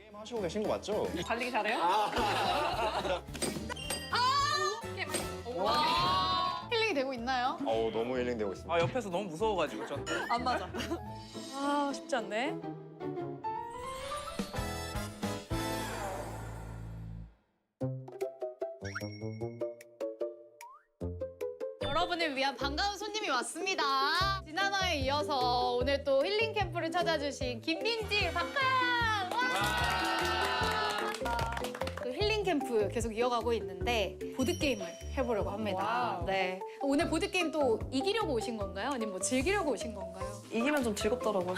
게임 하시고 계신 거 맞죠? 달리기 잘해요? 힐링이 되고 있나요? 너무 힐링되고 있습니다. 아 옆에서 너무 무서워가지고 전. 안 맞아. 아 쉽지 않네. 여러분을 위한 반가운 손님이 왔습니다. 지난화에 이어서 오늘 또 힐링 캠프를 찾아주신 김민지, 박하양! 그 힐링 캠프 계속 이어가고 있는데 보드게임을 해보려고 합니다. 네. 오늘 보드게임 또 이기려고 오신 건가요? 아니면 뭐 즐기려고 오신 건가요? 이기면 좀 즐겁더라고요.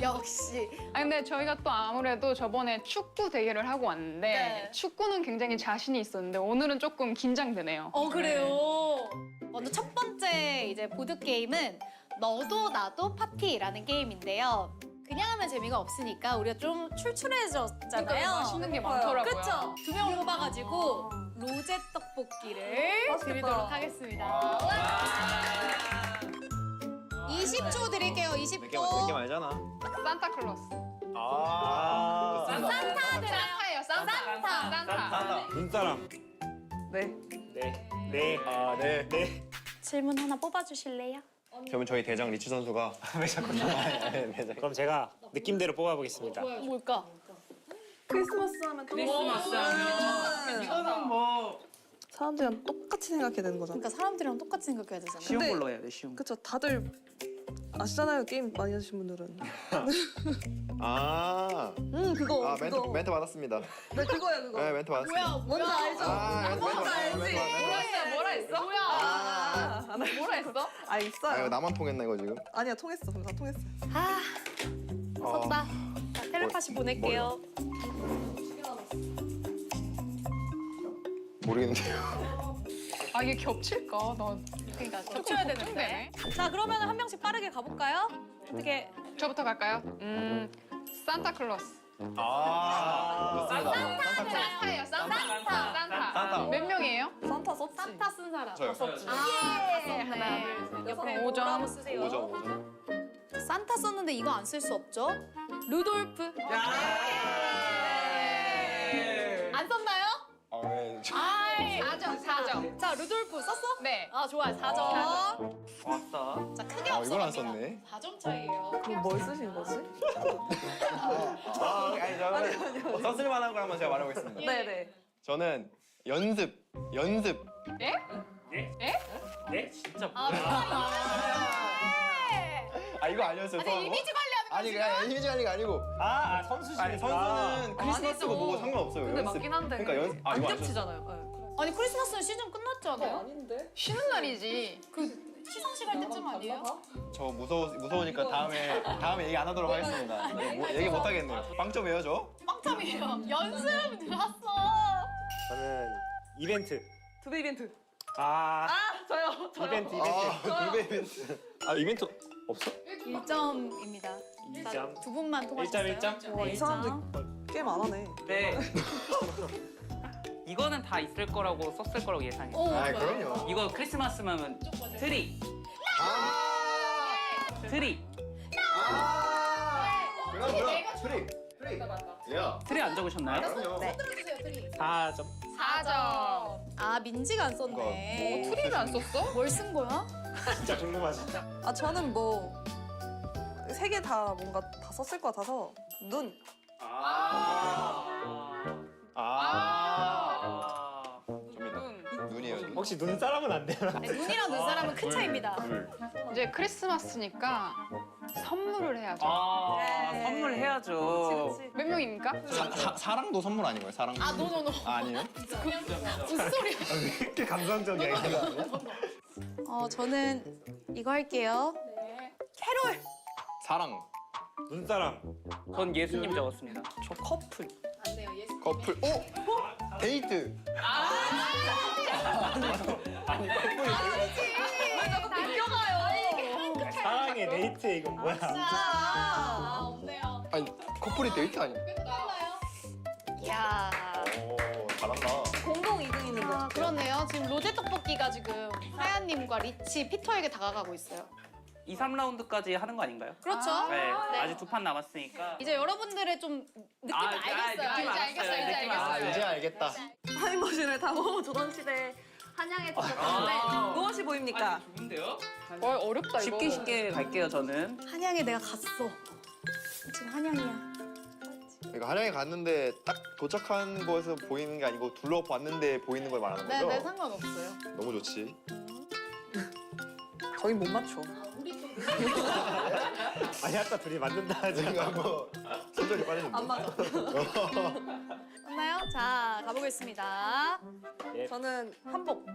역시. 아 근데 저희가 또 아무래도 저번에 축구 대회를 하고 왔는데 네. 축구는 굉장히 자신이 있었는데 오늘은 조금 긴장되네요. 그래요? 먼저 첫 번째 이제 보드게임은 너도 나도 파티라는 게임인데요. 그냥 하면 재미가 없으니까 우리가 좀 출출해졌잖아요. 그러니까 맛있는 게 많더라고요. 그쵸? 2명을 뽑아가지고 로제 떡볶이를 맛있겠다. 드리도록 하겠습니다. 20초 드릴게요, 20초. 알잖아. 산타클로스. 산타 드려요. 산타예요, 산타. 산타. 눈사람. 네. 네. 네. 질문 하나 뽑아주실래요? 그러면 저희 대장 리치 선수가 왜 자꾸 나? 그럼 제가 느낌대로 뽑아보겠습니다. 뭘까? 크리스마스 하면 크리스마스 하면 이거는 뭐 사람들이랑 똑같이 생각해야 되는 거잖아. 그러니까 사람들이랑 똑같이 생각해야 되잖아요. 쉬운 근데- 걸로 해야 돼 쉬운 거. 그쵸, 다들 아시잖아요, 게임 많이 하시는 분들은. 그거. 그거. 멘트 받았습니다. 네, 그거야, 그거. 네, 멘트 받았습니다. 뭔지 알죠? 뭔지 알지? 뭐라 했어? 뭐라 했어? 아, 있어요. 이거 나만 통했나 이거 지금? 아니야, 통했어. 다 통했어. 아, 무섭다. 자, 텔레파시 보낼게요. 모르겠는데요. 아 이게 겹칠까? 나 그러니까 겹쳐야 되는데. 걱정되네. 자, 그러면 한 명씩 빠르게 가볼까요? 어떻게? 저부터 갈까요? 산타클로스. 맞습니다. 산타예요, 산타. 몇 명이에요? 산타 썼지. 산타 쓴 사람. 저요. 예. 하나, 둘, 셋. 옆에 오점. 뭐라고 쓰세요? 5점. 산타 썼는데 이거 안 쓸 수 없죠? 루돌프. 안 썼나요? 네. 아이, 4점. 자, 루돌프 썼어? 네. 아, 좋아요. 4점. 왔어. 자, 크게 이걸 없어갑니다. 안 썼네. 4점 차이예요. 그럼 뭘 쓰신 거지? 아니 저는 썼을 만한 걸 한번 제가 말해보겠습니다. 네네. 저는 연습. 예? 네? 진짜 이거 아니었어요. 아니, 이미지 관리하는 거 아니 지금? 그냥 이미지 관리가 아니고. 선수시니까. 아니 선수는 크리스마스고 뭐고 상관없어요. 근데 연습. 맞긴 한데. 그러니까 연습. 안 이거 겹치잖아요. 아니, 크리스마스는 시즌 끝났지 않아요? 아닌데? 쉬는 날이지. 시상식 할 때쯤 아니에요? 저 무서우니까 다음에 얘기 안 하도록 하겠습니다. 얘기 못 하겠네요. 빵점이에요 저? 빵점이에요. 연습 늘었어. 저는 이벤트. 두배 이벤트. 저요. 이벤트. 이벤트. 이벤트 없어? 1점입니다. 2점. 두 분만 통하셨어요. 1점. 와, 이 사람들 게임 안 하네. 네. 이거는 다 있을 거라고 썼을 거라고 예상해요. 오, 아 좋아요. 그럼요. 이거 크리스마스면 트리. 트리. 내가 뭐야? 트릭. 야. 트리 안 적으셨나요? 그럼요. 들어주세요, 트리. 4점. 4점. 아, 민지가 안 썼네. 트리를 안 썼어? 뭘 쓴 거야? 진짜 궁금하지? 아, 저는 뭐, 세 개 다 뭔가 다 썼을 것 같아서, 눈. 접니다. 눈이에요. 눈. 혹시 눈사람은 안 되나? 네, 눈이랑 눈사람은 큰 차이입니다. 이제 크리스마스니까 선물을 해야죠. 선물 해야죠. 그치. 몇 명입니까? 사랑도 선물 아닌가요? 사랑. 아, 노노노. 아니에요? 무슨 소리야? 왜 이렇게 감성적이야? 저는 이거 할게요. 캐롤. 사랑. 눈사람. 전 예수님 적었습니다. 저 커플. 안 돼요, 예수. 커플. 오! 데이트. 왜 자꾸 비껴가요? 사랑의 데이트 이건 뭐야? 없네요. 아니 커플이 데이트 아니야? 이야. 오 잘한다. 공동 2등이는데. 그러네요. 지금 로제 떡볶이가 지금 하얀님과 리치, 피터에게 다가가고 있어요. 2, 3라운드까지 하는 거 아닌가요? 그렇죠. 네. 아직 2판 남았으니까. 이제 여러분들의 좀 느낌 알겠어요. 느낌 알았어요. 느낌 아, 알았어요. 이제 알겠다. 타임머신을 타고 조선시대 한양에 도착했는데 무엇이 보입니까? 좋은데요? 어렵다 이거. 쉽게 갈게요, 저는. 한양에 내가 갔어. 지금 한양이야. 그러니까 한양에 갔는데 딱 도착한 곳에서 보이는 게 아니고 둘러봤는데 보이는 걸 말하는 거죠? 네, 상관없어요. 너무 좋지. 거의 못 맞춰. 아니 아까 둘이 맞는다 하지. 제가 뭐 손절이 빠르셨네. 안 맞아. 맞나요? 자, 가보겠습니다. 저는 한복.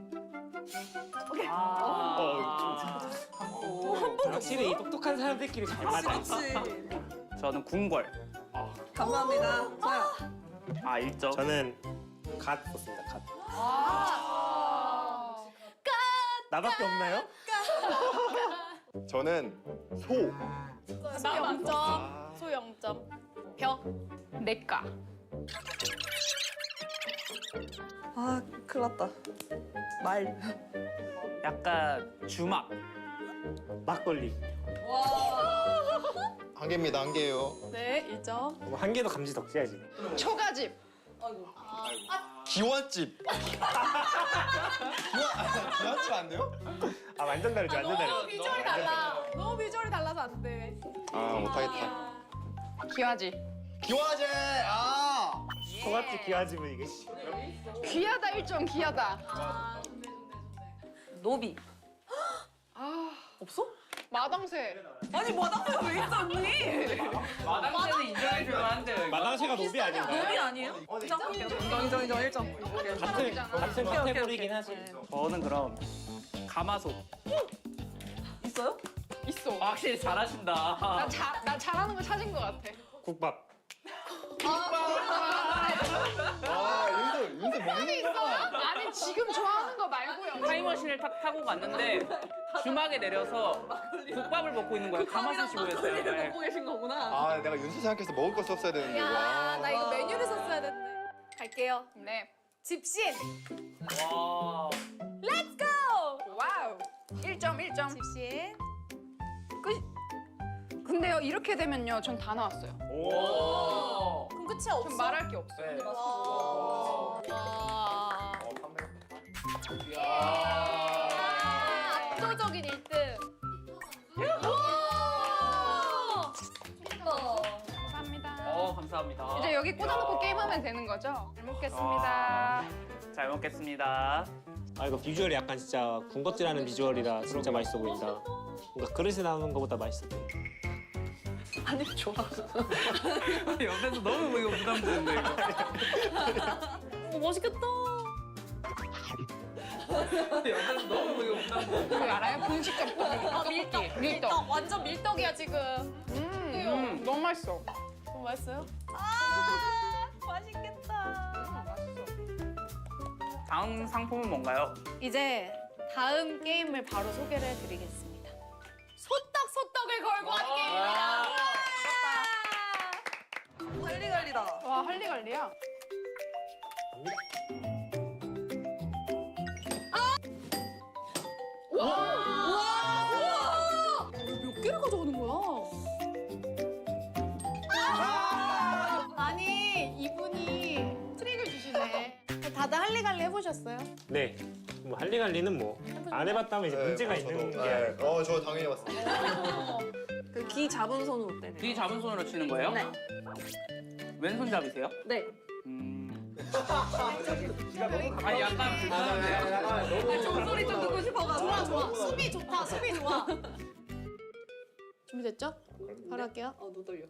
확실히 이 똑똑한 사람들끼리 잘 맞아. 그렇지. 저는 궁궐. 감사합니다. 저요. 1점. 저는 갓 썼습니다. 갓. 나밖에 없나요? 저는 소. 소 0점, 소 0점. 벽. 내가. 아, 큰일 났다. 말. 약간 주막. 막걸리. 한 개입니다, 한 개예요. 네, 1점. 뭐 한 개도 감지 덕지야지. 초가집. 기와집. 기와집 안 돼요? 아 완전 다르지, 완전 다르지. 너무 비주얼이 달라. 너무 비주얼이 달라서 안 돼. 아, 못하겠다. 귀하지. 기와제! 아! 소같이 귀하지면 이게 씨. 귀하다 1점 귀하다. 노비. 없어? 마당새. 아니, 마당새 왜 있어, 언니? 마당새는 인정해줄 만한데요, 이거? 마당새가 노비 아닌가요? 노비 아니에요? 인정, 1점. 같은 카테고리긴 하지. 저는 그럼 가마솥. 있어요? 있어. 확실히 잘하신다. 나 잘하는 거 찾은 것 같아. 국밥. 아, 윤서 먹는 거 봐. 아니 지금 좋아하는 거 말고요. 타임머신을 타고 갔는데 주막에 내려서 국밥을 먹고 있는 거예요. 가마솥이 보였어요. 네. 먹고 계신 거구나. 아, 내가 윤서 생각해서 먹을 거 썼어야 되는데. 야, 와. 나 이거 메뉴를 썼어야 됐네. 갈게요. 네. 집신. 와. 렛츠 고! 와우. 1점. 집신. 근데요 이렇게 되면요 전 다 나왔어요. 오. 그럼 끝이 없어? 전 말할 게 없어요. 네. 와. 이야. 압도적인 1등. 감사합니다. 감사합니다. 이제 여기 꽂아놓고 게임하면 되는 거죠? 잘 먹겠습니다. 잘 먹겠습니다. 아 이거 비주얼이 약간 진짜 군것질하는 비주얼이라 진짜 맛있어 보인다. 뭔가 그릇에 나오는 것보다 맛있어 보인다. 아니, 좋아. 옆에서 너무 이거 부담되는데 이거. 맛있겠다. 옆에서 너무 이거 부담되는데. 그거 알아요? 분식점 떡. 밀떡. 완전 밀떡이야 지금. 너무 맛있어. 너무 맛있어요? 아, 맛있겠다. 맛있어. 다음 상품은 뭔가요? 이제 다음 게임을 바로 소개를 해드리겠습니다. 소떡을 걸고 하는 게임입니다. 할리갈리다. 와 할리갈리야. 몇 개를 가져오는 거야? 아니 이분이 트릭을 주시네. 다들 할리갈리 해보셨어요? 네. 뭐 할리갈리는 뭐 안 해봤다면 이제 문제가 있는 게 아닐까. 저 당연히 해봤습니다. 그 기 잡은 손으로 때려. 뒤 잡은 손으로 치는 거예요? 네. 왼손잡이세요? 네. 아니 약간 불편한데요? 종소리 좀 듣고 싶어가지고. 좋아. 수비 좋다. 수비 좋아. 준비됐죠? 바로 할게요. 너 떨려.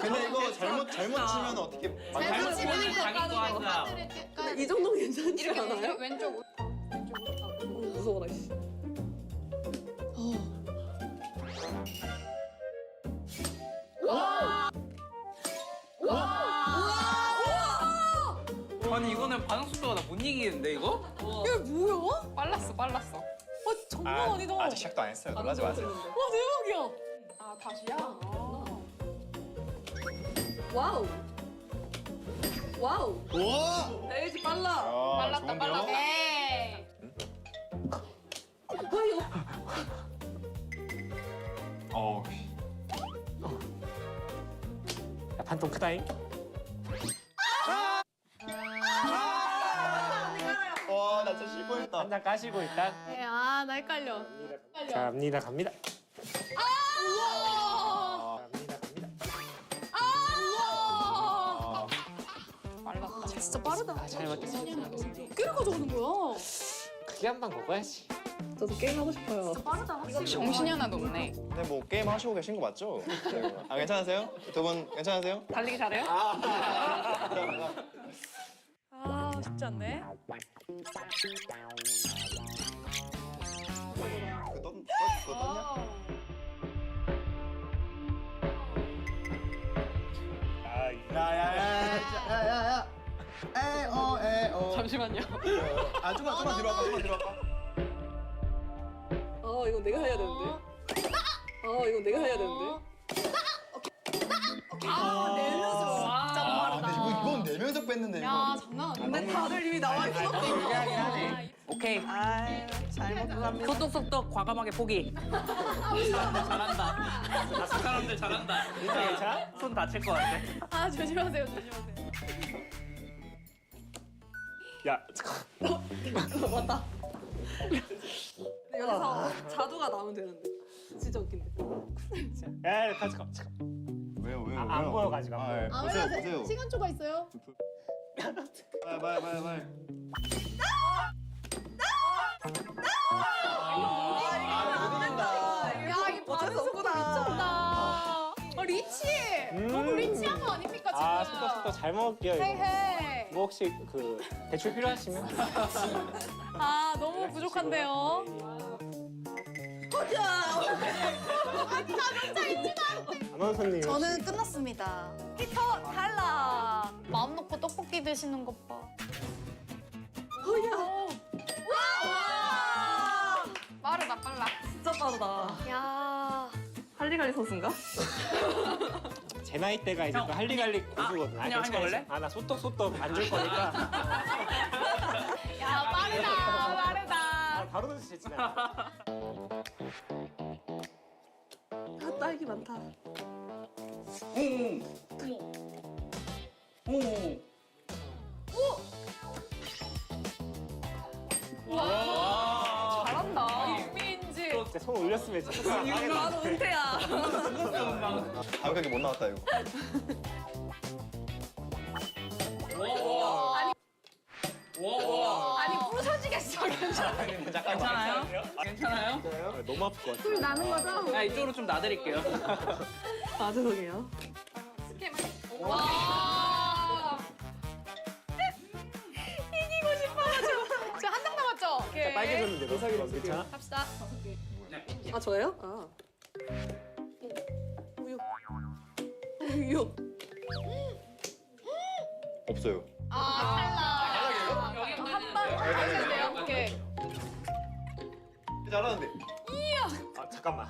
근데 이거 잘못 치면 어떻게 잘못 치면 자기 거 하자. 이 정도 괜찮지 이렇게 않아요? 왼쪽으로. 무서워라, 씨. 아니 이거는 반응 속도가 나 못 이기겠는데 이거? 이게 뭐야? 빨랐어. 장난 아니다. 아직 시작도 안 했어요. 놀라지 마세요. 와 대박이야. 아 다시야? 와우. 와우. 우와! 레이지 빨라. 아, 빨랐다. 좋은데요? 네. 통 크다잉. 와, 나 진짜 실 뻔했다. 한 잔 까시고 일단 네, 아, 나 헷갈려. 갑니다. 갑니다. 말랐다. 진짜 빠르다. 잘 먹겠습니다. 꽤를 가져오는 거야. 크게 한 방 먹어야지. 저도 게임 하고 싶어요. 빠르다. 확실히. 정신이 하나도 없네. 근데 뭐 게임 하시고 계신 거 맞죠? 아, 괜찮으세요? 두 분 괜찮으세요? 달리기 잘해요? 아, 쉽지 않네. 그거 떴냐? 야야야야야야야야. 에어. 잠시만요. 아, 좀만 뒤로 와봐. 좀만 뒤로 와봐. 이거 내가 해야 되는데. 이거 내가 해야 되는데. 아, 내려서 진짜 아, 빠르다. 근데 이건 네 명이서 뺐는데 야, 이거. 장난 아니야. 근데 다들 이미 나와 있어. 오케이. 아유, 잘 먹고 갑니다. 소떡소떡 과감하게 포기. 잘한다. 사람들 잘한다. 괜찮아? 손 다칠 것 같아. 아, 조심하세요. 조심하세요. 야 잠깐. 맞다. 여기서 자두가 나오면 되는데. 진짜 웃긴데. 야 잠깐. 왜요? 안 보여가지고 안 보여. 아, 보세요. 시간초가 있어요. 빨리. 야, 이 어쩔 수 반응 속도 없구나. 미쳤다. 리치. 너무 리치한 거 아닙니까, 지금? 아 속도 잘 먹을게요 이거. 헤이헤이. 뭐 혹시 그 대출 필요하시면? 아, 너무 부족한데요. 안원선님. 저는 끝났습니다. 히터 탈락. 마음 놓고 떡볶이 드시는 것 봐. 빠르다 빨라. 진짜 빠르다. 야. 할리갈리 소스인가? 제 나이 때가 이제 형. 또 할리갈리 고수거든. 그냥 한 거 먹을래? 아나 소떡소떡 안 줄 거니까. 야, 빠르다. 아, 바로 드시지. 딸기 많다. 와. 잘한다. 민지. 진짜 손 올렸으면 진짜. 나도 은퇴야. 감각이 못 나왔다 이거. 와. 아니, 부서지겠어. 괜찮아요? 괜찮아요? 아, 너무 아플 것 같아. 술 나는 거죠? 야, 이쪽으로 좀 놔드릴게요. 아, 죄송해요. 와. 이기고 싶어가지고. 저 한 장 남았죠? 오케이. 빨개졌는데 너 괜찮아? 갑시다. 아, 저예요? 아. 우유. 없어요. 아, 탈락. 여기 한방 하겠네요. 오케이. 잘하는데. 아 잠깐만.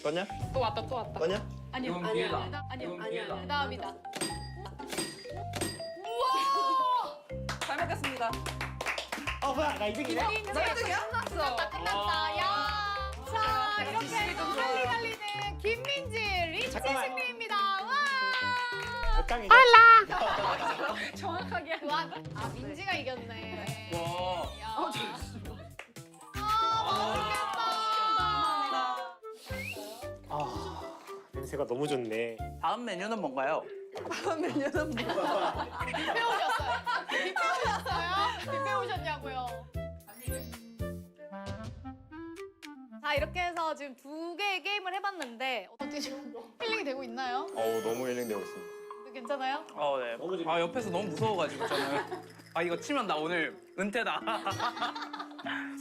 떴냐? 또 왔다. 떴냐? 아니요. 이건 기회다. 아니요. 이건 기회다. 그다음이다. 잘 먹겠습니다. 뭐야 나 2등이네? 끝났어. 끝났다. 야. 자, 이렇게 해서 할리갈리는 김민지 리치 잠깐만. 승리입니다. 와. 몇 장이죠? 정확하게. 와. 아, 민지가 이겼네. 와. 야. 아, 아 냄새가 너무 좋네. 다음 메뉴는 뭔가요? 다음 메뉴는 뭐? 맛있겠다. 뷔페 오셨어요? 뷔페 오셨어요? 뷔페 오셨냐고요? 자, 이렇게 해서 지금 2개의 게임을 해봤는데 어떻게 좀 힐링이 되고 있나요? 너무 힐링되고 있습니다. 괜찮아요? 네. 아, 옆에서 너무 무서워가지고 저는. 아, 이거 치면 나 오늘 은퇴다.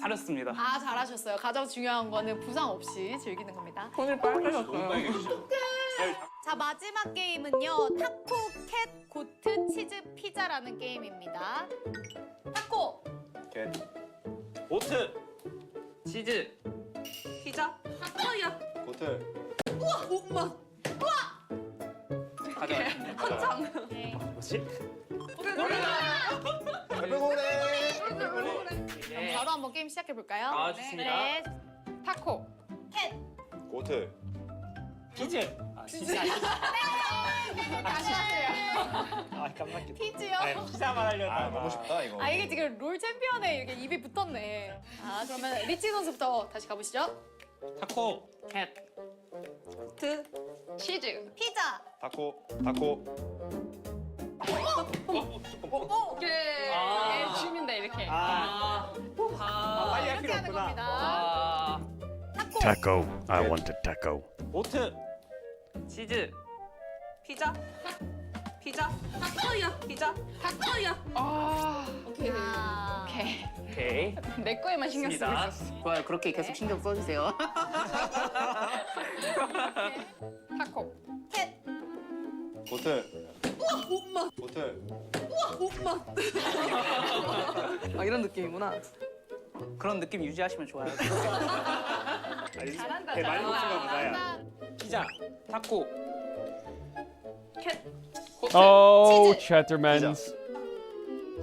잘했습니다. 아, 잘하셨어요. 가장 중요한 거는 부상 없이 즐기는 겁니다. 손이 빨개졌어요. 자, 마지막 게임은요. 타코 캣 고트 치즈 피자라는 게임입니다. 타코! 겟. 오트. 치즈. 피자? 타코야. 고틀. 엄마. 가져왔습니다. 한장. 네. 뭐지? 그럼 바로 한번 게임 시작해볼까요? 아, 좋습니다. 네. 타코. 캣! 고틀. 피즈. 진짜. 다시 하세요. 아 깜짝이야. 피지요. 아, 피자만 하려다. 아 너무 쉽다 이거. 아 이게 지금 롤 챔피언에 이렇게 입이 붙었네. 아 그러면 리치 선수부터 다시 가보시죠. 타코. 캣. 트. 치즈. 피자. 타코. 오케이. 아. 춤인데 이렇게. 아. 빨리 할 이렇게 필요 하는 없구나. 겁니다. 아. 타코. Taco. I want a taco. 보트. 치즈. 피자. 피자. 피자. 아. 오케이. 아. 오케이. 오케이. 내 거에만 신경 쓰고 좋습니다. 있었어. 좋아요. 그렇게 계속 신경 써주세요. 타코. 캣. 보틀. 보틀. 아 이런 느낌이구나. 그런 느낌 유지하시면 좋아요. 잘한다. 네, 많이 먹는가 보다요. 잘한다. 피자. 타코. Oh, 치즈. Chattermans.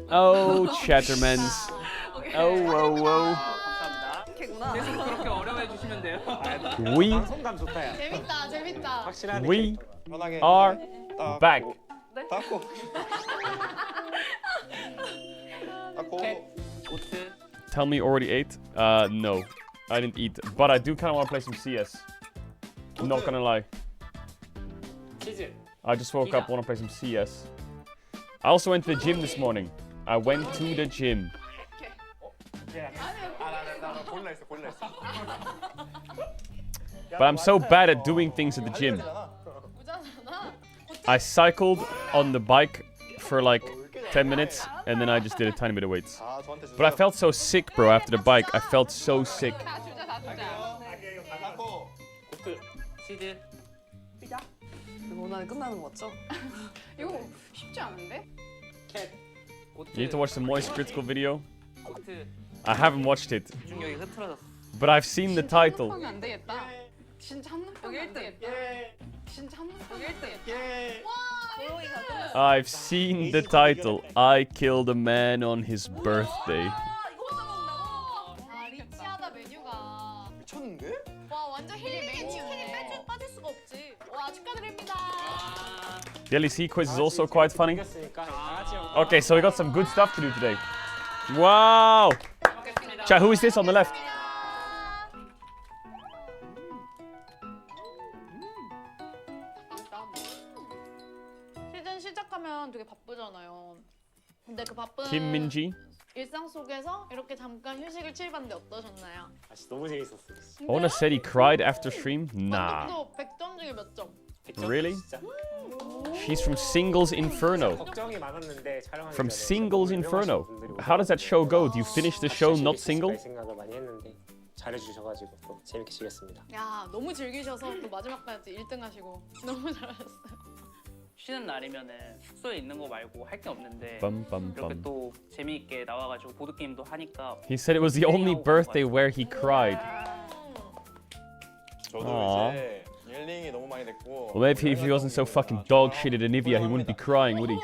Oh, Chattermans. Oh, whoa, whoa. 감사합니다. 이렇게구나. 계속 그렇게 어려워해 주시면 돼요. We 방송감 좋다 야. 재밌다, 재밌다. 확실하네. We 편하게. are 타코. back. 타코. 타코. 보트. Tell me you already ate? No. I didn't eat. But I do kind of want to play some CS. I'm not gonna lie. 치즈. I just woke up, want to play some CS. I also went to the gym this morning. I went to the gym. 나 골라 있어. But I'm so bad at doing things at the gym. 오잖아. I cycled on the bike for like 10 minutes and then I just did a tiny bit of weights. 아 저한테 주세요. But I felt so sick, bro, after the bike. I felt so sick. 다 주자, 다 주자. 타코. 보트. 치즈. 피자. 원하는 끝나는 거 맞죠? 이거 쉽지 않은데? 캣. 보트. You need to watch the Moist Critical video. 보트. I haven't watched it, 집중력이 흐트러졌어. but I've seen the title. 한눈 안 되겠다. 진짜 한눈 여기 안 1등. 되겠다. 진짜 한눈 안 되겠다. 조용히가 끝났어. I've seen the title. I killed a man on his birthday. 아 리치하다 메뉴가. 미쳤는데? 와 완전 힐링의 치킨이 빠질 수가 없지. 와 축하드립니다. The LEC quiz is also quite funny. 이겼으니까 다 같이 형. Okay, so we got some good stuff to do today. Wow! Chat, who is this on the left? 시즌 시작하면 되게 바쁘잖아요. 근데 그 바쁜 Kim Min-ji. 일상 속에서 이렇게 잠깐 휴식을 취해봤는데 어떠셨나요? 아, 너무 재밌었어. Ona said he cried after stream. Nah. 만족도 100점 중에 몇 점? Really? 진짜. She's from Singles Inferno. 걱정이 많았는데 촬영하기 From 전에 Singles 진짜 Inferno. 유명하신 분들이 How does that show go? Do you 오셔서 finish the show 같이 not 즐길 수 있을까 single? 이 생각을 많이 했는데 잘해주셔가지고 또 재밌게 즐겼습니다. 야 너무 즐기셔서 또 마지막까지 1등 하시고 너무 잘하셨어요. 쉬는 날이면은 숙소에 있는 거 말고 할 게 없는데 Bum, bum, 이렇게 bum. 또 재미있게 나와가지고 보드 게임도 하니까 He said it was the only birthday where he cried. 저도 Aw. 이제 힐링이 너무 많이 됐고. Well, maybe if he wasn't so fucking dog shitted in Nivea, he wouldn't be crying, would he?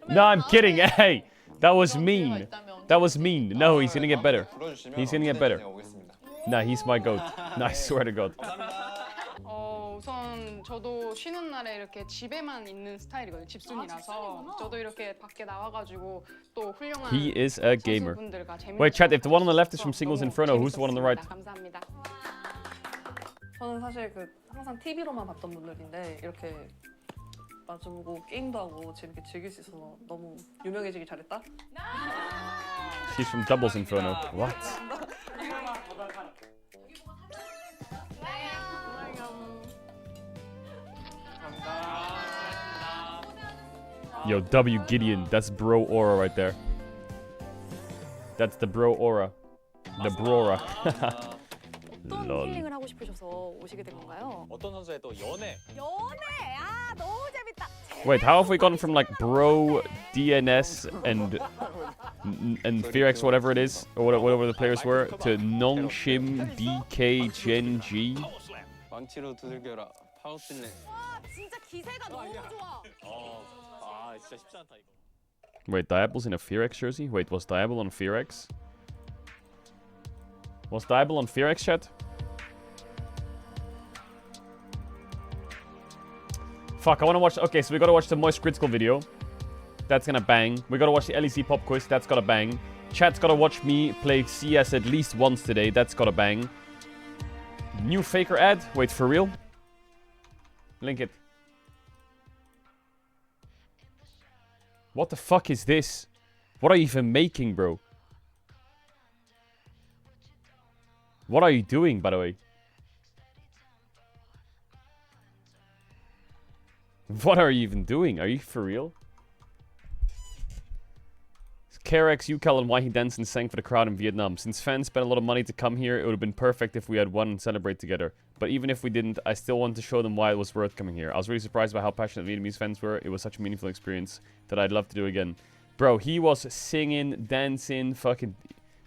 No, I'm kidding. Hey, that was mean. That was mean. No, he's gonna get better. 불러주시면 He's gonna get better. 제가 오겠습니다. Nah, he's my goat. No, I swear to God. 우선 저도 쉬는 날에 이렇게 집에만 있는 스타일이거든요. 집순이라서 집순이구나. 저도 이렇게 밖에 나와가지고 또 훌륭한 He is a gamer. 선수분들과 재밌는 Wait, chat, if the one on the left is 시간 from Singles 너무 Inferno, who's the one on the right? 재밌었습니다. 감사합니다. 저는 사실 그 항상 TV로만 봤던 분들인데 이렇게 마주보고 게임도 하고 재밌게 즐길 수 있어서 너무 유명해지길 잘했다. She's from Doubles Inferno. What? Yo, W Gideon. That's bro aura right there. That's the bro aura. The brora. 어떤 lol. 힐링을 하고 싶으셔서 오시게 된 건가요? 어떤 선수의 또 연애. 연애! 아 너무 재밌다! Wait, how have we gone from like bro, DNS, and Fearex, whatever it is, or whatever the players were, to Nongshim, DK, Gen G? 망치로 두들겨라. 파워슬랩. 와 진짜 기세가 너무 좋아! 아 진짜 쉽지 않다 이거. Wait, Diable's in a Fearex jersey? Wait, was Diable on Fearex? Was Diable on Fearex, chat? Fuck, I want to watch... Okay, so we got to watch the Moist Critical video. That's gonna bang. We got to watch the LEC pop quiz. That's gotta bang. Chat's got to watch me play CS at least once today. That's gotta bang. New Faker ad? Wait, for real? Link it. What the fuck is this? What are you even making, bro? What are you doing, by the way? What are you even doing? Are you for real? KRX, UCal, and why he danced and sang for the crowd in Vietnam. Since fans spent a lot of money to come here, it would have been perfect if we had won and celebrate together. But even if we didn't, I still wanted to show them why it was worth coming here. I was really surprised by how passionate Vietnamese fans were. It was such a meaningful experience that I'd love to do again. Bro, he was singing, dancing, fucking...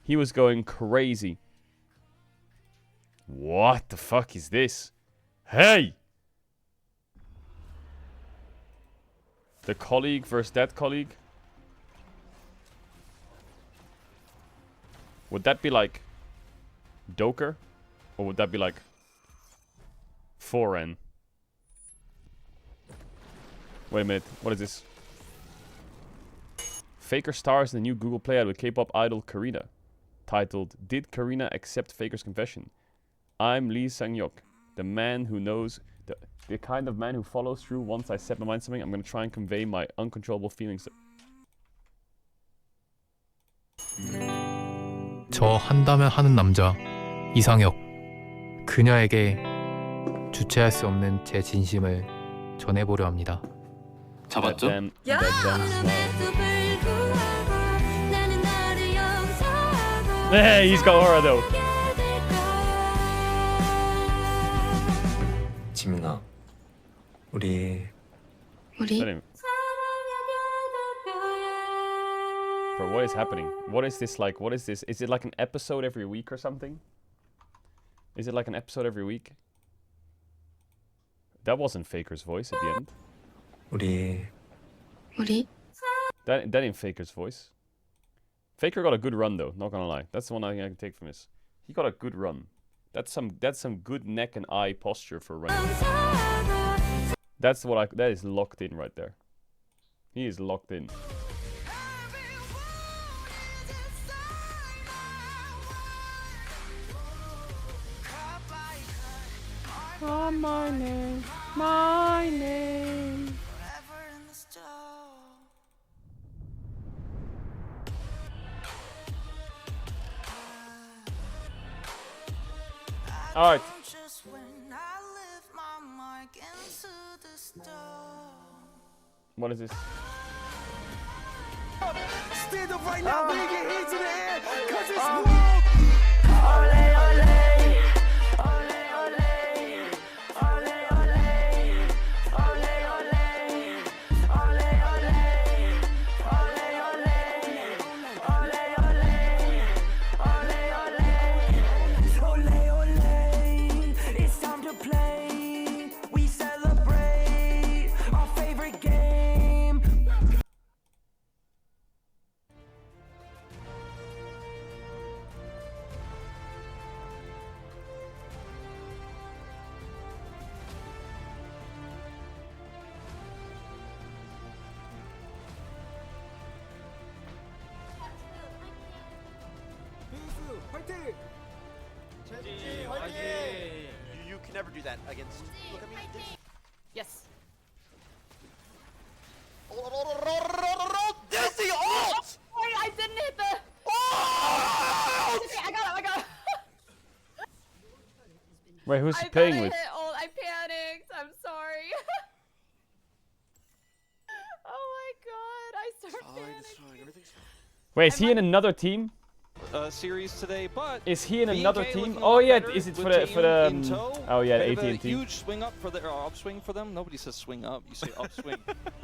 He was going crazy. What the fuck is this? Hey! The colleague versus that colleague? Would that be like Doker? Or would that be like Foren? Wait a minute, what is this? Faker stars in the new Google Play ad with K-pop idol Karina. Titled, Did Karina Accept Faker's Confession? I'm Lee Sang-hyuk, the man who knows, the kind of man who follows through once I set my mind to something. I'm gonna try and convey my uncontrollable feelings. 저 한다면 하는 남자 이상혁. 그녀에게 주체할 수 없는 제 진심을 전해보려 합니다. 잡았죠? Hey, he's got aura though. 지민아, 우리 Bro, what is happening? What is this like? What is this? Is it like an episode every week or something? Is it like an episode every week? That wasn't Faker's voice at the end. 우리 That ain't Faker's voice. Faker got a good run though, not gonna lie. That's the one I can take from this. He got a good run. That's some good neck and eye posture for running. That is locked in right there. He is locked in. Oh, my name, my name. All right. What is this? Stand up right now, bring your hands in the air, cause it's You can never do that against. Look at me. Yes. There's the ult! Sorry, I didn't hit the. Oh! Okay, I got it. Wait, who's he playing with? I panicked. I'm sorry. Oh my god, I started panicking. Wait, is he in another team? Series today, but Is he in another BK team? looking a Oh lot yeah, better is it with for the Team in tow. Oh yeah, Bit of a AT&T. huge swing up for the upswing for them. Nobody says swing up. You say upswing.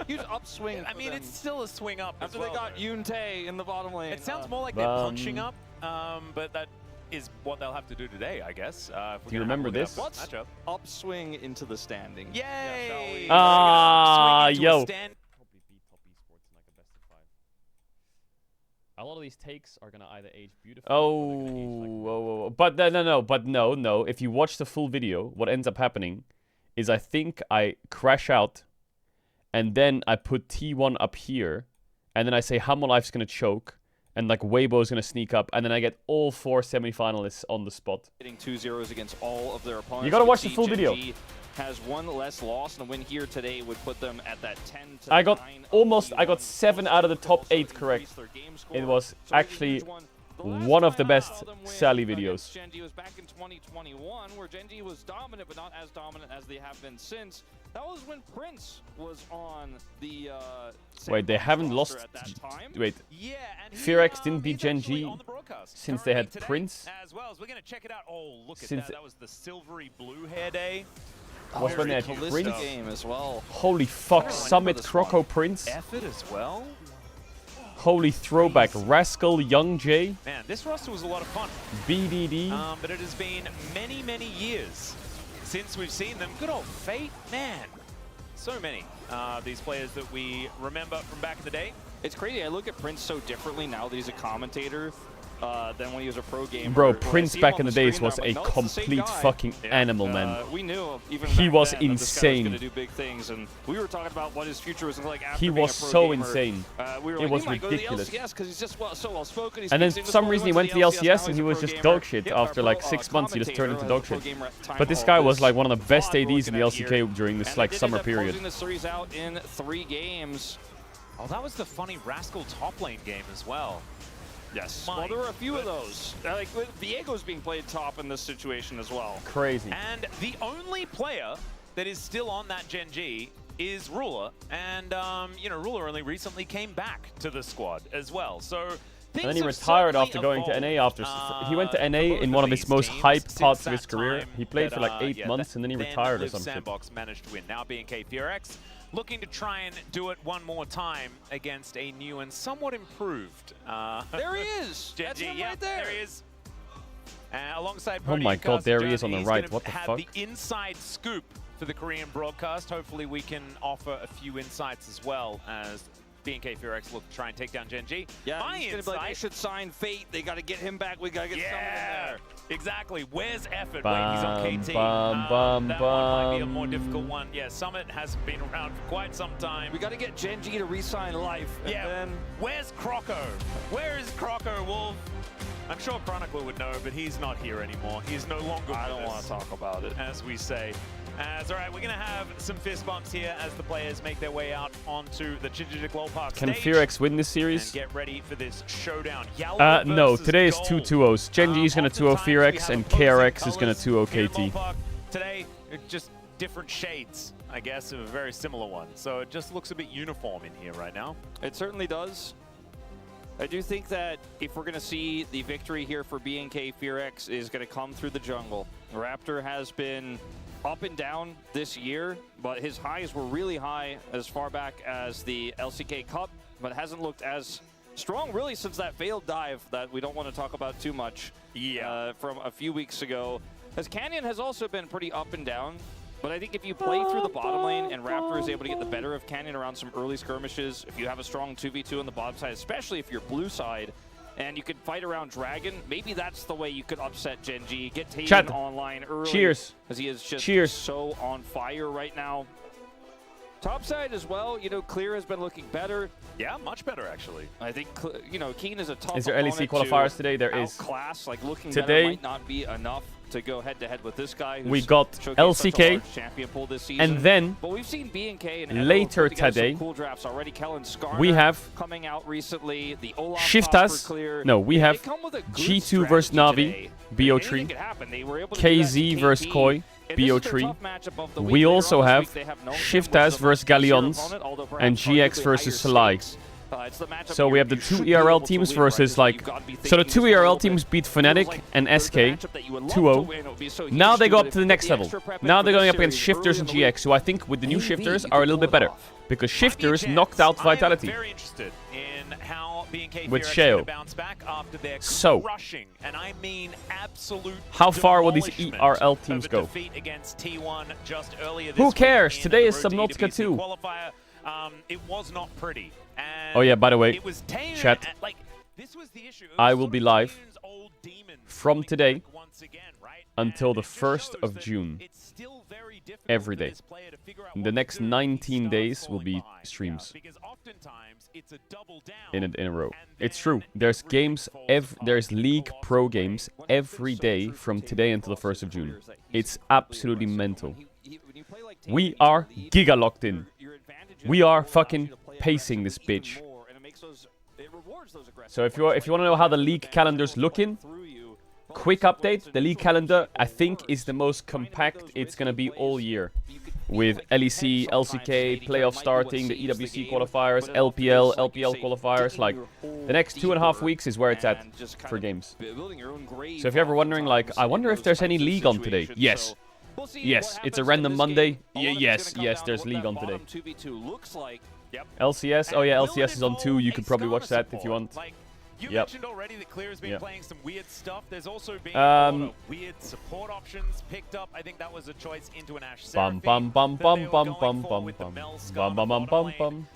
Huge upswing. I mean, it's still a swing up. after they got Yoon Tae in the bottom lane. It sounds more like they're punching up, but that is what they'll have to do today, I guess. Do you remember this? What's upswing into the standing? Yay! Ah, Swing into a yo. stand- Probably beat top esports in like a best of 5. A lot of these takes are gonna either age beautifully. But no. If you watch the full video, what ends up happening is I think I crash out and then I put T1 up here, and then I say Hammerlife's gonna choke, and like Weibo's gonna sneak up, and then I get all 4 semi-finalists on the spot. Hitting 2-0s against all of their opponents. You gotta watch the see full Gen video. G has one less loss, and a win here today would put them at that 10 to I got 9 almost, I got T1. 7 out of the top 8 correct. It was actually one of the best Sally videos. Gen G was back in 2021, where Gen G was dominant, but not as dominant as they have been since. That was when Prince was on the. Wait, they haven't lost. at that time. Wait, Yeah, and Fearex didn't beat he's Gen actually G on the broadcast since they had currently today Prince. As well as we're gonna check it out. Oh, look at Since that! That was the silvery blue hair day. was when they had Callisto Prince. game as well. Holy fuck, Summit Croco Prince. Effort as well. Holy throwback, Rascal Young J, Man, this roster was a lot of fun. BDD. But it has been many, many years since we've seen them. Good old Fate, man. So many these players that we remember from back in the day. It's crazy. I look at Prince so differently now that he's a commentator than when he was a pro gamer. Bro, When I Prince see him back on in the screen, days was I'm a like, no, it's the same complete guy. fucking animal, man. We knew even He back was then that this guy insane. was gonna do big things, and we were talking about what his future was like after He being was a pro so gamer. insane. We were It like, was he might ridiculous. Go to the LCS because he's just so well spoken. And then for some reason he went to the LCS and he was just dog shit after like 6 months. He just turned into dog shit. But this guy was like one of the best ADs in the LCK during this like summer period. The series out in 3 games. Oh, that was the funny Rascal top lane game as well. Yes. My Well, there were a few of those. Like Viego's being played top in this situation as well. Crazy. And the only player that is still on that Gen G is Ruler. And, you know, Ruler only recently came back to the squad as well. So And then he retired after going to NA after. He went to NA in one of his most hyped parts of his career. He played for like 8 months and then he retired or some shit. Sandbox managed to win. Now BNK Fearex looking to try and do it one more time against a new and somewhat improved. There he is. Gen That's G. him Yeah, right there. he is. Alongside Oh my Podium god, there he Cast, is on the he's right. gonna What the have fuck? the inside scoop for the Korean broadcast. Hopefully we can offer a few insights as well as BNK Fearex look to try and take down Gen G. Yeah, My he's gonna be like, I should sign Fate. They got to get him back. We got to get someone in there. Exactly. Where's effort Bum, when he's on KT? bum, That one might be a bum. more difficult one. Yeah, Summit hasn't been around for quite some time. We got to get Gen G to re-sign Life. And Yeah, then where's Croco? Where is Croco, Wolf? I'm sure Chronicler would know, but he's not here anymore. He's no longer I with don't us, want to talk about it. as we say. All right, we're going to have some fist bumps here as the players make their way out onto the Chichijic Lol Park Can stage. Fearex win this And series? get ready for this showdown. Yalva No, versus today is Gold. 2 2-0s. Gen G is gonna 2-0 Oftentimes we Fearex have and opposing KRX is gonna colours 2-0 here in KT. Ballpark. Today, just different shades, I guess, of a very similar one. So it just looks a bit uniform in here right now. It certainly does. I do think that if we're going to see the victory here for BNK Fearex is going to come through the jungle. Raptor has been up and down this year, but his highs were really high as far back as the LCK Cup, but hasn't looked as strong really since that failed dive that we don't want to talk about too much from a few weeks ago. As Canyon has also been pretty up and down, but I think if you play through the bottom lane and Raptor is able to get the better of Canyon around some early skirmishes, if you have a strong 2v2 on the bottom side, especially if you're blue side, and you could fight around Dragon, maybe that's the way you could upset Gen G. Get Taven online early. Cheers. Because he is just Cheers. so on fire right now. Top side as well, you know, Clear has been looking better. Yeah, much better, actually. I think, you know, Keen is a tough Is there LEC opponent qualifiers to today? There is. outclass. Like, looking Today, better might not be enough to go head-to-head with this guy. we who's got showcased such a LCK, large champion pool this season. and then But we've seen BNK and Edo later put together some today, cool drafts already. Kellen Skarner we have coming out recently. The Olaf Shiftas. for Clear. No, we They have come with a good G2 versus strategy Navi, today. BO Anything tree. could happen. They were able to do that KZ to versus KP. Koi, And this BO is their tree. tough matchup of the week. We Later also on this have week, they have Gnome Shiftas Sim, versus which is a much Galleons easier opponent, although and perhaps arguably GX versus higher Salai. stakes. It's the matchup So we you- have the you 2 should be ERL able to teams win, right? versus You've like... got to be So the thinking 2 just a ERL little teams bit. beat Feels Fnatic like and there's a SK matchup that you would love to 2-0. win. It would be so Now huge they to go do, up but to the next the level. extra prepping Now for they're this going up against series Shifters and early in the GX, who I think with the new Maybe Shifters you are a could little bit pull it better. off. Because Might be a Shifters chance. knocked out I am Vitality. very interested in how BNK With Fearex Sheo. gonna bounce back after their So, crushing, and I mean absolute how far will these demolishment ERL teams of a go? defeat against T1 just earlier this Who week cares? in Today the is Road to Subnautica EWC 2. qualifier. It was not pretty. And Oh yeah, by the way, it was tamed chat. at, like, I will be live from today until the 1st of June. Every day. The next 19 days will be streams in a row. It's true. There's games, there's League Pro games every day from today until the 1st of June. It's absolutely mental. We are giga locked in. We are fucking pacing this bitch. So if you want to know how the league calendar's looking, quick update. The league calendar, I think, is the most compact it's going to be all year. With LEC, LCK, playoff starting, the EWC qualifiers, LPL qualifiers. Like, the next 2.5 weeks is where it's at for games. So if you're ever wondering, like, I wonder if there's any league on today. Yes. Yes, it's a random Monday. Yes, there's league on today. LCS, oh yeah, LCS is on 2. You could probably watch that if you want. You mentioned already that Clear's been playing some weird stuff. There's also been a lot of weird support options picked up. I think that was a choice into an Ashe Seraphine.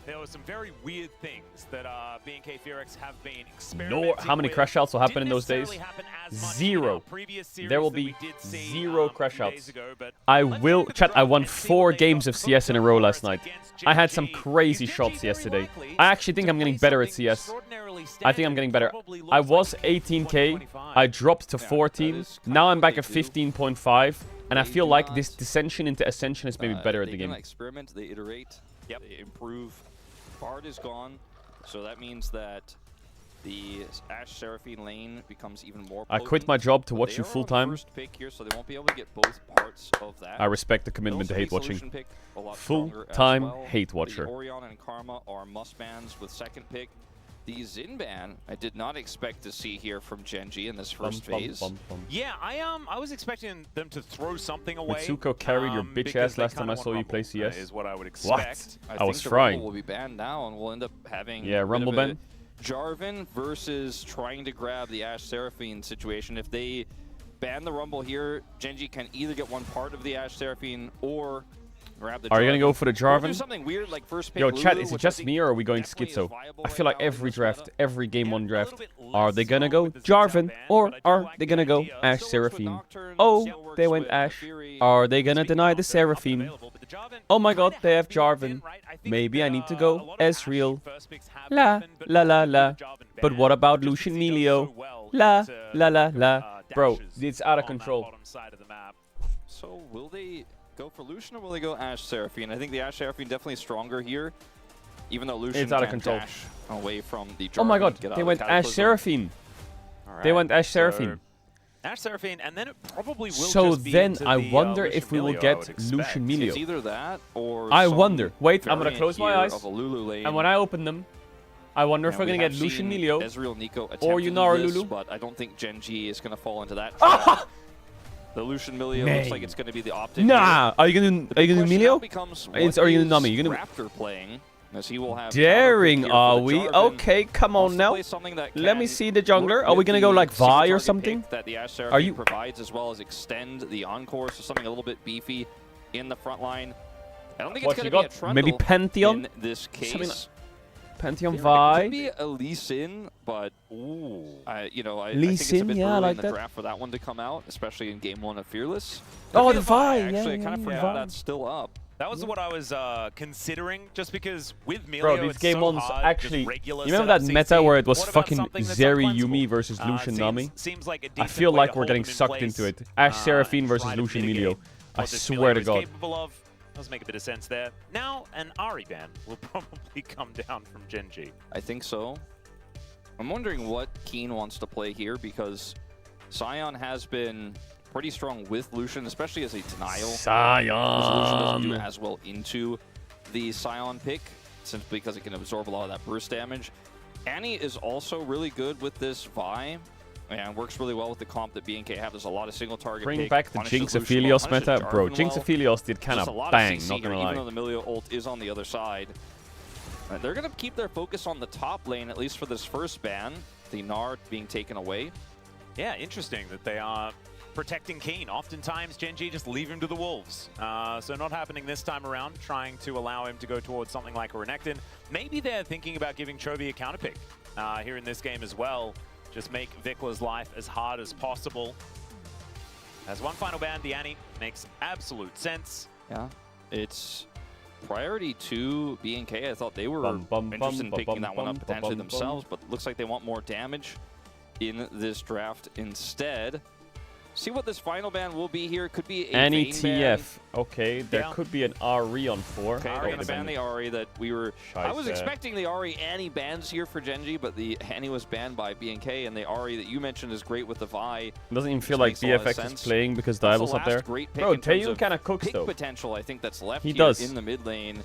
There were some very weird things that B&K Fearx have been experimenting How many crash outs will happen in those days? 0. There will be 0 crash outs. I will... Chat, I won 4 games of CS in a row last night. I had some crazy shots yesterday. I actually think I'm getting better at CS. I think I'm getting better. I was 18k. I dropped to 14. Now I'm back at 15.5. And I feel like this descension into ascension is maybe better at the game. They experiment, they iterate, they improve. Bard is gone, so that means that the Ashe Seraphine lane becomes even more potent. I quit my job to watch you full time. Here, so they won't be able to get both parts of that. I respect the commitment to hate watching. Full-time hate watcher. The Orion and Karma are must-bans with second pick. The Xin ban, I did not expect to see here from Genji in this first phase. Yeah, I was expecting them to throw something away. Mitsuko carried your bitch ass last time I saw you play CS. Is what I would expect. What? I was frying. Rumble will be banned now, and we'll end up having Rumble ban. Jarvan versus trying to grab the Ashe Seraphine situation. If they ban the Rumble here, Genji can either get one part of the Ashe Seraphine or grab the Jarvan. Are you gonna go for the Jarvan? Do something weird like first pick Yo, Lulu, chat, is it just me or are we going schizo? I feel like every draft, every game 1 draft, are they gonna go Jarvan or are they gonna go Ashe Seraphine? Oh, they went Ashe. Are they gonna deny the Seraphine? Oh my god, they have Jarvan. Maybe I need to go Ezreal. La, la, la, la. But what about Lucian Melio? La, la, la, la. Bro, it's out of control. So will they go for Lucian or will they go Ashe Seraphine? I think the Ashe Seraphine definitely stronger here, even though Lucian it's out of control. Dash away from the Jarvan. Oh my god, they went Ashe Seraphine. They went Ashe Seraphine. Ashe Seraphine, and then it probably will so just be then into I the, wonder Lucian if we will Melio, get Lucian Melio. It's either that or I wonder. Wait, I'm gonna close my eyes. Lane. And when I open them, I wonder if we're gonna get Lucian Melio Ezreal Nico or Yunara Lulu. But I don't think Genji is gonna fall into that trap. The Lucian Melio looks like it's gonna be the optic. Nah, are you gonna do Melio? Or are you gonna Nami? You gonna Raptor playing? As he will have daring, are we? Okay, come on now. Let me see the jungler. Are we gonna go like Vi or something? That the Ashe Are you provides as well as extend the encore, so something a little bit beefy in the front line. I don't think it's gonna be a Trundle. Maybe Pantheon. In this case, Pantheon It Vi. could be a Lee Sin, but you know, I Lee think it's a Sin, bit yeah, I early like in the that. draft for that one to come out, especially in Game 1 of Fearless. Oh, the Vi. Actually, Yeah, I kind of forgot that's still up. That was what I was considering, just because with Melio, Bro, these it's game so ones hard, actually. just regular You remember that setup meta CC? where it was What about fucking something that's Zeri unplentiful? Yumi versus Lucian Nami? Seems like a I decent feel way like to we're hold getting them in sucked place, into it. Ashe Seraphine versus try to Lucian mitigate Melio. I what this swear to Melio is God. capable of. Does make a bit of sense there. Now, an Ahri ban will probably come down from Genji. I think so. I'm wondering what Keen wants to play here, because Sion has been pretty strong with Lucian, especially as a denial. Lucian doesn't do as well into the Sion pick, simply because it can absorb a lot of that burst damage. Annie is also really good with this Vi, and works really well with the comp that B&K have. There's a lot of single target Bring pick, back the punishes Jinx Lucian Aphelios well, punishes meta. Bro, Jarvan Jinx well. Aphelios did kind Just a of lot bang, CC not gonna here, lie. even though the Melio ult is on the other side. They're going to keep their focus on the top lane, at least for this first ban, the Gnar being taken away. Yeah, interesting that they are protecting Keen. Oftentimes, Genji just leave him to the wolves. So not happening this time around, trying to allow him to go towards something like a Renekton. Maybe they're thinking about giving Chovy a counter pick. here in this game as well. Just make Vikla's life as hard as possible. As one final ban, the Annie makes absolute sense. Yeah, it's priority to BNK. I thought they were interested in picking that one up potentially themselves, but looks like they want more damage in this draft instead. See what this final ban will be here. Could be a Annie Vayne ban. TF. Okay, there could be an RE on 4. Okay, they're gonna ban the Ahri that we were. I was Scheiße. expecting the Ahri Annie bans here for Genji, but the Annie was banned by BNK, and the Ahri that you mentioned is great with the Vi. It doesn't even feel Which like makes a lot of BFX is sense. playing because That's Diable's the up there. last great pick Bro, in terms Taeyun of kind of cooks pick though. potential, I think that's left He here does. in the mid lane.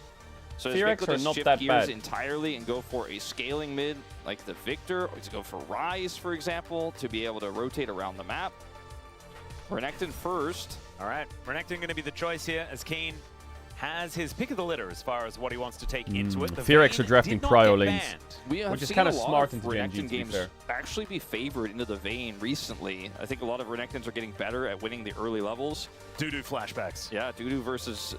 So does Fear X Victor are just not shift that gears bad. entirely and go for a scaling mid like the Victor, or to go for Ryze, for example, to be able to rotate around the map? Renekton first. All right, Renekton going to be the choice here as Kane has his pick of the litter as far as what he wants to take into it. The Fear X are Vayne drafting did not cryo get lanes, banned. We have which is seen kind a of lot smart of into Genji, Renekton to be games fair. actually be favored into the Vayne recently. I think a lot of Renektons are getting better at winning the early levels. Doo-doo flashbacks. Yeah, Dudu versus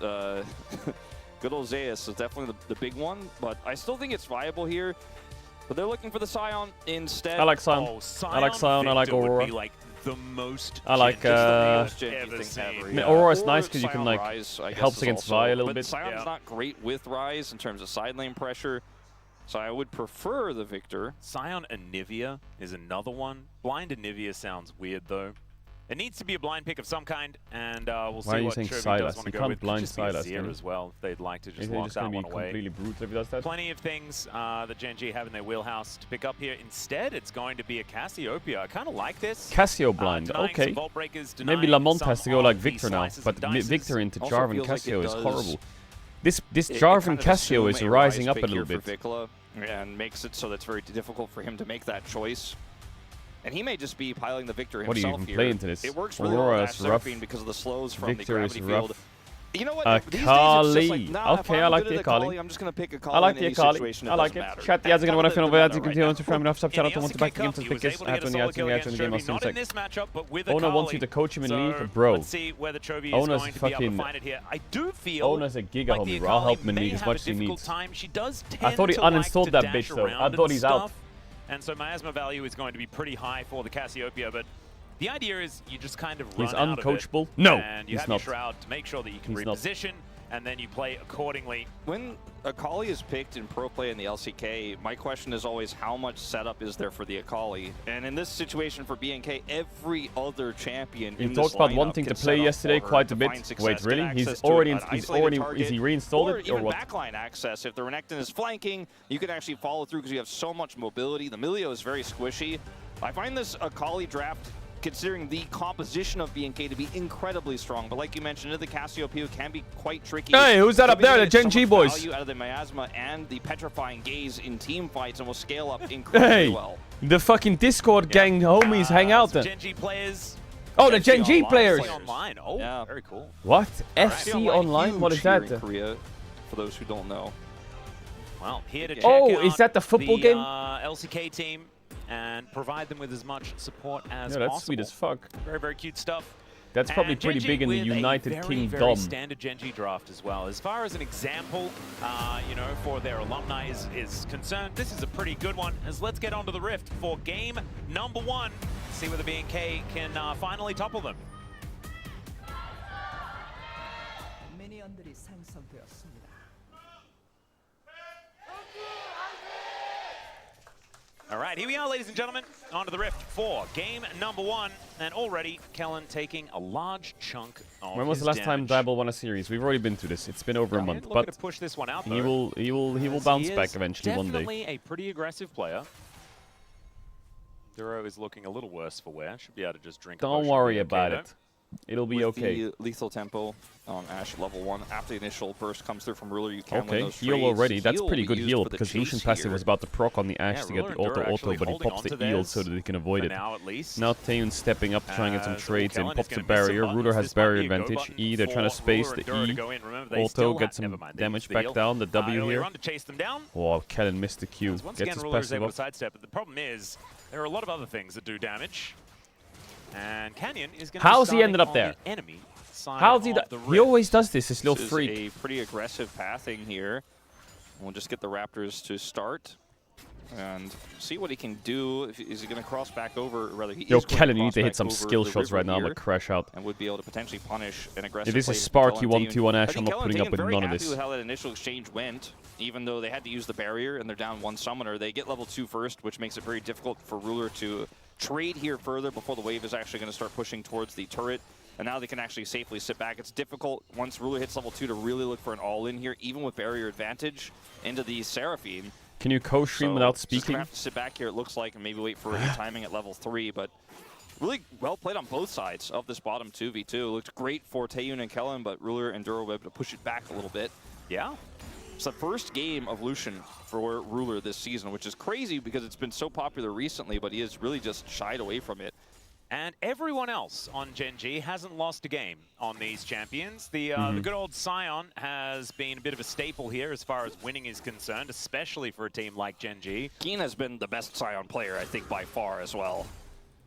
good old Zeus is definitely the big one, but I still think it's viable here. But they're looking for the Scion instead. I like Sion. Oh, I like Sion. I like Victor would Aurora. be like the most I like, Genji uh, thing I've ever seen. I mean, Aurora's nice because you can, like, Ryze, I guess, helps is against also- Vi a little but bit. Sion's Yeah. not great with Ryze in terms of side lane pressure, so I would prefer the Victor. Sion Anivia is another one. Blind Anivia sounds weird though. It needs to be a blind pick of some kind, and we'll Why see are you what saying Chovy does Silas? want to You go can't with. blind Could just be Silas, Azir can you? as well if they'd like to just Isn't it lock just that going to one be away. completely brutal if he does that? Plenty of things that Genji have in their wheelhouse to pick up here. Instead, it's going to be a Cassiopeia. I kind of like this. Cassio blind, Denying okay. some Vault Breakers, Maybe denying Lamont some has to go of like the Victor now, slices but and dices. Victor into Also Jarvan feels like Cassio it is does- horrible. This It Jarvan kind of Cassio is assume a rising Ryze up a pick little here bit. for Vikla, and makes it so that's very difficult for him to make that choice. And he may just be piling the Victor himself What do you even here. play into this? It works really Aurora well is with rough. Seraphine because of the slows from Victor the is gravity rough. field. You know what? A These days it's just like, Akali. nah, if Okay, I'm I like good the at Akali, Akali. I'm just going to pick Akali I like in the any Akali. situation. I like doesn't it. matter. Chat, the ads are going to want to film That's over that. the You meta continue right to frame enough. Shout out to In want the to back LCK again Cup, to he the was quickest. able to Add get a to the solo ads kill in the against Chovy, second. not in this matchup, but with Ona wants Akali. you to coach him in League, So bro. let's see whether Chovy is Ona's going to be able to fucking- find it here. I do feel Ona's a giga like the homie, bro. I'll Akali help him in may League as have much a as he difficult needs. time. She does I tend thought he to like uninstalled to that dash bitch, though. I around thought and he's out. stuff. And so miasma value is going to be pretty high for the Cassiopeia, but the idea is you just kind of run He's out of it, uncoachable? No, and you he's have not. your Shroud to make sure that you can He's not. reposition, and then you play accordingly. When Akali is picked in pro play in the LCK, my question is always how much setup is there for the Akali? And in this situation for BNK, every other champion He in talked this about lineup wanting to can play set up yesterday for her quite to a bit. find success, Wait, get really? access He's to already, an he's isolated already, target, is he reinstalled or it or even what? backline access. If the Renekton is flanking, you can actually follow through because you have so much mobility. The Milio is very squishy. I find this Akali draft, considering the composition of BNK, to be incredibly strong. But like you mentioned, the Cassiopeia can be quite tricky. Hey, who's that up there? The Gen G boys. Value out of the miasma and the petrifying gaze in team fights, and will scale up incredibly Hey, well. the fucking Discord gang homies hang out Some then. Gen G players. Oh, the Gen G Online, players. FC Online. Oh, Yeah. very cool. What? Alright. FC Online? What is Huge here that? in Korea, for those who don't know. Well, here to check Oh, out is that the football game? LCK team and provide them with as much support as Yeah, that's possible. sweet as fuck. Very, very cute stuff. That's probably And pretty Gen G big in the with a United very, Kingdom. Very standard Gen G draft as well. As far as an example, you know, for their alumni is concerned, this is a pretty good one. As let's get onto the Rift for game number 1. See whether BNK can finally topple them. All right, here we are, ladies and gentlemen, onto the Rift for game number 1. And already, Kellen taking a large chunk of When was his the last time damage. Diablo won a series? We've already been through this. It's been over a month, Looking but to push this one out, he though, will as bounce he back is eventually one day. Definitely a pretty aggressive player. Duro is looking a little worse for wear. Should be able to just drink. a Don't potion. worry Be about okay, it. It'll be With okay. the lethal tempo on Ashe level 1, after the initial burst comes through from Ruler, you can win Okay, those heal trades. already. That's Heal pretty will good be used heal for the because chase Lucian passive here. was about to proc on the Ashe to get Ruler the and Duro auto, actually but he holding pops onto the eel theirs so that he can avoid for it. now, at least. Now Taeyun stepping up to try and get some trades in, Kellen pops is the gonna miss some barrier. buttons. Ruler has This might barrier be a go advantage. button E, they're trying to for space Ruler and the Duro to E. go in. Remember, they Auto, still get have- some never mind, they damage used the back heal. down. The W Early here. run to chase them down. Oh, Kellen missed the Q. As once Gets again, his Ruler is passive able to up. sidestep, but the problem is there are a lot of other things that do damage. And Canyon is going to How's he ended up there? The enemy side How's he? of the He Rift. always does this little This freak. is a pretty aggressive pathing here. We'll just get the Raptors to start. and see what he can do. Is he going to cross back over? Rather, he Yo, is going Kellen, you need cross to hit back some over skill the shots river right now. I'm here gonna crash out. and would be able to potentially punish an aggressive. If this play is from Sparky Kellen 1-2 on I Ash, think I'm not Kellen putting up Tatum with very none of happy this. with how that initial exchange went. Even though they had to use the barrier and they're down one summoner, they get level 2 first, which makes it very difficult for Ruler to trade here further before the wave is actually going to start pushing towards the turret. And now they can actually safely sit back. It's difficult once Ruler hits level 2 to really look for an all-in here, even with barrier advantage into the Seraphine. Can you co-stream So without just speaking? gonna have to sit back here, it looks like, and maybe wait for timing at level 3. But really well played on both sides of this bottom 2v2. Looked great for Taeyun and Kellen, but Ruler and Duro were able to push it back a little bit. Yeah. It's the first game of Lucian for Ruler this season, which is crazy because it's been so popular recently, but he has really just shied away from it. And everyone else on Gen G hasn't lost a game on these champions. The good old Scion has been a bit of a staple here as far as winning is concerned, especially for a team like Gen G. Keen has been the best Scion player, I think, by far as well.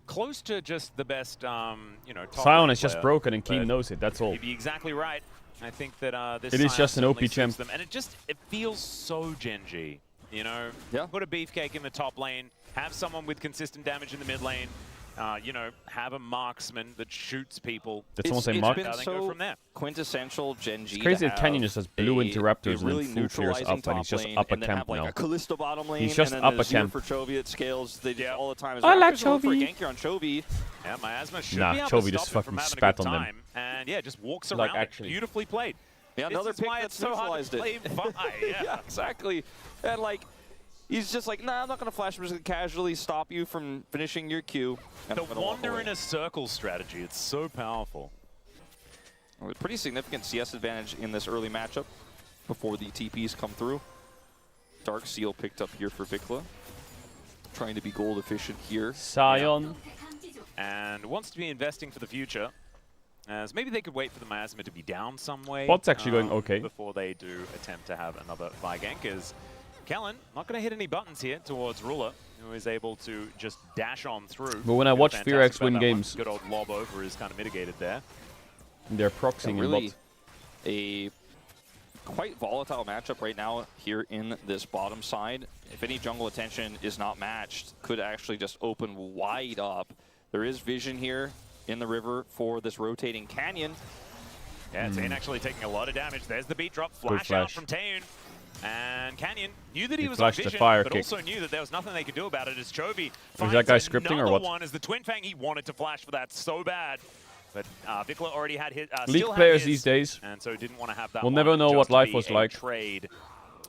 Close to just the best, you know, top Scion lane is just player, broken and Keen but knows it, that's all. You'd be exactly right. I think that this It is Scion just an OP certainly suits champ. them, and it feels so Gen G. You know, Yeah. put a beefcake in the top lane, have someone with consistent damage in the mid lane, you know, have a marksman that shoots people. Did someone say It's mark? been Then so go from there. quintessential Gen G. It's crazy to that Canyon have just has blue into Raptors and really then Food clears neutralizing up and top he's just lane, up a and then camp have like now. a Kalista bottom lane. He's just and then up a Azir camp. for Chovy. It scales. They do all the time. I like Raptors go for a Chovy. gank here on Chovy. Yeah, Miasma should Nah, be able Chovy to just stop him from fucking having a spat good on them. time. And yeah, just walks Like, around actually. it. Beautifully played. Yeah, another This is pick why that's it's so hard to neutralized it. play Vi, yeah. Yeah, exactly. And like, he's just like, nah, I'm not gonna flash. I'm just gonna casually stop you from finishing your Q. And The I'm gonna walk wander away. in a circle strategy, it's so powerful. Well, pretty significant CS advantage in this early matchup before the TPs come through. Dark Seal picked up here for Vikla. Trying to be gold efficient here. Scion. And wants to be investing for the future. As maybe they could wait for the Miasma to be down some way. Bot's actually going okay. Before they do attempt to have another Vi gank. As Kellen not going to hit any buttons here towards Ruler, who is able to just dash on through. But when I Feel watch fantastic Fearax about win that games- one. Good old lob over is kind of mitigated there. They're proxying in Really bot. a quite volatile matchup right now here in this bottom side. If any jungle attention is not matched, could actually just open wide up. There is vision here in the river for this rotating canyon. Yeah, Taeyun actually taking a lot of damage. There's the beat drop. Flash out flash. from Taeyun. And Canyon knew that he He was on flashed a vision, fire but kick. also knew that there was nothing they could do about it as Chovy Was that guy finds scripting or another what? one as the Twin Fang. He wanted to flash for that so bad. But Vikla already had his, League still had players his, these days. and so didn't want to have that We'll one never know just what to life be was a like. Trade.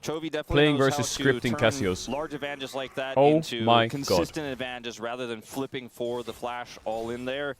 Chovy definitely Playing knows versus how to scripting turn Cassios. large advantages like that Oh into my consistent advantages rather than flipping for the flash all in there.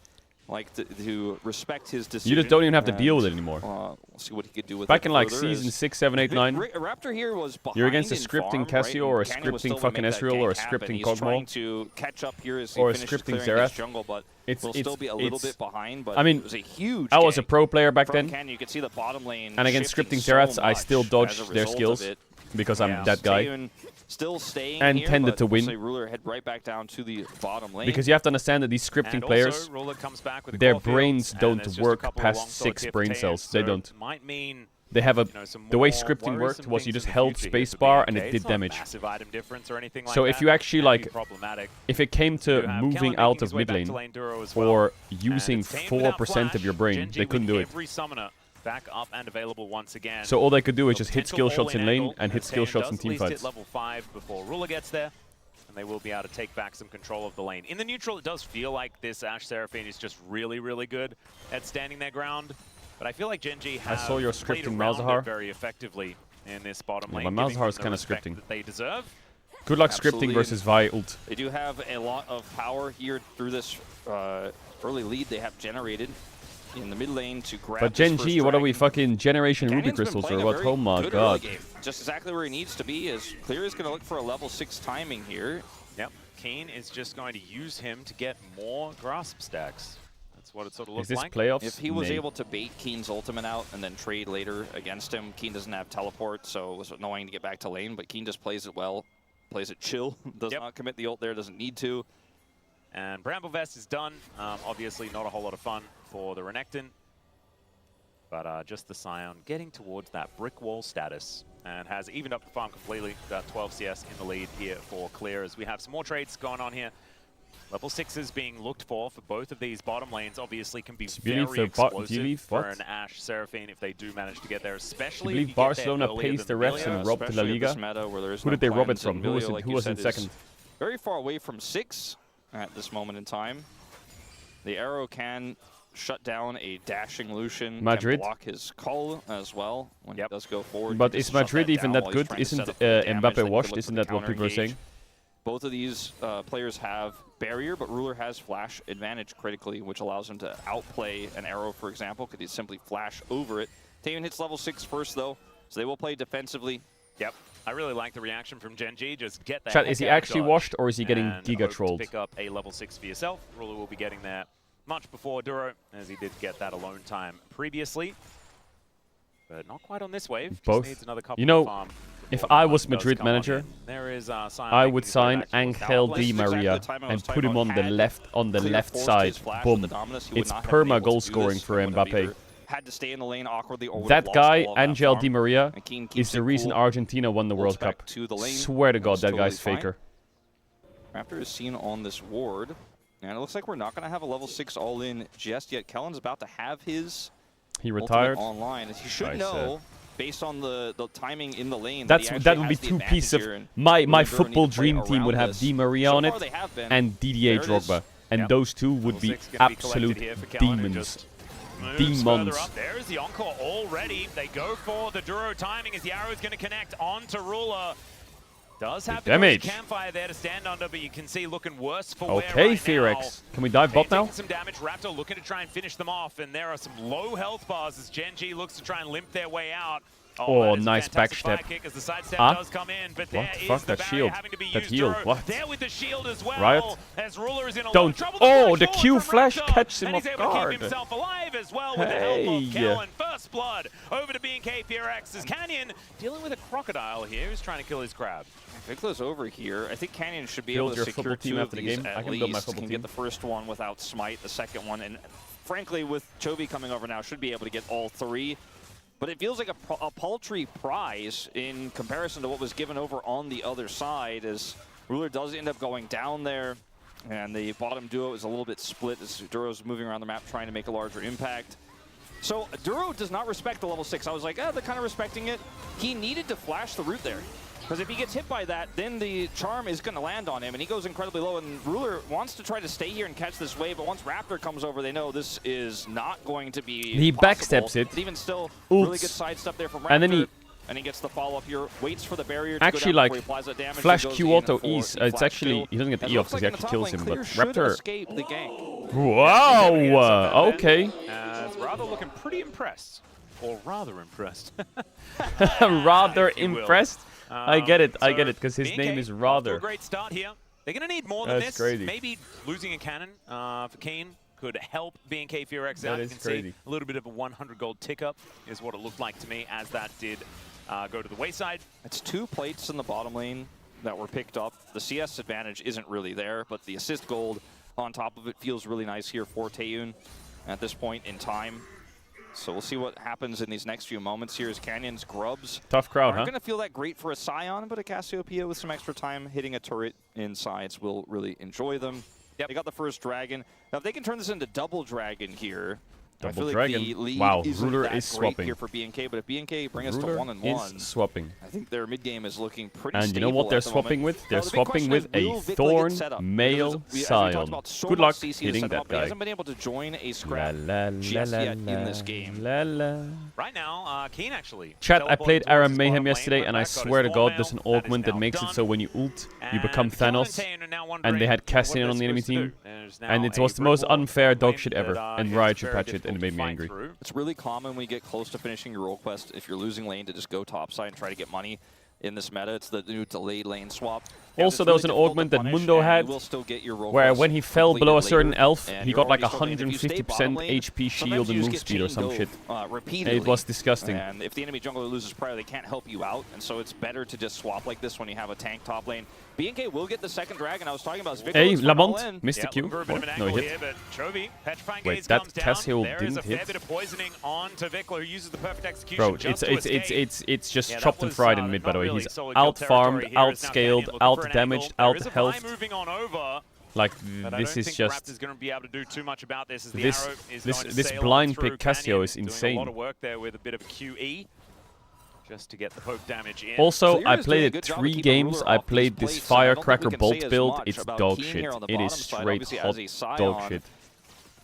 Like to respect his decision. You just don't even have to and, deal with it anymore. We'll see what he could do with Back it in like further season as 6, 7, 8, 9, Raptor here was behind you're against a in scripting farm, Cassio right? or a And Canyon was scripting still fucking gonna make that Ezreal or a gank happen. scripting He's Kog'Maw. trying to catch up here as he Or a finishes scripting clearing his Xerath. jungle, but It's- will still be a little it's- bit behind. But I mean, it was a huge I was a gank pro player back from then, Canyon. You could see the bottom lane and against shifting scripting so Xeraths, I much still as a dodged their result skills of it. because I'm that guy. Taeyun still staying And here, tended but to win. we'll say Ruler head right back down to the bottom lane. Because you have to understand that these scripting And players, also, Ruler comes back with a their core field, brains and don't there's just a work couple of long past swords 6 here for brain Taeyun, cells. They so don't. it might mean They have a some the way more scripting worked worrisome was you things just in the held future here for spacebar and BNK. it did It's not a damage. massive item difference or anything like So that. if you actually Can like, be problematic. if it came to You have moving Kellen out making his of way mid back lane to lane Duro as well. or And using it's Taeyun without 4% of your brain, Gen G they couldn't with do it. Every summoner back up and available once again. So all they could do is So just hit potential skill shots in all-in lane angle, and hit as skill Taeyun shots does in at team least hit fights. level 5 before Ruler gets there, and they will be able to take back some control of the lane. In the neutral, it does feel like this Ashe Seraphine is just really, really good at standing their ground. But I feel like Gen G have saw your played scripting around Malzahar. it very effectively in this bottom Yeah, lane. my giving Malzahar is them the kinda respect scripting. that they deserve. Good luck Absolutely. scripting versus Vi ult. They do have a lot of power here through this early lead they have generated in the mid lane to grab But this Gen first G, what are we dragon. fucking Generation Canyon's Ruby been Crystals playing or a what? very Oh my good early god. game. Just exactly where he needs to be, as Clear is going to look for a level 6 timing here. Yep, Keen is just going to use him to get more grasp stacks. That's what it sort of Is looks this like. playoffs? If he was Nay. able to bait Keen's ultimate out and then trade later against him, Keen doesn't have teleport, so it was annoying to get back to lane, but Keen just plays it well, plays it chill, does not commit the ult there, doesn't need to. And Bramblevest is done. Obviously not a whole lot of fun for the Renekton. But just the Scion getting towards that brick wall status. and has evened up the farm completely. About 12 CS in the lead here for Clear as we have some more trades going on here. Level 6s being looked for both of these bottom lanes obviously can be very explosive for an Ashe Seraphine if they do manage to get there, especially Do you if believe you get there Barcelona earlier paced the than refs and robbed La Especially Liga? this meta where there is Who no did they rob it plans, from? and Who was Emilio, in, like who you was in said, is second? Very far away from 6 at this moment in time. The arrow can shut down a dashing Lucian. Madrid. Can block his call as well when he does go forward. But He is just shut Madrid that even down that while he's good? trying to Isn't set up the damage, then Mbappe you can washed? look Isn't for the that what people are counter saying? Both of these players have barrier, but Ruler has flash advantage critically, which allows him to outplay an arrow, for example, because he simply flash over it. Taeyeon hits level 6 first, though, so they will play defensively. Yep. I really like the reaction from Gen G. Just get that. Chat, is he actually washed or is he getting giga trolled? Pick up a level 6 for yourself. Ruler will be getting there much before Duro, as he did get that alone time previously. But not quite on this wave. Just Both. needs another couple You know, of farm if before I the was one does Madrid come on manager, in. There is, I would sign Angel Di Maria and put him on the left side. Boom. It's perma goal scoring for Mbappe. Had to stay in the lane awkwardly or That lost guy, all of that Angel farm. Di Maria, And Keen is keeps the it reason cool. Argentina won the World back Cup. to the lane. Swear to God, That's that totally guy's fine. faker. Raptor is seen on this ward. And it looks like we're not going to have a level 6 all-in just yet. Kellen's about to have his He retired. ultimate online. He should Nice, know, based on the timing in the lane, That would be has the two advantage pieces of here, and my Ruler need football to play dream team would around have this. Di Maria So on far it they have been. and Didier There it is. Drogba, and Yep. those two would Level be 6 gonna be collected absolute here for Kellen, and demons. just moves further Demons. up. There is the encore already. They go for the Duro timing as the arrow is going to connect onto Ruler. Does have the damage. campfire there to stand under, but you can see looking worse for Okay, wear right Fearex. now. Can we dive bot now? Taking some damage. Raptor looking to try and finish them off, and there are some low health bars as Gen G looks to try and limp their way out. Oh, that is a nice fantastic backstep. fire kick as the sidestep Huh? does come in, but What there the is fuck? the That barrier shield. having to be That used. heal. Duro What? there with the shield as well. Riot. As Ruler is in a Don't. trouble. Oh, the flash Q forward from flash Raptor, catches him and off he's able to guard. keep himself alive as well with the help of Hey. Kellen. First blood over to B&K Fearex as Canyon dealing with a crocodile here who's trying to kill his crab. Vicla's over here. I think Canyon should be Build able to your secure football team 2 of after the these game. I at can build my least. football Can team. get the first one without smite, the second one, and frankly, with Chovy coming over now, should be able to get all 3. But it feels like a paltry prize in comparison to what was given over on the other side, as Ruler does end up going down there, and the bottom duo is a little bit split as Duro's moving around the map trying to make a larger impact. So Duro does not respect the level 6. I was like, they're kind of respecting it. He needed to flash the root there. Because if he gets hit by that, then the charm is going to land on him, and he goes incredibly low. And Ruler wants to try to stay here and catch this wave, but once Raptor comes over, they know this is not going to be He possible. backsteps it. But even still, Oops. really good sidestep there from Raptor. And then he gets the follow-up here, waits for the barrier to actually go down like before he applies that damage. flash and goes Q in auto for E's. the It's flash actually kill. he doesn't get the And E it off looks because he like in actually the kills top him. lane, But Clear should Raptor, escape the gank. wow, okay, It's rather looking pretty impressed, or rather impressed. rather if you will. impressed. I get it, So because his B&K name is off to a Rather. great start here. They're going to need more than That's this. crazy. Maybe losing a cannon for Kane could help B&K Fearex out. That You is can crazy. see a little bit of a 100 gold tick up is what it looked like to me as that did go to the wayside. It's 2 plates in the bottom lane that were picked up. The CS advantage isn't really there, but the assist gold on top of it feels really nice here for Taeyeon at this point in time. So we'll see what happens in these next few moments here as Canyon's grubs Tough crowd, aren't huh? going to feel that great for a Scion, but a Cassiopeia with some extra time hitting a turret insides will really enjoy them. Yep. They got the first dragon. Now if they can turn this into double dragon here, I Double feel dragon. like the lead Wow, isn't Ruler that is great swapping. here for B&K, but if B&K bring us to Ruler 1-1, is swapping. I think their mid game is looking pretty And you know stable what they're at the moment. swapping with? Now, They're the big swapping question with is, a will Vicla get Thorn set up? male Because as we Scion. talked about, so Good much luck CC to hitting set him that up, but He guy. hasn't been able to join a La scrap la just la yet la in this game. la la. Right now, Keen actually. Chat, I teleported played towards Aram his Mayhem bottom lane, yesterday, went and I back, got swear to his God, wall there's an mail. alt win that now makes it done. so when you ult, you And become Kellen Thanos, Taeyeon are now and wondering they had what Cassian they're on the enemy supposed to team, do. There's now and it a was the most Bristol unfair dog lane shit that, ever, and is Riot should very patch it, and it difficult made to me fight angry. through. It's really common when you get close to finishing your role quest, if you're losing lane, to just go topside and try to get money in this meta. It's the new delayed lane swap. Also, there was an augment that Mundo had, where when he fell below a certain elf, he got like 150% HP shield and move speed or some shit. It was disgusting. And if the enemy jungler loses prior, they can't help you out, and so it's better to just swap like this when you have a tank top lane. BNK will get the second dragon. I was talking about Victor. Hey, Lamont missed the Q. No hit. Wait, that Cassio didn't hit. Bro, it's just chopped and fried in mid. By the way, he's out farmed, out scaled, out damaged, out health. Like this is just this blind pick Cassio is insane. A lot of work there with a bit of QE. Just to get the poke damage in. Also, I played it 3 games. I played this Firecracker Bolt build. It's dog shit. It is straight hot dog shit.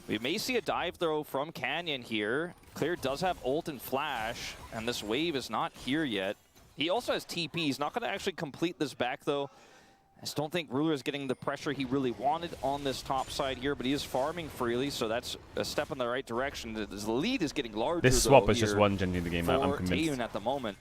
We may see a dive throw from Canyon here. Clear does have ult and flash, and this wave is not here yet. He also has TP. He's not going to actually complete this back, though. I just don't think Ruler is getting the pressure he really wanted on this top side here, but he is farming freely, so that's a step in the right direction. The lead is getting larger. This swap is just one gen in the game. I'm convinced. At the moment.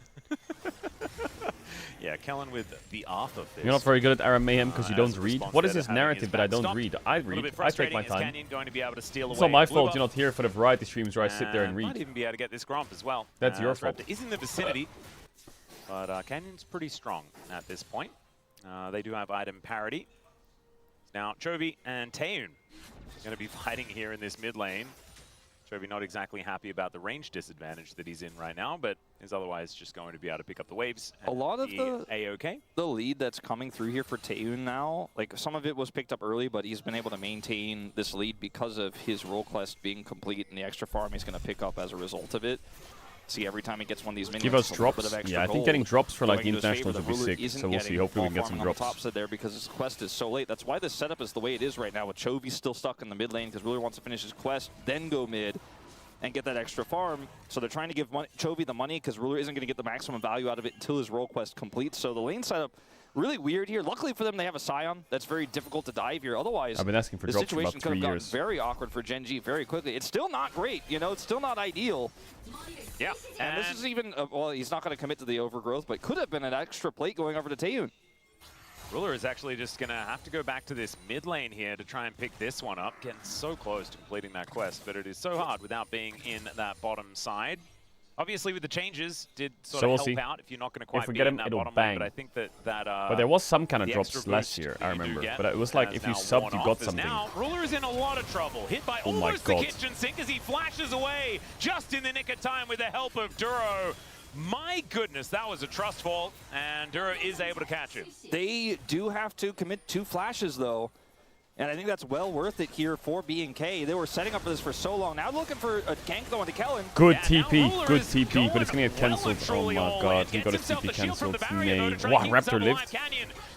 Yeah, Kellen with the off of this. You're not very good at Aram Mayhem because you don't read. What is his narrative that I don't read? I read. I take my time. It's not my fault you're not here for the variety streams where I sit there and read. Might even be able to get this Gromp as well. That's your fault. Is in the vicinity, but Canyon's pretty strong at this point. They do have item parity. Now, Chovy and Taeun going to be fighting here in this mid lane. Chovy not exactly happy about the range disadvantage that he's in right now, but is otherwise just going to be able to pick up the waves. A lot of the lead that's coming through here for Taeun now, like some of it was picked up early, but he's been able to maintain this lead because of his role quest being complete and the extra farm he's going to pick up as a result of it. See, every time he gets one of these minions, give us drops. Yeah, I think getting drops for like the internationals would be sick. So we'll see. Hopefully we can get some drops. On the top side there because his quest is so late. That's why this setup is the way it is right now. With Chovy still stuck in the mid lane because Ruler wants to finish his quest, then go mid and get that extra farm. So they're trying to give Chovy the money because Ruler isn't going to get the maximum value out of it until his role quest completes. So the lane setup really weird here. Luckily for them, they have a Scion that's very difficult to dive here. Otherwise, I've been asking for the drops for situation about could 3 have years. gotten very awkward for Gen G very quickly. It's still not great, you know. It's still not ideal. Yeah, and this is even well, he's not going to commit to the overgrowth, but could have been an extra plate going over to Taeun. Ruler is actually just going to have to go back to this mid lane here to try and pick this one up. Getting so close to completing that quest, but it is so hard without being in that bottom side. Obviously, with the changes, did sort of help out if you're not going to quite be in that bottom lane. But I think that but there was some kind of drops last year, I remember. But it was like if you subbed, you got something. Now, Ruler is in a lot of trouble. Hit by almost the kitchen sink as he flashes away just in the nick of time with the help of Duro. My goodness, that was a trust fall, and Duro is able to catch him. They do have to commit 2 flashes, though. And I think that's well worth it here for B&K. They were setting up for this for so long. Now looking for a gank going to Kellen. Good TP, but it's going to get cancelled. Oh my god, he got his TP cancelled. Nay. Wow, Raptor lived.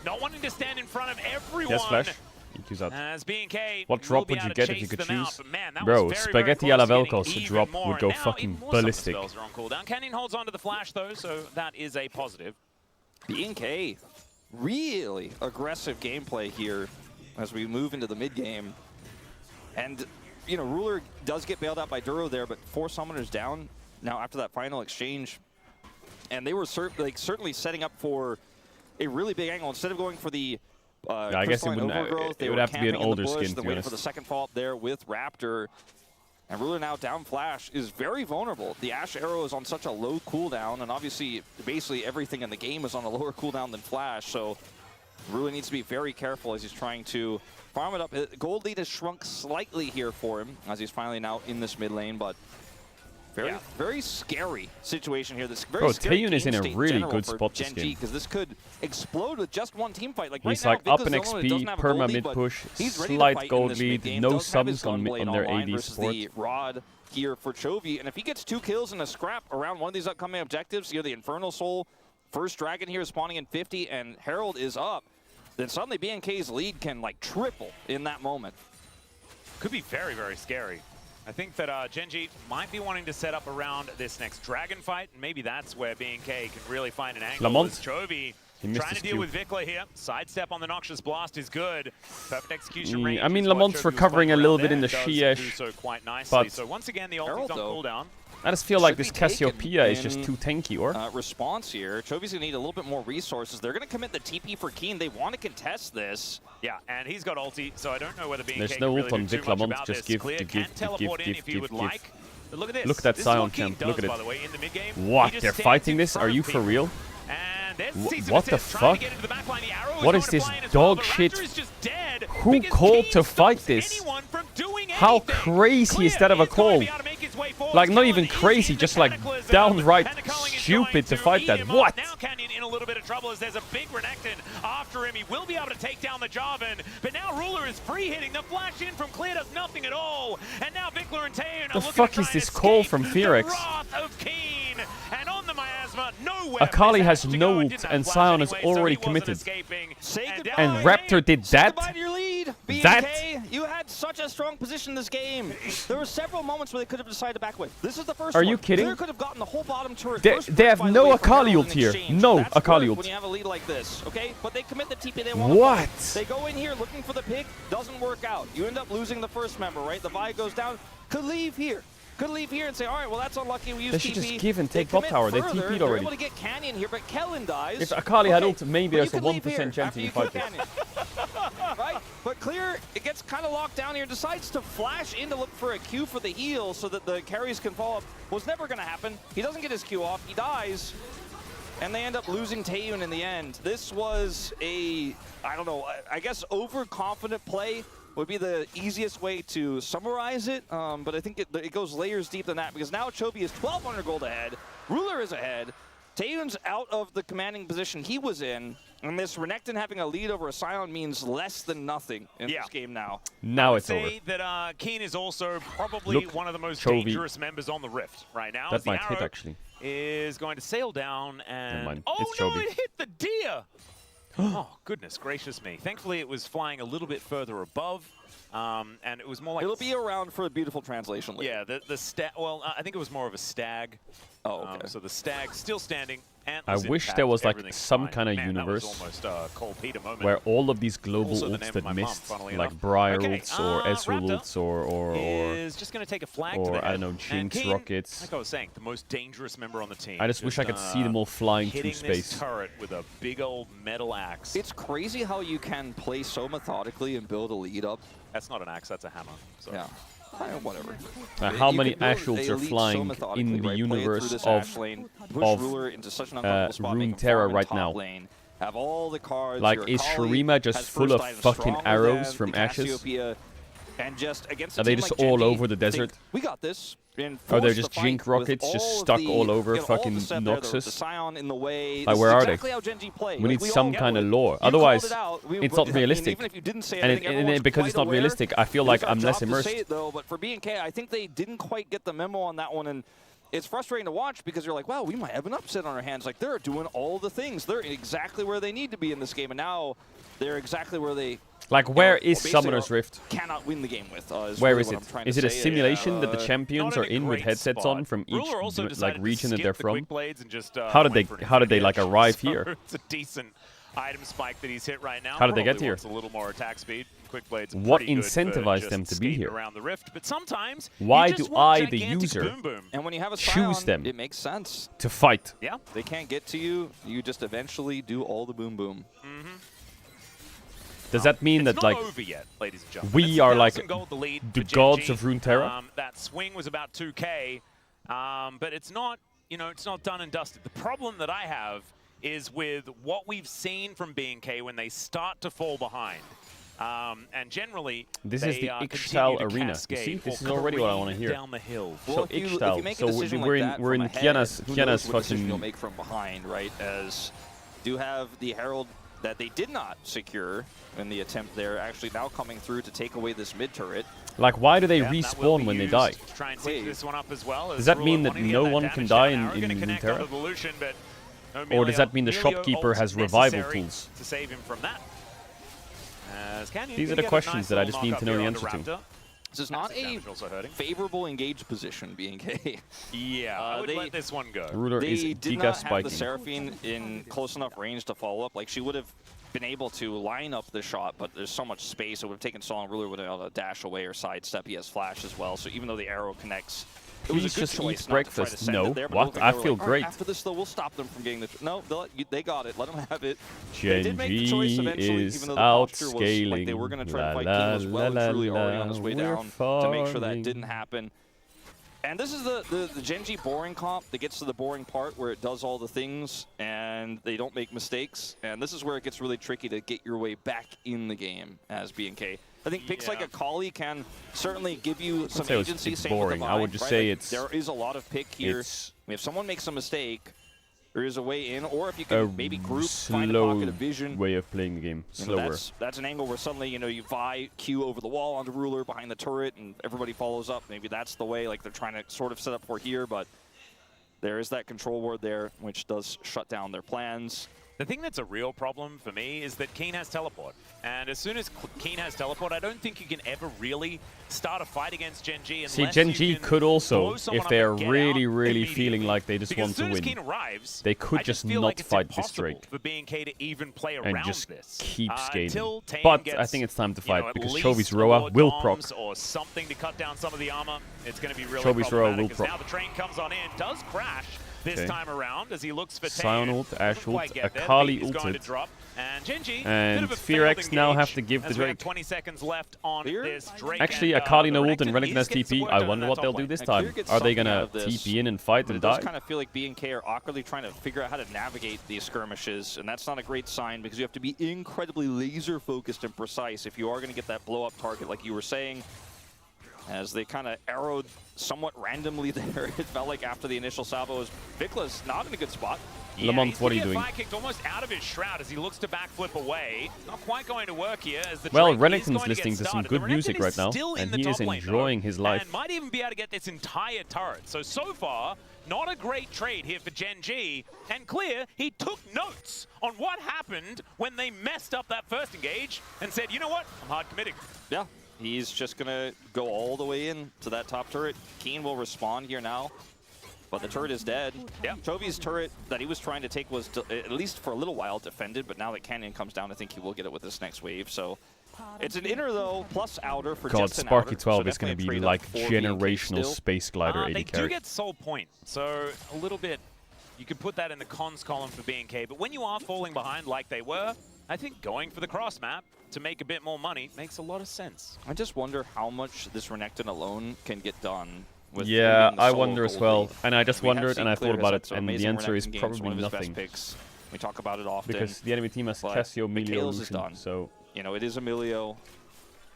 Not wanting to stand in front of everyone. Yes, Flash. EQ's out. As B&K what drop would you get if you could choose? Bro, Spaghetti alla Velcos, the drop would go fucking ballistic. Canyon holds on to the Flash though, so that is a positive. B&K, really aggressive gameplay here as we move into the mid game. And, you know, Ruler does get bailed out by Duro there, but 4 summoners down now after that final exchange. And they were certainly setting up for a really big angle. Instead of going for the I guess it would have to be an older skin, to be honest. For the second follow-up there with Raptor. And Ruler now down Flash is very vulnerable. The Ash Arrow is on such a low cooldown, and obviously, basically everything in the game is on a lower cooldown than Flash, so Ruler needs to be very careful as he's trying to farm it up. Gold lead has shrunk slightly here for him as he's finally now in this mid lane, but very scary situation here. This very scary Taeun is in a really good spot this game because this could explode with just one team fight. Like he's right like now, up in XP, perma mid push, slight gold lead, no subs on their AD support. The Rod here for Chovy, and if he gets 2 kills in a scrap around one of these upcoming objectives, you know, the Infernal Soul, first Dragon here is spawning in 50, and Herald is up, then suddenly B&K's lead can like triple in that moment. Could be very, very scary. I think that Gen G might be wanting to set up around this next Dragon fight, and maybe that's where B&K can really find an angle. Lamont. Chovy trying to deal with Vikla here. Sidestep on the Noxious Blast is good. Perfect execution I mean, Lamont's recovering a little bit in the Shiesh, so quite nicely. but so once again, the ult is on cooldown. I just feel like should this be taken Cassiopeia is just in, too tanky, or? Response here. Chovy's gonna need a little bit more resources. They're gonna commit the TP for Keen. They want to contest this. Yeah, and he's got ulti, so I don't know whether being There's no ult on Vic Lamont, just give. Clear can teleport in if you would like. But look at this. Look at that This is Scion what Keen camp, does, look at it. by the way, in the mid-game. What? He just They're stands fighting in this? front Are of you for people. real? And there's What the Cease trying fuck? to get into the back line. The arrow is What going is to this fly in as dog well. The shit? Raptor is just dead Who because called Keen to fight stops this? anyone from doing How anything. crazy Clear is that of a is going call? to be able to make his way forward. Like, not even Kellen is crazy, in just the like cataclysm. downright And Culling is stupid trying to fight eat that. him up. What? Now Canyon in a little bit of trouble as there's a big Renekton after him. He will be able to take down the Jarvan, but now Ruler is free hitting. The flash in from Clear does nothing at all. And now Vikler and Taeyeon The are looking fuck to is try this and call escape from the Fearx? wrath of Keen. And on the miasma, nowhere. Akali has to no go ult, didn't have and flash Scion is anyway, so already he wasn't committed. escaping. Say And goodbye. And Raptor did Say that? goodbye to your lead. That? BNK, you had such a strong position this game. There were several moments where they could have decided to back away. This is the first Are one. you kidding? Clear could have gotten the whole bottom turret. They- first they have by the no way, from Akali Herald ult in here. exchange. No That's Akali good ult. when you have a lead like this, okay? But they commit the TP. They want What? They go in here looking for the pick. Doesn't work out. You end up losing the first member, right? The Vi goes down. Could leave here. Could leave here and say, all right, well, that's unlucky. We use They TP. should just give and take They bot commit tower. They further. TP'd They're already. able to get Canyon here, but Kellen dies. If Akali had Okay, ult, maybe but there's you a could leave 1% here chance after you you can kill fight this. Canyon. Right? But Clear, it gets kind of locked down here, decides to flash in to look for a Q for the heal so that the carries can follow up. Was never going to happen. He doesn't get his Q off. He dies. And they end up losing Taeyeon in the end. This was a, I don't know, I guess overconfident play would be the easiest way to summarize it, but I think it goes layers deep than that because now Chovy is 1,200 gold ahead, Ruler is ahead, Taeyeon's out of the commanding position he was in, and this Renekton having a lead over a Scion means less than nothing in this game now. Now it's over. Say that Keen is also probably Look, one of the most Chovy. dangerous members on the Rift right now. That as the might hit, arrow actually. is going to sail down and Never mind. oh It's no, Chovy. it hit the deer. Oh goodness gracious me! Thankfully, it was flying a little bit further above, and it was more like It'll be around for a beautiful translation later. yeah, the stag. Well, I think it was more of a stag. Oh, okay. So the stag still standing. I antlers wish intact, there was like everything's some fine. kind of Man, universe that was almost Cole Peter moment. where all of these global Also the ults name of that my mum, missed, funnily like enough. Briar Okay, ults or Ezreal Raptor ults or is just going to take a flag to or, the I head. don't know, And Jinx Keen, rockets. Like I was saying, the most dangerous member on the team. I just wish I could see them all flying through hitting this space. turret with a big old metal axe. It's crazy how you can play so methodically and build a lead up. That's not an axe, that's a hammer. So. Yeah. Whatever. How You many can build Ash ults a are lead so flying methodically, in the right? Play it through universe this of Ash lane, push Ruler into such an uncomfortable spot, make him Runeterra farm in right top now? lane, have all the cards. Like, your is Akali Shurima just has full first of item fucking stronger arrows than from the ashes? Cassiopeia, and just against a Are they team just like all Genji, over the think, desert? we got this. And Or they're force just the Jink fight with rockets just all of stuck the- all over you know, all fucking the set there, the Noxus? Scion in the way. Like, This where is are exactly they? how Genji play. We Like, need we all some get kind of it. lore. You Otherwise, called it out. it's not I mean, realistic. even if you didn't say it, And I think it- everyone's because quite it's not aware. realistic, I feel It like is our I'm less job to immersed. say it, though, but for BNK, I think they didn't quite get the memo on that one, and it's frustrating to watch because you're like, wow, we might have an upset on our hands. Like, they're doing all the things. They're exactly where they need to be in this game, and now they're exactly where they Like, where you know, is basically Summoner's Rift? cannot win the game with. Where really is what it? I'm trying Is to it a say. simulation that the champions Not are in a in with great headsets spot. on from each Ruler also like decided to region that skip they're the from? quick blades and just, How did wait they for an how did they like infinity arrive action. here? So it's a decent item spike that he's hit right now. How did they get Probably here? wants a little more attack speed. Quick blades. are What pretty good for incentivized just them to be skating here? around the rift, but sometimes Why you do just want I, the gigantic user, boom boom. And when you have a choose Scion, them it makes sense. to fight? Yeah. They can't get to you. You just eventually do all the boom boom. Does that mean It's that not like over yet, ladies and gentlemen. we It's are like 1,000 gold the lead the for gods Genji. of Runeterra? That swing was about 2K, but it's not, you know, it's not done and dusted. The problem that I have is with what we've seen from B&K when they start to fall behind. And generally, This they, is the continue Ixtal to arena. You cascade see, this or is already what I want to careen hear. down the hill. So Well, if you Ixtal. make a So decision we're like in that we're from in ahead, Kiana's who knows what decision fucking. you'll make from behind, right? As do have the Herald that they did not secure in the attempt there, actually now coming through to take away this mid turret. Like, why do they Yeah, that will respawn be when they used die? to try and seize this one up as well. Does that mean that no one can die in Runeterra? Runeterra? Or does that mean the shopkeeper has revival tools? To save him from that. These are the questions that I just need to know the answer to. This is not a favorable engaged position, B&K. Yeah, I would let this one go. Ruler is They did giga not have the spiking. Seraphine in close enough range to follow up. Like, she would have been able to line up the shot, but there's so much space. It would have taken so long. Ruler would have been able to dash away or sidestep. He has flash as well. So even though the arrow connects It was Please a good just choice eat not to try to breakfast. send No. it there, but it What? looked like I they were feel like, "All right, great. After this, though, we'll stop them from getting the. No, they got it. Let them have it. They did make the choice Gen G eventually, is even though the posture was outscaling. like they were going to try La, to fight la, King was well la, and truly la, already on his way we're down to make sure that farming. didn't happen. And this is the Gen G boring comp that gets to the boring part where it does all the things and they don't make mistakes. And this is where it gets really tricky to get your way back in the game as B&K. I think picks like Akali can certainly give you some agency. It's same with boring. the I would Mind, just right? say Like, it's. there is a lot of pick here. If someone makes a mistake, there is a way in, or if you can maybe group, find a pocket of vision. Way of playing the game. Slower. That's an angle where suddenly you vie Q over the wall onto Ruler behind the turret, and everybody follows up. Maybe that's the way like they're trying to sort of set up for here, but there is that control ward there, which does shut down their plans. The thing that's a real problem for me is that Keen has teleport. And as soon as Keen has teleport, I don't think you can ever really start a fight against Gen G unless See, Gen G could also, if they're really, really immediately. feeling like they just want to as soon as win, Keen arrives, they could I just feel not like it's fight this impossible Drake for B&K to even play and around just this. keep skating. Until Tame But gets, I think it's time to you know, fight at because least Chovy's Roa more will proc. doms or something to cut down some of the armor. It's going to be really Chovy's Roa problematic will as proc. now the train comes on in, does crash this time around as he looks for Sion Tame. ult, Ash ult, Akali Akali is going to ulted. drop. And Gen G, And bit of a failed Fearx now have engage to give the as we have Drake. 20 seconds left on this Drake. Actually, and, Akali no the ult and Renekton has is getting TP. some work I done in wonder that what top they'll lane. do this And time. Clear gets Are they something out gonna of this. TP in and fight But and it does die? kind of feel like B&K are awkwardly trying to figure out how to navigate these skirmishes, and that's not a great sign because you have to be incredibly laser focused and precise if you are going to get that blow up target like you were saying. As they kind of arrowed somewhat randomly there, it felt like after the initial salvo, Vikla's not in a good spot. Lamont, what are you doing? Fire kicked almost out of his shroud as he looks to backflip away. Not quite going to work here. As the Well, Drake is Renekton's going to listening get to some started. good The music Renekton right is now, still in and the he is top lane, enjoying though, his life. And might even be able to get this entire turret. So far, not a great trade here for Gen G. And Clear, he took notes on what happened when they messed up that first engage and said, you know what, I'm hard committing. Yeah, he's just going to go all the way in to that top turret. Keen will respond here now, but the turret is dead. Yeah, Chovy's turret that he was trying to take was, at least for a little while, defended, but now that Canyon comes down, I think he will get it with this next wave. So it's an inner, though, plus outer for God, just an Sparky outer. 12 So is going to definitely be a like trade-up for B&K generational still. Space Glider AD They do carry. get soul point, so a little bit, you could put that in the cons column for B&K, but when you are falling behind like they were, I think going for the cross map to make a bit more money makes a lot of sense. I just wonder how much this Renekton alone can get done. With Yeah, the I solo wonder as gold well. lead. And I just We have wondered, seen and I Clear thought about has it, some and the amazing answer is Renekton games, probably one of his nothing. best picks. We talk about it often. Because the enemy team has but Cassio, the Emilio, Tails is Lucian, done. so... You know, it is Emilio.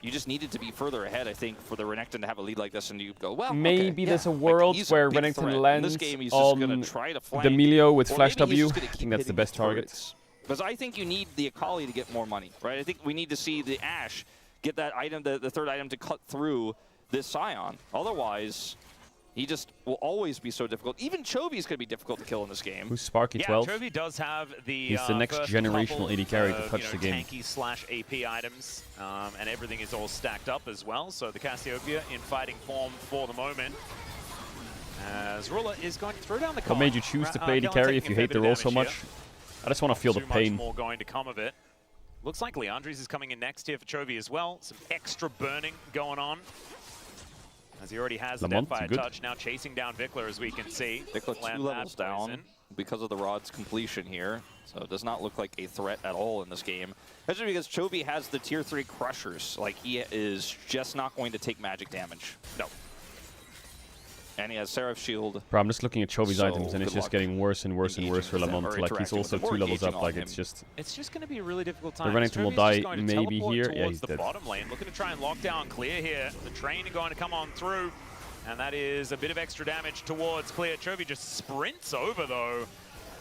You just needed to be further ahead, I think, for the Renekton to have a lead like this, and you go, well, Maybe okay, there's a yeah. world he's a where big Renekton threat. In lands this game, he's just gonna on try to flank, the Emilio with or Flash maybe he's W. just I gonna keep think that's the hitting best his target. turrets. Because I think you need the Akali to get more money, right? I think we need to see the Ashe get that item, the third item, to cut through this Sion. Otherwise, he just will always be so difficult. Even Chovy is going to be difficult to kill in this game. Who's Sparky 12? Yeah, Chovy does have the He's the next first generational couple AD carry to of, touch the game. tanky/AP items, and everything is all stacked up as well. So the Cassiopeia in fighting form for the moment. As Ruler is going to throw down the What column. made you choose to play AD carry if you hate the role so much? I just want to feel the Too pain. much more going to come of it. Looks like Leandres is coming in next here for Chovy as well. Some extra burning going on. As he already has the Lamont, Deathfire good. touch, now chasing down Vikla as we can see. Vikla Land 2 levels that down poison. because of the Rod's completion here. So it does not look like a threat at all in this game. Especially because Chovy has the tier 3 crushers. Like, he is just not going to take magic damage. No. And he has Seraph's shield. Bro, I'm just looking at Chovy's So, items, and it's good just luck getting worse and worse and worse for engaging with them Lamont. or Like, he's interacting also with them or 2 levels up. engaging Like, on it's him. just... It's just going to be a really difficult time. Renekton will Chovy's die just going to maybe teleport here. Yeah, towards he's the dead. bottom lane, looking to try and lock down Clear here. The train going to come on through, and that is a bit of extra damage towards Clear. Chovy just sprints over, though.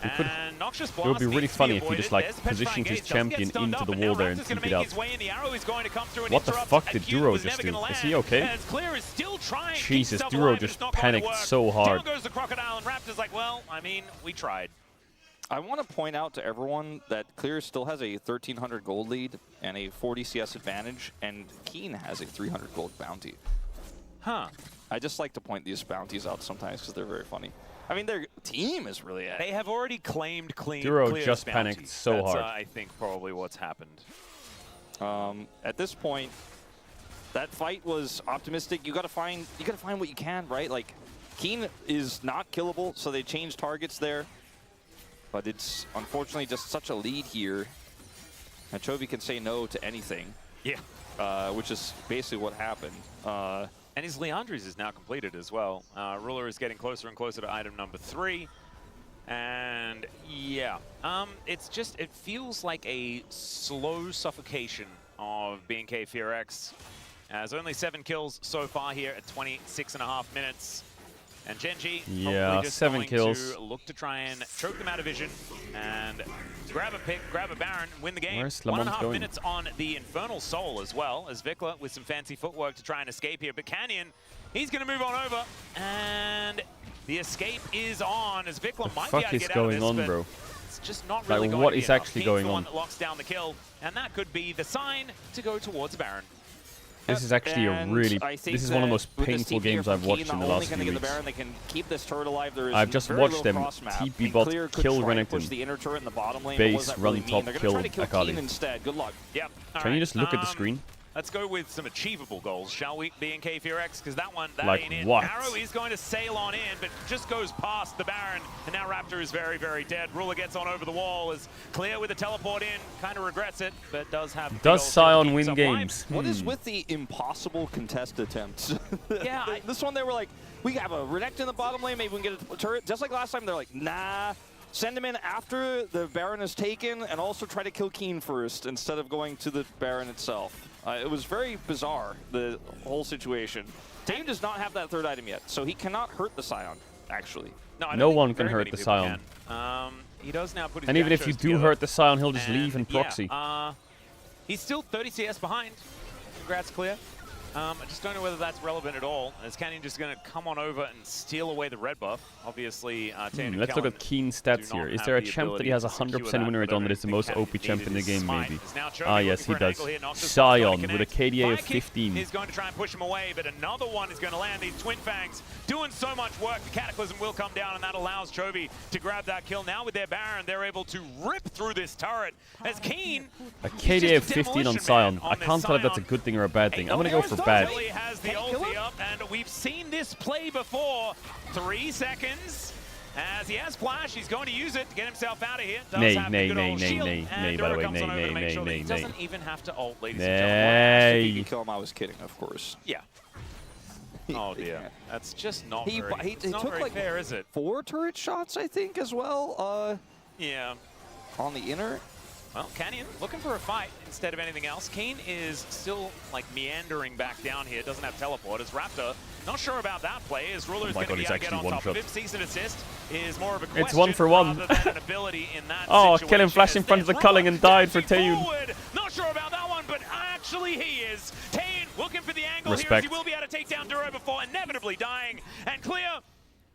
And Noxious Blast It would be really needs to funny be if he avoided. just, like, There's the Petrifying positioned his Gaze, doesn't get champion stunned into up, the and wall now there and Raptor's gonna TP'd make out. his way in. The arrow is going to come through and What the interrupt. fuck did Acute Duro was just never do? gonna Is land, he okay? as Clear is still trying to keep Jesus, stuff Duro alive, but just it's not going to panicked work. so hard. Down goes the Crocodile, and Raptor's like, well, I mean, we tried. I want to point out to everyone that Clear still has a 1,300 gold lead and a 40 CS advantage, and Keen has a 300 gold bounty. Huh. I just like to point these bounties out sometimes because they're very funny. I mean, their team is really... They have already claimed Duro Clear's just bounty. panicked so That's, hard. I think probably what's happened. At this point, that fight was optimistic. You got to find what you can, right? Like, Keen is not killable, so they change targets there. But it's unfortunately just such a lead here. And Chovy can say no to anything. Yeah. Which is basically what happened. And his Leandres is now completed as well. Ruler is getting closer and closer to item number 3. And yeah, it's just, it feels like a slow suffocation of BNK FearX. As only 7 kills so far here at 26.5 minutes. And Genji, yeah, just 7 going kills. to look to try and choke them out of vision and grab a pick, grab a Baron, win the game. Where's 1.5 going? minutes on the Infernal Soul as well, as Vikla with some fancy footwork to try and escape here. But Canyon, he's going to move on over, and the escape is on, as Vikla might be able to get out of this, but bro? it's just not really Like, going what to be is enough. actually Keen's going the one on? that locks down the kill, and that could be the sign to go towards Baron. This is actually a And really. I think This is one of the most that with this painful TP here games from I've watched Keen, in the not last only few can they get the weeks. Baron, they can keep this turret alive. There is I've just very watched little them cross-map. TP I mean, bot Clear could kill try and push Renekton. the inner turret in the bottom lane, but what does Base that run really mean? top They're kill gonna try to kill Akali. Keen instead. Good luck. Yep. Can you just look at the screen? Let's go with some achievable goals, shall we? BNK FearX, because that one, that Like ain't it. what? Arrow is going to sail on in, but just goes past the Baron, and now Raptor is very, very dead. Ruler gets on over the wall, is clear with the teleport in, kind of regrets it, but does have... Does Sion win games? What is with the impossible contest attempts? Yeah, this one they were like, we have a Renekton in the bottom lane, maybe we can get a turret. Just like last time, they're like, nah. Send him in after the Baron is taken, and also try to kill Keen first instead of going to the Baron itself. It was very bizarre, the whole situation. Dave does not have that third item yet, so he cannot hurt the Sion, actually. No one can hurt the Sion. He does now put his And even if Gachos you do together. hurt the Sion, he'll just And leave and proxy. Yeah, he's still 30 CS behind. Congrats, Clear. I just don't know whether that's relevant at all. As Canyon just going to come on over and steal away the red buff. Obviously, Let's look at Keen's stats here. Is there a champ that he has a 100% win rate on that is the most OP champ in the game, maybe? Ah, yes, he does. Sion with a KDA of 15. He's going to try and push him away, but another one is going to land. These Twin Fangs doing so much work. The Cataclysm will come down, and that allows Chovy to grab that kill. Now with their Baron, they're able to rip through this turret. As Keen... A KDA of 15 on Sion. I can't tell if that's a good thing or a bad thing. I'm going to go for bad. Has the ulti up, and we've seen this play before. 3 seconds. As he has flash, he's going to use it to get himself out of here. Nay, by the way, nay. He doesn't even have to ult, ladies and If he gentlemen. could kill him, I was kidding, of course. Yeah. Oh dear, that's just not He very, it's not took very like fair, is it? 4 turret shots, I think, as well. Yeah. On the inner. Well, Canyon looking for a fight instead of anything else. Keen is still like meandering back down here, doesn't have teleport. As Raptor, not sure about that play, as Ruler's going to be able to get on top of him. Season assist is more of a question It's 1 for 1. rather than an ability in that Oh, situation. kill him, flash in front of the culling and died for Taeyun. Forward. Not sure about that one, but actually he is. Taeyun looking for the angle here, as Respect. he will be able to take down Duro before inevitably dying. And Clear,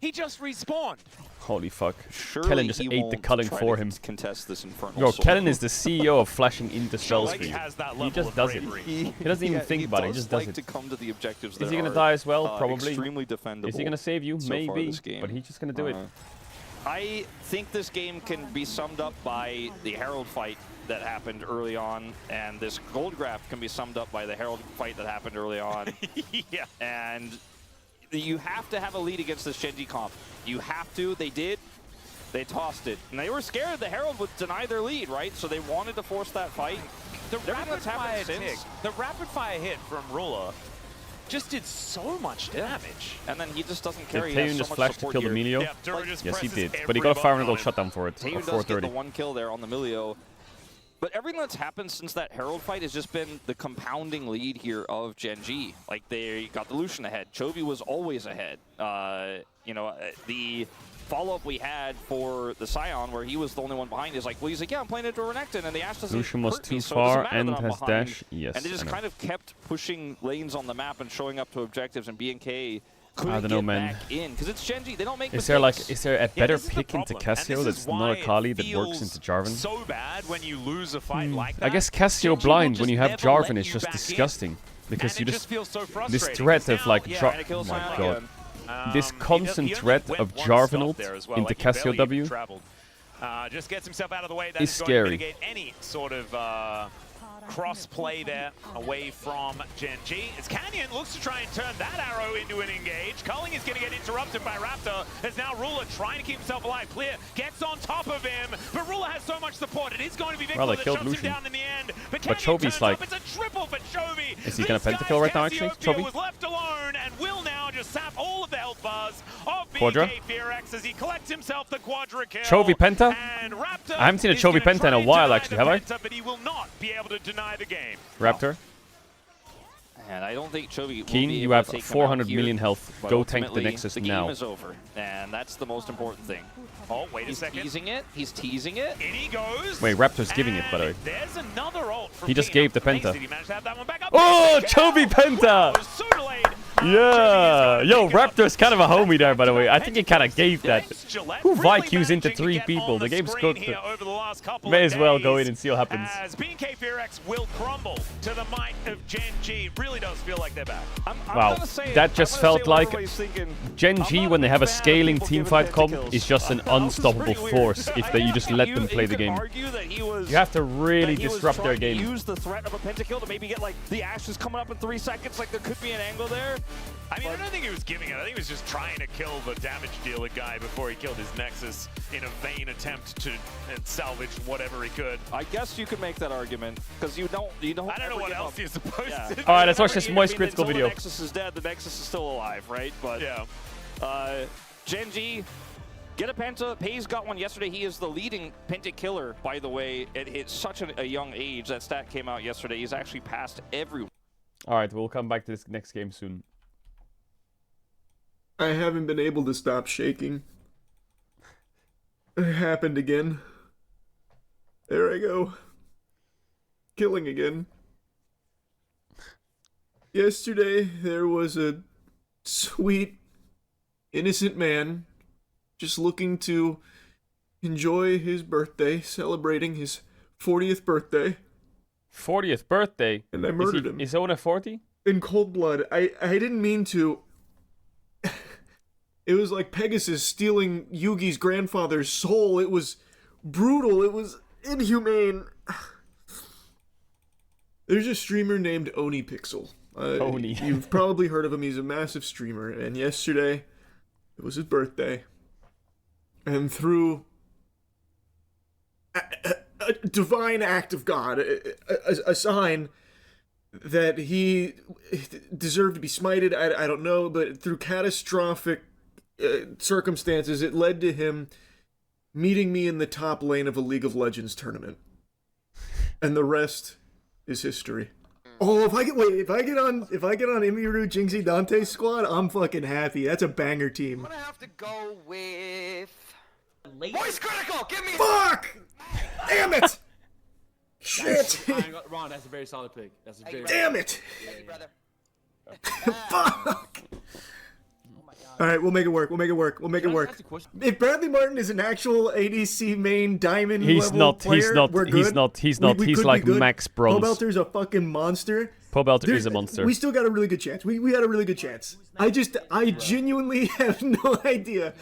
he just respawned. Holy fuck. Surely Kellen just he ate the won't culling try for to him. Contest this infernal Yo, soul. Kellen is the CEO of flashing into spells for He you. has that He level just of does it. bravery. He doesn't even think about it, he just does like it. to come to the objectives Is that he going to are, die as well? Probably. Extremely defendable. Is he going to save you? so far Maybe. this game. But he's just going to do it. I think this game can be summed up by the Herald fight that happened early on, and this gold graph can be summed up by the Herald fight that happened early on. Yeah. And you have to have a lead against this Genji comp. You have to. They did. They tossed it. And they were scared the Herald would deny their lead, right? So they wanted to force that fight. The rapid fire hit from Ruler just did so much damage. And then he just doesn't Did carry Taeyun just flash to kill the Milio? Yeah, Duro just Yes, he presses did. But he every got a fire and button gold on shutdown for it. Taeyun Of does get the 430. 1 kill there on the Milio. But everything that's happened since that Herald fight has just been the compounding lead here of Genji. Like, they got the Lucian ahead. Chovy was always ahead. The follow-up we had for the Sion, where he was the only one behind, is like, well, he's like, yeah, I'm playing into Renekton, and the Ashe doesn't Lucian was hurt too me, so it far doesn't matter and that I'm has behind. dash. Yes, And they just I know. kind of kept pushing lanes on the map and showing up to objectives, and BNK couldn't I don't know, get man. back in. Because it's Genji, they don't make Is there mistakes. a better this is the pick into problem, and Cassio this that's is not why a Kali it that works feels into Jarvan? so bad when you lose a fight like that. I guess Cassio Genji will blind just when you have never Jarvan let is you just back in. disgusting. Because And you it just feels so this frustrating. threat of Now, like yeah, trying to kill oh my Sion god. again. This constant he threat went of one Jarvan stop ult there as well, into like he Cassio barely W. even traveled. Just gets himself out of the way. That is is going scary. to mitigate any sort of cross play there away from Gen G. As Canyon looks to try and turn that arrow into an engage. Culling is going to get interrupted by Raptor, as now Ruler trying to keep himself alive. Clear gets on top of him, but Ruler has so much support. It is going to be Victor that shuts him down in the end. But Chovy's like... It's a triple for Chovy. Is he going to pentakill right now, actually? Chovy? Was left alone and will now just sap all of the health bars of Quadra? BK Fearex as he collects himself the quadra kill. Chovy penta? And Raptor I haven't seen a Chovy penta in a while, actually, have I? But he will not be able to deny the game. Raptor? And I don't think Chovy will Keen, be you able have to take him 400 out here, million health. but Go tank the ultimately, Nexus the game now. is over, and that's the most important thing. Oh, wait a He's second. teasing it. He's teasing it. In he goes. Wait, Raptor's giving it, by the way. There's another ult from He just Keen. gave the penta. Did he manage to have that one back up? Oh, Chovy penta! It was so delayed. Yeah! Yo, Raptor's kind of a homie there, by the way. I think he kind of gave that. Who VQs into 3 people? The game's cooked. May as well go in and see what happens. As BK Fearex will crumble to the might of Gen G. It really does feel like they're back. Wow, that just felt like Gen G, when they have a scaling teamfight comp, is just an unstoppable force if you just let them play the game. You have to really disrupt their game. Use the threat of a pentakill to maybe get like the ashes coming up in 3 seconds. Like there could be an angle there. I mean, I don't think he was giving it. I think he was just trying to kill the damage dealer guy before he killed his Nexus in a vain attempt to salvage whatever he could. I guess you could make that argument because you don't. I don't know what else you're supposed to do. All right, let's watch this Moist Critical until video. The Nexus is dead. The Nexus is still alive, right? But yeah. Gen G, get a penta. Pay's got one yesterday. He is the leading penta killer, by the way. It's such a young age. That stat came out yesterday. He's actually passed everyone. All right, we'll come back to this next game soon. I haven't been able to stop shaking. It happened again. There I go. Killing again. Yesterday, there was a sweet, innocent man just looking to enjoy his birthday, celebrating his 40th birthday. 40th birthday? And I murdered him. Is Owen at 40? In cold blood. I didn't mean to. It was like Pegasus stealing Yugi's grandfather's soul. It was brutal. It was inhumane. There's a streamer named OniPixel. Oni. You've probably heard of him. He's a massive streamer. And yesterday, it was his birthday. And through a divine act of God, a sign that he deserved to be smited, I don't know, but through catastrophic circumstances, it led to him meeting me in the top lane of a League of Legends tournament, and the rest is history. Oh, if I get on Imiru Jinxie Dante's squad, I'm fucking happy. That's a banger team. I'm gonna have to go with Voice Critical. Give me. Fuck! Damn it! Shit! Ron, that's a very solid pick. That's a very. Damn it! Thank you, brother. Fuck! All right, we'll make it work. We'll make it work. We'll make it work. If Bradley Martin is an actual ADC main diamond level player, we're good. He's not. He's like max bronze. Pobelter's a fucking monster. Pobelter is a monster. We still got a really good chance. We had a really good chance. I genuinely have no idea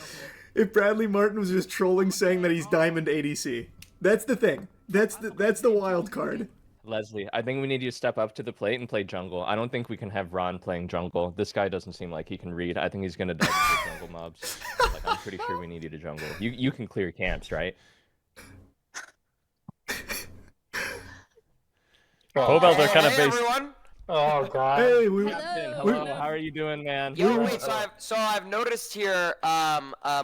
if Bradley Martin was just trolling saying that he's diamond ADC. That's the thing. That's the wild card. Leslie, I think we need you to step up to the plate and play jungle. I don't think we can have Ron playing jungle. This guy doesn't seem like he can read. I think he's gonna die to jungle mobs. Like, I'm pretty sure we need you to jungle. You can clear camps, right? Pobelter kind of based. Everyone. Oh god. Hey, hello. How are you doing, man? Yo, wait. So I've noticed here.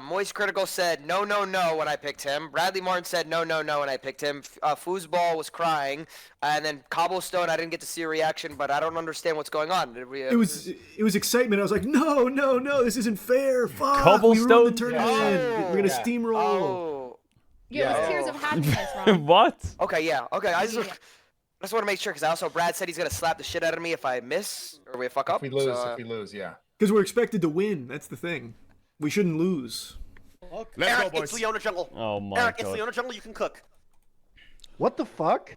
Moist Critical said no when I picked him. Bradley Martin said no when I picked him. Foosball was crying, and then Cobblestone. I didn't get to see a reaction, but I don't understand what's going on. It was excitement. I was like, no, this isn't fair. Fuck. Cobblestone. We ruined the tournament. We're gonna steamroll. Oh. Yeah, it was tears of happiness, Ron. What? Okay, yeah. Okay, I just want to make sure, because also Brad said he's going to slap the shit out of me if I miss or we fuck up. If we lose, yeah. Because we're expected to win. That's the thing. We shouldn't lose. Let's Eric, go, boys. it's Leona Jungle. Oh my Eric, god. it's Leona Jungle. You can cook. What the fuck?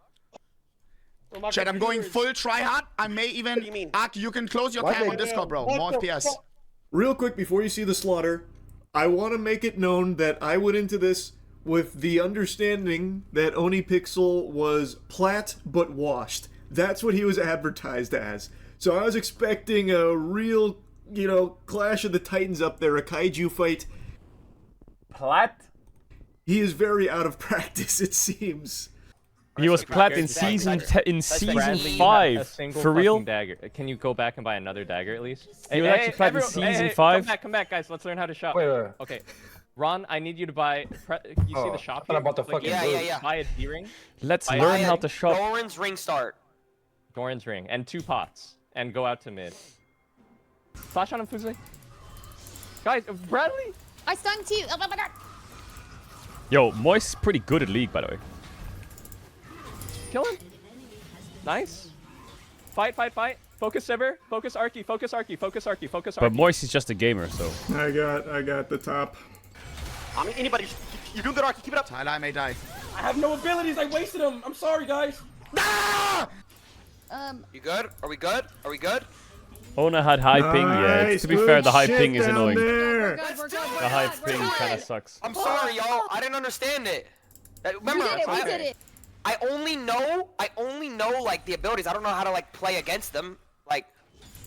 Chat, I'm going full try hard. I may even ask you can close your cam on Discord, bro. More FPS. Real quick, before you see the slaughter, I want to make it known that I went into this with the understanding that OniPixel was plat but washed. That's what he was advertised as. So I was expecting a real, you know, Clash of the Titans up there, a kaiju fight. Plat? He is very out of practice, it seems. He was plat in season Bradley, 5. a single For real? fucking dagger. Can you go back and buy another dagger at least? You actually plat in season 5? Come back, guys. Let's learn how to shop. Wait. Okay. Ron, I need you to buy. You see the shop I here? thought about the fucking Yeah. Buy a D-ring. Let's Buy learn a- how to shop. Doran's ring start. Doran's ring and 2 pots and go out to mid. Flash on him, Fuzzy. Guys, Bradley. I stunned you. Oh my god. Yo, Moist pretty good at League, by the way. Kill him. Nice. Fight. Focus Sivir. Focus Arky. Focus Arky. But Moist is just a gamer, so. I got the top. I mean, anybody, you're doing good, Arky. Keep it up. Tyler, I may die. I have no abilities. I wasted them. I'm sorry, guys. You good? Are we good? Ona had high ping, yeah. Nice, To be fair, the high good ping is shit down annoying. there. The high ping kind of sucks. I'm sorry, y'all. I didn't understand it. Remember, We did it. I only know like the abilities. I don't know how to like play against them. Like,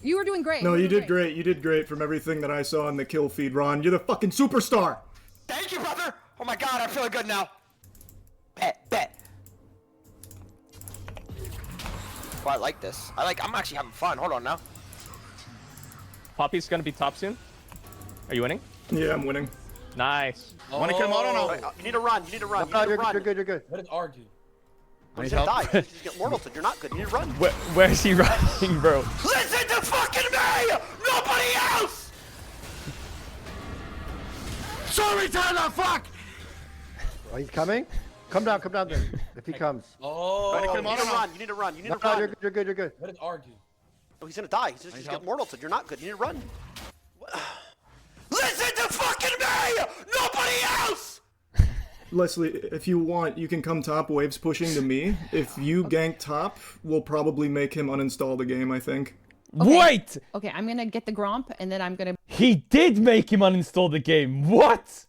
You were doing great. No, you did great. You did great from everything that I saw in the kill feed, Ron. You're the fucking superstar. thank you, brother. Oh my God, I'm feeling good now. Bet. Oh, I like this. I'm actually having fun. Hold on now. Poppy's gonna be top soon. Are you winning? Yeah, I'm winning. Nice. Wanna kill him out or no? You need to run. No, you're good. Let us argue. I need He's gonna help. die. He's getting mortal. You're not good. You need to run. Where's he running, bro? Listen to fucking me! Nobody else! Sorry, Tyler, fuck! Oh, he's coming? Come down then. If he comes. Oh, you need to run. You need to run. You're good. Let us argue. Oh, he's gonna die. He's getting mortal. You're not good. You need to run. Listen to fucking me! Nobody else! Leslie, if you want, you can come top. Waves pushing to me. If you gank top, we'll probably make him uninstall the game, I think. Okay. Wait! Okay, I'm gonna get the Gromp, and then I'm gonna He did make him uninstall the game. What?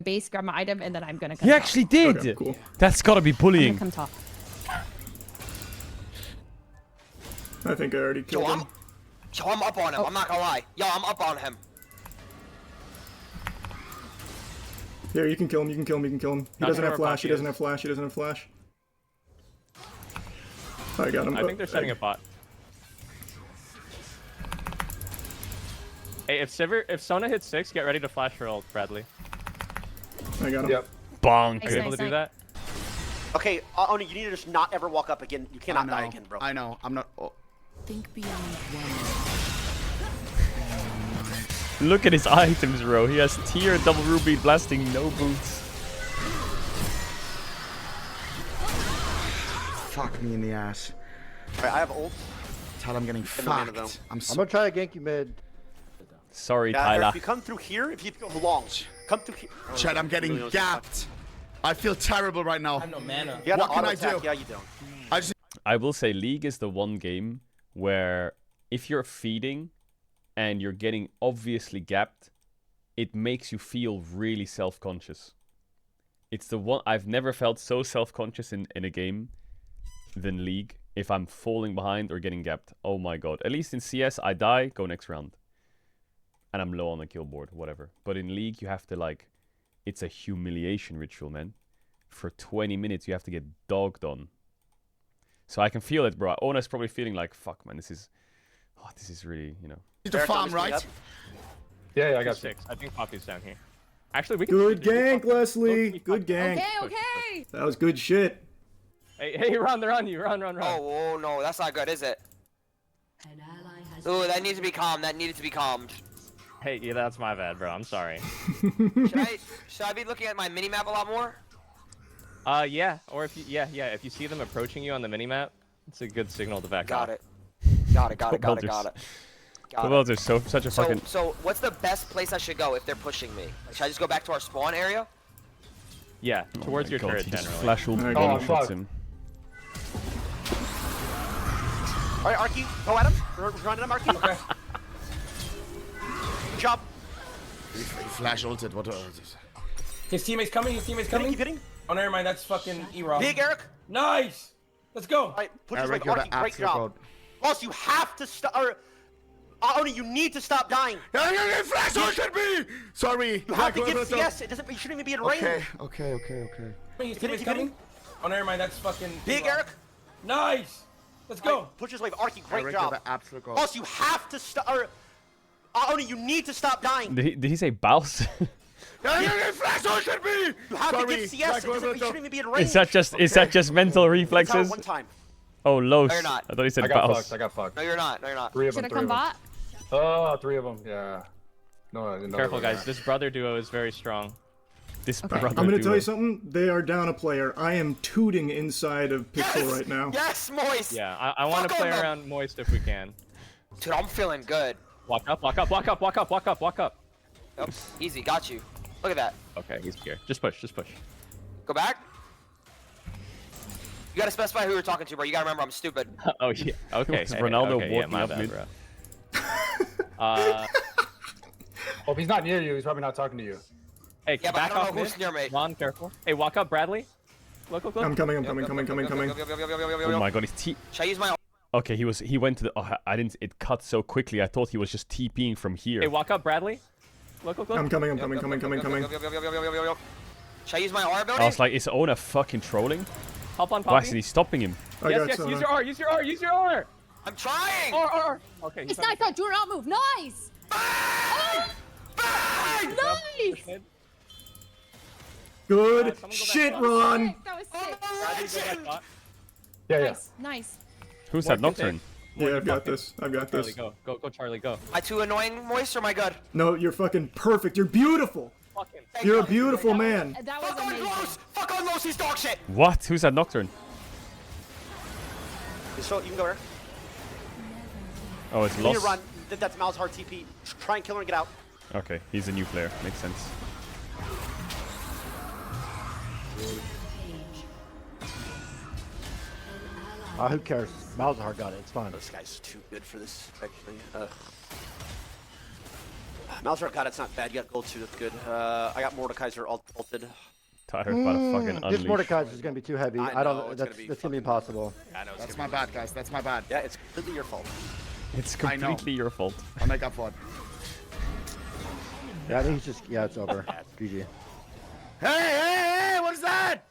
base grab my item, and then I'm gonna come He top. actually did. Okay, cool. That's gotta be I'm bullying. gonna come top. I think I already killed him. I'm up on him. I'm not gonna lie. Yo, I'm up on him. Here, you can kill him. He Not doesn't sure have where flash. He Poppy doesn't have flash. I got him. I think they're setting a bot. Hey, if Sona hits 6, get ready to flash for ult, Bradley. I got him. Yep. Bonk. Are you able to do that? Okay, Oni, you need to just not ever walk up again. You cannot die again, bro. I know. I'm not. Oh. Think beyond Look at his items, bro. He has tier, double ruby, blasting, no boots. Fuck me in the ass. Alright, I have ult. Tell I'm getting mana though. fucked. I'm gonna try to gank you mid. Sorry, Yeah, Tyler. if you come through here, if you go long, come through here. Oh, Chad, I'm getting really gapped. I feel terrible right now. I have no mana. You got What an can auto I attack. do? Yeah, you don't. I will say League is the one game where if you're feeding and you're getting obviously gapped, it makes you feel really self-conscious. It's the one I've never felt so self-conscious in a game than League if I'm falling behind or getting gapped. Oh my god. At least in CS, I die, go next round. And I'm low on the kill board, whatever. But in League, you have to like... It's a humiliation ritual, man. For 20 minutes, you have to get dogged on. So I can feel it, bro. Ona's probably feeling like, fuck, man, this is really, you know. Need to farm, right? Yeah, I got 6. I think Poppy's down here. Actually, we can... Good gank, Leslie. Good gank. Okay. That was good shit. Hey, Ron, they're on you. Run. Oh no, that's not good, is it? Ooh, that needs to be calm. That needed to be calmed. Hey, yeah, that's my bad, bro. I'm sorry. Should I be looking at my minimap a lot more? Yeah. Or if you, if you see them approaching you on the minimap, it's a good signal to back Got off. it. Got it. Well, such a fucking... So what's the best place I should go if they're pushing me? Should I just go back to our spawn area? Yeah, towards my your God, turret he just generally. flash ult Oh, one-shots fuck. him. Alright, Arky, go at him. Run at him, Arky. Okay. Good job. He flash ulted. What? His teammate's coming. Keep hitting. Oh, never mind. That's fucking E-Rob. Big Eric. Nice. Let's go. All right, push this Eric, wave. you're the Arky, great absolute job. goat. Boss, you have to stop. Oni, you need to stop dying. Flash should be. Sorry. You have to get CS. It doesn't. You shouldn't even be in range. Okay. He's coming. Oh, never mind. That's fucking Big Eric. Nice. Let's go. Right, push this wave. Arky, great Eric, job. you're the absolute goat. Boss, you have to stop. Oni, you need to stop dying. Did he say bouse? Flash should be. You have to Sorry. get CS. You shouldn't even be in range. Is that just mental reflexes? One time. Oh, Los. No, you're not. I thought he said I got bouse. fucked. I got fucked. No, you're not. No, you're not. 3 of them. Should I come bot? Oh, 3 of them. Yeah. No, Careful, guys. This brother duo is very strong. This Okay. brother I'm gonna duo. tell you something. They are down a player. I am tooting inside of Pixel right now. Yes, Moist. Yeah, I want to Fuck play on them. around Moist if we can. Dude, I'm feeling good. Walk up, walk up, walk up, walk up, walk up, walk up. Yep. Easy, got you. Look at that. Okay, he's here. Just push, just push. Go back. You gotta specify who you're talking to, bro. You gotta remember I'm stupid. Oh yeah. Okay. Was Ronaldo okay, yeah, walking my up bad, mid? bro. Well, if he's not near you, he's probably not talking to you. Hey, Yeah, but I back don't off know who's mid. near me. Ron, careful. Hey, walk up, Bradley. Look. I'm coming. Yep, Oh my god, he's T. Should I use my? Okay, he went to the. Oh, I didn't. It cut so quickly. I thought he was just TPing from here. Hey, walk up, Bradley. Look. I'm coming. Should I use my R ability? I was like, is Ona fucking trolling? Help on Why Poppy. isn't he stopping him? Yes, use your R, use your R, use your R. I'm trying. R. Okay. It's nice. Do not move. Nice. Nice. Good shit, Ron. That was sick. Yeah. Nice. Who's More that Nocturne? Yeah, I've got this. I've got Charlie, this. go, Charlie, go. Am I too annoying, Moist, or am I good? No, you're fucking perfect. You're beautiful. Fucking. You're a beautiful man. That was Fuck on amazing. Los! Fuck on Los, he's dog shit! What? Who's that Nocturne? So you can go there. Oh, it's You need to Lost. run. That's Malzahar TP. Try and kill her and get out. Okay, he's a new player. Makes sense. Who cares? Malzahar got it. It's fine. This guy's too good for this, actually. Malzahar got it. It's not bad. You got gold too. That's good. I got Mordekaiser ulted. Tired by the fucking This unleash. Mordecai is gonna be too heavy. I I don't. know, it's That's gonna be that's gonna be impossible. I know. That's my bad, guys. That's my bad. Yeah, it's completely your fault. It's I know. completely your fault. I'll make up for it. Yeah, I think he's just. Yeah, it's over. GG. Hey! What is that?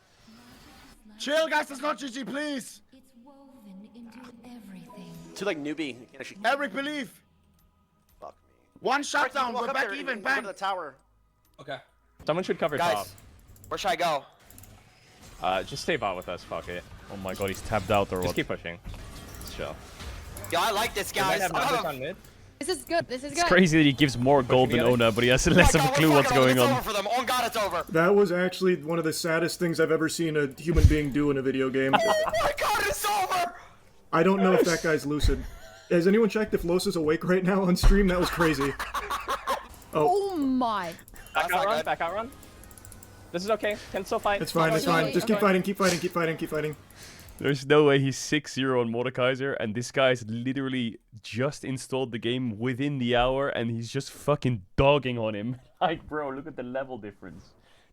Chill, guys. That's not GG, please. Too like newbie. You can't actually. Eric, believe. Fuck me. One shot down. Walk We're up back there even. and go Bang. to the tower. Okay. Someone should cover top. Guys, where should I go? Just stay bot with us, fuck it. Oh my god, he's tapped out or Just what? keep pushing. Just chill. Yo, I like this, We might guys. have numbers on mid. This is good. This is It's good. crazy that he gives more gold than Ona, but he has less of a clue what's going on. It's over for them. On God, it's over. That was actually one of the saddest things I've ever seen a human being do in a video game. Oh my God, it's over. I don't know if that guy's lucid. Has anyone checked if Los is awake right now on stream? That was crazy. Oh my. Back out run, back out run. This is okay. Can still fight. It's fine, it's fine. Just keep fighting, keep fighting, keep fighting, keep fighting. There's no way he's 6-0 on Mordekaiser, and this guy's literally just installed the game within the hour, and he's just fucking dogging on him. Like, bro, look at the level difference.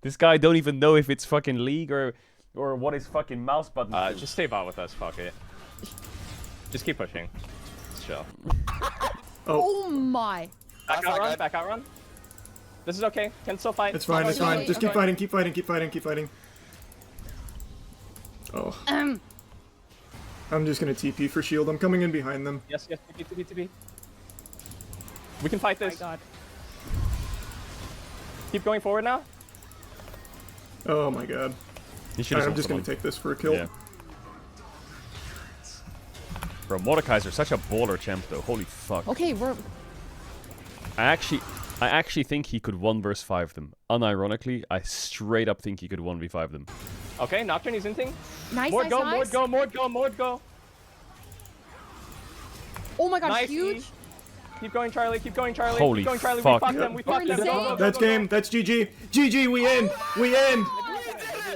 This guy don't even know if it's fucking League or what his fucking mouse button is. Just stay bot with us, fuck it. Just keep pushing. Just chill. Oh my. Back out run, back out run. This is okay. Can still fight. It's fine, it's fine. Just keep fighting, keep fighting, keep fighting, keep fighting. Oh. I'm just gonna TP for shield. I'm coming in behind them. Yes, TP. We can fight this. Oh my god. Keep going forward now. Oh my god. Alright, I'm just gonna take this for a kill. Yeah. Bro, Mordekaiser's such a baller champ though. Holy fuck. Okay, we're. I actually think he could 1v5 them. Unironically, I straight up think he could 1v5 them. Okay, Nocturne, he's inting. Nice, More nice, go, nice. more go. Oh my god, Nice, huge. Keep going, Charlie. Keep going, Charlie. Holy keep going, Charlie. fuck. We fucked them. Go, That's game. That's GG. GG, we end. We end.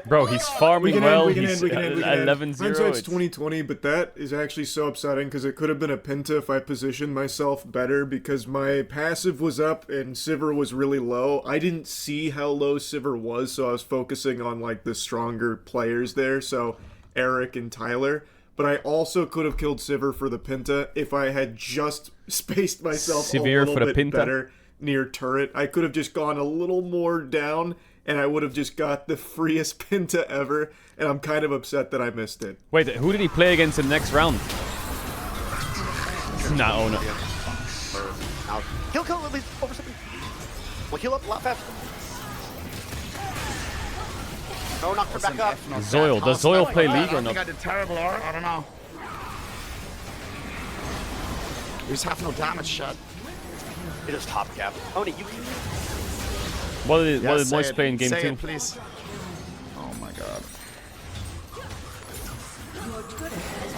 Bro, he's farming We can well. end, we can He's end, we can end, we can end. 11-0. Hindsight's 2020, but that is actually so upsetting because it could have been a Penta if I positioned myself better because my passive was up and Sivir was really low. I didn't see how low Sivir was, so I was focusing on like the stronger players there, so Eric and Tyler. but I also could have killed Sivir for the Pinta if I had just spaced myself Sivir a little for the bit Pinta? better near turret. I could have just gone a little more down, and I would have just got the freest Pinta ever, and I'm kind of upset that I missed it. Wait, who did he play against in the next round? Nah, oh no. He'll kill at least over something. We'll heal up a lot faster. No, knock her back up. Zoil. Does Zoil play League or I think I not? did terrible, or I don't know. We just have no damage shot. It is top cap. Oh, you can. What did Moist play in game say 2? It, please. Oh my god.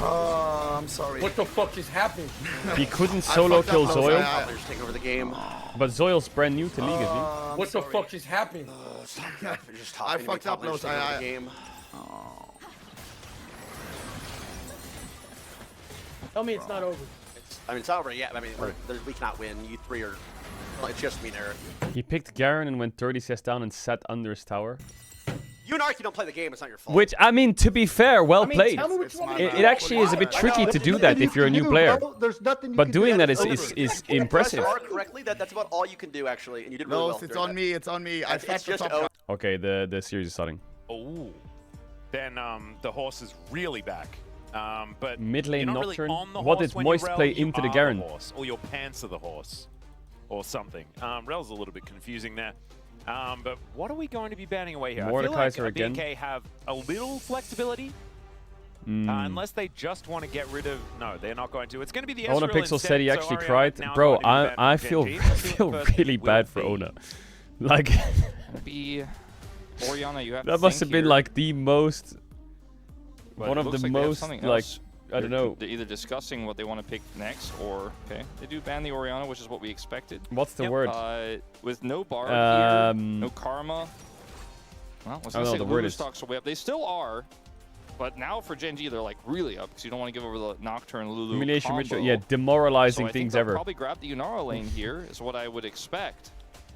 Oh, I'm sorry. What the fuck is happening? He couldn't solo kill Zoil. Just take over the game. But Zoil's brand new to League, isn't he? What the fuck is happening? I fucked up, Los. Game. Tell me it's not over. I mean, it's over. Yeah. I mean, we cannot win. You three are. Well, it's just me and Eric. He picked Garen and went 30 CS down and sat under his tower. You and Arky don't play the game. It's not your fault. Which, I mean, to be fair, well played. Tell me what you want It actually is a bit tricky to do that if you're a new player. But doing that is impressive. Correctly, that's about all you can do, actually, and you did really well. It's on me. It's on me. I It's just over. Okay, the series is starting. Oh, then the horse is really back. But Mid lane you're not really Nocturne. on the What horse did when you Moist rel, play you into the are Garen? horse, or your pants are the horse, or something. Rel's a little bit confusing there. But what are we going to be banning away here? Mordekaiser I feel like again. BNK have a little flexibility. Unless they just want to get rid of... No, they're not going to. It's going to be the Ona Ezreal Pixel instead, said he so actually Ariana cried. now Bro, going to be banned I from feel Gen G. Let's see what the first really pick bad will for be. Ona. Like, Be Orianna, you have that to must think have been here. like the most... But one it of looks the like they have most, something like, else. I don't know. They're either discussing what they want to pick next, or okay, they do ban the Orianna, which is what we expected. What's the word? With no Bard here, Um, no Karma. Well, I was I gonna don't say know, the word Lulu is- stocks are way up. They still are, but now for Gen G they're like really up because you don't want to give over the Nocturne Lulu Humiliation combo. ritual, yeah, demoralizing so I think things they'll ever. Probably grab the Yunara lane here is what I would expect.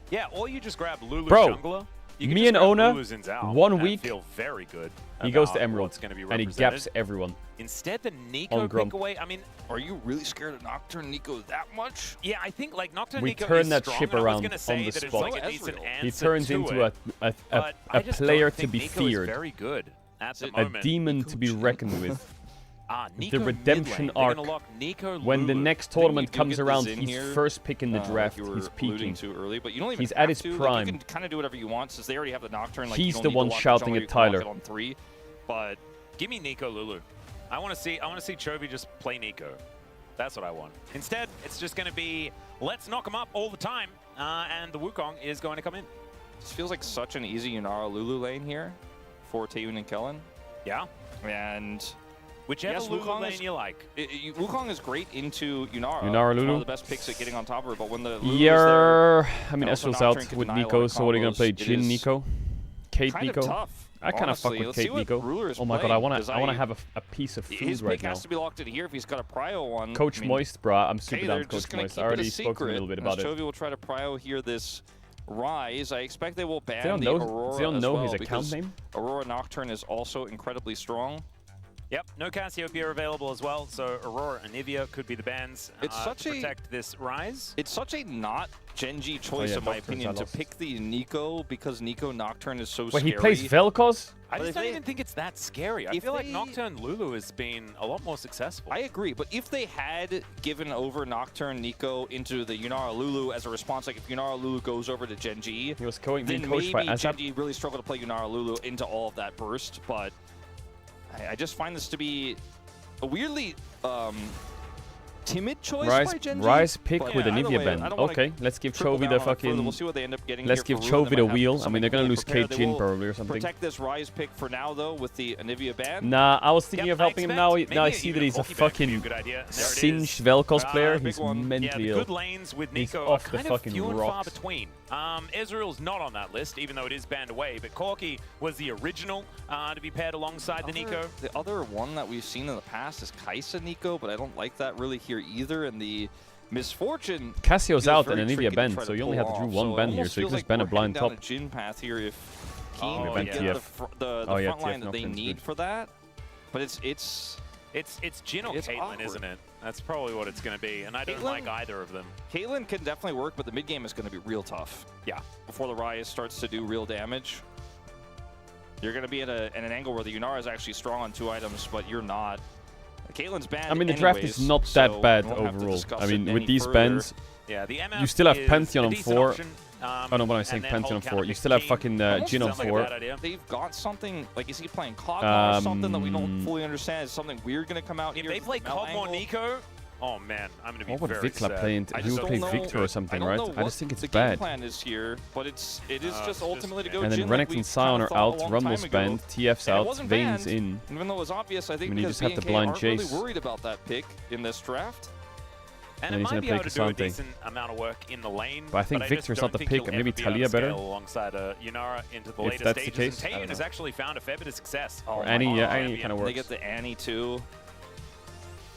Yeah, or you just grab Lulu Bro, jungler. You can me just and grab Ona, Lulu Xin Zhao 1 and week, feel very good he goes about to Emerald, what's gonna be and he represented. gaps everyone. Instead, the Nico On Grump. pick away. I mean, Are you really scared of Nocturne Nico that much? yeah, I think like Nocturne We Nico turn is that strong, ship and I was around gonna on say the that it's spot. like a decent He answer turns to into it, a but I just don't player to think be Nico is feared. very good at the A moment. demon to be reckoned with. Nico The redemption mid lane. They're arc. gonna lock Nico, When the Lulu. next I think tournament you do comes get the around, Xin he's here, first pick in the draft. like you were He's alluding peaking. to early, but you don't even He's have at his to. Like, prime. you can kind of do whatever you want since they already have the Nocturne. Like, He's you the don't need one to lock shouting jungler, at you can lock Tyler. it on 3, but Give me Nico Lulu. I want to see Chovy just play Nico. That's what I want. Instead, it's just going to be let's knock him up all the time, and the Wukong is going to come in. this feels like such an easy Yunara Lulu lane here for Taeyoon and Kellen. Yeah. And Whichever yes, Lulu Wukong lane is, you like. Wukong is great into Yunara. Yunara It's Lulu? one of the best picks at getting on top of her, but when the Lulu is Yeah, there, I mean, and also Ezreal's Nocturne out can with deny a lot Nico, of so what are you going to play? combos. It Jin is Nico? Kate kind Nico? of tough. I kind of fuck honestly. with Let's see Kate what Nico. Ruler is Oh my god, I playing, want 'cause to have a piece of food His right pick now. has to be locked in here if he's got a prio one. Coach I mean, Moist, bruh. I'm super okay, down they're with just Coach gonna Moist. keep I it already a spoke to him a secret, little bit as about it. Chovy will try to prio here this Rise. I expect they will ban They don't the know- Aurora they don't as know well his account because name? Aurora Nocturne is also incredibly strong. Yep, no Cassiopeia available as well, so Aurora and Nivea could be the bans It's such to a- protect this Rise. It's such a not Gen G choice, yeah, in my Doctors, opinion, I to lost. pick the Nico because Nico Nocturne is so Wait, scary. he plays Vel'Koz? I But just if don't they- even think it's that scary. I if feel like they- Nocturne Lulu has been a lot more successful. I agree, but if they had given over Nocturne Nico into the Yunara Lulu as a response, like if Yunara Lulu goes over to Gen G, He was then being coached by maybe Gen Azap. G really struggled to play Yunara Lulu into all of that burst, but I just find this to be a weirdly timid choice by Gen G. Rise pick but with a either Nivea way, band. I don't wanna Okay, let's give triple Chovy down the on it further. fucking... We'll see what they end up getting Let's here give for Rune. Chovy They the might have wheel. I something mean, they're going to fully lose prepared. Kate They Jin will probably or something. Protect this Rise pick for now, though, with the Nivea ban. Nah, I was thinking Yep, of helping him I now. expect Now I maybe see even that he's a Corki ban could be fucking a good idea. There it is. singed Vel'Koz player. big He's one. Yeah, mentally the ill. good lanes with He's Nico off are the kind of fucking few and far rocks. between. Ezreal's not on that list, even though it is banned away, but Corki was the original to be paired alongside the Nico. The other one that we've seen in the past is Kai'Sa Nico, but I don't like that really here either. And the Misfortune Cassio's feels out very and a tricky Nivea to band, try so to you only pull have to do off. one So ban it here, almost so you feels can just like ban a we're blind heading top. down a Jhin path here if Keen Oh, can yeah, get TF. the Oh, yeah, front line TF that they Nocturne's need good. for that. But it's It's Jin or It's Caitlyn, awkward. isn't it? That's probably what it's going to be, and I don't like either of them. Caitlyn can definitely work, but the mid game is going to be real tough. Yeah. Before the Ryze starts to do real damage, you're going to be at an angle where the Yunara is actually strong on 2 items, but you're not. Caitlyn's banned. I mean, the draft is not that bad overall. I mean, with these bans, Yeah, the MF you still have is Pantheon a on decent 4. option, Oh no, what am I saying? and then Pantheon on hold 4. You counter still have King. fucking Almost Jin on sounds like a 4. bad idea. They've got something, like, is he playing Kog'Maw or something that we don't fully understand? Is something weird going to come out If here? they play Kog'Maw Nico, oh man, I'm going to be What would very Vikla sad. play? I He just would play don't know- Victor or something, I right? don't know I what just think it's the bad. game plan is here, but it is just ultimately to go And then Jhin like Renekton we Sion kinda are thought a out, long Rumble's time ago. banned, TF's And it out, wasn't Vayne's banned, in. Even though it was obvious, I think I mean, you because just have to B&K blind aren't really chase. worried about that pick in this draft. And And it he's might gonna be play able to do a Cassante. decent amount of work in the lane. But I think just Victor's not don't the think pick, he'll maybe ever be able to Talia better? scale alongside Yunara into the If later that's the stages. case, I And don't Taeyeon has know. actually found a fair bit of success. Or my Annie, yeah, God. Annie kind of They works. get the Annie too.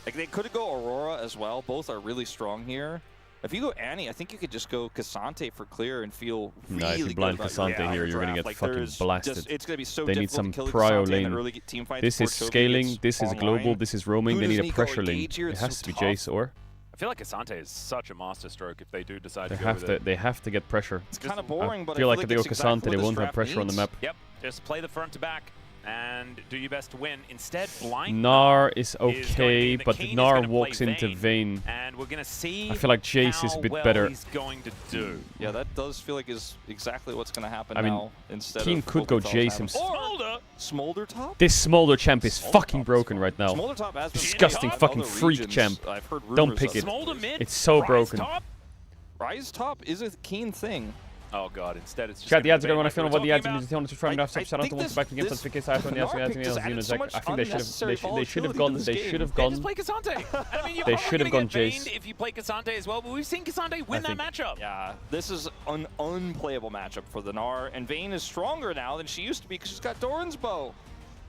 Like they could go Aurora as well. Both are really strong here. If you go Annie, I think you could just go Cassante for clear and feel really Nah, if you good blind about Cassante your here, you're gonna draft. get Like, fucking there's blasted. Just, it's gonna be so They need difficult some to kill prio Cassante in lane. the early team fights. This is before Toby scaling, gets this is online. global, this is roaming. Who They does need a Nico pressure lane. engage here? It It's has so to be tough. Jace or I feel like Cassante is such a masterstroke if they do decide they to go have with to. it. They have to get pressure. It's kind of boring, but I feel like if it's they go exactly Cassante, what they this won't have draft pressure on the needs. map. Yep, just play the front to back and do your best to win. Instead, blind Gnar is going to okay, be the but Keen is Gnar gonna play walks into Vayne. and we're gonna see I feel like Jace is a how bit well better. he's going to do. Yeah, that does feel like is exactly what's going to happen I mean, now. Instead Keen of could what go we thought was Jace happening. himself. Or Smolder top. This Smolder champ is fucking broken right now. Smolder top has been Disgusting played fucking in other freak regions. champ. I've heard Don't rumors pick of it. Smolder mid, It's so Ryze broken. top. Ryze top is a Keen thing. Oh god, instead it's just Chat, the gonna ads be are going Vayne to film like what we the were ads talking are going to try enough. Shout out to think once back against this- the PK's iPhone. Yes, Gnar we pick just added so much I think they should have gone. They should have Yeah, gone. just play Cassante. I mean, you're They probably should have gonna gone get Jace. Vayne if you play Cassante as well, but we've seen Cassante win that matchup. Yeah, this is an unplayable matchup for the Gnar, and Vayne is stronger now than she used to be because she's got Doran's bow.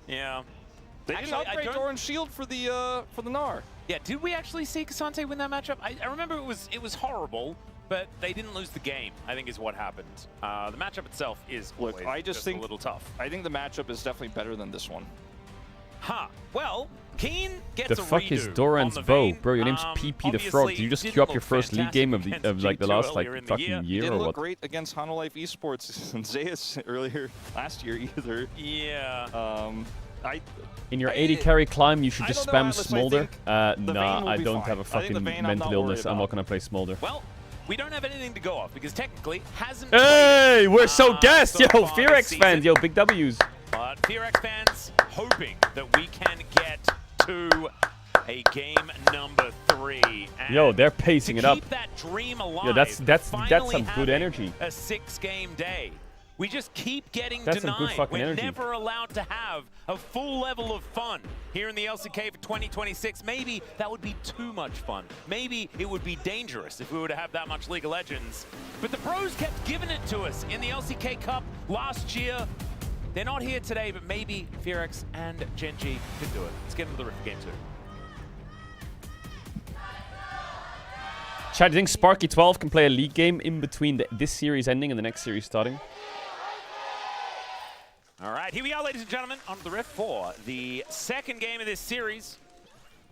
Yeah. They Actually, didn't I upgrade don't- Doran's shield for the Gnar. Yeah, did we actually see Cassante win that matchup? I remember it was horrible, but they didn't lose the game, I think is what happened. The matchup itself is Look, I just think a little tough. I think the matchup is definitely better than this one. Huh. Well, Keen gets The a fuck redo is Doran's on the bow, Vayne. bro? Your name's PP the Frog. Did you just queue up your first league game of like the last like fucking year Didn't or look what? great against Hanolife Esports and Zeus earlier last year either. Yeah. In your 80 carry climb, you should just don't know, spam Atlas, I Smolder. think the Vayne Nah, will I be don't fine. have a I think fucking the Vayne I'm mental not illness. worried I'm not about. gonna play Smolder. Well, we don't have anything to go off because technically hasn't Hey, we're so gassed, so yo! far this Fearex season. fans, yo, big W's. But Fearex fans hoping that we can get to a game number 3. And Yo, they're pacing to it up. keep that dream alive. Yo, that's finally some good having energy. A 6-game day. We just keep getting That's some denied. good fucking We're energy. never allowed to have a full level of fun here in the LCK for 2026. Maybe that would be too much fun. Maybe it would be dangerous if we were to have that much League of Legends. But the pros kept giving it to us in the LCK Cup last year. They're not here today, but maybe Fearex and Genji could do it. Let's get into the Rift game 2. Chad, do you think Sparky12 can play a league game in between this series ending and the next series starting? All right, here we are, ladies and gentlemen, on the Rift for the second game of this series.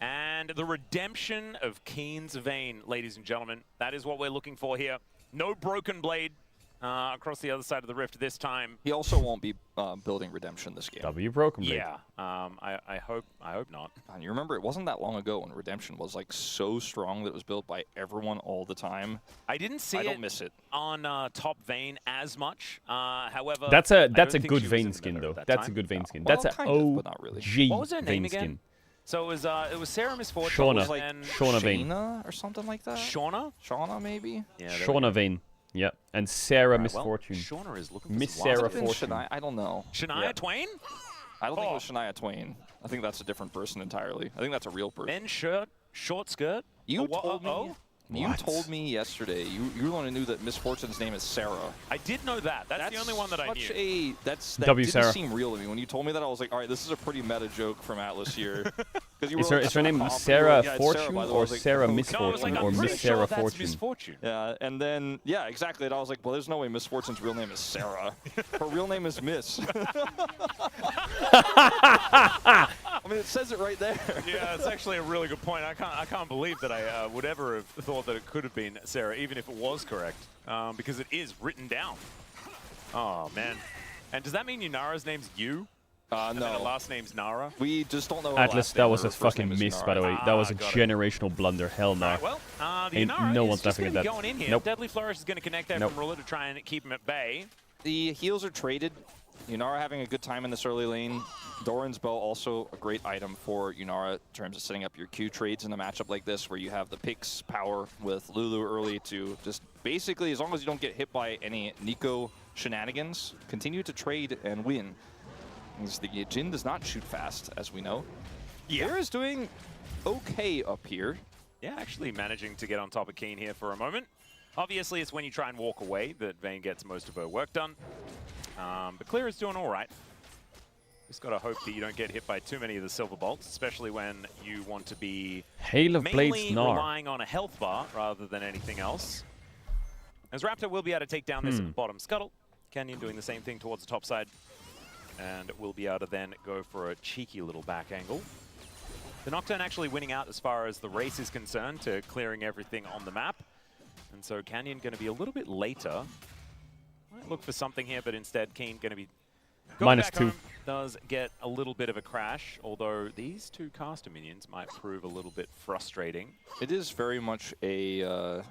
And the redemption of Keen's Vayne, ladies and gentlemen. That is what we're looking for here. No Broken Blade across the other side of the Rift this time. He also won't be building Redemption this game. W Broken Blade. Yeah, I hope not. And you remember, it wasn't that long ago when Redemption was like so strong that it was built by everyone all the time. I didn't see I don't miss it. on top Vayne as much. However, That's I a don't think good she was Vayne in the skin meta though. at that That's a time. good Vayne skin. Well, That's a kind of, but not really. OG What was her name Vayne again? skin. So it was Sarah Misfortune. Shauna. It was like and Shauna Vayne. Shayna or something like that. Shauna? Shauna, maybe? Yeah, there we Shauna go. Vayne. Yep. And Sarah All right, well, Misfortune. Shauna is looking for Miss some Sarah love. Might have been Fortune. Shania, I don't know. Shania Yeah. Twain? I don't think it was Shania Twain. I think that's a different person entirely. I think that's a real person. Men's shirt, short skirt. You Oh, told me. oh? You What? told me yesterday. You only knew that Miss Fortune's name is Sarah. I did know that. That's the only one that I such knew. That W didn't Sarah. seem real to me. When you told me that, I was like, all right, this is a pretty meta joke from Atlas here. You Is were her, like is her name confident, Sarah yeah, it's Fortune by the way. I or was like, Sarah okay. Misfortune No, I was like, or I'm pretty Miss sure Sarah that's Fortune? Misfortune. Yeah, and then, yeah, exactly. And I was like, well, there's no way Miss Fortune's real name is Sarah. Her real name is Miss. I mean, it says it right there. Yeah, it's actually a really good point. I can't believe that I would ever have thought that it could have been Sarah, even if it was correct, because it is written down. Oh man! And does that mean Yunara's name's Yu? And then her No. last name's Nara. We just don't know her Atlas, last that name. was Her a first name fucking is miss, Nara. by the way. That was a got it. generational blunder. Hell no. Alright, well, the Ain't Yunara no is one's just laughing going at to that. be going in here. Nope. Deadly Flourish is going to connect there Nope. from Rilla to try and keep him at bay. The heals are traded. Yunara having a good time in this early lane. Doran's Bow also a great item for Yunara in terms of setting up your Q trades in a matchup like this where you have the Pix power with Lulu early to just basically, as long as you don't get hit by any Nico shenanigans, continue to trade and win. Because the Jin does not shoot fast, as we know. Yeah. Bear is doing okay up here. Yeah, actually managing to get on top of Keen here for a moment. Obviously, it's when you try and walk away that Vayne gets most of her work done. But Clear is doing all right. Just got to hope that you don't get hit by too many of the silver bolts, especially when you want to be Hail of mainly Blades Gnar. relying on a health bar rather than anything else. As Raptor will be able to take down this bottom scuttle. Canyon doing the same thing towards the top side. And we'll be able to then go for a cheeky little back angle. The Nocturne actually winning out as far as the race is concerned to clearing everything on the map. And so Canyon going to be a little bit later. Might look for something here, but instead Keen going to be going back -2. home. Does get a little bit of a crash, although these two caster minions might prove a little bit frustrating. It is very much a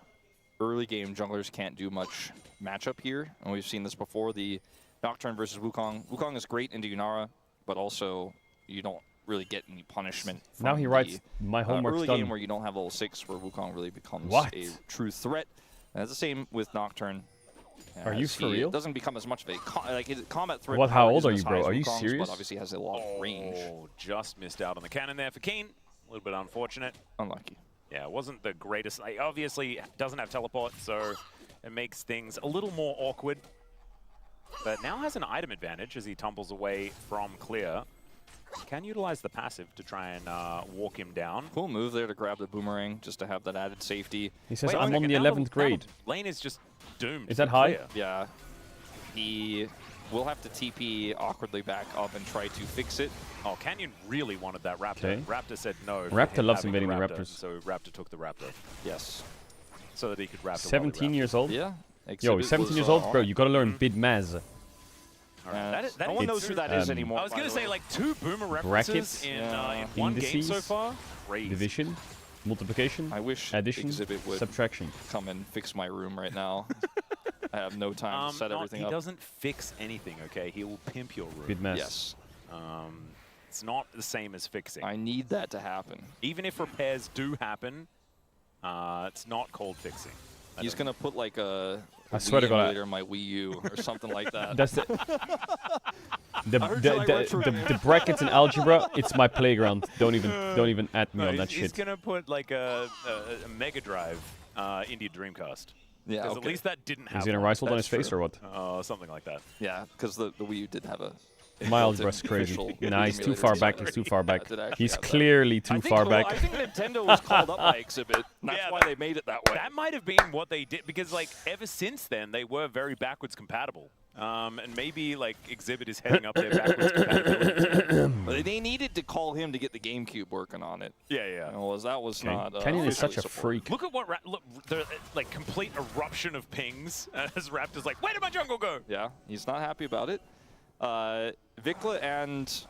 early game junglers can't do much matchup here, and we've seen this before. The Nocturne versus Wukong. Wukong is great into Yunara, but also you don't really get any punishment. Now from he writes, the, "My homework's early done." game where you don't have level 6, where Wukong really becomes What? a true threat. And it's the same with Nocturne. Are you as for he real? doesn't become as much of a like his combat threat. What, how power old isn't are as you, high bro? as Are you Wukong's, serious? But obviously has a lot of range. Oh, just missed out on the cannon there for Keen. A little bit unfortunate. Unlucky. Yeah, it wasn't the greatest. Like, obviously, doesn't have teleport, so it makes things a little more awkward. But now has an item advantage as he tumbles away from Clear. Can utilize the passive to try and walk him down. Cool move there to grab the boomerang just to have that added safety. He says, Wait a "I'm on second, the now 11th now grade." Lane is just doomed. Is that for high? Clear. Yeah. He will have to TP awkwardly back up and try to fix it. Oh, Canyon really wanted that Raptor. Okay. Raptor said no. for Raptor him loves having invading the Raptor, Raptors. So Raptor took the Raptor. Yes. So that he could Raptor. 17 years old? Yeah. Yo, Exhibit he's 17 was, years old, bro. on. You gotta learn Bid Maz. No one knows who that is anymore. I was by going to the say, way. like, 2 boomer Brackets, references in one game so indices, far. Crazy. Division, multiplication, I wish addition, Exhibit would subtraction. come and fix my room right now. I have no time to set everything he up. doesn't fix anything, okay? He will pimp your room. Bid Maz. Yes. It's not the same as fixing. I need that to happen. Even if repairs do happen, it's not called fixing. He's going to put like a I swear to God, emulator in my Wii U or something like that. That's it. The, I heard you like retro the brackets in algebra, it's my playground. Don't even add me No, on that he's shit. gonna put like a Mega Drive into your Dreamcast. Yeah, Because at okay. least that didn't have Is he gonna one. rifle on his That's face true. or what? Something like that. Yeah, because the Wii U did have a My built-in algebra's crazy. official Nah, he's too emulator far to back. it. He's too far Yeah, back. it did actually He's have that. clearly too far back. I think Nintendo was called up by Exhibit. That's Yeah, why they made it that way. That might have been what they did, because like ever since then they were very backwards compatible. And maybe like Exhibit is heading up their backwards compatibility. But they needed to call him to get the GameCube working on it. Yeah, yeah. Well, that was not. Canyon is officially such a supported. freak. Look at what look the like complete eruption of pings as Raptor's like, where did my jungle go? Yeah, he's not happy about it. Vikla and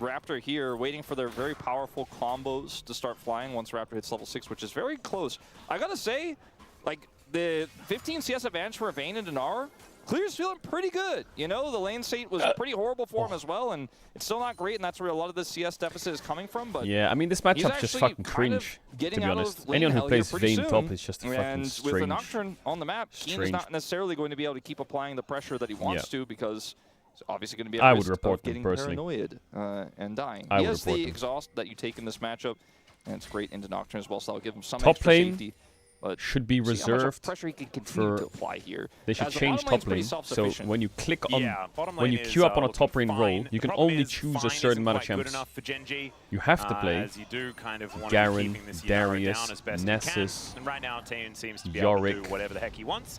Raptor here waiting for their very powerful combos to start flying once Raptor hits level 6, which is very close. I gotta say, like, the 15 CS advantage for Vayne and Dinar, Clear's feeling pretty good. You know, the lane state was pretty horrible for him as well, and it's still not great, and that's where a lot of the CS deficit is coming from. But Yeah, I mean, this he's matchup's just actually fucking kind of cringe, to getting be out of honest. lane Anyone who hell here plays pretty Vayne soon. top is just fucking And with the strange. Nocturne on the map, Keen is Strange. not necessarily going to be able to keep applying the pressure that he wants to, because he's obviously going to be at I would risk report of them getting personally. paranoid and dying. I He would has report the them. exhaust that you take in this matchup, and it's great into Nocturne as well, so that'll give him some Top extra lane safety. But should be see how much reserved pressure he can continue for. to apply here. They should As the change bottom lane's top pretty lane. So self-sufficient. when you click on, Yeah, bottom when lane you is, queue up on a looking top lane fine. role, The you can problem only is choose a fine certain isn't amount of quite good champs. enough for Gen G, You have to play as you do kind of want to be Garen, keeping this Yunara Darius, down as best Nessus, you can. And right now, Tane seems to be able to Yorick. do whatever the heck he wants.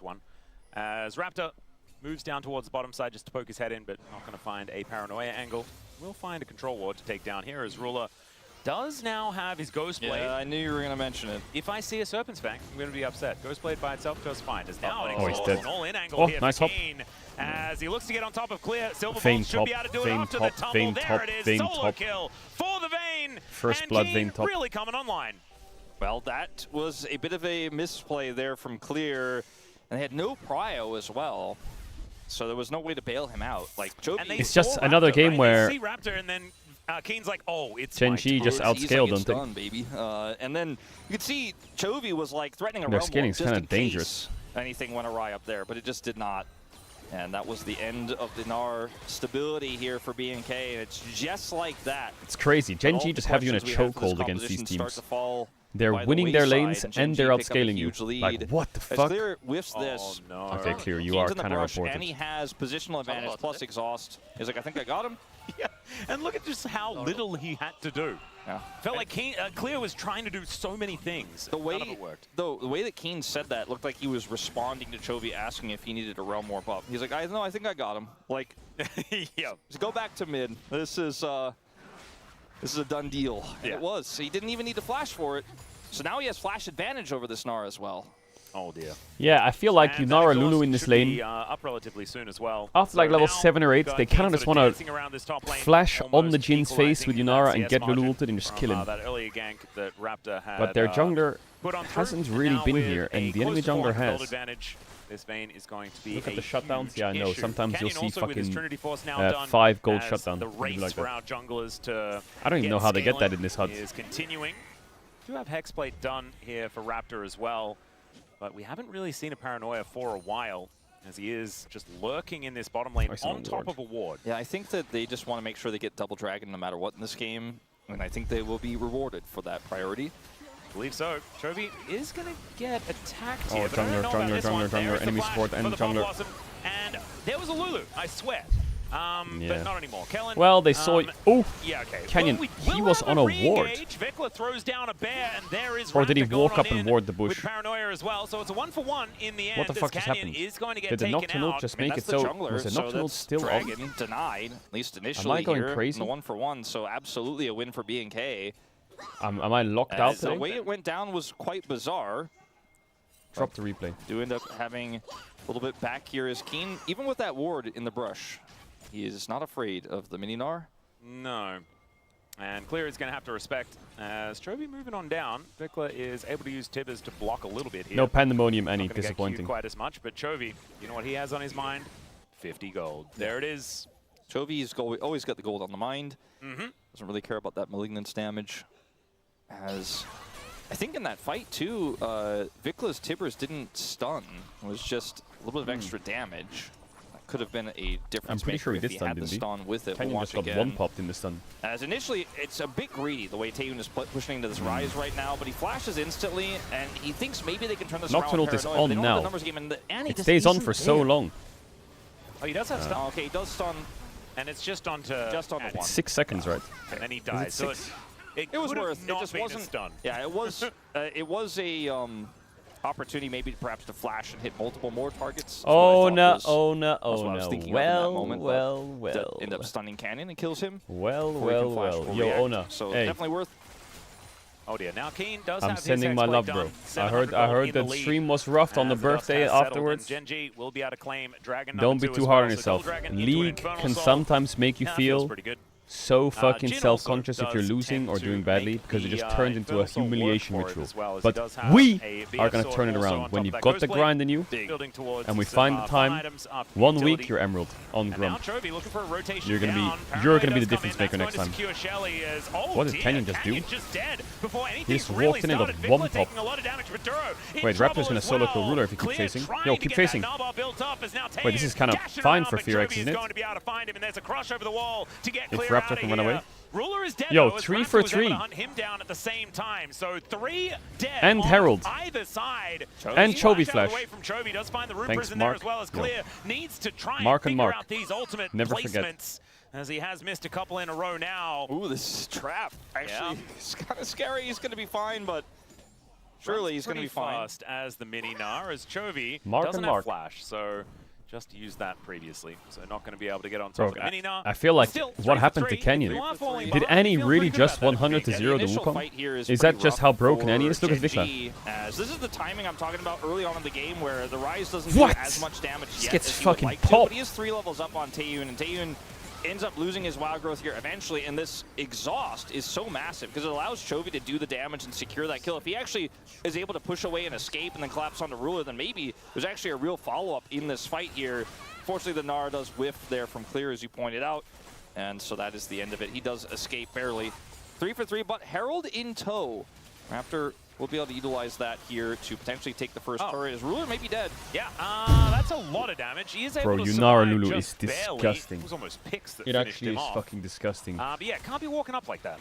correct one. As Raptor moves down towards the bottom side just to poke his head in, but not going to find a paranoia angle. Will find a control ward to take down here as Ruler does now have his Ghost Blade. Yeah, I knew you were going to mention it. If I see a Serpent's Fang, I'm going to be upset. Ghost Blade by itself goes fine. Is now an he's dead. an all-in angle Oh, here nice for hop. Kane. As he looks to get on top of Clear, Silver Vayne Bolt should top, be able to do it Vayne after top, the tumble. Vayne There top, it is, Vayne solo top. kill for the Vayne. First and blood, Kane Vayne top. really coming online. Well, that was a bit of a misplay there from Clear, and they had no prio as well, so there was no way to bail him out. Like, It's just another game where See Raptor, and then Keen's like, oh, it's Gen.G just outscaled, like, don't they? done, baby. And then you could see Chovy was like threatening a Their realm skilling's warp just kind in of dangerous. case anything went awry up there, but it just did not. And that was the end of the Gnar stability here for BNK, and it's just like that. It's crazy. Gen.G just have you in a chokehold against these teams. They're winning their lanes and they're outscaling you. Like, what the fuck? Clear whiffs this. No. Okay, Clear, you Keen's are in the kind of brush, reported. and he has positional advantage plus exhaust. He's like, I think I got him. Yeah, and look at just how little he had to do. Yeah. Felt like Clear was trying to do so many things. The way, None of it worked. The way that Keen said that looked like he was responding to Chovy asking if he needed a realm warp up. He's like, I think I got him. Like, yeah. Just go back to mid. This is a done deal. And Yeah. it was. He didn't even need to flash for it. So now he has flash advantage over this Gnar as well. Oh dear. Yeah, I feel like And Yunara that Lulu in this should lane, be, up relatively soon as well. after like So level now 7 or 8, got they Keen kind of just sort want dancing around this top to lane, flash on the almost Jin's face with equalizing Yunara that and CS get margin Lulu ulted and just from, kill him. that earlier gank that Raptor had, But their jungler put on through, hasn't and really now been with here, and a the enemy close to jungler 400 gold has. advantage, this Vayne is going to be Look at a the shutdowns. huge Yeah, I know. issue. Sometimes you'll Canyon see also with his fucking Trinity Force now done 5 gold as shutdown. The Something race like for that. our junglers to I don't even know how they get that in this HUD. is continuing. We do have Hexblade done here for Raptor as well, but we haven't really seen a Paranoia for a while, as he is just lurking in this bottom lane on top of a ward. Yeah, I think that they just want to make sure they get double dragon no matter what in this game, and I think they will be rewarded for that priority. I believe so. Chovy is going to get attacked Oh, here. but I don't know about this one. There jungler, is the enemy flash support for and the Bomb jungler. Blossom, and there was a Lulu, I swear. Yeah. But not anymore. Kellen, Well, they saw. Oh, yeah, okay. Canyon. Well, He was on a ward. Vikla throws down a bear, and there is Or did he Raptor going walk up on and in ward the with bush? Paranoia as well. So it's a 1-for-1 in the end. What the fuck as just Canyon happened? is going to get Did the taken Nocturnal out. just I mean, make that's it the so? jungler, Was the so Nocturnal that's still on? dragon denied, at least initially. Am I going here crazy? In the 1-for-1, so absolutely a win for BNK. Am I locked out The today? way it went down was quite bizarre. Drop the replay. Do end up having a little bit back here as Keen, even with that ward in the brush, he is not afraid of the mini Gnar. No. And Clear is going to have to respect as Chovy moving on down. Vikla is able to use Tibbers to block a little bit here. No Pandemonium, any Not gonna get disappointing. queued quite as much, but Chovy, you know what he has on his mind? 50 gold. There it is. Chovy's always got the gold on the mind. Mm-hmm. Doesn't really care about that malignance damage. As I think in that fight too, Vikla's Tibbers didn't stun. It was just a little bit of extra damage. That could have been a difference I'm pretty sure he maker did if he stun, had the didn't he? stun with it. Canyon We'll just watch got again. one-popped in the stun. As initially, it's a bit greedy the way Taeyun is pushing into this rise right now, but he flashes instantly, and he thinks maybe they can turn this Nocturnal around with is Paranoia, but they on don't have now. the numbers game, and Annie It just stays on isn't for so there. long. Oh, he does have stun. Okay, he does stun. And it's just onto Just on the Addy. one. 6 seconds, right? And then he dies. So six? it It was could have worth. It not just been a wasn't. stun. Yeah, it was. It was a opportunity maybe perhaps to flash and hit multiple more targets. That's what I Oh thought no, was- oh no, that's oh what I was no. thinking of in that Well, moment, but well, that well. end up stunning Canyon and kills him. Well, before he can well, flash well. or Yo, react. Ona. So Hey, definitely worth. Oh dear. Now Keen does I'm have his sending my exploit love, done. bro. I 700 heard gold in that the lead stream was rough on the as dust birthday has settled, afterwards. and Gen.G will be able to claim Dragon Don't number be 2 too as hard well. on So yourself. Double Dragon into an League Infernal can Soul. sometimes make you Yeah, that feels feel pretty good. so fucking Jin also self-conscious if you're does losing or tend doing to badly make because it the, just turns into a Infernal Soul work humiliation for it ritual. as well, as he But does have we a are BF going to turn it sword also around. on When top you've of got that the Ghostblade, grind in you, building towards and we some, find the fun time, items after 1 utility. week, you're Emerald on And now Grump. Chovy looking for a rotation You're gonna down. be the Paranoia does difference come in. maker That's next going time. to secure Shelly as, oh What did dear, Canyon just do? Canyon's just dead before He anything's just really walked in and got started. one Vikla pop. taking a lot of damage, but Duro in Wait, trouble Raptor's gonna as solo well. kill Ruler if he keeps Clear chasing. trying Yo, to keep get that chasing. Narbor built up as now Wait, this is kind of dashes fine around, for but Fear Chovy X, is isn't it? going to be able to find him, and there's a crush over the wall to get If Clear Raptor out can of run here. away? Ruler is dead. Yo, though, as 3 Raptor for was able 3. to hunt him down at the same time. So 3 dead And on Herald. either side. And Chovy Flash out of the Flash. way from Chovy. Does find the Rune Thanks, Prison there Mark. as well as Yo. Clear needs to try Mark and and figure Mark. out these ultimate Never forget. placements. As he has missed a couple in a row now. Ooh, this is trap. Actually, it's kind of scary. He's going to be fine, but surely he's going to be fine. Fast as the mini Gnar, as Chovy Mark doesn't and have Mark. flash, so just used that previously. So not going to be able to get on top Bro, of the mini Gnar. I feel like Still, 3 what for happened to 3. Canyon? You are falling Did behind. Annie You feel really pretty good just about that 100 to defeat. 0 the initial Wukong? fight here is Is that pretty just rough how broken for Annie is? Look at Vikla. Gen.G, as this is the timing I'm talking about early on in the game where the Rise doesn't What? do as much damage This yet gets as he would fucking like to, popped. but he is 3 levels up on Taeyun, and Taeyun ends up losing his wild growth here eventually, and this exhaust is so massive because it allows Chovy to do the damage and secure that kill. If he actually is able to push away and escape and then collapse onto Ruler, then maybe there's actually a real follow-up in this fight here. Fortunately, the Gnar does whiff there from clear, as you pointed out, and so that is the end of it. He does escape barely. 3 for 3, but Herald in tow. Raptor will be able to utilize that here to potentially take the first turret. His Ruler may be dead. Yeah, that's a lot of damage. He is able to Yunara survive Lulu just is barely. disgusting. It was almost picks that It finished actually him is off. fucking disgusting. But yeah, can't be walking up like that.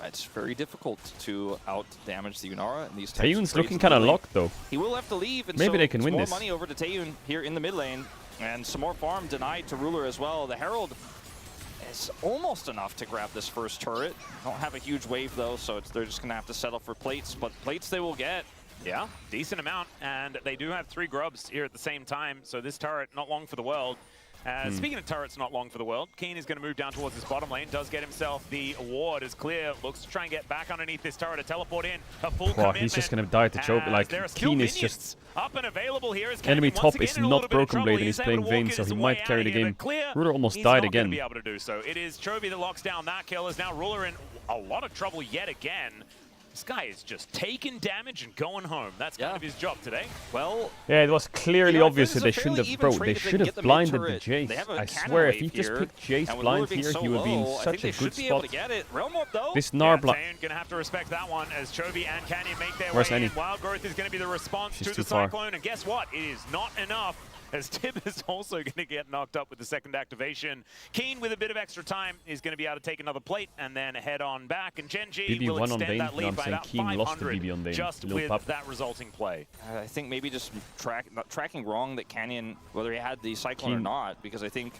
It's very difficult to out-damage the Yunara in these types of Taeyun's trades looking in the kind of mid lane. locked though. He will have to leave, and Maybe so they can it's win more this. money over to Taeyun here in the mid lane, and some more farm denied to Ruler as well. The Herald is almost enough to grab this first turret. Don't have a huge wave though, so they're just gonna have to settle for plates, but plates they will get. Yeah, decent amount, and they do have 3 grubs here at the same time, so this turret, not long for the world. Speaking of turrets not long for the world, Keen is going to move down towards his bottom lane, does get himself the ward as clear, looks to try and get back underneath this turret to teleport in. A full commitment. He's just going to die to choke. Like, Keen is just... Up and available here as Enemy Kenyon top once is again in a little not bit of Broken trouble. Blade and He's he's able playing to walk Vayne, so his he way might out carry of the here, game. but clear, Ruler almost he's died not again. Gonna be able to do so. It is Chovy that locks down that kill, is now Ruler in a lot of trouble yet again. This guy is just taking damage and going home. That's kind of his job today. Well, Yeah, it was clearly obvious that they shouldn't have, bro. They should have blinded the Jace. They have a I cannon swear, if wave he just here, picked Jace and with blind Ruler being here, so he would be in low, I such think a they good should be able spot. to get it. Realm Warp though. This Gnar blind. Taeyun gonna have to respect that one as Chovy and Canyon make their Where's way Annie? in. Wild Growth is gonna be the response She's to too the far. Cyclone, and guess what? It is not enough, as Tib is also going to get knocked up with the second activation. Keen, with a bit of extra time, is going to be able to take another plate and then head on back. And Gen G BB will won on extend Vayne, that you know lead what I'm by saying? about Keen lost to 500 BB on Vayne, just little with pup. that resulting play. I think maybe just not tracking wrong that Canyon, whether he had the Cyclone or not, because I think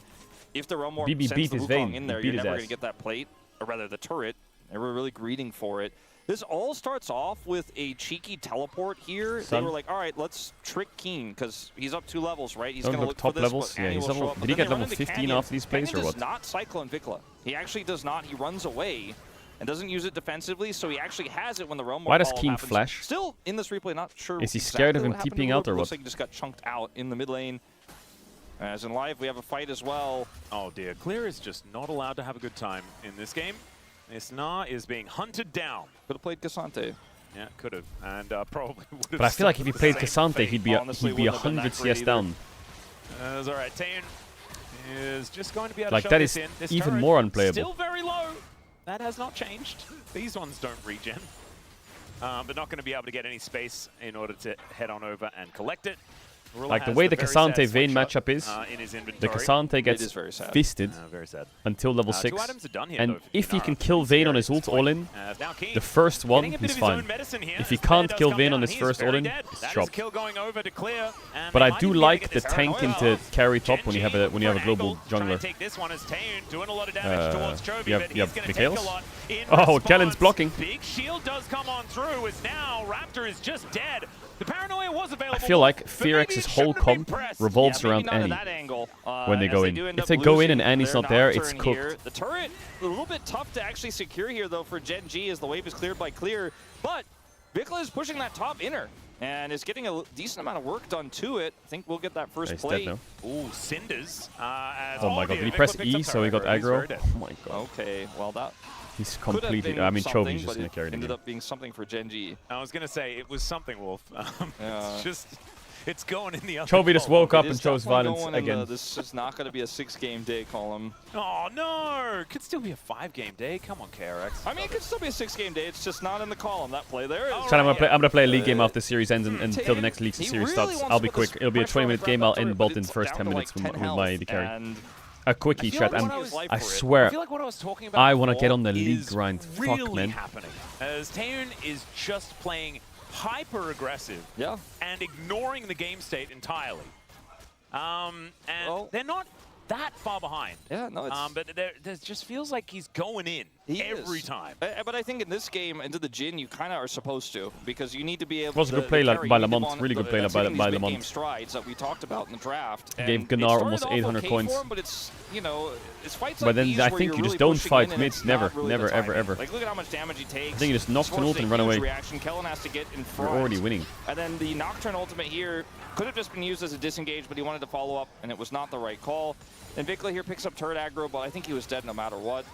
if the Realm Warp BB sends beat the his Wukong Vayne. in there, He you're beat his never ass. going to get that plate, or rather the turret. They were really greeting for it. This all starts off with a cheeky teleport here. Son. They were like, all right, let's trick Keen, because he's up 2 levels, right? He's Don't going to look look for top this, levels? but Yeah, Annie he's will level- show up. did But he then get they run level into 15 Canyon. after these plays, Canyon or does what? not Cyclone Vikla. He actually does not. He runs away and doesn't use it defensively, so he actually has it when the Realm Why Warp does follow Keen happens. flash? Still, in this replay, not sure Is he scared of exactly him what happened to TPing Ruler, out or but looks what? like he just got chunked out in the mid lane. As in live, we have a fight as well. Oh dear, Clear is just not allowed to have a good time in this game. This Gnar is being hunted down. Could have played Cassante. Yeah, could have, and probably would have. But I feel like if he suffered the played same Cassante, fate. he'd be Honestly, he'd be wouldn't have been 100 that great CS either. down. That's all right. Taeyun is just going to be able to Like, shove that this is in. This even turret more unplayable. Still very low. That has not changed. These ones don't regen. But not going to be able to get any space in order to head on over and collect it. Ruler Like the has way the very Cassante sad Vayne slingshot, matchup is, in his the inventory. Cassante It gets is very sad. fisted Very sad. until level 2 6. items are done here, And though, for if he Gnar. can kill Vayne on his ult all-in, Now Keen the first one, getting a bit he's of his own fine. medicine here If he as the player can't does kill come Vayne down, on his he's first very all-in, dead. it's That is chopped. kill going over to Clear, and But they I might do even be able to like get the this tank turret into off. carry top when you Gen have a G for an global angle, trying to jungler. take this one as Taeyun doing a lot of damage towards Chovy, you but have he's going to take a Mikhail's? lot. In Oh, response, Kellen's blocking. Big shield does come on through as now Raptor is just dead. The paranoia was available. I feel like but Fearx's maybe it whole shouldn't have been comp pressed. revolves Yeah, maybe around not at Annie that angle, when they as go they in. do end If up they go in and losing Annie's their not there, it's Nocturne cooked. here. The turret, a little bit tough to actually secure here, though, for Gen G as the wave is cleared by Clear. But Vikla is pushing that top inner and is getting a decent amount of work done to it. I think we'll get that first He's play. dead now. Ooh, Cinders. As Oh my god, did he press E so he got aggro? Oh my god. Okay, well that He's could have completely... been I mean, something, Chovy's just but going it to carry the ended game. up being something for Gen G. I was going to say, it was something, Wolf. Yeah. It's just... It's going in the other Chovy just column. woke up It and is chose definitely violence going in again. this is not going to be a 6-game day column. Oh no! Could still be a 5-game day. Come on, KRX. I mean, it could still be a 6-game day. It's just not in the column. That play there is. So I'm gonna play a league game after the series ends and until the next league he series really starts. wants I'll to be put this quick. It'll be a pressure on 20-minute the game. grab I'll turret, end but bolt in it's the first down 10 to, minutes like, with 10 my health, AD carry. and A quickie, feel chat. like And what I was- I swear, I feel like what I was talking about I want to get before on the league is grind. really Fuck, man. happening. As Taeyun is just playing hyper aggressive Yeah. and ignoring the game state entirely. And they're not that far behind. Yeah, no, it's... But there just feels like he's going in. every time. But I think in this game, into the Jhin, you kind of are supposed to, because you need to be able It was a good play by Lamont, really good play by Lamont. Strides that we talked about in the draft. He gave Gunnar almost 800 coins. But it's, you know, it's fights but like then these I where think you're you just really don't pushing fight in mid, and never, it's not really never, the ever, timing. ever. Like, look at how much damage he takes. I think you just knocked an ult and run away. Reaction. Kellen has to get in front. You're already winning. And then the Nocturne ultimate here could have just been used as a disengage, but he wanted to follow up, and it was not the right call. And Vikla here picks up turret aggro, but I think he was dead no matter what,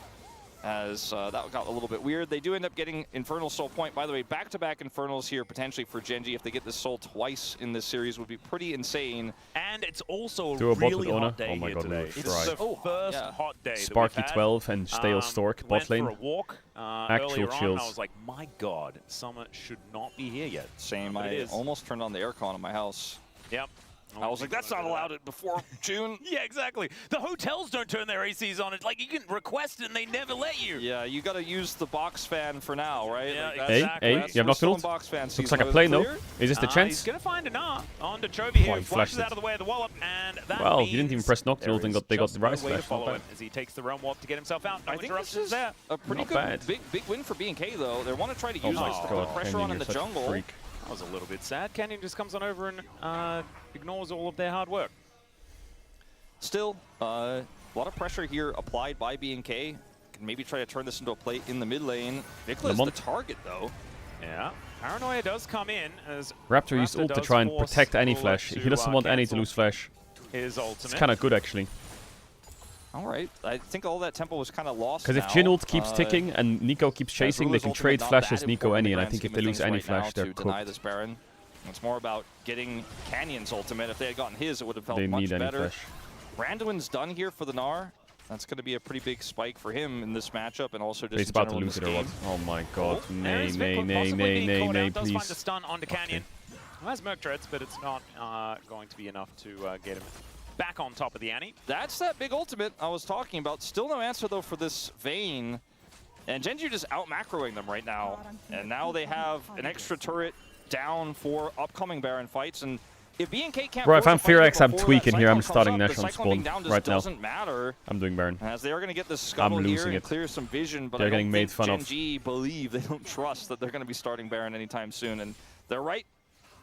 as that got a little bit weird. They do end up getting Infernal Soul point. By the way, back-to-back Infernals here potentially for Genji. If they get this Soul twice in this series would be pretty insane. And it's also Do a a bot really with Ona. hot day Oh my here god, today. we It's tried. the first hot day Sparky that we've had. 12 and Stale Stork Went bot lane. for a walk Actual earlier on, chills. I was like, my god, summer should not be here yet. Same, But it I is. almost turned on the aircon in my house. Yep. I was like, that's not allowed before June. Yeah, exactly. The hotels don't turn their ACs on. It's like you can request it and they never let you. Yeah, you got to use the box fan for now, right? Yeah, Like, that's- Hey, that's you have we're still Nocturne? in box fan Looks season. like a Was play, it no? clear? Is this the He's chance? going to find an R on to Chovy here. Oh, Who he flashes flashed out of the way of the wallop, and that Well, means you didn't even press Nocturne there and is they got just the no Rise way to Flash. follow Not him bad. as he takes the realm warp to get himself out. No I think this interruptions is there. a pretty Not good, bad. big win for B&K though. They want to try to Oh use my like god, the pressure Canyon, on in you're the such a jungle. freak. That was a little bit sad. Canyon just comes on over and ignores all of their hard work. Still, a lot of pressure here applied by B&K. Can maybe try to turn this into a play in the mid lane. Vikla is the target though. Yeah, Paranoia does come in as Raptor used ult to does try and force protect any Bullock flash. He doesn't want any to cancel lose flash. his It's ultimate. kind of good actually. All right, I think all that tempo was kind of lost. Because if Jhin ult keeps ticking and Nico keeps chasing, they can trade flashes Nico any, and I think if they lose any flash, they're deny cooked. this Baron. It's more about getting Canyon's ultimate. If they had gotten his, it would have felt They much need any better. flash. Randuin's done here for the Gnar. That's going to be a pretty big spike for him in this matchup, and also just He's in about to general in lose this it or what? game. Oh my god, nay, There's nay, Vikla nay, possibly nay, being nay, caught nay, out. Does find the please. stun onto Canyon. Well, has Merc Treads, but it's not going to be enough to get him back on top of the ante. That's that big ultimate I was talking about. Still no answer, though, for this Vayne. And Genji just out-macroing them right now. And now they have an extra turret down for upcoming Baron fights. And if B&K can't Bro, if force I'm a fight Fearex, I'm before tweaking that here. I'm Cyclone starting comes up, Nash the on Cyclone being spawn down just right now. doesn't matter. I'm doing Baron. As they are going to get this scuttle here losing and it. clear some vision, but They're I don't getting made think fun of. Genji believe, they don't trust that they're going to be starting Baron anytime soon. And they're right.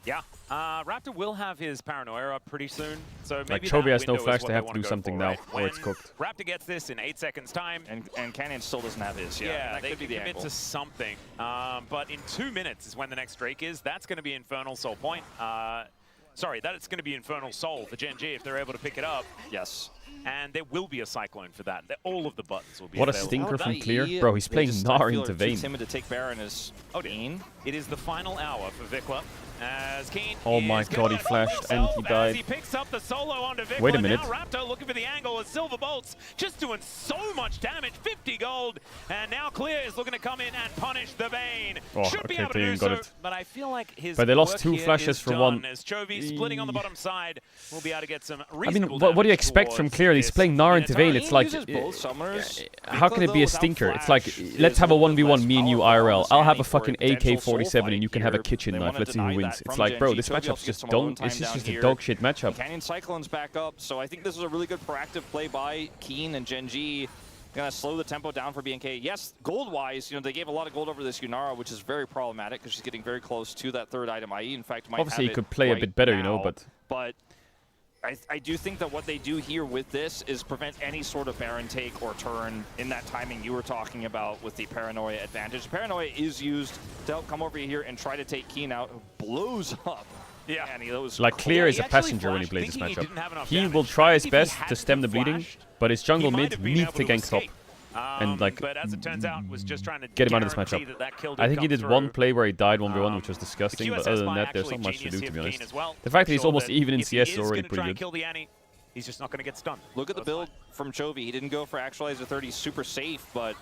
Yeah, Raptor will have his Paranoia up pretty soon, so Like maybe Chovy that has no window is flash, what they have to wanna do go something for, now, right? or it's When cooked. Raptor gets this in 8 seconds time, And Canyon still doesn't have his. Yeah, that they could be can the commit angle. to something. But in 2 minutes is when the next Drake is. That's going to be Infernal Soul point. Sorry, that's going to be Infernal Soul for Genji if they're able to pick it up. Yes. And there will be a Cyclone for that. All of the buttons will be What a available. stinker from They Clear. Bro, he's playing just, Gnar I feel into are too Vayne. timid to take Baron as Dean. It is the final hour for Vikla. As Keen Oh my is god, he gonna flashed himself and he as died. he picks up the solo onto Vikla. Wait a minute. Now Raptor looking for the angle as Silver Bolts just doing so much damage, 50 gold. And now Clear is looking to come in and punish the Vayne. Oh, Should be okay, able to Taeyeon do got so, it. but I feel like his But they lost work 2 here flashes is for done 1. As Chovy splitting on the bottom side, will be able to get some I mean, reasonable what do you damage expect from towards Clear? He's this playing Gnar into Vayne. It's like, uses both summoners. how can it be a stinker? It's like, let's have a 1v1, me and you IRL. I'll have a fucking AK-47 and you can have a kitchen knife. Let's see who wins. It's like, bro, this matchup's just it's just a dog shit matchup. Canyon Cyclone's back up, so I think this is a really good proactive play by Keen and Genji. Gonna slow the tempo down for B&K. Yes, gold-wise, they gave a lot of gold over this Yunara, which is very problematic because she's getting very close to that third item. IE, in fact, might Obviously, have he could it play right a bit better, now, but I do think that what they do here with this is prevent any sort of Baron take or turn in that timing you were talking about with the Paranoia advantage. Paranoia is used to help come over here and try to take Keen out, who blows up. Yeah, like Clear is a passenger when he plays this matchup. He will try his best to stem the bleeding, but his jungle mid needs to gank top. And like, but as it turns out, was just trying to get him out of this guarantee matchup. that kill I think he come did through. one play where he died 1v1, which was disgusting, but QSS other than buy that, there's actually not much to do, genius to be here, honest. Keen as well. The fact that he's Sure almost that even in if CS he is already gonna try pretty and good. kill the Annie, he's just not going to get stunned. Look at the build from Chovy. He didn't go for Actualizer 30, super safe, but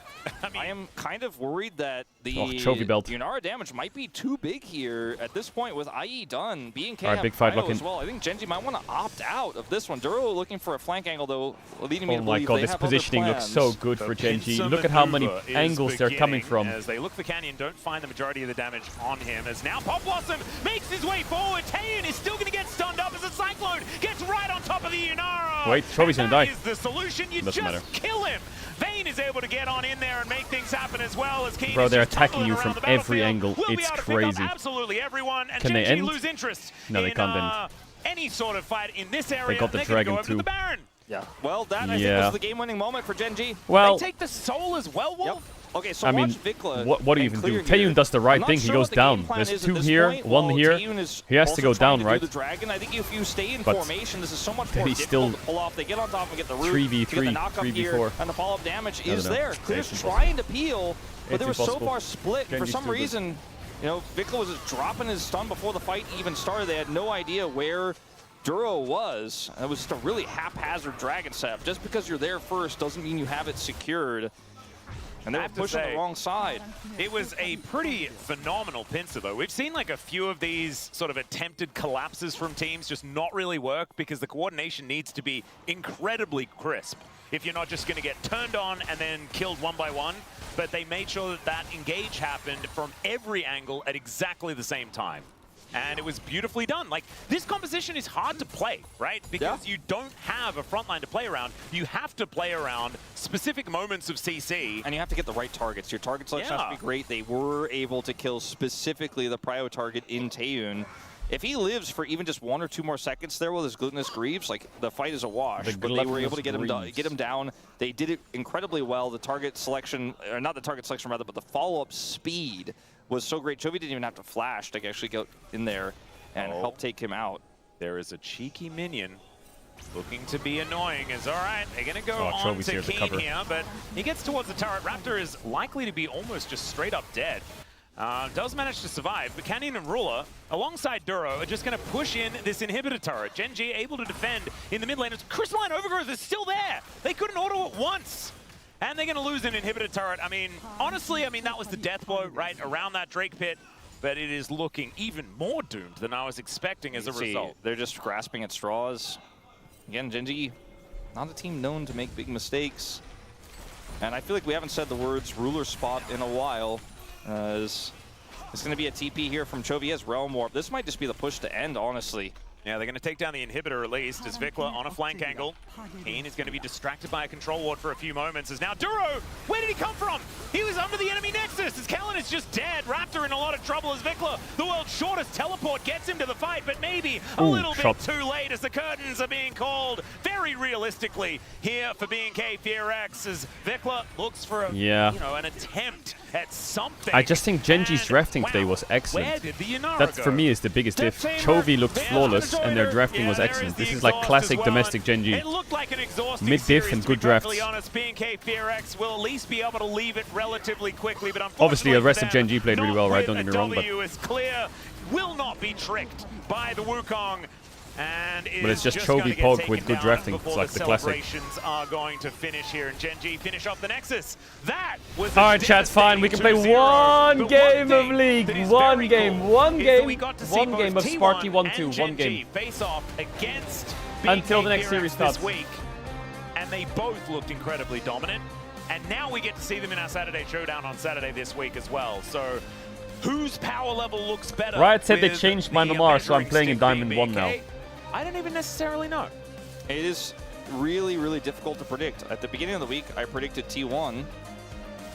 I am kind of worried that the Chovy belt. Yunara damage might be too big here at this point with IE done. B&K Alright, have big fight, Cryo lock in. as well. I think Genji might want to opt out of this one. Duro looking for a flank angle, though, leading me Oh to my believe god, they this have other positioning looks so plans. good for Genji. Pincer Look at how many maneuver is angles they're coming beginning from. As they look for Canyon, don't find the majority of the damage on him. As now Pop Blossom makes his way forward. Taeyeon is still going to get stunned up as a Cyclone gets right on top of the Yunara. Wait, Chovy's gonna die. That is the solution. You Doesn't just matter. kill him. Vayne is is able to get on in there and make things happen as well as Keen Bro, is they're just attacking tumbling you around from the every battlefield. angle. Will be It's able to pick up crazy. absolutely everyone, and Can they Gen G end? lose interest No, they in, can't end. any sort of fight in this area. They got the They're gonna dragon go over to too. the Baron. Yeah. Well, that I think Yeah. was the game-winning moment for Gen G. Well, They take the soul as well, Wolf. Okay, so I watch mean, Vikla what do you and even do? Clear here. Taeyun does the right I'm not thing. He sure goes what the game down. plan There's is at 2 this here, point, 1 while here. Taeyun is He has to also go trying down, do right? The dragon. I think if you stay in But formation, this is so much then more he's difficult still to pull off. They get on top and get the root. 3v3, you get the knock up here, 3v4. and the follow-up damage I don't is know. there. It's Clear's impossible. trying to peel, but It's they were so impossible. far split. For Genji's some too good. reason, you know, Vikla was just dropping his stun before the fight even started. They had no idea where Duro was. It was just a really haphazard dragon setup. Just because you're there first doesn't mean you have it secured. And they were pushing the wrong side. It was a pretty phenomenal pincer, though. We've seen like a few of these sort of attempted collapses from teams just not really work because the coordination needs to be incredibly crisp if you're not just going to get turned on and then killed one by one. But they made sure that that engage happened from every angle at exactly the same time. And it was beautifully done. Like, this composition is hard to play, right? Because you don't have a frontline to play around. You have to play around specific moments of CC. And you have to get the right targets. Your target selection has to be great. They were able to kill specifically the prio target in Taeyun. If he lives for even just 1 or 2 more seconds there with his Glutinous Greaves, like, the fight is a wash. But they were able to get him down. They did it incredibly well. The target selection, or not the target selection rather, but the follow-up speed was so great. Chovy didn't even have to flash to actually go in there and help take him out. There is a cheeky minion looking to be annoying. Is all right. They're going to go on Chovy's to here to Keen cover. here, but he gets towards the turret. Raptor is likely to be almost just straight up dead. Does manage to survive, but Canyon and Ruler, alongside Duro, are just going to push in this inhibitor turret. Gen G able to defend in the mid lane. Crystalline Overgrowth is still there. They couldn't auto it once. And they're going to lose an inhibitor turret. I mean, honestly, I mean, that was the death blow, right, around that Drake pit. But it is looking even more doomed than I was expecting as a result. They're just grasping at straws. Again, Gen G, not a team known to make big mistakes. And I feel like we haven't said the words ruler spot in a while. It's going to be a TP here from Chovy as Realm Warp. This might just be the push to end, honestly. Yeah, they're going to take down the inhibitor at least as Vikla on a flank angle. Keen is going to be distracted by a control ward for a few moments as now Duro, where did he come from? He was under the enemy nexus as Kellen is just dead. Raptor in a lot of trouble as Vikla, the world's shortest teleport, gets him to the fight, but maybe a little bit too late as the curtains are being called very realistically here for B&K FearX as Vikla looks for a, you know, an attempt at something. I just think Genji's drafting today was excellent. Where did the Inara That go? for me is the biggest diff. Chovy looked flawless and their drafting was excellent. This is like classic domestic Genji. It looked like an exhausting Mid diff series, and to be good drafts. perfectly honest. B&K FearX will at least be able to leave it relatively quickly, but Obviously, the rest of them, Gen G played really well, right? Don't get me wrong, but W is clear, will not be tricked by the Wukong. And But it's just gonna Chovy get Pog taken with good down drafting. before It's like the classic. celebrations are going to finish here, and Gen G finish off the Nexus. That was Alright, chat, fine. We can play one game of League. One game of Sparky 1-2. One game. Face off against Until the BNK next series FearX starts. this week, and they both looked incredibly dominant. And now we get to see them in our Saturday showdown on Saturday this week as well. So, whose power level looks better? Riot said they with changed my the MMR, so I'm Avenging playing in Stick Diamond being 1 now. BNK? I don't even necessarily know. It is really, really difficult to predict. At the beginning of the week, I predicted T1.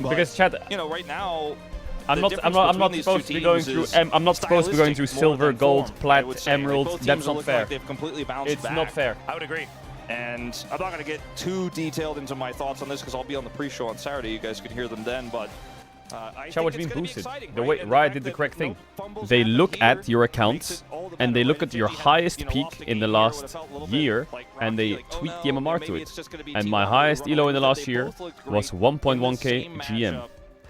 But, Because chat, you know, right now, I'm not supposed to be going through. I'm not supposed to be going through silver, gold, plat, emerald. That's not fair. Like they've completely bounced It's back. not fair. I would agree. And I'm not going to get too detailed into my thoughts on this because I'll be on the pre-show on Saturday. You guys can hear them then, but I Chat was think being it's gonna be boosted. exciting, The right? way And Riot fact did the that correct thing. no fumbles They happened look here at your makes accounts it all the and they better, look right? at your If you had, highest you know, peak lost the in the game here, it last would've felt a little bit year like and they rocky, like, oh tweak no, the MMR maybe to it's it. just gonna be And T1 my who highest run elo away in the with it. last They year both looked great was in 1.1k the same GM, matchup.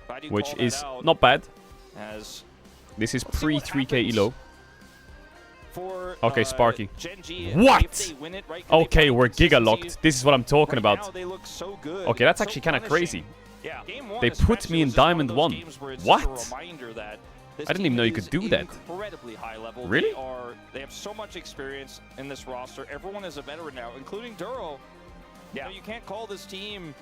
Why do you which call that is out? not bad. As This is let's see what pre 3k happens elo. for, Okay, Sparky. Gen G, What? if they win it, right, 'cause they Okay, brought we're giga consistency. locked. This is what I'm talking Right now, about. they look so good, Okay, that's so actually kind of punishing. crazy. Yeah. Game one They put especially me in was just one of Diamond those 1. games where it's What? just a reminder that this I didn't team even know you is could do that. Incredibly high level. Really? They have so much experience in this roster. Everyone is a veteran now, including Duro. Yeah. You can't call this team.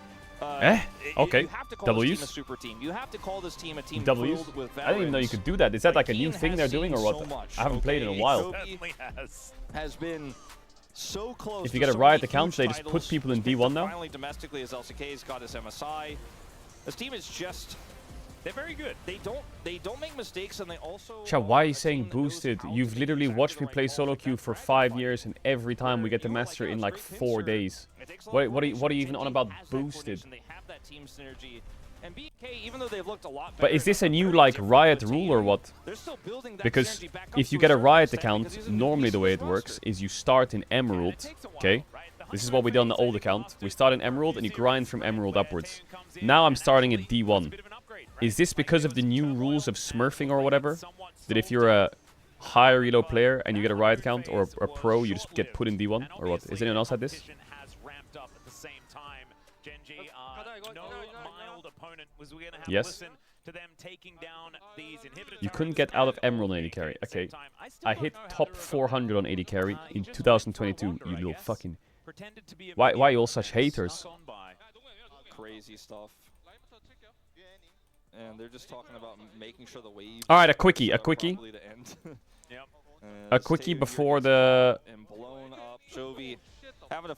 Okay. You have to call W's. this team a super team. You have to call this team a team W's. filled with veterans. I didn't even know you could do that. Is that like a new Keen thing has they're doing or seen what? so much, I haven't played in a okay? while. Chovy has been so close. If you get a Riot account, they just put people in D1 now. Finally, domestically, as LCK's got his MSI. This team is just—they're very good. They don't make mistakes, and they also. Chat, why are you saying boosted? You've literally watched me play solo queue for 5 years, and every time we get the master in like 4 days. What are you even on about boosted? And BK, even though they've looked a lot better, But is this a new like Riot rule or what? Because if you get a Riot account, normally the way it works is you start in Emerald, okay? This is what we did on the old account. We start in Emerald and you grind from Emerald upwards. Now I'm starting at D1. Is this because of the new rules of smurfing or whatever? That if you're a higher elo player and you get a Riot account or a pro, you just get put in D1 or what? Is anyone else had this? Yes. You couldn't get out of Emerald on AD carry. Okay. I hit top 400 on AD carry in 2022, you little fucking... Why are you all such haters? Crazy stuff. And they're just talking about making sure the waves. Alright, a quickie. A quickie before the...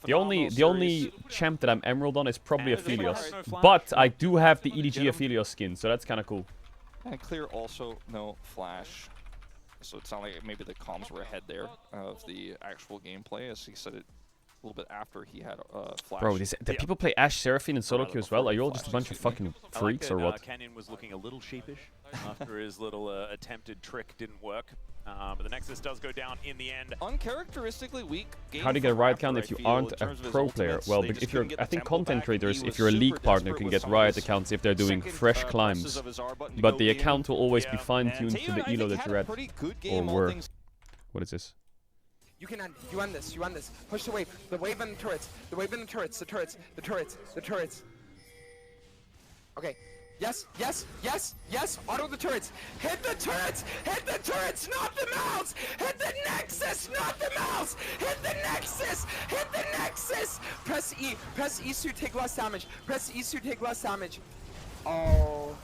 The only champ that I'm Emerald on is probably Aphelios. But I do have the EDG Aphelios skin, so that's kind of cool. And clear also no flash. So it sounded like maybe the comms were ahead there of the actual gameplay, as he said it a little bit after he had flash. Bro, do people play Ashe Seraphine in solo queue as well? Are you all just a bunch of fucking freaks or what? Canyon was looking a little sheepish after his little attempted trick didn't work. But the Nexus does go down in the end. Uncharacteristically weak game. How do you get a Riot account if you aren't a pro player? Well, if you're, I think content creators, if you're a league partner, can get Riot accounts if they're doing fresh climbs. But the account will always be fine-tuned to the elo that you're at. Or were. What is this? You can end. You end this. You end this. Push the wave. The wave and the turrets. The wave and the turrets. The turrets. The turrets. The turrets. Okay. Yes, yes, yes, yes. Auto the turrets. Hit the turrets. Hit the turrets, not the mouse. Hit the Nexus, not the mouse. Hit the Nexus. Hit the Nexus. Press E. Press E to take less damage. Press E to take less damage. Oh.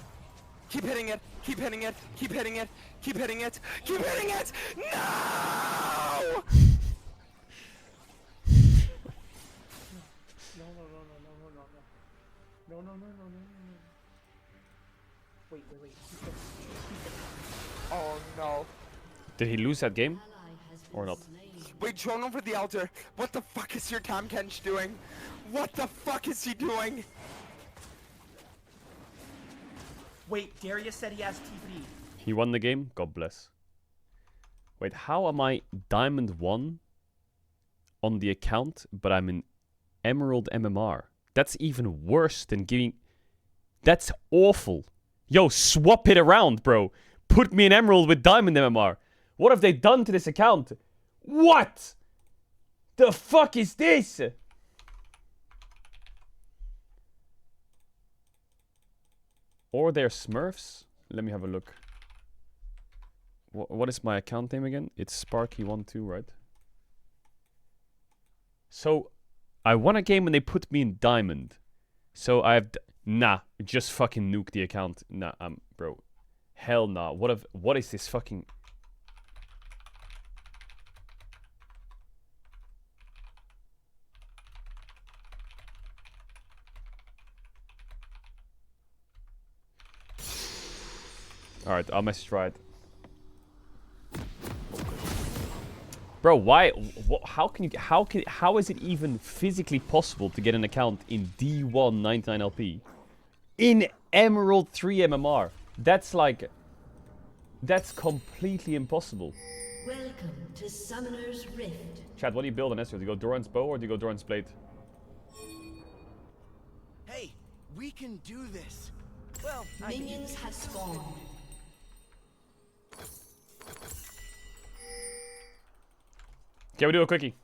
Keep hitting it. Keep hitting it. Keep hitting it. Keep hitting it. Keep hitting it. No! Wait. Oh no. Did he lose that game? Or not? Wait, drone over the altar. What the fuck is your Tam Kench doing? What the fuck is he doing? Wait, Darius said he has TP. He won the game? God bless. Wait, how am I Diamond 1 on the account, but I'm in Emerald MMR? That's even worse than giving... That's awful. Yo, swap it around, bro. Put me in Emerald with Diamond MMR. What have they done to this account? What? The fuck is this? Or they're Smurfs? Let me have a look. What is my account name again? It's Sparky12, right? So, I won a game and they put me in Diamond. So I have... Nah, just fucking nuke the account. Nah, bro. Hell nah. What is this fucking... Alright, I'll message Riot. Bro, why? How is it even physically possible to get an account in D1 99 LP in Emerald 3 MMR? That's like, that's completely impossible. Welcome to Summoner's Rift. Chat, what do you build on Ezreal? Do you go Doran's bow or do you go Doran's blade? Hey, we can do this. Well, minions have spawned. Okay, we do a quickie.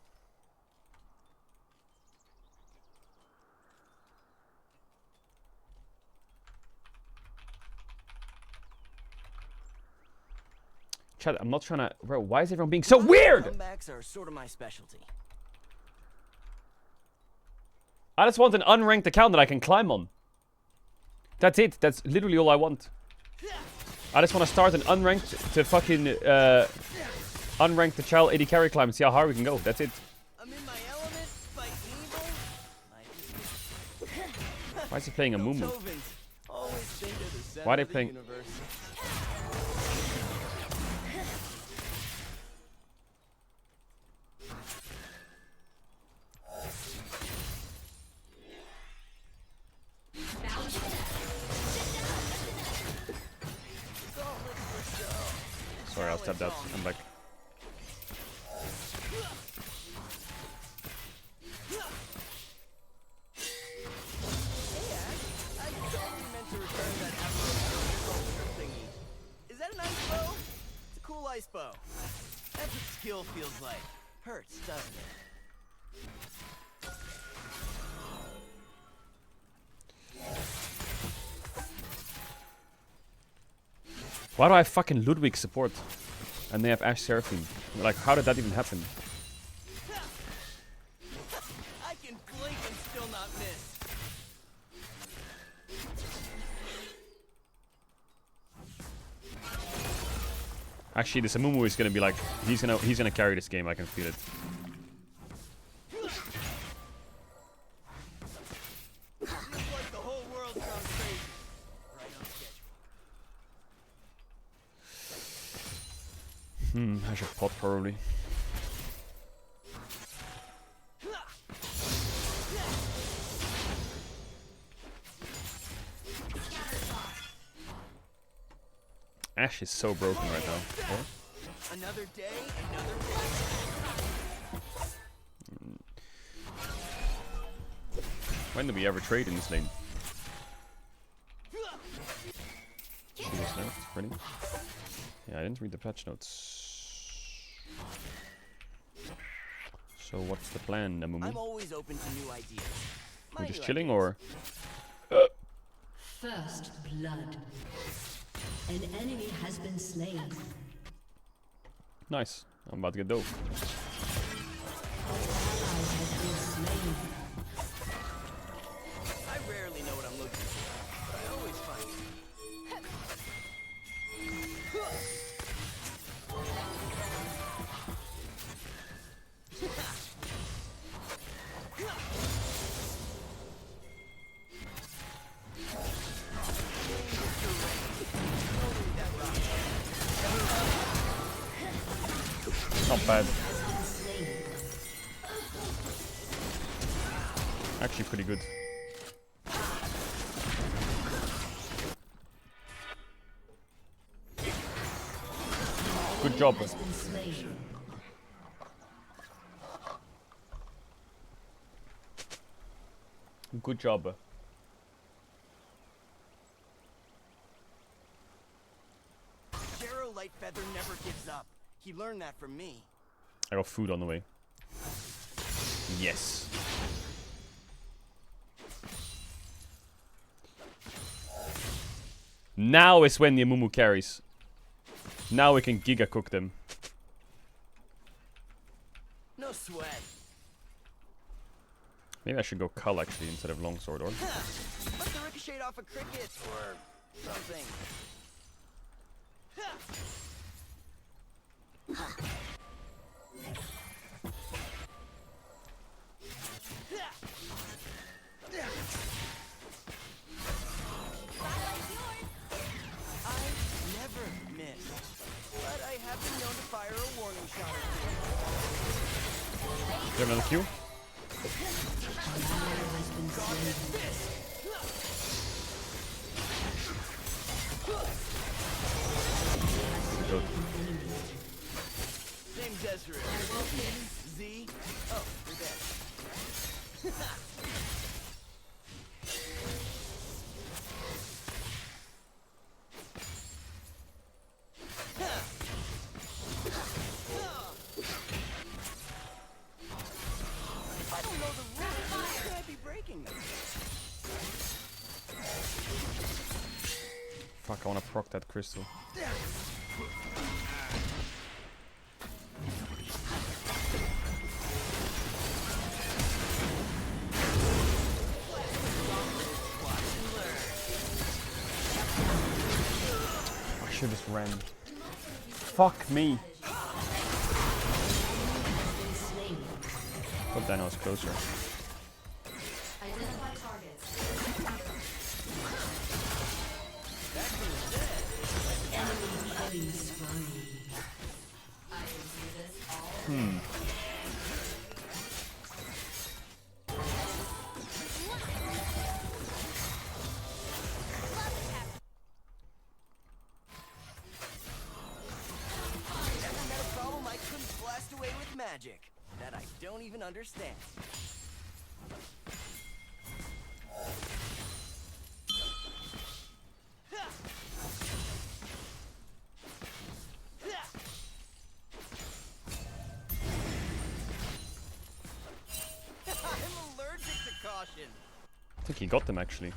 Chat, I'm not trying to... Bro, why is everyone being so weird? Comebacks are sort of my specialty. I just want an unranked account that I can climb on. That's it. That's literally all I want. I just want to start an unranked to fucking... unrank the child AD carry climb and see how hard we can go. That's it. I'm in my Why is he playing a Mumu? Always think of the center Why are they of the playing? universe. Sorry, I'll step out. I'm back. Is that an ice bow? It's a cool ice bow. That's what skill feels like. Hurts, doesn't it? Why do I have fucking Ludwig support? And they have Ashe Seraphine. Like, how did that even happen? I can blink and still not miss. Actually, this Amumu is gonna be like, he's gonna carry this game. I can feel it. Like the whole world sounds crazy. Right on schedule. I should pot probably. Ashe is so broken right now. Oh. Another day, another day. When do we ever trade in this lane? See this note? Ready? Yeah, I didn't read the patch notes. So what's the plan, Namumu? I'm always open to new ideas. We're just chilling, or? First blood. An enemy has been slain. Nice. I'm about to get dope. I rarely know what I'm looking for, but I always find it. Not bad. Actually pretty good. Good job. Good job. Jero Lightfeather never gives up. He learned that from me. I got food on the way. Yes. Now is when the Amumu carries. Now we can Giga cook them. No sweat. Maybe I should go Cull actually instead of Longsword, or? Must have ricocheted off a cricket or something. I never miss, but I have been known to fire a warning shot or two. Do you have another Q? Good. Name's Ezra. Z. Oh, you're dead. If I don't know the rules, how can I be breaking them? Fuck, I wanna proc that crystal. I should just ran. Fuck me. But then I was closer. Identify targets. Never met a problem I couldn't blast away with magic that I don't even understand. I'm allergic to caution. I think he got them actually.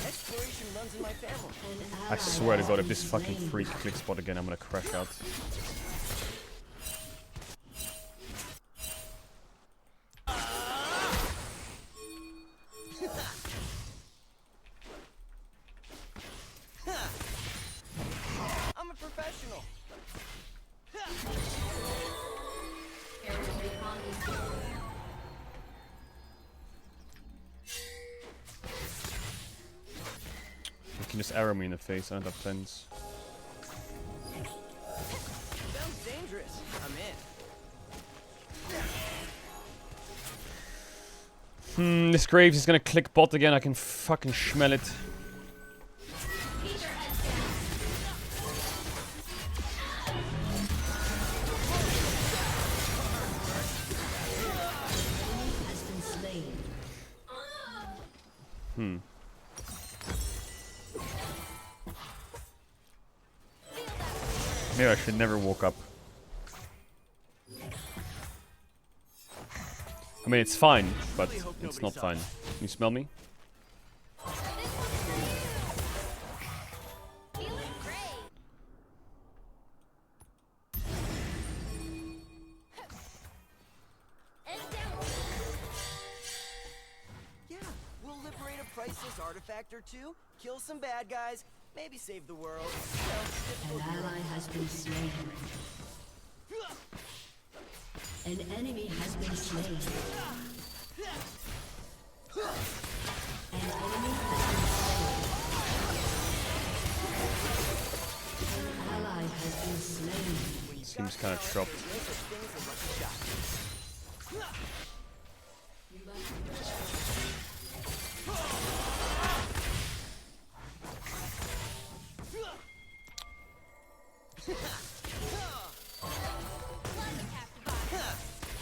Exploration runs in my family. I swear to God, if this fucking freak clicks bot again, I'm gonna crash out. I'm a professional. You can just arrow me in the face, I don't have pens. Sounds dangerous. I'm in. This Graves is gonna click bot again, I can fucking smell it. Maybe I should never walk up. I mean, it's fine, but it's not fine. Can you smell me? Yeah, we'll liberate a priceless artifact or two, kill some bad guys, maybe save the world. An ally has been slain. An enemy has been slain. An enemy has been slain. An ally has been slain. Seems kind of chopped.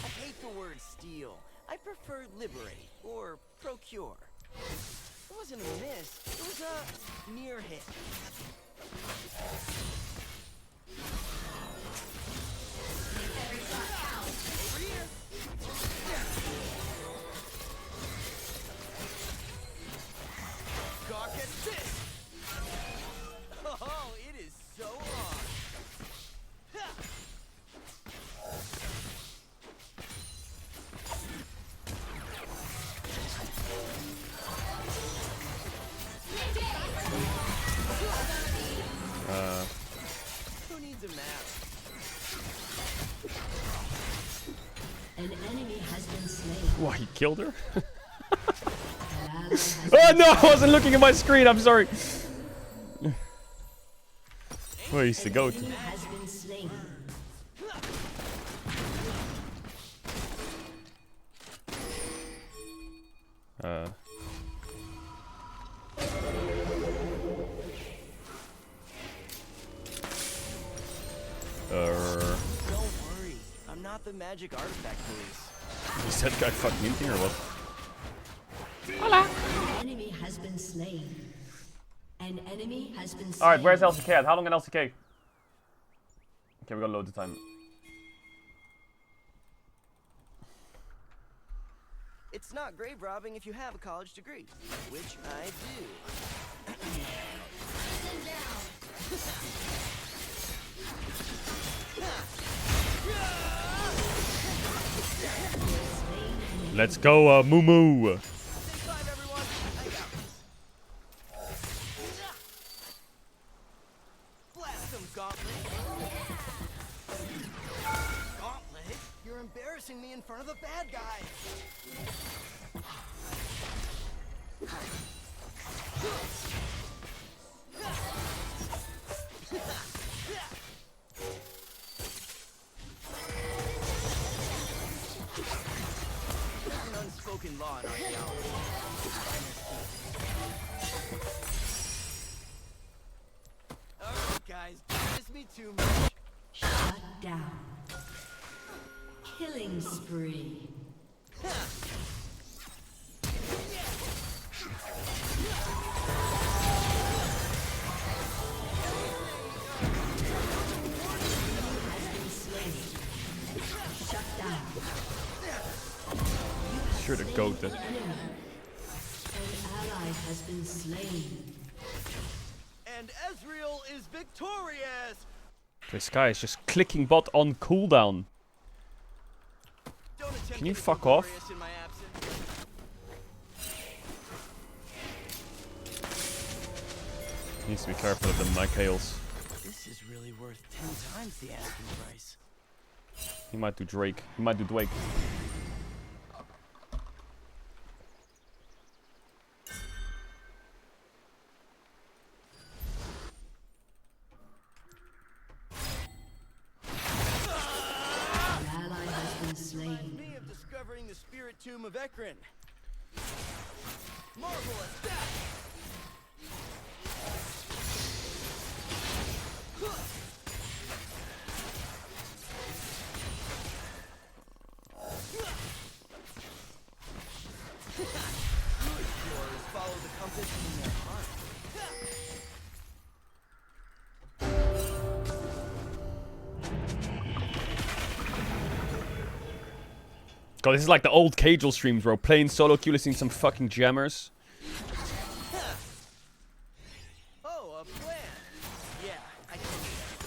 I hate the word steal. I prefer liberate or procure. It wasn't a miss, it was a near hit. Over here. Gawk at this! Oh, it is so on. Who needs a map? An enemy has been slain. What, he killed her? An ally has Oh no, I wasn't looking at my screen, I'm sorry. Where used to go to? has been slain. Don't worry, I'm not the magic artifact police. Is that guy fucking muting or what? An enemy has been slain. An enemy has been slain. Alright, where's LCK? How long in LCK? Okay, we got loads of time. It's not grave robbing if you have a college degree, which I do. Let's go, Moo Moo. Blast them, gauntlet. punching me in front of the bad guys. There's an unspoken law in archaeology. Alright, guys, don't miss me too much. Shut down. Killing spree. Shut down. Sure to goat that. An ally has been slain. And Ezreal is victorious! This guy is just clicking bot on cooldown. Can you fuck off? Needs to be careful of them Michaels. This is really worth 10 times the asking price. He might do Drake. He might do Drake. Me of discovering the spirit tomb of Ekron. Marvelous death! Explorers follow the compass in their heart. God, this is like the old Caedrel streams, bro. Playing solo queue, listening to some fucking jammers. Oh, a plan. Yeah, I can do that.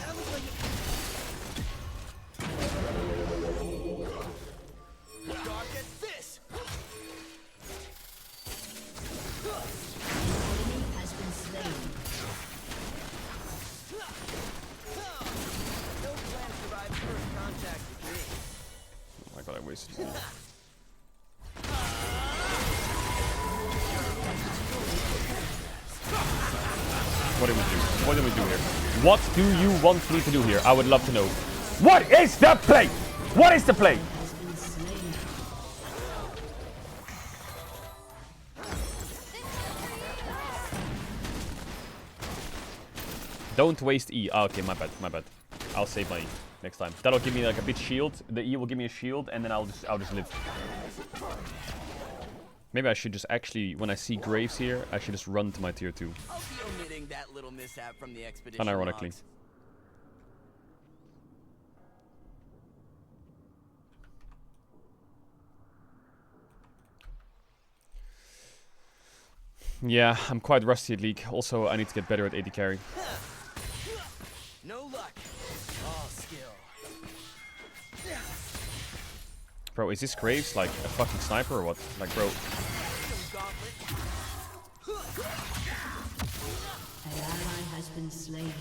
Looks like Dark at this! Enemy has been slain. No plan survived first contact with me. Oh my god, I wasted it. What do we do? What do we do here? What do you want me to do here? I would love to know. What is the play? What is the play? Don't waste E. Ah, okay, my bad, my bad. I'll save my E next time. That'll give me like a bit shield. The E will give me a shield, and then I'll just live. Maybe I should just actually, when I see Graves here, I should just run to my tier 2. I'll be omitting that little mishap from the expedition Unironically. logs. Yeah, I'm quite rusty at League. Also, I need to get better at AD carry. No luck. All skill. Bro, is this Graves like a fucking sniper or what? Like, bro. An ally has been slain.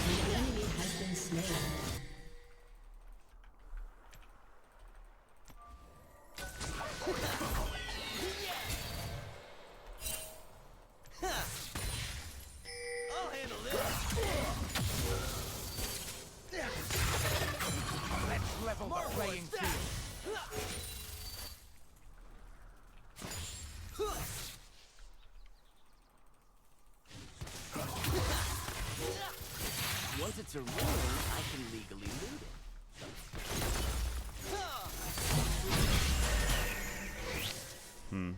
An enemy has been slain. I'll handle this. Let's level the playing field. Once it's a ruin, I can legally loot it. Hmm.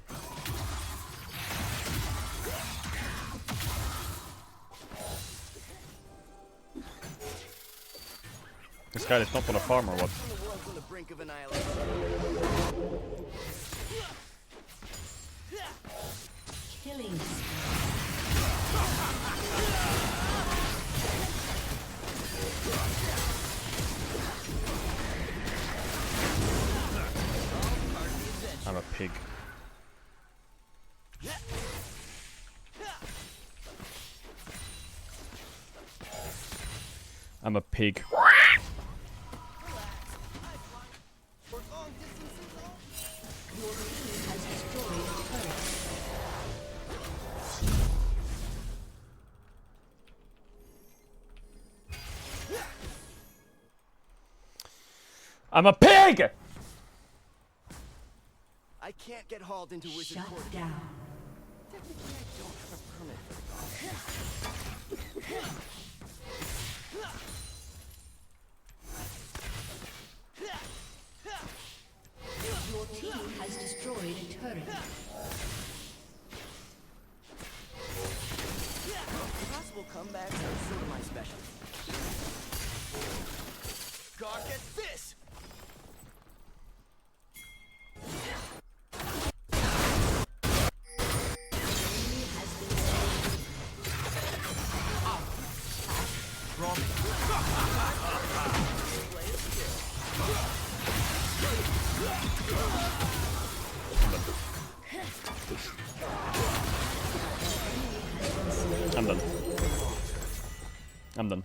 This guy is not on a farm or what? The world's on the brink of annihilation. Killing spree. pig. I'm a pig. I'm a pig! I can't get hauled into Wizard Shut Court. down. Technically, I don't have a permit for the dog. Your team has destroyed a turret. Possible comebacks are sort of my specialty. God, get this! I'm done. I'm done.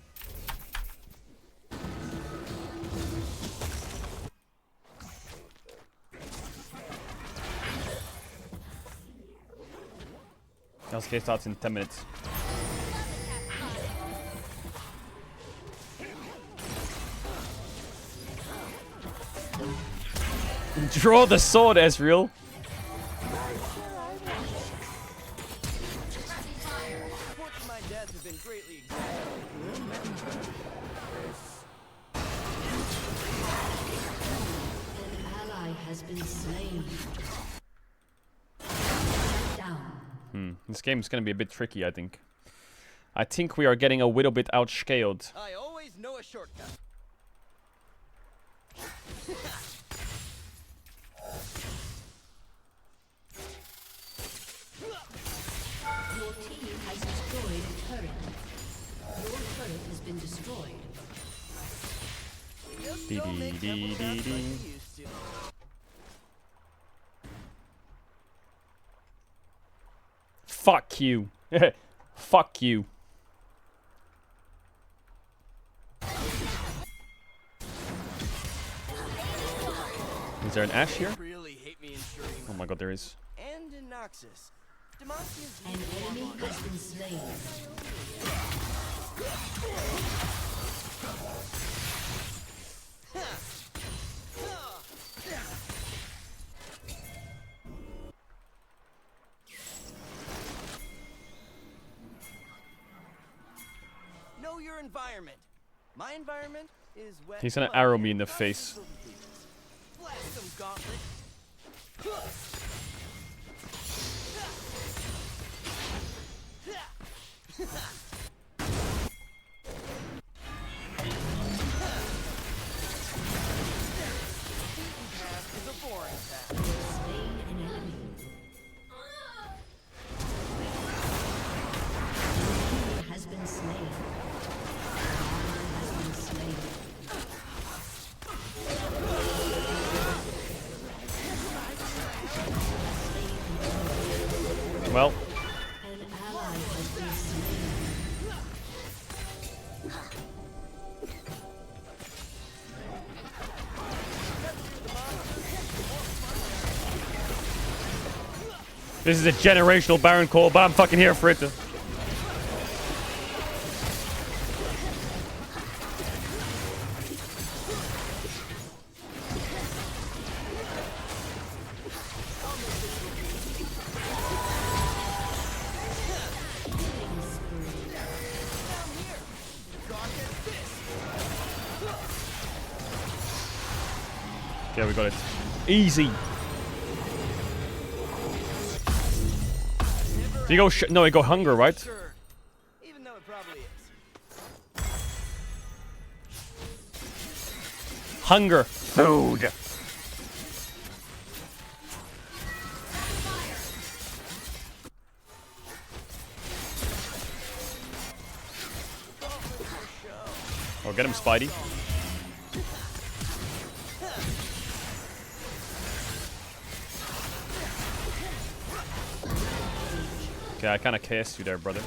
LCK starts in 10 minutes. Draw the sword, Ezreal. Reports of my death have been greatly exaggerated. An ally has been slain. Shut down. This game is gonna be a bit tricky, I think. I think we are getting a little bit outscaled. I always know a shortcut. Your team has destroyed a turret. Your turret has been destroyed. Dee dee dee dee dee. Fuck you. Fuck you. Is there an Ashe here? Really hate me ensuring Oh my god, there is. and in Noxus. Demacia's An enemy has been slain. Know your environment. My environment is wet. He's gonna mud, arrow me in the and face. blast them, gauntlet. Path is a boring path. Slain an enemy. Enemy has been slain. Enemy has been slain. Well, An ally has been slain. this is a generational Baron call, but I'm fucking here for it. Yeah, we got it. Easy. Do you go no, you go hunger, right? Sure. Even though it probably is. Hunger. Food. Oh, get him, Spidey. Okay, I kind of KS'd you there, brother.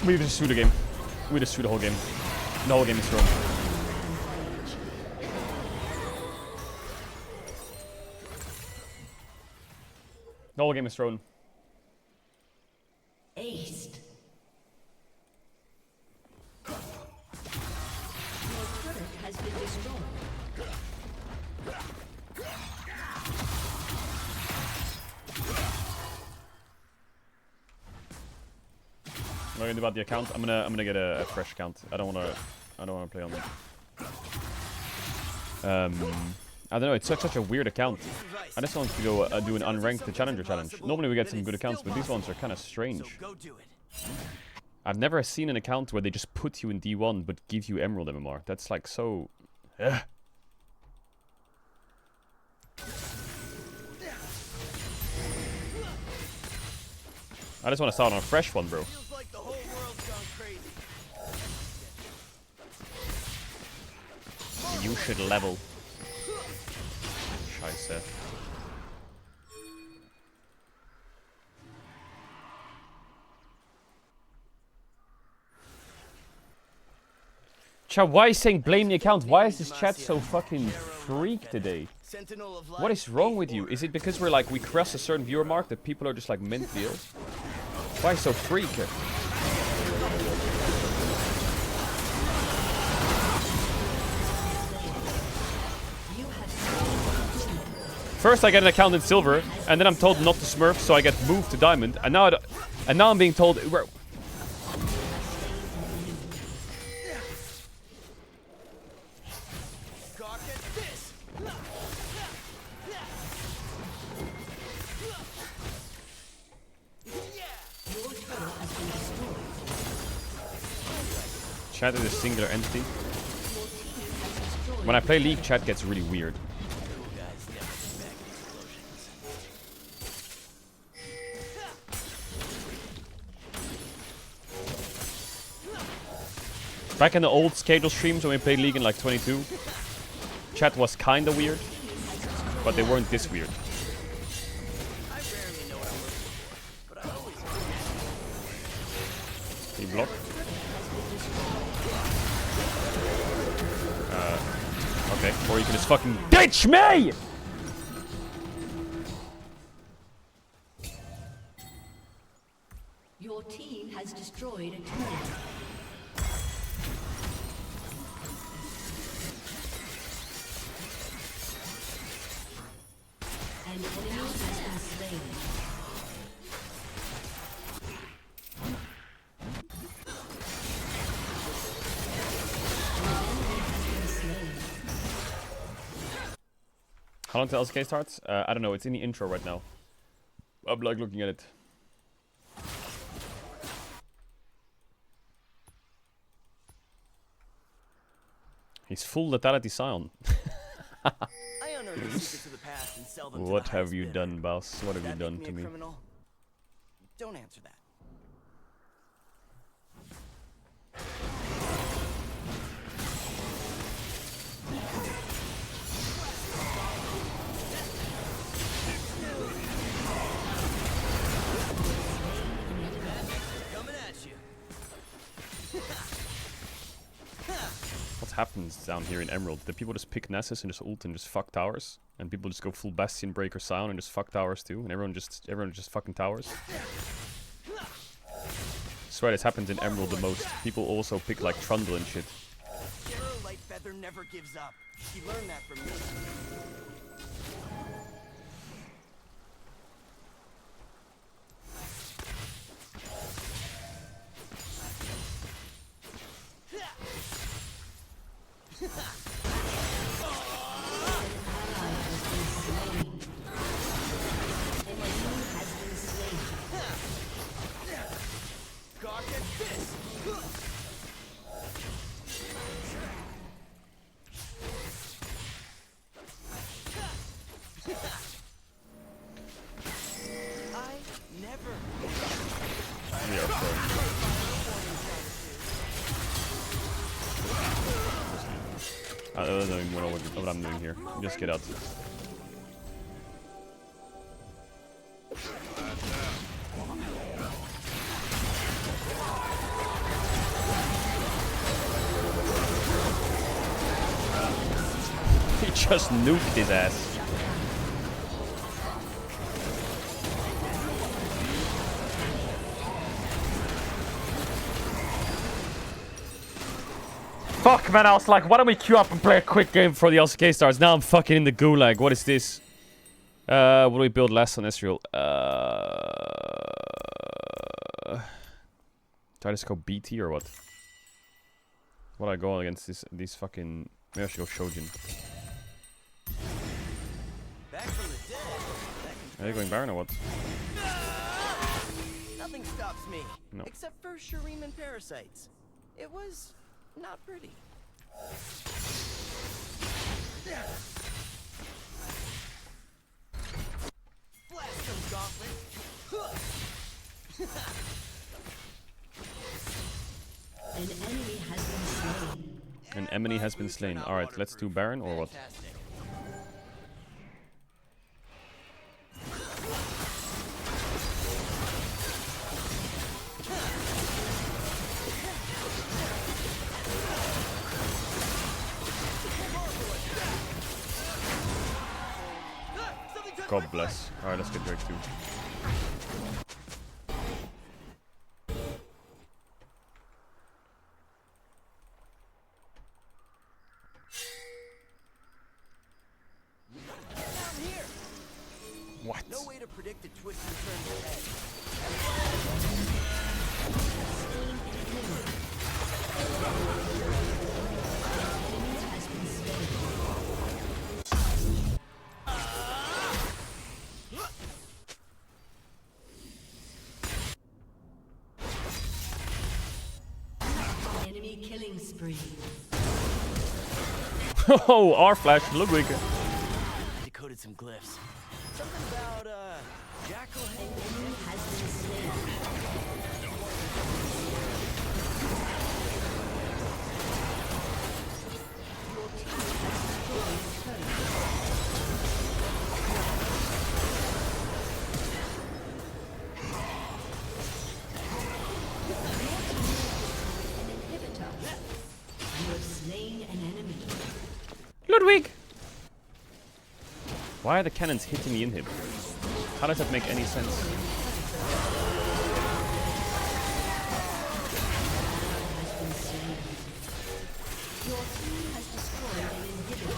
We just shoot the game. We just shoot the whole game. The whole game is thrown. The whole game is thrown. Aced. Your turret has been destroyed. What are you gonna do about the account? I'm gonna get a fresh account. I don't wanna play on that. I don't know. It's such a weird account. I just want to go do an unranked challenger challenge. Normally we get some good accounts, but these ones are kind of strange. I've never seen an account where they just put you in D1 but give you Emerald MMR. That's like so. Ugh. I just want to start on a fresh one, bro. You should level. Scheiße. Chat, why is saying blame the account? Why is this chat so fucking freak today? What is wrong with you? Is it because we cross a certain viewer mark that people are just like mentally ill? Why so freak? First I get an account in silver, and then I'm told not to smurf, so I get moved to diamond, and now I'm being told chat is a singular entity. When I play League, chat gets really weird. Back in the old Caedrel streams when we played League in like 22, chat was kinda weird, but they weren't this weird. He blocked. Okay, or you can just fucking ditch me! Your team has destroyed a turret. An enemy has been slain. How long till LCK starts? I don't know, it's in the intro right now. I'm like looking at it. He's full lethality Scion. What have you done, boss? What have you done to me? Don't answer that. What happens down here in Emerald? Do people just pick Nessus and just ult and just fuck towers? And people just go full Bastion Breaker Scion and just fuck towers too? And everyone just fucking towers? I swear this happens in Emerald the most. People also pick like Trundle and shit. Feather never gives up. He learned that from me. I never. Yeah, sure. I don't know what I'm doing here. Just get out. He just nuked his ass. Fuck, man, I was like, why don't we queue up and play a quick game before the LCK starts? Now I'm fucking in the gulag. What is this? What do we build last on Israel? Try to scope BT or what? What do I go against these fucking... Maybe I should go Shojin. Are you going Baron or what? Nothing stops me. No. Except for Shuriman parasites. It was not pretty. Blast them, gauntlet. An enemy has been slain. An enemy has been slain. Alright, let's do Baron or what? God bless. Alright, let's get Drake too. What? No way to predict a twist and turn your head. Enemy killing spree. Oh, R-Flash, Ludwig. Decoded some glyphs. Something about jackal An enemy has been slain. Your team has destroyed a inhibitor. You have slain an enemy. Ludwig! Why are the cannons hitting the inhib? How does that make any sense? Your team has destroyed an inhibitor.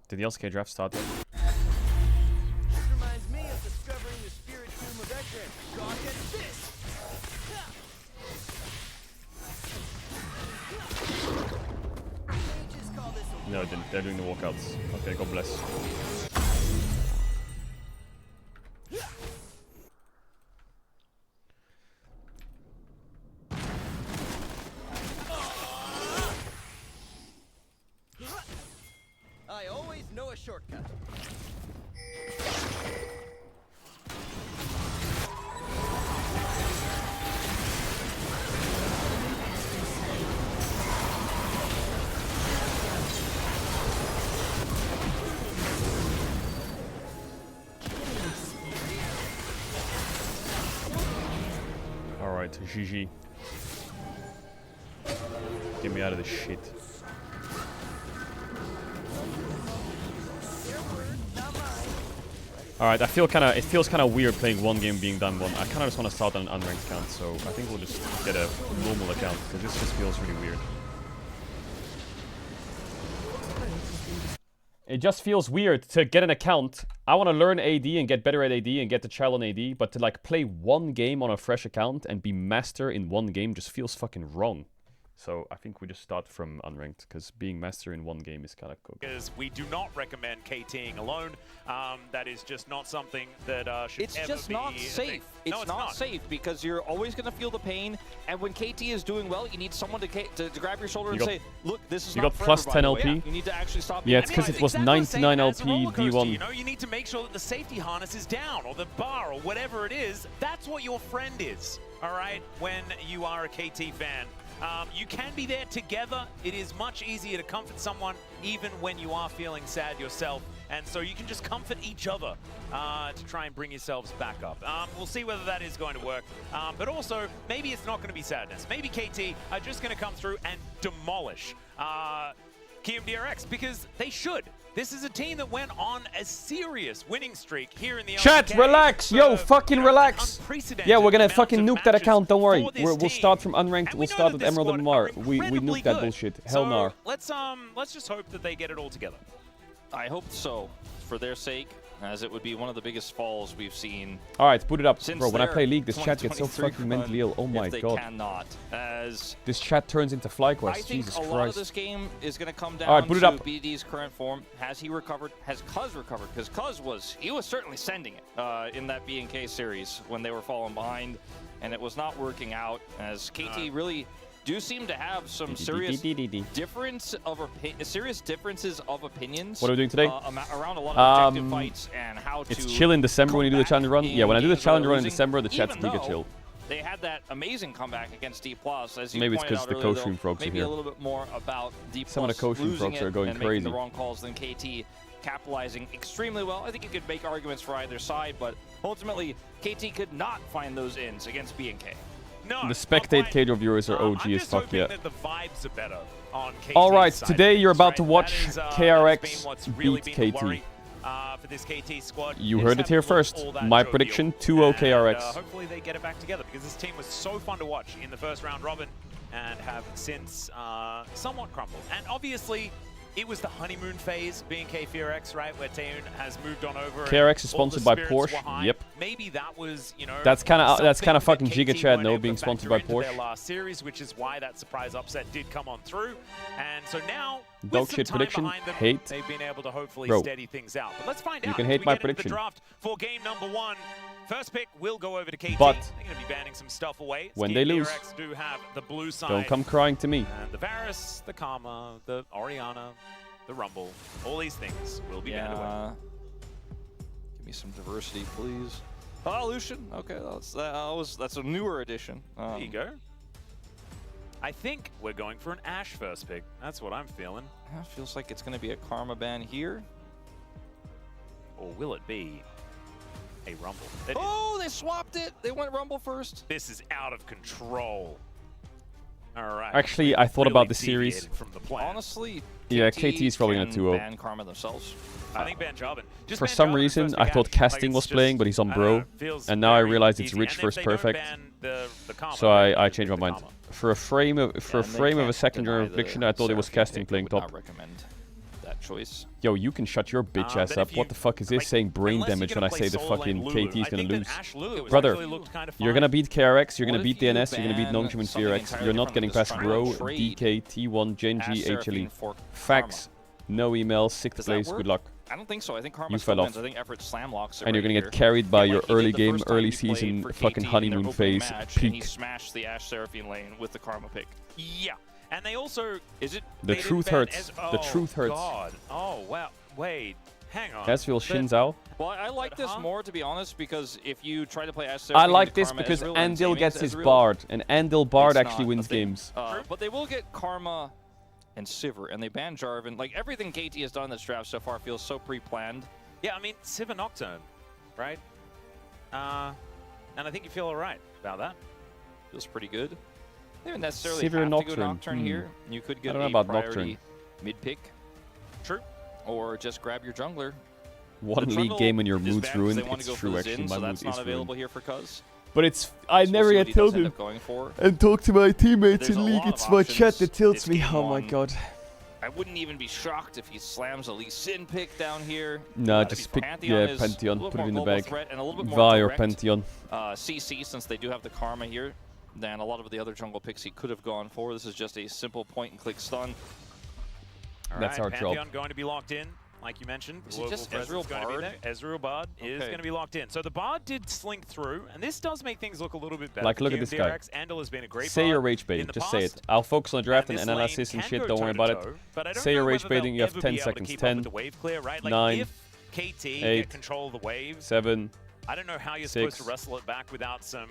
Did the LCK draft start yet? This reminds me of discovering the spirit tomb of Ekran. Go against this! Mages call this a No, they're doing the walkouts. Okay, God bless. I always know a shortcut. Alright, GG. Get me out of this shit. Alright, it feels kinda weird playing one game being done one. I kinda just wanna start on an unranked account, so I think we'll just get a normal account, because this just feels really weird. It just feels weird to get an account. I want to learn AD and get better at AD and get the challenge on AD, but to like play one game on a fresh account and be master in one game just feels fucking wrong. So I think we just start from unranked, because being master in one game is kind of cool. Because we do not recommend KTing alone. That is just not something that should It's ever just be not a safe. thing. It's No, not safe because you're always going to feel the pain. And when KT is doing well, you need someone to grab your shoulder and got- say, look, this is you not got plus forever, 10 by the way. LP. Yeah, you need to actually stop. Yeah, it's because it was 99 As a LP roller coaster, D1. you know, you need to make sure that the safety harness is down, or the bar, or whatever it is. That's what your friend is, all right, when you are a KT fan. You can be there together. It is much easier to comfort someone even when you are feeling sad yourself. And so you can just comfort each other to try and bring yourselves back up. We'll see whether that is going to work. But also, maybe it's not going to be sadness. Maybe KT are just going to come through and demolish KMDRX, because they should. This is a team that went on a serious winning streak here in the Chat, LCK relax, yo, fucking relax. Yeah, we're gonna amount fucking of nuke that matches account. Don't worry, for this we'll team. start from unranked. And We'll we know start that with this Emerald and squad Mar. are We incredibly nuke that good. bullshit. Hell So no. let's just hope that they get it all together. I hope so, for their sake, as it would be one of the biggest falls we've seen. All right, boot it up, Since bro. When I their play League, this chat gets so 2023 fucking mentally ill. Oh run, my if they god. cannot, as This chat turns into FlyQuest. I think Jesus a lot of Christ. this game is going to come down All right, boot it to up. BD's current form. Has he recovered? Has Cuz recovered? Because Cuz was certainly sending it in that B&K series when they were falling behind, and it was not working out. As KT really do seem to have some serious serious differences of opinions. What are we doing today? Around a lot of objective fights and how to. It's chill in December when you do the challenge run. Yeah, when I do the challenge run in December, the chat's even mega though chill. They had that amazing comeback against D+. As you Maybe it's pointed 'cause out the earlier, co-stream though, frogs are maybe here. a little bit more about D+. Some of the co-stream losing frogs are it going and crazy. making the wrong calls than KT capitalizing extremely well. I think you could make arguments for either side, but ultimately KT could not find those ins against B&K. No, The spectate Caedrel viewers are OG I'm as just fuck, hoping yeah. that the vibes are better on KT's All right, side today of you're things, about to right? watch That is, that has KRX been what's really beat been the KT. worry, for this KT squad. You They heard just it here haven't looked first. all that My jovial. prediction, 2-0 And, KRX. hopefully they get it back together, because this team was so fun to watch in the first round robin and have since somewhat crumbled. And obviously, it was the honeymoon phase, B&K FearX, right, where Taeun has moved on over. KRX is and all the sponsored by spirits Porsche. were high. Yep. Maybe that was, you know, That's kind of something fucking that Giga KT Chad, weren't no, able being to sponsored factor by into their Porsche. last series, which is why that surprise upset did come on through. And so now, with Dog some shit time prediction, behind them, hate. they've been able to hopefully Bro, steady things out. But let's find you out. can as hate we my get into prediction. The draft for game number 1. First pick will go over to KT. But they're going to be banning some stuff away. when they lose, KTRX do have the blue side. don't come crying to me. And the Varus, the Karma, the Orianna, the Rumble, all these things will be banned away. Give me some diversity, please. Oh, Lucian. Okay, that's a newer addition. There you go. I think we're going for an Ashe first pick. That's what I'm feeling. Yeah, feels like it's going to be a Karma ban here. Or will it be a Rumble? Oh, they swapped it. They went Rumble first. This is out of control. All right. Actually, I thought Really about the series. deviated from the plan. Honestly, Yeah, KT is probably going can to 2-0. ban Karma themselves. I think Ban Jarvan. Just For ban some Jarvan reason, first I pick thought Ashe. Casting Like, was it's playing, but just, he's on I don't know, Bro. feels And now I very realize it's easy. Rich And if versus they don't Perfect. ban the Karma, So then I they changed my pick mind. Karma. For a frame of a second deny round prediction, I thought it was Seraphine Casting pick. I playing would top. not recommend that choice. Yo, you can shut your bitch ass but up. if What you- the fuck is this saying brain unless you're damage when gonna I play say the solo fucking lane Lulu, KT is I gonna think that lose? Ashe Lulu Brother, actually looked kind of you're fine. gonna beat KRX, you're What gonna if beat you DNS, you're gonna beat ban Nongshim and something FearX. entirely You're not different getting from this past trial Bro, trade? DK, T1, Genji, Ashe Seraphine HLE. for Facts. No email, 6th Does that place, work? good luck. I don't think so. I think Karma You still fell wins. off. I think Effort slam locks it And you're right gonna here. get carried by Yeah, your like he early did the game, first time early he played season for fucking KT in honeymoon their opening phase match, and he peak. smashed the Ashe Seraphine lane with the Karma pick. Yeah, and they also is it The they truth didn't ban hurts. Oh, The truth hurts. God. Oh wow. Wait. Hang on. Ezreal Shinzao. Well, I like this more, to be honest, because if you try to play Ashe I Seraphine like into this Karma because Ezreal and Andil Zamix gets his Ezreal, Bard, and Andil Bard it's actually not wins a thing. games. But they will get Karma and Sivir, and they ban Jarvan. Like, everything KT has done in this draft so far feels so pre-planned. Yeah, I mean, Sivir Nocturne, right? And I think you feel all right about that. Feels pretty good. They don't necessarily Sivir have to go Nocturne. Nocturne here. You could I get don't know a about priority Nocturne. mid-pick. True. Or just grab your jungler. One The league Trundle game and your is mood's bad 'cause ruined. they want to It's go for true, the actually. Zin, My so mood that's is not available ruined. here for Cuz. But it's I So never we'll see yet what he does told end him up going for. and talk to my teammates There's in a league. lot It's of my chat options. that tilts It's me. game Oh my one. god. I wouldn't even be shocked if he slams a Lee Sin pick down here. No, Gotta just be- pick Pantheon is Pantheon, a little put more it in the global bag. threat and a little bit more Vi or direct. Pantheon. CC, since they do have the Karma here. than a lot of the other jungle picks he could have gone for. This is just a simple point-and-click stun. That's our Pantheon job. going to be locked in, like you mentioned. Is it just Ezreal Bard? Ezreal Bard is going to be locked in. So the Bard did slink through, and this does make things look a little bit better. Like, look at this guy. Andal has been a great Say Bard you're rage in baiting. the Just say it. past. I'll focus on the draft and this analysis lane and can shit. go Don't worry about it. toe-to-toe, but I don't Say know you're rage whether they'll baiting. You have ever 10 be able to seconds. keep up 10, with the wave clear, right? Like 9, if KT 8, get control of the waves, 7. I don't know how you're 6, supposed to wrestle it back without some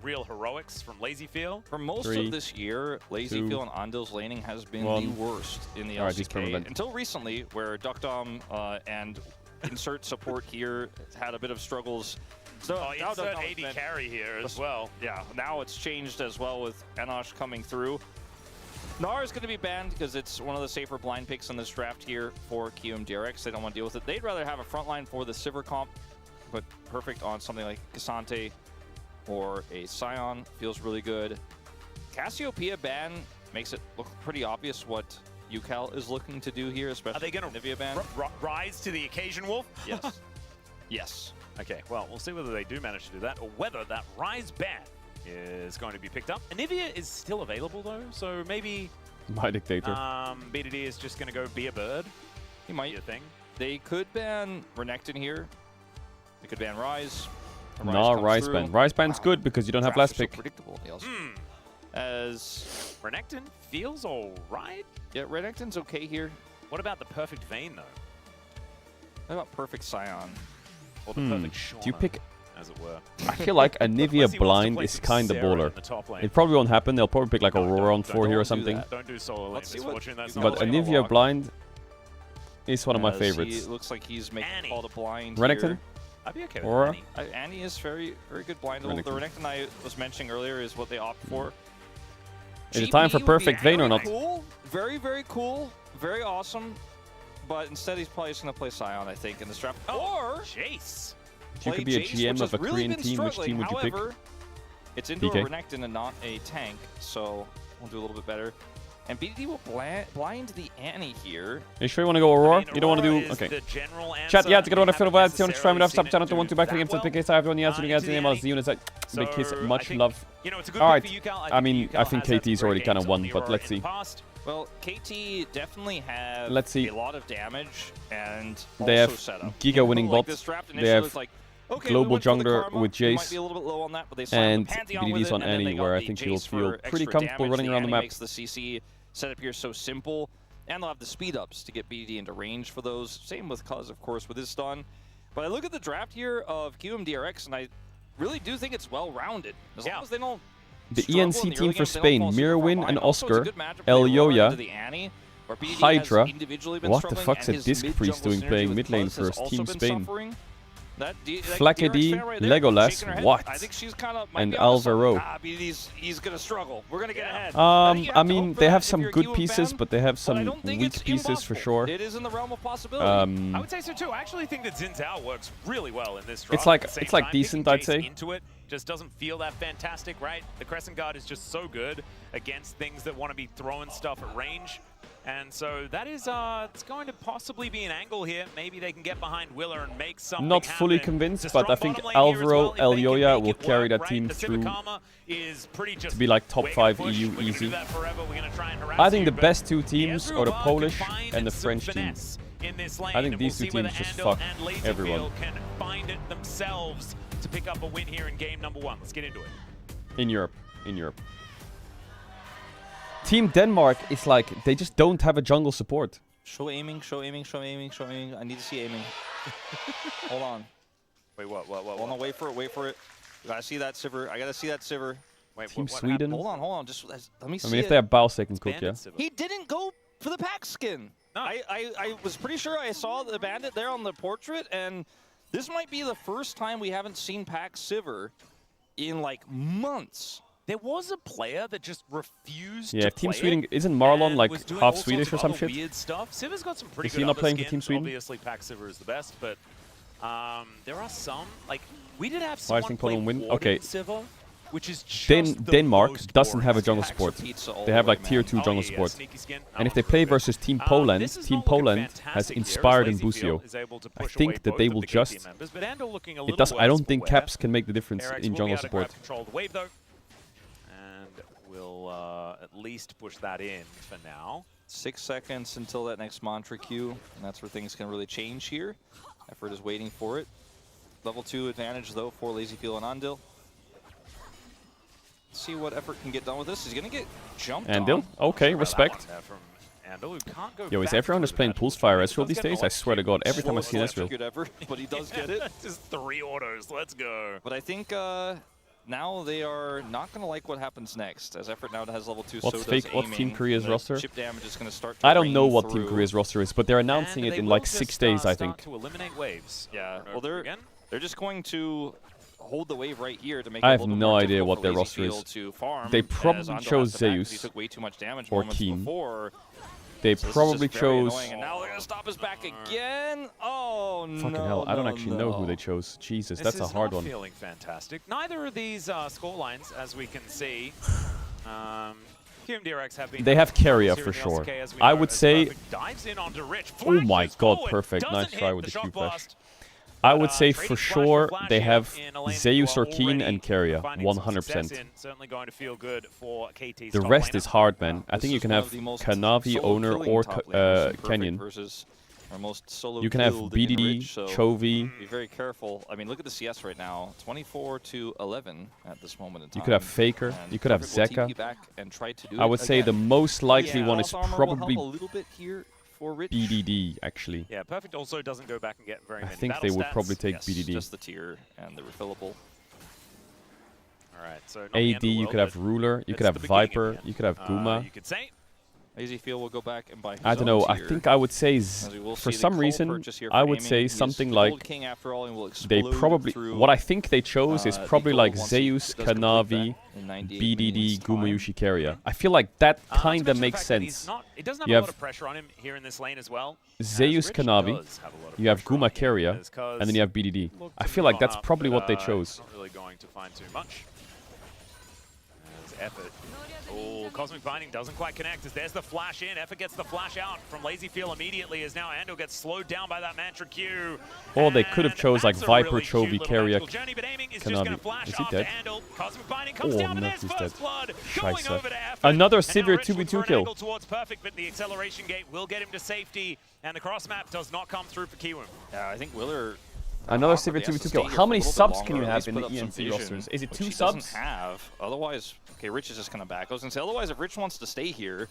real heroics from LazyFeel. For most 3, of this year, LazyFeel and Andal's laning has been 1. the worst in the Alright, he's LCK permanent. until recently, where Duckdom and insert support here had a bit of struggles. So now insert Duckdom's AD been- carry here as well. Yeah, now it's changed as well with Enosh coming through. Gnar is going to be banned because it's one of the safer blind picks in this draft here for QMDRX. They don't want to deal with it. They'd rather have a frontline for the Sivir comp, but perfect on something like Cassante or a Scion. Feels really good. Cassiopeia ban makes it look pretty obvious what UCal is looking to do here, especially Are they going to Nivea ban. rise to the occasion, Wolf? Yes. Yes. Okay, well, we'll see whether they do manage to do that or whether that rise ban is going to be picked up. Anivia is still available, though, so maybe My dictator. BDD is just going to go be a bird. He might. Be a thing. They could ban Renekton here. They could ban Rise. Nah, Rise through. ban. Rise ban's good because you don't have last Draft is so pick. predictable. As Renekton feels all right. Yeah, Renekton's okay here. What about the perfect Vayne, though? What about perfect Scion? Or the perfect Shauna, Do you pick... as it were. I feel like a Nivea blind is kind of baller. It probably won't happen. They'll probably pick like Aurora on 4 here or something. Don't do solo lane misfortune. That's But a Nivea blind is one of my favorites. It looks like he's making a call to blind Renekton? here. I'd be okay with Aurora? Annie is very good blind. The Renekton I was mentioning earlier is what they opt for. Is it time for GP would be perfect Vayne or not? Cool. Very, very cool. Very awesome. But instead he's probably just going to play Scion, I think, in this draft. Or Jace. If you could be a GM of a Korean team, which team would you pick? However, it's indoor PK. Renekton and not a tank, so we'll do a little bit better. And BDD will blind the Annie here. Are you sure you want to go Aurora? You don't want to do... Okay. Chat, yeah, to get on a field of 200 minutes up, channel to 1 2 back to the game, to the PK, everyone, yes, you guys, the name of the units, big kiss, much love. Alright, I mean, I think KT's already kind of won, but let's see. Well, KT definitely have Let's see. a lot of damage and They have also setup. Giga winning Like bot, this draft they initially have was like, okay, global we went for the jungler Karma. with We might Jace, be a little bit low on that, but they signed and the Pantheon with BDD's it, on and then they Annie, got where I the think he'll Jace feel for pretty extra comfortable damage. running around the Annie map. makes the CC setup here so simple, and they'll have the speed ups to get BDD into range for those. Same with Cuz, of course, with his stun. But I look at the draft here of QMDRX, and I really do think it's well-rounded. As long as they don't The struggle in ENC the team early for games, they don't fall Spain, super far Mirwin behind. and Also, it's a Oscar, good matchup for El Aurora Yoya, into the Annie, where BDD has Hydra. individually been What the struggling, fuck's and a his Disc Priest mid-jungle doing synergy playing with mid lane Cuz has first? also Team been Spain. suffering. That Flackedy, DRX fan right there, Legolas, shaking her head. what? I think she's kind of And Alvaro. He's gonna struggle. We're gonna get ahead. I mean, they have some good pieces, but they have some weak pieces for sure. It is in the realm of possibility. I would say so too. I actually think that Xin Zhao works really well in this draft. It's like- At the same it's like time, decent, picking I'd Jace say. Into it just doesn't feel that fantastic, right? The Crescent Guard is just so good against things that want to be throwing stuff at range. And so that is, it's going to possibly be an angle here. Maybe they can get behind Willer and make something Not fully happen. convinced, It's a but I strong think bottom lane here as Alvaro, well, if El they can Yoya make will it carry work, that team right? The through Sivakama is pretty just to be like top wait 5 and push. EU We're gonna do easy. that forever. We're gonna try and harass I think you, the but best two teams are the Ezreal Polish combined and the some French team. finesse in this lane, I think and these we'll two see whether teams just Andal fuck and LazyFeel everyone. can find it themselves to pick up a win here in game number 1. Let's get into it. In Europe. Team Denmark is like, they just don't have a jungle support. Show aiming, show aiming, show aiming, show aiming. I need to see aiming. Hold on. Wait, what? Hold on, wait for it. I gotta see that Sivir. I gotta see that Sivir. Wait, Team what Sweden. Hold on. Just let me see. I mean, if it. they have Baus, they can cook, yeah. He didn't go for the pack skin. No. I was pretty sure I saw the bandit there on the portrait, and this might be the first time we haven't seen pack Sivir in like months. There was a player that just refused Yeah, to Team play Sweden, it isn't Marlon and like was doing half all Swedish sorts or of some other shit? weird stuff. Sivir's got some pretty Is good he not other playing for skins. Team Sweden? Obviously, Pack Sivir is the best, but there are some, like, we did have Why someone is Team play Poland win? Warden Okay. Sivir, which is just the Denmark most doesn't have a boring jungle skin. support. Pizza all They have the way, like tier 2 man. jungle Oh, yeah, support. sneaky skin. And if they play versus Team Poland, this is Team not looking Poland has fantastic here as inspired in LazyFeel Busio. is able to I push away think that both they of will the KT just... members, but Andal looking a It little does. I worse don't for think wear. caps can make the difference Eric's in will be jungle able to grab support. control of the wave though. least push that in for now. 6 seconds until that next mantra Q, and that's where things can really change here. Effort is waiting for it. Level 2 advantage, though, for LazyFeel and Andil. See what Effort can get done with this. He's going to get jumped Andil? Okay, respect. Yo, is everyone just playing Pulsefire Ezreal these days? I swear to God, every time I see an Ezreal. Good ever, but he does get it. Just 3 autos, let's go. But I think now they are not going to like what happens next, as Effort now has level 2, What's so does What's aiming. Team Korea's roster? Chip damage is going to start to I don't know rain what Team through. Korea's roster is, but they're announcing it in like 6 days, I think. To eliminate waves. Yeah, well, they're just going to hold the wave right here to make. I it have a little no more idea difficult what for their Lazy roster Field is. to farm, They as probably Andal chose has to back 'cause he Zeus took way too much damage or moments Keen. before. They So this is probably just very chose. annoying, and now they're gonna stop us back again. Oh no! Fucking hell! I don't actually know who they chose. Jesus, that's a hard one. This is not feeling fantastic. Neither of these score lines, as we can see. QMDRX have been. They have carrier for sure. I would say. Dives in onto Rich, Oh my God! forward, Perfect. doesn't Nice try hit with the the Q shock flash. blast. I would say for sure they have in a lane Zeus who are or Keen and Carrier, finding some 100%. success in. Certainly going to feel good for KT's The top rest laner. is hard, man. I This think you is can one have of the most Kanavi, solo Owner, killing or top laners in Perfect Canyon. versus our most solo You can have killed in BDD, Rich, so Chovy. Be very careful. I mean, look at the CS right now. 24-11 at this moment in time. You could have Faker. And You could have Perfect will Zeka. TP back and try to do I it would say again. the most likely Yeah. one is Cross armor will help probably a little bit here for Rich. BDD, actually. Yeah, Perfect also doesn't go back and get very I many think battle they would stats. probably take Yes, BDD. just the tier and the refillable. All right, so not the end of AD, the you world, could have but Ruler, you it's could have the beginning of Viper, the end. you could have Guma. You could say. LazyFeel will go back and buy his I don't own know. I tier. think I would say, As we will for see the some call reason, purchase here I for would aiming. say He is something the like Gold King after all, and will they explode probably. through, What I think they chose is the probably gold like once he Zeus, does complete Kanavi, that in 98 BDD, minutes time. Gumayushi, Carrier. I feel like that kind of makes sense. It doesn't have You a have lot of pressure on him here in this lane as well. Zeus, Rich Kanavi, does have a lot of you have pressure on Guma, him, Carrier, as Cuz and then you have BDD. looked I to feel move like that's on up, probably but, what they chose. Not really going to find too much. As Effort. Oh, Cosmic Binding doesn't quite connect as there's the flash in. Effort gets the flash out from LazyFeel immediately as now Andal gets slowed down by that Mantra Q. Or they could have chose like That's a Viper, really cute Chovy, little Carrier, magical journey, but aiming is just gonna Kanavi. flash Is he after dead? Andal. Cosmic Binding comes Oh down no, and there's he's first dead. blood going Scheiße. over to Effort. Another And now severe Rich looks 2v2 for an kill. angle towards Perfect, but the acceleration gate will get him to safety, and the cross map does not come through for Kiwoom. Yeah, I think Willer. Another awkward. severe He has to 2v2 stay kill. here How for a many little bit subs longer, can you at have least in put the up some ENC vision, rosters? Is it which 2 he subs? doesn't have. Otherwise, okay, Rich is just gonna back. I was gonna say, otherwise, if Rich wants to stay here,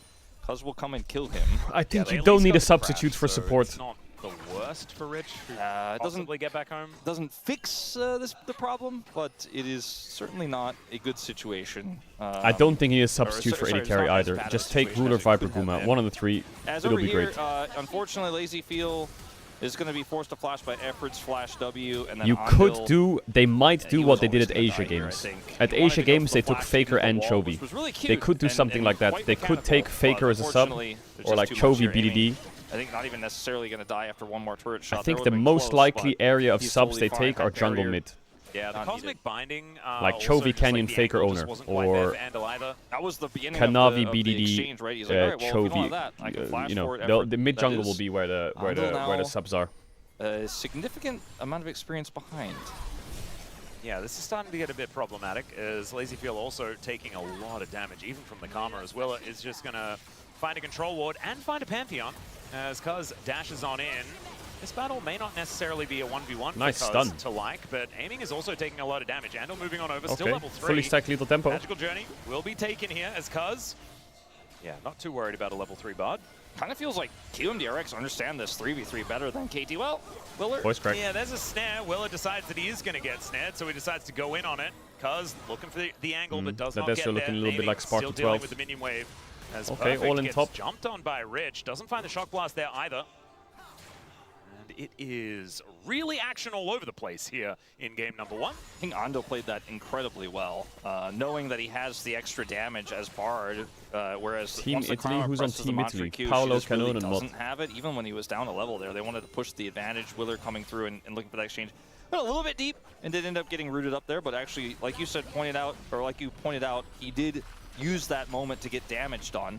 Cuz will come and kill him. I think they you at don't least need got a the substitute crash, for so support. It's not the worst for Rich. Who It doesn't possibly get back home. Doesn't fix the problem, but it is certainly not a good situation. I don't think he is a or substitute for sorry, any it's carry not as either. bad a Just take situation Ruler, as it Viper, could have Guma. been. One of the 3. As It'll over be here, great. unfortunately, LazyFeel is going to be forced to flash by Effort's flash W, and then You could Andil, do. They might do he what was they did always at gonna Asia die here, I Games. think. At He wanted Asia to go Games, for they the took flash Faker into the and wall, Chovy. which was really They cute could do and something like that. quite They could take mechanical, Faker but as a sub, unfortunately, there's or just like too much Chovy here aiming. BDD. I think not even necessarily going to die after one more turret shot. I think That the would've been most close, likely but area of he's subs totally they fine. take are That jungle barrier, mid. Yeah, the not Cosmic needed. Binding. Like also Chovy, just Canyon, the Faker, angle just Owner, wasn't quite there or for Andal either. That was the beginning Kanavi, of the BDD, exchange, right? He's like, all right, well, if we don't have that, I can flash you know, forward the Effort. mid That jungle is will be where the now subs are. a significant amount of experience behind. Yeah, this is starting to get a bit problematic as LazyFeel also taking a lot of damage, even from the Karma as well. Is just going to find a control ward and find a Pantheon as Cuz dashes on in. This battle may not necessarily be a 1v1 Nice for Cuz stun. to like, but aiming is also taking a lot of damage. Andal moving on over, still Okay, level 3. fully stacked lethal tempo. Magical Journey will be taken here as Cuz, yeah, not too worried about a level 3 Bard. Kind of feels like QMDRX understand this 3v3 better than KT. Well, Willer. Voice crack. Yeah, there's a snare. Willer decides that he is going to get snared, so he decides to go in on it. Cuz looking for the angle, but does not get there. looking a little bit like Sparky Still dealing 12. with the minion wave. As Okay, Perfect all in gets top. jumped on by Rich. Doesn't find the shock blast there either. And it is really action all over the place here in game number 1. I think Ando played that incredibly well, knowing that he has the extra damage as Bard, whereas Team once the Italy? Karma Who's on presses the Team Mantra Italy? Q, Paolo, she just really Canon, and Mod. doesn't have it, even when he was down a level there. They wanted to push the advantage. Willer coming through and looking for that exchange. Went a little bit deep and did end up getting rooted up there, but actually, like you said, pointed out, he did use that moment to get damaged on.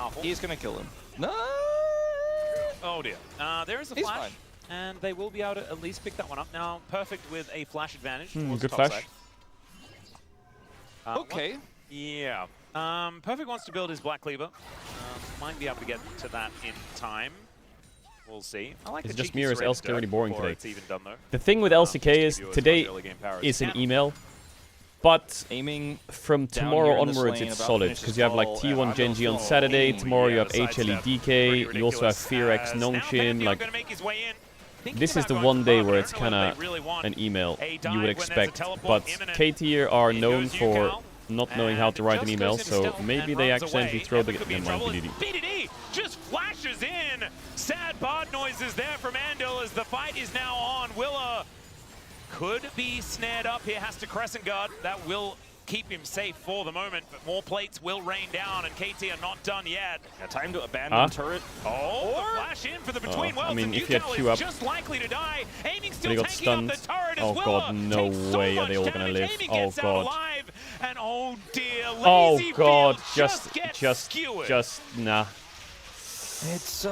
powerful. He's gonna kill him. No. Oh dear. There is a He's flash. fine. and they will be able to at least pick that one up. Now, Perfect with a flash advantage. towards Good the top flash. side. Okay. Yeah. Perfect wants to build his Black Cleaver. Might be able to get to that in time. We'll see. I like It's the just cheeky me or is surrender LCK already boring before today? it's even done, though. The thing with LCK is give you as today much early game power as is you an can. email, but Aiming from down tomorrow here in this onwards lane, it's about solid finish because his you have like call, T1 and Genji on I'll Saturday. go. Tomorrow you Yeah, have the HLE sidestep, DK. pretty You also have ridiculous. Fearex, As now Nongshim. Pantheon Like gonna make his way in. Thinking this is about the going one for day Perfect. where I it's don't know kind if of they really want an email a dive you would when there's a expect, teleport but imminent. KT are It known goes for Yukao, not knowing how and to it write just an goes email, into so stealth maybe and they runs accidentally away. throw the Epic could be in never mind, trouble. BDD. BDD just flashes in. Sad bard noises there from Andil as the fight is now on. Willa could be snared up here, has to crescent guard. That will keep him safe for the moment, but more plates will rain down, and KT are not done yet. Yeah, time to abandon turret. Oh, the flash in for the between worlds, I mean, and if you had Yukao Q is up, just likely to die. Aiming but still he got tanking up stunned. the turret as Oh Willa god, no takes so way are they all much gonna damage. live. Aiming Oh gets out god. alive, and oh dear, Oh Lazy god, Fields gets skewered. just nah. It's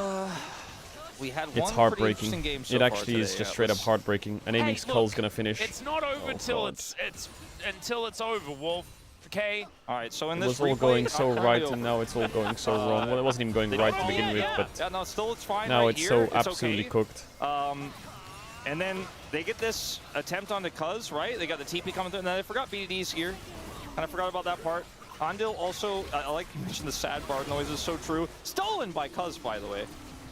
we had It's one heartbreaking. pretty interesting game so It far actually is today. just Yeah, straight it up was- heartbreaking. And Aiming Hey, Skull's look, gonna finish. It's not over till until it's over, Wolf. Okay. All right, so in It this was all replay, going not so currently right, over. and now it's all going so wrong. Well, it wasn't even going right to begin with, but yeah, no, still it's fine. now right it's here. so It's absolutely okay. cooked. And then they get this attempt on the Cuz, right? They got the TP coming through, and then I forgot BDD's here. And I forgot about that part. Andil also, I like you mentioned the sad bard noises, so true. Stolen by Cuz, by the way.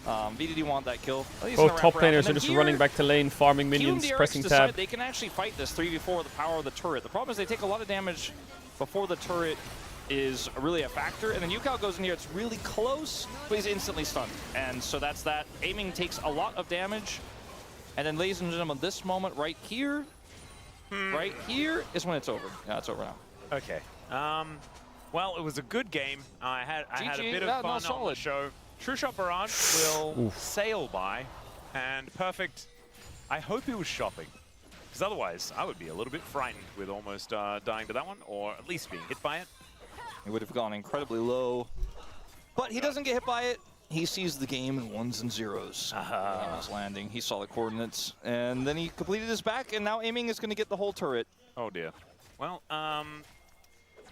BDD want that kill. Both top laners are just running back to lane, farming minions, pressing tab. They can actually fight this 3v4 with the power of the turret. The problem is they take a lot of damage before the turret is really a factor, and then Yukao goes in here, it's really close, but he's instantly stunned. And so that's that. Aiming takes a lot of damage. And then, ladies and gentlemen, this moment right here is when it's over. Yeah, it's over now. Okay. Well, it was a good game. I had a bit of fun on the show. True Shot Barrage will sail by, and Perfect. I hope he was shopping, because otherwise I would be a little bit frightened with almost dying to that one, or at least being hit by it. He would have gone incredibly low, but he doesn't get hit by it. He sees the game in 1s and 0s. On his landing, he saw the coordinates, and then he completed his back, and now Aiming is going to get the whole turret. Oh dear. Well,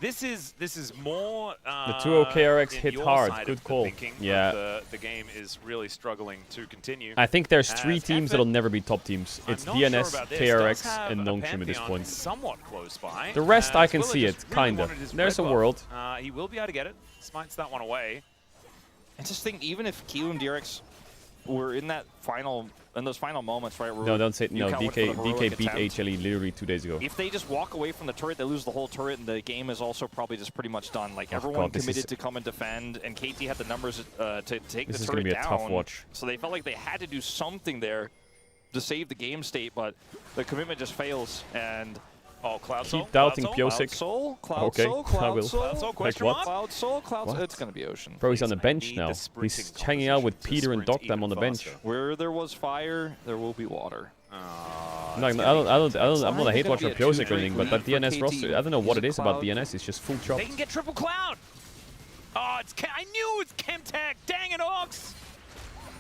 this is more. The 2-0 KRX in hit your hard. side Good of the call. thinking, Yeah. but the game is really struggling to continue. I think there's 3 as teams Effort- that'll never be top teams. I'm It's not sure DNS, about this. KRX, Does have and a Nongshim at this Pantheon point. somewhat close by. The rest I as can Willa see just it, really kinda. wanted his There's a red buff. world. He will be able to get it. Smites that one away. I just think even if Q and DRX were in those final moments, right? Where No, don't say no. Yukao went for DK the heroic beat attempt. HLE literally 2 days ago. If they just walk away from the turret, they lose the whole turret, and the game is also probably just pretty much done. Like, Oh, everyone God, this committed is- to come and defend, and KT had the numbers to take This the is turret gonna be a down. tough watch. So they felt like they had to do something there to save the game state, but the commitment just fails. And Cloud Soul. Keep doubting Cloud Soul. Pyosik. Cloud Soul, Cloud Okay, Soul, I Cloud will. Soul, Cloud Soul, Like question what? mark? Cloud Soul, Cloud Soul. What? It's gonna be Ocean. Bro, he's on the bench need now. the sprinting He's hanging out with composition Peter to and sprint Doctam on even the bench. faster. Where there was fire, there will be water. I'm not a hate watcher of Pyosik or anything, but that DNS roster, I don't know what it is about DNS. It's just full chopped. They can get triple Cloud. Oh, I knew it was Chemtech. Dang it, Ox.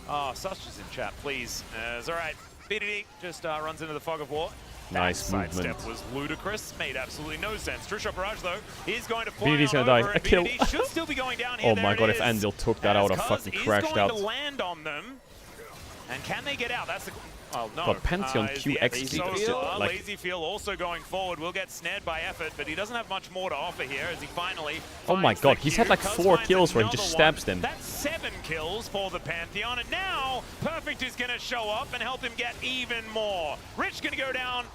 Oh, Such is in chat, please. It's all right. BDD just runs into the fog of war. Nice that movement. sidestep was ludicrous. Made absolutely no sense. True Shot Barrage, though, is going to fly BDD's on gonna over, die. and A kill. BDD should still be going down here. Oh There my it god, if is. Andil took that out, I would have Cuz fucking is crashed going out. to land on them. And can they get out? That's the... Oh, no. God, Pantheon is the QXT. Exosa. Like- Lazy Feel also going forward. Will get snared by Effort, but he doesn't have much more to offer here as he finally Oh my finds god, the he's Q. had like Cuz 4 finds kills where he another just one. stabs them. That's 7 kills for the Pantheon, and now Perfect is going to show up and help him get even more. Rich going to go down,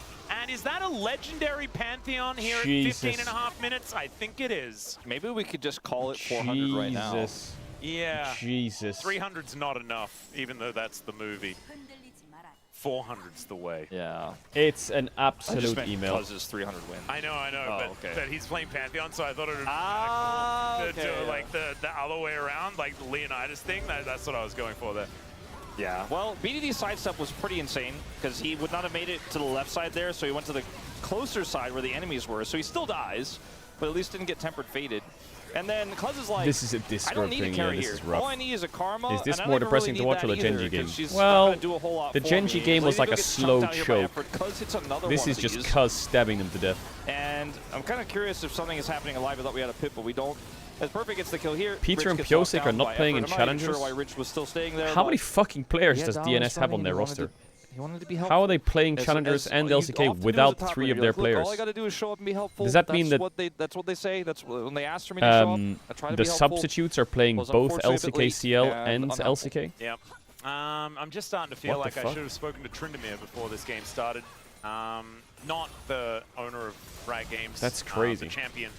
and is that a legendary Pantheon here Jesus. at 15 and a half minutes? I think it is. Maybe we could just call it 400 right now. Jesus. Yeah. Jesus. 300's not enough, even though that's the movie. 400's the way. Yeah. It's an I just absolute meant email. Cuz's 300 win. I know, Oh, but okay. that he's playing Pantheon, so I thought it would be okay, cool. Like the other way around, like the Leonidas thing. That's what I was going for there. Yeah. Well, BDD's sidestep was pretty insane because he would not have made it to the left side there, so he went to the closer side where the enemies were. So he still dies, but at least didn't get tempered faded. And then Cuz is like, This is a I Discord don't need thing, a yeah, carry this here. is rough. All I need is a Karma. Is this and I more don't depressing really to watch or the need that Genji either, game? 'cause she's not Well, gonna do a whole lot the for Genji me. game was Lazy like go a get slow chunked out here by choke. effort. Cuz hits another This one is of just these. Cuz stabbing them to death. And I'm kind of curious if something is happening alive. I thought we had a pit, but we don't. As Perfect gets the kill here. Peter Rich and gets knocked Piosik are down not by playing effort. in I'm not even challengers. sure why Rich was still staying there. How but many fucking players he had does Dom DNS have running, on their he wanted roster? he wanted to be How helpful. are they playing As- challengers as and you LCK often do as a without top 3 laner. of You're their like, look, players? all I got to do is show up and be helpful. Does that mean that that's what they say? That's when they asked for me to show up. I try to the be helpful. substitutes are playing Was both unfortunately a bit late LCK-CL and unhelpful. LCK? Yep. I'm just starting to feel What the like I fuck? should have spoken to Tryndamere before this game started. Not the owner of Riot Games. That's crazy. The champion.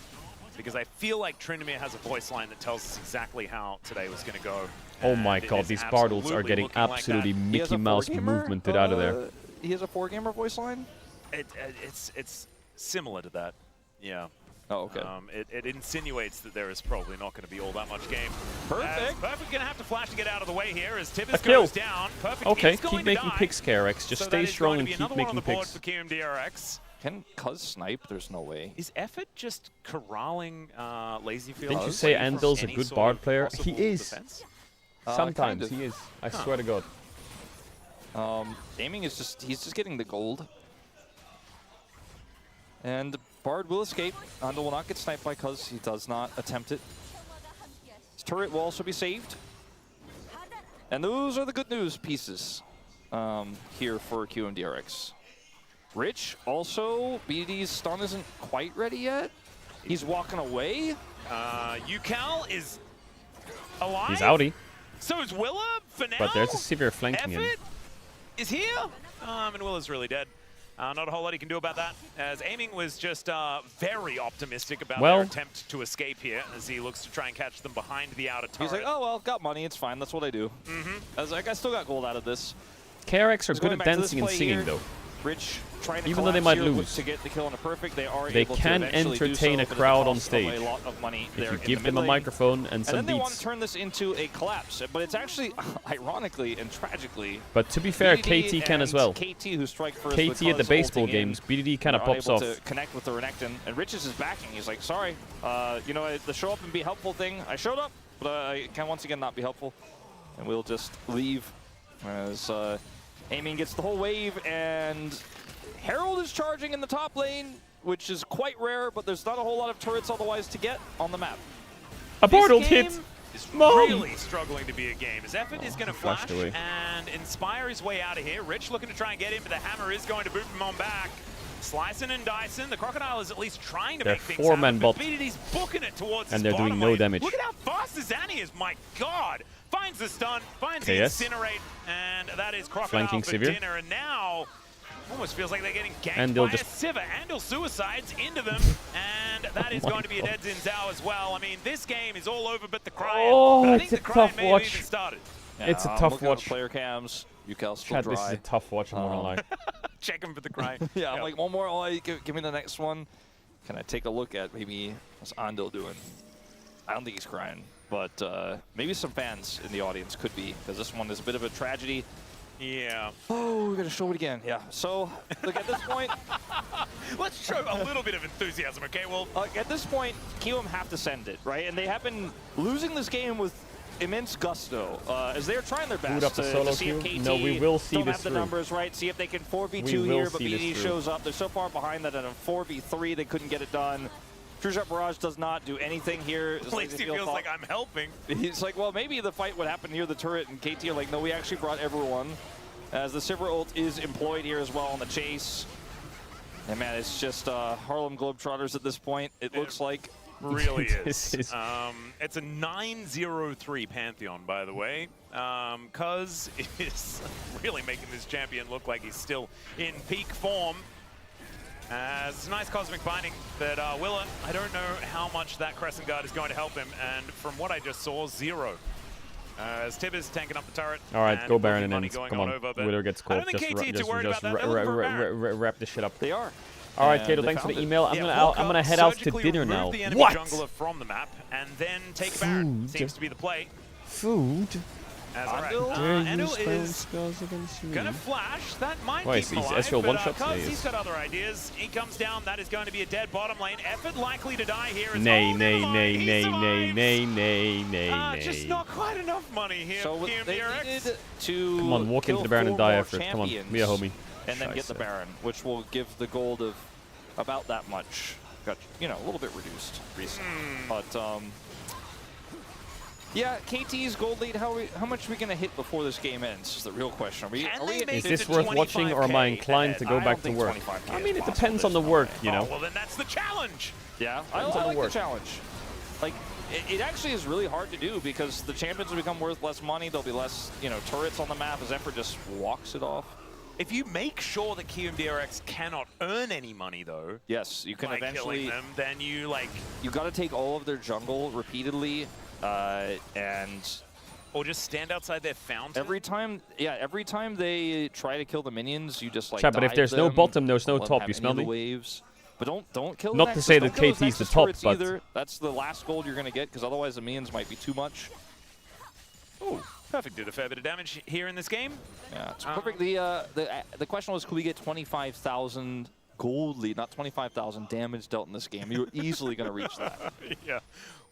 Because I feel like Tryndamere has a voice line that tells us exactly how today was going to go. Oh my And it god, is these Bardals are absolutely getting looking like absolutely that. Mickey Mouse movemented out of there. He has a 4-gamer voice line? It's similar to that. Yeah. Oh, okay. It insinuates that there is probably not going to be all that much game. Perfect. Perfect going to have to flash to get out of the way here as A Tibbers kill. goes down. Perfect Okay, is going keep to making die. picks, KRX. Just So stay that is strong going and to be keep another one on making the board picks. for QMDRX. Can Cuz snipe? There's no way. Is Effort just corralling Lazyfield? Didn't you say Anvil's a good Bard player? He is. Defense? Sometimes kind of. he is. I swear to god. Aiming is he's just getting the gold. And Bard will escape. Andal will not get sniped by Cuz. He does not attempt it. His turret will also be saved. And those are the good news pieces here for QMDRX. Rich, also, BDD's stun isn't quite ready yet. He's walking away. UCal is alive. He's outie. So is Willa for now. But there's a severe flanking him. Effort is here. And Willa's really dead. Not a whole lot he can do about that, as Aiming was just very optimistic about their attempt to escape here, as he looks to try and catch them behind the outer turret. He's like, oh, well, got money. It's fine. That's what I do. I was like, I still got gold out of this. KRX are He's good going at back to this dancing and play singing, here. though. Rich trying to Even though they collapse might here, lose. looks to get the kill on a perfect. They are They able can to eventually do entertain so, a but at the crowd on cost of stage a lot of money if there you in give the them a mid lane. microphone and some then they want beats. to turn this into a collapse, but it's actually, ironically and tragically, But to be fair, BDD KT can as and well. KT, who strike first KT with at the Cuz baseball ulting in, games, BDD kind of are pops able off. to connect with the Renekton, and Riches is backing. He's like, sorry, you know, the show up and be helpful thing, I showed up, but I can once again not be helpful. And we'll just leave as Aiming gets the whole wave, and Herald is charging in the top lane, which is quite rare, but there's not a whole lot of turrets otherwise to get on the map. A Bardal hit! Is Mom! really struggling to be a game. His effort is going to flash flashed away. and inspire his way out of here. Rich looking to try and get in, but the hammer is going to boot him on back. Slicing and dicing. The Crocodile is at least trying to They're make things four-man happen, but bot. BDD's booking it towards And his they're doing bottom no lane. damage. Look at how fast this Annie is, my god! Finds the stun, finds the KS. incinerate, and that is Crocodile Flanking for Sivir. dinner. And now, almost feels like they're getting ganked And they'll by just- a Sivir. Andal suicides into them, and that is my going to be a God. dead Xin Zhao as well. I mean, this game is all over but the crying. Oh, but I it's think a the crying tough may have watch. even started. It's a I'm tough looking at watch. the player cams. UCal's still Chad, dry. this is a tough watch, I'm not gonna lie. Check him for the crying. Yeah, I'm like, one more. Oh, give me the next one. Can I take a look at maybe what's Andal doing? I don't think he's crying, but maybe some fans in the audience could be, because this one is a bit of a tragedy. Yeah. Oh, we're gonna show it again. Yeah. So, look, at this point, Let's show a little bit of enthusiasm, okay? Well, at this point, QM have to send it, right? And they have been losing this game with immense gusto, as they're trying their Boot best up the to solo see if queue? KT No, we will see don't this have the through. numbers right, see if they can 4v2 We will here, but see this BD through. shows up. They're so far behind that in a 4v3 they couldn't get it done. True Shot Barrage does not do anything here. at least he feels like I'm helping. He's like, well, maybe the fight would happen near the turret, and KT are like, no, we actually brought everyone. As the Sivir ult is employed here as well on the chase. And man, it's just Harlem Globetrotters at this point, it looks like. Really This is. is- It's a 9-0-3 Pantheon, by the way. Cuz is really making this champion look like he's still in peak form. It's a nice cosmic binding that Willa, I don't know how much that Crescent Guard is going to help him, and from what I just saw, 0. As Tib is tanking up the turret. All right, and go Baron and money ends. going Come on, over, but Wither gets I caught. don't think Just, KT too worried about that. They're looking for Baron. wrap this shit up. They are. All right, And Caedrel, they thanks for the found it. email. I'm Yeah, gonna head out to surgically dinner remove now. the enemy What? jungler from the map and then take Baron. Food. Seems to be the play. Food? As alright, Anu is gonna flash. That might Why, keep is him alive, Ezreal but one-shot? Cuz He he's is. got other ideas. He comes down. That is going to be a dead bottom lane. Effort likely to die here. It's Nay, oh, nay, never nay, mind. He nay, survives. nay, nay, nay, nay, Just nay. not quite enough money here. So for they KMDRX. needed to Come on, walk into the Baron and die effort. Come on, be a homie. And then get the Baron, which will give the gold of about that much. Got, you know, a little bit reduced recently. But, yeah, KT's gold lead, how much are we going to hit before this game ends is the real question. Is this worth watching, or am I inclined to go back to work? I mean, it depends on the work, you know. Oh, well, then that's the challenge. Yeah, I Depends on the like the work. challenge. Like, it actually is really hard to do because the champions will become worth less money. There'll be less, you know, turrets on the map as Effort just walks it off. If you make sure that KMDRX cannot earn any money, though, yes, you can by eventually. killing them, then you like. You got to take all of their jungle repeatedly, and. Or just stand outside their fountain. Every time they try to kill the minions, you just like. Chat, but if dive there's no them, bottom, there's no let them top. have You any smell of the me? waves. But don't kill. Not the to Nexus. say Don't that kill those KT's the Nexus top, turrets but- either. That's the last gold you're gonna get because otherwise the minions might be too much. Oh, perfect. Did a fair bit of damage here in this game. Yeah, it's perfect. The question was, could we get 25,000 gold lead, not 25,000 damage dealt in this game? You were easily going to reach that. Yeah.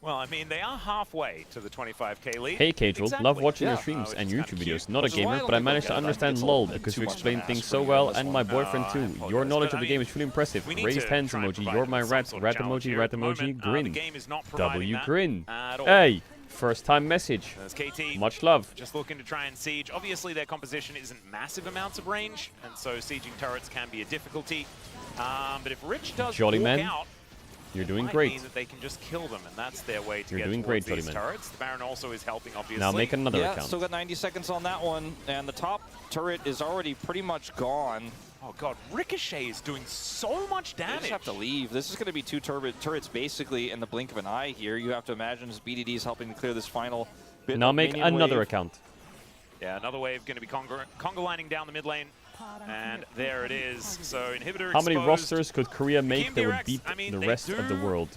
Well, I mean, they are halfway to the 25k lead. Hey, Caedrel, Exactly. love watching your Yeah. streams Which and is kinda YouTube cute. videos. Not a Which is why I gamer, don't but I think managed to I'll get it. I understand think it's a LOL little bit because you too much explain of an things ask so for me well, on this and one. my boyfriend I too. apologize, Your knowledge but of the I game mean, is truly impressive. we need Raised to hands try and emoji, provide you're my some rat, sort of rat challenge emoji, here rat at the emoji, moment. The grin. game is not providing W that grin. at all. Hey, first time message. As KT Much love. just looking to try and siege. Obviously, their composition isn't massive amounts of range, and so sieging turrets can be a difficulty. But if Rich does Jolly walk man, out, you're doing might great. mean that they can just kill them, and that's their way to You're get doing towards great, these Jolly man. turrets. The Baron also is helping, obviously. Now make another Yeah, account. still got 90 seconds on that one, and the top turret is already pretty much gone. Oh god, Ricochet is doing so much They damage. just have to leave. This is going to be two turrets basically in the blink of an eye here. You have to imagine as BDD is helping to clear this final bit Now of make minion another wave. account. Yeah, another wave going to be conga lining down the mid lane. And there it is. So inhibitor How many exposed. rosters could Korea make that would KMDRX, beat I mean, the they rest of the do world?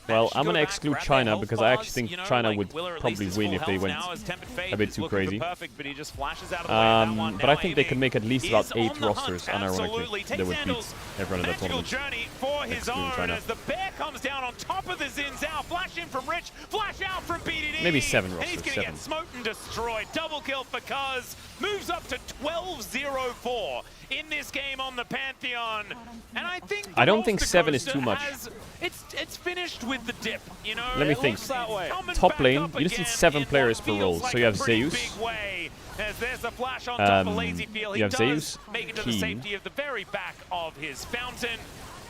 Well, I'm going to back, exclude grab their China health because I actually bars, think you know, China like would Willer at least probably is win full if they health went now as Tempered Fate a bit is too looking crazy. perfect, but he just flashes out of the way of that one. But Now I think they Amy can make at least is about on 8 the hunt, rosters, absolutely. unironically, Takes that would Sandals. beat everyone in that Magical tournament. journey for his Excluding own China. as the bear comes down on top of the Xin Zhao. Flash in from Rich, flash out from BDD. Maybe 7 And he's rosters, going to 7. get smoked and destroyed. Double kill for Cuz. Moves up to 12-0-4 in this game on the Pantheon. And I think I don't think roster 7 is coaster too much. It's finished with the dip, you know? Let me It think. looks that way. Top lane, you just need 7 players per role. So you have Zeus, As there's a flash on top of Lazy Feel. He you have does Zeus, make it to the Keen. safety of the very back of his fountain.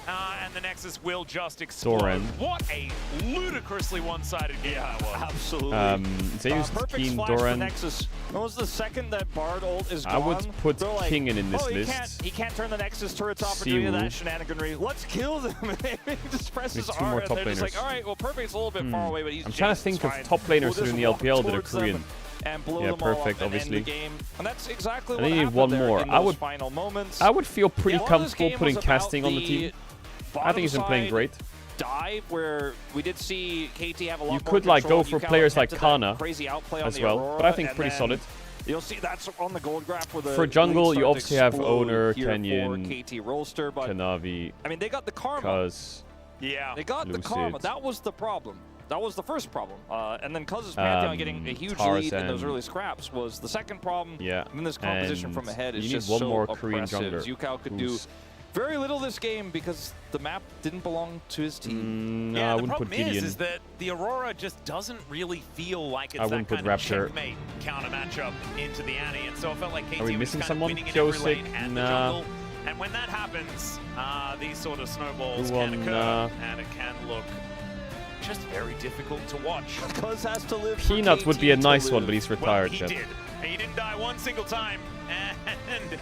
And the Nexus will just explode. Doran. What a ludicrously one-sided game that was. Absolutely. Zeus, Perfect Keen, splash for Doran. Nexus. When was the second that Bard ult is gone? I would put they're like, King in this oh, list. He can't turn the Nexus turrets off or do any of Siwu. that shenaniganry. Let's kill them. He just presses Need 2 R more and top they're just like, laners. all right, well, Perfect's a little bit far away, but he's I'm trying to Jace, think it's of fine. top laners We'll that are in just the walk LPL that are towards them Korean. and blow Yeah, them all perfect, up and obviously. end the game. And that's exactly And what then you need happened one there more. in I those would- final moments. I would feel pretty Yeah, all this comfortable game putting was about casting on the team. I think he's been playing great. Dive where we did see KT have a lot You more could like control. go for Yukao players like attempted that Kana crazy outplay on as the well, Aurora, but I think and pretty then solid. You'll see that's on the gold graph where the For jungle, leads you start to obviously have explode Owner, here Kenyon, for KT Rolster, but Kanavi, I mean they got the karma. Cuz. Yeah, they got the Lucid. karma. That was the problem. That was the first problem. And then Cuz's Pantheon getting a huge lead in those Tarzan. early scraps was the second problem. Yeah. And then this composition And from ahead is you need just one so more Korean oppressive. jungler Yukao could do who's- very little this game because the map didn't belong to his team. No, Yeah, I the wouldn't problem put Gideon. is that the Aurora just doesn't really feel like it's I that wouldn't put kind of Raptor. checkmate counter matchup into the Annie, and so it felt like KT Are we was missing kind someone? of winning in every Josik? lane and the Nah. jungle. And when that happens, these sort of snowballs Luon, can occur, nah. and it can look just very difficult to watch. Cuz has to live. for Peanut would be a KT to nice one, live. but he's retired. He Chet. did. And he didn't die one single time, and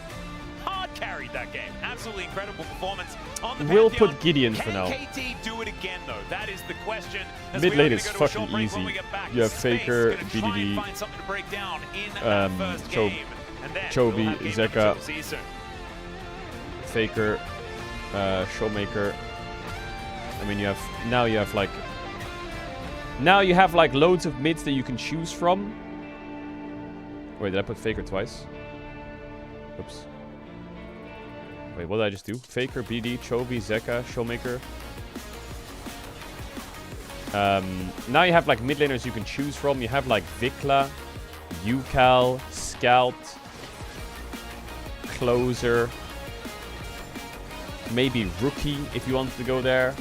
hard carried that game. Absolutely incredible performance on the We'll Pantheon. put Gideon for now. Can KT do it again, though? That is the question. As Mid we are lane gonna is go to a fucking short break. When easy. we get back, You have Space Faker, gonna try and BDD, find something to break down in that first Chobe, game. And then Chobe, we'll have game Zeka. number 2. See you soon. Faker, Showmaker. I mean, you have now you have like loads of mids that you can choose from. Wait, did I put Faker twice? Oops. Wait, what did I just do? Faker, BD, Chovy, Zeka, Showmaker. Now you have like mid laners you can choose from. You have like Vikla, Ucal, Scout, Closer, maybe Rookie if you want to go there.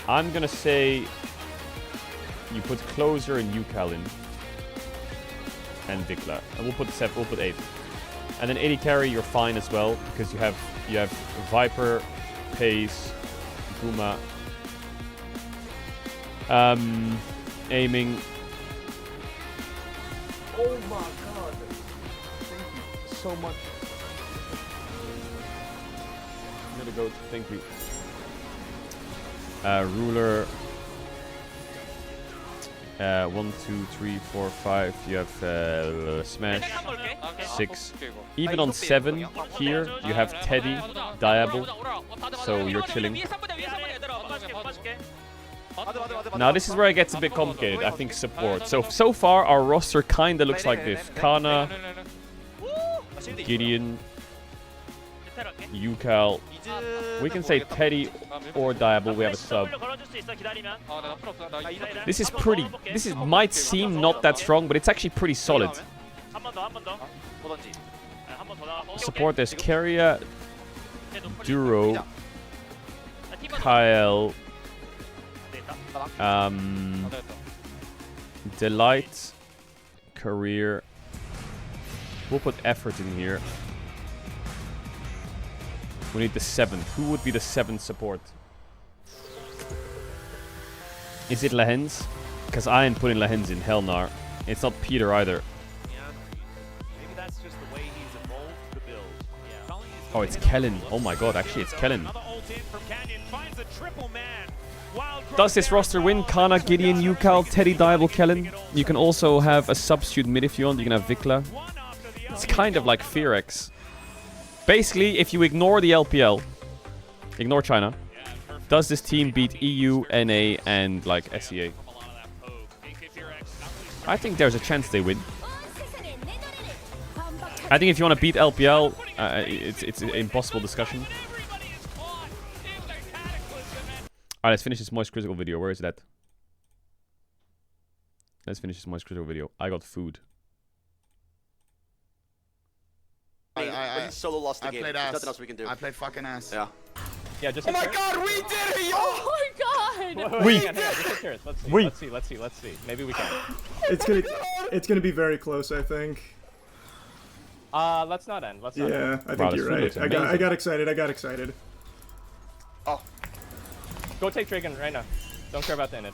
I'm gonna say you put Closer and Ucal in, and Vikla, and we'll put 7. We'll put 8, and then 80 carry. You're fine as well because you have Viper, Pace, Guma, aiming. Oh my god. Thank you so much. I'm gonna go. Thank you. Ruler. 1, 2, 3, 4, 5. You have Smash. 6. Even on 7 here, you have Teddy, Diable. So you're chilling. Now this is where it gets a bit complicated. I think support. So far our roster kinda looks like this: Kana, Gideon, Ucal. We can say Teddy or Diable. We have a sub. This is pretty. This might seem not that strong, but it's actually pretty solid. Support, there's Keria, Duro, Kyle, Delight, Career. We'll put effort in here. We need the 7th. Who would be the 7th support? Is it Lahens? Because I ain't putting Lahens in. Hell no. It's not Peter either. Maybe that's just the way he's evolved the build. Yeah. Oh, it's Kellen. Oh my god, actually it's Kellen. Does this roster win? Kana, Gideon, Ucal, Teddy, Diable, Kellen. You can also have a substitute mid if you want. You can have Vikla. It's kind of like Fearex. Basically, if you ignore the LPL, ignore China, does this team beat EU, NA, and like SEA? I think there's a chance they win. I think if you want to beat LPL, it's an impossible discussion. Alright, let's finish this Moist Critical video. Where is that? Let's finish this Moist Critical video. I got food. I solo lost the game. Played There's ass. nothing else we can do. I played fucking ass. Yeah. Yeah, just. Oh my god, we did it, yo! Oh my god! Wait, hang on, just cheers. Let's see. Maybe we can. It's gonna be very close, I think. Let's not end. Let's not end. I think you're right. I got excited. Oh. Go take Dragon right now. Don't care about the end.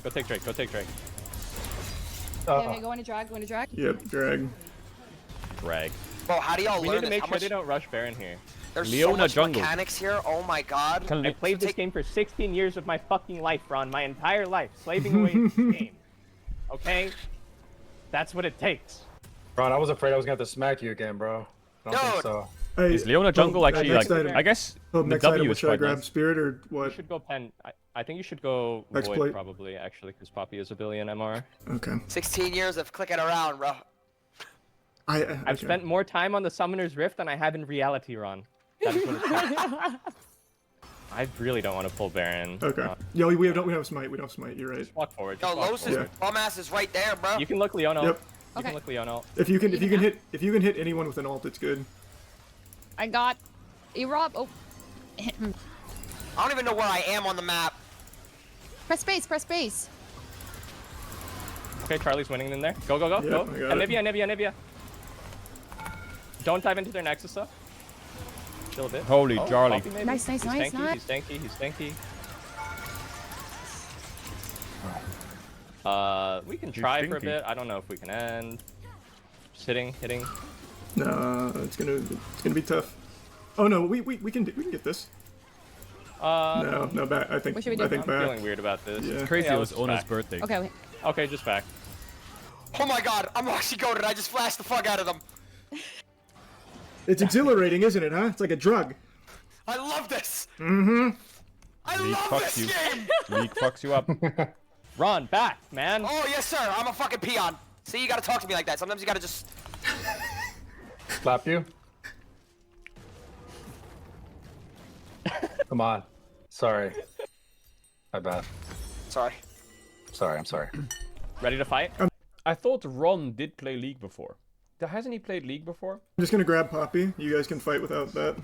Go take Drake. Okay, go into drag, Yep, drag. Bro, how do y'all We learn need to this? make sure they don't rush Baron here. There's Leona so much jungle. mechanics here. Oh my god. I played this game for 16 years of my fucking life, Ron. My entire life, slaving away at this game. Okay? That's what it takes. Ron, I was afraid I was gonna have to smack you again, bro. I don't think so. Hey, Is Leona jungle actually like? item. I guess the Next W item, is should I quite grab nice. Spirit or what? You should go Pen. I think you should go Exploit. Void probably, actually, because Poppy is a billion MR. Okay. 16 years of clicking around, bro. I've spent more time on the Summoner's Rift than I have in reality, Ron. That is what it's called. I really don't want to pull Baron. Okay. Yo, we don't have smite. We don't have smite. You're right. Just walk forward. Yo, Just walk Los's forward. bum ass is right there, bro. You can look Leona. Yep. You can look Leona. If you can hit anyone with an ult, it's good. I got E-Rob. Oh. I don't even know where I am on the map. Press space. Okay, Charlie's winning in there. Go. Yep, Go. I got it. Anivia. Don't dive into their Nexus, though. Chill a bit. Holy Charlie. Poppy, maybe. Nice. He's tanky. We can try for a bit. I don't know if we can end. Just hitting. No, it's gonna be tough. Oh no, we can get this. No, back. I think What should we do? I think I'm back. feeling weird about this. Yeah. It's crazy. It was just Ona's back. birthday. Okay. Okay, just back. Oh my god, I'm actually goated. I just flashed the fuck out of them. It's exhilarating, isn't it? Huh? It's like a drug. I love this. Mm-hmm. I League love fucks this you. game. League fucks you up. Ron, back, man. Oh, yes, sir. I'm a fucking peon. See, you gotta talk to me like that. Sometimes you gotta just... Slap you. Come on. Sorry. My bad. Sorry. Sorry, I'm sorry. Ready to fight? I thought Ron did play League before. Hasn't he played League before? I'm just gonna grab Poppy. You guys can fight without that.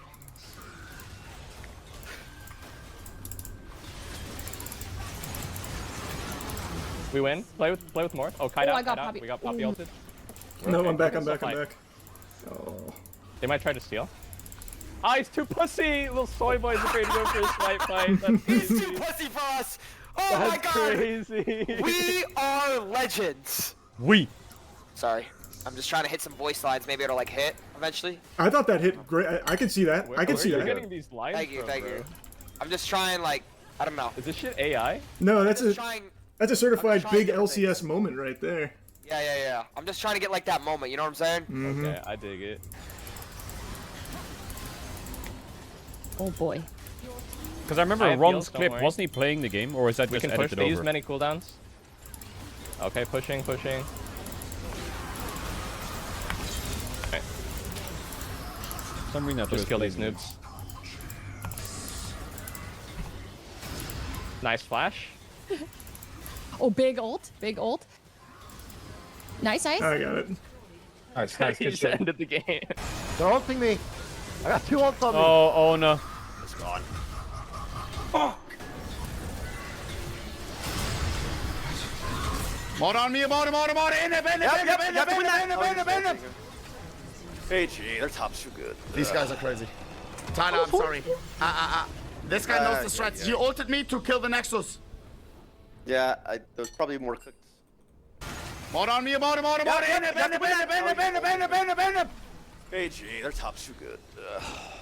We win. Play with more. Oh, kite Oh, out. I got kite out. Poppy. We got Poppy Ooh. ulted. No, Okay, I'm back, we I'm can back, still I'm fight. back. Oh. They might try to steal. Ah, he's too pussy! Little soy boy's afraid to go for a swipe fight. That's He's crazy. too pussy for us! Oh That's my god! crazy. We are legends! We. Sorry. I'm just trying to hit some voice lines. Maybe it'll like hit eventually. I thought that hit great. I can see that. I can see Where are that. you getting these lines Thank you, from, thank bro? you. I'm just trying like, I don't know. Is this shit AI? No, that's a trying- certified trying big different LCS moment right there. Yeah. I'm just trying to get like that moment, you know what I'm saying? Mhm. Okay, I dig it. Oh boy. Because I remember I have Ron's heals, don't clip, worry. wasn't he playing the game, or is that We just can push edited these over? many cooldowns. Okay, pushing. Okay. For some reason I thought it Just was kill these playing noobs. Nice flash. Oh, big ult. Big ult. Nice, nice. I got it. Nice, He nice, good just shit. ended the game. They're ulting me. I got 2 ults on me. Oh no. It's gone. More on me, more. In it. KG, their top's too good. These guys are crazy. Tyler, I'm sorry. This guy knows the strats. You ulted me to kill the Nexus. Yeah, there's probably more cooked. More on me, more. In it. KG, their top's too good.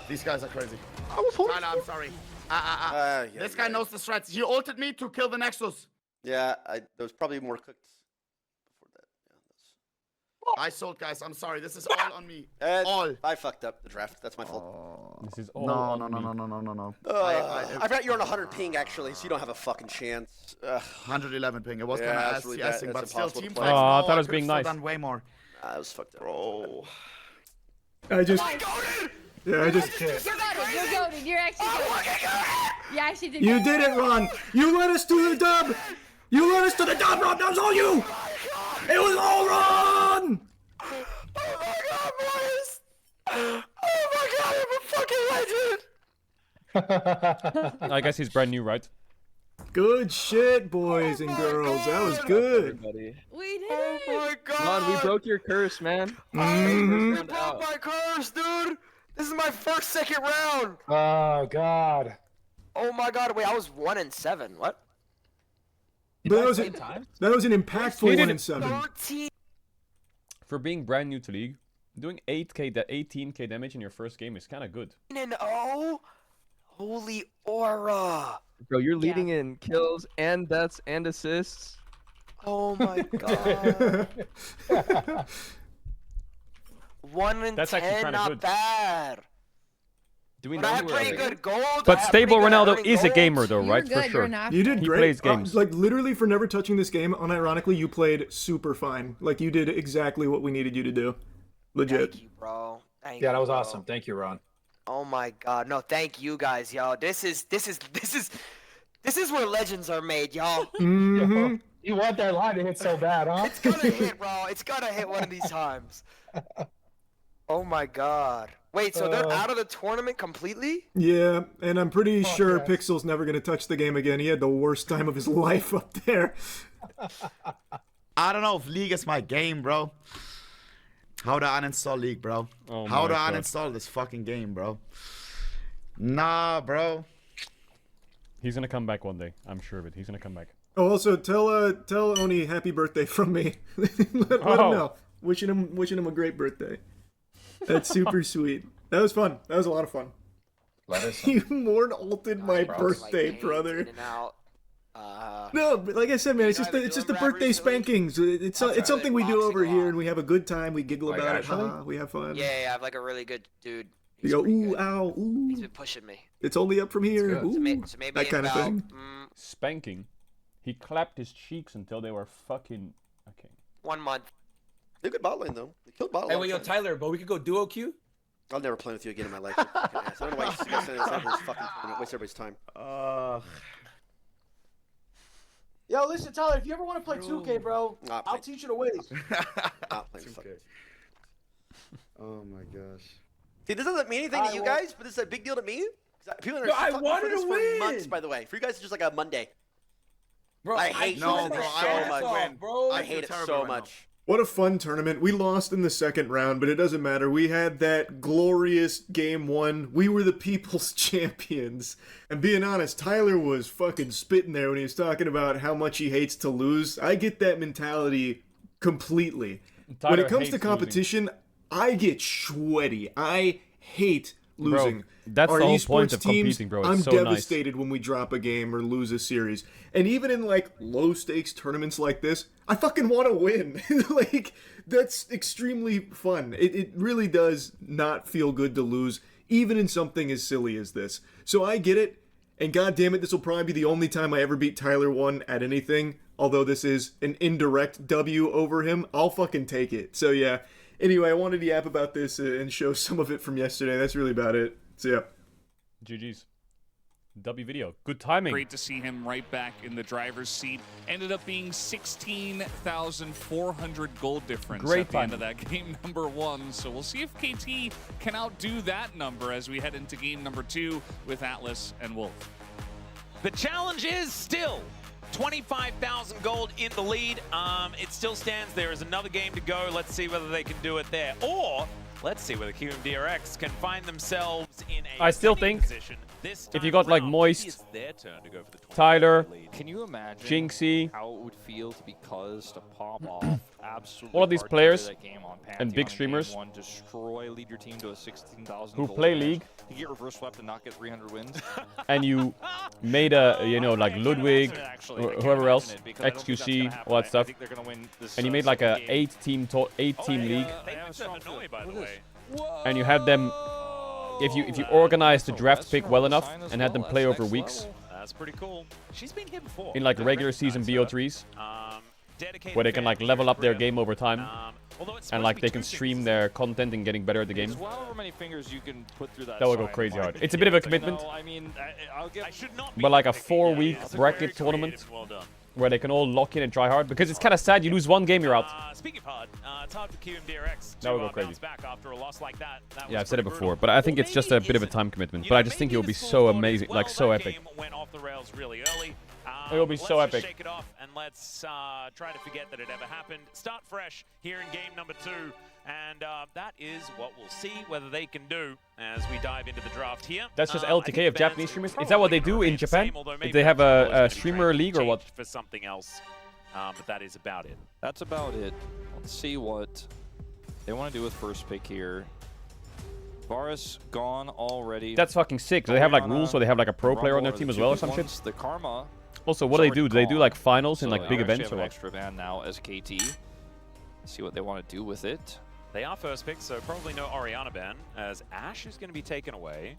These guys are crazy. I was holding. Tyler, I'm sorry. Yeah, This guy knows the strats. You ulted me to kill the Nexus. Yeah, there's probably more cooked before that. I sold, guys. I'm sorry. This is all on me. Yeah, All. I fucked up the draft. That's my fault. This is all No. on me. I bet you're on 100 ping actually, so you don't have a fucking chance. 111 ping. It was Yeah, kind of that's really bad. SCSing, but That's still, impossible to team play. fights. Oh, I no, thought it was could've being still nice. done way more. I was fucked up. Bro. I just. Yeah, I just. You're goated. You're actually goated. You actually did. You did it, Ron. You led us to the dub. You led us to the dub, Ron. That was all you. It was all Ron. Oh my god, boys! Oh my god, I'm a fucking legend! I guess he's brand new, right? Good shit, boys and girls. That was good. Everybody. We did Oh it. my god! Ron, we broke your curse, man. Mhm. You broke my curse, dude! This is my second round! Oh god. Oh my god, wait, I was 1-7. What? But that was an impactful He did 1-7. 13. For being brand new to League, doing 18k damage in your first game is kind of good. 0. Holy aura! Bro, you're leading in kills and deaths and assists. Oh my god. 1 and That's actually 10, kinda not good. bad. Do we But know I have who we're pretty leading? good gold. I But have Stable pretty good Ronaldo earning is a gold. gamer though, You're right? good. For sure. You're not. You did He great. plays games. Like literally for never touching this game, unironically, you played super fine. Like you did exactly what we needed you to do. Legit. Thank you, bro. Thank Yeah, that you, was bro. awesome. Thank you, Ron. Oh my god. No, thank you guys, yo. This is where legends are made, y'all. Mm-hmm. You want that line to hit so bad, huh? It's gonna hit, bro. It's gonna hit one of these times. Oh my god. Wait, so they're out of the tournament completely? Yeah, and I'm pretty sure yes. Pixel's never gonna touch the game again. He had the worst time of his life up there. I don't know if League is my game, bro. How to uninstall League, bro? Oh How my to God. uninstall this fucking game, bro? Nah, bro. He's gonna come back one day. I'm sure of it. He's gonna come back. Oh, also tell Oni happy birthday from me. let him know. Wishing him a great birthday. That's super sweet. That was fun. That was a lot of fun. Let us. You more ulted my birthday, Like, brother. in and out. No, but like I said, man, it's just the birthday spankings. It's something we do over here, and we have a good time. We giggle Like, about it. actually? Ha, we have fun. Yeah, I have like a really good dude. You go ooh, ow, ooh. He's been pushing me. It's only up from here. good. Ooh, So maybe that in kind of about, thing. Spanking. He clapped his cheeks until they were fucking... Okay. 1 month. They're good bot lane, though. They killed bot lane. Hey, well, yo, Tyler, but we could go duo queue? I'll never play with you again in my life. You fucking ass. I don't know why you guys say this every fucking tournament. Waste everybody's time. Yo, listen, Tyler, if you ever want to play 2K, bro, I'll teach you the ways. Not playing 2K. Oh my gosh. See, this doesn't mean anything to you guys, but this is a big deal to me. People are I talking wanted for this to for win. months, by the way. For you guys, it's just like a Monday. Bro, I hate no, losing bro, this I so had much. to win, bro. I hate it so much. What a fun tournament. We lost in the second round, but it doesn't matter. We had that glorious game 1. We were the people's champions. And being honest, Tyler was fucking spitting there when he was talking about how much he hates to lose. I get that mentality completely. When it comes to competition, I get sweaty. I hate losing. Bro, that's Our the whole esports point of teams, competing, bro. It's I'm so nice. devastated when we drop a game or lose a series. And even in like low stakes tournaments like this, I fucking want to win. Like, that's extremely fun. It really does not feel good to lose, even in something as silly as this. So I get it. And god damn it, this will probably be the only time I ever beat Tyler 1 at anything. Although this is an indirect W over him, I'll fucking take it. So yeah. Anyway, I wanted to yap about this and show some of it from yesterday. That's really about it. So yeah. GG's. W video. Good timing. Great to see him right back in the driver's seat. Ended up being 16,400 gold difference Great at the end of timing. that game number 1. So we'll see if KT can outdo that number as we head into game number 2 with Atlas and Wolf. The challenge is still 25,000 gold in the lead. It still stands. There is another game to go. Let's see whether they can do it there. Or let's see whether QMDRX can find themselves in a I still winning think position. This if you time got like around, Moist, it's their turn to go for the 20 Tyler, lead. Can you imagine Jinxie, how it would feel to be Cuz to pop off absolutely all of these hard players that game on and big Pantheon in streamers game 1, destroy, lead your team to a 16,000 who gold play advantage. League, You get reverse swept and not get 300 wins. and you made a, you know, like Ludwig, or whoever else, XQC, all that stuff, and you made like a 8-team league, by the way. and you had them, if you organized the draft pick well enough and had them play over weeks, That's pretty cool. She's been here before. in like regular season BO3s, where they can like level up their game over time, and like they can stream their content and getting better at the game. However many fingers you can put through that That will go sign crazy line. hard. It's a bit of a commitment, No, I mean, I'll give. but like a 4-week bracket tournament where they can all lock in and try hard, because it's kind of sad you lose one game, you're out. Speaking of hard, it's hard for QMDRX That would to go crazy. bounce back after a loss like that. Yeah, I've said it before, but I think it's just a bit of a time commitment. But I just think it will be so amazing, like so epic. Went off the rails really early. It will be so let's just epic. shake it off and let's try to forget that it ever happened. Start fresh here in game number 2. And that is what we'll see whether they can do as we dive into the draft here. That's just LTK of Japanese streamers? Is that what they do in Japan? Did they have a streamer league or what? For something else, but that is about it. That's about it. Let's see what they want to do with first pick here. Varus gone already. That's fucking sick. Do they have like rules where they have like a pro player on their team as well or some shit? The Karma. Also, what do they do? Do they do like finals in like big events or an what? extra ban now as KT. See what they want to do with it. They are first pick, so probably no Orianna ban, as Ashe is going to be taken away.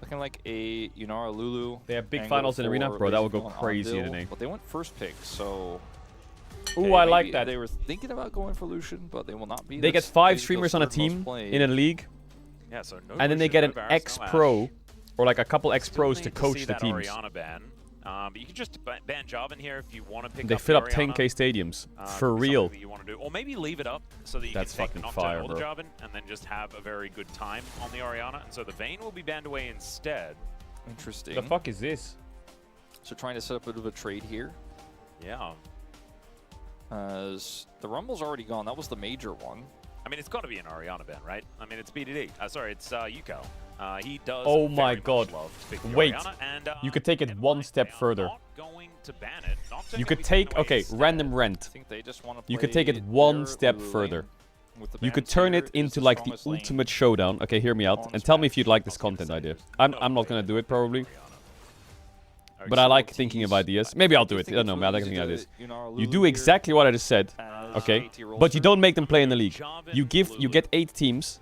Looking like a Yunara Lulu. They have big angle finals in Arena? for Bro, that would go basically crazy on today. But they went first pick, so... Ooh, I like maybe that. They were thinking about going for Lucian, but they will not be. They get That's 5 the streamers on a third most team played. in a league, Yeah, so no and then they Lucian, get an no Varus, no Ashe. ex-pro, or like a couple ex-pros Still to need coach see the that teams. Orianna ban. But you can just ban Jarvan here if you want to pick They up fill the up Orianna, 10k stadiums, for something real. that you want to do. Or maybe leave it up so that you That's can take the fucking Nocturne fire, or the bro. Jarvan and then just have a very good time on the Orianna. And so the Vayne will be banned away instead. Interesting. The fuck is this? So trying to set up a bit of a trade here. Yeah. As the Rumble's already gone. That was the major one. I mean, it's got to be an Orianna ban, right? I mean, it's BDD. Sorry, it's Yuko. He does Oh very my much god. love to pick the Wait. Orianna, and, You could take it one step further. going to ban it. Nocturne You gonna could be take, taken away okay, instead. random rent. I think they just want to You could take it one step further. You could turn it into like the ultimate showdown. Okay, hear me out, and tell me if you'd like this content idea. I'm not gonna do it probably, but I like thinking of ideas. Maybe I'll do it. I don't know. I like thinking of ideas. You do exactly what I just said, okay? But you don't make them play in the league. You get 8 teams,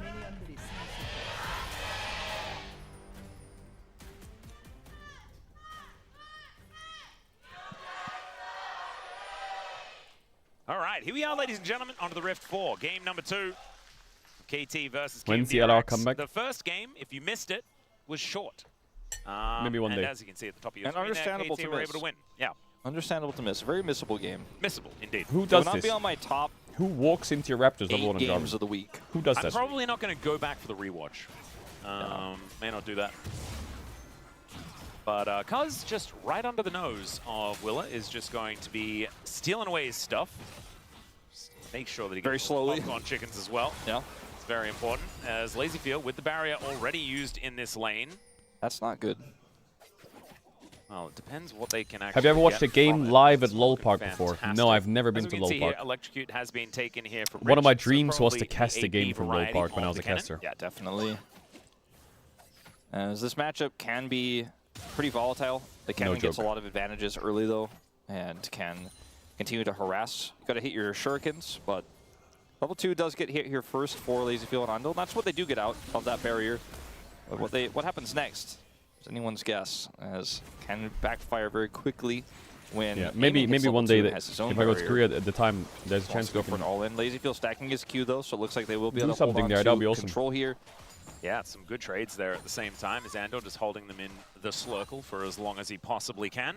All right, here we are, ladies and gentlemen, onto the Rift 4. Game number 2. KT versus When's the KT LR comeback? The first game, if you missed it, was short. Maybe one and day. as you can see at the top of your And screen, understandable KT to were miss. able to win. Yeah, Understandable to miss. A very missable game. missable indeed. Who It does will not this? be on my top Who walks into your Raptors 8 level 1 games of the week. Who does I'm this? probably not going to go back for the rewatch. May not do that. But Cuz, just right under the nose of Willa, is just going to be stealing away his stuff. Just make sure that he Very gets slowly. popcorn chickens as well. Yeah. It's very important, as Lazyfield, with the barrier already used in this lane. That's not good. Well, it depends what they can actually Have you ever watched get a game from it. live at It's LOL looking Park before? fantastic. No, I've never been As to we can LOL see Park. Here, Electrocute has been taken here for One of my Rich, so dreams was to probably cast a the game AP from LOL variety Park when I of was a the cannon. caster. Yeah, definitely. As this matchup can be pretty volatile. The cannon gets a lot of advantages early, though, and can continue to harass. You got to hit your shurikens, but level 2 does get hit here first for Lazyfield and Andal. That's what they do get out of that barrier. But what happens next is anyone's guess, as can backfire very quickly when maybe one day that has his own if I go to barrier. Korea at the time, there's a chance to go go for an all-in. Lazyfield stacking his Q though, so it looks like they will be Do able to hold something on there, to that'll be awesome. control here. Yeah, some good trades there at the same time, as Andor just holding them in the slurkle for as long as he possibly can.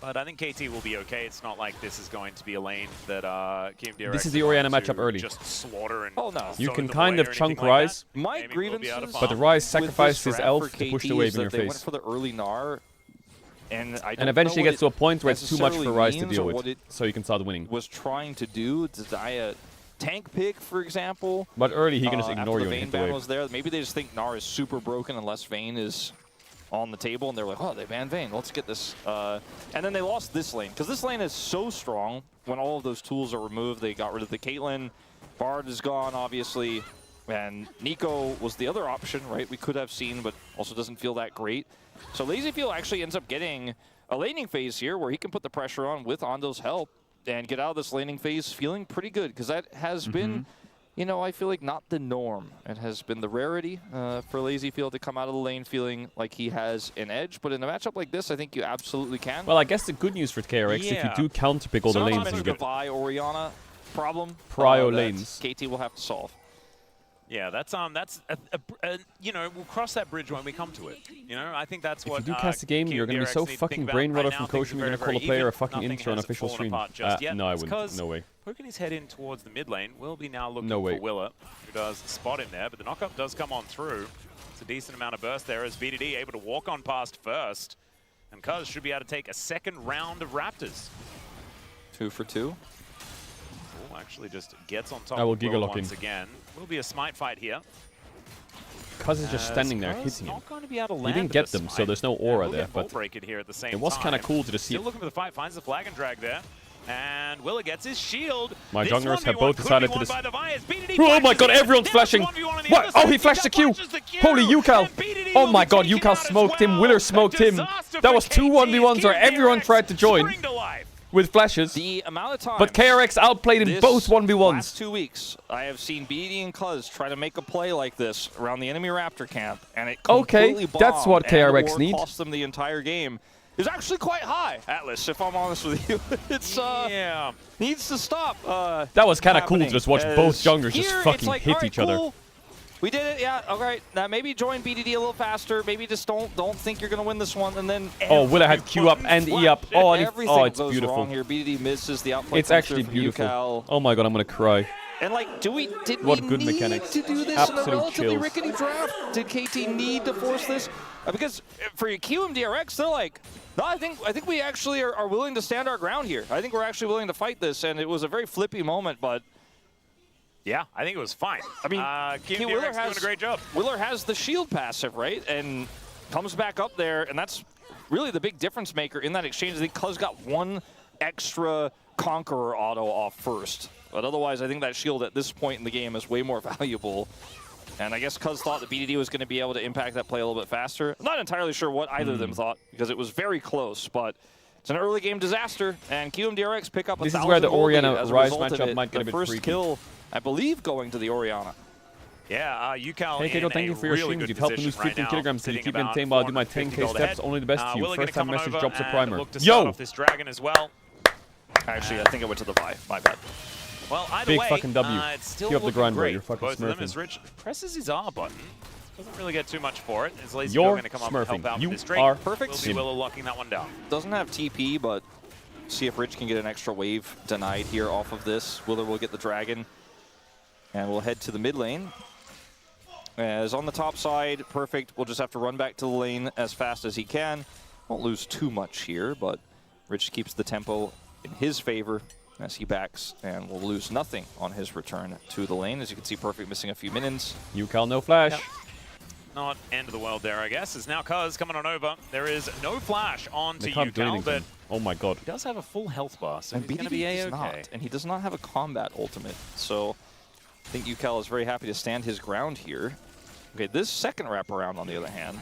But I think KT will be okay. It's not like this is going to be a lane that KMDRX This is the Orianna matchup early. Just slaughter and You can kind of chunk Rise, My grievances but the Rise with sacrificed this his strat elf for to push KT the wave is in that your they went face. for the early Gnar, and I don't And eventually know gets to a point where it's too much for necessarily Rise to means deal or with, what it so you can start winning. was trying to do. Did I tank pick, for example? But early, he can just after ignore the you and Vayne hit the ban wave. was there. Maybe they just think Gnar is super broken unless Vayne is on the table, and they're like, oh, they banned Vayne. Let's get this. And then they lost this lane, because this lane is so strong. When all of those tools are removed, they got rid of the Caitlyn. Bard is gone, obviously. And Nico was the other option, right? We could have seen, but also doesn't feel that great. So Lazyfield actually ends up getting a laning phase here where he can put the pressure on with Ando's help and get out of this laning phase feeling pretty good, because that has been, you know, I feel like not the norm. It has been the rarity for Lazyfield to come out of the lane feeling like he has an edge. But in a matchup like this, I think you absolutely can. Well, I guess the good news for KRX, if you do counter pick all the lanes, you the get Vi Orianna problem. prio that lanes. KT will have to solve. Yeah, that's you know, we'll cross that bridge when we come to it. You know, I think that's what. If you do cast a game, you're going to be so fucking brain rotted from coaching, you're going to call a player a fucking intro on official stream. No, I wouldn't. No way. Poking his head in towards the mid lane, will be now looking No way. for Willa, who does spot him there, but the knockup does come on through. It's a decent amount of burst there as BDD able to walk on past first, and Cuz should be able to take a second round of Raptors. 2 for 2. Actually just gets on top I will of Will Giga lock once in. again. Will be a smite fight here. Cuz is just standing there Cuz hitting him. not going to be able to He land didn't with get a them, so smite. there's no Yeah, aura we'll there, get but Break it here at the same it was kind of time. cool to just see Still it. looking for the fight, finds the flag and drag there. And Willa gets his shield. My This junglers have 1v1 both could be decided to won dis- by the Vias. BDD Oh my flashes god, in. everyone's Now flashing! it's 1v1 on the What? other Oh, side. he flashed the Q! flashes the Q. Holy Yukal! And BDD Oh will my be god, taken Yukal out as smoked him, well. Willer smoked A him! disaster That for was 2 KT. 1v1s where everyone KRX tried to join spring to life. with flashes. The amount of time. But KRX outplayed in this both 1v1s. last 2 weeks, I have seen BD and Cuz try to make a play like this around the enemy Raptor camp, and it completely bombed. that's what and the KRX war need. cost them the entire game. Is actually quite high, Atlas, if I'm honest with you. It's yeah. Needs to stop. That was kind of cool to happening, just watch both as junglers just here, fucking it's like, hit all right, each other. cool. We did it, yeah. All right, now maybe join BDD a little faster. Maybe just don't think you're gonna win this one, and then Oh, Willa had Q up and E up. Oh, and everything it's goes beautiful. wrong here. BDD misses the outplay. It's actually beautiful. Yukal. Oh my god, I'm gonna cry. And like, did What we good need mechanics. to do this Absolute in a relatively chills. rickety draft? Did KT need to force this? Because for QMDRX, they're like, no, I think we actually are willing to stand our ground here. I think we're actually willing to fight this, and it was a very flippy moment, but Yeah, I think it was fine. I mean, KMDRX doing a great job. Willer has the shield passive, right? And comes back up there, and that's really the big difference maker in that exchange. I think Cuz got one extra Conqueror auto off first. But otherwise, I think that shield at this point in the game is way more valuable. And I guess Cuz thought that BDD was going to be able to impact that play a little bit faster. I'm not entirely sure what either of them thought, because it was very close, but it's an early game disaster, and QMDRX pick up a 1,000 This is where the gold lead Orianna as a Rise result of matchup it. might get a The bit first freaky. kill, I believe, going to the Orianna. Yeah, Yukal Hey, Kato, in thank a you for your really streams. good You've helped me lose position right 15 now, kilograms. Can you sitting keep me about tame while I do my 450 10k gold steps? ahead. Only the best to you. Willa First time gonna come message over drops a and primer. look to start Yo! off this dragon as well. Actually, I think it went to the Vi. My bad. Well, either Big way, fucking W. it's still Keep up the looking grind, bro. great. You're fucking Both of them smurfing. as Rich presses his R button. Doesn't really get too much for it. Is Lazy You're going to come up and help smurfing. out You with this Drake? are perfect. Will be Willow locking that one down. Doesn't have TP, but see if Rich can get an extra wave denied here off of this. Willer will get the dragon, and we'll head to the mid lane. As on the top side, perfect. We'll just have to run back to the lane as fast as he can. Won't lose too much here, but Rich keeps the tempo in his favor as he backs, and will lose nothing on his return to the lane. As you can see, perfect missing a few minions. UCal, no flash. Yep. Not end of the world there, I guess. Is now Cuz coming on over. There is no flash onto They can't do UCal, anything. but Oh my god. he does have a full health bar, so And he's going to be BDD does A-okay. not, and he does not have a combat ultimate. So I think UCal is very happy to stand his ground here. Okay, this second wraparound, on the other hand.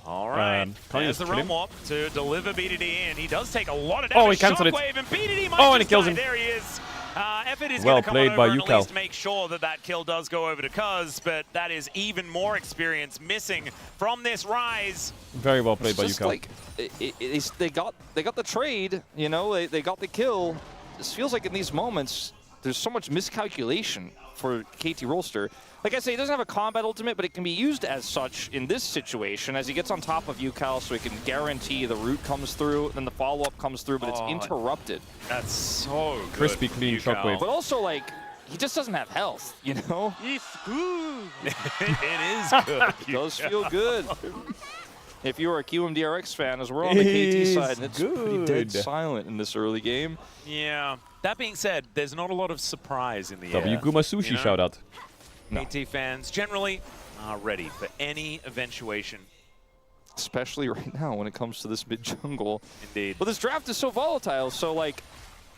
All right, there's the Realm Warp to deliver BDD in. He does take a lot of damage. Oh, he cancelled it. Shockwave, and BDD might And just he kills die. him. There he is. Effort is Well going to come played on by over and at UCal. least make sure that that kill does go over to Cuz, but that is even more experience missing from this Rise. Very well played by Just UCal. like, they got the trade, you know, they got the kill. This feels like in these moments, there's so much miscalculation for KT Rolster. Like I say, he doesn't have a combat ultimate, but it can be used as such in this situation as he gets on top of UCal, so he can guarantee the root comes through, then the follow-up comes through, but it's interrupted. That's so good. Crispy clean UCal. shockwave. But also, like, he just doesn't have health, you know? It's good. It is good. It does feel good. If you are a QMDRX fan, as we're on the KT side, and it's pretty dead silent in this early game. Yeah. That being said, there's not a lot of surprise in the W air. Guma Sushi you know? shout out. KT fans generally are ready for any eventuation. Especially right now when it comes to this mid jungle. Indeed. Well, this draft is so volatile, so like,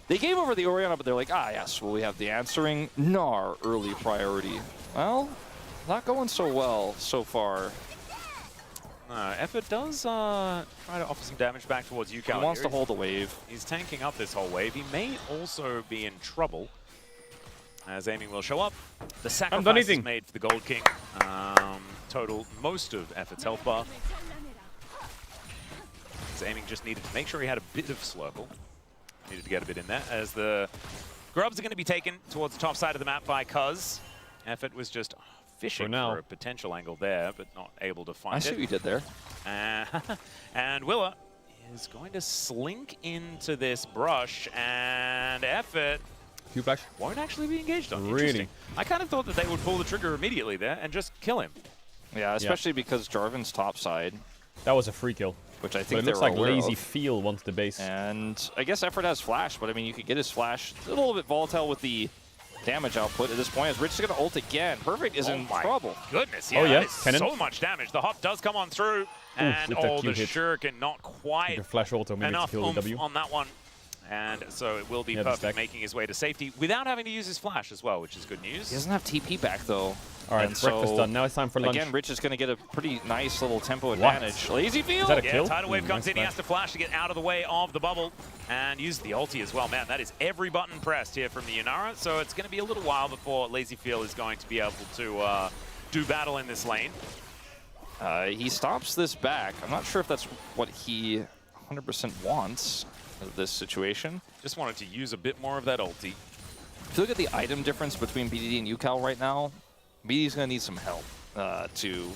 they gave over the Orianna, but they're like, ah, yes, well, we have the answering Gnar early priority. Well, not going so well so far. Effort does try to offer some damage back towards UCal. He wants here. to hold the wave. He's tanking up this whole wave. He may also be in trouble, as aiming will show up. The sacrifice is made for the Gold King. Total most of Effort's health bar. As aiming just needed to make sure he had a bit of Slurple. Needed to get a bit in there, as the grubs are going to be taken towards the top side of the map by Cuz. Effort was just fishing for a potential angle there, but not able to find it. I see what you did there. And Willa is going to slink into this brush, and Effort won't actually be engaged on. Really? Interesting. I kind of thought that they would pull the trigger immediately there and just kill him. Yeah, especially because Jarvan's top side. That was a free kill. Which I But think it they looks were like aware Lazy of. Feel wants the base. And I guess Effort has flash, but I mean, you could get his flash. It's a little bit volatile with the damage output at this point, as Rich is going to ult again. Perfect is in trouble. Goodness, Oh, yeah, that is cannon. so much damage. The hop does come on through, and with that the Q hit. shuriken not quite The flash auto maybe to enough kill the oomph W. on that one. And so it will be Yeah, the perfect stack. making his way to safety without having to use his flash as well, which is good news. He doesn't have TP back, though. All right, And breakfast so, done. Now it's time for lunch. Again, Rich is going to get a pretty nice little tempo advantage. Lazy Field! Is that a Yeah, kill? Tidal Wave comes nice in, he has to flash to get out of the way of the bubble and use the ulti as well. Man, that is every button pressed here from the Inara, so it's going to be a little while before Lazy Feel is going to be able to do battle in this lane. He stops this back. I'm not sure if that's what he 100% wants of this situation. Just wanted to use a bit more of that ulti. If you look at the item difference between BDD and UCal right now, BDD's going to need some help to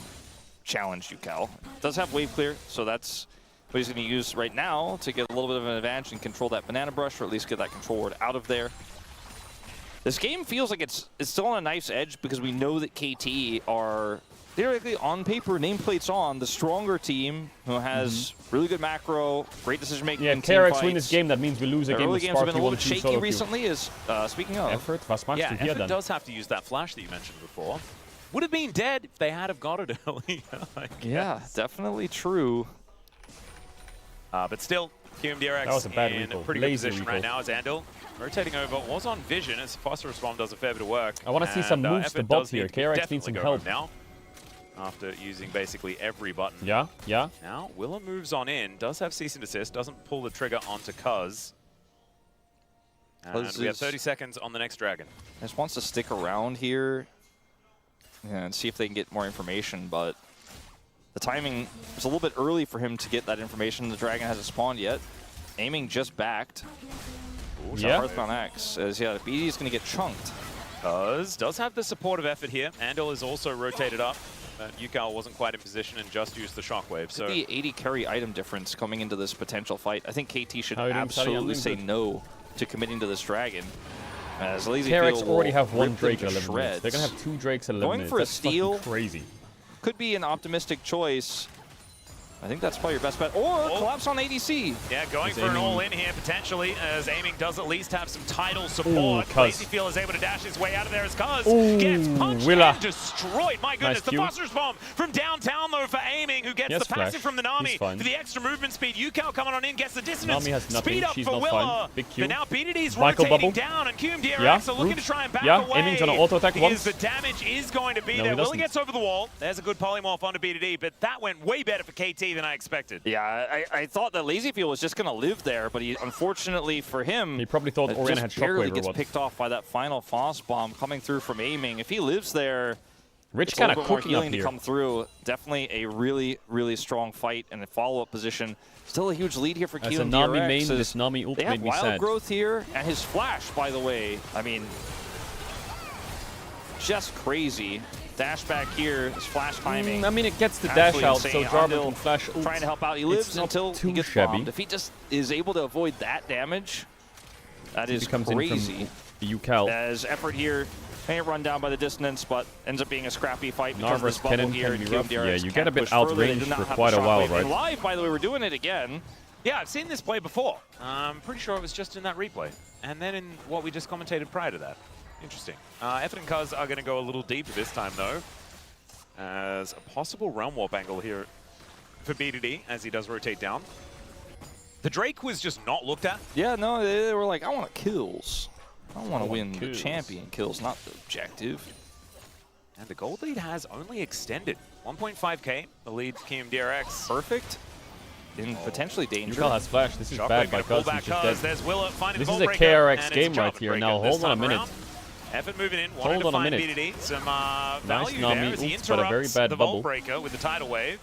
challenge UCal. Does have wave clear, so that's what he's going to use right now to get a little bit of an advantage and control that banana brush, or at least get that control ward out of there. This game feels like it's still on a knife's edge because we know that KT are theoretically on paper, nameplates on, the stronger team who has really good macro, great decision making. Yeah, if KRX win this game, that means we lose a Their game early with games have been a little bit 1-2 shaky solo queue. recently. Is speaking of Effort, was machst Yeah, du hier Effort dann? does have to use that flash that you mentioned before. Would have been dead if they had have got it early. Yeah, definitely true. But still, QMDRX That was a bad in recall. a pretty Lazy good position right recall. now as Andil. Rotating over, was on vision as Phosphorus Bomb does a fair bit of work. I wanna see some And, moves to Effort bot does need here. to KRX definitely needs some go help. home now. After using basically every button. Yeah, yeah. Now, Willa moves on in, does have cease and desist, doesn't pull the trigger onto Cuz. And we have 30 seconds on the next dragon. Just wants to stick around here and see if they can get more information, but the timing is a little bit early for him to get that information. The dragon hasn't spawned yet. Aiming just backed. Yeah. Earthbound X, as yeah, BD is going to get chunked. Does have the support of effort here. Andal is also rotated up. Yukal wasn't quite in position and just used the shockwave. So the 80 carry item difference coming into this potential fight. I think KT should absolutely say no to committing to this dragon. As Lazy Caedrel Field already have one rip Drake them at to 11 minutes. They're gonna have 2 Drakes at 11 Going minutes. for a That's steal fucking crazy. Could be an optimistic choice. I think that's probably your best bet. Or collapse on ADC. Yeah, going for an all-in here, potentially, as aiming does at least have some tidal support. Lazyfield is able to dash his way out of there as Cuz gets punched and destroyed. My goodness, the Buster's Bomb from downtown, though, for aiming, who gets the passive from the Nami. For the extra movement speed, Yukal coming on in, gets the dissonance. Nami has nothing. Speed up She's for not Willa. fine. Big Q. But now BDD's Michael rotating bubble. down, and QMDRX are looking to try and back away. Aiming's gonna auto-attack once. The damage is going to be there. Willa gets over the wall. There's a good polymorph onto BDD, but that went way better for KT than I expected. Yeah, I thought that Lazyfield was just going to live there, but he, unfortunately for him, he probably thought Orianna had barely shockwave gets or what. picked off by that final Frost Bomb coming through from aiming. If he lives there, Rich kind of more cooking up healing to here. come through. Definitely a really, really strong fight and a follow-up position. Still a huge lead here for As a QMDRX. Nami main, this Nami ult They have made me wild sad. growth here, and his flash, by the way, I mean, just crazy. Dash back here, his flash timing. I mean, it gets the dash out, so Jarvan can flash ult. Trying to help out. He lives until he gets bombed. If he just is able to avoid that damage, that is crazy. Yukal. As effort here, may run down by the distance, but ends up being a scrappy fight because of this bubble Kennen here. can be rough. Yeah, you get a bit outranged outranged for quite a while, right? And live, by the way, we're doing it again. Yeah, I've seen this play before. I'm pretty sure it was just in that replay. And then in what we just commentated prior to that. Interesting. Effort and Cuz are going to go a little deeper this time, though. As a possible Realm Warp angle here for BDD as he does rotate down. The Drake was just not looked at. Yeah, no, they were like, I want kills. I want to win the champion kills, not the objective. And the gold lead has only extended. 1.5k, the lead QMDRX. Perfect. In potentially danger. Yukal has flash. This is bad by Cuz. He's just dead. There's Willa finding This the is a breaker, KRX and game it's right here. Now, Breaker hold on a minute. around. Effort moving in, Hold wanted to on a find minute. BDD. Some value Nami there as he oops, but a very interrupts bad the bubble. Vault Breaker with the Tidal Wave.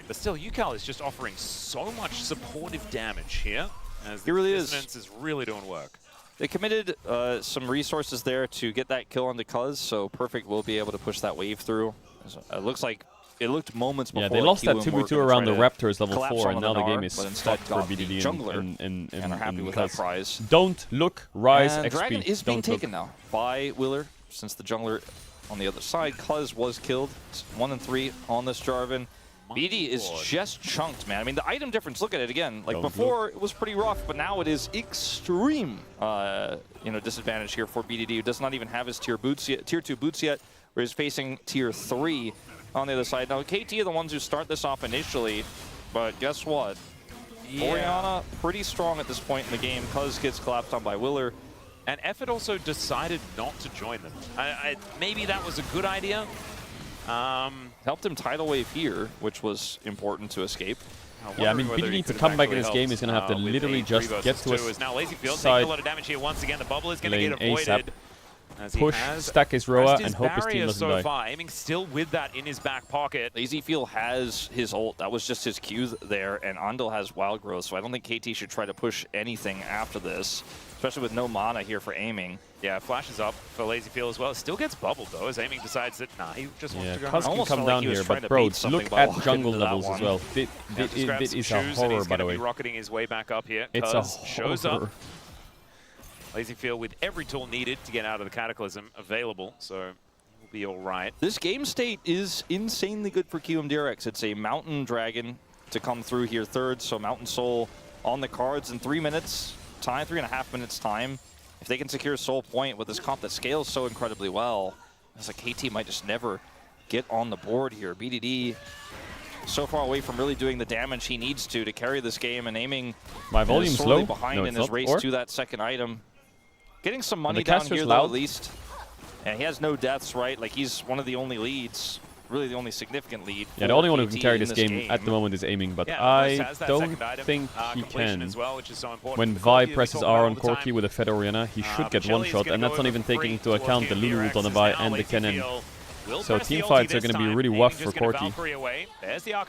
But still, Yukal is just offering so much supportive damage here. As He really is. dissonance is really doing work. They committed some resources there to get that kill onto Cuz, so Perfect will be able to push that wave through. It looks like it looked moments before. Yeah, they lost that Kiwum were 2v2 gonna around try the to Raptors level collapse 4, on and now the Gnar, game is but instead fucked for got the BDD jungler and are happy with Cuz. that prize. Don't look, Rise And XP. Dragon is being Don't look. taken now by Willer, since the jungler on the other side. Cuz was killed. It's 1 and 3 on this Jarvan. BD is just chunked, man. I mean, the item difference, look at it again. Like before, it was pretty rough, but now it is extreme, disadvantage here for BDD, who does not even have his tier 2 boots yet, where he's facing tier 3 on the other side. Now, KT are the ones who start this off initially, but guess what? Orianna, pretty strong at this point in the game. Cuz gets collapsed on by Willer. And Effort also decided not to join them. Maybe that was a good idea. Helped him tidal wave here, which was important to escape. Yeah, I mean, BDD to come back in this game is going to have to literally just get to us now Lazyfield side taking a lot of damage here once again. The bubble is going to get lane avoided. ASAP. Push, stack his Roa, and hope his team doesn't so die. far, aiming still with that in his back pocket. Lazyfield has his ult. That was just his Q there, and Andal has wild growth, so I don't think KT should try to push anything after this, especially with no mana here for aiming. Yeah, flashes up for Lazyfield as well. Still gets bubbled though, as aiming decides that he just wants to go. Cuz can come down here, but bro, look at jungle levels as well. It is a horror, by the way. Rocketing his way back up here. It's a Cuz shows up. horror. Lazyfield with every tool needed to get out of the Cataclysm available, so he'll be all right. This game state is insanely good for QMDRX. It's a Mountain Dragon to come through here third, so Mountain Soul on the cards in 3 minutes time, 3.5 minutes time. If they can secure Soul Point with this comp that scales so incredibly well, it's like KT might just never get on the board here. BDD so far away from really doing the damage he needs to carry this game, and aiming My volume's sorely low. behind No, in it's his not. race Or? to that second item. Getting some money the down caster's here, though, loud. at least. And he has no deaths, right? Like, he's one of the only leads, really the only significant lead. Yeah, the only one who KT can carry in this game at the moment is aiming, but Yeah, I has that don't second item, think he completion can. as well, which is so important. When The quality Vi that we presses talk R about on all the time. Corki with a Fed Orianna, he should but get one Shelly's shot, gonna and go that's not over even taking free into towards account the Lulu ult on the Vi QMDRX and the is now Kennen. Lazyfield So teamfights are going to be really rough for Corki.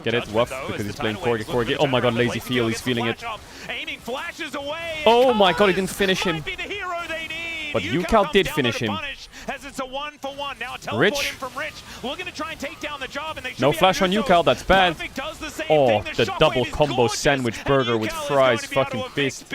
Get it, rough, because he's playing Corki. Corki, oh my god, lazy feel, he's feeling it. Oh my god, he didn't finish him. But UCal did finish him. Rich. No flash on UCal, that's bad. Oh, the double combo sandwich burger with fries, fucking fist.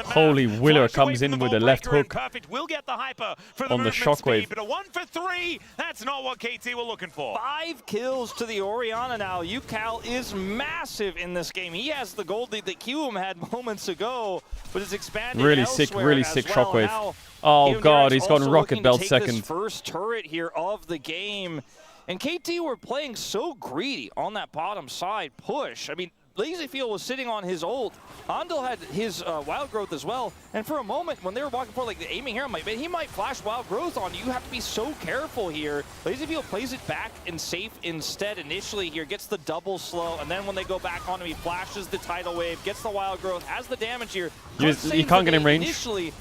Holy, Willer comes in with a left hook on the shockwave. But a 1 for 3, that's not what KT were looking for. 5 kills to the Orianna now. UCal is massive in this game. He has the gold lead that QM had moments ago, but it's expanded really sick shockwave. Now, oh god, he's got rocket belt second. First turret here of the game. And KT were playing so greedy on that bottom side push. I mean, LazyField was sitting on his ult. Andal had his Wild Growth as well. And for a moment, when they were walking forward, like the aiming here, he might flash Wild Growth on you. You have to be so careful here. LazyField plays it back and safe instead initially here, gets the double slow, and then when they go back on him, he flashes the Tidal Wave, gets the Wild Growth, has the damage here. You can't get in range.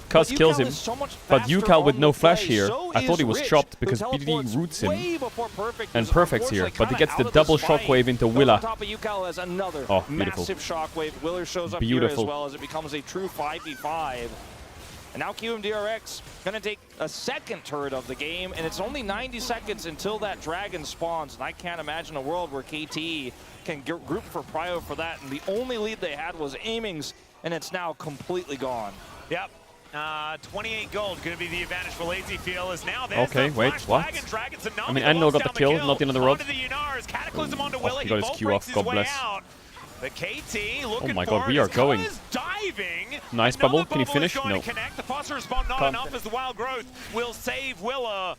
Cuz kills him. But UCal with no flash here. I thought he was chopped because BDD roots him. And Perfect's here. But he gets the double shockwave into Willa. Oh, beautiful. Massive shockwave. Willer shows up here as well as it becomes a true 5v5. And now QMDRX going to take a second turret of the game, and it's only 90 seconds until that dragon spawns. And I can't imagine a world where KT can group for prio for that. And the only lead they had was aimings, and it's now completely gone. Yep. 28 gold going to be the advantage for LazyField. Is now okay, wait, what? I mean, Andal got the kill, not the end of the road. Oh, he got his Q off, God bless. The KT oh my god, we are going. Nice bubble. Can you finish? No. Connect. The phosphorus bomb not enough as the Wild Growth will save Willa.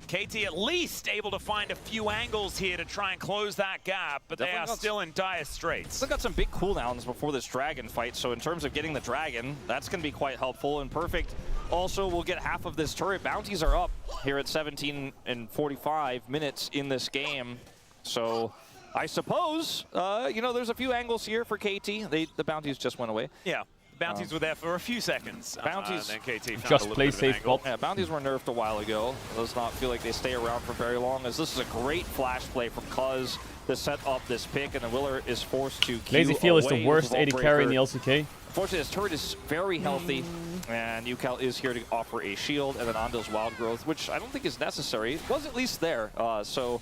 KT at least able to find a few angles here to try and close that gap, but they are still in dire straits. They've got some big cooldowns before this dragon fight, so in terms of getting the dragon, that's going to be quite helpful and perfect. Also, we'll get half of this turret. Bounties are up here at 17 and 45 minutes in this game, so I suppose, you know, there's a few angles here for KT. The bounties just went away. Yeah, bounties were there for a few seconds. Bounties then KT found just a play safe. Yeah, bounties were nerfed a while ago. It does not feel like they stay around for very long, as this is a great flash play from Cuz to set up this pick, and the Willer is forced to Q LazyField is the worst AD carry in the LCK. Unfortunately, his turret is very healthy, and UCal is here to offer a shield, and then Andal's Wild Growth, which I don't think is necessary. It was at least there, so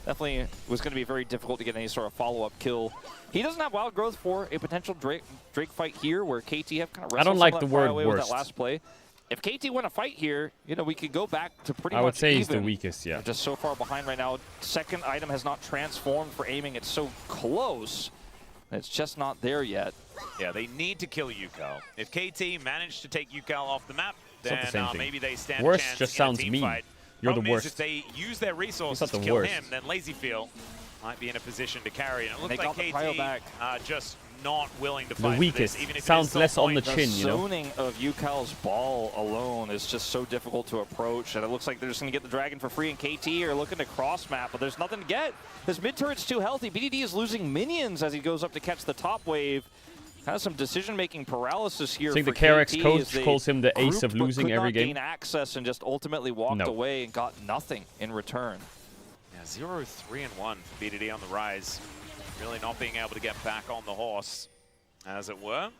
definitely was going to be very difficult to get any sort of follow-up kill. He doesn't have Wild Growth for a potential Drake fight here, where KT have kind of wrestled I don't like the word worst. With that last play. If KT win a fight here, you know, we could go back to pretty much I would say even. he's the weakest, yeah. They're just so far behind right now. Second item has not transformed for aiming. It's so close. It's just not there yet. Yeah, they need to kill UCal. If KT managed to take UCal off the map, then maybe they stand worst a chance just in sounds a team mean. fight. You're the Problem worst. is, if they use their resources to kill him, then LazyField might be in a position to carry. And it looks like KT just not willing to fight the weakest. For this, even if sounds less on the chin, you know? The zoning of UCal's ball alone is just so difficult to approach, and it looks like they're just going to get the dragon for free, and KT are looking to cross map, but there's nothing to get. This mid turret's too healthy. BDD is losing minions as he goes up to catch the top wave. Kind of some decision-making paralysis here. I think for the KRX KT coach calls him the ace of losing every game. Gain access and just ultimately walked away and got nothing in return. Yeah, 0-3-1 for BDD on the rise. Really not being able to get back on the horse, as it were.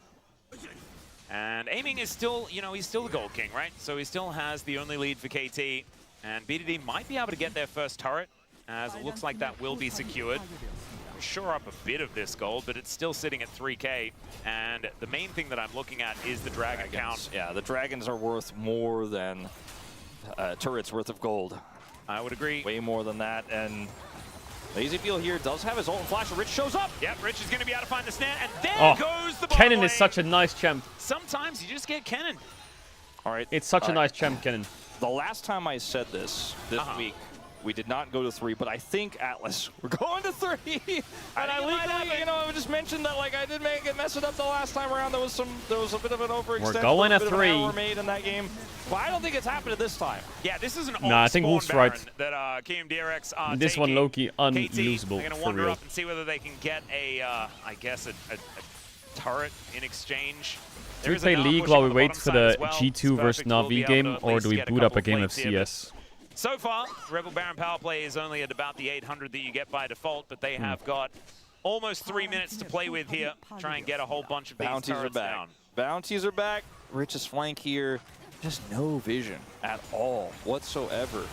And aiming is still, you know, he's still the Gold King, right? So he still has the only lead for KT. And BDD might be able to get their first turret, as it looks like that will be secured. Shore up a bit of this gold, but it's still sitting at 3K. And the main thing that I'm looking at is the dragon count. Yeah, the dragons are worth more than turrets worth of gold. I would agree. Way more than that. And LazyField here does have his ult and flash. Rich shows up. Yep, Rich is going to be able to find the snare, and there goes the ball. Kennen is such a nice champ. Sometimes you just get Kennen. All right. It's such a nice champ, Kennen. The last time I said this week, we did not go to 3, but I think Atlas, we're going to 3. And I legally, you know, I just mentioned that like I did mess it up the last time around. There was a bit of an overextension. We're going at 3. An made in that game. But I don't think it's happened this time. Yeah, this is an I think Wolf's right. That KMDRX are this taking. one low-key unusable. They're going to wander up and see whether they can get a, I guess, a turret in exchange. Do we play League while we wait for the G2 versus Na'Vi game, or do we boot up a game of CS? So far, Rebel Baron power play is only at about the 800 that you get by default, but they have got almost 3 minutes to play with here. Try and get a whole bunch of these Bounties are turrets back. down. Bounties are back. Rich's flank here. Just no vision at all whatsoever.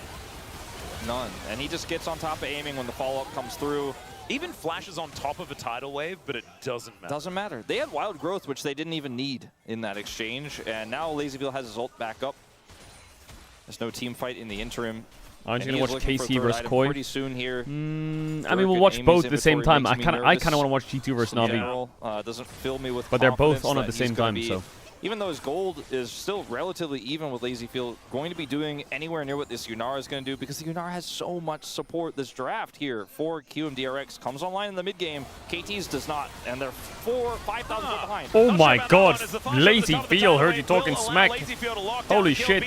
None. And he just gets on top of aiming when the follow-up comes through. Even flashes on top of a tidal wave, but it doesn't matter. Doesn't matter. They had wild growth, which they didn't even need in that exchange. And now LazyVille has his ult back up. There's no team fight in the interim. I'm just gonna watch KC versus Koi. Pretty soon here. I mean, we'll watch both at the same time. I kind of want to watch G2 versus Navi. Doesn't fill me with but they're both on confidence at the same time, so. Even though his gold is still relatively even with LazyVille, going to be doing anywhere near what this Yunara is going to do because the Yunara has so much support. This draft here for QMDRX comes online in the mid game. KT's does not, and they're 5,000 behind. Oh my god, LazyVille heard you talking smack. Holy shit.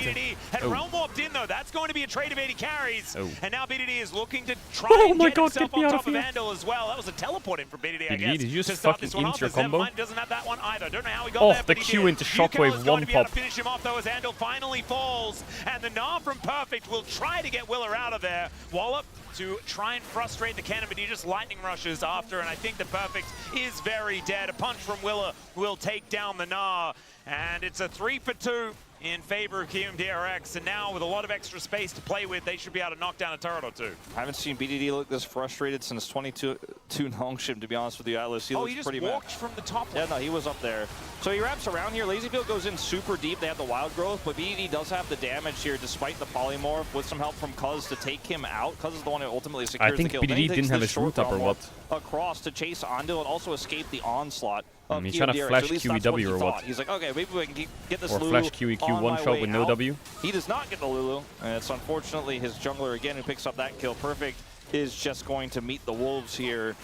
Realm warped in though, that's going to be a trade of 80 carries. And now BDD is looking to try and get himself on top of Vandal as well. That was a teleport in from BDD, I guess. Did you just fucking int your combo? Doesn't have that one either. Don't know how he got there, the Q into Shockwave one pop. Finish him off though as Andal finally falls, and the Gnar from Perfect will try to get Willer out of there. Wallop to try and frustrate the cannon, but he just lightning rushes after, and I think the Perfect is very dead. A punch from Willer will take down the Gnar, and it's a 3 for 2 in favor of QMDRX, and now with a lot of extra space to play with, they should be able to knock down a turret or two. I haven't seen BDD look this frustrated since 22 Nongshim, to be honest with you, Atlas. He looks pretty walked from the top. Yeah, no, he was up there. So he wraps around here. LazyVille goes in super deep. They have the wild growth, but BDD does have the damage here despite the polymorph with some help from Cuz to take him out. Cuz is the one who ultimately secures the kill. I think BDD didn't have his root up or what? Across to chase Andil and also escape the onslaught. He's trying to flash QEW or what? He's like, okay, maybe we can get this or Lulu flash QEQ one shot with no W. He does not get the Lulu, and it's unfortunately his jungler again who picks up that kill. Perfect is just going to meet the Wolves here.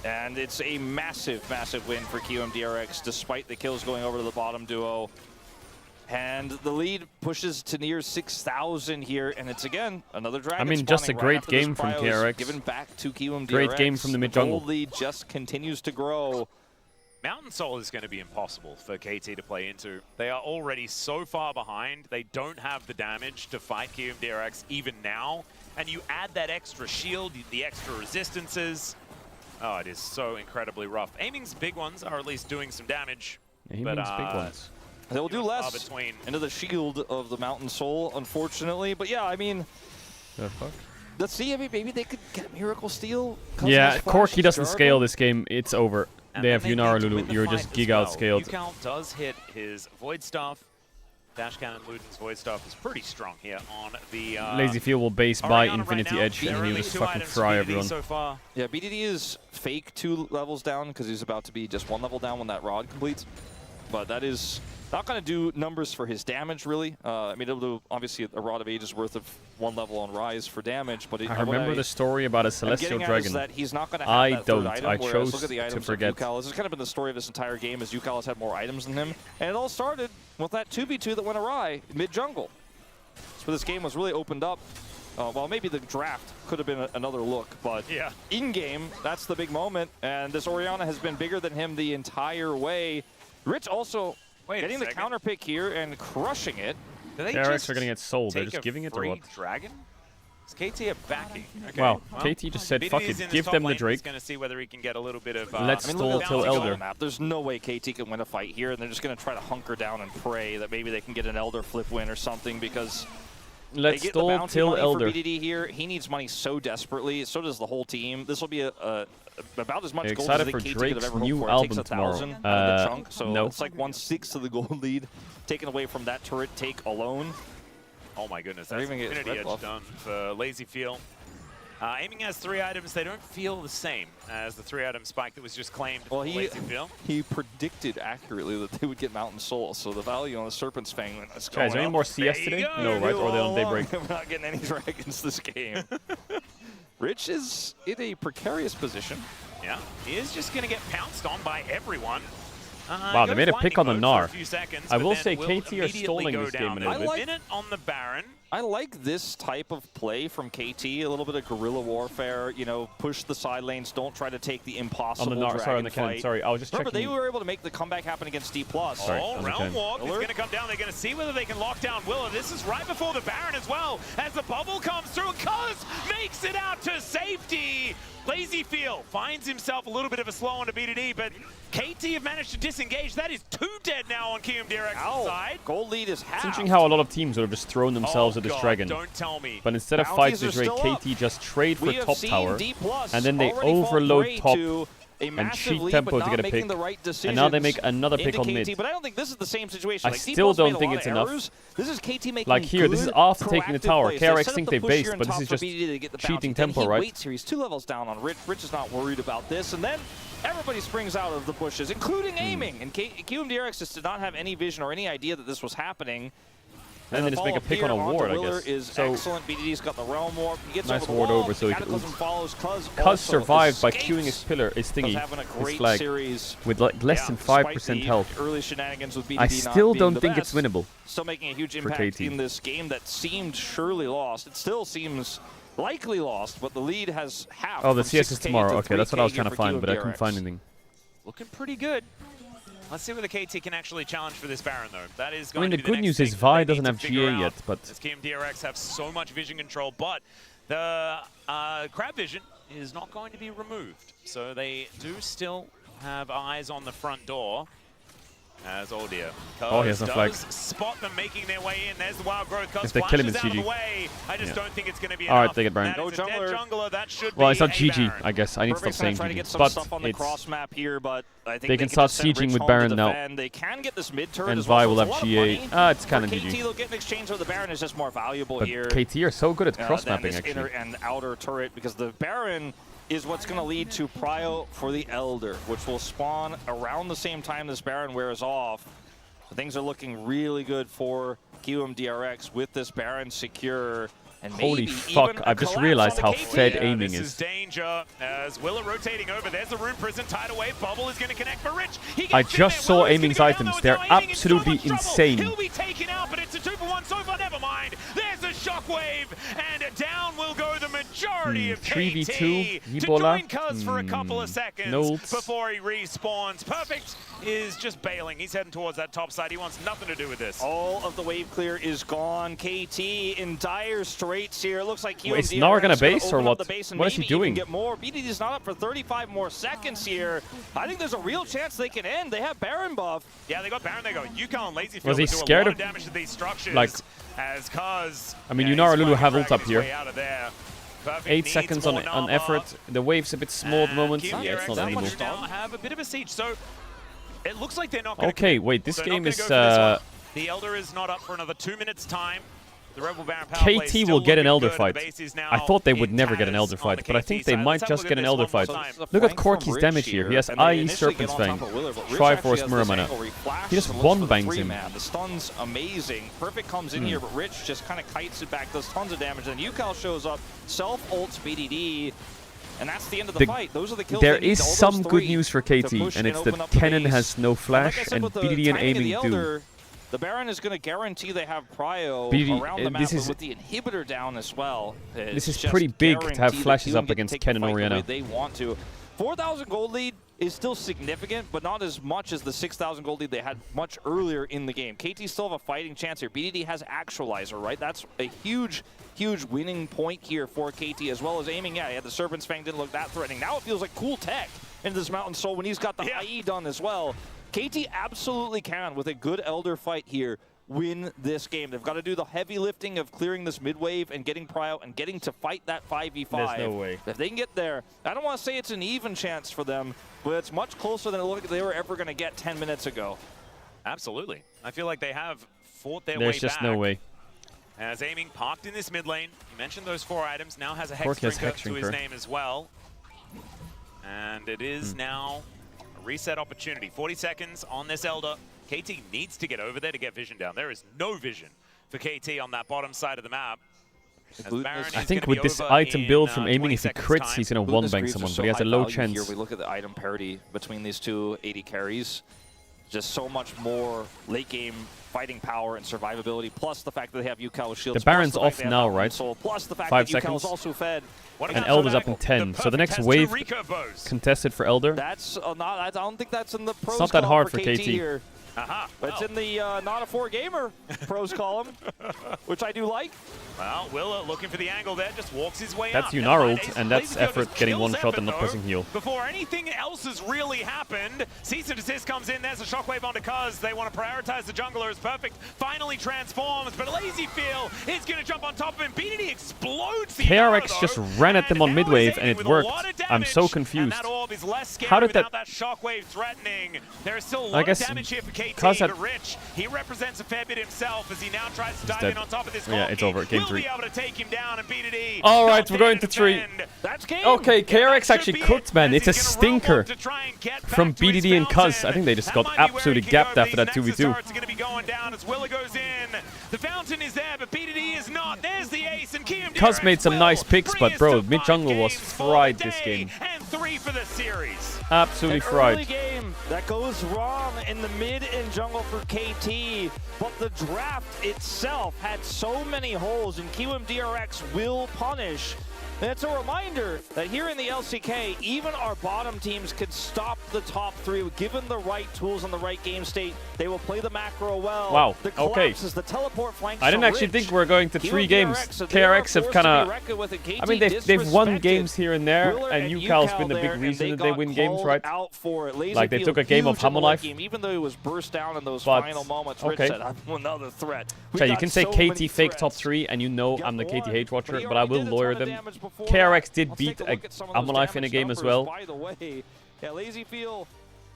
And it's a massive, massive win for QMDRX despite the kills going over to the bottom duo. And the lead pushes to near 6,000 here, and it's again another dragon. I mean, just a great game from KRX. Given back to QMDRX. Great game from the mid jungle. The lead just continues to grow. Mountain Soul is going to be impossible for KT to play into. They are already so far behind. They don't have the damage to fight QMDRX even now. And you add that extra shield, the extra resistances. Oh, it is so incredibly rough. Aiming's big ones are at least doing some damage. Aiming's big ones. They'll do less into the shield of the Mountain Soul, unfortunately. But yeah, I mean, the fuck? Let's see. I mean, maybe they could get Miracle Steal. Yeah, Corki doesn't scale this game. It's over. They have Yunara Lulu. You're just giga outscaled. UCal does hit his Void Staff. Dash Cannon Luden's Void Staff is pretty strong here on the... LazyVille will base by Infinity Edge, and he'll just fucking fry everyone. So far. Yeah, BDD is fake 2 levels down because he's about to be just 1 level down when that rod completes. But that is not going to do numbers for his damage, really. I mean, it'll do, obviously, a Rod of Ages worth of 1 level on Rise for damage. But I remember the story about a Celestial Dragon. That he's not going to have that third item, I chose look at the to forget. This has kind of been the story of this entire game, as UCal has had more items than him. And it all started with that 2v2 that went awry mid-jungle. So this game was really opened up. Well, maybe the draft could have been another look, but yeah. In-game, that's the big moment. And this Orianna has been bigger than him the entire way. Rich also getting the counter pick here and crushing it. KRX are going to get sold. They're just giving it or what? Dragon? Is KT a backing? Okay. Wow, KT just said, fuck it, give them the Drake. He's going to see whether he can get a little bit of... Let's stall till Elder. There's no way KT can win a fight here, and they're just going to try to hunker down and pray that maybe they can get an Elder flip win or something, because... Let's stall till Elder. For BDD here. He needs money so desperately. So does the whole team. This will be about as much gold as the KT could have ever hoped for. It takes 1,000 out of the chunk, so it's like 1/6 of the gold lead taken away from that turret take alone. Oh my goodness, that's Infinity Edge done for LazyVille. Aiming has 3 items. They don't feel the same as the 3-item spike that was just claimed for LazyVille. He predicted accurately that they would get Mountain Soul, so the value on the Serpent's Fang is going up. Is there any more CS today? No, right? Or are they on Daybreak? We're not getting any dragons this game. Rich is in a precarious position. Yeah, he is just going to get pounced on by everyone. Wow, they made a pick on the Gnar. I will say will KT are stalling this game a little bit. Minute on the Baron. I like this type of play from KT, a little bit of guerrilla warfare, you know, push the side lanes, don't try to take the impossible on the Gnar, sorry, on the dragon cannon, sorry, I was just Remember, checking. they were able to make the comeback happen against D+. Sorry, Oh, Realm Walk is going to come down. They're going to see whether they can lock down Willa. This is right before the Baron as well, as the bubble comes through. Cuz makes it out to safety. Lazy Feel finds himself a little bit of a slow on to BDD, but KT have managed to disengage. That is 2 dead now on KMDRX's side. Gold lead is half. It's interesting how a lot of teams would have just thrown themselves at this dragon. Don't tell me. But instead of fight this raid, KT just trade for top tower, and then they overload top and cheat tempo to get a pick, and now they make another pick on mid. But I don't think this is the same situation. I still don't think it's enough. This is KT making like here, this is after taking the tower. Plays. KRX think they based, but this is just cheating tempo, right? Waits here. He's 2 levels down on Rich. Rich is not worried about this, and then everybody springs out of the bushes, including aiming. And QMDRX just did not have any vision or any idea that this was happening. And then they just make a pick on a ward, I guess. Is so excellent. BDD's got the Realm Warp. He gets nice over the ward wall. over so he can. Cuz survived by queuing his pillar, his thingy, his flag, with like less than 5% health. Early shenanigans with BDD I still not don't being think the it's best. winnable. Still making a huge impact in this game that seemed surely lost. It still seems likely lost, but the lead has half. Oh, the CS is tomorrow. Okay, that's what I was trying to find, but I couldn't find anything. Looking pretty good. Let's see whether KT can actually challenge for this Baron, though. That is I going mean, the to be good news is Vi doesn't have GA yet, but as KMDRX have so much vision control, but the crab vision is not going to be removed. So they do still have eyes on the front door. As Oldia. Oh, he has no flag. Spot them making their way in. There's the wild growth. If they kill him, it's GG. I just don't think it's going to be all right, enough. they get Baron. No jungler. That should well, be it's not GG, Baron. I guess. I need to stop saying try to GG. get some But stuff on the cross map here, but I think they can start sieging with Baron now. They can get this mid turret And as well. Vi will have GA. It's kind of KT, GG. they'll get an exchange where the Baron is just more valuable But here. KT are so good at cross than mapping, this actually. inner and outer turret, because the Baron is what's going to lead to Prio for the Elder, which will spawn around the same time this Baron wears off. So things are looking really good for QMDRX with this Baron secure. And holy fuck, I've just realized how fed aiming This is danger as Willa rotating over. There's a Rune Prison tied away. Bubble is going to connect for Rich. I just saw aiming's items. They're absolutely insane. He'll be taken out, but it's a 2-for-1 so far. Never mind. There's a shockwave, and down will go the majority of 3v2, KT to Ebola. join Cuz for a couple of seconds Nolts. before he respawns. Perfect is just bailing. He's heading towards that top side. He wants nothing to do with this. All of the wave clear is gone. KT in dire straits here. It looks like QMDRX is Gnar gonna base or what? Base What is he doing? Get more. BDD's not up for 35 more seconds here. I think there's a real chance they can end. They have Baron buff. Yeah, they got Baron. They got Yukon and Lazy Field. Was he do scared a lot of damage to these structures? like? As Cuz. I mean, yeah, Yunara Lulu have dragging ult up his here. way out of there. Perfect 8 needs seconds more on Nama. effort. The wave's a bit small at the moment. Yeah, it's not anymore. Now have a bit of a siege. So it looks like they're not going to Okay, wait. This so game is. The Elder is not up for another 2 minutes time. The Rebel Baron power play KT will get an Elder fight. now I thought they would never get an Elder fight, but I think they might just get an Elder fight. Look at Corky's damage here. He has IE Serpent's Fang, Triforce Mirror Mana. He just one-bangs him. The stun's amazing. Perfect comes in here, but Rich just kind of kites it back, does tons of damage. Then Yukal shows up, self-ults BDD, and that's the end of the fight. Those are the kills. There is some good news for KT, and it's that Kennen has no flash, and BDD and aiming do. The Baron is going to guarantee they have Prio BDD, around the map, this is, but with the inhibitor down as well. This is pretty big to have flashes up against Ken and Oriana. They want to. 4,000 gold lead is still significant, but not as much as the 6,000 gold lead they had much earlier in the game. KT still have a fighting chance here. BDD has Actualizer, right? That's a huge winning point here for KT, as well as aiming. Yeah, he had the Serpent's Fang, didn't look that threatening. Now it feels like cool tech into this Mountain Soul when he's got the IE done as well. KT absolutely can, with a good Elder fight here, win this game. They've got to do the heavy lifting of clearing this mid wave and getting Prio and getting to fight that 5v5. There's no way. If they can get there, I don't want to say it's an even chance for them, but it's much closer than it looked like they were ever going to get 10 minutes ago. Absolutely. I feel like they have fought their way There's just back. no way. As aiming parked in this mid lane. You mentioned those 4 items. Now has a Cork has Hex Hex to his Drinker. name as well. And it is now a reset opportunity. 40 seconds on this Elder. KT needs to get over there to get vision down. There is no vision for KT on that bottom side of the map. I think with this item build from aiming, if he crits, he's going to one-bang someone, but he has a low chance. Here we look at the item parity between these two 80 carries. just so much more late game fighting power and survivability, plus the fact that they have Yukao with shields. The Baron's plus the fact off they have now, Mountain right? Soul, plus the fact 5 that Yukao seconds. is also fed. And Elder's up in 10. So the next wave contested for Elder. That's not. I don't think that's in the pros. It's not that column hard for KT KT. here. It's in the not a 4 gamer pros column, which I do like. Well, Willa looking for the angle there, just walks his way That's up. Unarled, and that's Lazyfield effort just getting kills one shot and not Effort, pressing though, heal. Before anything else has really happened, Cease and Desist comes in, there's a shockwave onto Cuz. They want to prioritize the junglers. Perfect finally transforms, but Lazyfield is going to jump on top of him. BDD explodes the arrow, KRX just ran at them on midwave and it worked. I'm so confused. And that orb is less scary How did without that... that shockwave threatening. There is still a I lot of guess damage here for KT, Cuz had... but Rich, he represents a fair bit himself as he now tries to dive dead. in on top of this. Yeah, it's over. Game Will 3. be able to take him down, and BDD. All right, we're going to 3. That's game. Okay, KRX actually cooked, man. It's a stinker from BDD and Cuz. I think they just got absolutely gapped after that 2v2. The fountain is there, but BDD is not. There's the ace, and Cuz made some nice picks, but bro, mid jungle was fried this game. And 3 for the series. Absolutely An fried. early game that goes wrong in the mid and jungle for KT, but the draft itself had so many holes, and QMDRX will punish. And it's a reminder that here in the LCK, even our bottom teams could stop the top 3 given the right tools and the right game state. They will play the macro well. Wow, The okay. collapses, the teleport flanks I didn't are actually rich. think we were going to 3 games. QMDRX, KRX have kind of... I mean, they've won disrespected games here and there, Willer and and Yukal's been the Yukal big there, reason and that they got win games, called right? out for it. Like, they took a game of Huge in the late Hammerlife. game, even though it was burst down in those But, final moments. okay. Rich said, I'm another threat. We Okay, you got can say so many KT fake top threats. 3, and you know I'm the KT hate watcher, he but I will already did a lawyer ton of them. damage before. KRX did Let's beat take a look at some of those Hammerlife in a damage game as numbers, well. By the way, yeah, Lazyfield,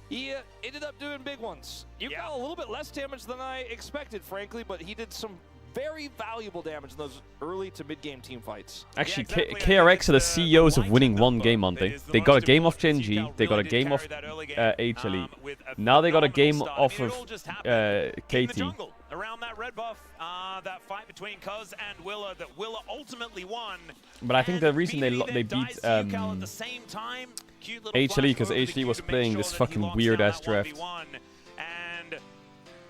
he ended up doing big ones. You got a little bit less damage than I expected, frankly, but he did some very valuable damage in those early to mid-game team fights. Actually, KRX are the CEOs of winning one game, aren't they? They got a game off Genji, they got a game off HLE. Now they got a game off of KT. Around that red buff, that fight between Cuz and Willa that Willa ultimately won. But I think the reason they beat HLE because HLE was playing this fucking weird-ass draft. And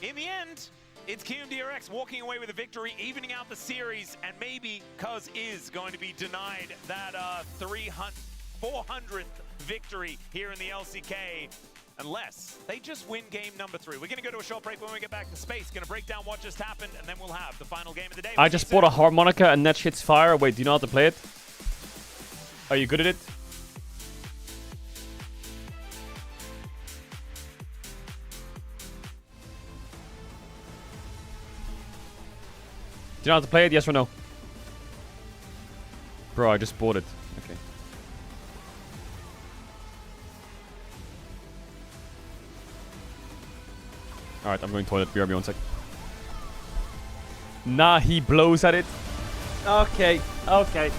in the end, it's QMDRX walking away with a victory, evening out the series, and maybe Cuz is going to be denied that 400th victory here in the LCK. Unless they just win game number 3. We're going to go to a short break. When we get back to space, going to break down what just happened, and then we'll have the final game of the day. I just bought a harmonica and that shit's fire. Wait, do you know how to play it? Are you good at it? Do you know how to play it? Yes or no? Bro, I just bought it. Okay. Alright, I'm going toilet. BRB 1 sec. Nah, he blows at it. Okay, okay.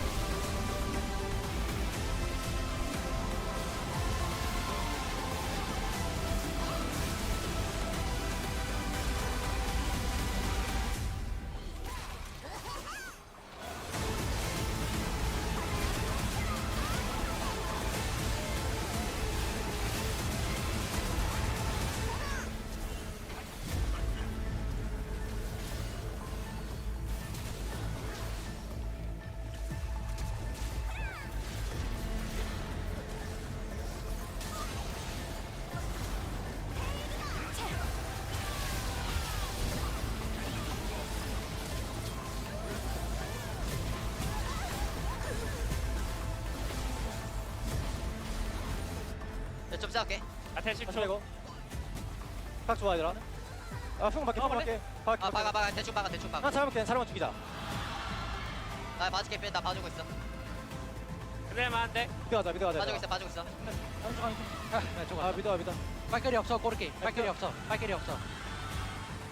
좀 싸울게. 대충 이거. 각 좋아 얘들아. 형 밖에 밖에. 박아 대충 박아. 나 잘못게 사람만 죽이자. 나 봐줄게 나 봐주고 있어. 그래만 안 돼. 미드 가자. 봐주고 있어. 믿어. 발길이 없어 고르키. 발길이 없어.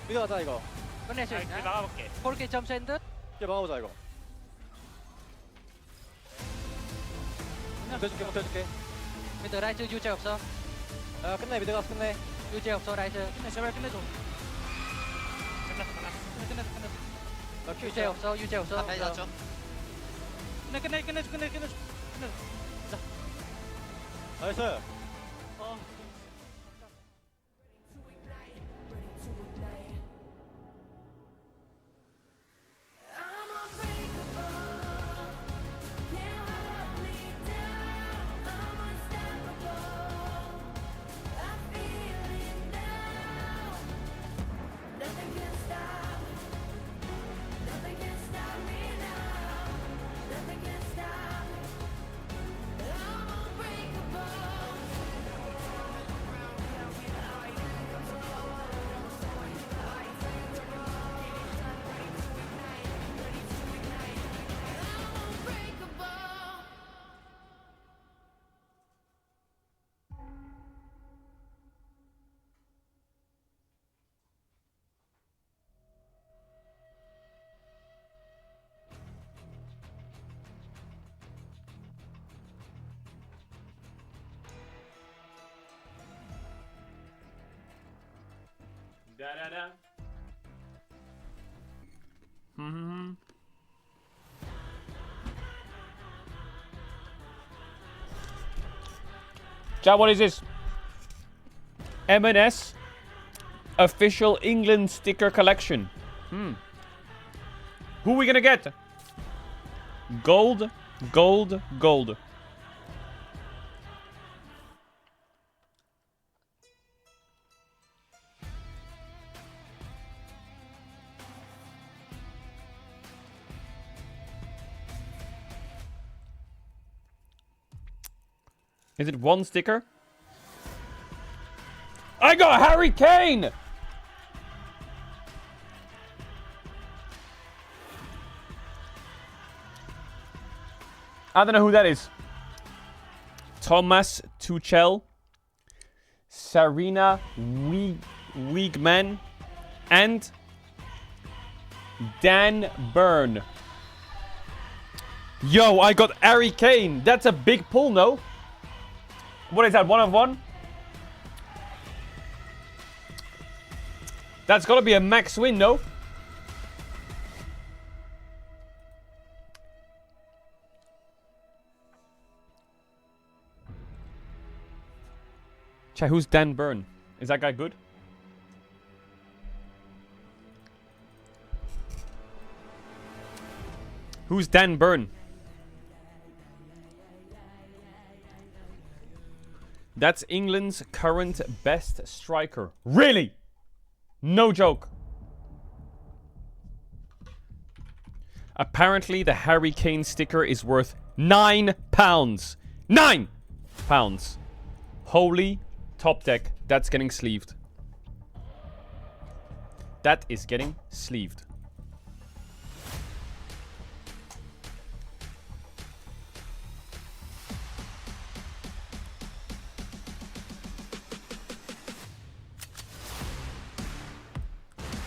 미드 가자 이거. 끝내 실. 나가볼게. 고르키 점수 핸드. 이제 막아보자 이거. 대줄게. 미드 라이트 유제 없어. 끝내 미드 가서 끝내. 유제 없어 라이트. 끝내 제발 끝내줘. 끝내. 유제 없어. 빨리 잡죠. 끝내줘. 나이스. Chat, what is this? M&S official England sticker collection. Who are we gonna get? Gold, gold, gold. Is it one sticker? I got Harry Kane! I don't know who that is. Thomas Tuchel, Sarina Wiegman, and Dan Burn. Yo, I got Harry Kane. That's a big pull, no? What is that, 1 of 1? That's gotta be a max win, no? Chat, who's Dan Burn? Is that guy good? Who's Dan Burn? That's England's current best striker. Really? No joke. Apparently, the Harry Kane sticker is worth £9. £9! Holy top deck. That's getting sleeved. That is getting sleeved.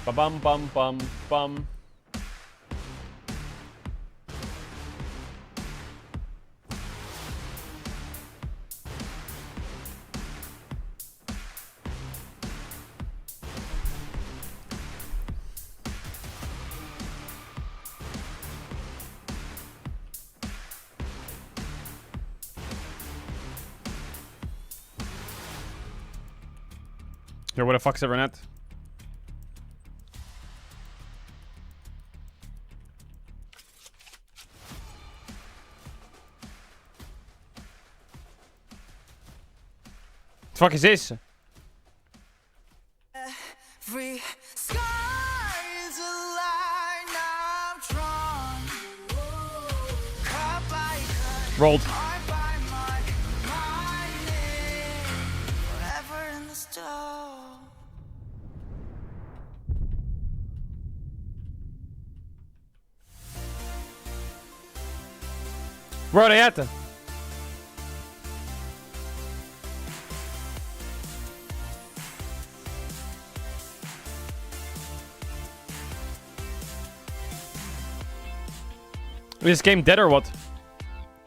Ba-bum bum bum bum. Yo, where the fuck's everyone at? The fuck is this? Every sky is a line I'm drawn. Cut by cut, Rolled. mark by mark, mining, forever in the stone. Where are they at? Is this game dead or what?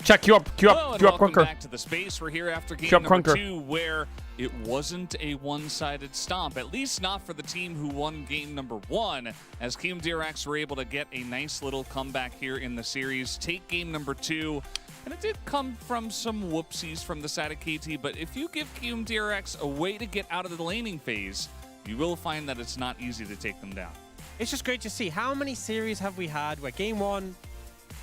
Check, queue up, Welcome Crunker. back to the space. We're here after game Queue up, number Crunker. 2, where it wasn't a one-sided stomp. At least not for the team who won game number 1, as Kium DRX were able to get a nice little comeback here in the series, take game number 2. And it did come from some whoopsies from the side of KT, but if you give Kium DRX a way to get out of the laning phase, you will find that it's not easy to take them down. It's just great to see. How many series have we had where game 1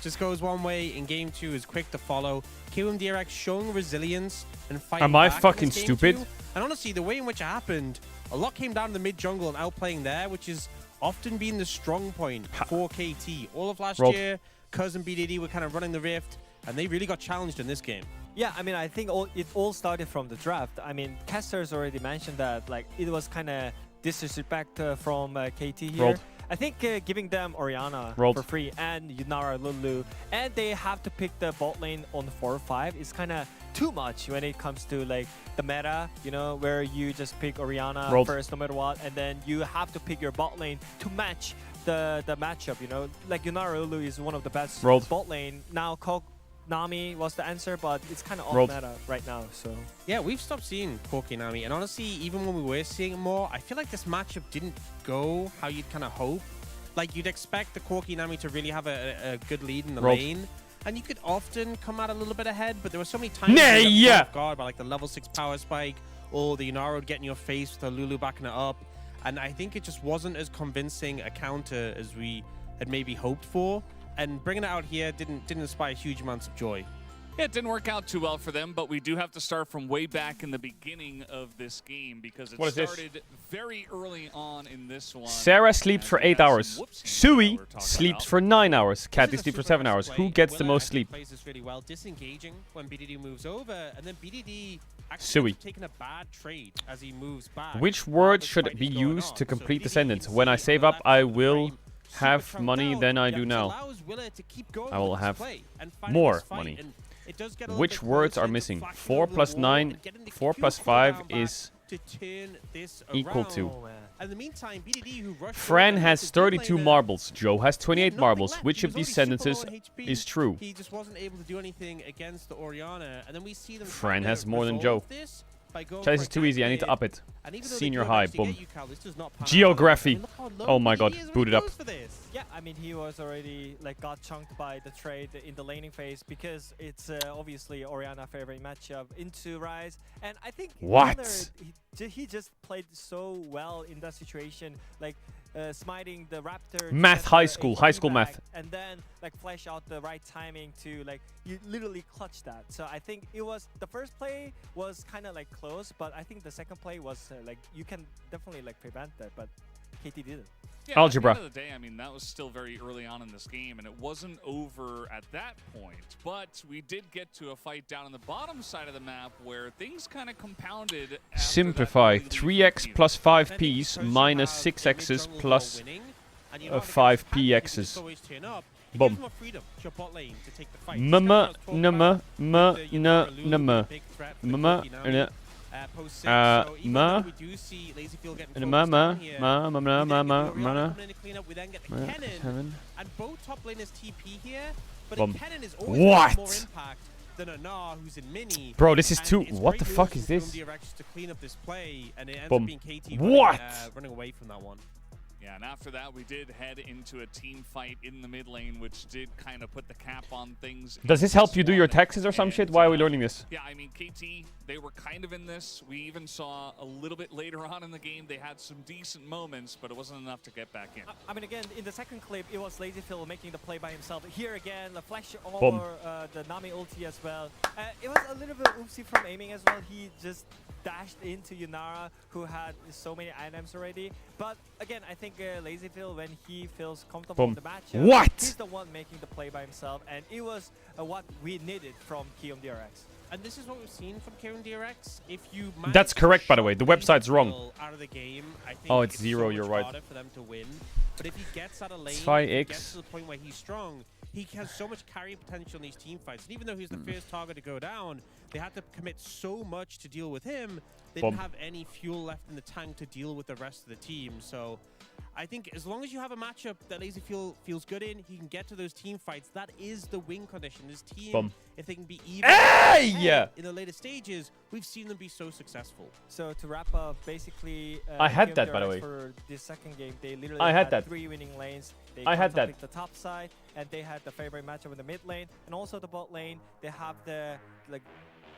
just goes one way and game 2 is quick to follow? Kium DRX showing resilience and fighting Am I back in fucking this game stupid? 2. And honestly, the way in which it happened, a lot came down to the mid jungle and outplaying there, which is often been the strong point for KT. All of last Rolled. year, Cuz and BDD were kind of running the rift, and they really got challenged in this game. Yeah, I mean, I think it all started from the draft. I mean, Caster's already mentioned that, like, it was kind of disrespect from KT here. Rolled. I think giving them Orianna Rolled. for free and Yunara Lulu, and they have to pick the bot lane on 4 or 5 is kind of too much when it comes to like the meta, you know, where you just pick Orianna Rolled. first no matter what, and then you have to pick your bot lane to match the matchup, you know. Like Yunara Lulu is one of the best Rolled. bot lane. Now Nami was the answer, but it's kind of off Rolled. meta right now. So Yeah, we've stopped seeing Corki Nami, and honestly, even when we were seeing it more, I feel like this matchup didn't go how you'd kind of hope. Like, you'd expect the Corki Nami to really have a good lead in the Rolled. lane, and you could often come out a little bit ahead, but there were so many times Nah, you yeah. got off guard by like the level 6 power spike, or the Yunara would get in your face with the Lulu backing it up, and I think it just wasn't as convincing a counter as we had maybe hoped for, and bringing it out here didn't inspire huge amounts of joy. Yeah, it didn't work out too well for them, but we do have to start from way back in the beginning of this game because it What is this? started very early on in this one. Sarah sleeps for 8 hours. Sui sleeps for 9 hours. Catty sleeps for 7 hours. Who gets the most sleep? Plays this really well, disengaging when BDD moves over, and then BDD actually Sui. ends up taking a bad trade as he moves back. Which word should be used to complete the sentence? When I save up, I will have money than I do now. I will have more money. Which words are missing? 4 plus 9, 4 plus 5 is equal to. In the meantime, BDD, who rushed Fran over has into the 32 lane marbles. Joe has 28 nothing marbles. left. Which He of was these already super sentences low on HP. is true? He just wasn't able to do anything against the Orianna, and then we see them Fran trying to has more than resolve Joe. this by going Chase for is a too easy. I need to cascade. up it. And even though they Senior do high. manage to get Boom. you, Cal, this does not pan out. Geography. I mean, look how low Oh my BDD god. is already Booted up. goes for this. yeah, I mean he was already like got chunked by the trade in the laning phase because it's obviously Orianna favorite matchup into Rise, and I think What? Miller, he just played so well in that situation, like smiting the Raptor. to Math get high the school. HP High school back, math. and then like flash out the right timing to like you literally clutch that. So I think it was the first play was kind of like close, but I think the second play was like you can definitely like prevent that, but KT didn't. Yeah, Algebra. At the end of the day, I mean, that was still very early on in this game, and it wasn't over at that point. But we did get to a fight down on the bottom side of the map where things kind of compounded. Simplify. 3x plus 5p's minus 6x's plus 5px's. Boom. Mama, nama, ma, na, nama. Mama, na. Ma, And both top laners TP here, but Boom. Kennen is always What? more impact than a Gnar who's in mini. Bro, this is And too. it's What great the moves fuck from is this? DRX to clean up this play, and it ends Boom. up being KT What? running away from that one. Yeah, and after that, we did head into a team fight in the mid lane, which did kind of put the cap on things. Does this help you do your taxes or some shit? Why are we learning this? Yeah, I mean, KT, they were kind of in this. We even saw a little bit later on in the game, they had some decent moments, but it wasn't enough to get back in. I mean, again, in the second clip, it was LazyPhil making the play by himself. Here again, the flash Boom. over the Nami ulti as well. It was a little bit oopsie from aiming as well. He just dashed into Yunara, who had so many items already. But again, I think LazyPhil, when he feels comfortable in Boom. the matchup, What? he's the one making the play by himself, and it was what we needed from Kiyoom DRX. And this is what we've seen from Kiyoom DRX. If you That's manage to correct, by the shut way. The website's wrong. LazyPhil out of the game, I think Oh, it's so 0, much you're right. harder for them to win. But if he gets out of lane, It's if he 5x. gets to the point where he's strong, he has so much carry potential in these team fights. And even though he's the first target to go down, they had to commit so much to deal with him. They Boom. didn't have any fuel left in the tank to deal with the rest of the team. So I think as long as you have a matchup that LazyPhil feels good in, he can get to those team fights. That is the win condition. This team, Boom. if they can be even Hey! in the later stages, we've seen them be so successful. So to wrap up, basically, I had Kiyoom that, by the DRX way. For this second game, they literally I had that. 3 winning lanes. They I had that. picked the top side, and they had the favorite matchup in the mid lane, and also the bot lane. They have the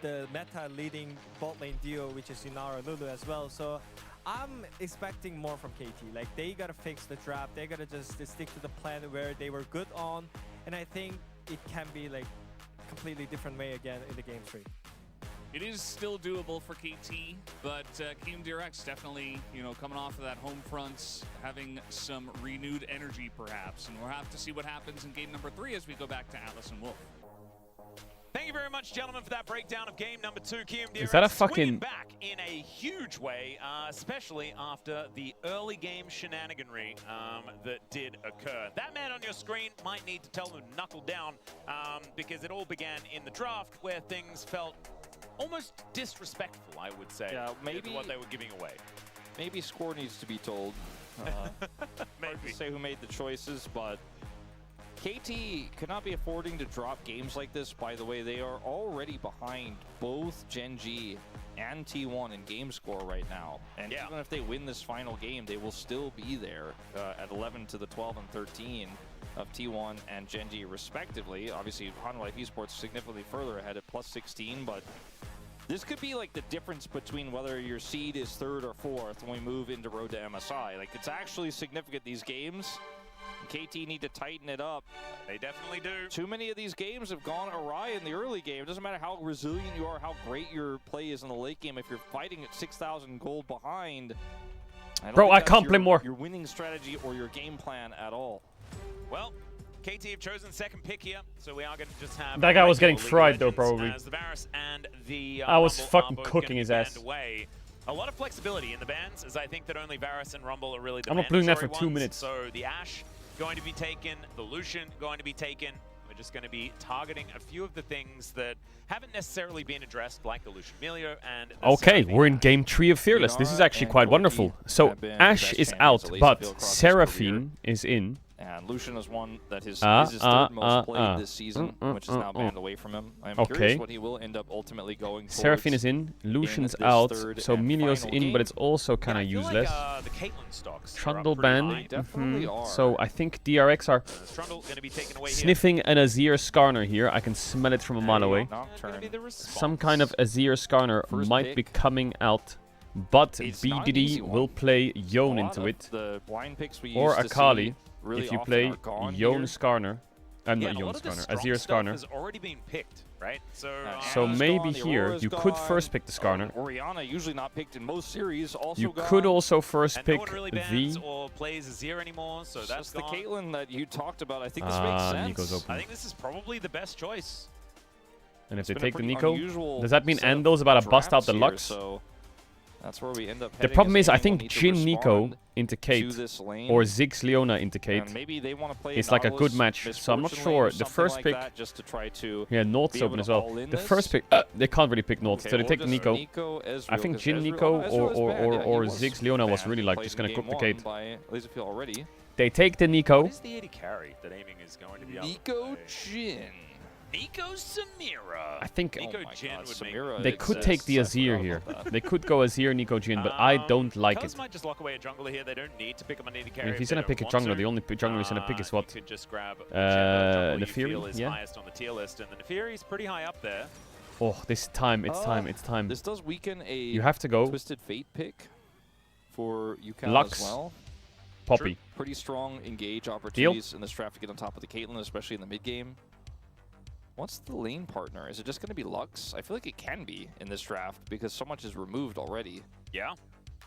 meta leading bot lane duo, which is Yunara Lulu as well. So I'm expecting more from KT. Like, they gotta fix the draft. They gotta just stick to the plan where they were good on, and I think it can be like completely different way again in the game 3. It is still doable for KT, but Kiyoom DRX definitely, coming off of that home front, having some renewed energy perhaps. And we'll have to see what happens in game number 3 as we go back to Atlas and Wolf. Thank you very much, gentlemen, for that breakdown of game number 2. Kiyoom Is that a DRX fucking- swinging back in a huge way, especially after the early game shenaniganry that did occur. That man on your screen might need to tell them to knuckle down because it all began in the draft where things felt almost disrespectful, I would say, maybe to what they were giving away. Maybe score needs to be told. Hard to say who made the choices, but KT could not be affording to drop games like this. By the way, they are already behind both Gen G and T1 in game score right now. And even if they win this final game, they will still be there at 11 to the 12 and 13 of T1 and Gen G respectively. Obviously, Honor Life Esports significantly further ahead at plus 16, but this could be like the difference between whether your seed is 3rd or 4th when we move into Road to MSI. Like, it's actually significant, these games. KT need to tighten it up. They definitely do. Too many of these games have gone awry in the early game. It doesn't matter how resilient you are, how great your play is in the late game. If you're fighting at 6,000 gold behind, Bro, I can't play more. Your winning strategy or your game plan at all. Well, KT have chosen second pick here, so we are going to just have... That guy was getting fried though, probably. As the Varus and the I was Rumble fucking are both cooking gonna his be ass. banned away. A lot of flexibility in the bans, as I think that only Varus and Rumble are really the I'm not doing that for mandatory 2 ones. minutes. So the Ashe going to be taken, the Lucian going to be taken. We're just going to be targeting a few of the things that haven't necessarily been addressed, like the Lucian Melio and... the Okay, Seraphine. we're in game 3 of Fearless. This is actually quite wonderful. So Ashe is out, but Seraphine is in. And Lucian is one that is his third most played this season, which is now banned away from him. I'm curious what he will end up ultimately going towards. Seraphine is in, Lucian's out, so Melio's in, but it's also kind of useless. The Caitlyn stocks Trundle banned. So I think DRX are gonna be taken away sniffing an Azir Skarner here. I can smell it from a mile away. Some kind of Azir Skarner might be coming out, but BDD will play Yone into it. Or Akali. Really if you often play are gone Yone here. Skarner, not Yeah, Yone a lot of the Skarner, strong Azir stuff Skarner. has already been picked, right? So maybe gone, the here Aurora's you could gone. first pick the Skarner. Orianna, usually not picked in most series, also You gone. could also first And pick no one really the bans or plays Azir anymore, so that's the gone. Caitlyn that you talked about. I think this makes sense. Nico's open. I think this is probably the best choice. And if It's they been a take the pretty Nico, unusual does that mean set of Endo's about to bust out the drafts Lux? here, so that's where we end up The heading problem as is, I anyone think need to Jhin Nico respond into to Kate this lane. or Ziggs Leona into Kate. And maybe they want to play It's like a good Nautilus match, so I'm not Misfortune lane sure. or The something first like pick, that, just to try to yeah, North's be able open to as well. all in The this. first pick, they can't really pick North, so Okay, they or take just Nico. Nico, Ezreal, I think 'cause Jhin Ezreal- Nico Ezreal or is bad, yeah, he or was Ziggs Leona was banned really for like playing just gonna game cook the one Kate. by Laserfield already. They take the Nico. What is the AD carry that aiming is going to be able Nico to play? Jhin. Nico Samira. I think Nico Oh my Jhin God, would Samira, they it could says. take the I Azir forgot here. about that. They could go Azir, Nico Jhin, but I don't like Cuz it. might just lock away a jungler here. They don't need to pick him on AD carry. If he's they gonna don't pick a want jungler, to. the only jungler he's gonna pick is what? You could just grab whichever jungler you feel Nefiri, is yeah. highest on the tier list, and the Nefiri is pretty high up there. Oh, this time, it's time, it's time. This does weaken a You have to go. Twisted Fate pick for UCal Lux. as well. Poppy. Sure, pretty strong engage opportunities in this draft to get on top of the Caitlyn, especially in the mid game. What's the lane partner? Is it just going to be Lux? I feel like it can be in this draft because so much is removed already. Yeah,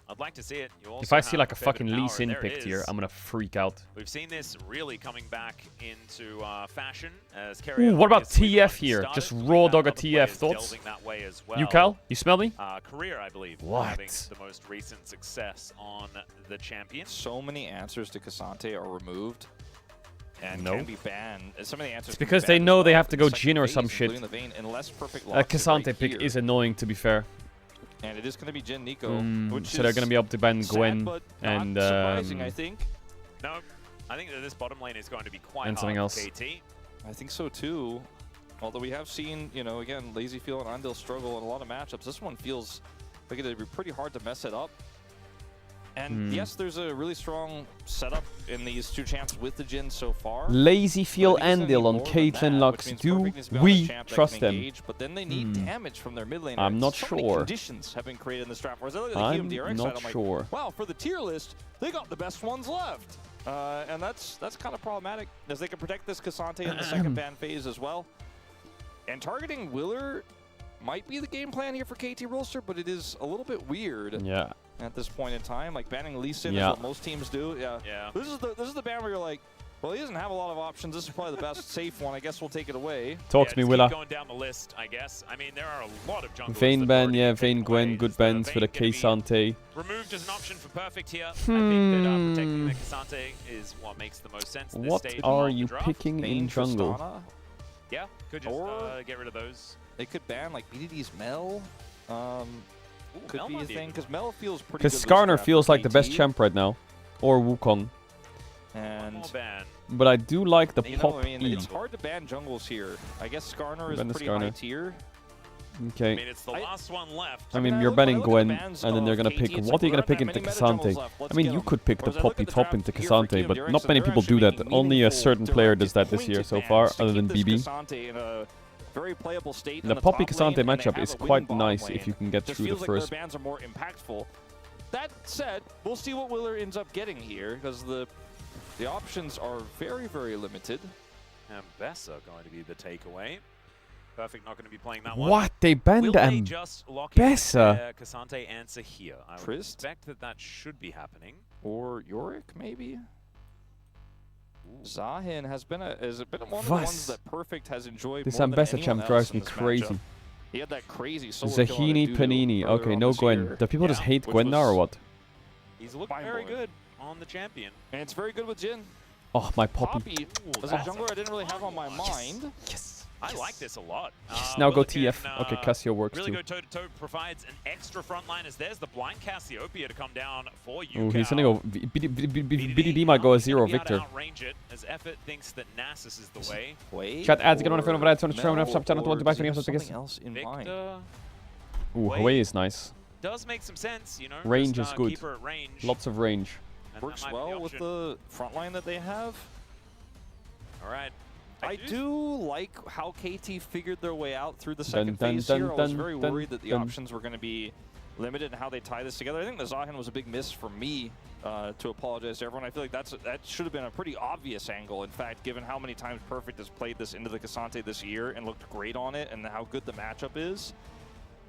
I'd like to see it. You also If I see have like a fair bit fucking of Lee power, Sin and there picked it here, is. I'm gonna freak out. We've seen this really coming back into fashion as Ooh, what about TF here? Just raw dog a TF, thoughts? UCal, you smell me? Career, I believe, What? having the most recent success on the champion. So many answers to Cassante are removed and No. can be banned. Some of the answers It's can be because they banned know as they well. have to go It's like Jhin or phase, some shit. including the Vayne, unless perfect A locks it Cassante right pick here. is annoying, to be fair. And it is going to be Jhin Nico, which So they're is gonna be able to ban sad, Gwen but and not surprising, I think. No, I think that this bottom lane is going to be quite And hard something for else. KT. I think so too. Although we have seen, you know, again, Lazyfield and Andil struggle in a lot of matchups. This one feels like it'd be pretty hard to mess it up. And yes, there's a really strong setup in these two champs with the Jhin so far. Lazy feel Andil on more than Caitlyn that, Lux. which means Do Perfect needs to be on a we champ that trust can them? engage, but then they need damage from their mid lane. I'm not so many sure. conditions have been created in this draft. Whereas I look at the I'm QMDRX not side, I'm like, sure. wow, for the tier list, they got the best ones left. And that's kind of problematic, as they can protect this Cassante in the second ban phase as well. And targeting Willer might be the game plan here for KT Rolster, but it is a little bit weird. Yeah. At this point in time, like banning Lee Sin Yeah. is what most teams do. Yeah. This is the ban where you're like, well, he doesn't have a lot of options. This is probably the best safe one. I guess we'll take it away. Talk to me, just Willa. keep going down the list, I guess. I mean, there are a lot of junglers Vayne that ban, already yeah, been Vayne taken Gwen, away. good Is bans Vayne for the gonna be Cassante. removed as an option for Perfect here. I think that protecting the Cassante is what makes the most sense at this What stage are of the you draft. picking in jungle? Tristana. Yeah, could just Or- get rid of those. They could ban like BDD's Mel. Could Mel be a might be a thing good because Mel feels pretty. Because good this Skarner draft feels for like the best KT. champ right now. Or Wukong. And But I do like the you pop know, I mean, E. it's hard to ban jungles here. I guess Skarner is Ban the pretty Skarner. high tier. Okay. I mean, it's the last one left. I mean, you're banning Gwen, and then they're gonna pick. What are you gonna pick into Cassante? I mean, you could pick the Poppy top into Cassante, but not many people do that. Only a certain player does that this year so far, other than BB. Very playable state. The Poppy Cassante matchup is quite nice if you can get through the first. Bans are more impactful. That said, we'll see what Willer ends up getting here, because the options are very, very limited. And Bessa going to be the takeaway. Perfect not going to be playing that one. What? They banned Will they just lock in Bessa? Cassante answer here? I would Trist? expect that that should be happening. Or Yorick, maybe? Zahin has been one of the Was. ones that Perfect has enjoyed This more than Ambessa anyone champ else drives in me this crazy. matchup. He had that crazy solo kill on Zahini, Adudu Panini. earlier Okay, on no this Gwen. year. Do people just hate which Gwen now or was what? He's looking very good on the champion. And it's very good with Jhin. Oh, my Poppy. Poppy, as a jungler I didn't really have on my mind. Yes. I like this a lot. Now go Willer can, TF. Okay, Cassio works really too. go toe-to-toe, provides an extra front line as there's the blind Cassiopeia to come down for you. Oh, he's gonna go. BDD might go a 0 Victor. Outrange it as Effort thinks that Nasus is the way. Wait. Chat ads, get on a phone over that. Something Something else in mind. Ooh, Huawei is nice. Does make some sense, you know. Range just, is good. Keep her at range. Lots of range. And Works that might be well with option. the front line that they have. All right. I do like how KT figured their way out through the Dun, second dun, phase dun, here. I was dun, very dun, worried that the dun. options were going to be limited in how they tie this together. I think the Zahin was a big miss for me, to apologize to everyone. I feel like that should have been a pretty obvious angle, in fact, given how many times Perfect has played this into the Cassante this year and looked great on it and how good the matchup is.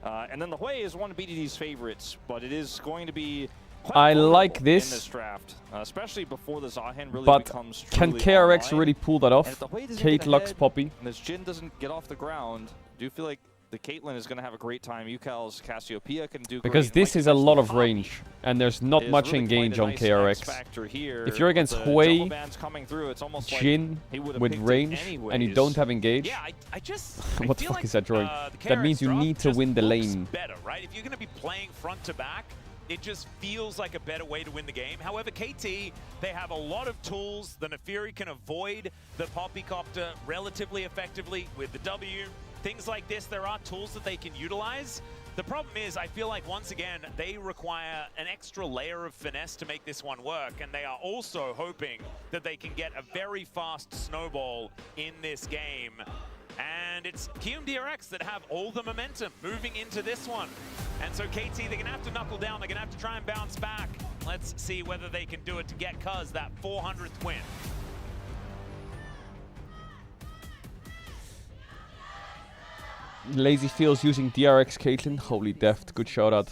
And then the Hui is one of BDD's favorites, but it is going to be I like in this. this draft, especially before the Zahin really But becomes can truly KRX online. really pull that And off? if the Hui doesn't Kate, get Lux, ahead, Poppy. and this Jhin doesn't get off the ground, I do feel like the Caitlyn is going to have a great time. Ukal's Cassiopeia can do Because great. this is a lot of range, and there's not Is much really engage quite a on nice KRX. X-factor here, If you're but against the Hui, jungle ban's coming through, it's almost like Jhin he would have with picked it range, and you anyways. don't have engage, Yeah, I just what the feel fuck like, is that drawing? the That KRX means you draft need to just win the looks lane. better, right? If you're going to be playing front to back, it just feels like a better way to win the game. However, KT, they have a lot of tools. The Nefiri can avoid the Poppycopter relatively effectively with the W. Things like this, there are tools that they can utilize. The problem is, I feel like, once again, they require an extra layer of finesse to make this one work, and they are also hoping that they can get a very fast snowball in this game. And it's KMDRX that have all the momentum moving into this one. And so KT, they're going to have to knuckle down. They're going to have to try and bounce back. Let's see whether they can do it to get Cuz that 400th win. Lazy Feels using DRX Caitlyn. Holy deft. Good shout out.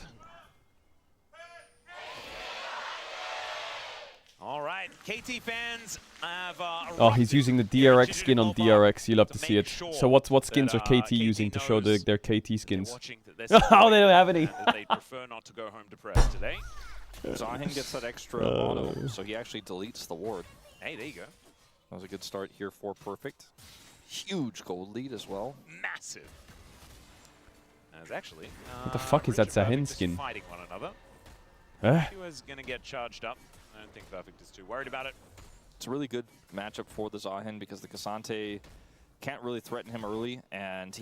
All right, KT fans have Oh, he's using the DRX skin on DRX. You love to see it. So what skins are KT using to show their KT skins? Oh, they don't have any. They prefer not to go home depressed today. Zahin gets that extra auto, so he actually deletes the ward. Hey, there you go. That was a good start here for Perfect. Huge gold lead as well. Massive. As actually, What the fuck is that Richard Perfect Zahin is skin? fighting one another. He was going to get charged up. I don't think Perfect is too worried about it. It's a really good matchup for the Zahin because the Cassante can't really threaten him early, and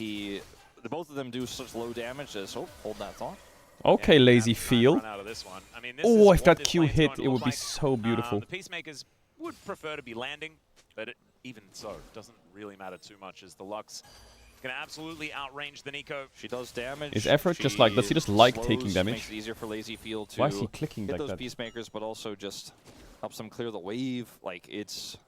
both of them do such low damage as, oh, hold that thought. Okay, Lazy Feel. Run out of this one. I mean, this Oh, is if what that this Q lane's hit, going to it would look be like. so beautiful. The Peacemakers would prefer to be landing, but even so, it doesn't really matter too much as the Lux can absolutely outrange the Nico. She does damage. Is Effort just like, does he just like slows, taking damage? Makes it easier for Lazy Field to Why is he clicking hit like those that? Peacemakers, but also just helps them clear the wave. Like, it's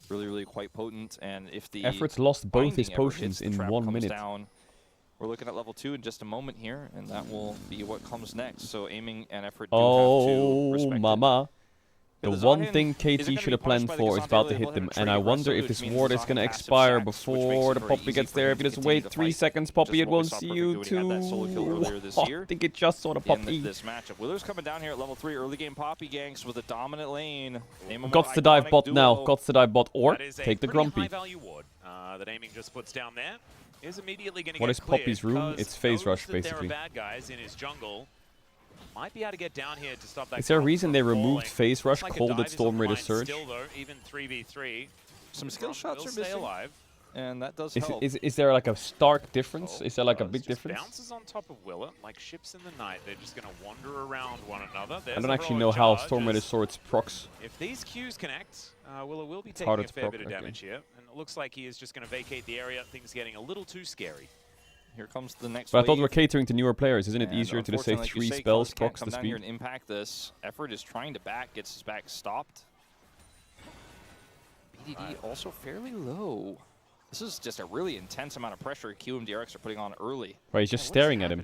really, really quite potent. And if the Effort's lost both his binding ever potions hits, the in trap 1 comes minute. Down. We're looking at level 2 in just a moment here, and that will be what comes next. So aiming and Effort do have to Oh, respect it. mama. The But one Zahin thing isn't KT gonna should be have planned punished by the for is Cassante. about to They'll hit hit them, him and I trade wonder if aggressively, this which means ward the is gonna Zahin passive expire sacks, which makes before it the very Poppy easy gets for there. him If to you just continue wait to 3 fight. seconds, Poppy, Just it what we won't saw see Perfect you do when he had that solo kill earlier too. this Oh, year. I think it just saw the In Poppy. this matchup. Willer's coming down here at level 3, early game Poppy ganks with a dominant lane. Gots to dive bot now. Gots to dive bot or That is a take the pretty Grumpy. high-value ward that Aiming just puts down there. Is immediately going to What get is Poppy's cleared rune? because It's phase knows rush, that basically. There are bad guys in his jungle. might be able to get down here to stop that. Is there a reason they removed falling. Phase Rush, Looks like a called dive it is Storm on the Raider line Surge? Still though, even 3v3. Some skill shots are stay missing, alive. and that does help. Is there like a stark difference? Is there like a big Just difference? bounces on top of Willa, like ships in the night. They're just going to wander around one another. I don't actually know how Storm Raider Swords procs. If these Qs connect, Willa will be It's taking harder a to fair proc, bit of okay. damage here. And it looks like he is just going to vacate the area. Things getting a little too scary. Here comes the next But I thought wave. we're catering to newer players. Isn't it And easier to just say unfortunately, 3 like you spells, Cuz can't procs come the down here speed? and impact this. Effort is trying to back, gets his back stopped. BDD also fairly low. This is just a really intense amount of pressure QMDRX are putting on early. Right, he's just staring at him.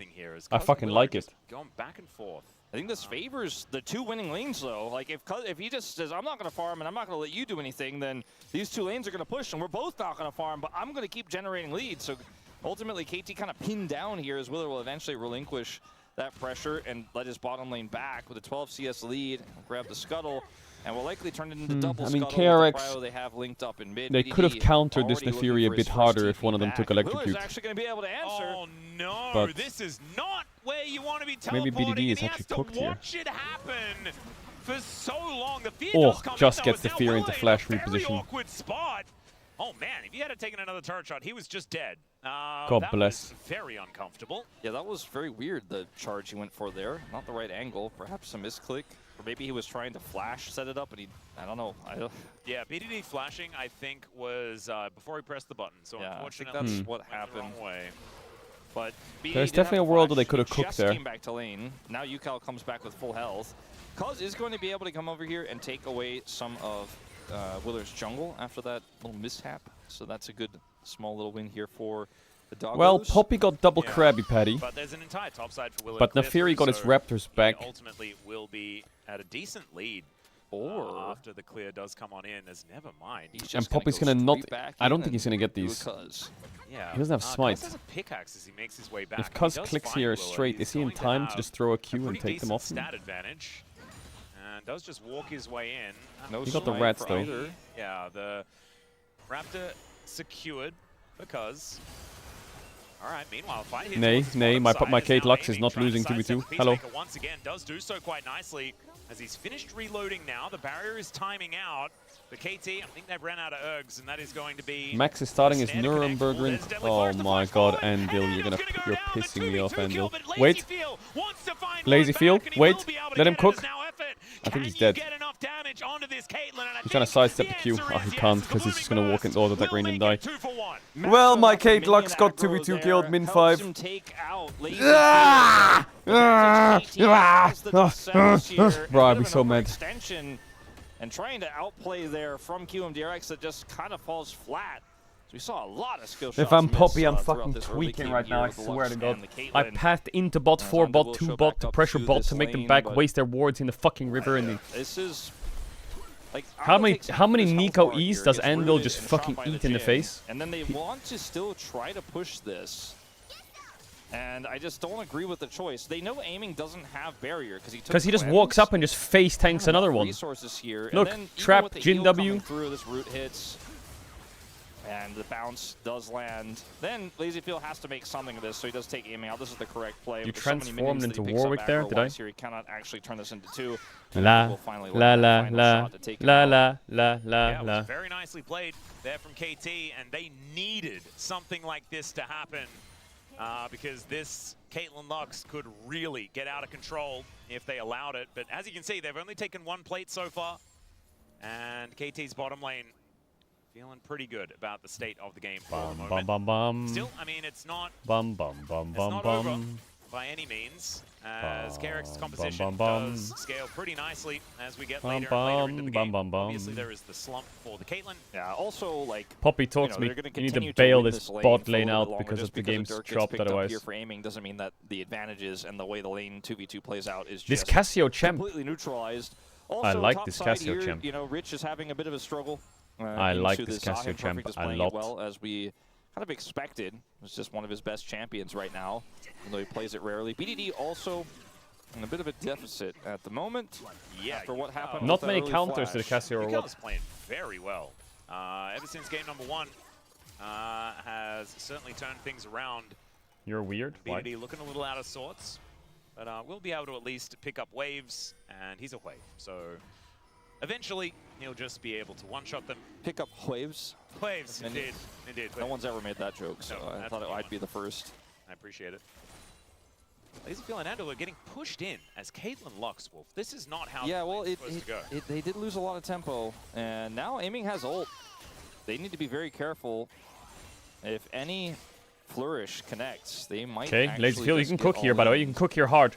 I fucking like it. Going back and forth. I think this favors the two winning lanes, though. Like, if he just says, I'm not going to farm and I'm not going to let you do anything, then these two lanes are going to push and we're both not going to farm, but I'm going to keep generating leads. So ultimately, KT kind of pinned down here as Willer will eventually relinquish that pressure and let his bottom lane back with a 12 CS lead, grab the scuttle, and will likely turn it into double I mean, scuttle with the KRX, cryo they have linked up in mid. they could have BDD countered this already Nefiri looking a for bit his first harder if TP one of them back. took Willer's Electrocute. actually going to be able to answer. Oh no, But this is not where you want to be maybe teleporting. BDD and is he actually has to cooked here. watch it happen for so long. The fear Oh, does come just in, gets though, the as fear now into Willa flash in a very reposition. awkward spot. Oh man, if he had taken another turret shot, he was just dead. God that bless. Was very uncomfortable. Yeah, that was very weird, the charge he went for there. Not the right angle, perhaps a misclick. Or maybe he was trying to flash set it up, and I don't know. Yeah, BDD flashing, I think, was before he pressed the button. So Yeah, I think unfortunately, that's what went the happened. wrong way. But BDD There's did definitely have a world where flash. they could have He cooked just there. came back to lane. Now Yukal comes back with full health. Cuz is going to be able to come over here and take away some of Willer's jungle after that little mishap. So that's a good small little win here for the Doggos. Well, Poppy got double Krabby Patty. But there's an entire top side for Willa. But to clear Nefiri through, got his so Raptors back. He ultimately will be at a decent lead. Or after the clear does come on in, as never mind. And Poppy's gonna not. I don't think he's gonna get these. Yeah. He doesn't have smite. Cuz has a pickaxe as he makes his way back. If He Cuz does clicks find here Willa, straight, he's is he in going to time to have just throw a Q and pretty take them decent off? stat advantage. And does just walk his way in. No He got the smite rats, for though. either. Yeah, the Raptor secured because. All right. Meanwhile, fight here. Nay, towards the nay, bottom my side Kate now Lux is aiming, not trying to losing sidestep 2v2. the Hello. Peacemaker once again does do so quite nicely as he's finished reloading now. The barrier is timing out. The KT, I think they've ran out of ergs, and that is going to be. Max is starting his Snare to connect. Nuremberg. There's deadly Oh flash, the my flash god, forward, Andil, and you're Andil's you're go down, pissing the me off, 2v2 kill, Andil. but Wait, Lazyfield wants to find Lazy one Field, back, and he wait, will be able to let him get it. It cook. is now Effort. I think he's Can you dead. get enough damage onto this Caitlyn? And I He's trying to think sidestep the Q. answer Oh, he is can't yes. because he's just gonna walk into auto attack range and die. 2 for 1. Well, my Massive Kate Lux minion got aggro 2v2 there, killed, min helps 5. him take out Ah! Lazyfield. Bro, I'd be so mad. Extension and trying to outplay there from QMDRX that just kind of falls flat. So we saw a lot of skill shots. If I'm miss, Poppy, I'm throughout fucking this early tweaking game right here now, I with the swear Lux to God. and the I Caitlyn. passed into bot 4, Zonda bot will 2, show bot back to up pressure to bot this to make them lane, back, but waste their wards in the fucking river and this is like how many Nico E's does Andil just fucking eat in the face? And then they want to still try to push this. And I just don't agree with the choice. They know aiming doesn't have barrier because he just walks up and just face tanks another one. Resources here. Look, and then trap Jin W. Through this root hits. And the bounce does land. Then Lazyfield has to make something of this, so he does take aiming out. This is the correct play. You With so many transformed minions that into he picks up Warwick there, aggro did I? wise here, he cannot actually turn this into 2. La, We'll finally la, land la, that final la, shot to take him la, out. la, la, Yeah, it la. was very nicely played there from KT, and they needed something like this to happen because this Caitlyn Lux could really get out of control if they allowed it. But as you can see, they've only taken 1 plate so far, and KT's bottom lane feeling pretty good about the state of the game for the moment. Bum bum bum. Still, I mean, it's not Bum bum bum it's bum not over bum. by any means, as KRX's composition bum, bum. does scale pretty nicely as we get Bum, later and later into the bum, game. bum, bum. Obviously, there is the slump for the Caitlyn. Yeah, also, like, Poppy talks you know, me. they're gonna You need to continue bail win this lane bot for a lane little out bit longer because just of the because game's Dirk gets chopped picked up otherwise. Here for aiming doesn't mean that the advantages and the way the lane 2v2 plays out is This just Cassio champ. completely neutralized. Also, I like top this side Cassio here, champ. You know, Rich is having a bit of a struggle. I like into this Zahin Cassio champ Perfect is a playing lot. it well, as we kind of expected. It's just one of his best champions right now, even though he plays it rarely. BDD also in a bit of a deficit at the moment. Yeah, after what happened. Not with that many early counters to the flash. Cassio or Miguel's what? playing very well. Ever since game number 1, has certainly turned things around. You're weird. Why? BDD looking a little out of sorts. but we'll be able to at least pick up waves, and he's a wave. So eventually, he'll just be able to one-shot them. Pick up waves? Waves, indeed. Indeed. No one's ever made that joke, so No, I thought I'd be the first. I appreciate it. LazyFeel and Andal are getting pushed in as Caitlyn locks Wolf. This is not how it's supposed to go. They did lose a lot of tempo, and now aiming has ult. They need to be very careful. If any flourish connects, they might. Okay, LazyFeel, you can cook here, all by the way. in. You can cook here hard.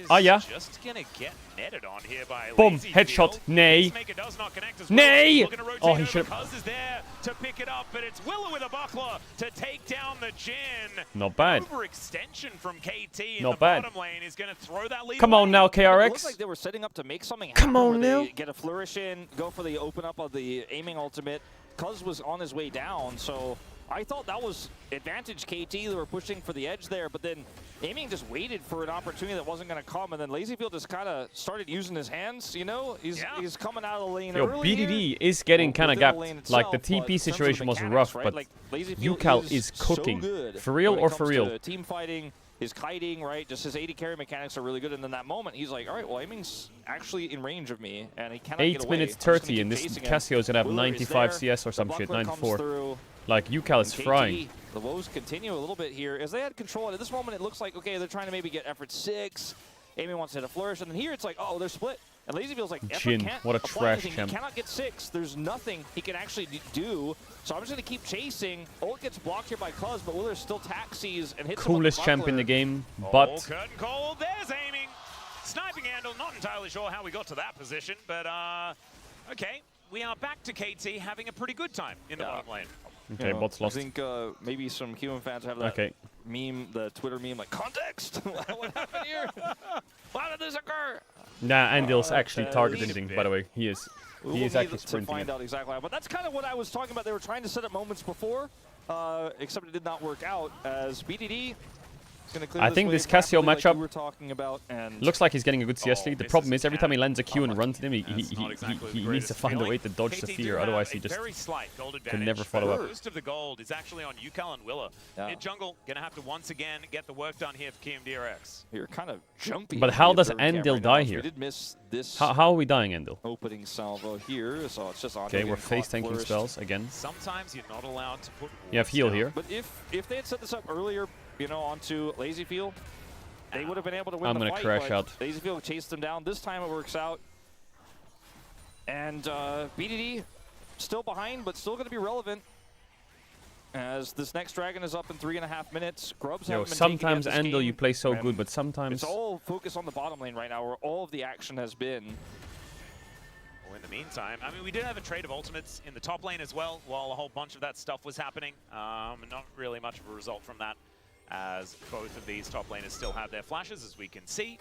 Oh, yeah. Just gonna get netted on here by Boom, LazyFeel. headshot. Nay. Peacemaker does not connect as well. Nay! Looking to rotate Oh, he over. should Cuz is there to pick it up, but it's Willa with a buckler to take down the Jhin. Not bad. Overextension from KT in Not the bad. bottom lane is gonna throw that lead Come on away. now, It looks KRX. like they were setting up to make something Come happen on where now. they get a flourish in, go for the open up of the aiming ultimate. Cuz was on his way down, so I thought that was advantage KT. They were pushing for the edge there, but then aiming just waited for an opportunity that wasn't going to come, and then LazyFeel just kind of started using his hands, you know? He's coming out of the lane Yo, early BDD here. is getting kind of Within the gapped. lane Like, the itself, but in TP terms of situation was mechanics, rough, right? but Like, LazyFeel UCal is so cooking. good For real when it or comes for real? to team fighting, his kiting, right? Just his AD carry mechanics are really good, and in that moment, he's like, all right, well, aiming's actually in range of me, and he cannot get 8 away. minutes I'm just gonna 30, keep and this chasing him. Cassio's gonna have Willer is 95 there. CS or some The shit, buckler comes 94. through. Like, UCal is And frying. The woes continue a little bit here as they had control. And at this moment, it looks like, okay, they're trying to maybe get effort 6. Aiming wants to hit a flourish, and then here it's like, oh, they're split. And LazyFeel's like, effort Jhin, can't what a apply trash anything. champ. He cannot get 6. There's nothing he can actually do. So I'm just going to keep chasing. Ult gets blocked here by Cuz, but Willer still taxis and hits him with Coolest the champ in buckler. the game, Oh, but curtain call. There's aiming. Sniping handle. Not entirely sure how we got to that position, but okay. We are back to KT having a pretty good time in the bottom lane. okay, bot's lost. I think maybe some human fans have that meme, the Twitter meme, like, context? What happened here? Why did this occur? Nah, Andil's actually targeting, lead- by the way. He is. We'll He is need actually to sprinting find it. out exactly how. But that's kind of what I was talking about. They were trying to set up moments before, except it did not work out as BDD is going to clear I think wave this Cassio rapidly like matchup you were talking about, and looks like he's getting a good CS lead. The this problem is is every time he lands a Q and unlucky. runs at him, he That's not exactly the needs to greatest find a way feeling. to dodge the KT fear, do otherwise have he a just very slight gold can advantage, never follow up. Most of the gold is actually on UCal and Willa. Mid jungle gonna have to once again get the work done here for KMDRX. You're kind of jumpy. But in how the does third camp Andil right now, die so here? We did miss this How are we dying, Andil? opening salvo here, so it's just on. Okay, we're face tanking spells again. Sometimes you're not allowed to put. You have heal down. here. But if they had set this up earlier, you know, onto LazyFeel, they would have been able to win I'm the gonna fight. crash but out. LazyFeel chased them down. This time it works out. And BDD still behind, but still going to be relevant. As this next dragon is up in 3.5 minutes. Grubs Yo, haven't been sometimes taking yet this Andil, game, you play so and good, but sometimes it's all focused on the bottom lane right now, where all of the action has been. Well, in the meantime, I mean, we did have a trade of ultimates in the top lane as well, while a whole bunch of that stuff was happening. Not really much of a result from that, as both of these top laners still have their flashes, as we can see.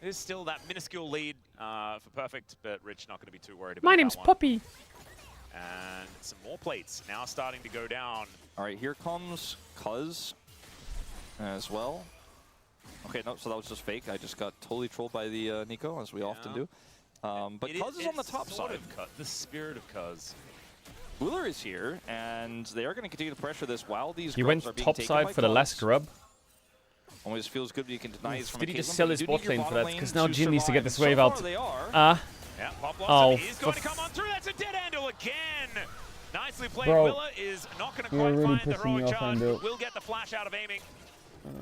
There's still that minuscule lead for Perfect, but Rich not going to be too worried about my name's that one. Puppy. And some more plates now starting to go down. All right, here comes Cuz as well. Okay, no, so that was just fake. I just got totally trolled by the Nico, as we often do. But Cuz is on the top side. The spirit of Cuz. Willer is here, and they are going to continue to pressure this while these He grubs went are being top taken side by for the Cuz. last grub. Always feels good when you can deny this from Did a he just Caitlyn, sell but his you do bot need your lane for bottom that? lane Because now to Jhin needs to get survive, this and wave so out. far they are. Yeah, Pop Oh, is going to come on through. That's a dead handle again. Nicely played. Bro, Willa is not going to you're quite really find the pissing me heroic off, charge, Andil. but will get the flash out of aiming.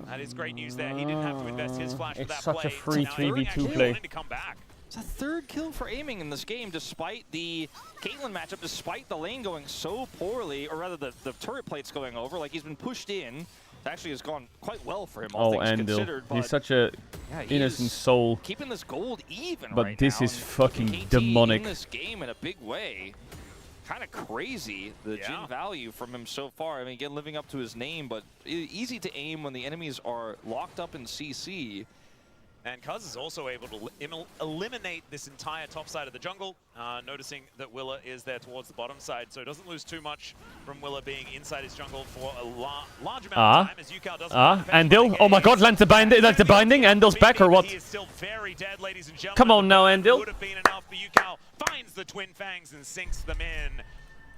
That is great news there. He didn't have to invest his flash for It's that such play. a free Now Aiming 3v2 actually play. wanted to come back. It's a third kill for aiming in this game, despite the Caitlyn matchup, despite the lane going so poorly, or rather the turret plates going over. Like, he's been pushed in. It actually has gone quite well for him, all Oh, things Andil. considered. He's but such a yeah, he innocent is soul. keeping this gold even But right this now, is and fucking KT demonic. in this game in a big way. Kind of crazy, the Jhin value from him so far. I mean, again, living up to his name, but easy to aim when the enemies are locked up in CC. And Cuz is also able to eliminate this entire top side of the jungle, noticing that Willa is there towards the bottom side, so doesn't lose too much from Willa being inside his jungle for a large amount of time, as UCal doesn't Andil. Oh my god, land to binding. That's the binding. Andil's back or what? He is still very dead, ladies and gentlemen. Come on now, Andil. Would have been enough, but UCal finds the Twin Fangs and sinks them in.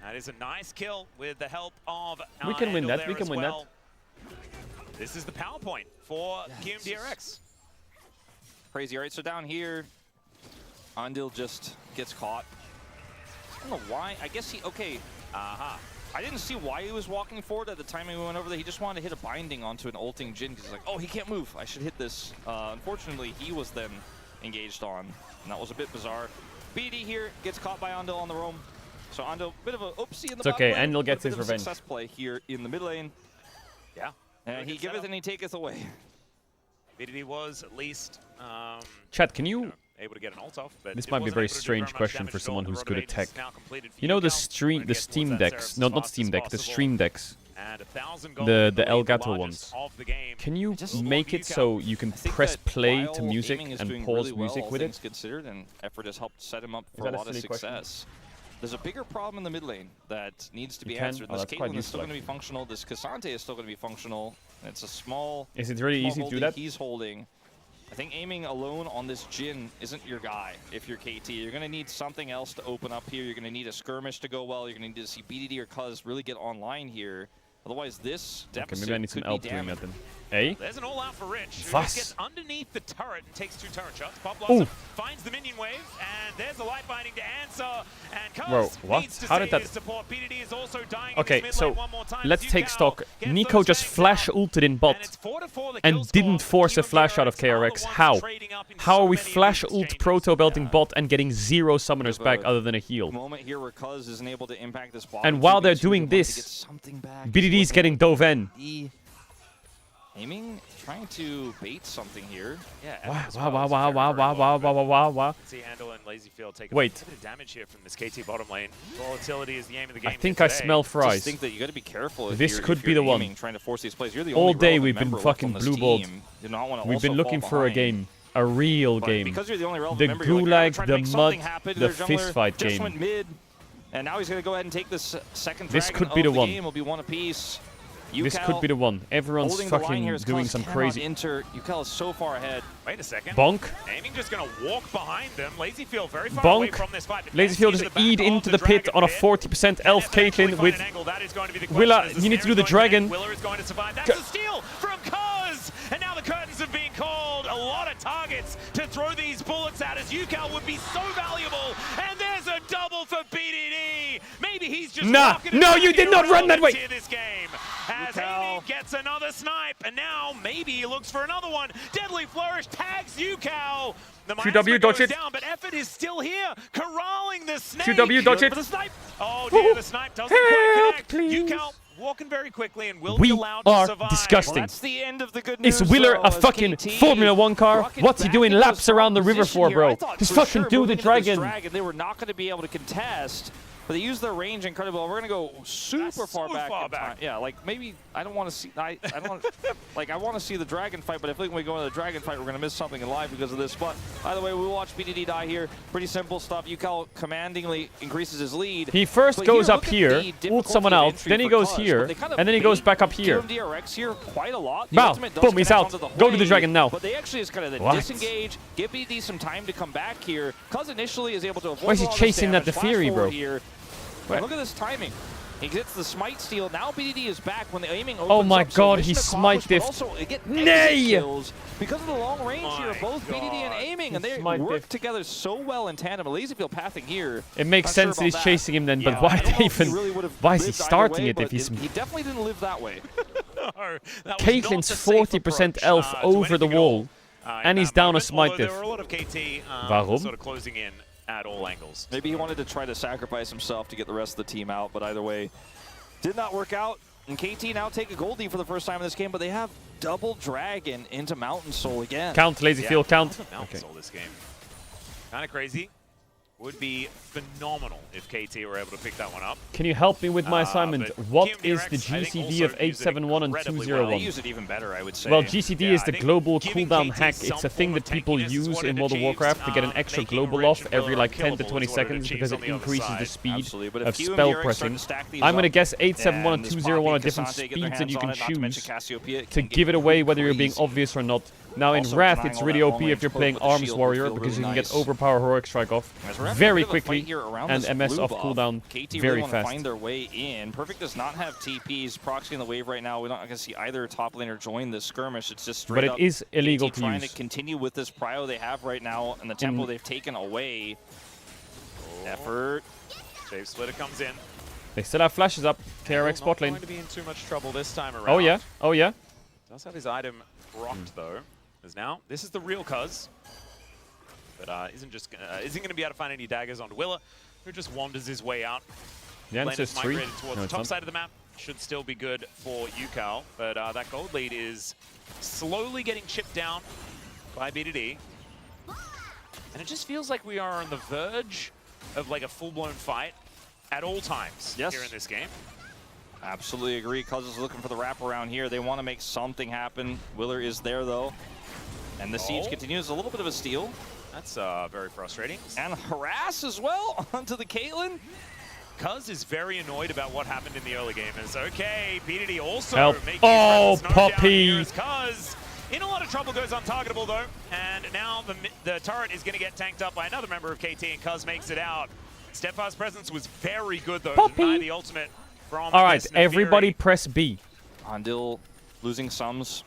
That is a nice kill with the help of We can win Andil that, there we can as win that. well. This is the PowerPoint for KMDRX. crazy. All right, so down here, Andil just gets caught. I don't know why. I guess he, okay. I didn't see why he was walking forward at the time we went over there. He just wanted to hit a binding onto an ulting Jhin because he's like, oh, he can't move. I should hit this. Unfortunately, he was then engaged on, and that was a bit bizarre. BD here gets caught by Andil on the roam. So Andil, bit of a oopsie in the It's okay, bot lane, Andil gets but a his bit of a revenge. Success play here in the mid lane. Yeah. And he giveth and he taketh away. BDD was at least Chat, can you... able to get an ult off, but This it might be a wasn't very able to do strange much question damage for at all. someone The who's road good raid at tech. is now completed for You know the Yukal. Steam decks, no, not Steam Deck, the Stream decks, And 1,000 gold the in the lead, the Elgato largest ones. of the game. Can you Just make it so you can press play to music and pause music with it? Considered, and effort has helped set him up Is for a that a lot of silly question? success. There's a bigger problem in the mid lane that needs to be You can? answered. Oh, This that's quite Caitlyn is still useful, going to be functional. This Cassante is still going to be functional. And it's a small. Is it really small easy to hold do that? He's holding. I think aiming alone on this Jhin isn't your guy if you're KT. You're going to need something else to open up here. You're going to need a skirmish to go well. You're going to need to see BDD or Cuz really get online here. Otherwise, this Okay, deficit maybe I need some could help be doing that damaged. then. Hey? There's an all-out for Rich, who Was? just gets underneath the turret and takes 2 turret shots. Pop Ooh. Blossom finds the minion wave, and there's the light binding to answer. And Cuz Bro, what? needs to How save did that- his support. BDD is also dying Okay, in his mid so lane one more time. let's take Yukal stock. gets Nico those just tanks flash down, ulted in bot and it's 4-4 the and kill didn't score. force a Team flash out of DRX are the KRX. ones How? trading up in How so are we many of flash these ult exchanges. proto belting bot and getting 0 summoners back a other than a heal? Moment here where Cuz isn't able to impact this bot. And while they're doing this, BDD's getting dove in. Aiming, trying to bait something here. Yeah, Wow, Evan as wow, well is wow, very, wow, very wow, low, wow, but wow, wow, wow. see Andal and Lazyfield take Wait. a bit of damage here from this KT bottom lane. Volatility is the aim of the game. I think here I today. smell Just fries. think that you got to be careful. If This you're, could if be you're the one. aiming, trying to force these plays. You're the All only day relevant we've been member left fucking on this blue balled. team. Do not want to We've also been looking fall for a behind. game. A real But game. because you're the only relevant The member, you're like, "I'm gulag, trying to the make mud, something happen to the their jungler." fist fight Just game. went mid, and now he's going to go ahead and take this second This dragon could be of the one. game. Will be one apiece. This Yukal could be the one. Everyone's holding the line fucking here as doing Cuz some cannot crazy... enter. Yukal is so far ahead. Wait a second. Bonk. Aiming just going to walk behind them. Lazyfield very far away Bonk. from this fight. Lazyfield just eat into the pit on a 40% elf Caitlyn with... Willa, you need to do the dragon. Willa is going to survive. That's a steal from Cuz! And now the curtains have been called. A lot of targets to throw these bullets at as Yukal would be so valuable. And there's a double for BDD. Maybe he's just Nah, no, you did not run that way. This game. As Amy gets another snipe, and now maybe he looks for another one. Deadly Flourish tags Yukal. The QW, dodge it. down, but effort is still here, corralling the snake. QW, dodge it. For the snipe. Oh dear, the snipe doesn't quite connect. Yukal walking very quickly and will be We allowed to are survive. disgusting. That's the end of the good news. Is Willer though, a as fucking KT Formula 1 car? rockets What's he back doing into a laps around the strong river position for, here. I bro? thought Just for fucking sure do moving the into this dragon. They were not going to be able to contest, but they used their range incredibly well. We're going to go super far back. in time. Yeah, like maybe I don't want to see. I don't want like I want to see the dragon fight, but if we go into the dragon fight, we're going to miss something in live because of this. But either way, we'll watch BDD die here. Pretty simple stuff. Yukal commandingly increases his lead. He first But goes here, up look at here, the ults someone difficulty of out, entry then he for goes Cuz, here, but they kind of and then he goes bait back up here. DRX here quite a lot. The Wow, ultimate does boom, he's connect out. onto the Go to the wave, dragon now. But they actually just kind of What? disengage, give BDD some time to come back here. Cuz initially is able to avoid Why is he a lot of chasing that damage. the Fury, Flash forward bro? Here. Wait, look at this timing. He gets the smite steal. Now BDD is back when the aiming opens Oh my up. So god, mission he accomplished, smite but diffed. also they get exit Nay! kills because of the long range here of both BDD and aiming, and they smite work diffed. together so well in tandem. Lazyfield pathing here. It makes Not sure sense that he's about chasing him then, Yeah, but why I don't know if he even? really would've Why is he lived either starting way, it if but he's? He definitely didn't live that way. No, that was not Caitlyn's the safe 40% approach, elf to over the anything at all, wall, in and he's that down a moment, smite although diff. There were a lot of KT Warum? sort of closing in at all angles. Maybe he wanted to try to sacrifice himself to get the rest of the team out, but either way, did not work out. And KT now take a goldie for the first time in this game, but they have double dragon into Mountain Soul again. Count, Lazyfield, count. Mountain Soul this game. Kind of crazy. Would be phenomenal if KT were able to pick that one up. Can you help me with my assignment? but What Kim is DRX, the I think, GCD also of used it 871 and incredibly 201? well. They use it even better, I would say. Well, GCD Yeah, is I the think global giving cooldown KT hack. some It's a thing form that of people tankiness is use what in it World of achieves. Warcraft to get an extra Making global Rich off and every Villa like 10 to unkillable 20 is what it seconds achieves because it on the other increases the side. speed Absolutely, but if of Q and spell DRX start pressing. to stack these I'm going to up, guess 871 and and this 201 are Poppy, different Cassante get their speeds that you can hands on it, not to mention choose Cassiopeia, it to can give get it away pretty whether you're being crazy. obvious or not. Now in Also Wrath, denying it's all really that OP long-range if you're poke playing with the Arms shield Warrior would feel because you really can get nice. overpower heroic strike off. As we're very a bit of a fight quickly, here around and this MS blue off buff. cooldown KT very really want to fast. find their way in. Perfect does not have TPs proxying the wave right now. We're not going to see either top laner join this skirmish. It's just straight But it up is illegal KT to trying use. to continue with this prio they have right now and the tempo they've taken away. Effort. Shave Splitter comes in. They still have flashes up. KRX bot Not lane. going to be in too much trouble this time around. Oh yeah, oh yeah. Does have his item rocked though. As now, this is the real Cuz. But isn't going to be able to find any daggers on Willa, who just wanders his way out. The answer is 3. Migrated towards the top side of the map. Should still be good for UCal, but that gold lead is slowly getting chipped down by BDD. And it just feels like we are on the verge of like a full-blown fight at all times here in this game. Absolutely agree. Cuz is looking for the wraparound here. They want to make something happen. Willer is there though. And the siege continues. A little bit of a steal. That's very frustrating. And harass as well onto the Caitlyn. Cuz is very annoyed about what happened in the early game. It's okay. BDD also Help. making Oh, his presence known down Poppy. here as Cuz in a lot of trouble, goes untargetable though. And now the turret is going to get tanked up by another member of KT, and Cuz makes it out. Steadfast's presence was very good though. Poppy. Deny the ultimate from All right, this everybody Nefiri. press B. Andil losing sums.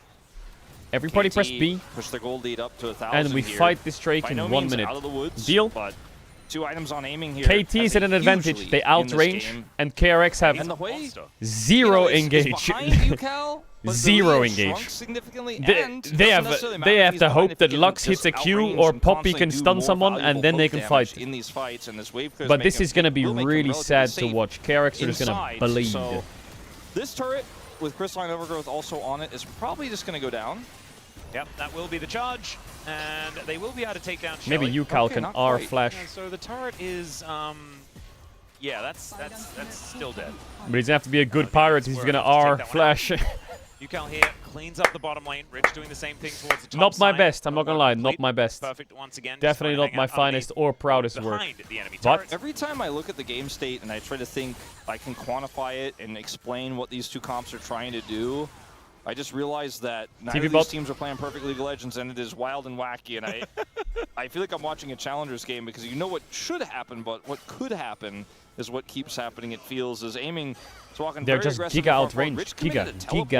Everybody KT press B. Push their gold lead up to 1,000 And we here. fight this Drake By in no 1 means minute. out of the woods, Deal? But 2 items on aiming here. KT is has at an a huge advantage. lead They in this outrange, game. and KRX have And the way, 0 is engage. behind UCal, but the 0 lead has shrunk engage. significantly, They, and they doesn't have necessarily matter if have he's to behind hope if that he can Lux just hits a Q outrange or and Poppy constantly can do stun more someone, and valuable then they poke can damage fight. in these fights, and this wave clears But make this him- is going to be will make him really relatively sad to safe watch. KRX are just going to inside. bleed. So this turret with Crystalline Overgrowth also on it is probably just going to go down. Yep, that will be the charge, and they will be able to take down Maybe Shelly. UCal can R flash. Yeah, so the turret is, yeah, that's still dead. But he's going to have to be a good pirate. He's going to R flash. UCal here cleans up the bottom lane. Rich doing the same thing towards the top Not my side. best, I'm not going to lie. Not my best. Perfect once again. Definitely not my finest or proudest work. But Every time I look at the game state and I try to think I can quantify it and explain what these two comps are trying to do, I just realized that neither of these teams are playing Perfect League of Legends, and it is wild and wacky, and I feel like I'm watching a Challengers game because you know what should happen, but what could happen is what keeps happening. It feels as aiming is walking they're very just aggressive giga in front. outranged. Rich committed a Giga teleport here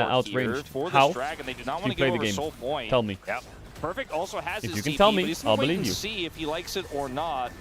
outranged. for this How? dragon. They do not If want you to play give the over game, Soul Point. tell me. Yep. Perfect also has If his you can TP, tell me, but he's I'll gonna wait believe and you. see if he likes it or not.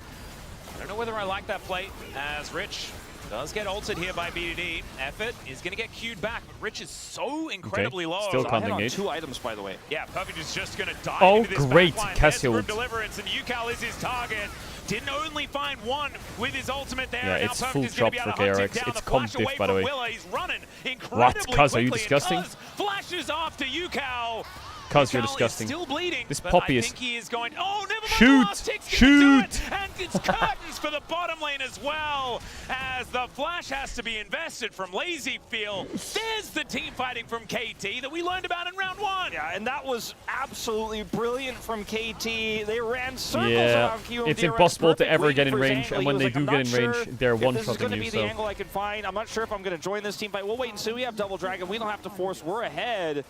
I don't know whether I like that play, as Rich does get ulted here by BDD. Effort is going to get queued back, but Rich is so incredibly low. Still So can't I hit on engage. 2 items, by the way. Yeah, Perfect is just going to dive Oh, into this great. backline. Cassio There's ult. Group Deliverance, and UCal is his target. Didn't only find one with his ultimate there. Yeah, and now it's Perfect full is gonna be drop able for to hunt him KRX. down. It's The flash comp diff, away by the from way. Willa. He's running incredibly What? Cuz, are you quickly, and disgusting? Cuz flashes off to UCal. Cuz, you're UCal is disgusting. still bleeding, This but Poppy I is... think he is going. Oh, never mind. Shoot! The last tick's gonna do it, Shoot! and it's curtains for the bottom lane as well, as the flash has to be invested from Lazy Feel. There's the team fighting from KT that we learned about in round 1. Yeah, and that was absolutely brilliant from KT. They ran circles Yeah, around QM it's DRX. impossible to Perfect ever waiting get in for his range, angle. and He when was they like, do I'm get not in sure range, they're if this is one-shotting going to you, be so... the angle I can find. I'm not sure if I'm going to join this team fight. We'll wait and see. We have double dragon. We don't have to force. We're ahead.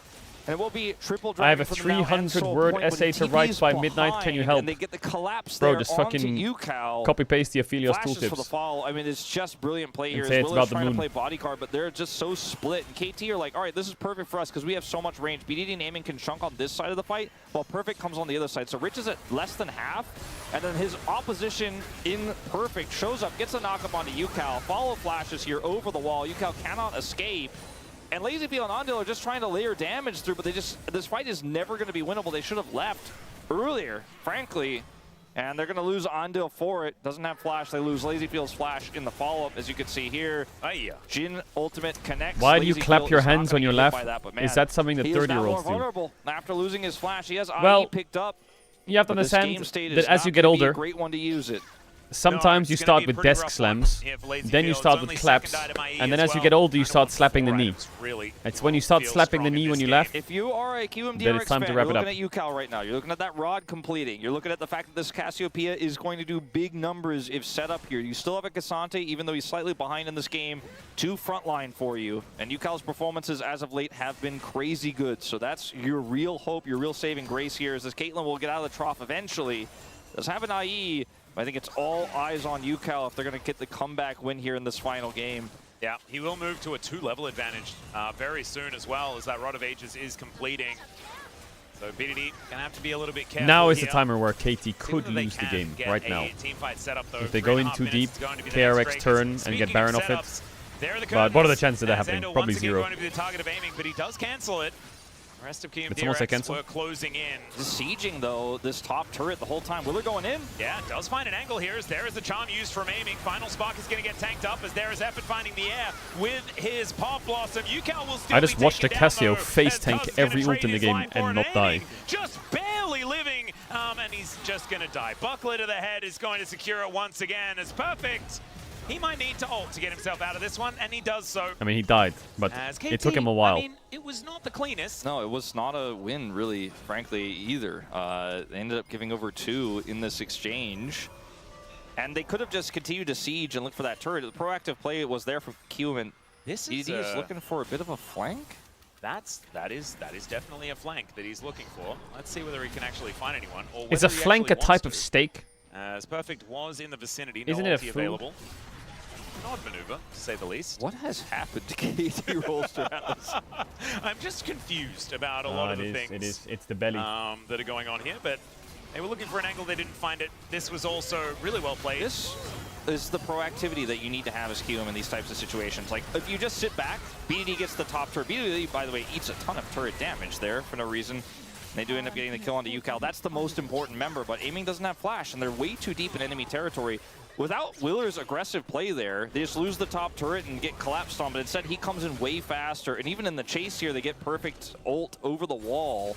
And it will be triple dragon. I have a for them now, and 300-word Soul Point, essay but to TP's write by midnight. Can you behind, help? And they get the collapse Bro, there just onto fucking UCal. copy-paste the Aphelios Flashes for the tooltips. fall. I mean, it's just brilliant play here. And say it's Willer's about the trying moon. to play body card, but they're just so split. And KT are like, all right, this is perfect for us because we have so much range. BDD and aiming can chunk on this side of the fight, while Perfect comes on the other side. So Rich is at less than half, and then his opposition in Perfect shows up, gets a knock-up onto UCal. Follow flashes here over the wall. UCal cannot escape. And LazyFeel and Andil are just trying to layer damage through, but this fight is never going to be winnable. They should have left earlier, frankly. And they're going to lose Andil for it. Doesn't have flash. They lose LazyFeel's flash in the follow-up, as you can see here. Jhin ultimate connects. Why do you LazyFeel clap your is not hands gonna when you get laugh? by that, but man, Is that something that he is now 30-year-olds more do? vulnerable. After losing his flash, he has IE Well, picked up. You have to but this understand game state that is as not you get gonna be a older, great one to use it. sometimes you start with desk slams, then you start with claps, and then as you get older, you start slapping the knee. It's when you start slapping the knee when you laugh, If you are a QM then DRX it's time fan, to wrap you're it up. looking at UCal right now. You're looking at that rod completing. You're looking at the fact that this Cassiopeia is going to do big numbers if set up here. You still have a Cassante, even though he's slightly behind in this game, to frontline for you. And UCal's performances as of late have been crazy good. So that's your real hope, your real saving grace here is this Caitlyn will get out of the trough eventually. Does have an IE, I think it's all eyes on UCal if they're going to get the comeback win here in this final game. Yeah, he will move to a 2-level advantage very soon as well, as that Rod of Ages is completing. So BDD gonna have to be a little bit careful. Now is here. the timer where KT could lose the game right now. Setup, if they go in too deep, KRX turn and get Baron off it. But what are the chances of that happening? Probably zero. Going to be the target of aiming, but he does cancel it. The rest of Kingdom It's almost like DRX cancel. were closing in. Sieging though this top turret the whole time. Willer going in. Yeah, does find an angle here as there is the charm used from aiming. Final Spark is going to get tanked up as there is effort finding the air with his Pop Blossom. UCal will still I just watched the Casio face tank every ult in the game and not die. Just barely living, and he's just going to die. Buckler to the head is going to secure it once again. It's perfect. He might need to ult to get himself out of this one, and he does so. I mean, he died, but it took him a while. I mean, it was not the cleanest. No, it was not a win, really, frankly, either. They ended up giving over 2 in this exchange. And they could have just continued to siege and look for that turret. The proactive play was there for Q, and this is looking for a bit of a flank. That is definitely a flank that he's looking for. Let's see whether he can actually find anyone. Or Is a whether he flank a actually type wants of to. stake? As Perfect was in the vicinity, no Isn't it a ulti food? available. An odd maneuver, to say the least. What has happened to KT Rollster Atlas? I'm just confused about a lot of the things. It's the belly. That are going on here, but they were looking for an angle, they didn't find it. This was also really well played. This is the proactivity that you need to have as QM in these types of situations. Like, if you just sit back, BDD gets the top turret. BDD, by the way, eats a ton of turret damage there for no reason. They do end up getting the kill onto UCal. That's the most important member, but aiming doesn't have flash, and they're way too deep in enemy territory. Without Willer's aggressive play there, they just lose the top turret and get collapsed on, but instead he comes in way faster, and even in the chase here, they get perfect ult over the wall.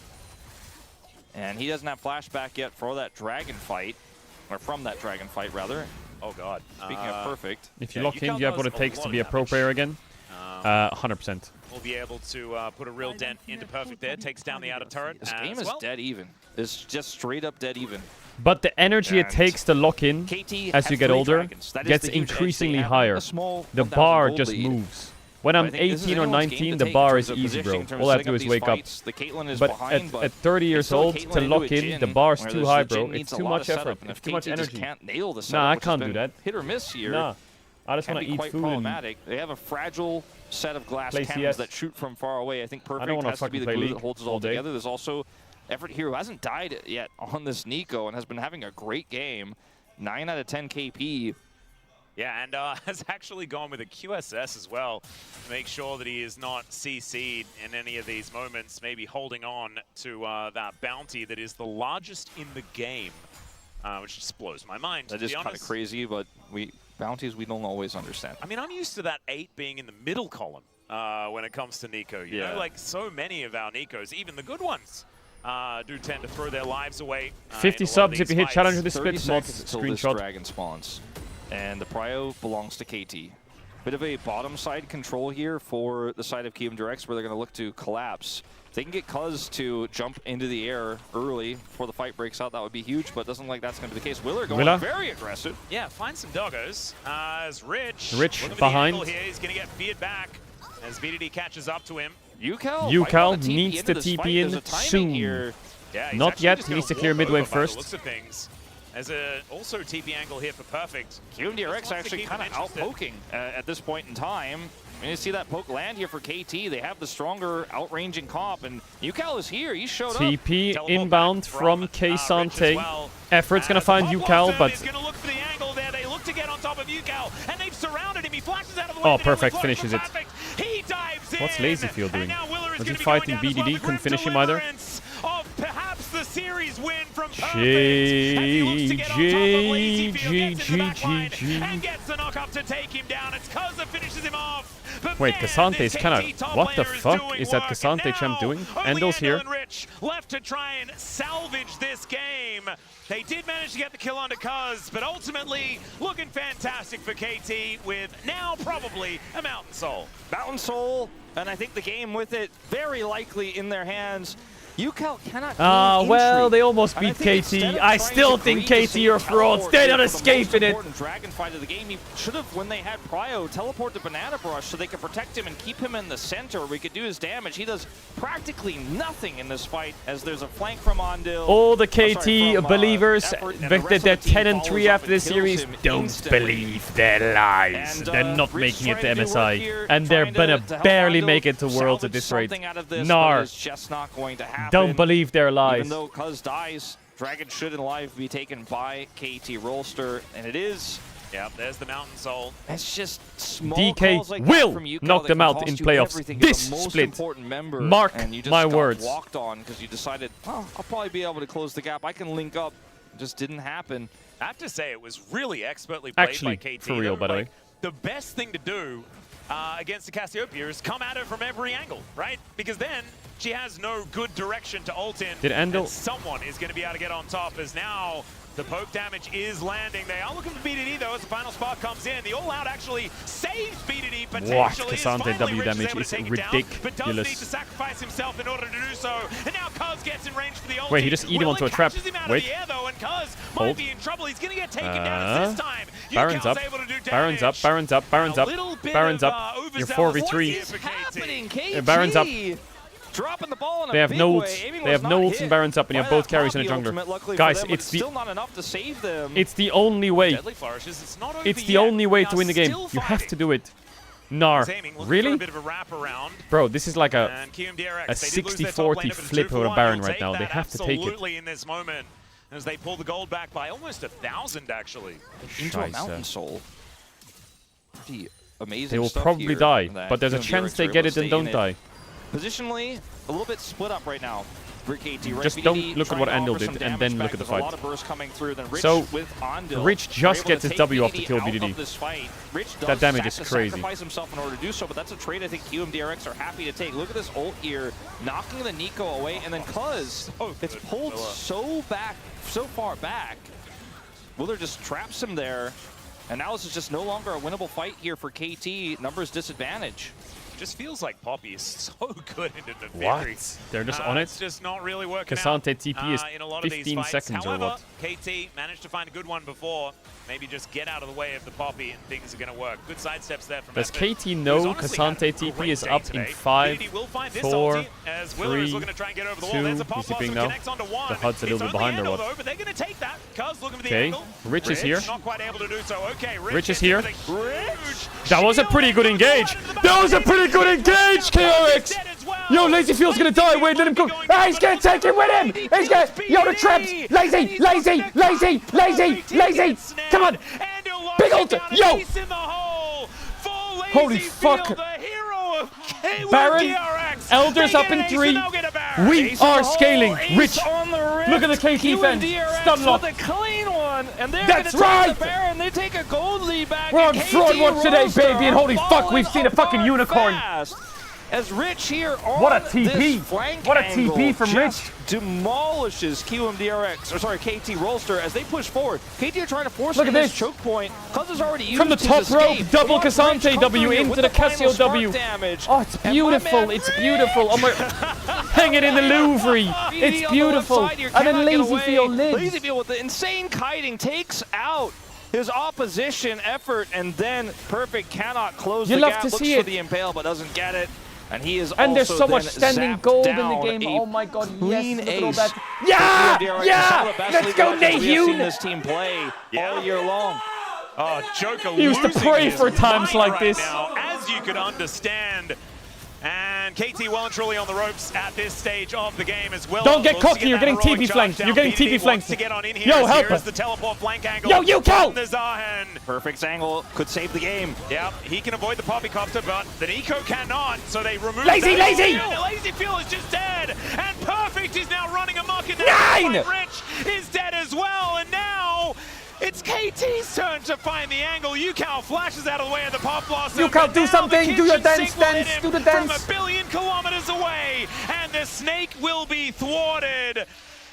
And he doesn't have flashback yet for that dragon fight, or from that dragon fight, rather. Oh, God. Speaking of perfect. If you lock in, you have what it takes to be a pro player again. 100%. Will be able to put a real dent into Perfect there. Takes down the outer turret. This game is dead even. It's just straight up dead even. But the energy it takes to lock in KT as you get 3 older dragons. That is gets the huge edge. They increasingly have higher. a small The 1,000 bar gold just lead. moves. When I'm I think this is 18 or anyone's game 19, to the take bar in is terms of easy, bro. positioning, in terms All I of have to do is setting up wake these up. fights. The Caitlyn is But behind, but at 30 years still old, Caitlyn to into lock a in, Jhin, the bar is where too the high, Jhin bro. needs It's a too lot much of setup, effort. and It's if too much KT just energy. can't nail the Nah, setup, I which has can't do been that. hit or miss here. Nah. I just Can want be to eat quite food and problematic. They have a fragile set of glass play cannons CS. that shoot from far away. I think I don't Perfect wanna has to be fucking the play glue League that holds it all all day. together. There's also Effort here who hasn't died yet on this Nico and has been having a great game. 9 out of 10 KP. Yeah, and has actually gone with a QSS as well to make sure that he is not CC'd in any of these moments, maybe holding on to that bounty that is the largest in the game, which just blows my mind. That is kind of crazy, but bounties we don't always understand. I mean, I'm used to that 8 being in the middle column when it comes to Nico. You know, like so many of our Nikos, even the good ones, do tend to throw their lives away. 50 subs if you hit challenge with the split 30 mods seconds until this screenshot. dragon spawns. And the prio belongs to KT. Bit of a bottom side control here for the side of Kingdom Directs where they're going to look to collapse. If they can get Cuz to jump into the air early before the fight breaks out, that would be huge, but it doesn't look like that's going to be the case. Willer going very aggressive. Yeah, find some doggos. As Rich behind. Here. He's going to get feared back as BDD catches up to him. UCal needs to TP in soon. Yeah, not yet. He needs to clear midway first. Looks of things. As a also TP angle here for Perfect. QMDRX actually kind of out-poking at this point in time. I mean, you see that poke land here for KT. They have the stronger outranging comp, and UCal is here. He showed up. TP inbound from Caedrel. Effort's gonna find UCal, but He's gonna look for the angle there. They look to get on top of UCal, and they've surrounded him. He flashes out of the way. oh, Perfect finishes it. He dives in. What's Lazyfield doing? Was he fighting BDD? Couldn't finish him either. Of perhaps the series win from Perfect. GG. And gets the knock up to take him down. It's Cuz that finishes him off. But wait, man, Casante's this kind KT of. top What the laner fuck is that work. Casante champ doing? Endel's here. And Rich left to try and salvage this game. They did manage to get the kill onto Cuz, but ultimately looking fantastic for KT with now probably a Mountain Soul. Mountain Soul, and I think the game with it very likely in their hands. UCal cannot Ah, gain well, entry. they almost And I beat think instead KT. of I trying still to think greed to KT save are frauds. teleport They're here not for the most escaping it. important Dragon fight of the game, he should have, when they had Prio, teleport to Banana Brush so they could protect him and keep him in the center where he could do his damage. He does practically nothing in this fight as there's a flank from Ondil. All the KT believers, they're 10 and 3 after this series. Don't believe their lies. They're not making it to MSI. And they're gonna barely make it to Worlds at this rate. Nar. Just not going to happen. Don't believe their lies. Even though Cuz dies, Dragon should in life be taken by KT Rolster, and it is. Yeah, there's the Mountain Soul. It's just small DK calls like will that from UCal knock that them can out cost in you playoffs. everything. This You're the most split. important member, Mark and you just my got words. walked on because you decided, oh, I'll probably be able to close the gap. I can link up. It just didn't happen. I have to say, it was really expertly played Actually, by KT. for real, by the way. The best thing to do against the Cassiopeia is come at her from every angle, right? Because then she has no good direction to ult in. Did Endel- and someone is going to be able to get on top, as now the poke damage is landing. They are looking for BDD though as the final spark comes in. The all-out actually saves BDD potentially. What? As Cassante finally W Rich is damage able to is take it down, but does need ridiculous. to sacrifice himself in order to do so. And now Cuz gets in range for the ulti. Wait, he just eat him onto a trap. Catches him out Wait. of the air, though, and Cuz Hold. might be in trouble. He's going to get taken down this time. Baron's up. UCal's able to do Baron's up. damage. Baron's up. Baron's up. A little bit Baron's of, up. You're overzealous 4v3. here for KT. Happening, KT. Baron's up. Dropping the ball in a They have big no way. ults. Aiming They was have no not ults and hit Baron's up, and you by have both that carries and a Poppy jungler. ultimate, luckily for Guys, them, but it's the still not enough to save them. it's the only way. Deadly flourishes. It's not over It's the yet. only way They to are win the game. still You have fighting. to do it. Nar. He's aiming, looking for Really? a bit of a wraparound. Bro, this is like a And QMDRX, a they did lose their top laner, 60-40 but a flip 2-for-1. over Baron You'll right take now. They that have to take it. absolutely in this moment as they pull the gold back by almost 1,000 actually. Into a Scheiße. Mountain Soul. Pretty amazing They will stuff probably here die, that but there's a QMDRX chance they are get able it to and stay in don't die. Positionally, a little bit split up right now for KT. Right? Just BDD don't look at what trying to Andel offer did some and damage then back. look at the There's a lot fight. of bursts coming through. Then Rich So, with Andel Rich are just able gets to his take W off the BDD kill out BDD. of this fight. Rich does That damage have is to crazy. sacrifice himself in order to do so, but that's a trade I think QMDRX are happy to take. Look at this ult here, knocking the Nico away, and then Cuz it's pulled so far back. Willer just traps him there, and now this is just no longer a winnable fight here for KT. Numbers disadvantage. Just feels like Poppy is so good into the What? victory. They're just on it? It's just not really working Cassante out. TP is in a lot of 15 these fights. seconds or However, what? KT managed to find a good one before. Maybe just get out of the way of the Poppy and things are going to work. Good side steps there from Does Epic, KT who's know honestly Cassante had a TP great is day up today. in 5, BDD will find this 4, ulti as Willer is 3, looking to try and get over the 2, wall. There's a pop he's zipping blossom now. connects onto one. The HUD's a little bit behind or what? Though, but they're going to take that. Cuz looking for the Okay, angle. Rich is here. Not quite able to do so. Okay, Rich is gets in here. for the huge That was a pretty good engage. That was a pretty good engage, KRX. Yo, Lazy Field's gonna die. Wait, let him go. Ah, he's gonna take it with him. He's gonna. Yo, the traps. Lazy, lazy, lazy, lazy, lazy. Come on. Big ult. Yo. Holy fuck. Baron. Elders up in 3. We are scaling. Rich. Look at the KT fence. Stun lock. With a clean one, and they're That's gonna right. take the Baron. They take a gold lead back. We're on and fraud KT watch today, Rosa baby, and holy are fuck, we've falling seen a fucking apart unicorn. fast. As Rich here on What a TP. this flank What a angle TP from just demolishes QMDRX, or sorry, KT Rolster as they push forward. KT are trying to force Look him at this this. choke point. Cuz has already used From the his top rope, escape. double Watch Rich Cassante come W through here into with the final Cassio spark W. damage. Oh, it's And my beautiful. man It's beautiful. Oh my. Hang it in the Louvre. BDD It's on the left beautiful. side here And then cannot get Lazy away. Field lives. Lazy Field with the insane kiting takes out his opposition effort, and then Perfect cannot close You the love gap. to Looks see for it. the impale, but doesn't get it. And he is And there's also so much then standing zapped gold in the down game. a Oh my god, yes. clean Look at all ace. that. For Yeah! QMDRX. Yeah! Some of the best Let's league go, legends we have seen Nahun! this team play all year long. Oh, Joker He used to losing pray his for times mind like right this. now, as you could understand. And KT well and truly on the ropes at this stage of the game as well. Don't get Looks to cocky, you're that getting heroic TP charge flanked. down. You're getting BDD TP wants flanked. to get on in here. Yo, as help here's her. the teleport flank angle. Yo, Cal! from the Zahen. Perfect's angle could save the game. Yep, he can avoid the Poppy Copter, but the Nico cannot, so they remove Lazy, that. lazy! And the Lazy Fuel is just dead, and Perfect is now running amok in there. 9! Rich is dead as well, and now it's KT's turn to find the angle. UCal flashes out of the way of the Pop Blossom. UCal, but do now something. the Do your kitchen dance, sink will hit dance. him Do the dance. From 1 billion kilometers away, and the snake will be thwarted.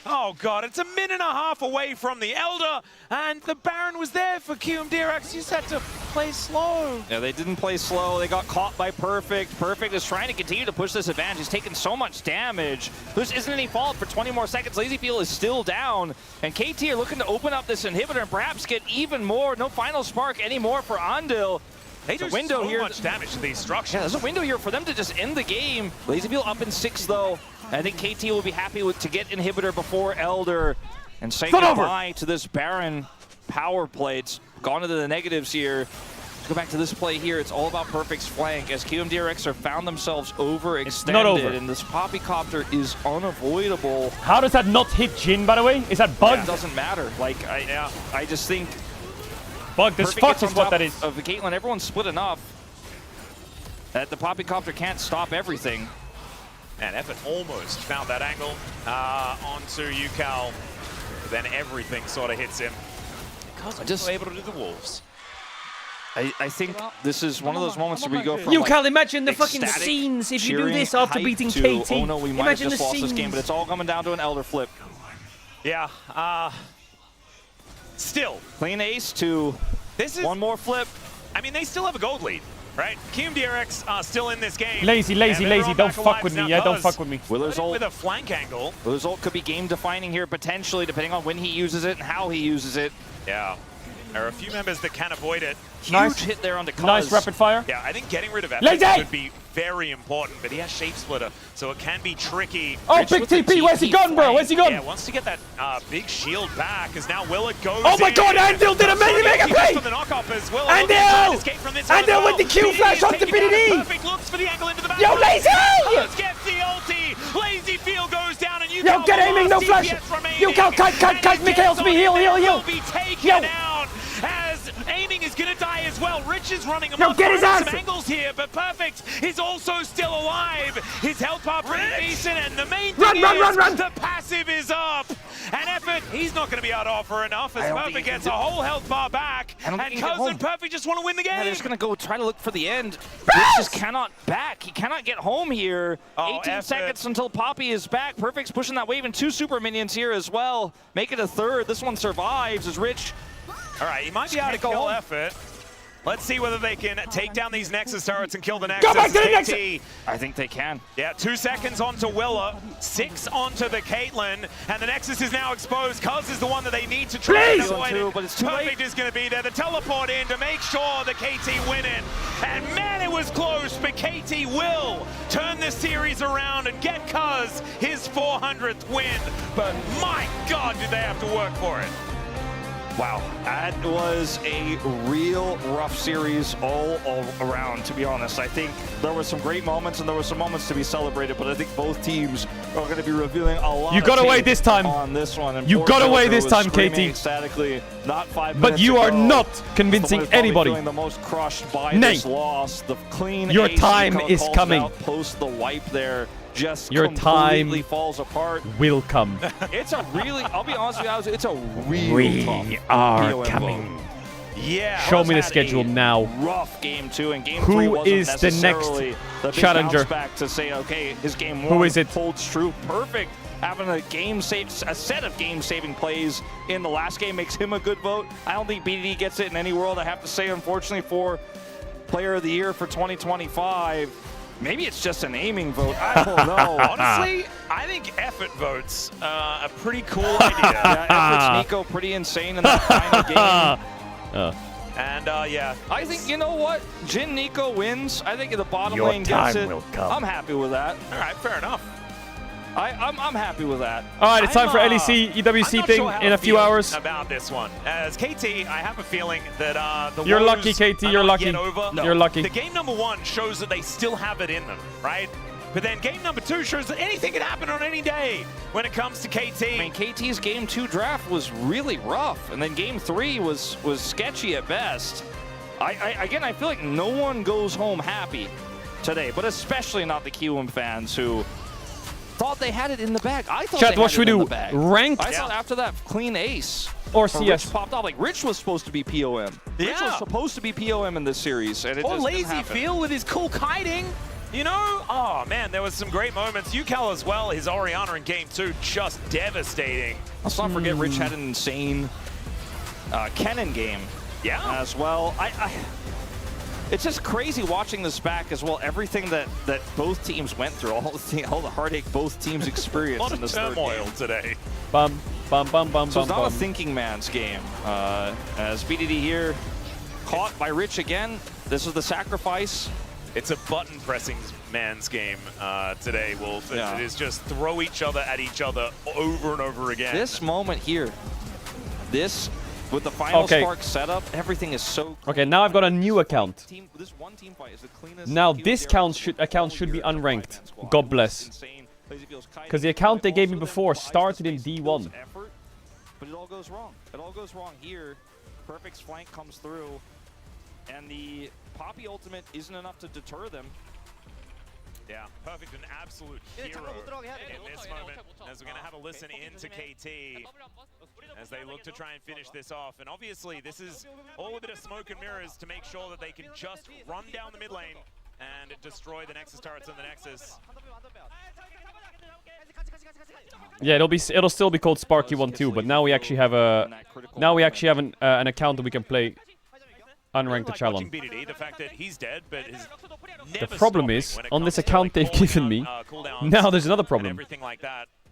Oh god, it's a minute and a half away from the Elder, and the Baron was there for QMDRX. You just had to play slow. Yeah, they didn't play slow. They got caught by Perfect. Perfect is trying to continue to push this advantage. He's taking so much damage. This isn't any fault for 20 more seconds. LazyFeel is still down, and KT are looking to open up this inhibitor and perhaps get even more. No final spark anymore for Andil. They do so much damage to these structures. Yeah, there's a window here for them to just end the game. LazyFeel up in 6 though. I think KT will be happy to get inhibitor before Elder and say goodbye to this Baron power play. It's gone into the negatives here. Let's go back to this play here. It's all about Perfect's flank as QMDRX have found themselves overextended. not over. And this Poppycopter is unavoidable. How does that not hit Jin, by the way? Is that bugged? Yeah, it doesn't matter. Like, I just think... Bugged as fuck is what that is. Of the Caitlyn, everyone's split enough that the Poppycopter can't stop everything. And Effort almost found that angle onto Yukal. Then everything sort of hits him. Because just able to do the Wolves. I think this is one of those moments where we go from Yukal, imagine the fucking scenes if you do this after beating KT. Oh no, we might have Imagine just the lost scenes. this game, but it's all coming down to an Elder flip. Yeah, still. Clean ace to one more flip. I mean, they still have a gold lead, right? QMDRX are still in this game. Lazy. Don't fuck with me. Yeah, don't fuck with me. Willer's ult with a flank angle. Willer's ult could be game defining here potentially, depending on when he uses it and how he uses it. Yeah. There are a few members that can avoid it. Huge hit there on the Cuz. Nice rapid fire. Yeah, I think getting rid of Lazy! Epic could be very important, but he has Shape Splitter, so it can be tricky. Oh, big TP. Where's he gone, bro? Where's he gone? Yeah, wants to get that big shield back, as now Willa goes Oh my god, Andil did a mega play! Andil with the Q flash onto BDD! Perfect looks for the angle into the back. Yo, Lazy! Gets the ulti. LazyFeel goes down, and you Yo, get aiming, no flash! Yukal, kite, Mikhail's me, heal! Will be taken out as aiming is gonna die as well. Rich is running No, get his ass! some angles here, but Perfect is also still alive. His health bar pretty decent, and the main thing Run! the passive is up. And Effort, he's not gonna be able to offer enough as Perfect gets a whole health bar back. And Cousin Perfect just want to win the game. Yeah, they're just gonna go try to look for the end. Rich just cannot back. He cannot get home here. 18 seconds until Poppy is back. Perfect's pushing that wave, and 2 super minions here as well. Make it a third. This one survives as Rich. All right, he might be able to kill Effort. Let's see whether they can take down these Nexus turrets and kill the Nexus. Go back to the KT. Nexus! I think they can. Yeah, 2 seconds onto Willa, 6 onto the Caitlyn, and the Nexus is now exposed. Cuz is the one that they need to try and avoid it. But it's too Perfect late. is going to be there. The teleport in to make sure the KT win it. And man, it was close, but KT will turn this series around and get Cuz his 400th win. But my God, did they have to work for it. Wow, that was a real rough series all around, to be honest. I think there were some great moments and there were some moments to be celebrated, but I think both teams are going to be revealing a lot You got away this time. on this one. And You got away Silver this was time, screaming KT. ecstatically, not 5 But minutes you are ago. not Someone convincing is probably anybody. feeling the most crushed by Nay. this loss. The clean Your ace time Nico is calls coming. out post the wipe there. Just Your completely time falls apart. will come. It's a really, I'll be honest with you, it's a real We tough are POM coming. vote. Yeah. Show me the Had schedule a now. Rough game 2, and game Who 3 wasn't is the next necessarily the big challenger? bounce back to say, okay, his game 1 Who is it? holds true. Perfect. Having a set of game-saving plays in the last game makes him a good vote. I don't think BDD gets it in any world. I have to say, unfortunately, for Player of the Year for 2025. Maybe it's just an aiming vote. I don't know. Honestly, I think Effort votes a pretty cool idea. Yeah, Effort's Nico pretty insane in that final game. And yeah. I think, you know what? Jin Nico wins. I think the bottom Your lane gets time it. will come. I'm happy with that. All right, fair enough. I'm happy with that. All right, it's time for LEC I'm EWC not thing sure how in to a few feel hours. about this one. As KT, I have a feeling that the You're woes lucky, KT, are you're not lucky. yet over. You're lucky. The game number 1 shows that they still have it in them, right? But then game number 2 shows that anything can happen on any day when it comes to KT. I mean, KT's game 2 draft was really rough, and then game 3 was sketchy at best. Again, I feel like no one goes home happy today, but especially not the QM fans who thought they had it in the bag. I thought Chat, they what had should it we in do? the bag. Ranked? I thought after that clean ace Or Rich CS? popped off. Like, Rich was supposed to be POM. Rich was supposed to be POM in this series, and it Or just didn't happen. LazyFeel with his cool kiting. You know, oh man, there was some great moments. UCal as well, his Orianna in game 2, just devastating. Let's not forget Rich had an insane Kennen game as well. It's just crazy watching this back as well. Everything that both teams went through, all the heartache both teams experienced in this third game today. So it's not a thinking man's game. As BDD here, caught by Rich again. This is the sacrifice. It's a button pressing man's game today, Wolf. It is just throw each other at each other over and over again. This moment here, this with the final spark setup, everything is so clean. Okay, now I've got a new account. This one team fight is the cleanest. Now this account should be unranked. God bless. Because the account they gave me before started in D1. But it all goes wrong. It all goes wrong here. Perfect's flank comes through, and the Poppy ultimate isn't enough to deter them. Yeah, Perfect, an absolute hero in this moment, as we're going to have a listen into KT as they look to try and finish this off. And obviously, this is all a bit of smoke and mirrors to make sure that they can just run down the mid lane and destroy the Nexus turrets in the Nexus. Yeah, it'll still be called Sparky 1-2, but now we actually have an account that we can play unranked the challenge. The fact that he's dead, but the problem is, on this account they've given me, now there's another problem.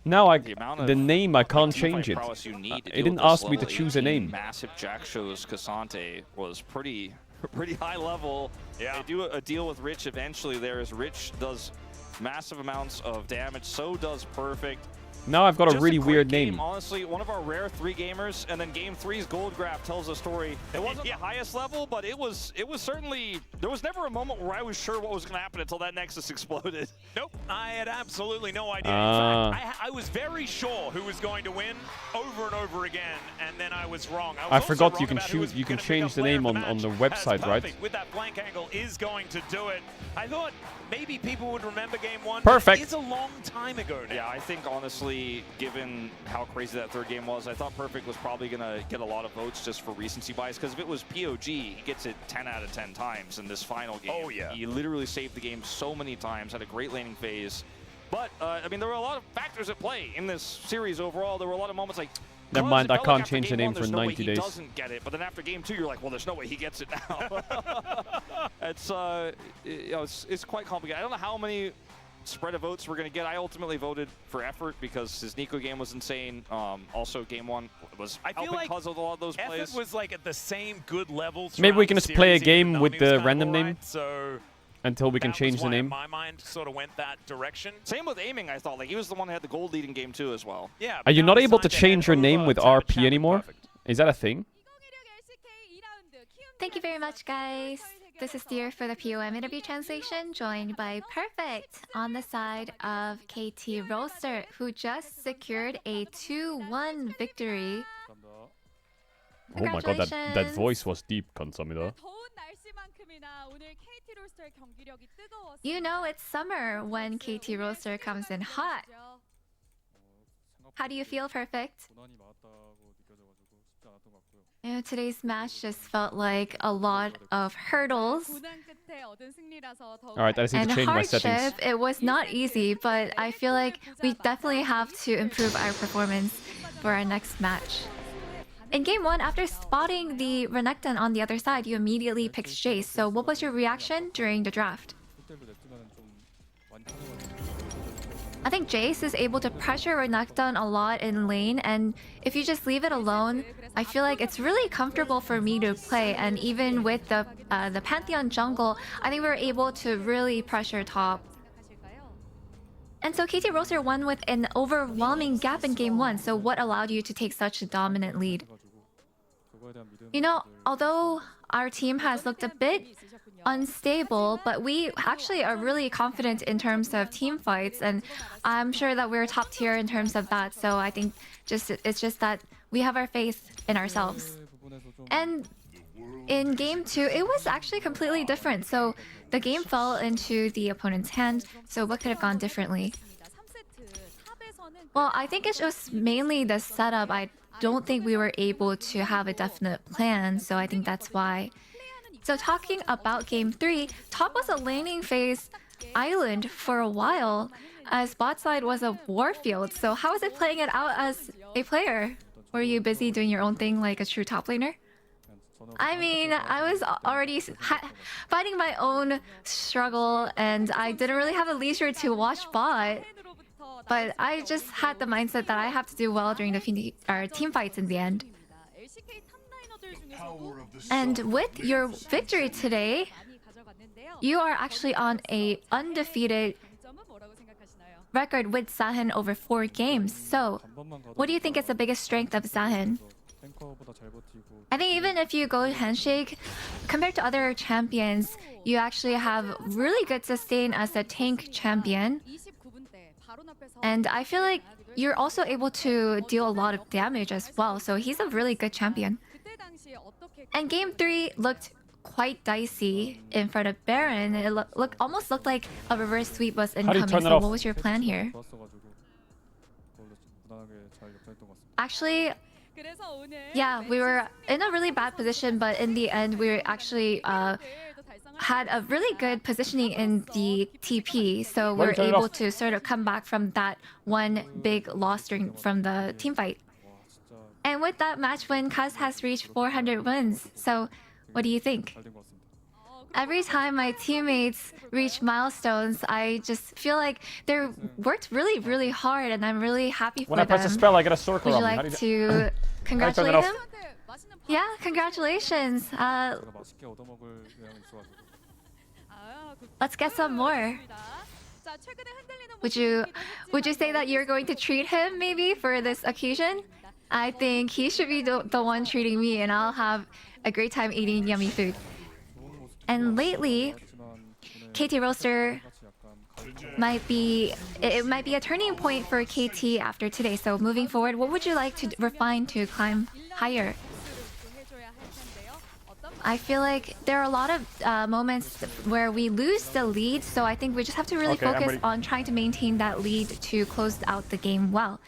Now the name, I can't change it. It didn't ask me to choose a name. Massive Jack shows Cassante was pretty high level. Yeah. They do a deal with Rich eventually there, as Rich does massive amounts of damage, so does Perfect. Now I've got a Just really great weird game, name. Honestly, one of our rare 3 gamers, and then game 3's gold graph tells a story. It wasn't the highest level, but it was certainly, there was never a moment where I was sure what was going to happen until that Nexus exploded. Nope, I had absolutely no idea. In fact, I was very sure who was going to win over and over again, and then I was wrong. I forgot you can choose, you can change the name on the website, right? With that flank angle is going to do it. I thought maybe people would remember game 1. Perfect. It's a long time ago now. Yeah, I think honestly, given how crazy that third game was, I thought Perfect was probably going to get a lot of votes just for recency bias, because if it was POG, he gets it 10 out of 10 times in this final game. Oh, yeah. He literally saved the game so many times, had a great laning phase. But, I mean, there were a lot of factors at play in this series overall. There were a lot of moments like, never mind, I can't change the name for 90 days. He doesn't get it, but then after game 2, you're like, well, there's no way he gets it now. It's, you know, it's quite complicated. I don't know how many spread of votes we're going to get. I ultimately voted for Effort because his Nico game was insane. Also, game 1 was helping because of a lot of those plays. Effort was like at the same good level. Maybe we can just play a game with the random right, name so until we can change the name. My mind sort of went that direction. Same with aiming, I thought. Like, he was the one that had the gold lead in game 2 as well. Yeah. Are you not able to change your name with RP anymore? Is that a thing? Thank you very much, guys. This is Dear for the POM interview translation, joined by Perfect on the side of KT Roaster, who just secured a 2-1 victory. Oh my god, that voice was deep, 감사합니다. You know it's summer when KT Roaster comes in hot. How do you feel, Perfect? You know, today's match just felt like a lot of hurdles Alright, I just need to change my settings. It was not easy, but I feel like we definitely have to improve our performance for our next match. In game 1, after spotting the Renekton on the other side, you immediately picked Jace. So what was your reaction during the draft? I think Jace is able to pressure Renekton a lot in lane, and if you just leave it alone, I feel like it's really comfortable for me to play. And even with the Pantheon jungle, I think we were able to really pressure top. And so KT Roaster won with an overwhelming gap in game 1. So what allowed you to take such a dominant lead? You know, although our team has looked a bit unstable, but we actually are really confident in terms of team fights, and I'm sure that we're top tier in terms of that. So I think it's just that we have our faith in ourselves. And in game 2, it was actually completely different. So the game fell into the opponent's hand. So what could have gone differently? Well, I think it's just mainly the setup. I don't think we were able to have a definite plan, so I think that's why. So talking about game 3, top was a laning phase island for a while, as bot side was a warfield. So how is it playing it out as a player? Were you busy doing your own thing like a true top laner? I mean, I was already fighting my own struggle, and I didn't really have the leisure to watch bot. But I just had the mindset that I have to do well during the team fights in the end. And with your victory today, you are actually on a undefeated record with Sahin over 4 games. So, what do you think is the biggest strength of Sahin? I think even if you go handshake, compared to other champions, you actually have really good sustain as a tank champion. And I feel like you're also able to deal a lot of damage as well, so he's a really good champion. And game 3 looked quite dicey in front of Baron. It almost looked like a reverse sweep was incoming, so what was your plan here? Actually, yeah, we were in a really bad position, but in the end, we actually had a really good positioning in the TP, so we were able to sort of come back from that one big loss from the team fight. And with that match win, Kaz has reached 400 wins. So, what do you think? Every time my teammates reach milestones, I just feel like they worked really, really hard, and I'm really happy for them. When I press a spell, I get a circle. Would you like to congratulate him? Yeah, congratulations. Let's get some more. Would you say that you're going to treat him maybe for this occasion? I think he should be the one treating me, and I'll have a great time eating yummy food. And lately, KT Roaster might be a turning point for KT after today. So moving forward, what would you like to refine to climb higher? I feel like there are a lot of moments where we lose the lead, so I think we just have to really focus on trying to maintain that lead to close out the game well.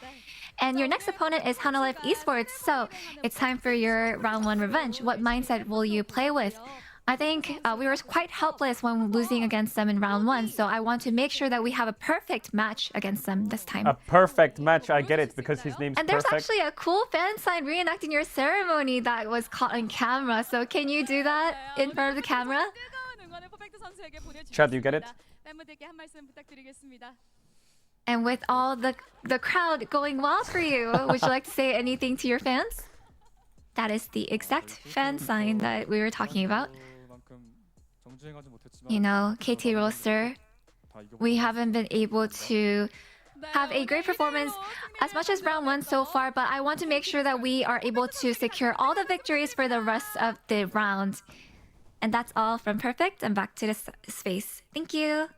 And your next opponent is Hanalife Esports, so it's time for your round 1 revenge. What mindset will you play with? I think we were quite helpless when losing against them in round 1, so I want to make sure that we have a perfect match against them this time. A perfect match, I get it, because his name's And there's perfect. actually a cool fan sign reenacting your ceremony that was caught on camera, so can you do that in front of the camera? Chad, do you get it? And with all the crowd going wild for you, would you like to say anything to your fans? That is the exact fan sign that we were talking about. You know, KT Roaster, we haven't been able to have a great performance as much as round 1 so far, but I want to make sure that we are able to secure all the victories for the rest of the round. And that's all from Perfect, and back to the space. Thank you.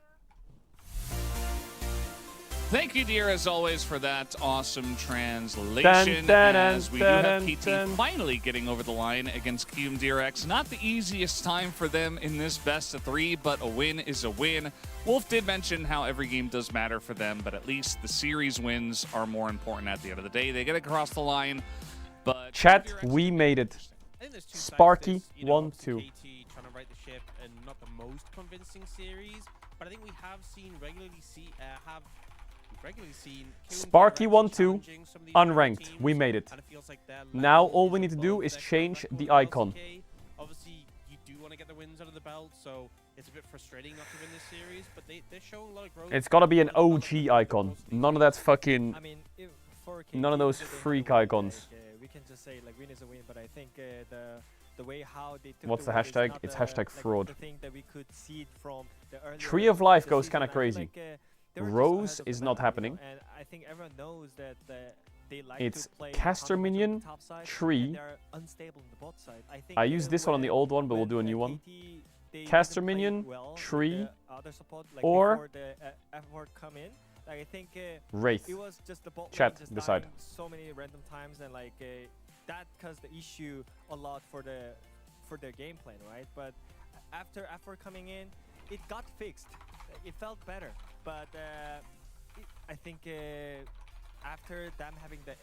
Thank you, dear, as always, for that awesome translation. As we do have KT finally getting over the line against QMDRX. Not the easiest time for them in this best of 3, but a win is a win. Wolf did mention how every game does matter for them, but at least the series wins are more important at the end of the day. They get across the line, but... Chat, we made it. Sparky 1-2. Trying to right the ship and not the most convincing series, but I think we have seen regularly seen Sparky 1-2, unranked. We made it. Now all we need to do is change the icon. Obviously, you do want to get the wins under the belt, so it's a bit frustrating not to win this series, but they're showing a lot of growth. It's gotta be an OG icon. None of that fucking... None of those freak icons. We can just say like win is a win, but I think the way how they took What's the hashtag? It's hashtag fraud. The thing that we could see it from the earlier Tree of Life goes kind of like, crazy. Rose is not happening. And I think everyone knows that they like it's to play caster minion, tree. I used this one on the old one, but we'll do a new one. Caster minion, tree, or Wraith. It was just the bot Chat, just decide. dying so many random times, and like that caused the issue a lot for their game plan, right? But after coming in, it got fixed. It felt better, but I think after them having the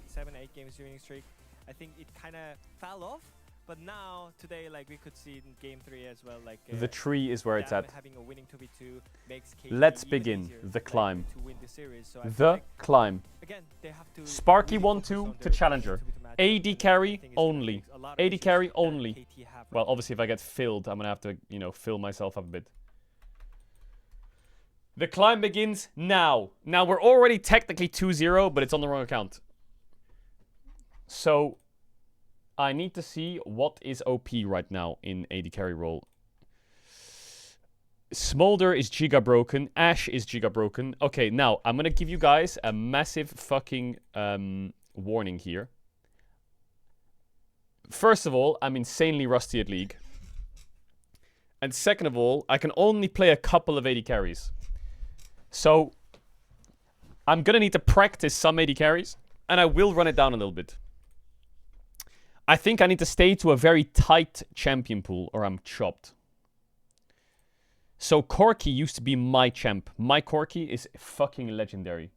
7-8 games winning streak, I think it kind of fell off. But now, today, like we could see in game 3 as well, like The tree is where it's them at. having a winning 2v2 makes KT Let's even begin easier, the like, climb. to win the series. So I feel The like, climb. again, they have to Sparky really 1-2 focus on to their Challenger. 2v2 AD carry think it's gonna only. fix a lot of AD issues carry that only. KT have Well, right obviously if I get filled, I'm gonna have to, you know, fill myself up a bit. The climb begins now. Now, we're already technically 2-0, but it's on the wrong account. So, I need to see what is OP right now in AD carry role. Smolder is giga broken. Ashe is giga broken. Okay, now, I'm gonna give you guys a massive fucking warning here. First of all, I'm insanely rusty at League. And second of all, I can only play a couple of AD carries. So, I'm gonna need to practice some AD carries, and I will run it down a little bit. I think I need to stay to a very tight champion pool, or I'm chopped. So, Corki used to be my champ. My Corki is fucking legendary.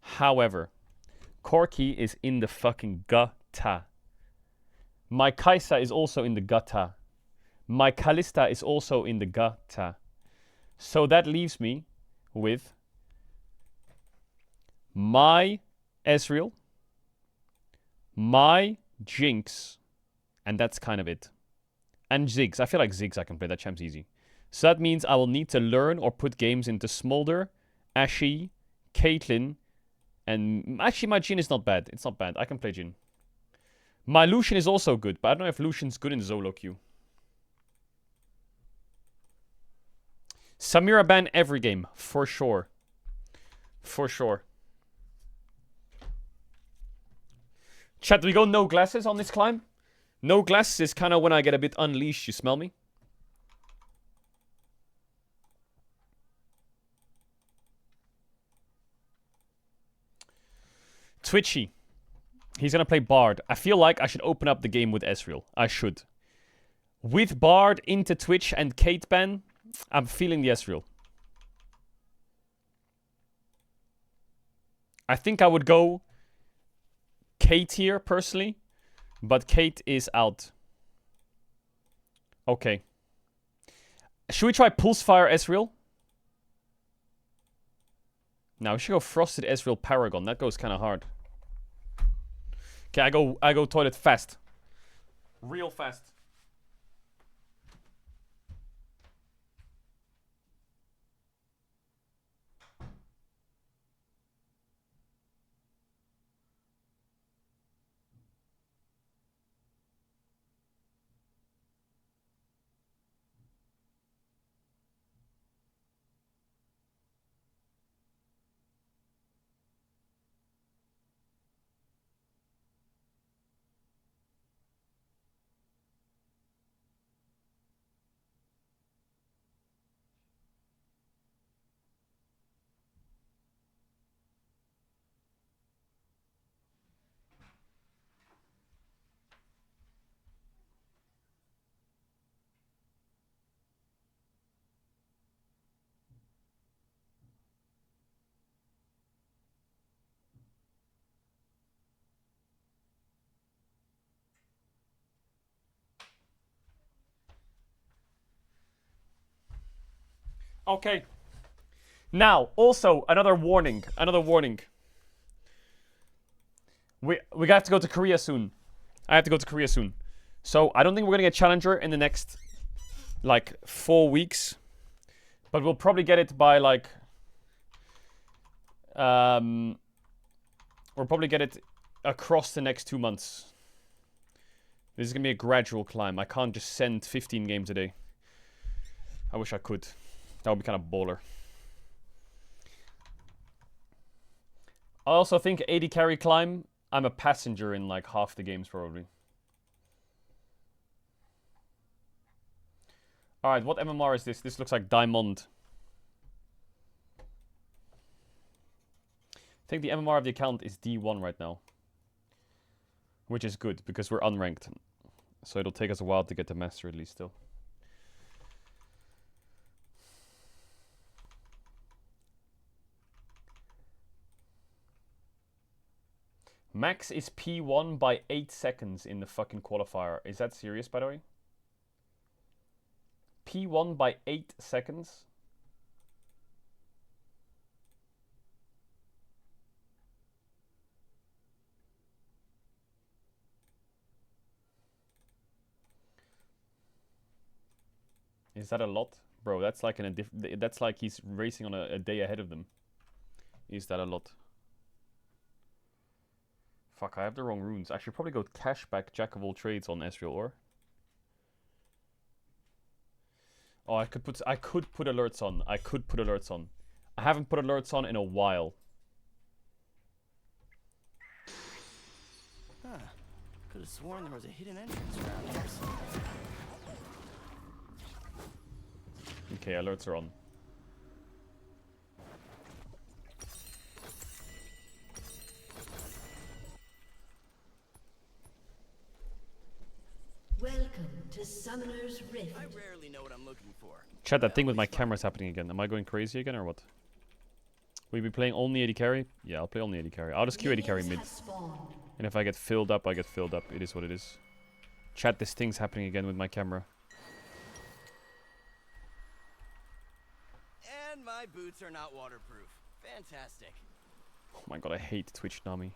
However, Corki is in the fucking gutter. My Kaisa is also in the gutter. My Kalista is also in the gutter. So that leaves me with my Ezreal, my Jinx, and that's kind of it. And Ziggs. I feel like Ziggs I can play. That champ's easy. So that means I will need to learn or put games into Smolder, Ashe, Caitlyn, and actually my Jhin is not bad. It's not bad. I can play Jhin. My Lucian is also good, but I don't know if Lucian's good in Zolo queue. Samira ban every game, for sure. For sure. Chat, do we go no glasses on this climb? No glasses is kind of when I get a bit unleashed, you smell me? Twitchy. He's gonna play Bard. I feel like I should open up the game with Ezreal. I should. With Bard into Twitch and Kate ban, I'm feeling the Ezreal. I think I would go Kate here, personally. But Kate is out. Okay. Should we try Pulsefire Ezreal? No, we should go Frosted Ezreal Paragon. That goes kind of hard. Okay, I go toilet fast. Real fast. Okay. Now, also, another warning. Another warning. We have to go to Korea soon. I have to go to Korea soon. So, I don't think we're going to get Challenger in the next, like, 4 weeks. But we'll probably get it by, like... we'll probably get it across the next 2 months. This is going to be a gradual climb. I can't just send 15 games a day. I wish I could. That would be kind of baller. I also think AD carry climb, I'm a passenger in like half the games probably. Alright, what MMR is this? This looks like Diamond. I think the MMR of the account is D1 right now. Which is good, because we're unranked. So it'll take us a while to get to Master at least still. Max is P1 by 8 seconds in the fucking qualifier. Is that serious, by the way? P1 by 8 seconds? Is that a lot? Bro, that's like that's like he's racing on a day ahead of them. Is that a lot? Fuck, I have the wrong runes. I should probably go cashback Jack of all trades on Ezreal or. Oh, I could put alerts on. I haven't put alerts on in a while. Huh. Could have sworn there was a hidden entrance around here. Okay, alerts are on. Welcome to Summoner's Rift. I rarely know what I'm looking for. Chat, that thing with my camera's happening again. Am I going crazy again or what? Will you be playing only AD carry? Yeah, I'll play only AD carry. I'll just queue AD carry mid. And if I get filled up, I get filled up. It is what it is. Chat, this thing's happening again with my camera. And my boots are not waterproof. Fantastic. Oh my god, I hate Twitch Nami.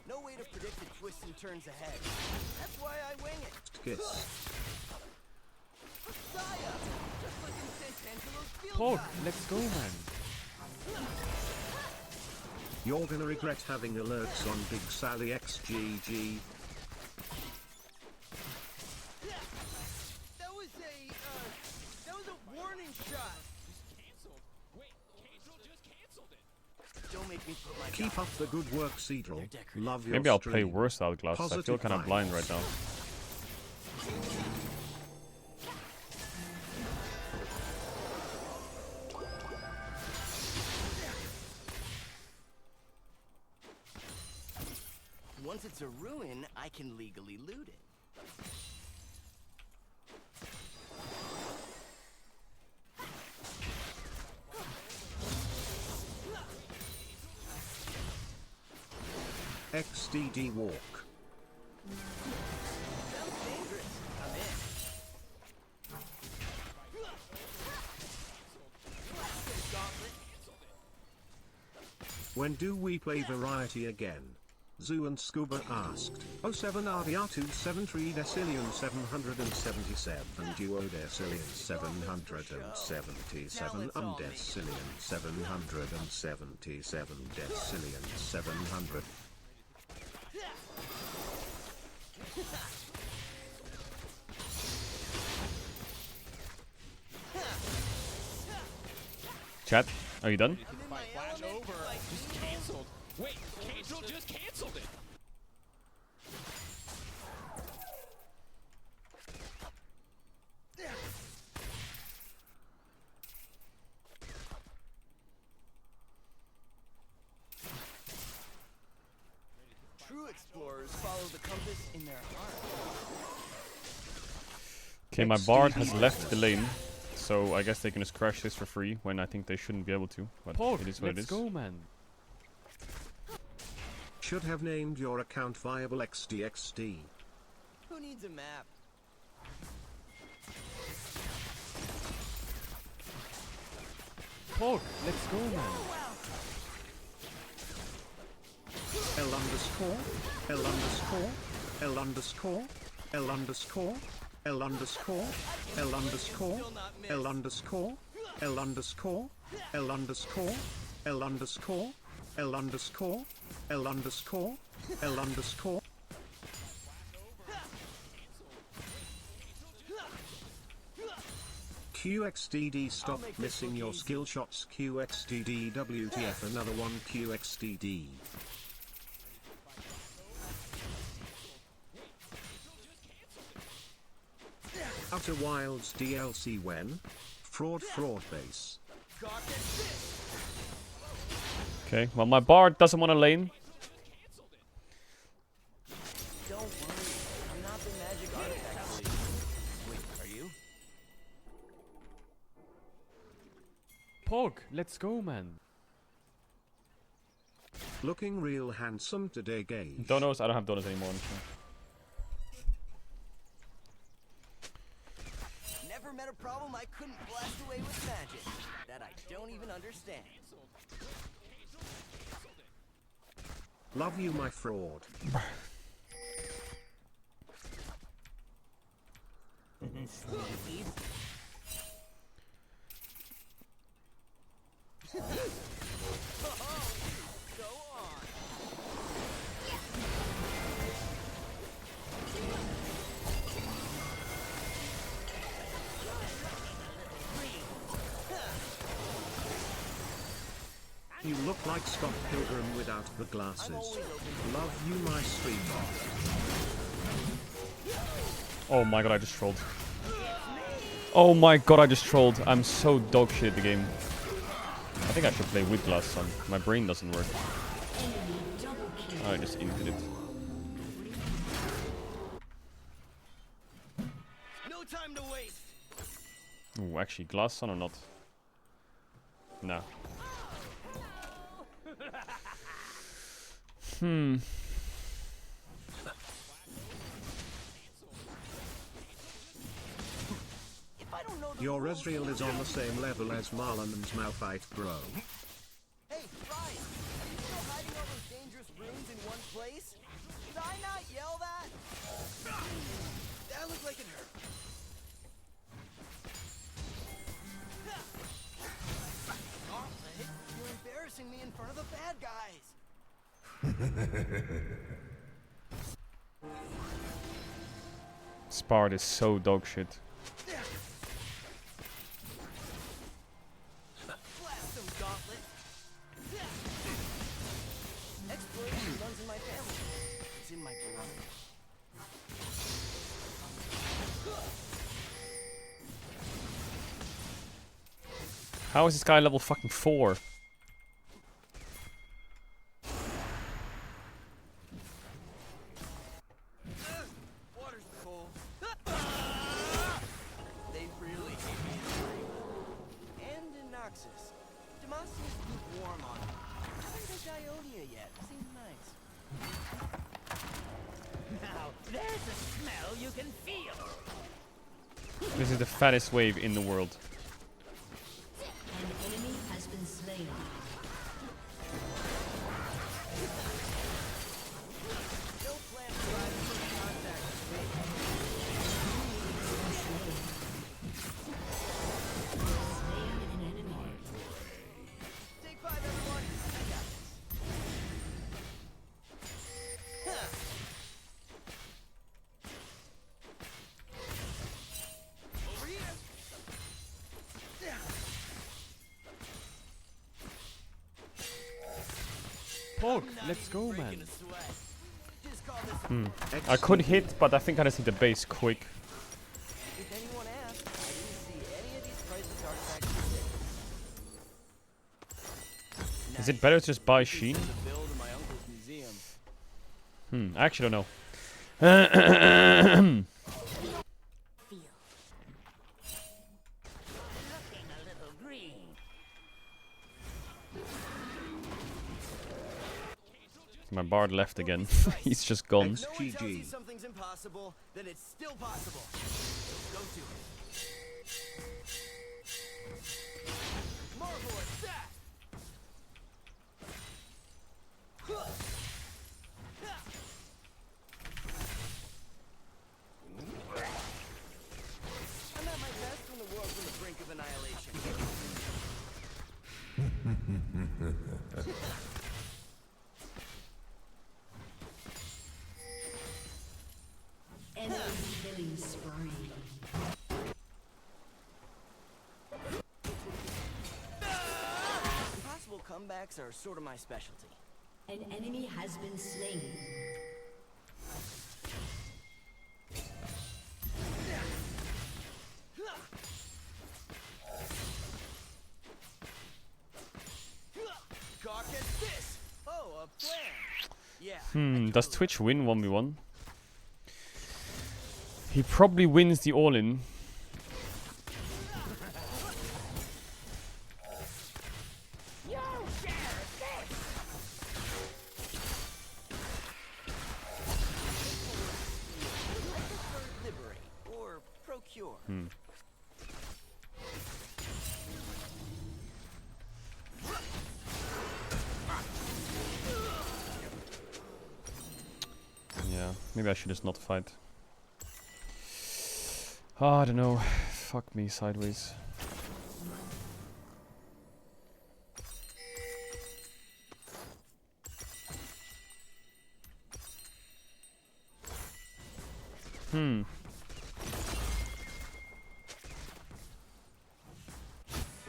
No way to predict the twists and turns ahead. That's why I wing it. Kiss. Messiah! Just like in St. Angelo's field Oh, guide. let's go, man. You're gonna regret having alerts on Big Sally XGG. That was a warning shot. Don't make me put my Keep up the good work, Caedrel. Love your Maybe I'll play stream. worse Outclass. I feel Positive kind of vibes. blind right now. Once it's a ruin, I can legally loot it. XDD walk. Sounds dangerous. I'm in. When do we play Variety again? Zoo and Scuba asked. 07 RVR273 Decillion 777 Duo Decillion 777 Decillion 777 Decillion 700. Chat, are you done? Flash over. Just canceled. Wait, Caedrel just canceled it. True explorers follow the compass in their heart. Okay, my Bard has left the lane, so I guess they can just crash this for free when I think they shouldn't be able to. But it is what it is. Let's go, man. Should have named your account Viable XDXD. Who needs a map? Pog, let's go, man. L underscore, L underscore, L underscore, L underscore, L underscore, L underscore, L underscore, L underscore, L underscore, L underscore, L underscore, L underscore, L underscore. QXDD stop missing your skill shots. QXDD WTF another one. QXDD. Outer Wilds DLC when? Fraud base. Okay, well my Bard doesn't want to lane. Pog, let's go, man. Looking real handsome today, Gage. Donos? I don't have donos anymore. Never met a problem I couldn't blast away with magic that I don't even understand. Love you, my fraud. You look like Scott Pilgrim without the glasses. Love you, my streamer. Oh my god, I just trolled. Oh my god, I just trolled. I'm so dog shit at the game. I think I should play with glasses on. My brain doesn't work. I just input it. No time to waste. Ooh, actually, glasses on or not? No. Your Ezreal is on the same level as Marlon's Malphite, bro. Hey, Rise! Are you still hiding all those dangerous runes in one place? Did I not yell that? That looked like it hurt. You're embarrassing me in front of the bad guys. Spart is so dog shit. Blast them, Gauntlet. Exploration runs in my family. It's in my blood. How is this guy level fucking 4? Water's cold. They really hate me. And in Noxus. Demos seems lukewarm on it. Haven't touched Ionia yet. Seems nice. Now, there's a smell you can feel. This is the fattest wave in the world. An enemy has been slain. No plan to ride first contact with me. Slain an enemy. Take 5, everyone. I got this. Huh. Over here. Pog, let's go, man. Just call this I could hit, but I think I just hit the base quick. If anyone asks, I didn't see any of these priceless artifacts. Is it better to just buy Sheen? The build of my uncle's museum. I actually don't know. Looking a little green. My bard left again. He's just gone. No one tells you something's impossible, then it's still possible. So go to it. Marvel at that. I'm at my best when the world's on the brink of annihilation. Enemy killing spree. Impossible comebacks are sort of my specialty. An enemy has been slain. Gawk at this! Oh, a plan! Yeah. Does Twitch win 1v1? He probably wins the all-in. Yeah, maybe I should just not fight. Oh, I don't know. Fuck me sideways. When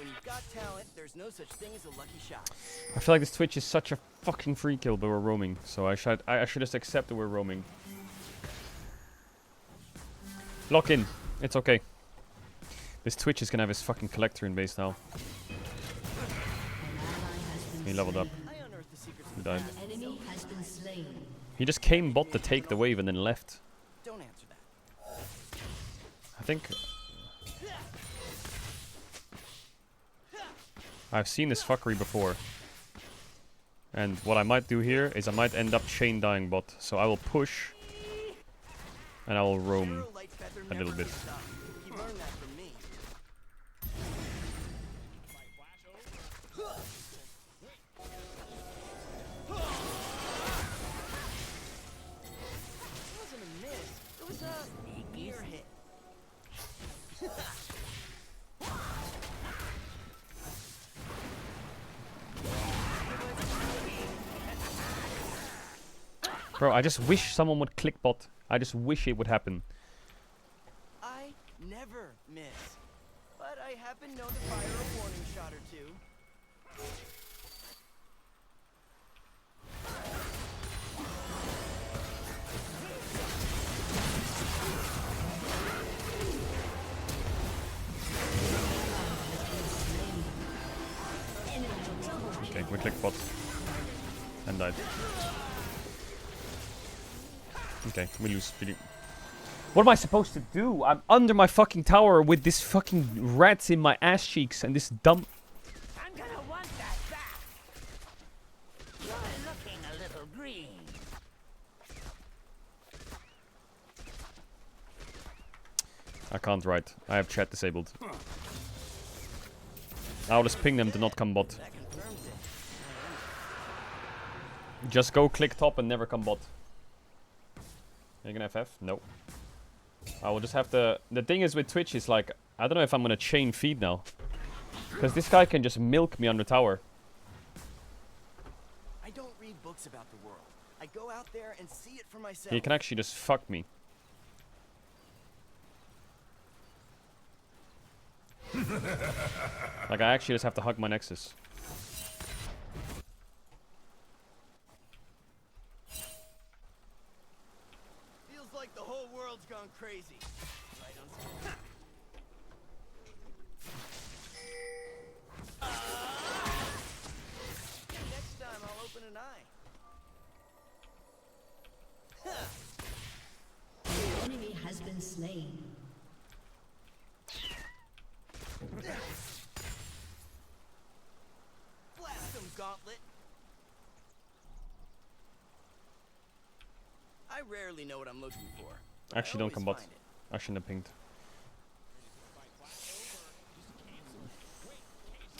you've got talent, there's no such thing as a lucky shot. I feel like this Twitch is such a fucking free kill, but we're roaming. So I should just accept that we're roaming. Lock in. It's okay. This Twitch is gonna have his fucking collector in base now. He leveled up. He died. He just came bot to take the wave and then left. Don't answer that. I think I've seen this fuckery before. And what I might do here is I might end up chain dying bot. So I will push and I will roam a little bit. You learned that from me. It wasn't a miss. It was a gear hit. Bro, I just wish someone would click bot. I just wish it would happen. I never miss, but I have been known to fire a warning shot or two. Okay, we clicked bot. And died. Okay, we lose. What am I supposed to do? I'm under my fucking tower with this fucking rats in my ass cheeks and this dumb... I'm gonna want that back. You're looking a little green. I can't write. I have chat disabled. I'll just ping them to not come bot. Just go click top and never come bot. Are you gonna FF? No. I will just have to... The thing is with Twitch is like, I don't know if I'm gonna chain feed now. Because this guy can just milk me under tower. I don't read books about the world. I go out there and see it for myself. He can actually just fuck me. Like I actually just have to hug my Nexus. Feels like the whole world's gone crazy. Right on schedule. Next time I'll open an eye. The enemy has been slain. Blast him, Gauntlet. I rarely know what I'm looking for. Actually, don't come bot. I shouldn't have pinged.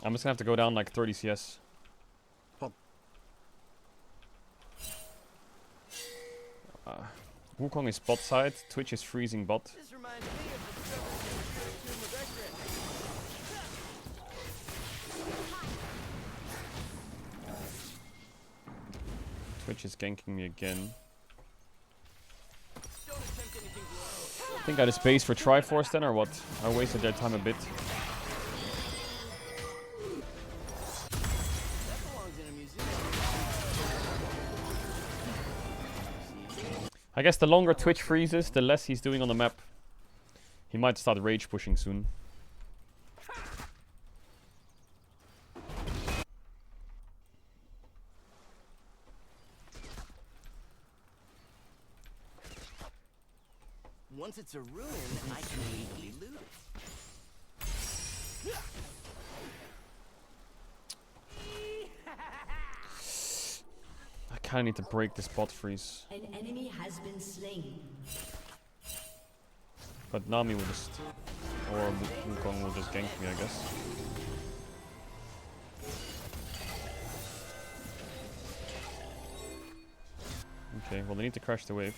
I'm just gonna have to go down like 30 CS. Wukong is bot side, Twitch is freezing bot. This reminds me of the struggles Twitch is ganking me again. I think I just base for Triforce then, or what? I wasted their time a bit. I guess the longer Twitch freezes, the less he's doing on the map. He might start rage pushing soon. Once it's a ruin, I can legally loot it. I kinda need to break this bot freeze. An enemy has been slain. But Nami will just Or Wukong will just gank me, I guess. Okay, well they need to crash the wave.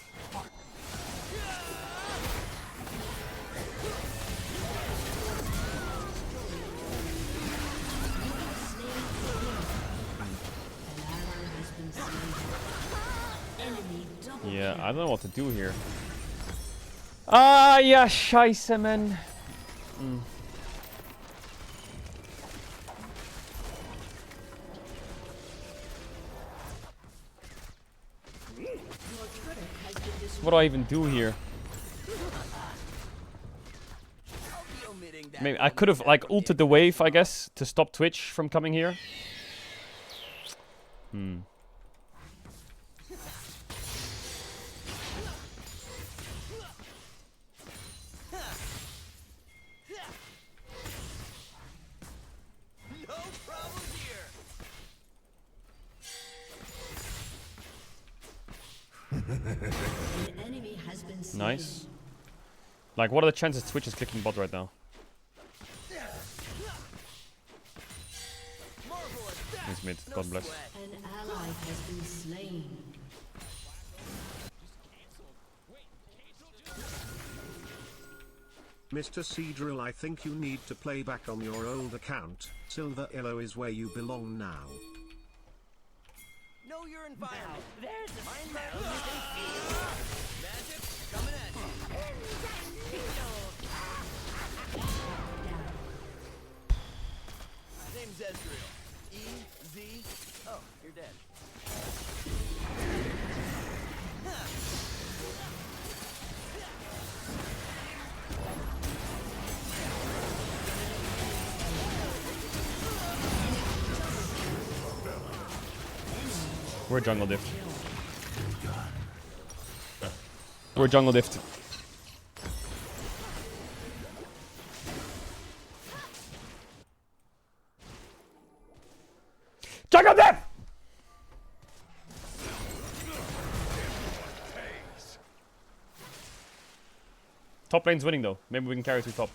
Yeah, I don't know what to do here. Ah, yeah, scheiße, man. What do I even do here? Maybe I could have like ulted the wave, I guess, to stop Twitch from coming here. Nice. Like, what are the chances Twitch is clicking bot right now? He's mid. God bless. An ally has been slain. Mr. Caedrel, I think you need to play back on your old account. Silver Elo is where you belong now. Know your environment. There's a mind magic coming at you. Name's Ezreal. E-Z. Oh, you're dead. We're jungle diff. We're jungle diff. Jungle diff! Top lane's winning though. Maybe we can carry to top.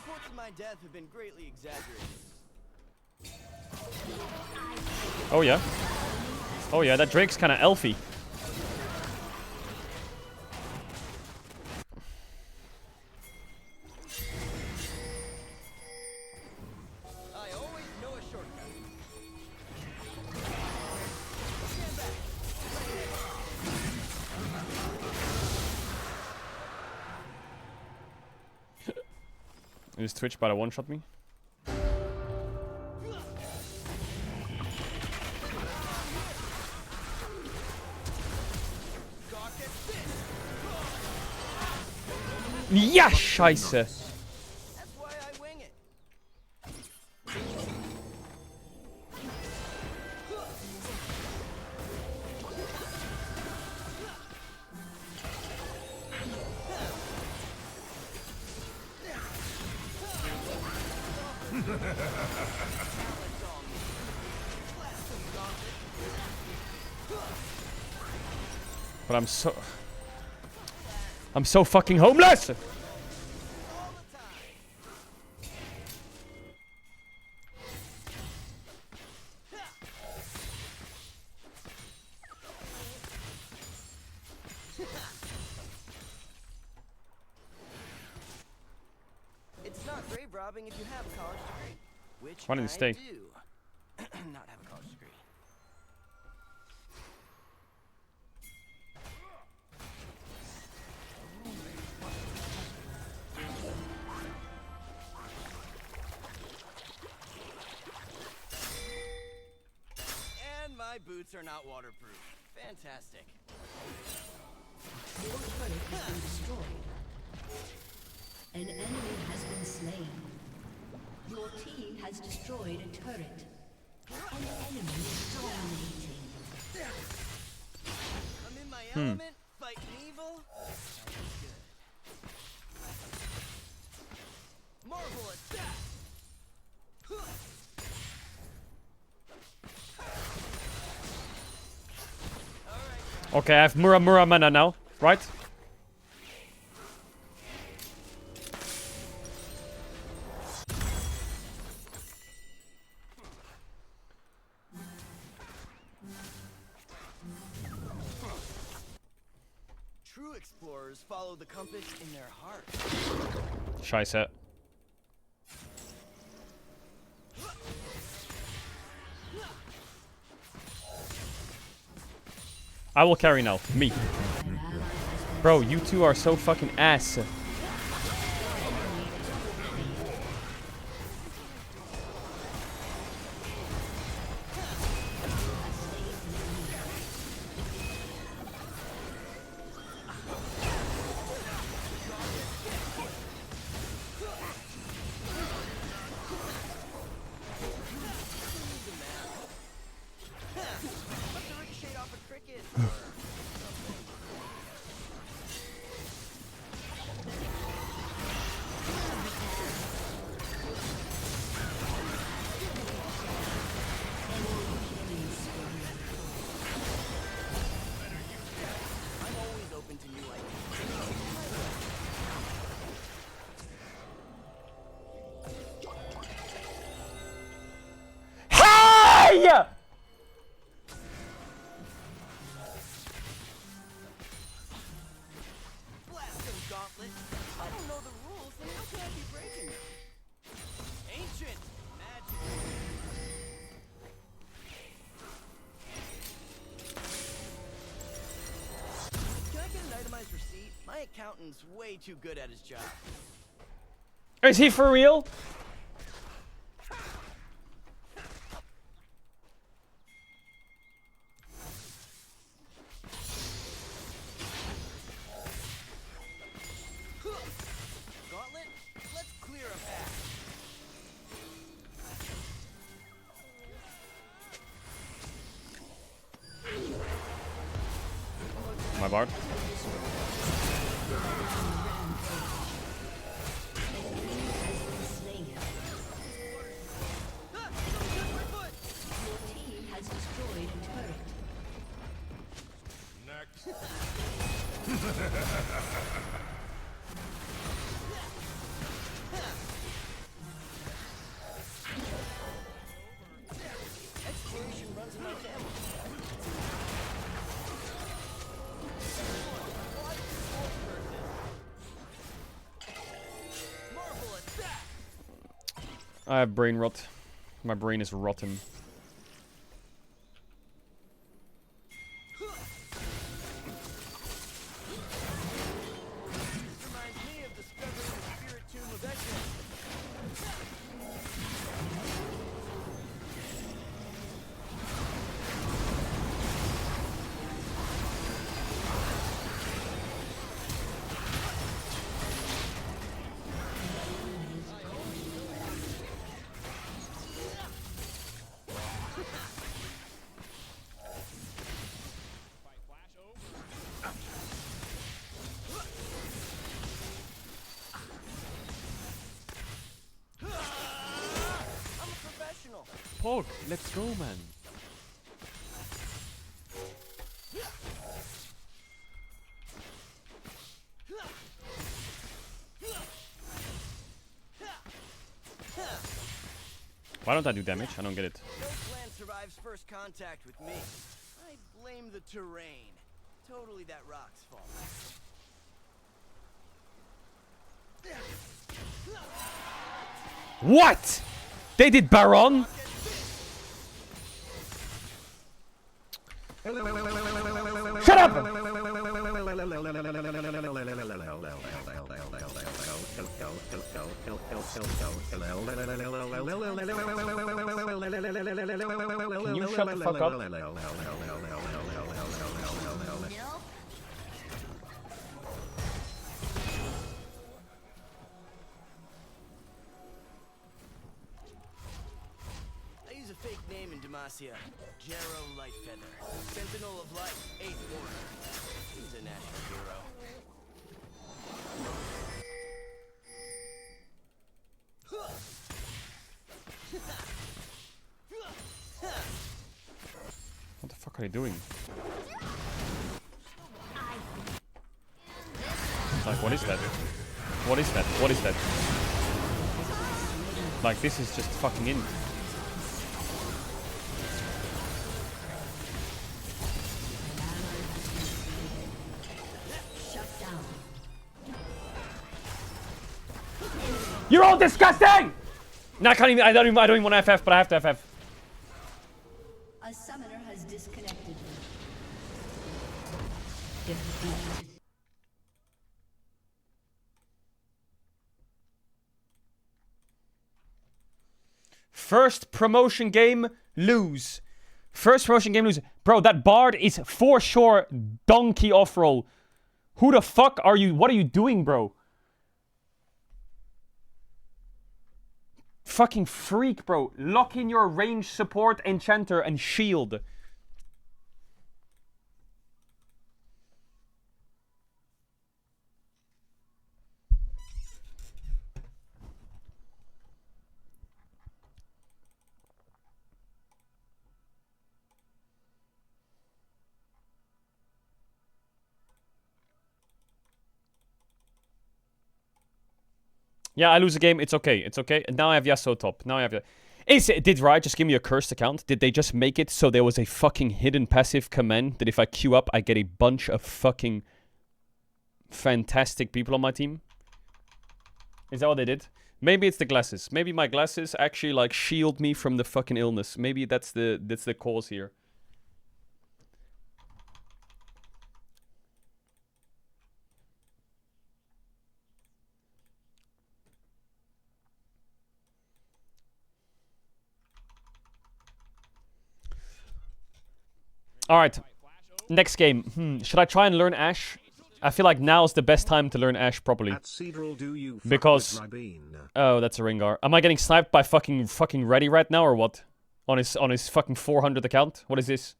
Reports of my death have been greatly exaggerated. Oh yeah. Oh yeah, that Drake's kind of elfy. I always know a shortcut. Is Twitch about to one-shot me? Ja, scheiße. That's why I wing it. But I'm so fucking homeless. It's not grave robbing if you have a college degree, which Why didn't I you stay? do. Not have a college degree. And my boots are not waterproof. Fantastic. Your turret has been destroyed. An enemy has been slain. Your team has destroyed a turret. An enemy is dominating. I'm in my element, fighting evil. Sounds good. Marvel attack! Okay, I have Mura mana now, right? True explorers follow the compass in their heart. Scheiße. I will carry now. Me. Bro, you two are so fucking ass. Yeah. Blast him, Gauntlet. I don't know the rules, then how can I be breaking them? Ancient magic. Can I get an itemized receipt? My accountant's way too good at his job. Is he for real? Gauntlet, let's clear a path. My bard. Exploration runs in my family. Marvel attack! I have brain rot. My brain is rotten. Reminds me of discovering the spirit tomb of Ekron. I'm a professional. Pog, let's go, man. Why don't I do damage? I don't get it. No plan survives first contact with me. I blame the terrain. Totally that rock's fault. What? They did Baron? Shut up! Can you shut the fuck up? I use a fake name in Demacia. Jarrow Lightfeather. Sentinel of Light, 8th Order. He's a national hero. What the fuck are they doing? What is that? What is that? What is that? Like, this is just fucking in. You're all disgusting! No, I can't even. I don't even want to FF, but I have to FF. A summoner has disconnected. First promotion game, lose. First promotion game, lose. Bro, that Bard is for sure donkey off-roll. Who the fuck are you? What are you doing, bro? Fucking freak, bro. Lock in your range support, enchanter, and shield. Yeah, I lose a game. It's okay. It's okay. And now I have Yasuo top. Now I have... Did Riot just give me a cursed account? Did they just make it so there was a fucking hidden passive command that if I queue up, I get a bunch of fucking fantastic people on my team? Is that what they did? Maybe it's the glasses. Maybe my glasses actually like shield me from the fucking illness. Maybe that's the cause here. Alright. Next game. Should I try and learn Ashe? I feel like now's the best time to learn Ashe properly. Caedrel, do you because... Oh, that's a Rengar. Am I getting sniped by fucking Ready right now or what? On his fucking 400 account? What is this?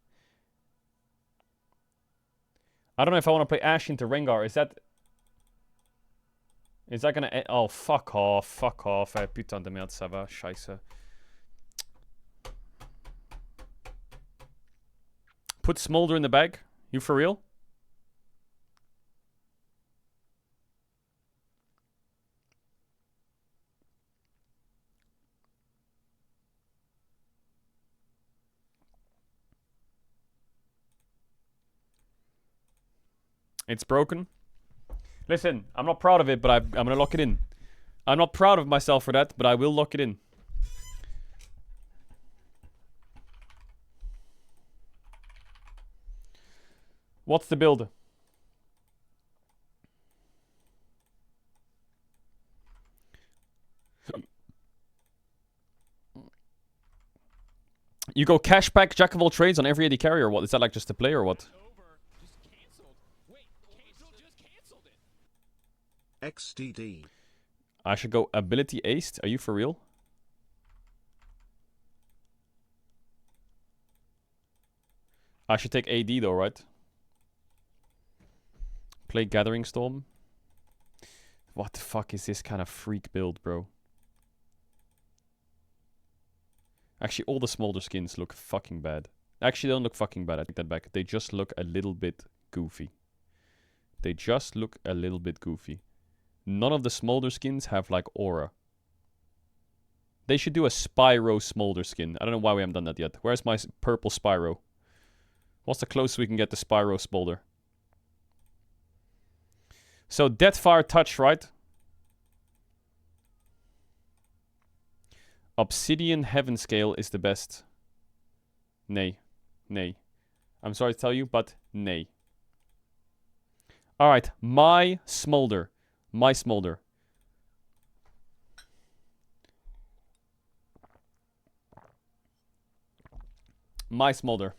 I don't know if I want to play Ashe into Rengar. Is that gonna... Oh, fuck off. Fuck off. Putain de merde, ça va. Scheiße. Put Smolder in the bag? You for real? It's broken. Listen, I'm not proud of it, but I'm gonna lock it in. I'm not proud of myself for that, but I will lock it in. What's the build? You go cashback jack of all trades on every AD carry or what? Is that like just a play or what? XDD. I should go ability aced? Are you for real? I should take AD though, right? Play Gathering Storm. What the fuck is this kind of freak build, bro? Actually, all the Smolder skins look fucking bad. Actually, they don't look fucking bad. I take that back. They just look a little bit goofy. They just look a little bit goofy. None of the Smolder skins have, like, aura. They should do a Spyro Smolder skin. I don't know why we haven't done that yet. Where's my purple Spyro? What's the closest we can get to Spyro Smolder? So, Deathfire Touch, right? Obsidian Heaven Scale is the best. Nay. Nay. I'm sorry to tell you, but nay. Alright, my Smolder. My Smolder. My Smolder.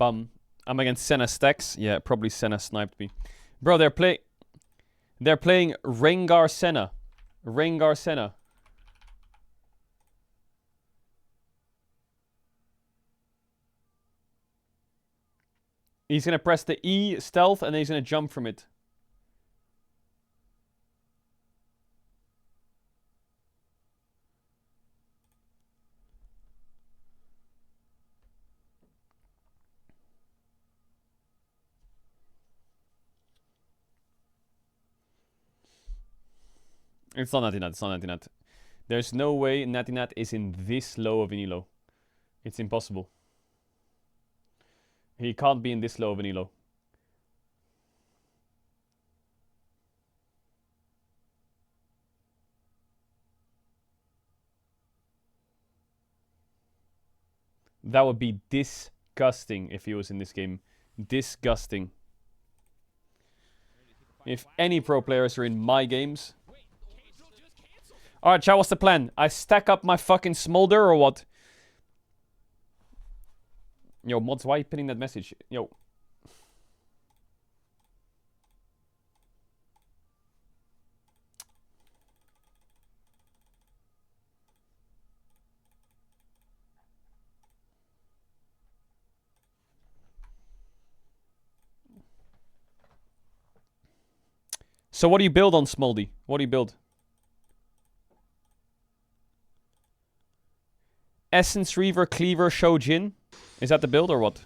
I'm against Senna stacks. Yeah, probably Senna sniped me. Bro, they're playing Rengar Senna. Rengar Senna. He's gonna press the E stealth and then he's gonna jump from it. It's not Natinat. It's not Natinat. There's no way Natinat is in this low of an elo. It's impossible. He can't be in this low of an elo. That would be disgusting if he was in this game. Disgusting. If any pro players are in my games. Alright, chat, what's the plan? I stack up my fucking smolder or what? Yo, mods, why are you pinning that message? Yo. So what do you build on Smoldy? What do you build? Essence Reaver, Cleaver, Shojin? Is that the build or what?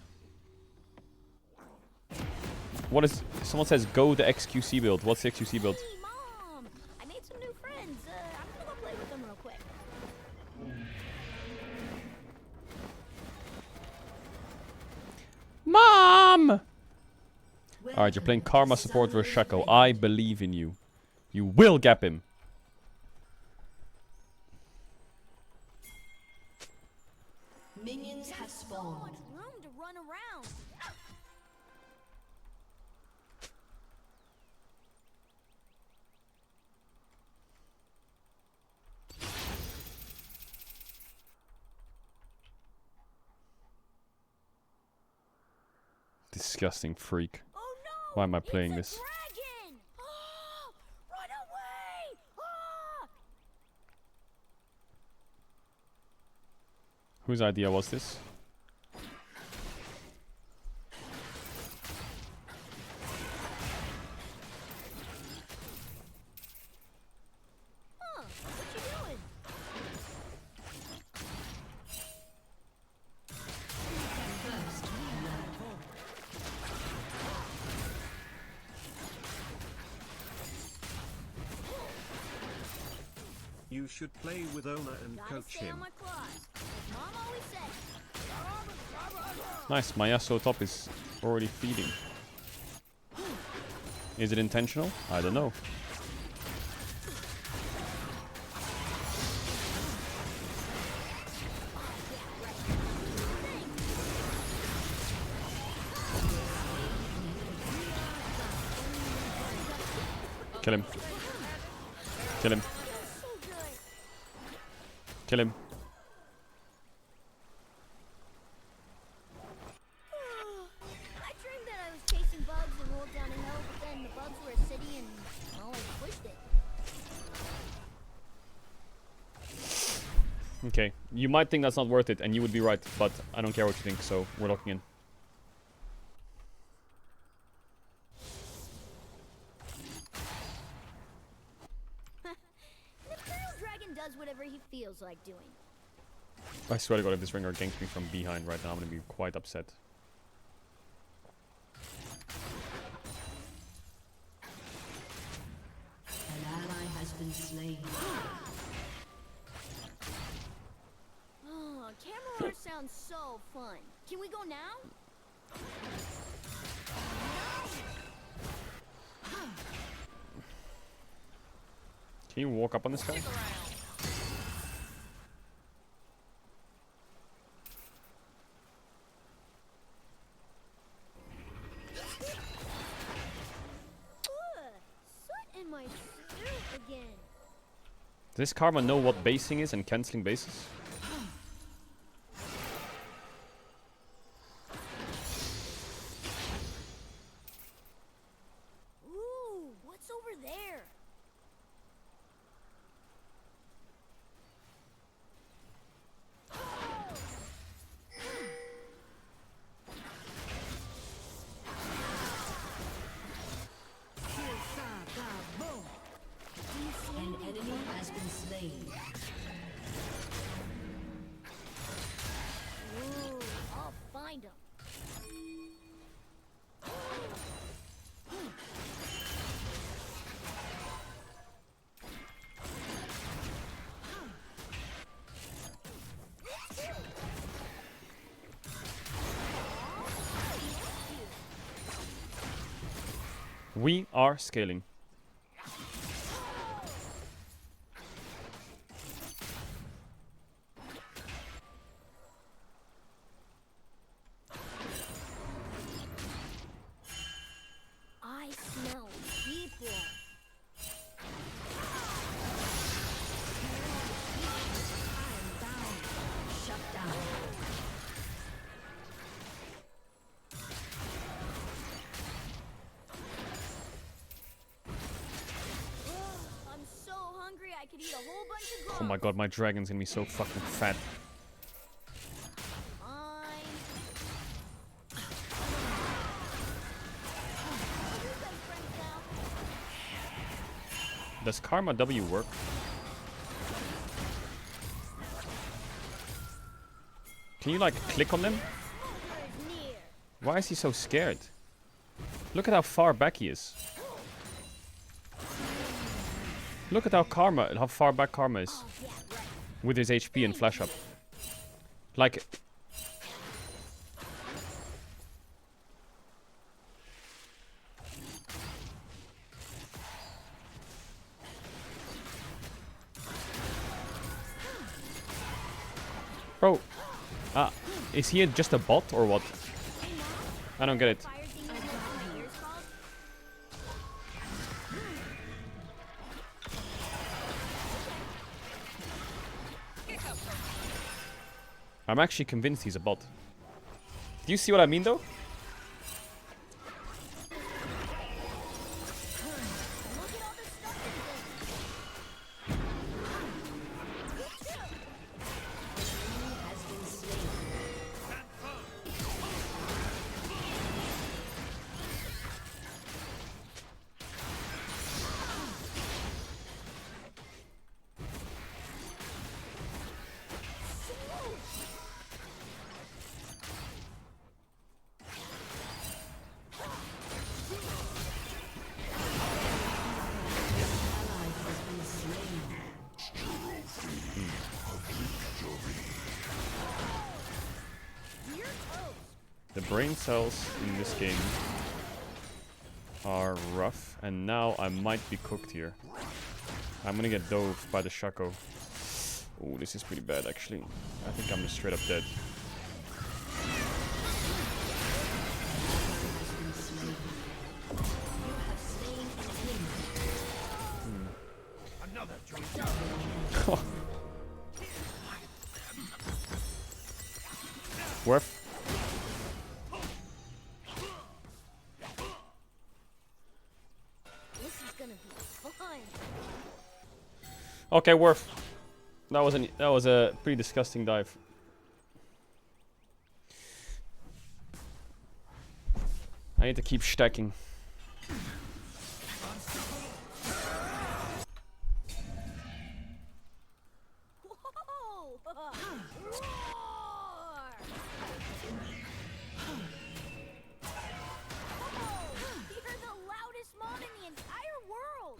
What is... Someone says go the XQC build. What's the XQC build? Hey, Mom! I made some new friends. I'm gonna go play with them real quick. Mom! Alright, you're playing Karma support versus Shaco. I believe in you. You will gap him. Minions have spawned. Room to run around. Disgusting freak. Why am I playing this? Dragon! Run away! Whose idea was this? What you doing? You should play with Ona and Gotta coach stay him. on my claws. Like Mom always said. Nice, my Yasuo top is already feeding. Is it intentional? I don't know. Kill him. Kill him. Kill him. I dreamed that I was chasing bugs and rolled down a hill, but then the bugs were a city and, well, I pushed it. Okay, you might think that's not worth it, and you would be right, but I don't care what you think, so we're locking in. The Imperial Dragon does whatever he feels like doing. I swear to God, if this ringer ganks me from behind right now, I'm gonna be quite upset. An ally has been slain. Oh, camera art sounds so fun. Can we go now? Can you walk up on this guy? Soot in my suit again. Does this Karma know what basing is and cancelling bases? Ooh, what's over there? An enemy has been slain. We are scaling. I smell people. Shut down. I'm so hungry I could eat a whole bunch of Oh my god, my dragon's gonna be so fucking fat. Does Karma W work? Can you like click on them? Why is he so scared? Look at how far back he is. Look at how far back Karma is. With his HP and flash up. Like... Bro, is he just a bot or what? I don't get it. I'm actually convinced he's a bot. Do you see what I mean though? The brain cells in this game are rough, and now I might be cooked here. I'm gonna get dove by the Shaco. Oh, this is pretty bad actually. I think I'm straight up dead. Worth. This is gonna be fun. Okay, Worth. That was a pretty disgusting dive. I need to keep stacking. You're the loudest mob in the entire world.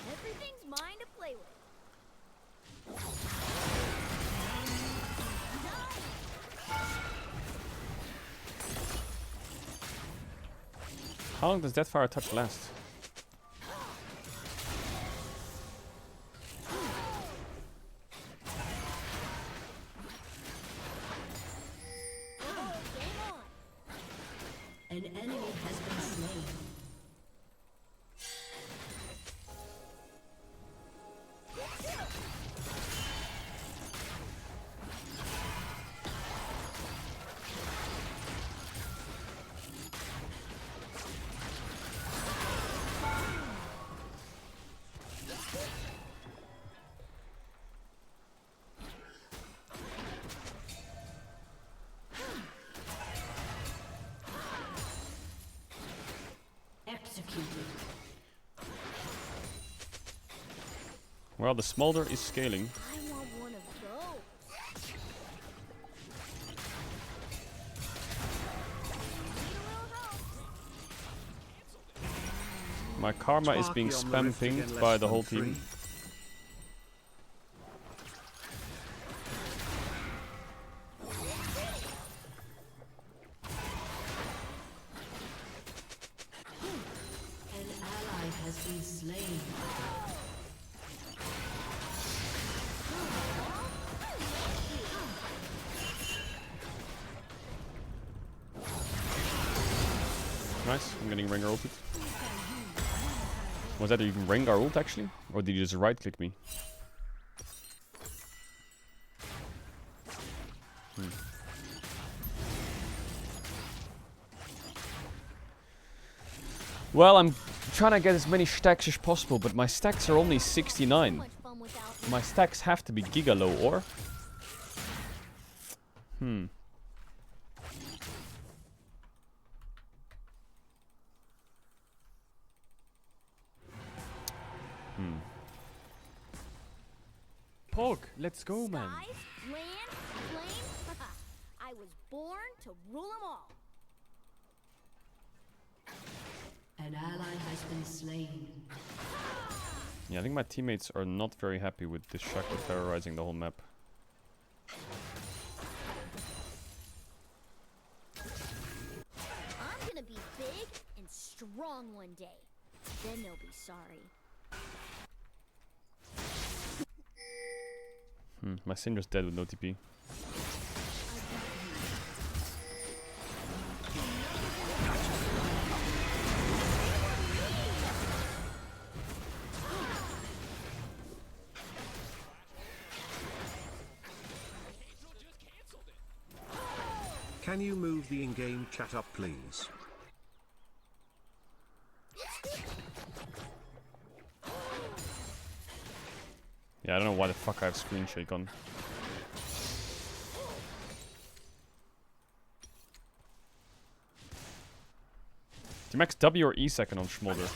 Everything's mine to play with. How long does Deathfire touch last? An enemy has been slain. Well, the smolder is scaling. I want one of those. My karma is being spam pinged by the whole team. An ally has been slain. Nice, I'm getting Rengar ulted. Was that even Rengar ult actually? Or did you just right click me? Well, I'm trying to get as many stacks as possible, but my stacks are only 69. My stacks have to be giga low, or? Pog, let's go, man. Skies, land, flame. I was born to rule them all. An ally has been slain. Yeah, I think my teammates are not very happy with this Shackle terrorizing the whole map. I'm gonna be big and strong one day. Then they'll be sorry. My Syndra's dead with no TP. Can you move the in-game chat up, please? Yeah, I don't know why the fuck I have screen shake on. Do you max W or E second on Smolder?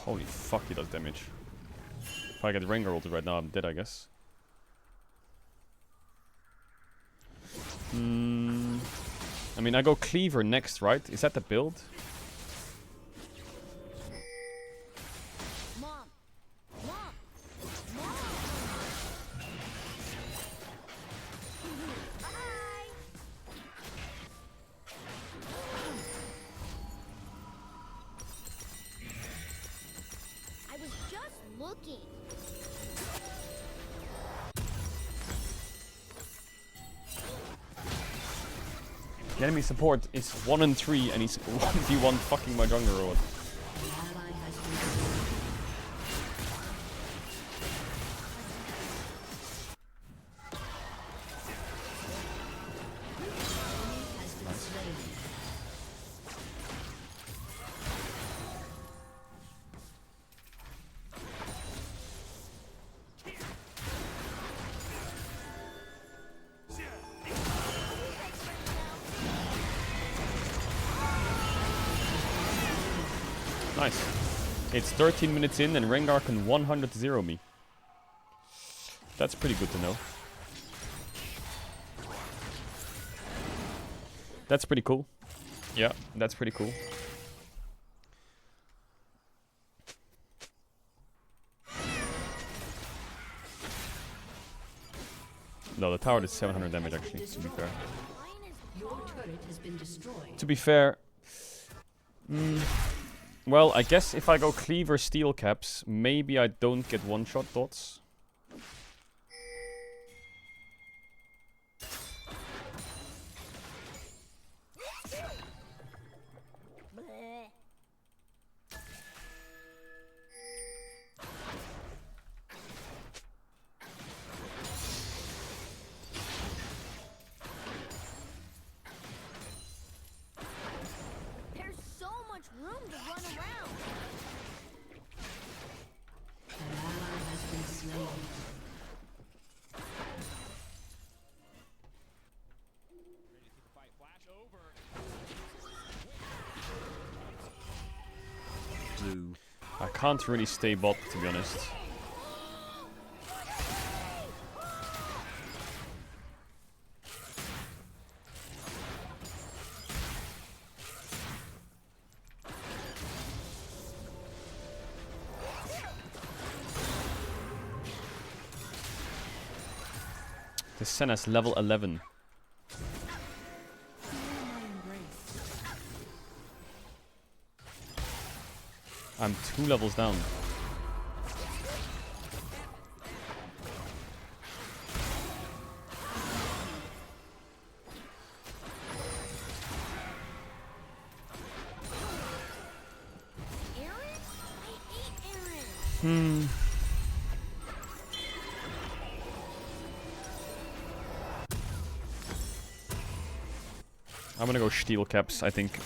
Holy fuck, he does damage. If I get Rengar ulted right now, I'm dead, I guess. I mean, I go Cleaver next, right? Is that the build? I was just looking. The enemy support is 1 and 3 and he's 1v1 fucking my jungler or what? Nice. It's 13 minutes in and Rengar can 100-0 me. That's pretty good to know. That's pretty cool. Yeah, that's pretty cool. No, the tower did 700 damage actually, to be fair. Your turret has been destroyed. To be fair... well, I guess if I go Cleaver Steel Caps, maybe I don't get one-shot dots. I can't really stay bot, to be honest. This Senna's level 11. I'm 2 levels down. I'm gonna go steel caps, I think.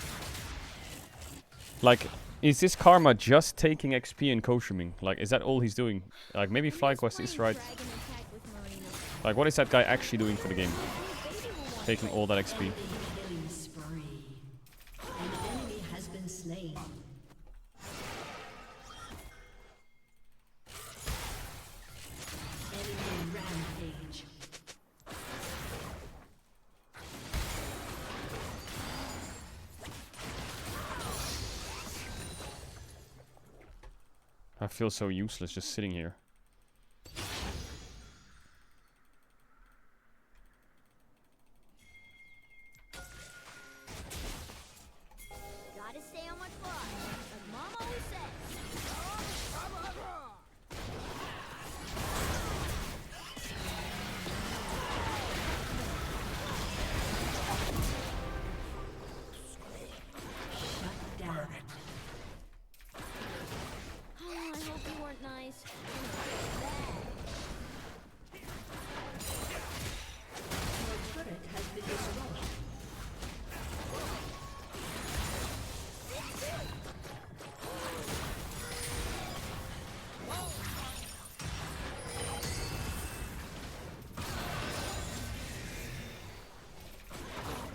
Like, is this Karma just taking XP and co-streaming? Like, is that all he's doing? Like, maybe FlyQuest is right. Like, what is that guy actually doing for the game? Taking all that XP. An enemy has been slain. Enemy rampage. I feel so useless just sitting here. Gotta stay on my fly, like Mom always says. Oh, I hope you weren't nice. Your turret has been destroyed.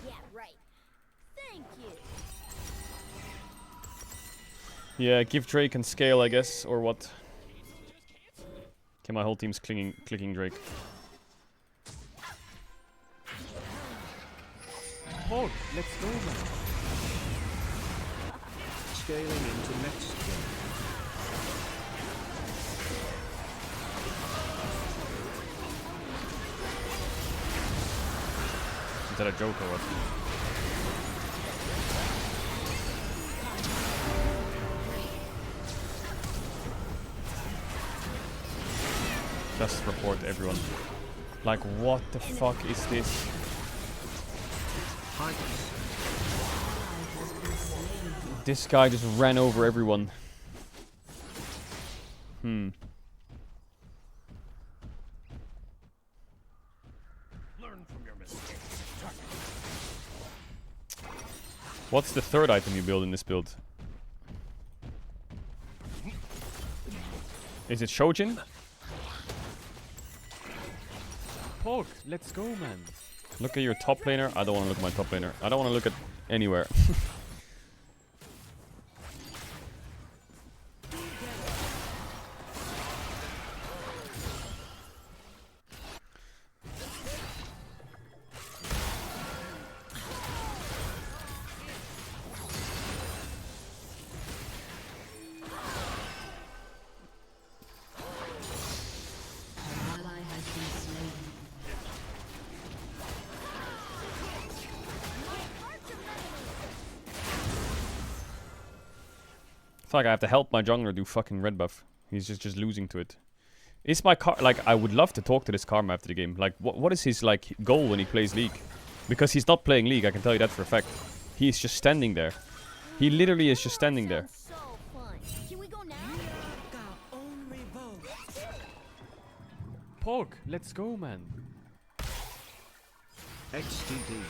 Yeah, right. Thank you. Yeah, give Drake and scale, I guess, or what? Okay, my whole team's clicking Drake. Oh, let's go, man. Scaling into next gen. Is that a joke or what? Just report everyone. Like, what the fuck is this? This guy just ran over everyone. Learn from your mistakes. What's the third item you build in this build? Is it Shojin? Pog, let's go, man. Look at your top laner. I don't want to look at my top laner. I don't want to look at anywhere. Ally has been slain. It's like I have to help my jungler do fucking red buff. He's just losing to it. Is my car like, I would love to talk to this Karma after the game. Like, what is his like goal when he plays League? Because he's not playing League, I can tell you that for a fact. He is just standing there. He literally is just standing there. So fun. Can we go now? Pog, let's go, man. XDD.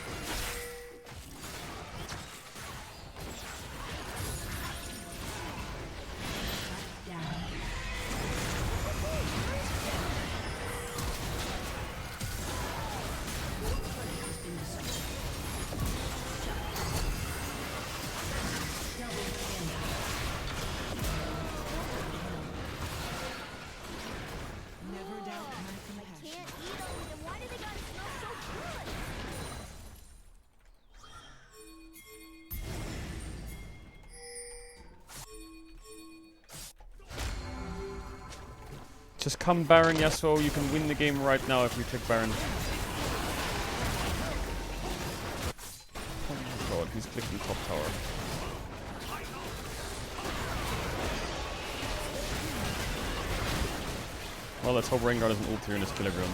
Just come Baron, Yasuo. You can win the game right now if we take Baron. Oh my god, he's clicking top tower. Well, let's hope Rengar doesn't ult here in this kilogram.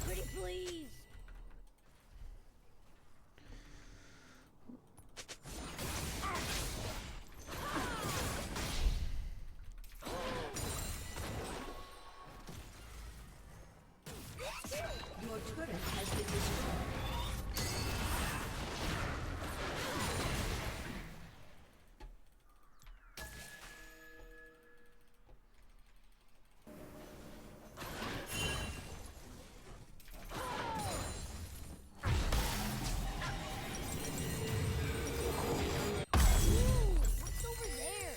Pretty please. Your turret has been destroyed. What's over there?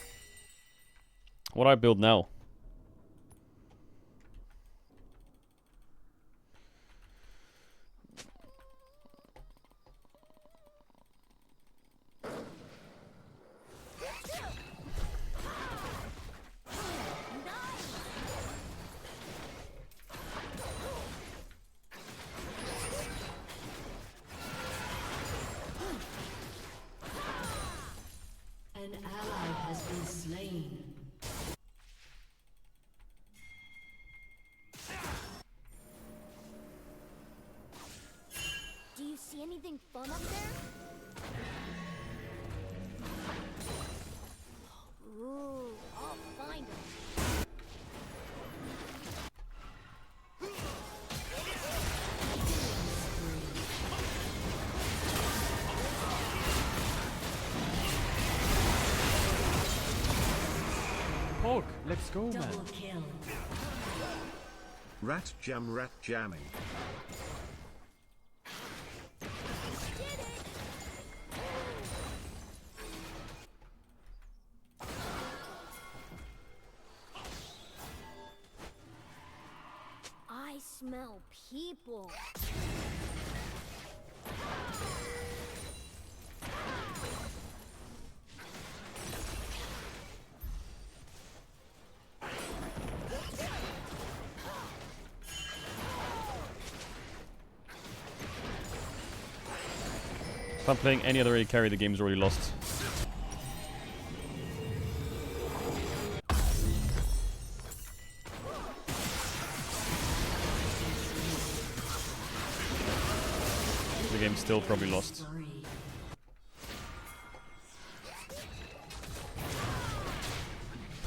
What do I build now? An ally has been slain. Do you see anything fun up there? Ooh, I'll find him. Hulk, let's go, man. Double kill. Rat jamming. I smell people. If I'm playing any other AD carry, the game's already lost. The game's still probably lost.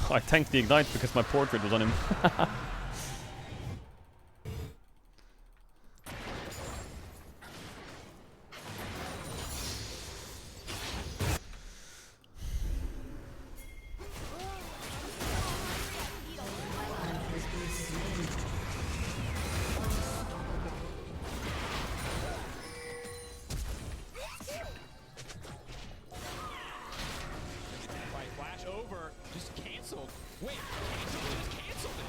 I tanked the ignite because my portrait was on him. Right, flash over. Just canceled. Wait, canceled it. Just canceled it.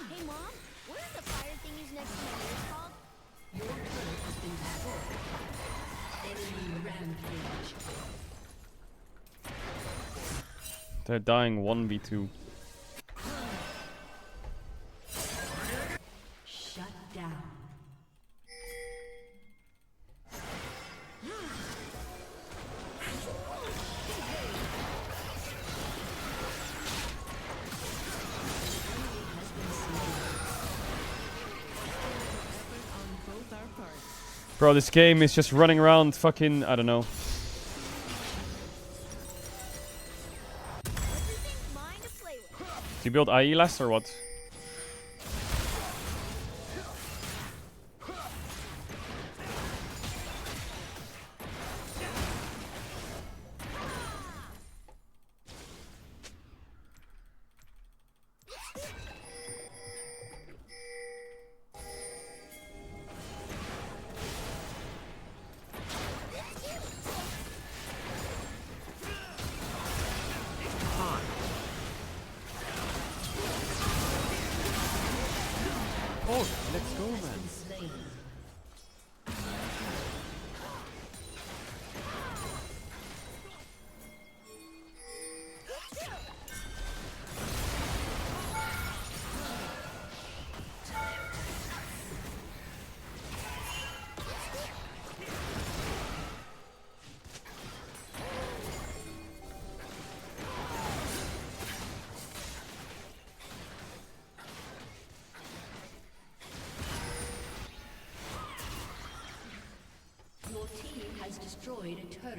Hey, Mom, what are the fire thingies next to my ears called? Your turret has been destroyed. Enemy rampage. They're dying 1v2. Shut down. Bro, this game is just running around fucking, I don't know. Do you build IE less or what? Oh, let's go, man. Your team has destroyed a turret.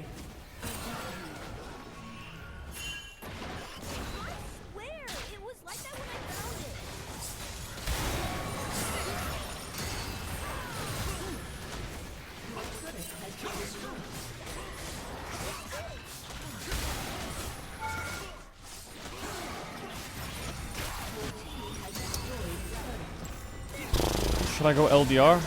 Where? It was like that when I found it. Your turret has been destroyed. Your team has destroyed a turret. Should I go LDR?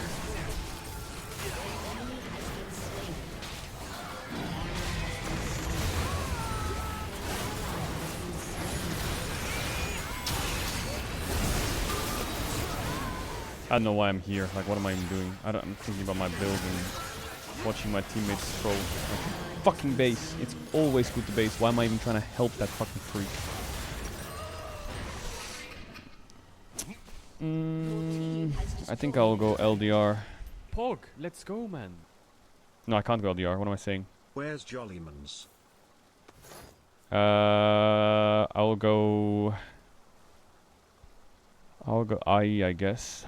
I don't know why I'm here. Like, what am I even doing? I'm thinking about my build and watching my teammates troll. Like, fucking base. It's always good to base. Why am I even trying to help that fucking freak? I think I'll go LDR. Pog, let's go, man. No, I can't go LDR. What am I saying? Where's Jollymans? I'll go IE, I guess.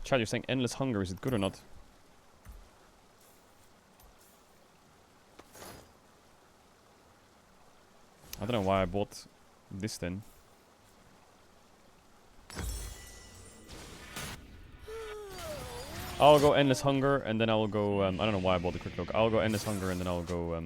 Chad, you're saying endless hunger. Is it good or not? I don't know why I bought this then. I'll go endless hunger and then I'll go. I don't know why I bought the quick look. I'll go endless hunger and then I'll go.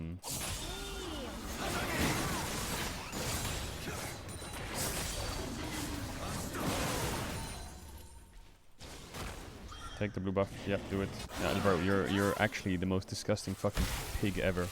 Take the blue buff. Yep, do it. Yeah, bro, you're actually the most disgusting fucking pig ever.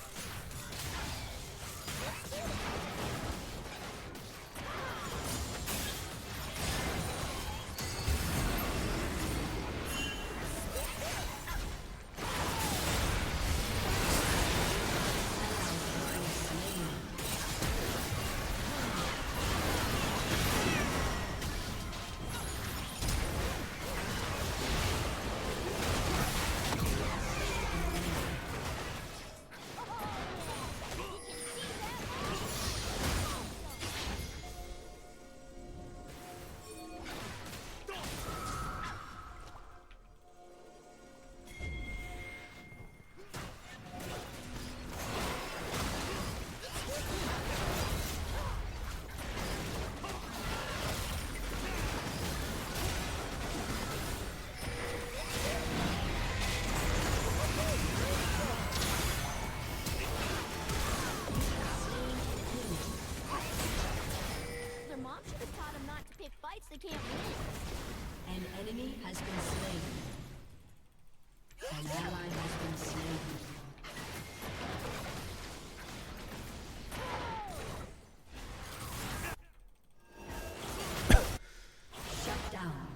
Their mom should have taught them not to pick fights they can't win. An enemy has been slain. An ally has been slain. Shut down.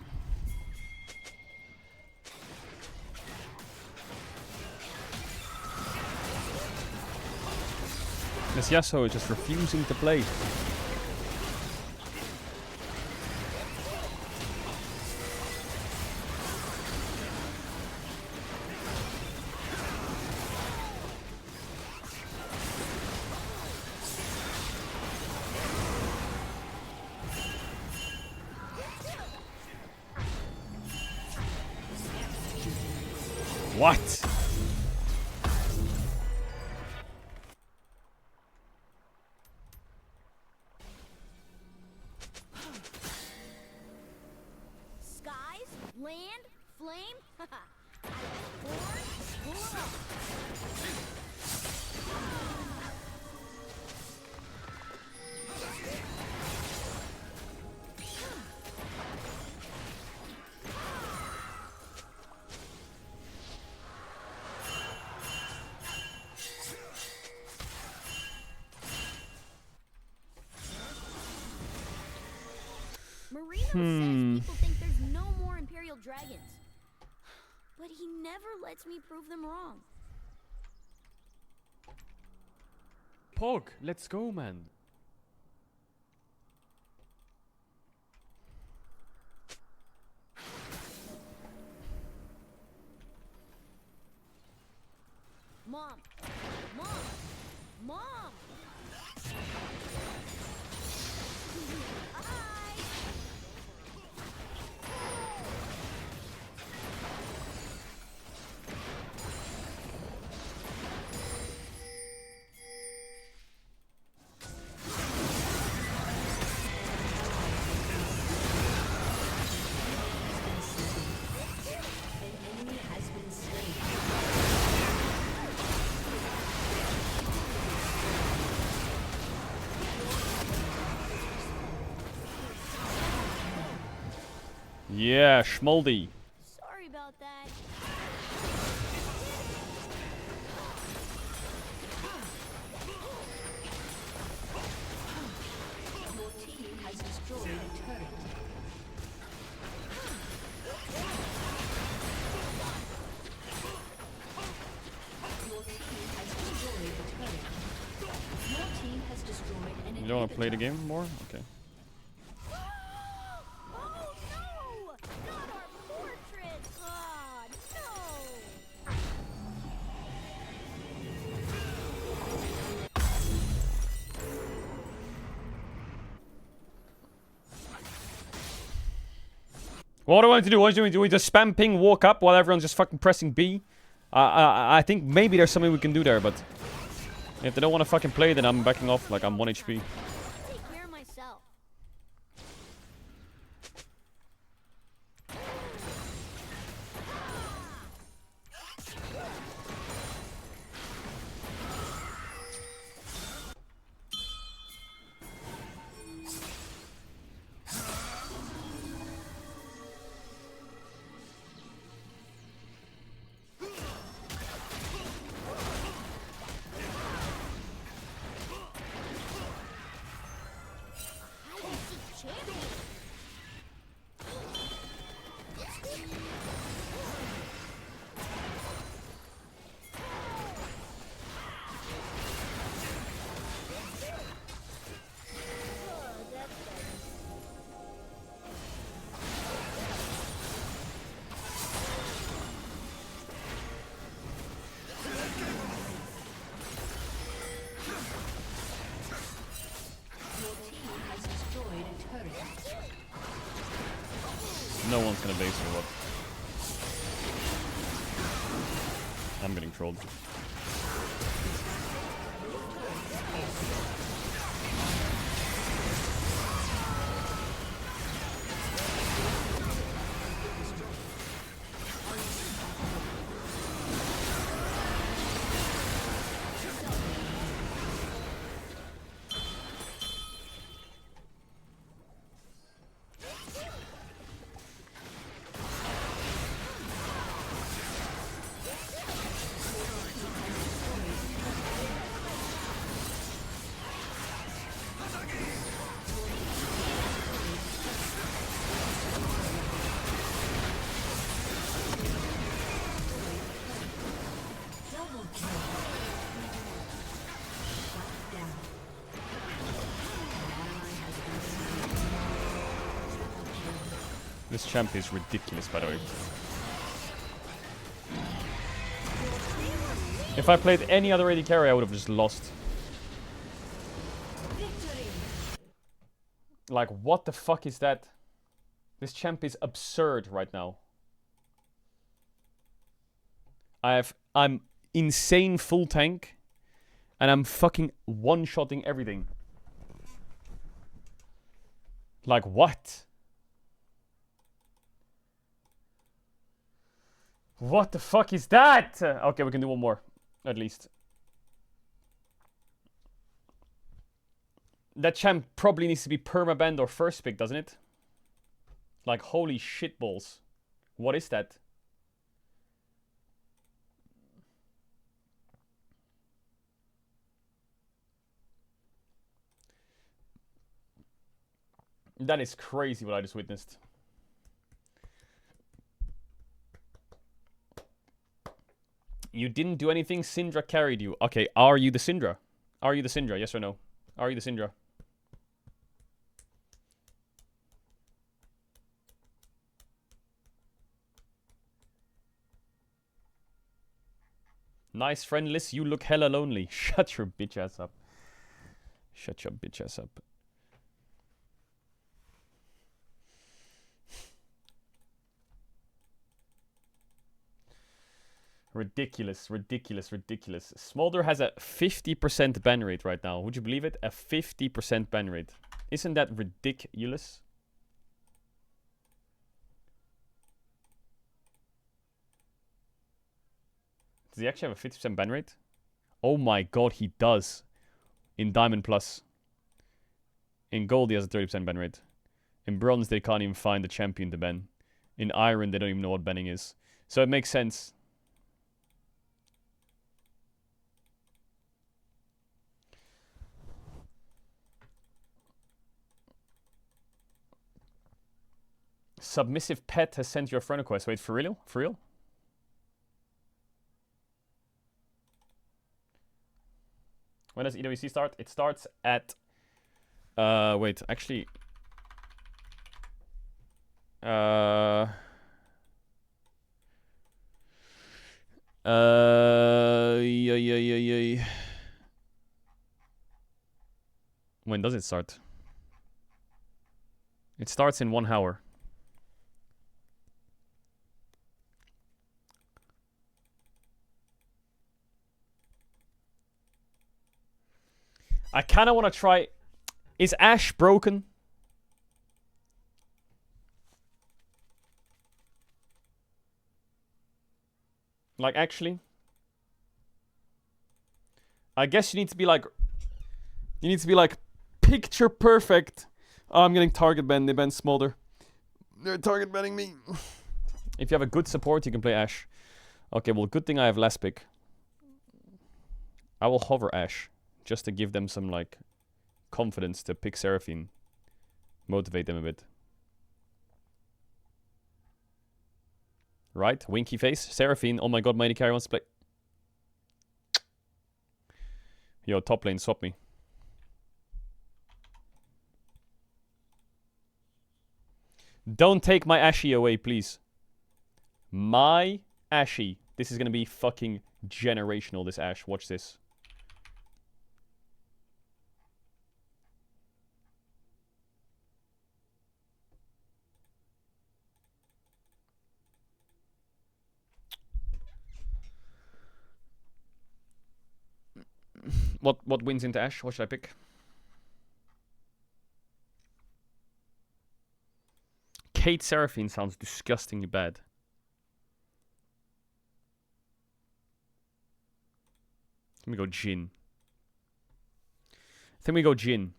This Yasuo is just refusing to play. What? Skies, land, flame. Haha. Born, born. Marino says people think there's no more Imperial dragons. But he never lets me prove them wrong. Pog, let's go, man. Mom! Mom! Mom! An enemy has been slain. Yeah, Schmoldy. Sorry about that. Your team has destroyed a turret. Your team has destroyed a turret. Your team has destroyed an You don't want to play the game more? Okay. Oh no! Not our fortress! Ah, no! What do I want to do? What do we do? We just spam ping, walk up while everyone's just fucking pressing B? I think maybe there's something we can do there, but if they don't want to fucking play, then I'm backing off. Like I'm 1 HP. Take care of myself. Your team has destroyed a turret. No one's gonna base or what? I'm getting trolled. Double kill. Shut down. An ally has been slain. Triple kill. This champ is ridiculous, by the way. If I played any other AD carry, I would have just lost. Like, what the fuck is that? This champ is absurd right now. I'm insane full tank, and I'm fucking one-shotting everything. Like what? What the fuck is that? Okay, we can do one more, at least. That champ probably needs to be permabanned or first pick, doesn't it? Like, holy shitballs. What is that? That is crazy what I just witnessed. You didn't do anything, Syndra carried you. Okay, are you the Syndra? Are you the Syndra? Yes or no? Are you the Syndra? Nice friendless, you look hella lonely. Shut your bitch ass up. Shut your bitch ass up. Ridiculous, ridiculous, ridiculous. Smolder has a 50% ban rate right now. Would you believe it? A 50% ban rate. Isn't that ridiculous? Does he actually have a 50% ban rate? Oh my god, he does. In Diamond Plus. In Gold, he has a 30% ban rate. In Bronze, they can't even find a champion to ban. In Iron, they don't even know what banning is. So it makes sense. Submissive Pet has sent you a friend request. Wait, for real? For real? When does EWC start? It starts at... wait, actually... When does it start? It starts in 1 hour. I kind of want to try... Is Ashe broken? Like, actually? I guess you need to be like... You need to be like, picture perfect. Oh, I'm getting target banned. They banned Smolder. They're target banning me. If you have a good support, you can play Ashe. Okay, well, good thing I have last pick. I will hover Ashe. Just to give them some, like, confidence to pick Seraphine. Motivate them a bit. Right? Winky face. Seraphine. Oh my god, Mighty Carry wants to play. Yo, top lane, swap me. Don't take my Ashy away, please. My Ashy. This is gonna be fucking generational, this Ashe. Watch this. What wins into Ashe? What should I pick? Kate Seraphine sounds disgustingly bad. Let me go Jhin. I think we go Jhin.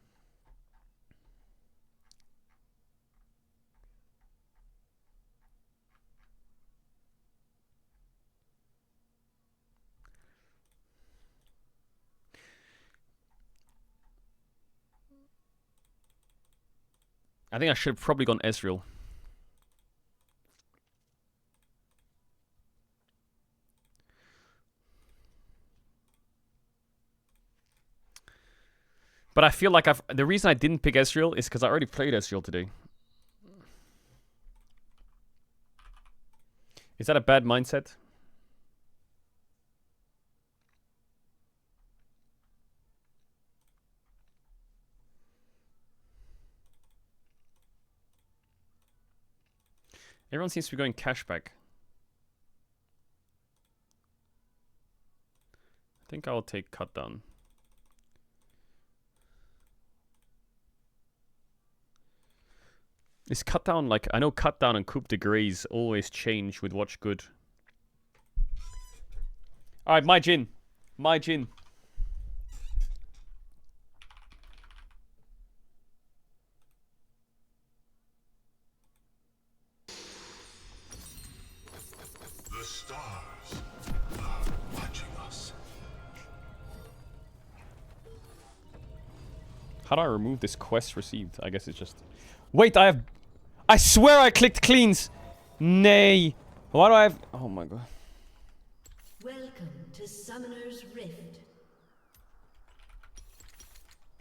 I think I should have probably gone Ezreal. But I feel like the reason I didn't pick Ezreal is because I already played Ezreal today. Is that a bad mindset? Everyone seems to be going cashback. think I'll take cut down. Is cut down like, I know cut down and coup de grace always change with watch good. Alright, my Jin. My Jin. The stars are watching us. How do I remove this quest received? I guess it's just... Wait, I swear I clicked cleans! Nay. Why do I have... Oh my god. Welcome to Summoner's Rift.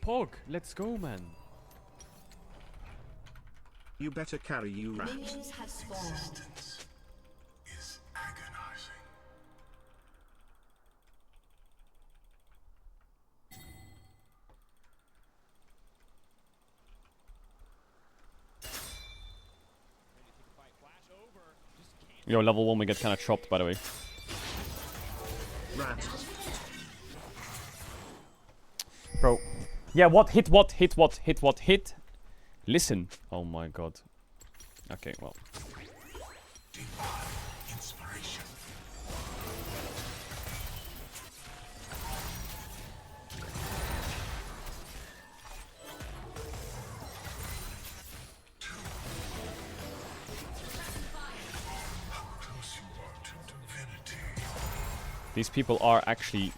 Pog, let's go, man. You better carry you rat. Minions have spawned. Existence is agonizing. Yo, level 1 we get kind of chopped, by the way. Rat. Bro. Yeah, what? Hit what? Hit what? Hit what? Hit? Listen. Oh my god. Okay, well. Inspiration. These people are actually...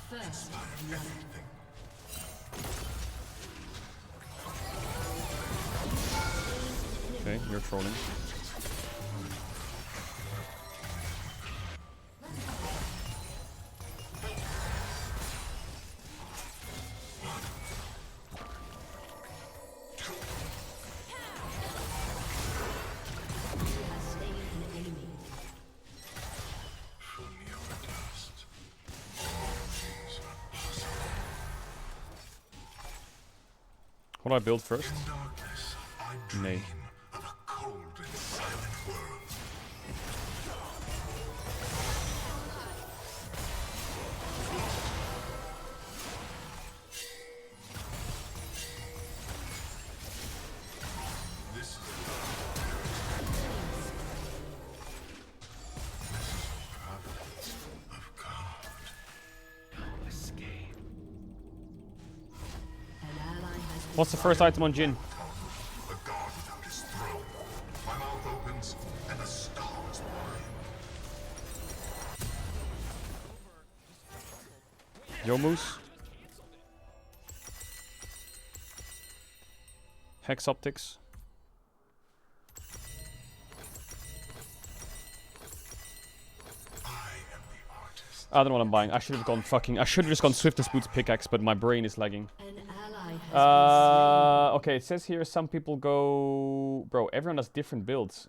First blood. Okay, you're trolling. What do I build first? Nay. What's the first item on Jin? Yomus. Hex Optics. I don't know what I'm buying. I should have gone fucking... I should have just gone Swiftest Boots Pickaxe, but my brain is lagging. Okay, it says here some people go... Bro, everyone has different builds.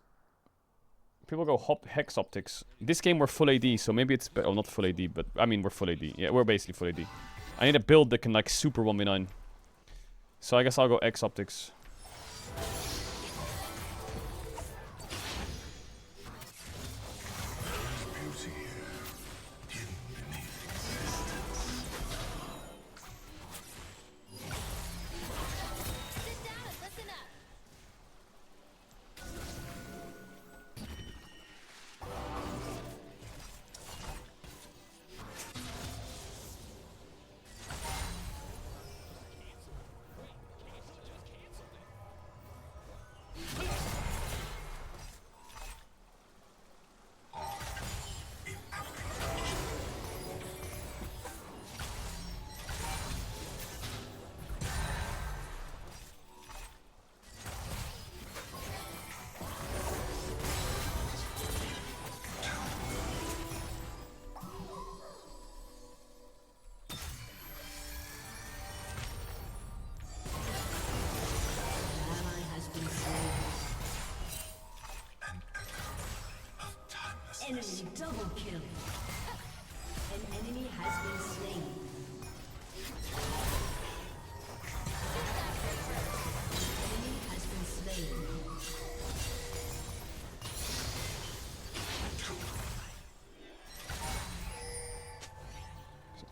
People go Hex Optics. This game we're full AD, so maybe it's... Oh, not full AD, but... I mean, we're full AD. Yeah, we're basically full AD. I need a build that can, like, super 1v9. So I guess I'll go X Optics.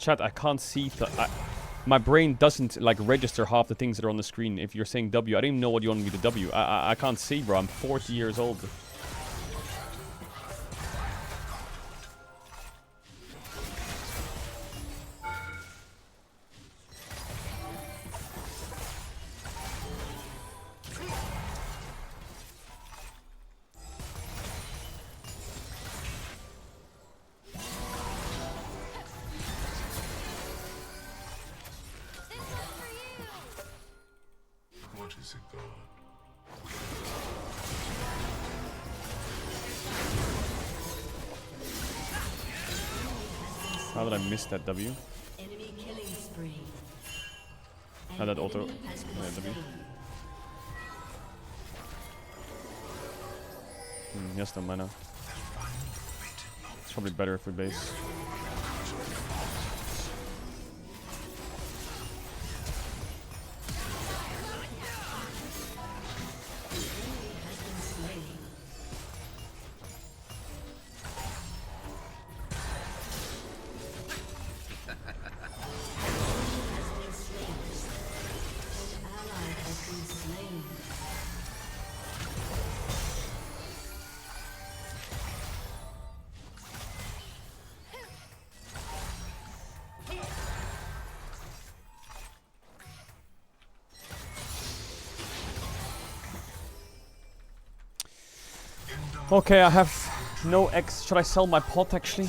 Chat, I can't see. My brain doesn't like register half the things that are on the screen. If you're saying W, I don't even know what you want me to W. I can't see, bro. I'm 40 years old. How did I miss that W? Enemy killing spree. How that auto? Enemy has been W. slain. He has no mana. It's probably better if we base. Okay, I have no X. Should I sell my pot actually?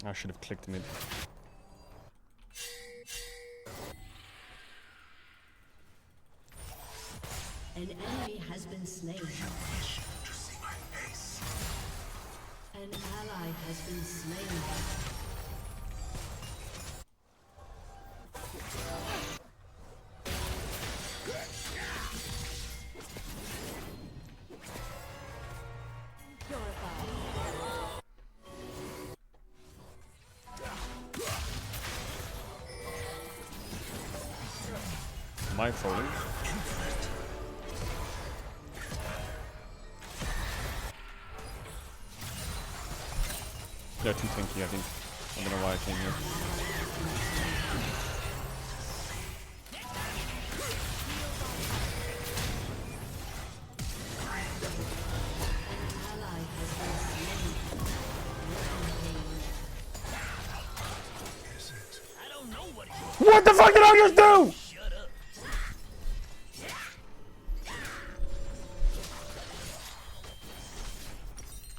I should have clicked mid. An enemy has been slain. An ally has been slain. Am I falling? They're too tanky, I think. I don't know why I came here. What the fuck did I just do?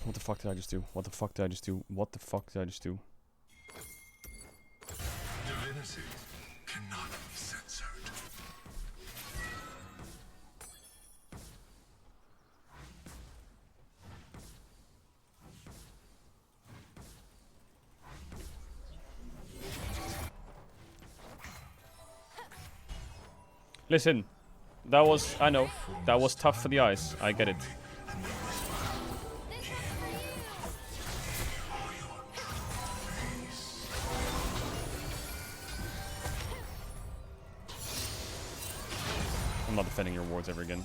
What the fuck did I just do? What the fuck did I just do? What the fuck did I just do? Divinity cannot be censored. Listen, that was, I know, that was tough for the eyes. I get it. I'm not defending your wards ever again.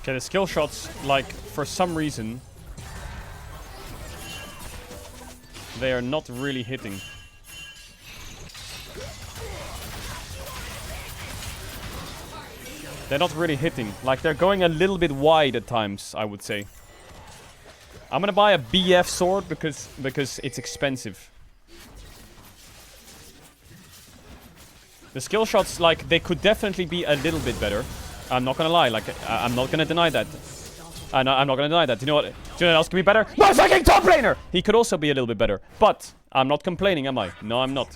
Okay, the skill shots, like, for some reason, they are not really hitting. They're not really hitting. Like, they're going a little bit wide at times, I would say. I'm gonna buy a BF sword because it's expensive. The skill shots, like, they could definitely be a little bit better. I'm not gonna lie, like, I'm not gonna deny that. I'm not gonna deny that. You know what? Do you know what else can be better? My fucking top laner! He could also be a little bit better. But, I'm not complaining, am I? No, I'm not.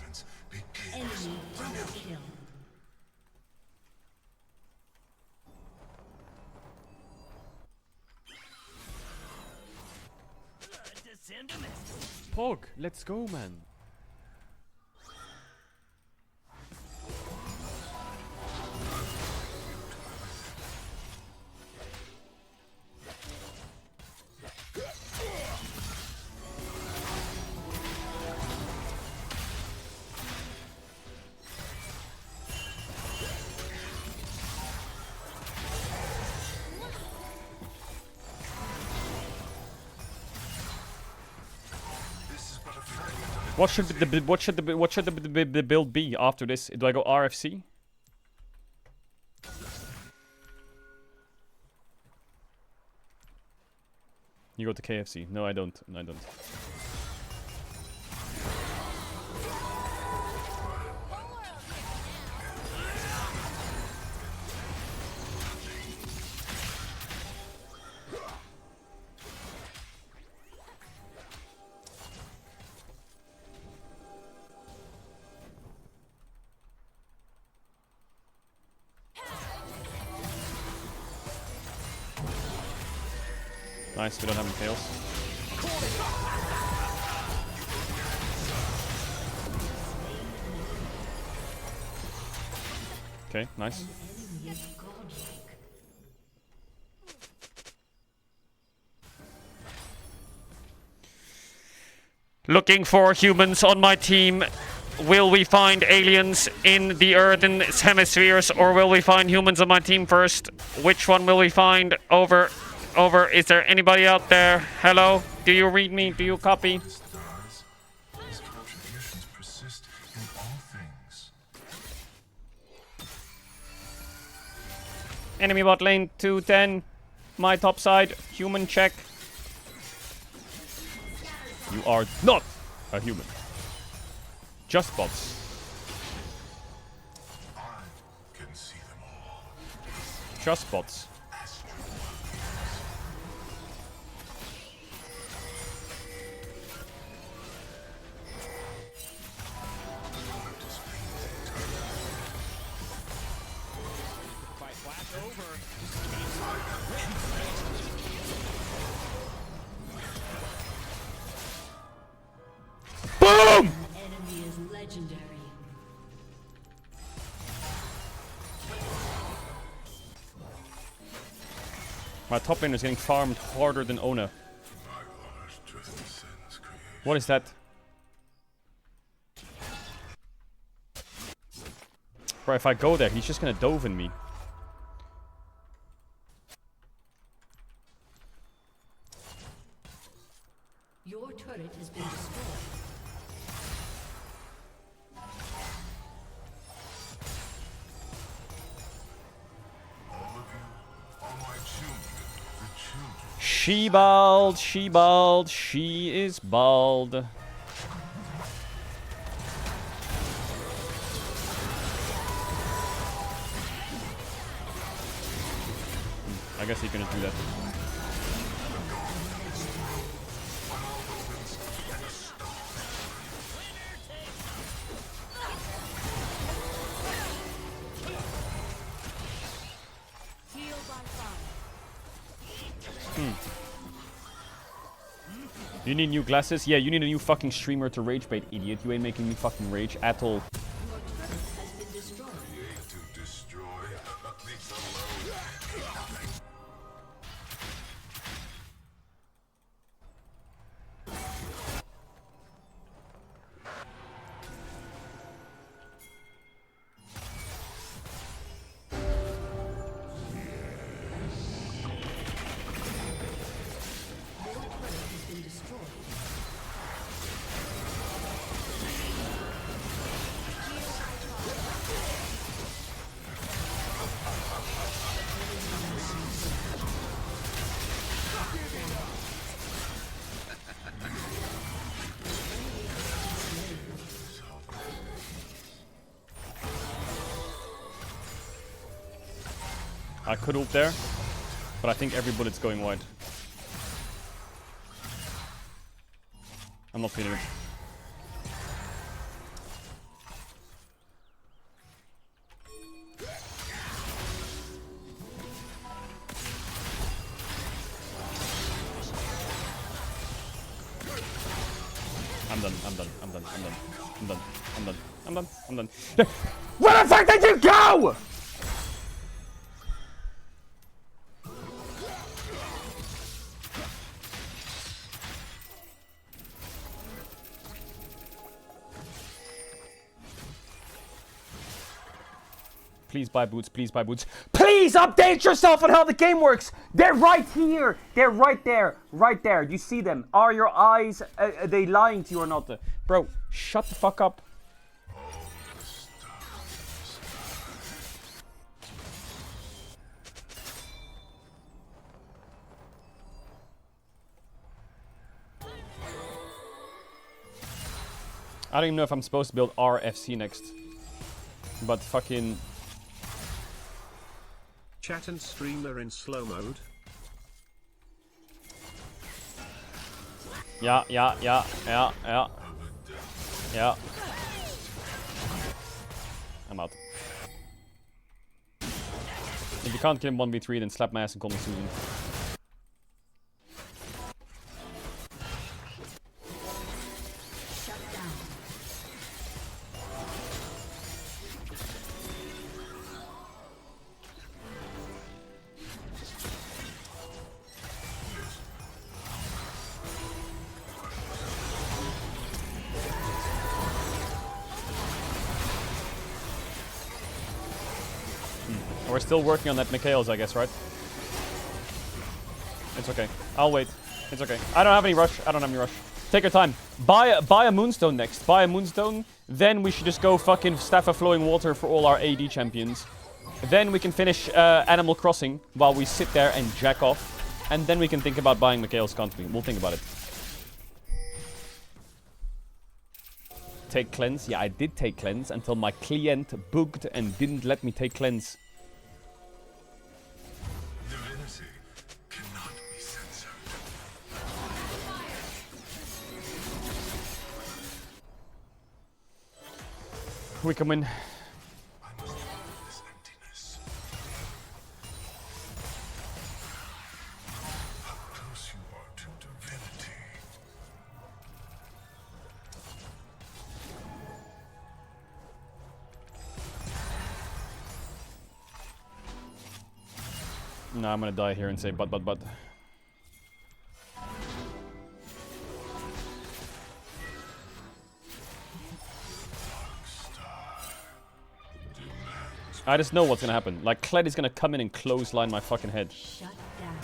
Pog, let's go, man. What should the build be after this? Do I go RFC? You go to KFC. No, I don't. No, I don't. Nice, we don't have any tails. Okay, nice. Looking for humans on my team. Will we find aliens in the earthen hemispheres, or will we find humans on my team first? Which one will we find? Over. Over. Is there anybody out there? Hello? Do you read me? Do you copy? His contributions persist in all things. Enemy bot lane 210. My top side. Human check. You are not a human. Just bots. I can see them all. Just bots. Boom! Enemy is legendary. My top laner is getting farmed harder than Ona. What is that? Bro, if I go there, he's just gonna dove in me. Your turret has been destroyed. She bald, she bald, she is bald. I guess he can just do that. You need new glasses? Yeah, you need a new fucking streamer to rage bait, idiot. You ain't making me fucking rage at all. I could ult there, but I think every bullet's going wide. I'm not feeling it. I'm done. Where the fuck did you go? Please buy boots, please buy boots. Please update yourself on how the game works! They're right here! They're right there! Right there! You see them? Are your eyes, are they lying to you or not? Bro, shut the fuck up. I don't even know if I'm supposed to build RFC next. But fucking... Chat and streamer in slow mode. Yeah. I'm out. If you can't kill him 1v3, then slap my ass and call me Susan. We're still working on that Mikhail's, I guess, right? It's okay. I'll wait. It's okay. I don't have any rush. Take your time. Buy a Moonstone next. Buy a Moonstone. Then we should just go fucking Staff of Flowing Water for all our AD champions. Then we can finish Animal Crossing while we sit there and jack off. And then we can think about buying Mikhail's, can't we? We'll think about it. Take cleanse? Yeah, I did take cleanse until my client bugged and didn't let me take cleanse. We can win. No, I'm gonna die here and say but. I just know what's gonna happen. Like, Kled is gonna come in and clothesline my fucking head. Shut down.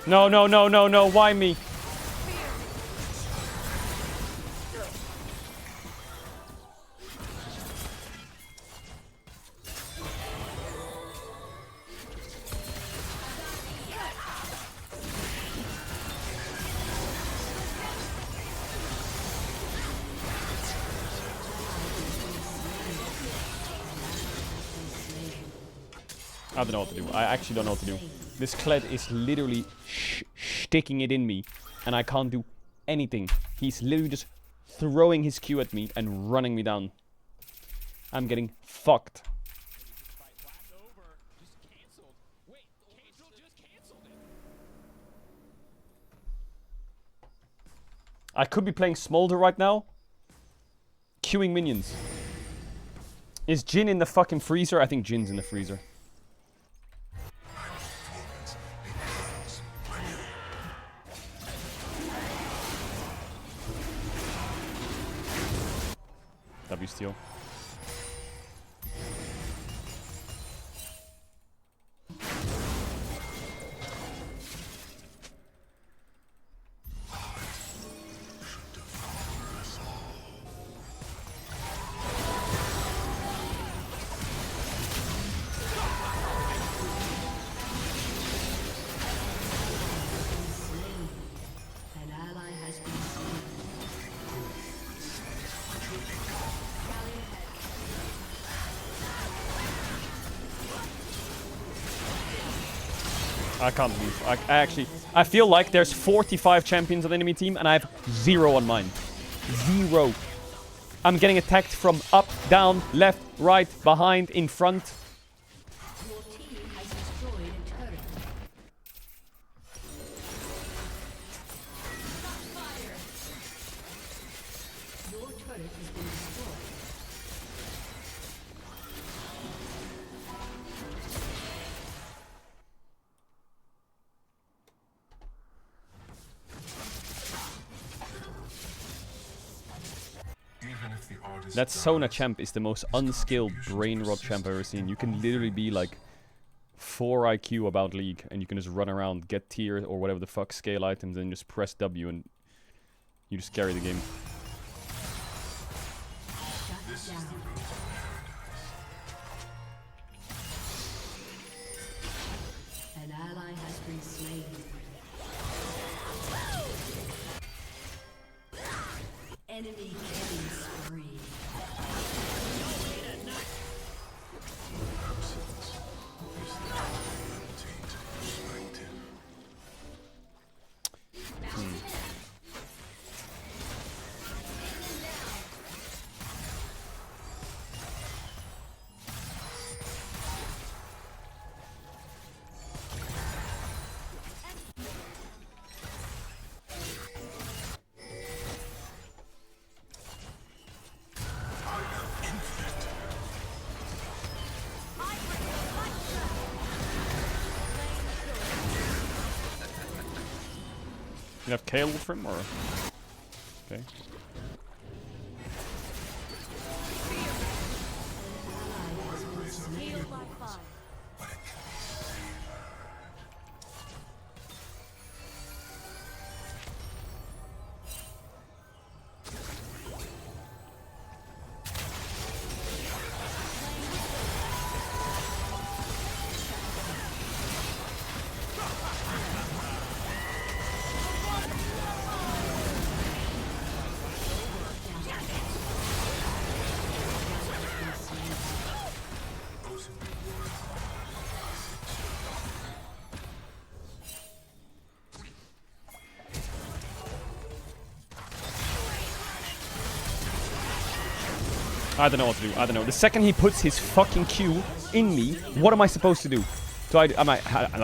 No, why me? I don't know what to do. I actually don't know what to do. This Kled is literally sticking it in me, and I can't do anything. He's literally just throwing his Q at me and running me down. I'm getting fucked. I could be playing Smolder right now. Queuing minions. Is Jin in the fucking freezer? I think Jin's in the freezer. W steal. An ally has been slain. I can't move. I feel like there's 45 champions on the enemy team and I have 0 on mine. 0. I'm getting attacked from up, down, left, right, behind, in front. Your team has destroyed a turret. Your turret has been destroyed. That Sona champ is the most unskilled brain rot champ I've ever seen. You can literally be like 4 IQ about League and you can just run around, get tier or whatever the fuck scale items and just press W and you just carry the game. An ally has been slain. Enemy killing spree. You have Caedrel for him or? Okay. Healed by 5. I don't know what to do. I don't know. The second he puts his fucking Q in me, what am I supposed to do? Like,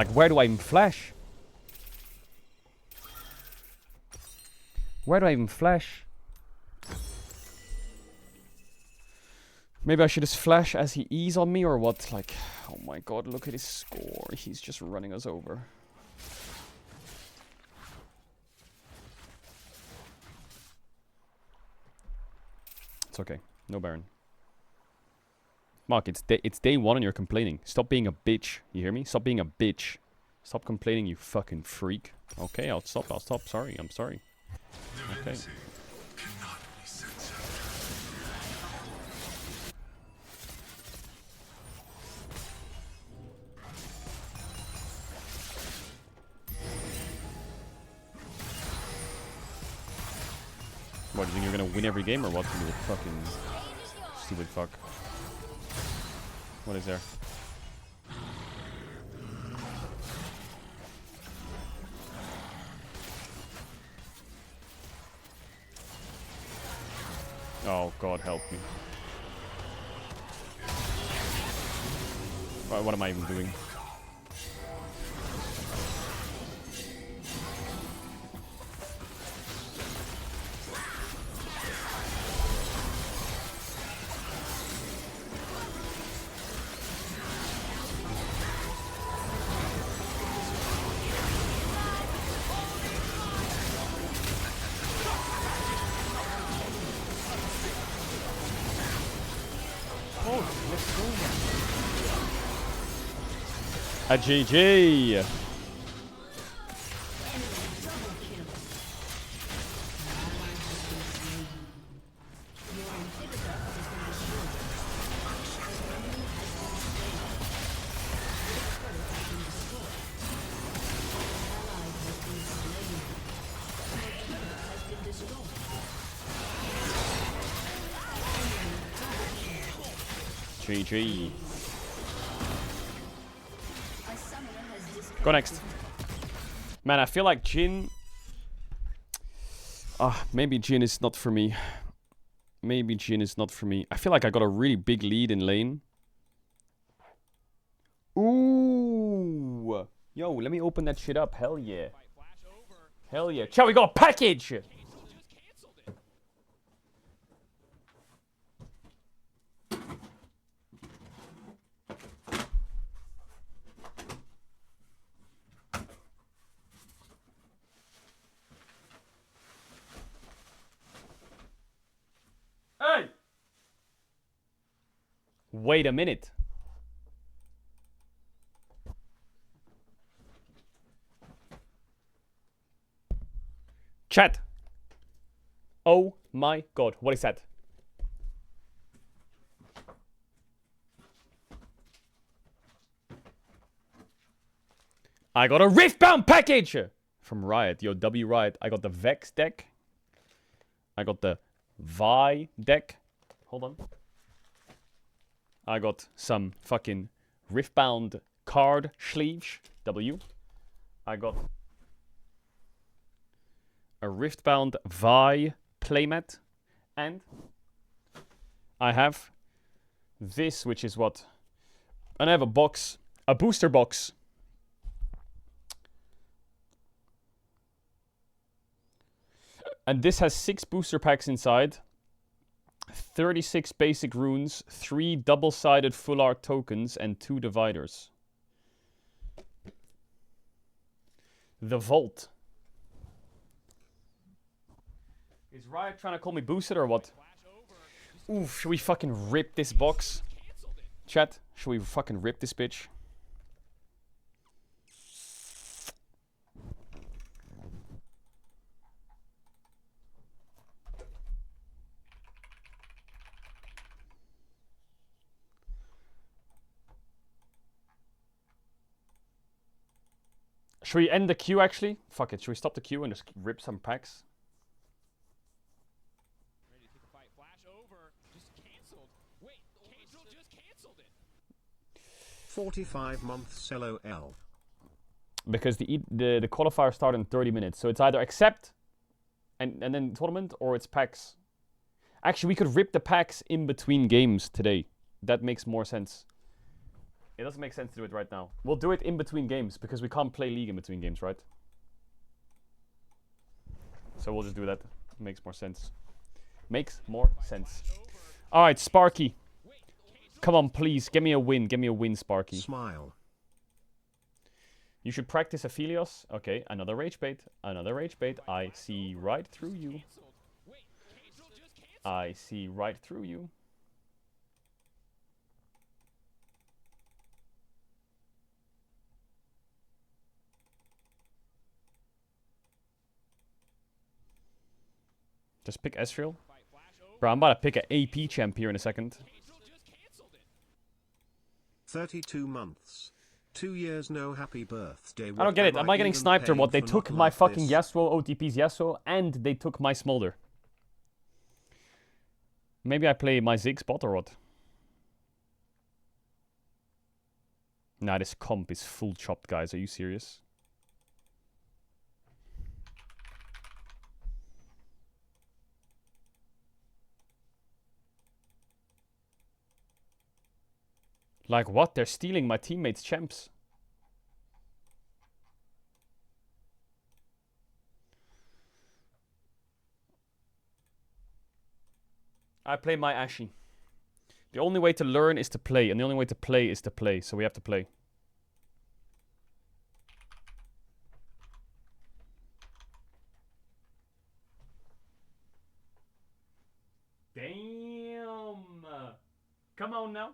where do I even flash? Where do I even flash? Maybe I should just flash as he E's on me or what? Like, oh my god, look at his score. He's just running us over. It's okay. No Baron. Mark, it's day 1 and you're complaining. Stop being a bitch. You hear me? Stop being a bitch. Stop complaining, you fucking freak. Okay, I'll stop. Sorry, I'm sorry. Okay. What, do you think you're gonna win every game or what? You fucking stupid fuck. What is there? Oh god, help me. What am I even doing? A GG. GG. Go next. Man, I feel like Jhin... maybe Jhin is not for me. Maybe Jhin is not for me. I feel like I got a really big lead in lane. Ooh! Yo, let me open that shit up. Hell yeah. Hell yeah. Shall we got a package? Hey! Wait a minute. Chat. Oh my god, what is that? I got a Riftbound package from Riot. Yo, W Riot. I got the Vex deck. I got the Vi deck. Hold on. I got some fucking Riftbound card sleeves. W. I got a Riftbound Vi playmat. And I have this, which is what? And I have a box. A booster box. And this has 6 booster packs inside. 36 basic runes, 3 double-sided full art tokens, and 2 dividers. The Vault. Is Riot trying to call me boosted or what? Oof, should we fucking rip this box? Chat, should we fucking rip this bitch? Should we end the queue actually? Fuck it, should we stop the queue and just rip some packs? 45 months LOL. Because the qualifiers start in 30 minutes. So it's either accept and then tournament or it's packs. Actually, we could rip the packs in between games today. That makes more sense. It doesn't make sense to do it right now. We'll do it in between games because we can't play League in between games, right? So we'll just do that. Makes more sense. Makes more sense. Alright, Sparky. Come on, please. Give me a win. Give me a win, Sparky. Smile. You should practice Aphelios. Okay, another rage bait. Another rage bait. I see right through you. I see right through you. Just pick Ezreal. Bro, I'm about to pick an AP champ here in a second. 32 months. 2 years no happy birthday. I don't get it. Am I getting sniped or what? They took my fucking Yasuo, OTP's Yasuo, and they took my Smolder. Maybe I play my Ziggs bot or what? Nah, this comp is full chopped, guys. Are you serious? Like what? They're stealing my teammates' champs. I play my Ashe. The only way to learn is to play, and the only way to play is to play, so we have to play. Damn! Come on now.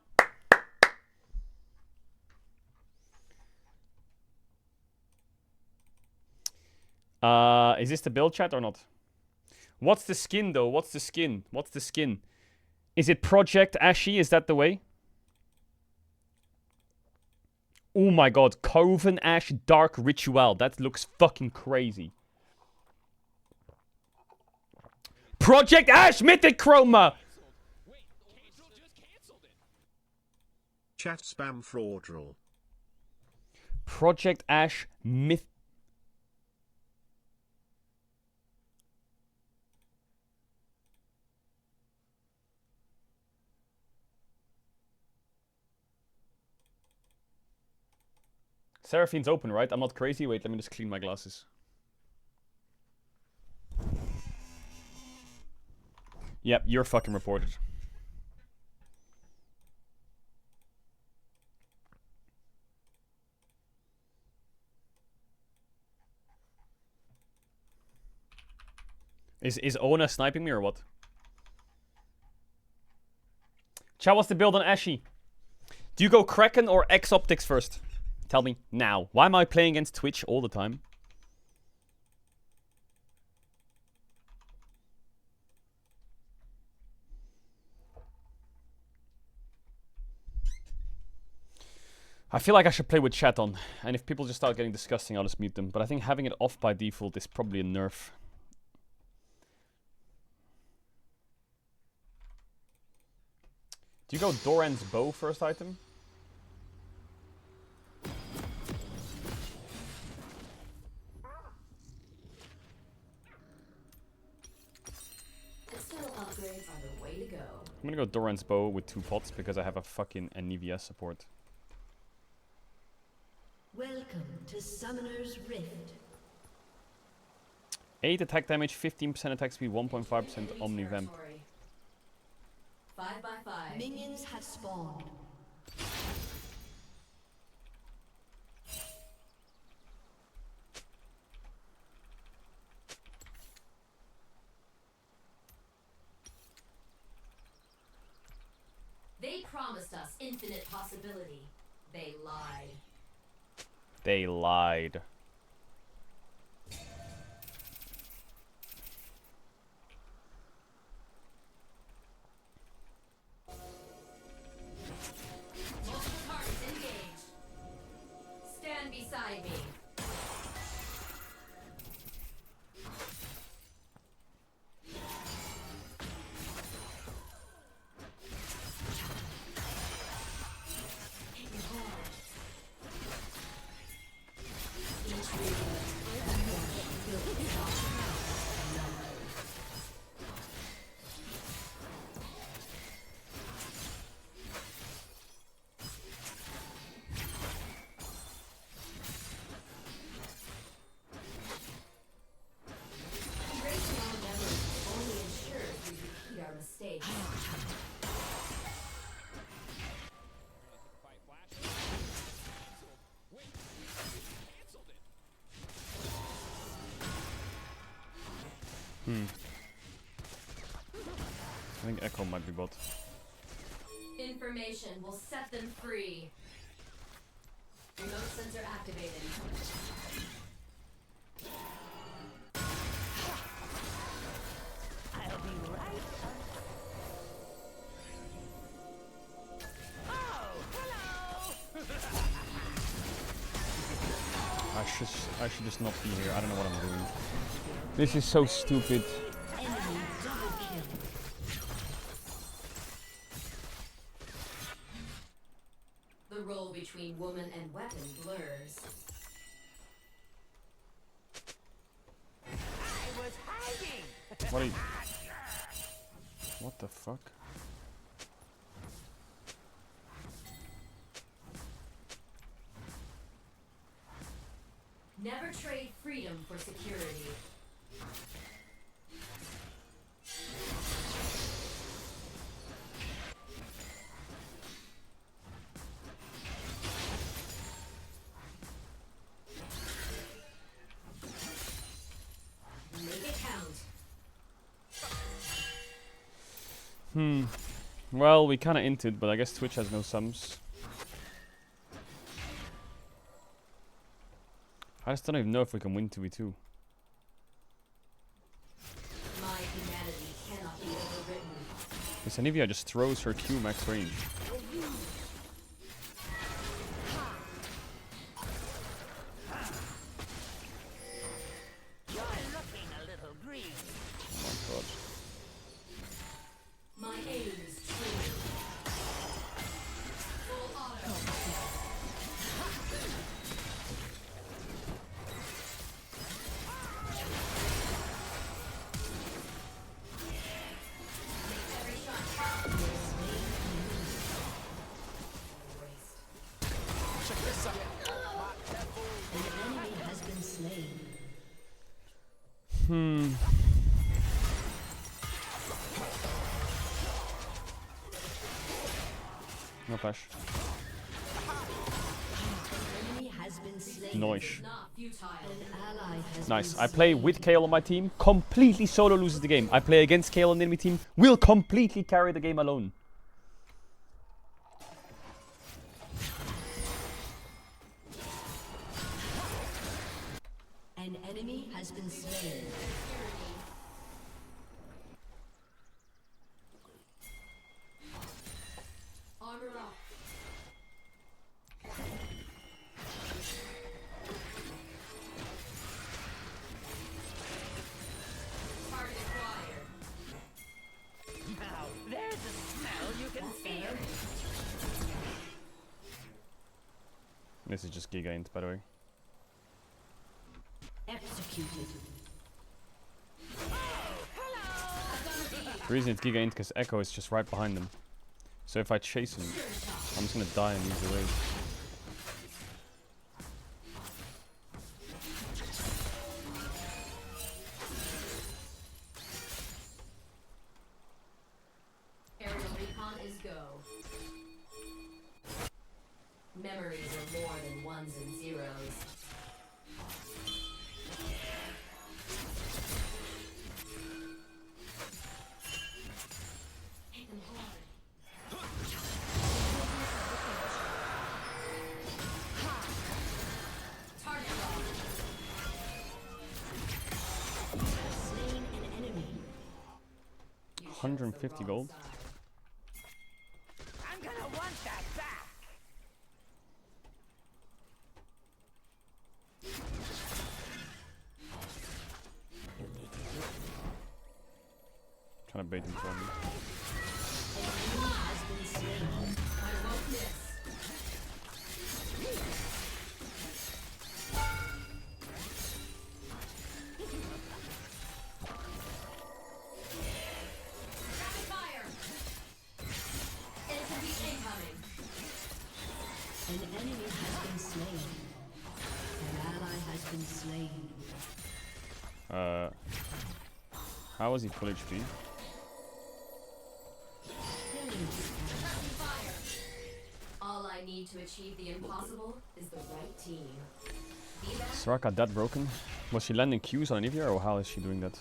Is this the build chat or not? What's the skin though? What's the skin? What's the skin? Is it Project Ashy? Is that the way? Oh my god, Coven Ash Dark Ritual. That looks fucking crazy. Project Ash Mythic Chroma! Chat spam fraudrel. Project Ash Myth... Seraphine's open, right? I'm not crazy. Wait, let me just clean my glasses. Yep, you're fucking reported. Is Ona sniping me or what? Chat, what's the build on Ashy? Do you go Kraken or X Optics first? Tell me now. Why am I playing against Twitch all the time? I feel like I should play with chat on. And if people just start getting disgusting, I'll just mute them. But I think having it off by default is probably a nerf. Do you go Doran's bow first item? Upgrades are the way to go. I'm gonna go Doran's bow with 2 pots because I have a fucking Anivia support. Welcome to Summoner's Rift. 8 attack damage, 15% attack speed, 1.5% Omni Vamp. 5x5. Minions have spawned. They promised us infinite possibility. They lied. They lied. Multiple targets engaged. Stand beside me. I think Echo might be bot. Information will set them free. Remote sensor activated. I'll be right up. Oh, hello! I should just not be here. I don't know what I'm doing. This is so stupid. Enemy double kill. The role between woman and weapon blurs. I was hiding. What are you... What the fuck? Never trade freedom for security. Make it count. Well, we kinda inted, but I guess Twitch has no sums. I just don't even know if we can win 2v2. This Anivia just throws her Q max range. Oh my god. My aim is true. Full auto. Check this out. An enemy has been slain. No flash. Enemy has been slain. Nice. Not futile. An ally has Nice. been I play with Kayle on my team, completely solo loses the game. I play against Kayle on the enemy team, will completely carry the game alone. An enemy has been slain. Armor up. Target acquired. Now, there's a smell you can feel. This is just Giga Int, by the way. Executed. The reason it's Giga Int because Echo is just right behind them. So if I chase him, I'm just gonna die and lose the wave. Aerial recon is go. Memories are more than ones and zeros. Hit them hard. Target lock. Slain an enemy. 150 gold. I'm gonna want that back. Trying to bait him for me. Has been slain. I won't miss. Rapid fire. SMB incoming. An enemy has been slain. An ally has been slain. How was he full HP? All I need to achieve the impossible is the right team. Be that Soraka that broken? Was she landing Qs on Anivia or how is she doing that?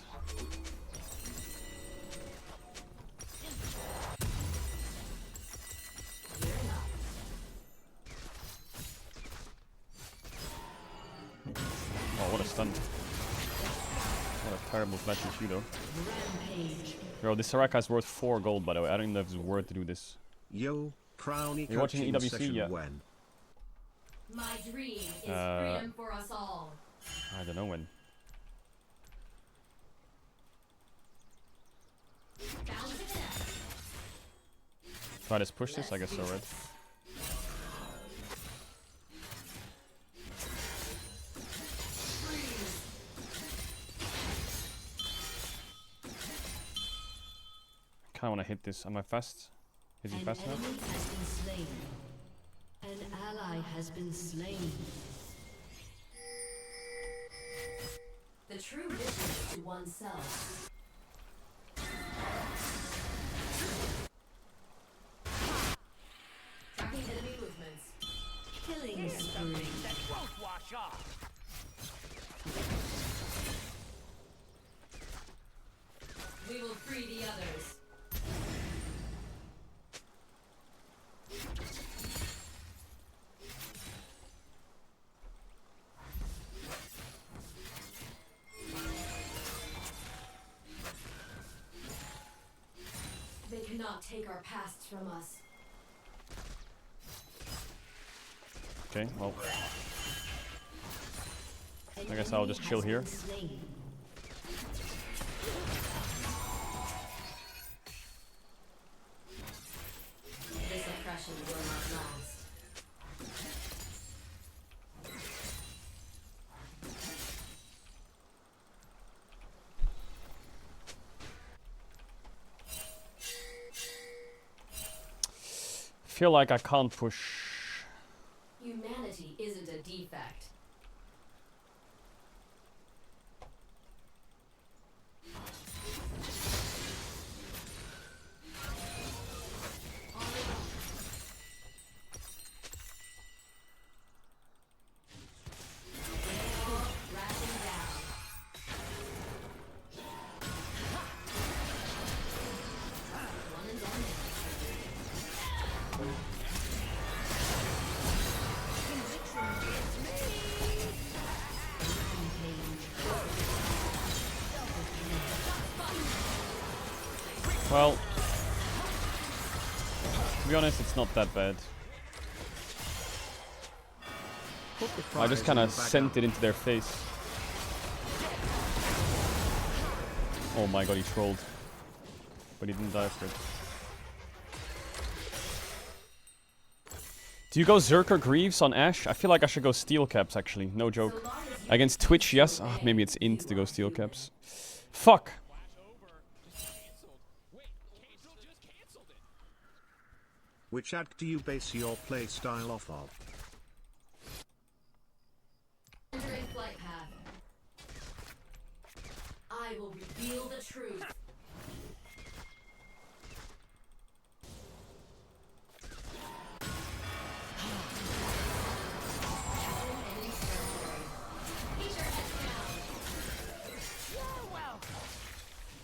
Oh, what a stun. What a terrible flash and shoot though. rampage. Bro, this Soraka is worth 4 gold, by the way. I don't even know if it's worth to do this. Yo, Crowny You're watching coaching EWC, session yeah. when? My dream is freedom for us all. I don't know when. Try to push this, I guess so, right? Kinda wanna hit this. Am I fast? Is he fast enough? Enemy has been slain. An ally has been slain. The true vision is to oneself. Tracking enemy movements. Killing spree. That won't wash off. We will free the others. They cannot not take our pasts from us. Okay, well. I guess I'll just chill here. This oppression will not last. Feel like I can't push. Humanity isn't a defect. Well, to be honest, it's not that bad. I just kind of sent it into their face. Oh my god, he trolled. But he didn't die after it. Do you go Zerker Greaves on Ashe? I feel like I should go Steel Caps, actually. No joke. Against Twitch, yes. Oh, maybe it's int to go Steel Caps. Fuck! Which act do you base your playstyle off of? Entering flight path. I will reveal the truth.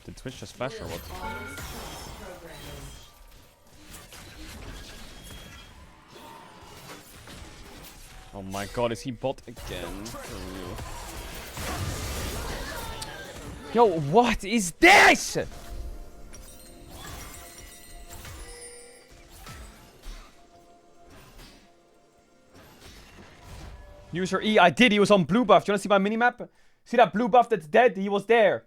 Did Twitch just flash or what? Oh my god, is he bot again? Yo, what is this? User E, I did, he was on blue buff. Do you wanna see my minimap? See that blue buff that's dead? He was there.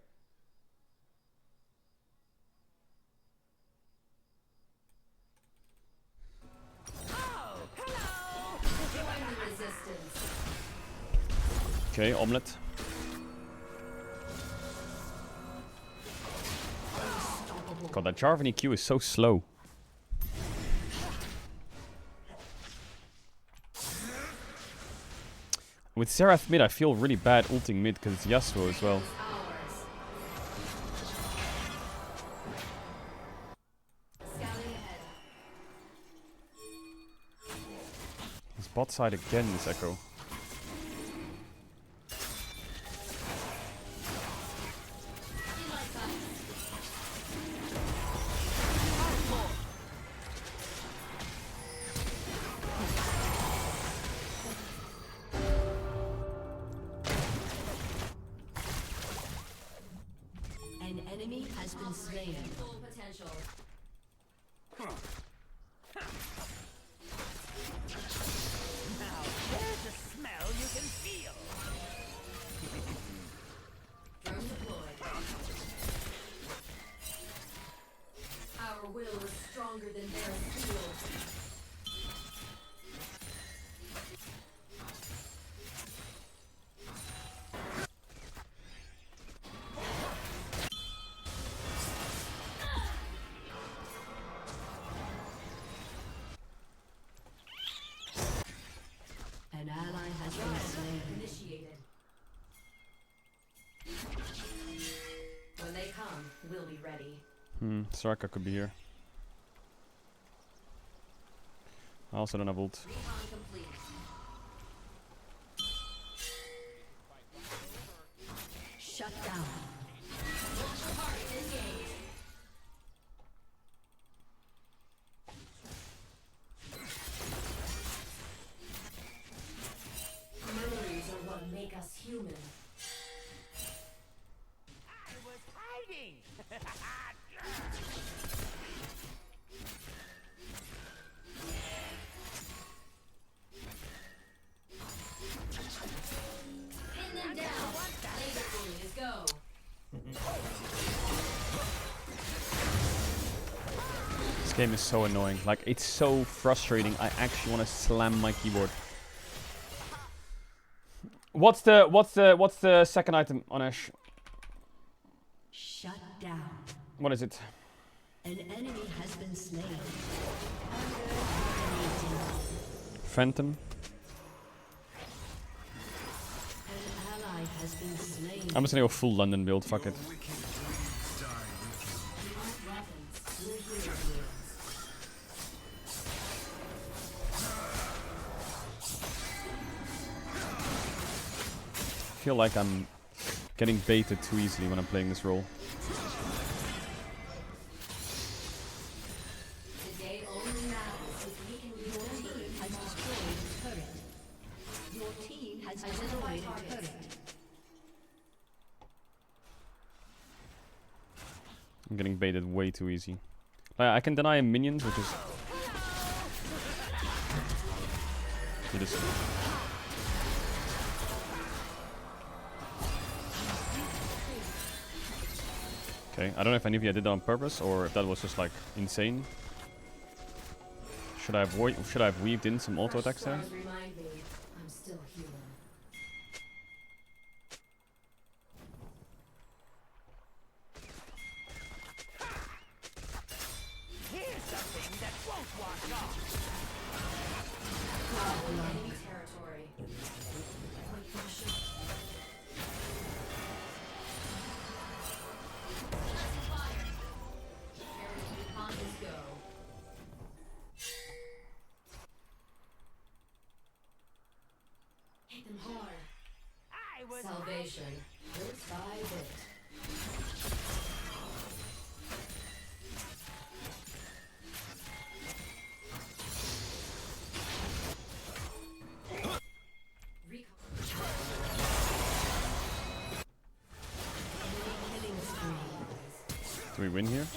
Okay, omelet. God, that Jarvan EQ is so slow. With Seraph mid, I feel really bad ulting mid because it's Yasuo as well. He's bot side again, this Echo. An enemy has been slain. Full potential. Now there's a smell you can feel. Drone deployed. Our will is stronger than their steel. An ally has been slain. Initiated. When they come, we'll be ready. Soraka could be here. I also don't have ult. Recon complete. Shut down. Target engaged. Memories are what make us human. I was hiding. This game is so annoying. Like, it's so frustrating. I actually want to slam my keyboard. What's the second item on Ash? Shut down. What is it? An enemy has been slain. Phantom. An ally has been slain. I'm just gonna go full London build. Fuck it. I feel like I'm getting baited too easily when I'm playing this role. Today only matters if we can your team has destroyed a turret. Your team has destroyed a turret. I'm getting baited way too easy. I can deny him minions, which is... He just... Okay, I don't know if any of you did that on purpose or if that was just like insane. Should I have weaved in some auto attacks there? I'm still human. Here's something that won't wash off. Enemy territory. Point for shot. Hit them hard. Salvation, bit by bit. Do we win here?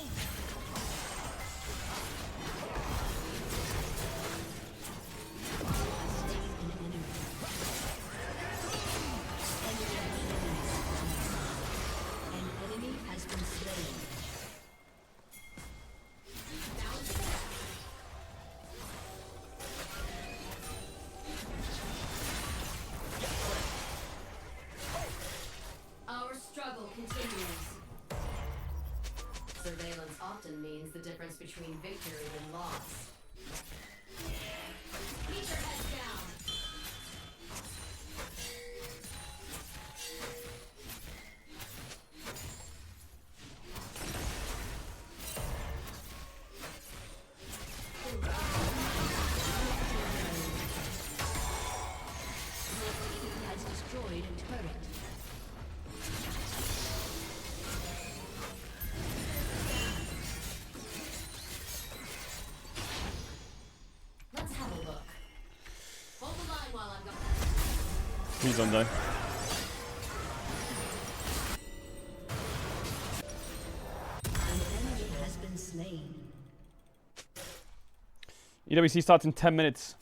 Our struggle continues. Surveillance often means the difference between victory and loss. Keep your heads down. Your team has destroyed a turret. Let's have a look. Hold the line while I'm gone. Please don't die. An enemy has been slain. EWC starts in 10 minutes.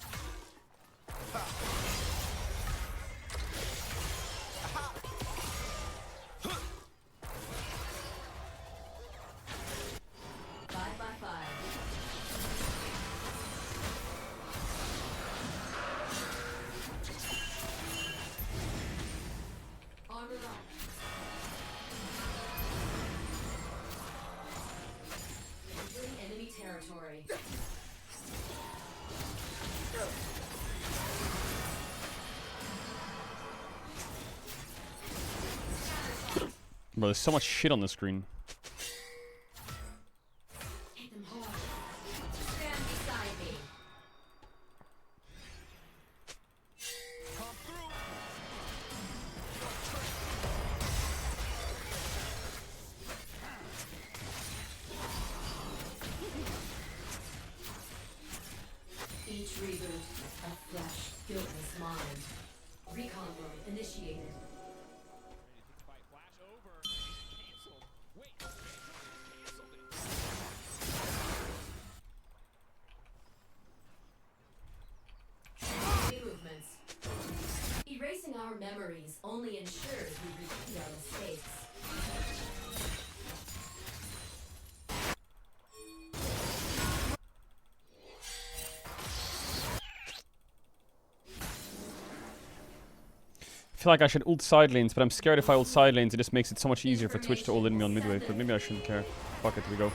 Armor up. Entering enemy territory. Bro, there's so much shit on the screen. Hit them hard. Stand beside me. Each reboot, a fresh, guiltless mind. Recon mode initiated. Movements. Erasing our memories only ensures we repeat our mistakes. feel like I should ult side lanes, but I'm scared if I ult side lanes, it just makes it so much easier for Twitch to ult in me on mid wave. But maybe I shouldn't care. Fuck it, we go.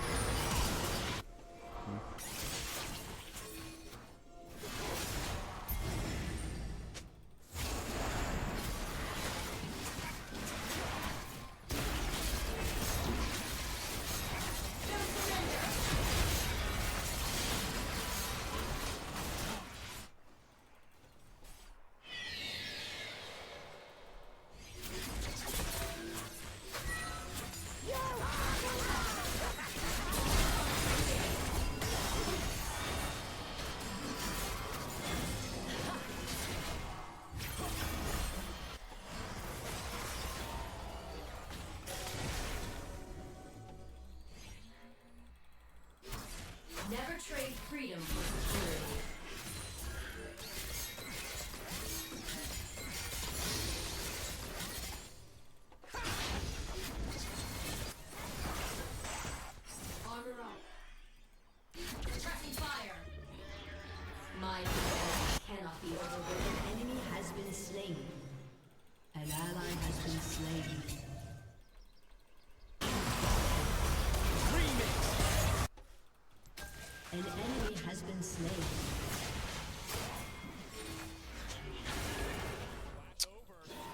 Never trade freedom for security. Armor up. Tracking fire. My defense cannot be overridden. An enemy has been slain. An ally has been slain. An enemy has been slain.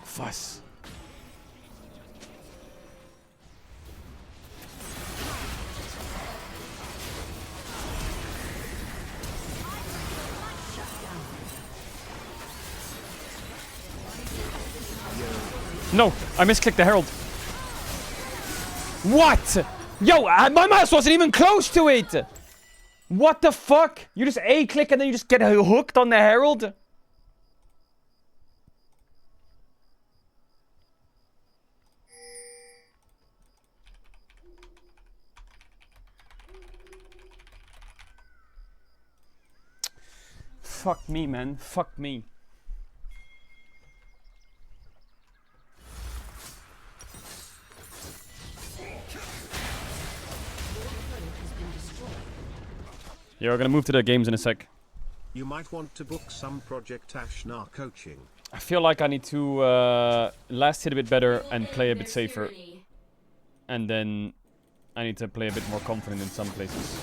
Fuss. No, I misclicked the Herald. What? Yo, my mouse wasn't even close to it. What the fuck? You just A-click and then you just get hooked on the Herald? Fuck me, man. Fuck me. Yeah, we're gonna move to the games in a sec. You might want to book some Project Ashnar coaching. I feel like I need to last hit a bit better and play a bit safer. And then I need to play a bit more confident in some places.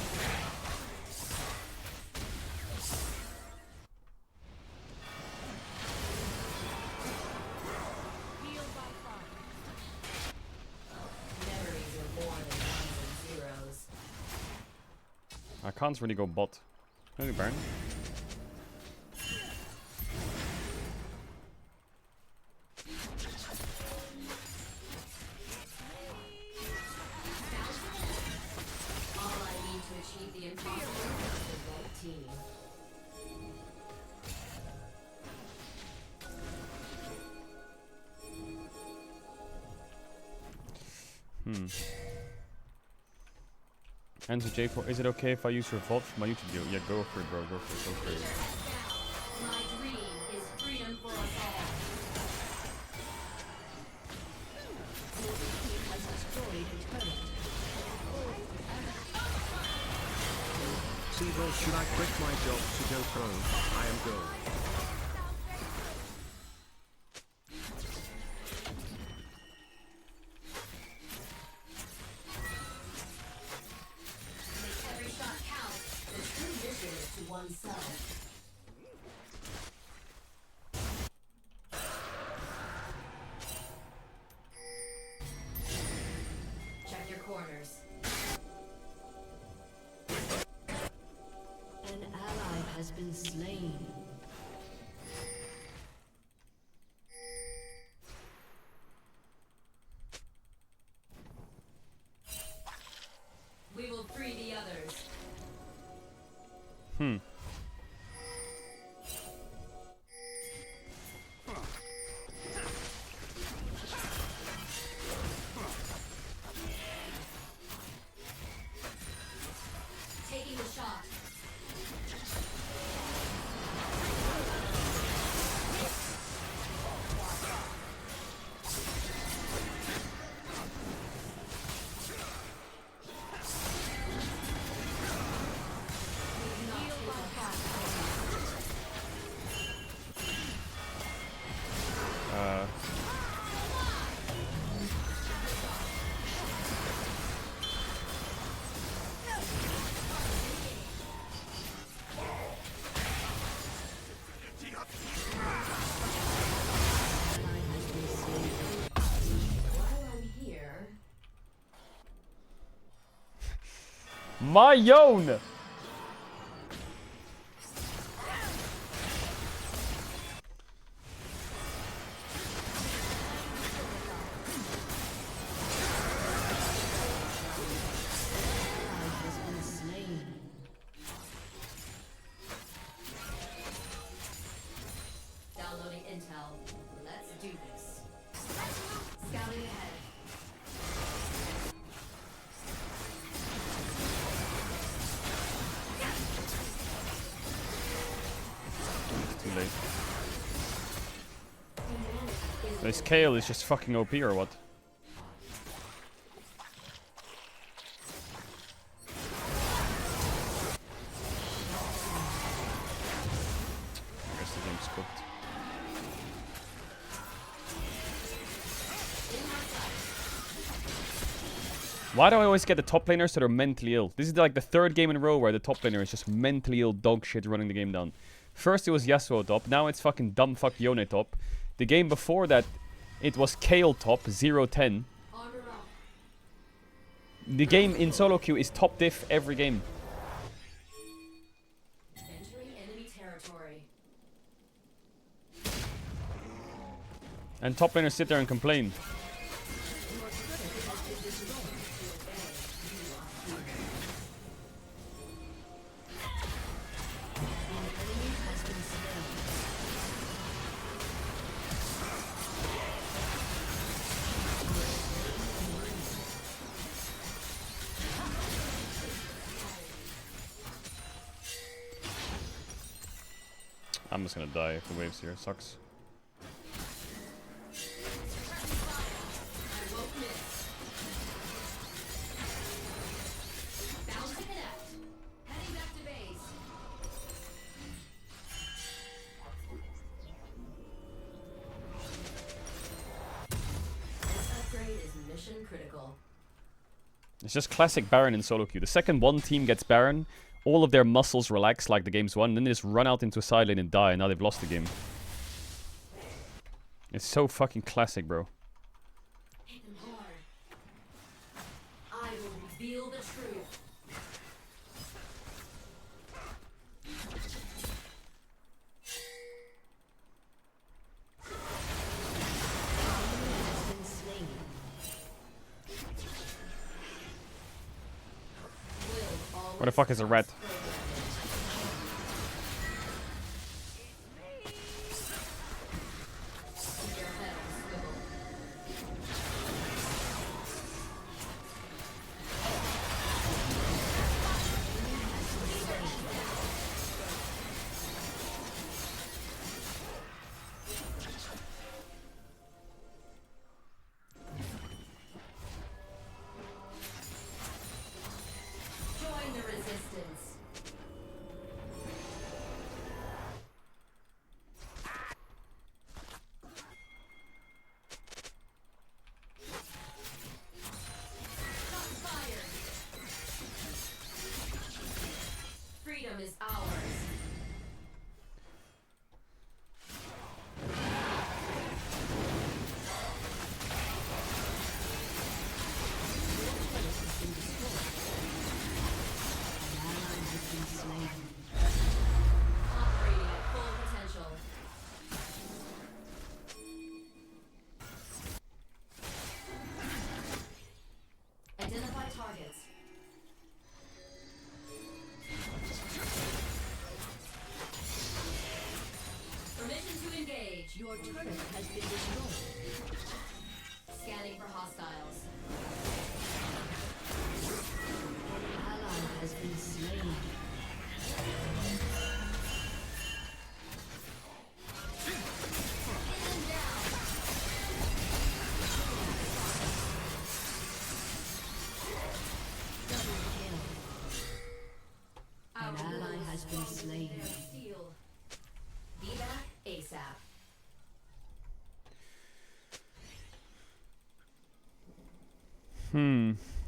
I can't really go bot. Maybe Baron. Answer J4, is it okay if I use your vault for my YouTube video? Yeah, go for it, bro. Go for it. Go for it. My dream is freedom for us all. Your team has destroyed a turret. Caedrel, should I quit my job to go pro? I am gold. Check your corners. An ally has been slain. We will free the others. Taking the shot. My own! Downloading intel. Let's do this. Scouting ahead. It's too late. This Kayle is just fucking OP or what? I guess the game's cooked. Why do I always get the top laners that are mentally ill? This is like the third game in a row where the top laner is just mentally ill dog shit running the game down. First it was Yasuo top, now it's fucking dumb fuck Yone top. The game before that, it was Kayle top, 0-10. The game in solo queue is top diff every game. Entering enemy territory. And top laners sit there and complain. I'm just gonna die if the waves here. Sucks. It's just classic Baron in solo queue. The second one team gets Baron, all of their muscles relax like the game's won, and then they just run out into a side lane and die, and now they've lost the game. It's so fucking classic, bro. Hit them hard. I will reveal the truth. Where the fuck is a rat? Join the resistance. Shots fired. Freedom is ours. Operating at full potential. Identify targets. Permission to engage. Your turret has been destroyed. Scanning for hostiles. An ally has been slain. An ally has been slain. Be back ASAP.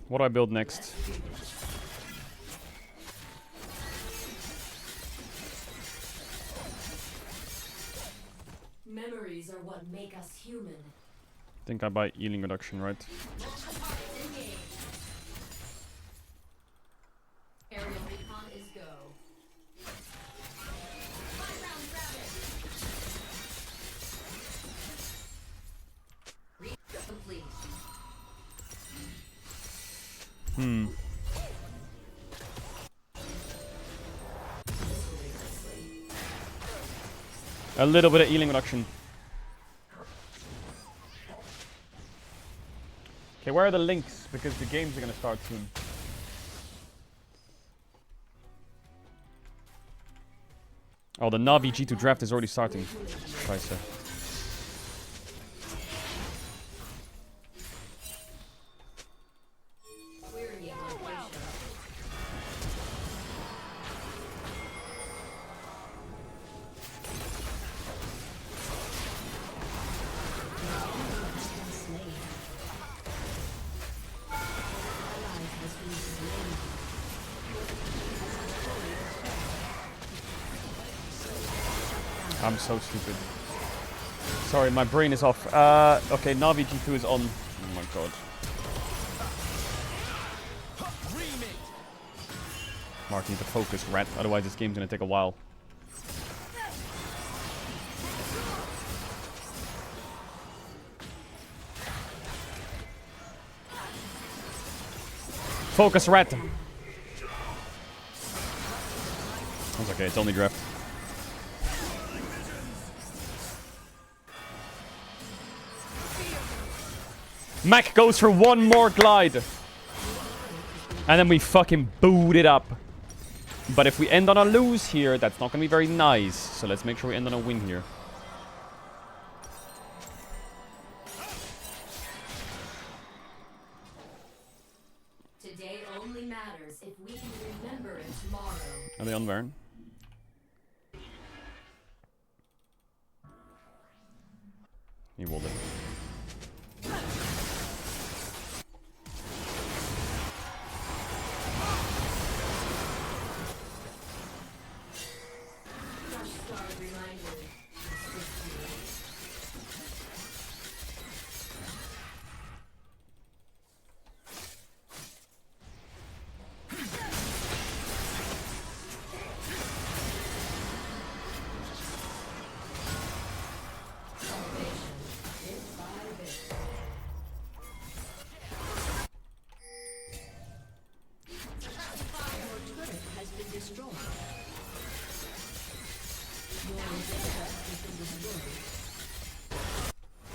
What do I build next? Memories are what make us human. I think I buy healing reduction, right? A little bit of healing reduction. Okay, where are the links? Because the games are gonna start soon. Oh, the Navi G2 draft is already starting. Scheiße. I'm so stupid. Sorry, my brain is off. Okay, Navi G2 is on. Oh my god. Mark, need to focus, rat. Otherwise this game's gonna take a while. Focus, rat! That's okay, it's only draft. Mac goes for one more glide. And then we fucking boot it up. But if we end on a lose here, that's not going to be very nice. So let's make sure we end on a win here. Today only matters if we can remember it tomorrow. Are they on Varen? He rolled it.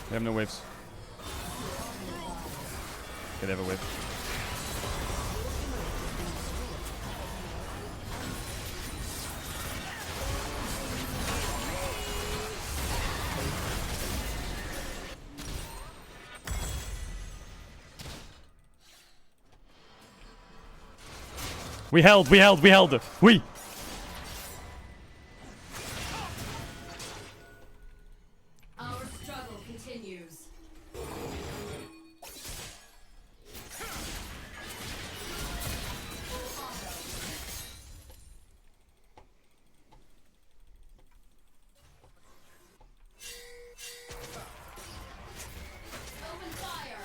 They have no waves. Okay, they have a wave. We held. We! Our struggle continues. Open fire.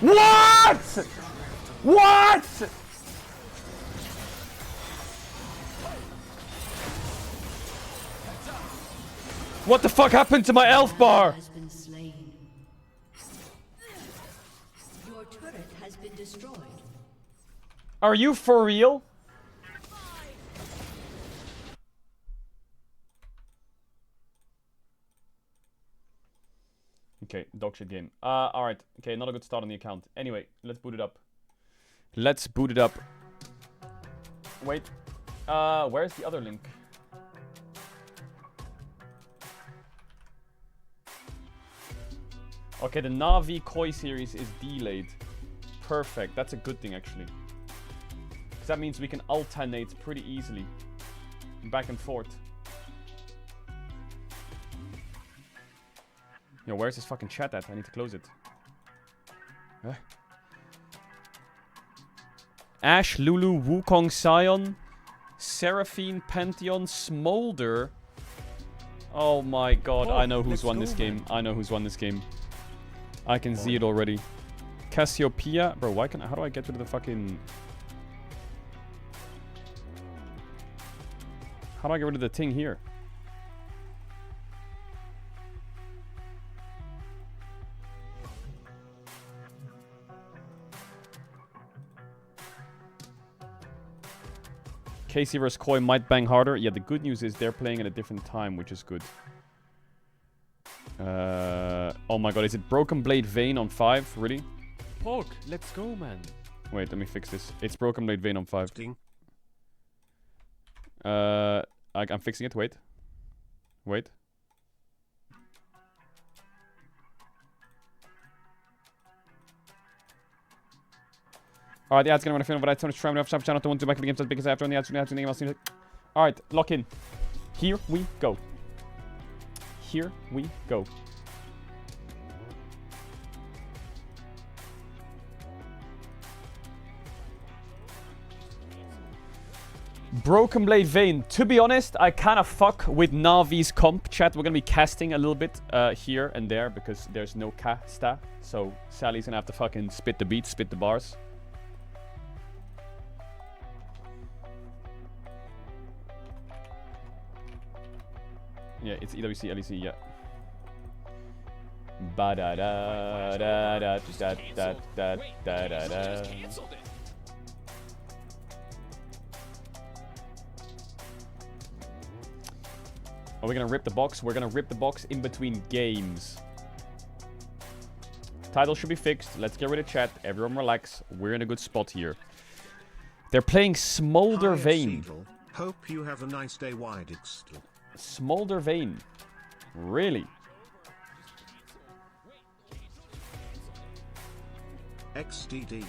What? What? What the fuck happened to my elf bar? Has been slain. Your turret has been destroyed. Are you for real? Okay, dog shit game. Alright. Okay, not a good start on the account. Anyway, let's boot it up. Let's boot it up. Wait. Where's the other link? Okay, the Navi Koi series is delayed. Perfect. That's a good thing, actually. Because that means we can alternate pretty easily. Back and forth. Yo, where's this fucking chat at? I need to close it. Huh? Ashe, Lulu, Wukong, Sion, Seraphine, Pantheon, Smolder. Oh my god, I know who's won this game. I know who's won this game. I can see it already. Cassiopeia. Bro, how do I get rid of the fucking... How do I get rid of the thing here? KC vs Koi might bang harder. Yeah, the good news is they're playing at a different time, which is good. Oh my god, is it Broken Blade Vayne on 5? Really? Pog, let's go, man. Wait, let me fix this. It's Broken Blade Vayne on 5. I'm fixing it. Wait. Wait. Alright, the ad's gonna run a film, but I told you to try me off shop channel to want to back the games as big as after on the ads from the anything else. Alright, lock in. Here we go. Here we go. Broken Blade Vayne. To be honest, I kind of fuck with Navi's comp chat. We're gonna be casting a little bit here and there because there's no casta. So Sally's gonna have to fucking spit the beats, spit the bars. Yeah, it's EWC, LEC, yeah. Ba da da da da da da da da da da. Are we gonna rip the box? We're gonna rip the box in between games. Title should be fixed. Let's get rid of chat. Everyone relax. We're in a good spot here. They're playing Smolder Vayne. Hope you have a nice day, wide still. Smolder Vayne. Really? XDD.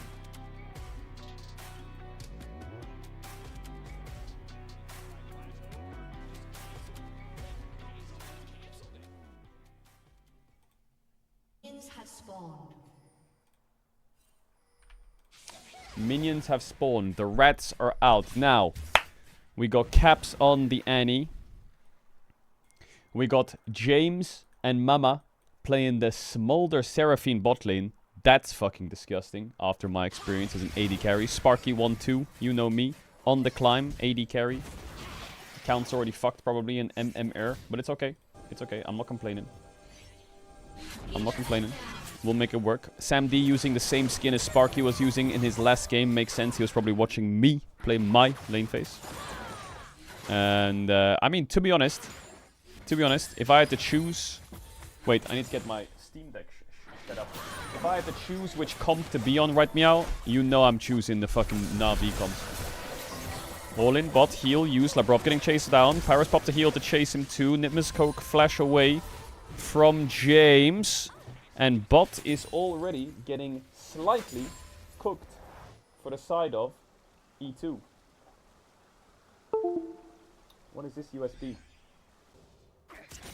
Minions have spawned. Minions have spawned. The rats are out. Now, we got Caps on the Annie. We got James and Mama playing the Smolder Seraphine bot lane. That's fucking disgusting after my experience as an AD carry. Sparky 1-2, you know me. On the climb, AD carry. Account's already fucked probably in MMR, but it's okay. It's okay, I'm not complaining. I'm not complaining. We'll make it work. Sam D using the same skin as Sparky was using in his last game makes sense. He was probably watching me play my lane phase. And, I mean, to be honest, if I had to choose... Wait, I need to get my Steam Deck set up. If I had to choose which comp to be on right meow, you know I'm choosing the fucking Na'Vi comp. All in, bot, heal, use, Labrov getting chased down. Pyrus pop the heal to chase him too. Nitmus Coke flash away from James. And bot is already getting slightly cooked for the side of E2. What is this USB?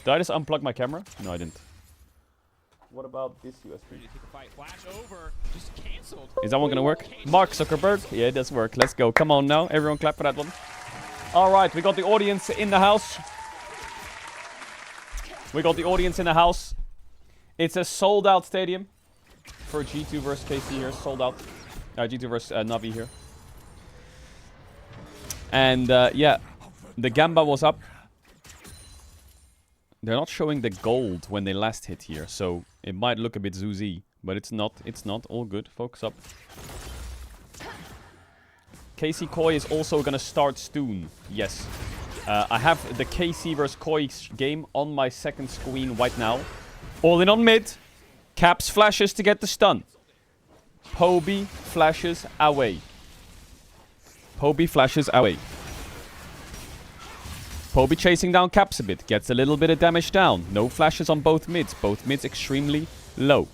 Did I just unplug my camera? No, I didn't. What about this USB? Is that one gonna work? Mark Zuckerberg? Yeah, it does work. Let's go. Come on now. Everyone clap for that one. Alright, we got the audience in the house. We got the audience in the house. It's a sold out stadium for G2 versus KC here. Sold out. G2 versus Navi here. And yeah, the Gamba was up. They're not showing the gold when they last hit here, so it might look a bit zoozy, but it's not. It's not. All good. Focus up. KC Koi is also gonna start soon. Yes. I have the KC vs Koi game on my second screen right now. All in on mid. Caps flashes to get the stun. Poby flashes away. Poby flashes away. Poby chasing down Caps a bit. Gets a little bit of damage down. No flashes on both mids. Both mids extremely low.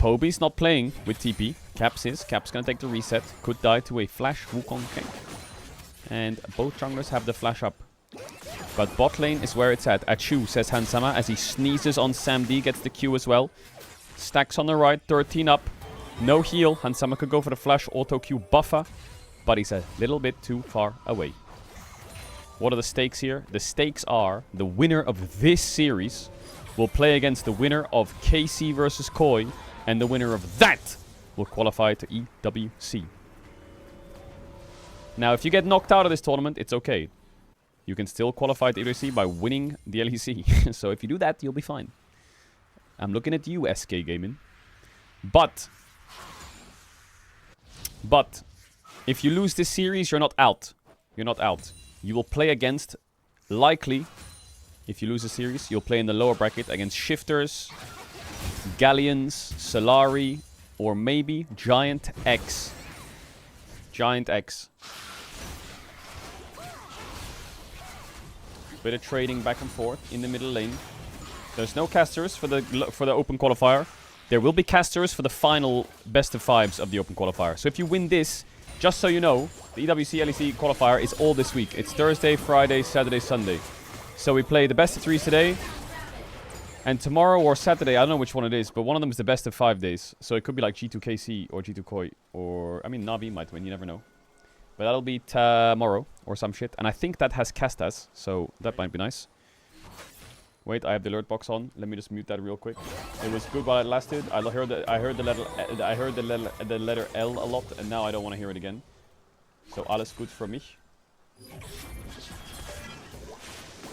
Poby's not playing with TP. Caps is. Caps gonna take the reset. Could die to a flash Wukong King. And both junglers have the flash up. But bot lane is where it's at. Achoo, says Hansama as he sneezes on Sam D. Gets the Q as well. Stacks on the right, 13 up. No heal. Hansama could go for the flash auto Q buffer. But he's a little bit too far away. What are the stakes here? The stakes are the winner of this series will play against the winner of KC versus Koi. And the winner of that will qualify to EWC. Now, if you get knocked out of this tournament, it's okay. You can still qualify to EWC by winning the LEC. So if you do that, you'll be fine. I'm looking at you, SK Gaming. But if you lose this series, you're not out. You're not out. You will play against, likely, if you lose a series, you'll play in the lower bracket against Shifters, Galleons, Solari, or maybe Giant X. Giant X. Bit of trading back and forth in the middle lane. There's no casters for the open qualifier. There will be casters for the final best of fives of the open qualifier. So if you win this, just so you know, the EWC LEC qualifier is all this week. It's Thursday, Friday, Saturday, Sunday. So we play the best of threes today. And tomorrow or Saturday, I don't know which one it is, but one of them is the best of 5 days. So it could be like G2KC or G2 Koi. Or, I mean, Navi might win, you never know. But that'll be tomorrow or some shit. And I think that has Castas, so that might be nice. Wait, I have the alert box on. Let me just mute that real quick. It was good while it lasted. I heard the letter L a lot, and now I don't want to hear it again. So alles gut für mich.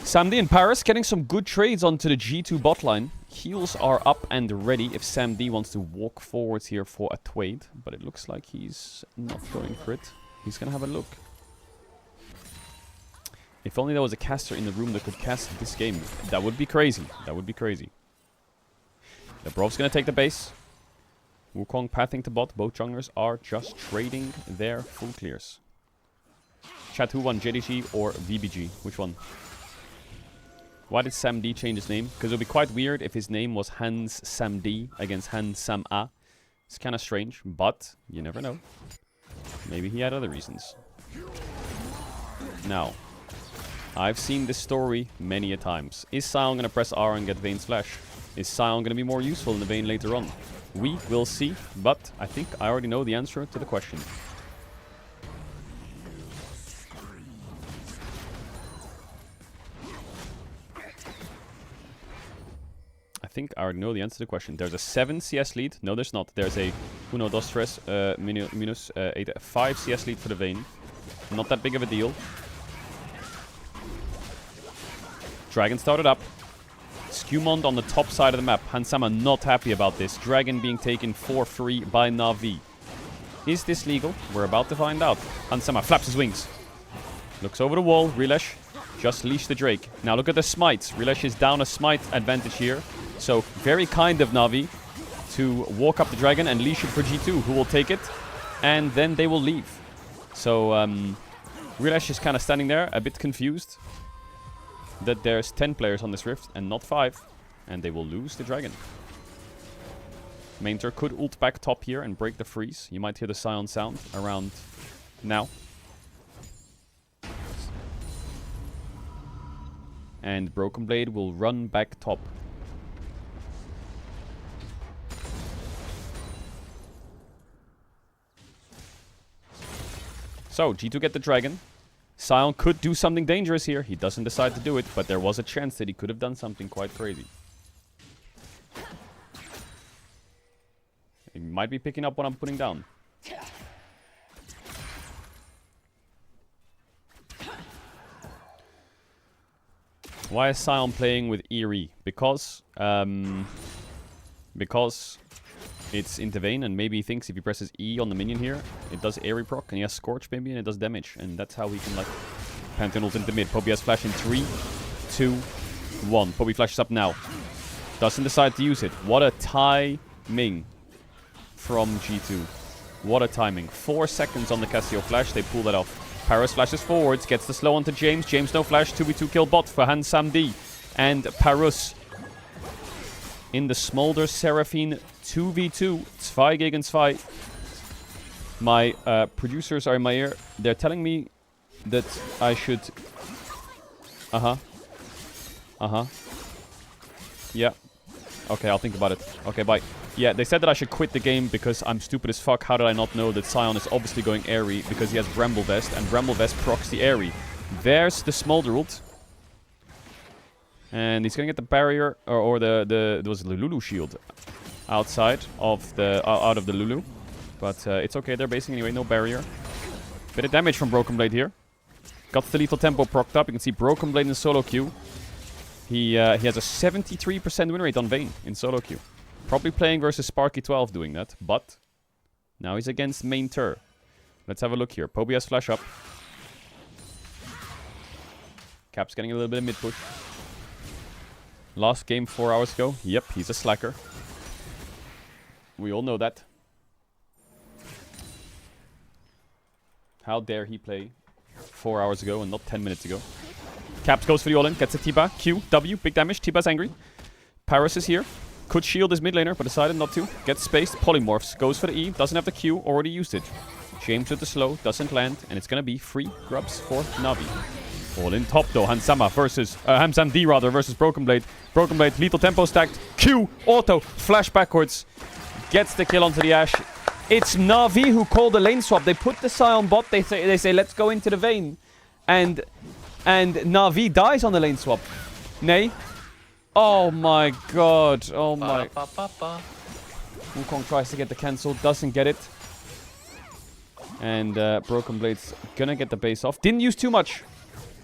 Samdi in Paris getting some good trades onto the G2 bot line. Heals are up and ready if Sam D wants to walk forwards here for a trade, but it looks like he's not going for it. He's gonna have a look. If only there was a caster in the room that could cast this game. That would be crazy. That would be crazy. The Brov's gonna take the base. Wukong pathing to bot. Both junglers are just trading their full clears. Chat, who won, JDG or VBG? Which one? Why did Sam D change his name? Because it would be quite weird if his name was Hans Sam D against Hans Sam A. It's kind of strange, but you never know. Maybe he had other reasons. Now, I've seen this story many a times. Is Sion gonna press R and get Vayne's flash? Is Sion gonna be more useful in the Vayne later on? We will see, but I think I already know the answer to the question. I think I already know the answer to the question. There's a 7 CS lead. No, there's not. There's a Uno, Dos, Tres, minus 5 CS lead for the Vayne. Not that big of a deal. Dragon started up. Skewmond on the top side of the map. Hansama not happy about this. Dragon being taken for free by Na'Vi. Is this legal? We're about to find out. Hansama flaps his wings. Looks over the wall. Rilesh just leash the Drake. Now look at the smites. Rilesh is down a smite advantage here. So very kind of Na'Vi to walk up the dragon and leash it for G2, who will take it. And then they will leave. So Rilesh is kind of standing there, a bit confused that there's 10 players on this rift and not 5. And they will lose the dragon. Mainter could ult back top here and break the freeze. You might hear the Sion sound around now. And Broken Blade will run back top. So, G2 get the dragon. Sion could do something dangerous here. He doesn't decide to do it, but there was a chance that he could have done something quite crazy. He might be picking up what I'm putting down. Why is Sion playing with Eerie? Because it's into Vayne, and maybe he thinks if he presses E on the minion here, it does Eerie proc, and he has Scorch maybe, and it does damage. And that's how he can, like, Pantheon ult into mid. Poppy has flash in 3, 2, 1. Poppy flashes up now. Doesn't decide to use it. What a timing from G2. What a timing. 4 seconds on the Cassio flash. They pull that off. Paris flashes forwards, gets the slow onto James. James no flash, 2v2 kill bot for Hans Sam D. And Parus in the Smolder Seraphine 2v2. 2 gegen 2. My producers are in my ear. They're telling me that I should... Yeah. Okay, I'll think about it. Okay, bye. Yeah, they said that I should quit the game because I'm stupid as fuck. How did I not know that Sion is obviously going Airy because he has Bramble Vest, and Bramble Vest procs the Airy. There's the Smolder ult. And he's gonna get the barrier, or there was the Lulu shield outside of the, out of the Lulu. But it's okay, they're basing anyway, no barrier. Bit of damage from Broken Blade here. Got the lethal tempo procced up. You can see Broken Blade in solo queue. He has a 73% win rate on Vayne in solo queue. Probably playing versus Sparky12 doing that, but now he's against main Tur. Let's have a look here. Poby has flash up. Cap's getting a little bit of mid push. Last game 4 hours ago. Yep, he's a slacker. We all know that. How dare he play 4 hours ago and not 10 minutes ago. Caps goes for the all-in, gets a T-Ba. Q, W, big damage. T-Ba's angry. Paris is here. Could shield his mid laner, but decided not to. Gets spaced, polymorphs, goes for the E, doesn't have the Q, already used it. James with the slow, doesn't land, and it's gonna be free grubs for Navi. All in top though, Hansama versus, Hamsam D rather, versus Broken Blade. Broken Blade, lethal tempo stacked, Q, auto, flash backwards. Gets the kill onto the Ashe. It's Navi who called the lane swap. They put the Sion bot, they say let's go into the Vayne. And Navi dies on the lane swap. Nay. Oh my god. Oh my. Wukong tries to get the cancel, doesn't get it. And Broken Blade's gonna get the base off. Didn't use too much.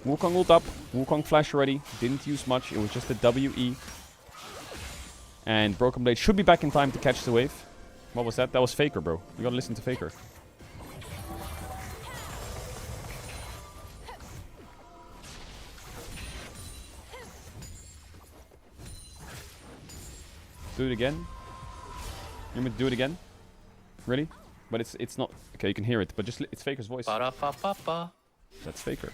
Wukong ult up. Wukong flash already. Didn't use much. It was just a WE. And Broken Blade should be back in time to catch the wave. What was that? That was Faker, bro. You gotta listen to Faker. Do it again. You want me to do it again? Really? But it's not... Okay, you can hear it, but just... It's Faker's voice. That's Faker.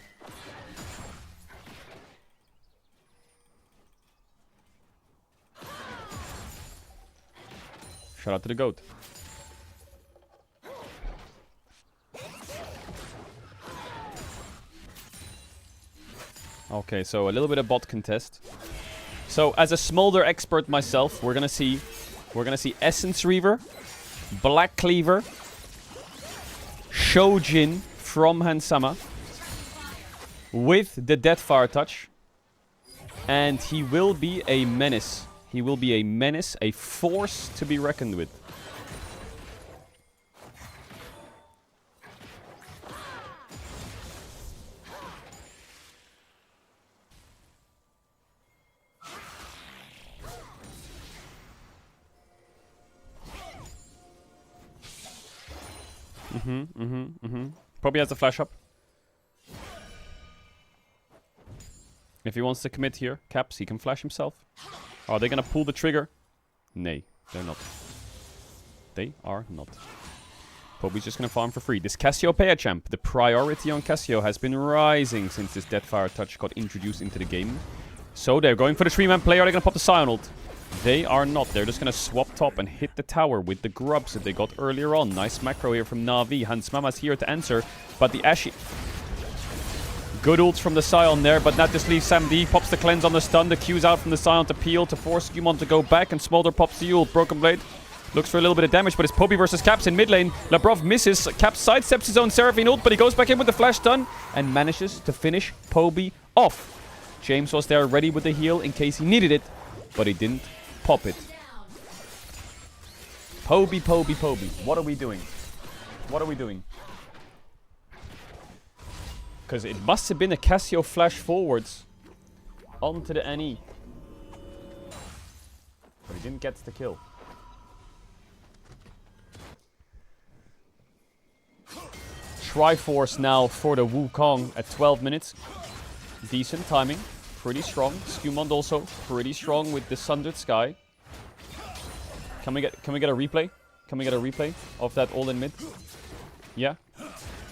Shout out to the GOAT. Okay, so a little bit of bot contest. So as a Smolder expert myself, we're gonna see Essence Reaver, Black Cleaver, Shojin from Hansama with the Deathfire touch, and he will be a menace. He will be a menace, a force to be reckoned with. Probably has the flash up. If he wants to commit here, Caps, he can flash himself. Are they gonna pull the trigger? Nay, they're not. They are not. Poby's just gonna farm for free. This Cassiopeia champ, the priority on Cassio has been rising since this Deathfire touch got introduced into the game. So they're going for the 3-man play. Are they gonna pop the Sion ult? They are not. They're just gonna swap top and hit the tower with the grubs that they got earlier on. Nice macro here from Navi. Hans Mama's here to answer, but the Ashe... Good ults from the Sion there, but that just leaves Sam D. Pops the cleanse on the stun. The Q's out from the Sion to peel to force Skewmon to go back, and Smolder pops the ult. Broken Blade looks for a little bit of damage, but it's Poby versus Caps in mid lane. Labrov misses. Caps sidesteps his own Seraphine ult, but he goes back in with the flash stun and manages to finish Poby off. James was there ready with the heal in case he needed it, but he didn't pop it. Poby, Poby, Poby. What are we doing? What are we doing? Because it must have been a Cassio flash forwards onto the NE. But he didn't get the kill. Triforce now for the Wukong at 12 minutes. Decent timing. Pretty strong. Skewmon also pretty strong with the Sundered Sky. Can we get a replay? Can we get a replay of that all in mid? Yeah?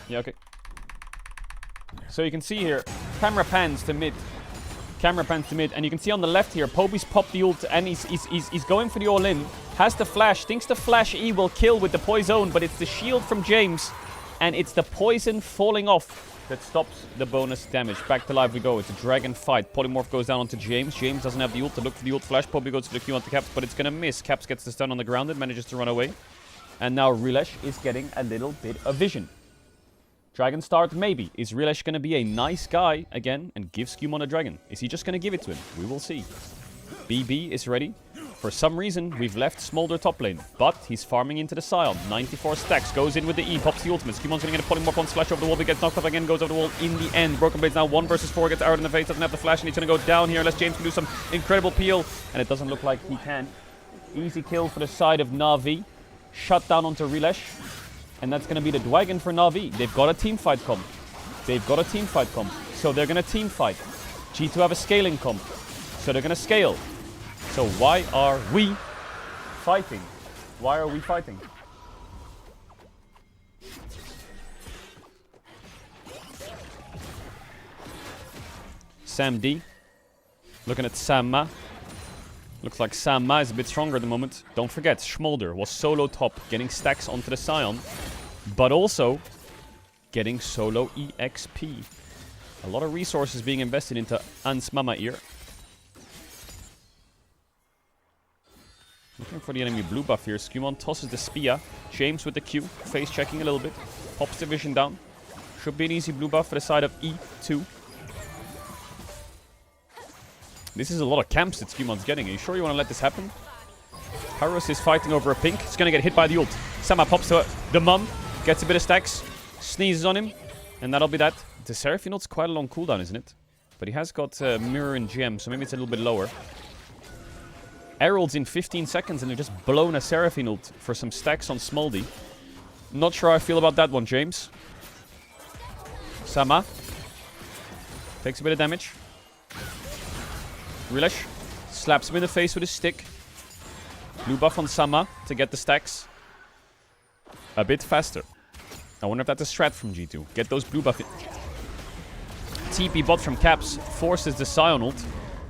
Yeah, okay. So you can see here, camera pans to mid. Camera pans to mid, and you can see on the left here, Poby's popped the ult, and he's going for the all-in. Has the flash, thinks the flash E will kill with the poison, but it's the shield from James, and it's the poison falling off that stops the bonus damage. Back to life we go. It's a dragon fight. Polymorph goes down onto James. James doesn't have the ult to look for the ult flash. Probably goes for the Q onto Caps, but it's going to miss. Caps gets the stun on the ground and manages to run away. And now Rilesh is getting a little bit of vision. Dragon start, maybe. Is Rilesh going to be a nice guy again and give Skewmon a dragon? Is he just going to give it to him? We will see. BB is ready. For some reason, we've left Smolder top lane, but he's farming into the Scion. 94 stacks, goes in with the E, pops the ultimate. Skymon's gonna get a polymorph on splash over the wall, but gets knocked up again, goes over the wall in the end. Broken Blades now 1 versus 4, gets arrowed in the face, doesn't have the flash, and he's gonna go down here unless James can do some incredible peel, and it doesn't look like he can. Easy kill for the side of Na'Vi. Shut down onto Rilesh, and that's gonna be the Dwagon for Na'Vi. They've got a team fight comp. So they're gonna team fight. G2 have a scaling comp, so they're gonna scale. So why are we fighting? Why are we fighting? Sam D. Looking at Samma. Looks like Samma is a bit stronger at the moment. Don't forget, Smolder was solo top, getting stacks onto the Scion, but also getting solo EXP. A lot of resources being invested into Ans Mama here. Looking for the enemy blue buff here. Skewmon tosses the Spia. James with the Q. Face checking a little bit. Pops the vision down. Should be an easy blue buff for the side of E2. This is a lot of camps that Skewmon's getting. Are you sure you want to let this happen? Harros is fighting over a pink. He's going to get hit by the ult. Sama pops to the mum. Gets a bit of stacks. Sneezes on him. And that'll be that. The Seraphine ult's quite a long cooldown, isn't it? But he has got Mirror and Gem, so maybe it's a little bit lower. Herald's in 15 seconds and they've just blown a Seraphine ult for some stacks on Smoldy. Not sure how I feel about that one, James. Sama. Takes a bit of damage. Rilesh slaps him in the face with his stick. Blue buff on Sama to get the stacks a bit faster. I wonder if that's a strat from G2. Get those blue buff in. TP bot from Caps forces the Scion ult.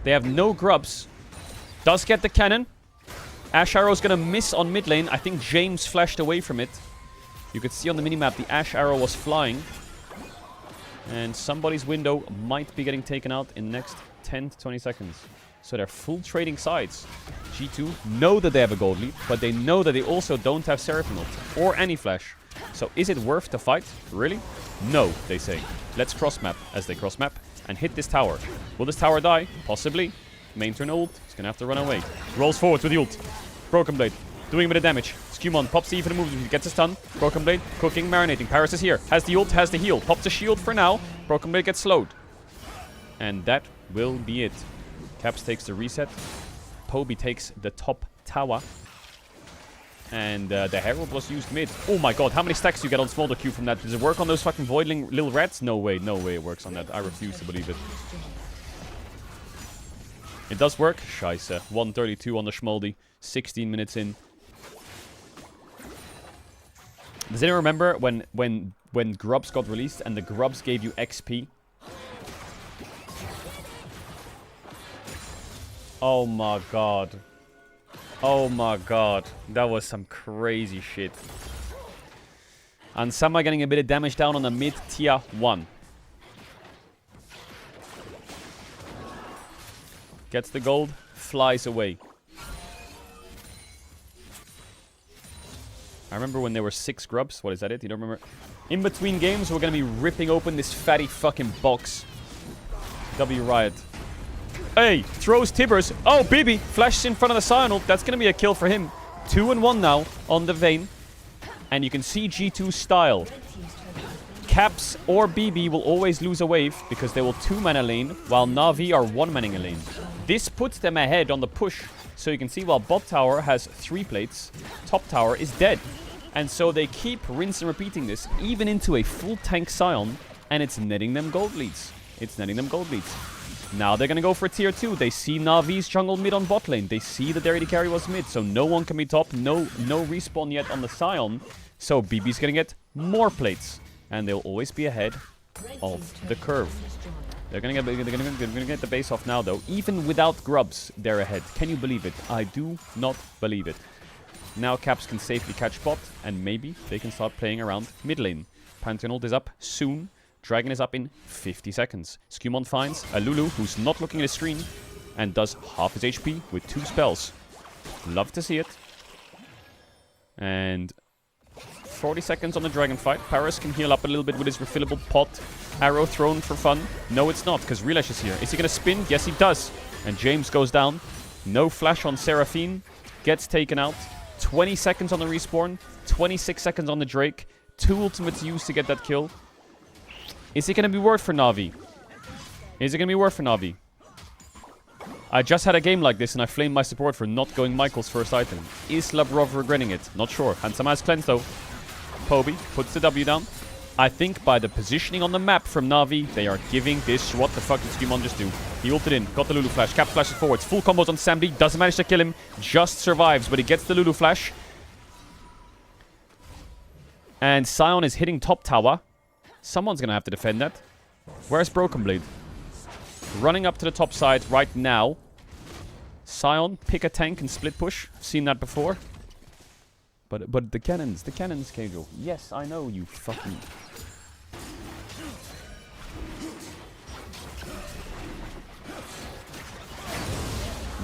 They have no grubs. Does get the cannon. Ash Arrow's gonna miss on mid lane. I think James flashed away from it. You could see on the minimap the Ash Arrow was flying. And somebody's window might be getting taken out in the next 10 to 20 seconds. So they're full trading sides. G2 know that they have a gold lead, but they know that they also don't have Seraphine ult or any flash. So is it worth the fight? Really? No, they say. Let's cross map as they cross map and hit this tower. Will this tower die? Possibly. Main turn ult. He's gonna have to run away. Rolls forward with the ult. Broken Blade. Doing a bit of damage. Skewmon pops the E for the movement. He gets a stun. Broken Blade. Cooking, marinating. Paris is here. Has the ult, has the heal. Pops the shield for now. Broken Blade gets slowed. And that will be it. Caps takes the reset. Poby takes the top tower. And the Herald was used mid. Oh my god, how many stacks do you get on Smolder Q from that? Does it work on those fucking voidling little rats? No way it works on that. I refuse to believe it. It does work. Scheisse. 132 on the Schmoldy. 16 minutes in. Does anyone remember when Grubs got released and the Grubs gave you XP? Oh my god. Oh my god. That was some crazy shit. And Sama getting a bit of damage down on the mid tier 1. Gets the gold, flies away. I remember when there were 6 grubs. What is that it? You don't remember? In between games, we're going to be ripping open this fatty fucking box. W Riot. Hey, throws Tibbers. Oh, BB flashes in front of the Scion ult. That's going to be a kill for him. 2-1 now on the Vayne. And you can see G2 style. Caps or BB will always lose a wave because they will 2-mana lane, while Na'Vi are 1-manning a lane. This puts them ahead on the push. So you can see while bot tower has 3 plates, top tower is dead. And so they keep rinse and repeating this, even into a full tank Scion, and it's netting them gold leads. Now they're going to go for tier 2. They see Na'Vi's jungle mid on bot lane. They see that their AD carry was mid, so no one can be top. No respawn yet on the Scion. So BB's going to get more plates. And they'll always be ahead of the curve. They're gonna get the base off now, though. Even without grubs, they're ahead. Can you believe it? I do not believe it. Now Caps can safely catch bot, and maybe they can start playing around mid lane. Pantheon ult is up soon. Dragon is up in 50 seconds. Skewmon finds a Lulu who's not looking at his screen and does half his HP with 2 spells. Love to see it. And 40 seconds on the dragon fight. Paris can heal up a little bit with his refillable pot. Arrow thrown for fun. No, it's not, because Relash is here. Is he going to spin? Yes, he does. And James goes down. No flash on Seraphine. Gets taken out. 20 seconds on the respawn. 26 seconds on the Drake. 2 ultimates used to get that kill. Is it going to be worth for Na'Vi? Is it going to be worth for Na'Vi? I just had a game like this and I flamed my support for not going Michael's first item. Is Labrov regretting it? Not sure. Hansama has cleansed though. Poby puts the W down. I think by the positioning on the map from Na'Vi, they are giving this. What the fuck did Skewmon just do? He ulted in, got the Lulu flash, Cap flashes forwards, full combos on Samdi, doesn't manage to kill him, just survives, but he gets the Lulu flash. And Sion is hitting top tower. Someone's gonna have to defend that. Where's Broken Blade? Running up to the top side right now. Sion, pick a tank and split push. Seen that before. But the cannons, Caedrel. Yes, I know, you fucking...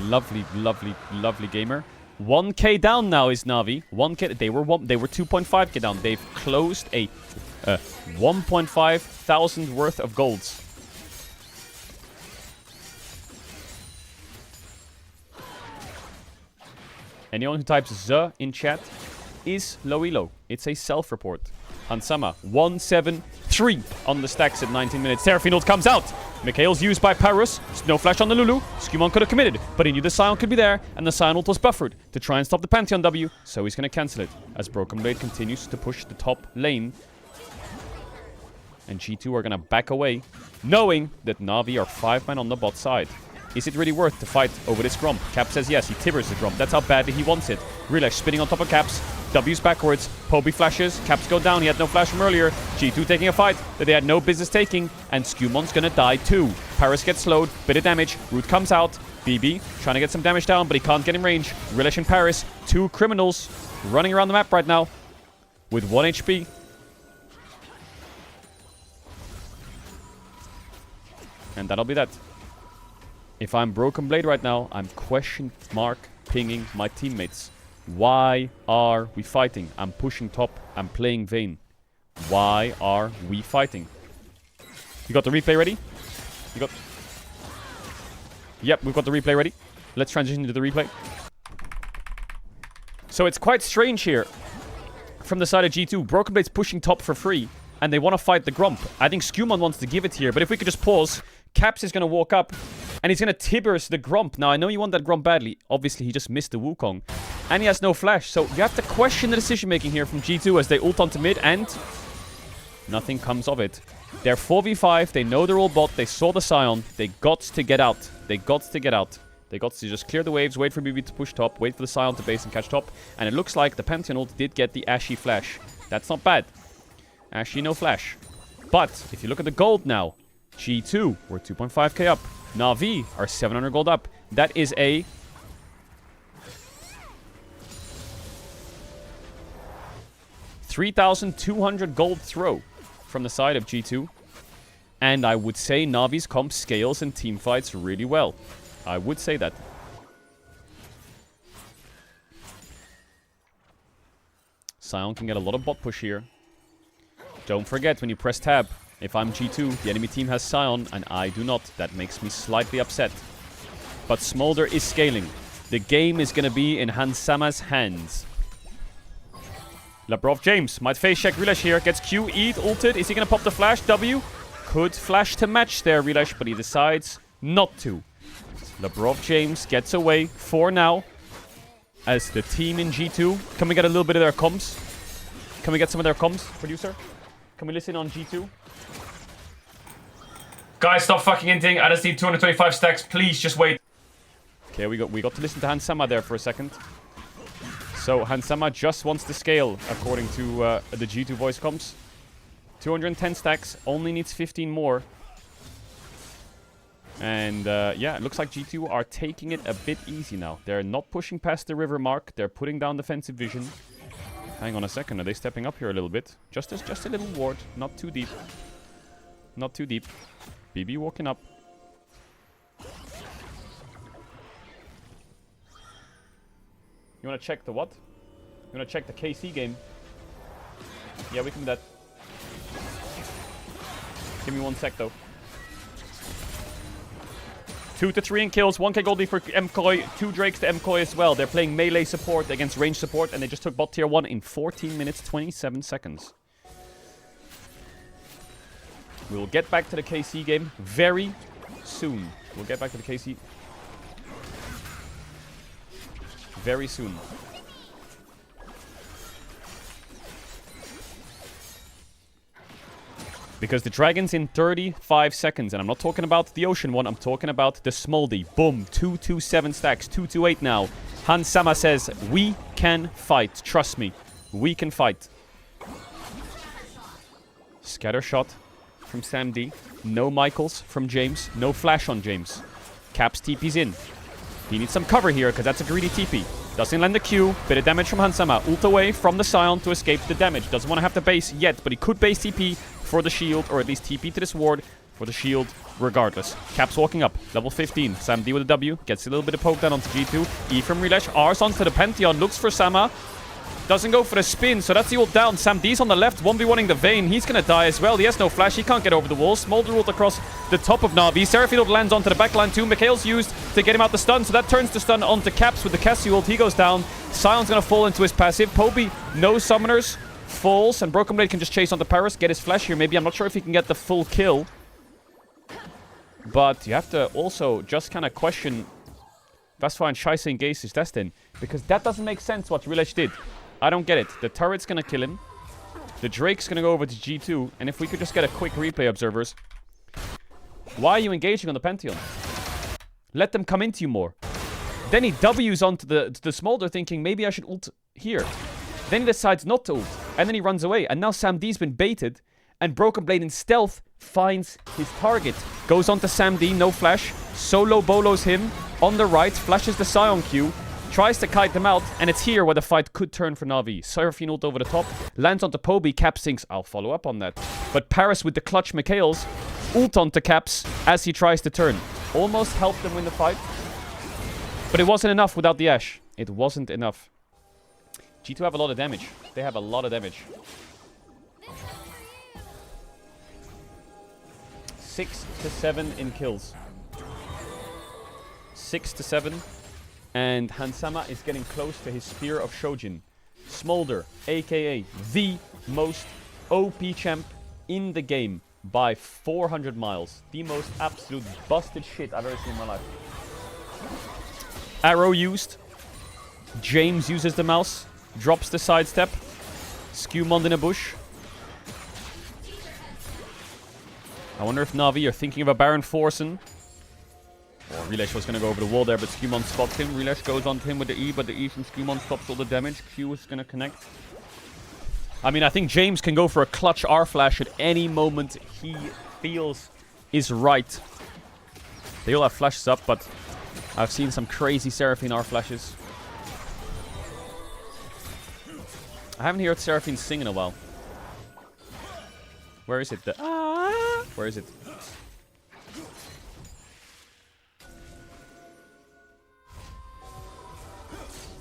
Lovely, lovely, lovely gamer. 1k down now is Na'Vi. 1k. They were 2.5k down. They've closed a 1.5 thousand worth of golds. Anyone who types Z in chat is low elo. It's a self-report. Hansama 173 on the stacks at 19 minutes. Seraphine ult comes out. Mikhail's used by Parus. No flash on the Lulu. Skewmon could have committed, but he knew the Sion could be there, and the Sion ult was buffered to try and stop the Pantheon W, so he's going to cancel it as Broken Blade continues to push the top lane. And G2 are going to back away, knowing that Na'Vi are 5-man on the bot side. Is it really worth to fight over this Grump? Cap says yes, he tibbers the Grump. That's how badly he wants it. Relax spinning on top of Caps. W's backwards. Poby flashes. Caps go down. He had no flash from earlier. G2 taking a fight that they had no business taking. And Skewmon's gonna die too. Paris gets slowed. Bit of damage. Root comes out. BB trying to get some damage down, but he can't get in range. Relish and Paris. 2 criminals running around the map right now with 1 HP. And that'll be that. If I'm Broken Blade right now, I'm question mark pinging my teammates. Why are we fighting? I'm pushing top. I'm playing Vayne. Why are we fighting? You got the replay ready? You got... Yep, we've got the replay ready. Let's transition to the replay. So it's quite strange here from the side of G2. Broken Blade's pushing top for free, and they want to fight the Grump. I think Skewmon wants to give it here, but if we could just pause, Caps is going to walk up, and he's going to Tibbers the Grump. Now, I know you want that Grump badly. Obviously, he just missed the Wukong. And he has no flash. So, you have to question the decision-making here from G2 as they ult onto mid, and nothing comes of it. They're 4v5. They know they're all bot. They saw the Sion. They got to get out. They got to get out. They got to just clear the waves, wait for BB to push top, wait for the Sion to base and catch top. And it looks like the Pantheon ult did get the Ashy flash. That's not bad. Ashy, no flash. But, if you look at the gold now, G2, we're 2.5k up. Na'Vi are 700 gold up. That is a... $3,200 gold throw from the side of G2. And I would say Na'Vi's comp scales and team fights really well. I would say that. Sion can get a lot of bot push here. Don't forget when you press tab, if I'm G2, the enemy team has Sion, and I do not. That makes me slightly upset. But Smolder is scaling. The game is going to be in Hansama's hands. Labrov James might face check Relash here. Gets Q, E'd, ulted. Is he going to pop the flash? W could flash to match there, Relash, but he decides not to. Labrov James gets away for now. As the team in G2, can we get a little bit of their comms? Can we get some of their comms, producer? Can we listen on G2? Guys, stop fucking inting. I just need 225 stacks. Please, just wait. Okay, we got to listen to Hansama there for a second. So, Hansama just wants to scale, according to the G2 voice comms. 210 stacks, only needs 15 more. And, yeah, it looks like G2 are taking it a bit easy now. They're not pushing past the river mark. They're putting down defensive vision. Hang on a second, are they stepping up here a little bit? Just a little ward, not too deep. Not too deep. BB walking up. You wanna check the what? You wanna check the KC game? Yeah, we can do that. Give me 1 sec though. 2 to 3 in kills, 1k goldie for MKOI, 2 Drakes to MKOI as well. They're playing melee support against range support, and they just took bot tier 1 in 14 minutes, 27 seconds. We'll get back to the KC game very soon. We'll get back to the KC very soon. Because the dragon's in 35 seconds. And I'm not talking about the ocean one. I'm talking about the Smoldy. Boom. 227 stacks. 228 now. Hans Sama says, we can fight. Trust me. We can fight. Scatter shot from Sam D. No Michaels from James. No flash on James. Caps TP's in. He needs some cover here because that's a greedy TP. Doesn't land the Q. Bit of damage from Hansama. Ult away from the Scion to escape the damage. Doesn't want to have the base yet, but he could base TP for the shield, or at least TP to this ward for the shield regardless. Caps walking up. Level 15. Sam D with a W. Gets a little bit of poke down onto G2. E from Relash. R's onto the Pantheon. Looks for Sama. Doesn't go for the spin, so that's the ult down. Sam D's on the left, 1v1ing the Vayne. He's gonna die as well. He has no flash, he can't get over the wall. Smolder ult across the top of Na'Vi. Seraphine ult lands onto the backline too. Mikhail's used to get him out the stun, so that turns the stun onto Caps with the Cassie ult. He goes down. Sion's gonna fall into his passive. Poby, no summoners, falls, and Broken Blade can just chase onto Paris, get his flash here. Maybe, I'm not sure if he can get the full kill. But you have to also just kind of question Vasfa and Scheisse engage his Destin, because that doesn't make sense what Rilesh did. I don't get it. The turret's gonna kill him. The Drake's gonna go over to G2. And if we could just get a quick replay, observers. Why are you engaging on the Pantheon? Let them come into you more. Then he W's onto the Smolder thinking, maybe I should ult here. Then he decides not to ult. And then he runs away. And now Sam D's been baited. And Broken Blade in stealth finds his target. Goes onto Sam D, no flash. Solo bolos him on the right. Flashes the Scion Q. Tries to kite them out, and it's here where the fight could turn for Na'Vi. Seraphine ult over the top, lands onto Poby, Caps thinks, I'll follow up on that. But Paris with the clutch Mikhails, ult onto Caps as he tries to turn. Almost helped them win the fight, but it wasn't enough without the Ashe. It wasn't enough. G2 have a lot of damage. They have a lot of damage. 6 to 7 in kills. 6 to 7. And Hansama is getting close to his Spear of Shojin. Smolder, aka the most OP champ in the game by 400 miles. The most absolute busted shit I've ever seen in my life. Arrow used. James uses the mouse. Drops the sidestep. Skewmond in a bush. I wonder if Na'Vi are thinking of a Baron Forsen. Or Relash was going to go over the wall there, but Skewmond spots him. Relash goes onto him with the E, but the E from Skewmond stops all the damage. Q is going to connect. I mean, I think James can go for a clutch R-flash at any moment he feels is right. They all have flashes up, but I've seen some crazy Seraphine R-flashes. I haven't heard Seraphine sing in a while. Where is it? Where is it?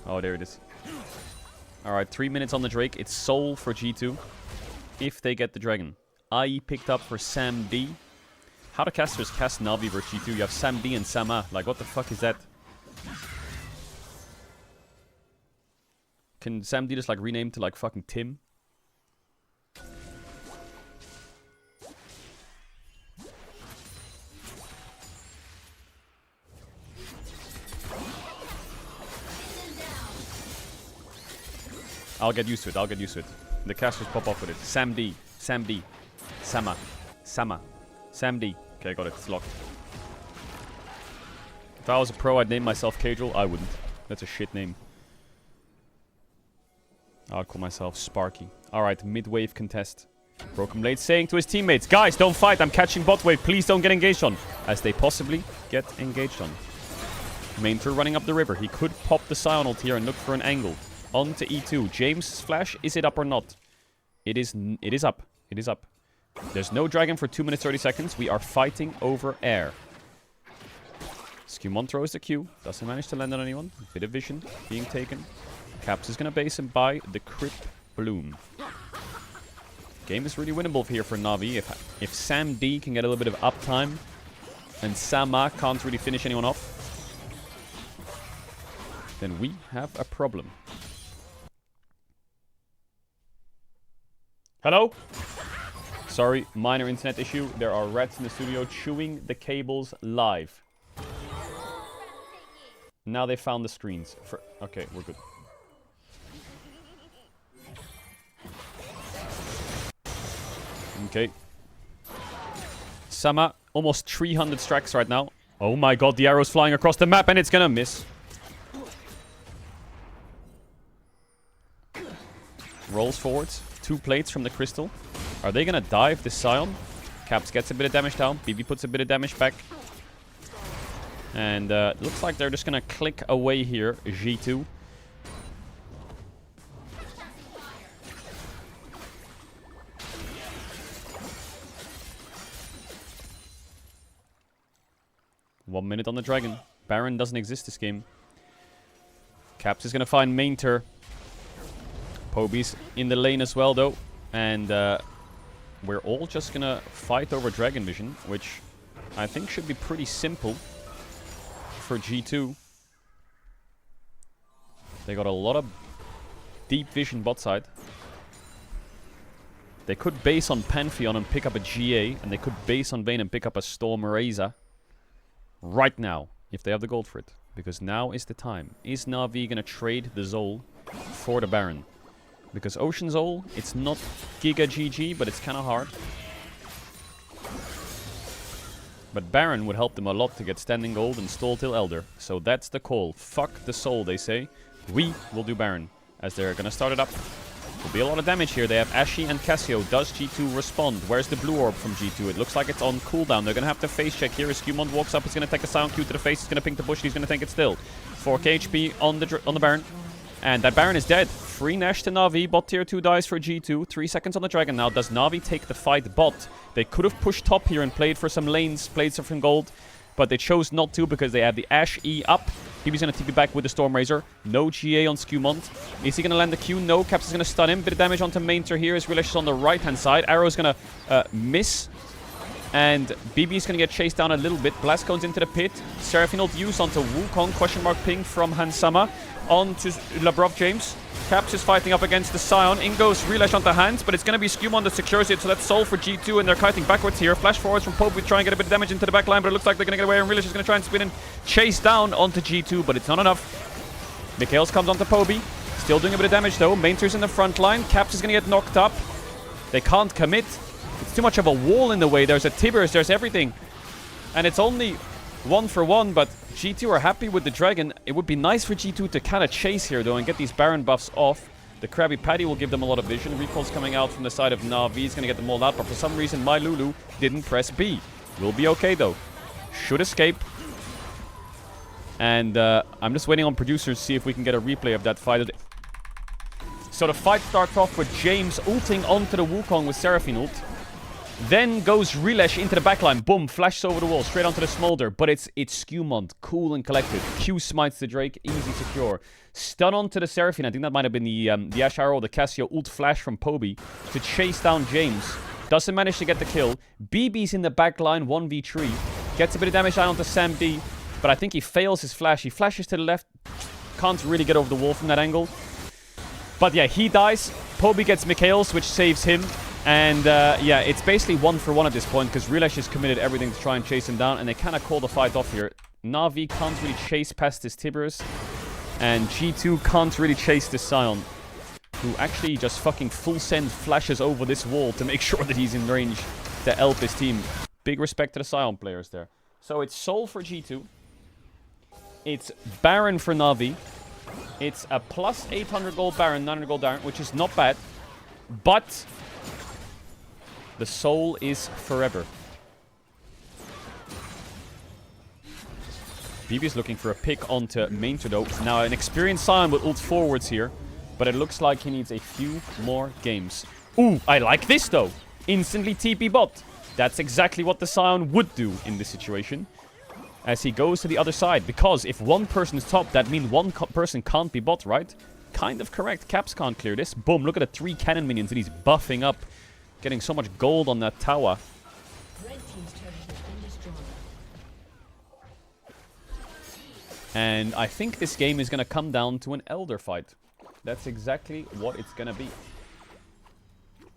Oh, there it is. Alright, 3 minutes on the Drake. It's Soul for G2. If they get the Dragon. IE picked up for Sam D. How do casters cast Na'Vi versus G2? You have Sam D and Sama. Like, what the fuck is that? Can Sam D just, like, rename to, like, fucking Tim? I'll get used to it. I'll get used to it. The casters pop off with it. Sam D. Sam D. Sama. Sama. Sam D. Okay, got it. It's locked. If I was a pro, I'd name myself Caedrel. I wouldn't. That's a shit name. I'll call myself Sparky. Alright, mid-wave contest. Broken Blade saying to his teammates, guys, don't fight. I'm catching bot wave. Please don't get engaged on. As they possibly get engaged on. Main through running up the river. He could pop the Scion ult here and look for an angle. On to E2. James' flash, is it up or not? It is up. It is up. There's no dragon for 2 minutes 30 seconds. We are fighting over air. Skewmon throws the Q. Doesn't manage to land on anyone. Bit of vision being taken. Caps is going to base him by the Crypt Bloom. Game is really winnable here for Na'Vi. If Sam D can get a little bit of uptime and Sama can't really finish anyone off, then we have a problem. Hello? Sorry, minor internet issue. There are rats in the studio chewing the cables live. Now they found the screens. Okay, we're good. Okay. Sama, almost 300 strikes right now. Oh my god, the arrow's flying across the map and it's gonna miss. Rolls forwards. 2 plates from the crystal. Are they gonna dive this Scion? Caps gets a bit of damage down. BB puts a bit of damage back. And looks like they're just gonna click away here, G2. One minute on the dragon. Baron doesn't exist this game. Caps is gonna find Mainter. Poby's in the lane as well though. And we're all just gonna fight over Dragon Vision, which I think should be pretty simple for G2. They got a lot of deep vision bot side. They could base on Pantheon and pick up a GA, and they could base on Vayne and pick up a Storm Razor right now, if they have the gold for it. Because now is the time. Is Na'Vi gonna trade the Zol for the Baron? Because Ocean Zol, it's not Giga GG, but it's kind of hard. But Baron would help them a lot to get Standing Gold and Stall till Elder. So that's the call. Fuck the Soul, they say. We will do Baron, as they're gonna start it up. There'll be a lot of damage here. They have Ashe and Cassio. Does G2 respond? Where's the blue orb from G2? It looks like it's on cooldown. They're gonna have to face check here. As Skewmon walks up, he's gonna take a Sound Q to the face. He's gonna ping the bush. He's gonna take it still. 4k HP on the Baron. And that Baron is dead. Free Nash to Na'Vi. Bot tier 2 dies for G2. 3 seconds on the Dragon now. Does Na'Vi take the fight bot? They could have pushed top here and played for some lanes, played some gold. But they chose not to because they have the Ashe E up. He's going to TP back with the Storm Razor. No GA on Skewmon. Is he going to land the Q? No. Caps is going to stun him. Bit of damage onto Mainter here. His Relash is on the right-hand side. Arrow is going to miss. And BB is going to get chased down a little bit. Blast cones into the pit. Seraphine ult use onto Wukong. Question mark ping from Hansama. On to Labrov James. Caps is fighting up against the Scion. In goes Relash onto Hands, but it's going to be Skewmon that secures it. So that's Soul for G2, and they're kiting backwards here. Flash forwards from Pope. We try and get a bit of damage into the back line, but it looks like they're going to get away. And Relash is going to try and spin and chase down onto G2, but it's not enough. Mikhails comes onto Poby. Still doing a bit of damage though. Mainter's in the front line. Caps is going to get knocked up. They can't commit. It's too much of a wall in the way. There's a Tibbers, there's everything. And it's only 1-for-1, but G2 are happy with the Dragon. It would be nice for G2 to kind of chase here though and get these Baron buffs off. The Krabby Patty will give them a lot of vision. Recall's coming out from the side of Na'Vi. He's going to get them all out, but for some reason my Lulu didn't press B. We'll be okay though. Should escape. And I'm just waiting on producers to see if we can get a replay of that fight. So the fight starts off with James ulting onto the Wukong with Seraphine ult. Then goes Relash into the backline. Boom, flashes over the wall, straight onto the Smolder. But it's Skewmon, cool and collected. Q smites the Drake, easy secure. Stun onto the Seraphine. I think that might have been the Ashe Arrow or the Cassio ult flash from Poby to chase down James. Doesn't manage to get the kill. BB's in the backline, 1v3. Gets a bit of damage down onto Sam D. But I think he fails his flash. He flashes to the left. Can't really get over the wall from that angle. But yeah, he dies. Poby gets Mikhails, which saves him. And yeah, it's basically 1-for-1 at this point because Relash has committed everything to try and chase him down, and they kind of call the fight off here. Na'Vi can't really chase past his Tibbers, and G2 can't really chase this Scion, who actually just fucking full send flashes over this wall to make sure that he's in range to help his team. Big respect to the Scion players there. So it's Soul for G2. It's Baron for Na'Vi. It's a plus 800 gold Baron, 900 gold Baron, which is not bad. But the Soul is forever. BB is looking for a pick onto Mainter though. Now an experienced Scion will ult forwards here, but it looks like he needs a few more games. Ooh, I like this though. Instantly TP bot. That's exactly what the Scion would do in this situation. As he goes to the other side. Because if one person is top, that means one person can't be bot, right? Kind of correct. Caps can't clear this. Boom, look at the 3 cannon minions that he's buffing up. Getting so much gold on that tower. Red team's turret has been destroyed. And I think this game is going to come down to an Elder fight. That's exactly what it's going to be.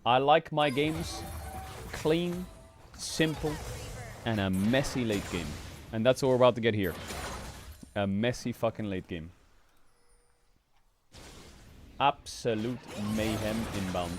I like my games clean, simple, and a messy late game. And that's what we're about to get here. A messy fucking late game. Absolute mayhem inbound.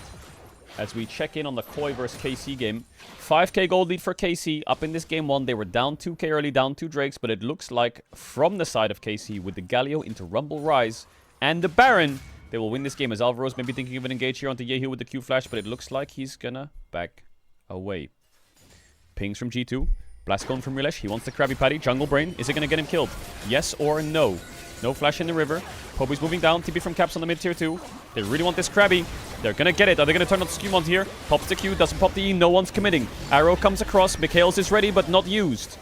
As we check in on the Koi vs KC game. 5k gold lead for KC. Up in this game 1, they were down 2k early, down 2 Drakes. But it looks like from the side of KC with the Galio into Rumble Rise and the Baron, they will win this game. As Alvaro's maybe thinking of an engage here onto Yehu with the Q flash. But it looks like he's gonna back away. Pings from G2. Blast Cone from Rilesh. He wants the Krabby Patty. Jungle Brain. Is it going to get him killed? Yes or no? No flash in the river. Poby's moving down. TP from Caps on the mid tier 2. They really want this Krabby. They're going to get it. Are they going to turn on the Skewmont here? Pops the Q. Doesn't pop the E. No one's committing. Arrow comes across. Mikhails is ready, but not used.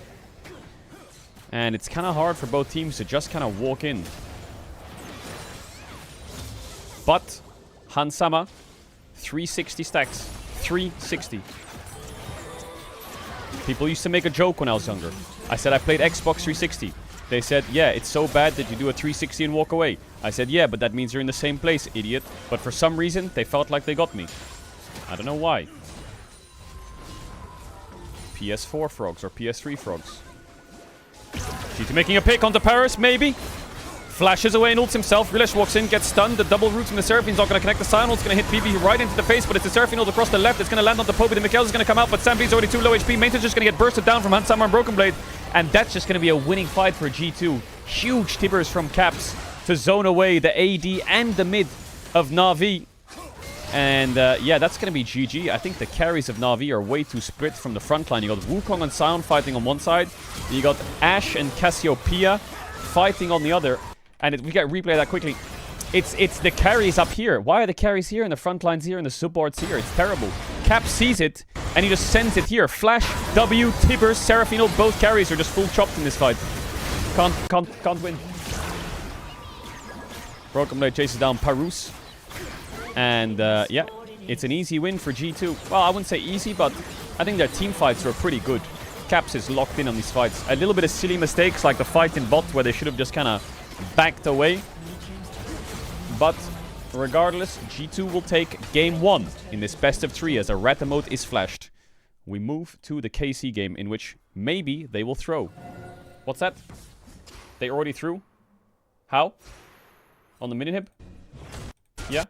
And it's kind of hard for both teams to just kind of walk in. But Hansama, 360 stacks. 360. People used to make a joke when I was younger. I said I played Xbox 360. They said, yeah, it's so bad that you do a 360 and walk away. I said, yeah, but that means you're in the same place, idiot. But for some reason, they felt like they got me. I don't know why. PS4 frogs or PS3 frogs. G2 making a pick onto Paris, maybe. Flashes away and ults himself. Rilesh walks in, gets stunned. The double roots from the Seraphine's not going to connect. The Scion ult's going to hit PB right into the face, but it's the Seraphine ult across the left. It's going to land on the Poby. The Mikhails is going to come out, but Sambi's already too low HP. Maintain's just going to get bursted down from Hansama and Broken Blade. And that's just going to be a winning fight for G2. Huge tippers from Caps to zone away the AD and the mid of Na'Vi. And yeah, that's going to be GG. I think the carries of Na'Vi are way too split from the front line. You got Wukong and Scion fighting on one side. You got Ashe and Cassiopeia fighting on the other. And we get replay that quickly. It's the carries up here. Why are the carries here and the front lines here and the supports here? It's terrible. Cap sees it and he just sends it here. Flash, W, Tibbers, Seraphine, both carries are just full chopped in this fight. Can't win. Broken Blade chases down Parus. And yeah, it's an easy win for G2. Well, I wouldn't say easy, but I think their team fights were pretty good. Caps is locked in on these fights. A little bit of silly mistakes like the fight in bot where they should have just kind of backed away. But regardless, G2 will take game 1 in this best of 3 as a rat emote is flashed. We move to the KC game in which maybe they will throw. What's that? They already threw? How? On the mini-hib? Yeah?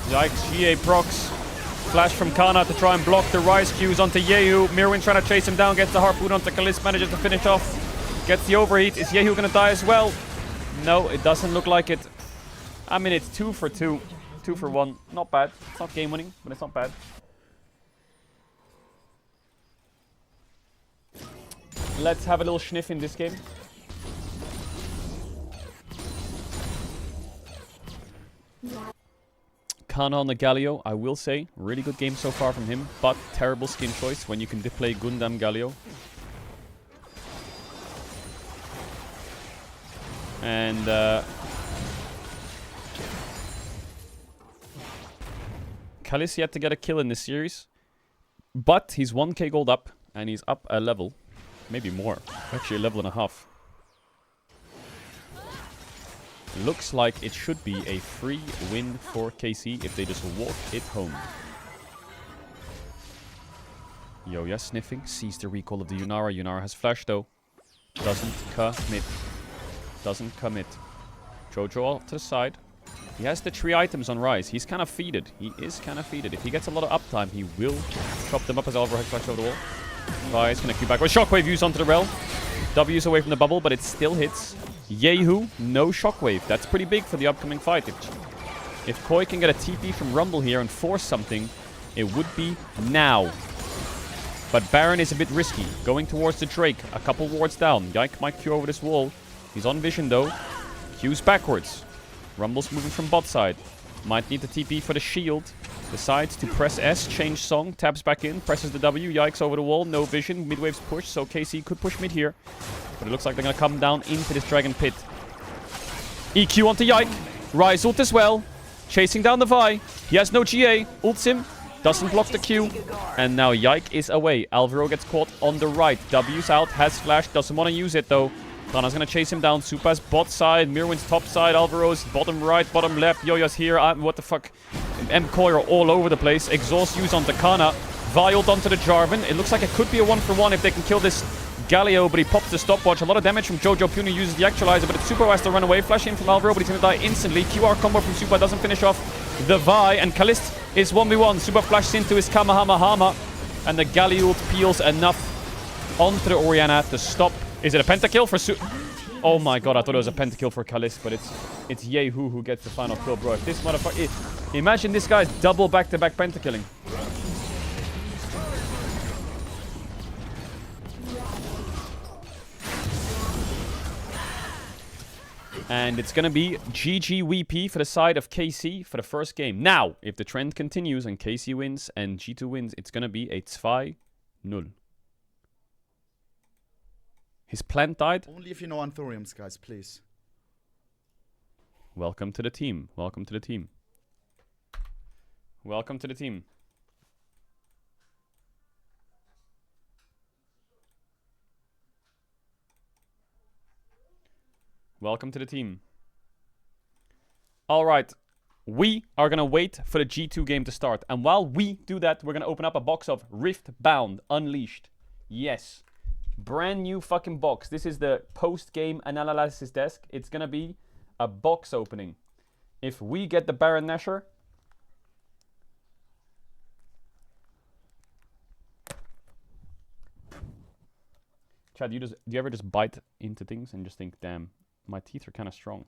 Yikes, GA procs. Flash from Kana to try and block the Rise Qs onto Yehu. Mirwin trying to chase him down, gets the Harpoon onto Kalis, manages to finish off. Gets the overheat. Is Yehu going to die as well? No, it doesn't look like it. I mean, it's 2 for 2. 2 for 1. Not bad. It's not game winning, but it's not bad. Let's have a little sniff in this game. Kana on the Galio, I will say, really good game so far from him, but terrible skin choice when you can play Gundam Galio. And Kalis yet to get a kill in this series, but he's 1k gold up, and he's up a level, maybe more, actually a level and a half. Looks like it should be a free win for KC if they just walk it home. Yoya sniffing, sees the recall of the Yunara. Yunara has flash though. Doesn't commit. Doesn't commit. Jojo off to the side. He has the 3 items on Rise. He's kind of feeded. He is kind of feeded. If he gets a lot of uptime, he will chop them up as Alvar has flash over the wall. Rise gonna queue back with Shockwave use onto the Rel. W's away from the bubble, but it still hits. Yehu, no Shockwave. That's pretty big for the upcoming fight. If Koi can get a TP from Rumble here and force something, it would be now. But Baron is a bit risky. Going towards the Drake. A couple wards down. Yike might Q over this wall. He's on vision though. Q's backwards. Rumble's moving from bot side. Might need the TP for the shield. Decides to press S, change song, taps back in, presses the W, Yikes over the wall, no vision, mid-wave's push, so KC could push mid here. But it looks like they're gonna come down into this Dragon Pit. EQ onto Yike. Rise ult as well. Chasing down the Vi. He has no GA. Ults him. Doesn't block the Q. And now Yike is away. Alvaro gets caught on the right. W's out. Has flash. Doesn't want to use it though. Dana's gonna chase him down. Supa's bot side. Mirwin's top side. Alvaro's bottom right, bottom left. Yoya's here. What the fuck? M-Coy are all over the place. Exhaust use onto Kana. Vi ult onto the Jarvan. It looks like it could be a 1-for-1 if they can kill this Galio, but he pops the stopwatch. A lot of damage from Jojo. Puny uses the actualizer, but it's Super has to run away. Flash in from Alvaro, but he's gonna die instantly. QR combo from Super doesn't finish off the Vi, and Kalist is 1v1. Super flashes into his Kamehameha, and the Galio peels enough onto the Orianna to stop. Is it a pentakill for Oh my god, I thought it was a pentakill for Kalist, but it's Yehu who gets the final kill, bro. If this motherfucker... Imagine this guy's double back-to-back pentakilling. And it's going to be GG WP for the side of KC for the first game. Now, if the trend continues and KC wins and G2 wins, it's going to be a 2-0. His plant died. Only if you know Anthuriums, guys, please. Welcome to the team. Welcome to the team. Welcome to the team. Welcome to the team. Alright. We are going to wait for the G2 game to start. And while we do that, we're going to open up a box of Riftbound Unleashed. Yes. Brand new fucking box. This is the post-game analysis desk. It's going to be a box opening. If we get the Baron Nashor... Chad, do you ever just bite into things and just think, damn, my teeth are kind of strong?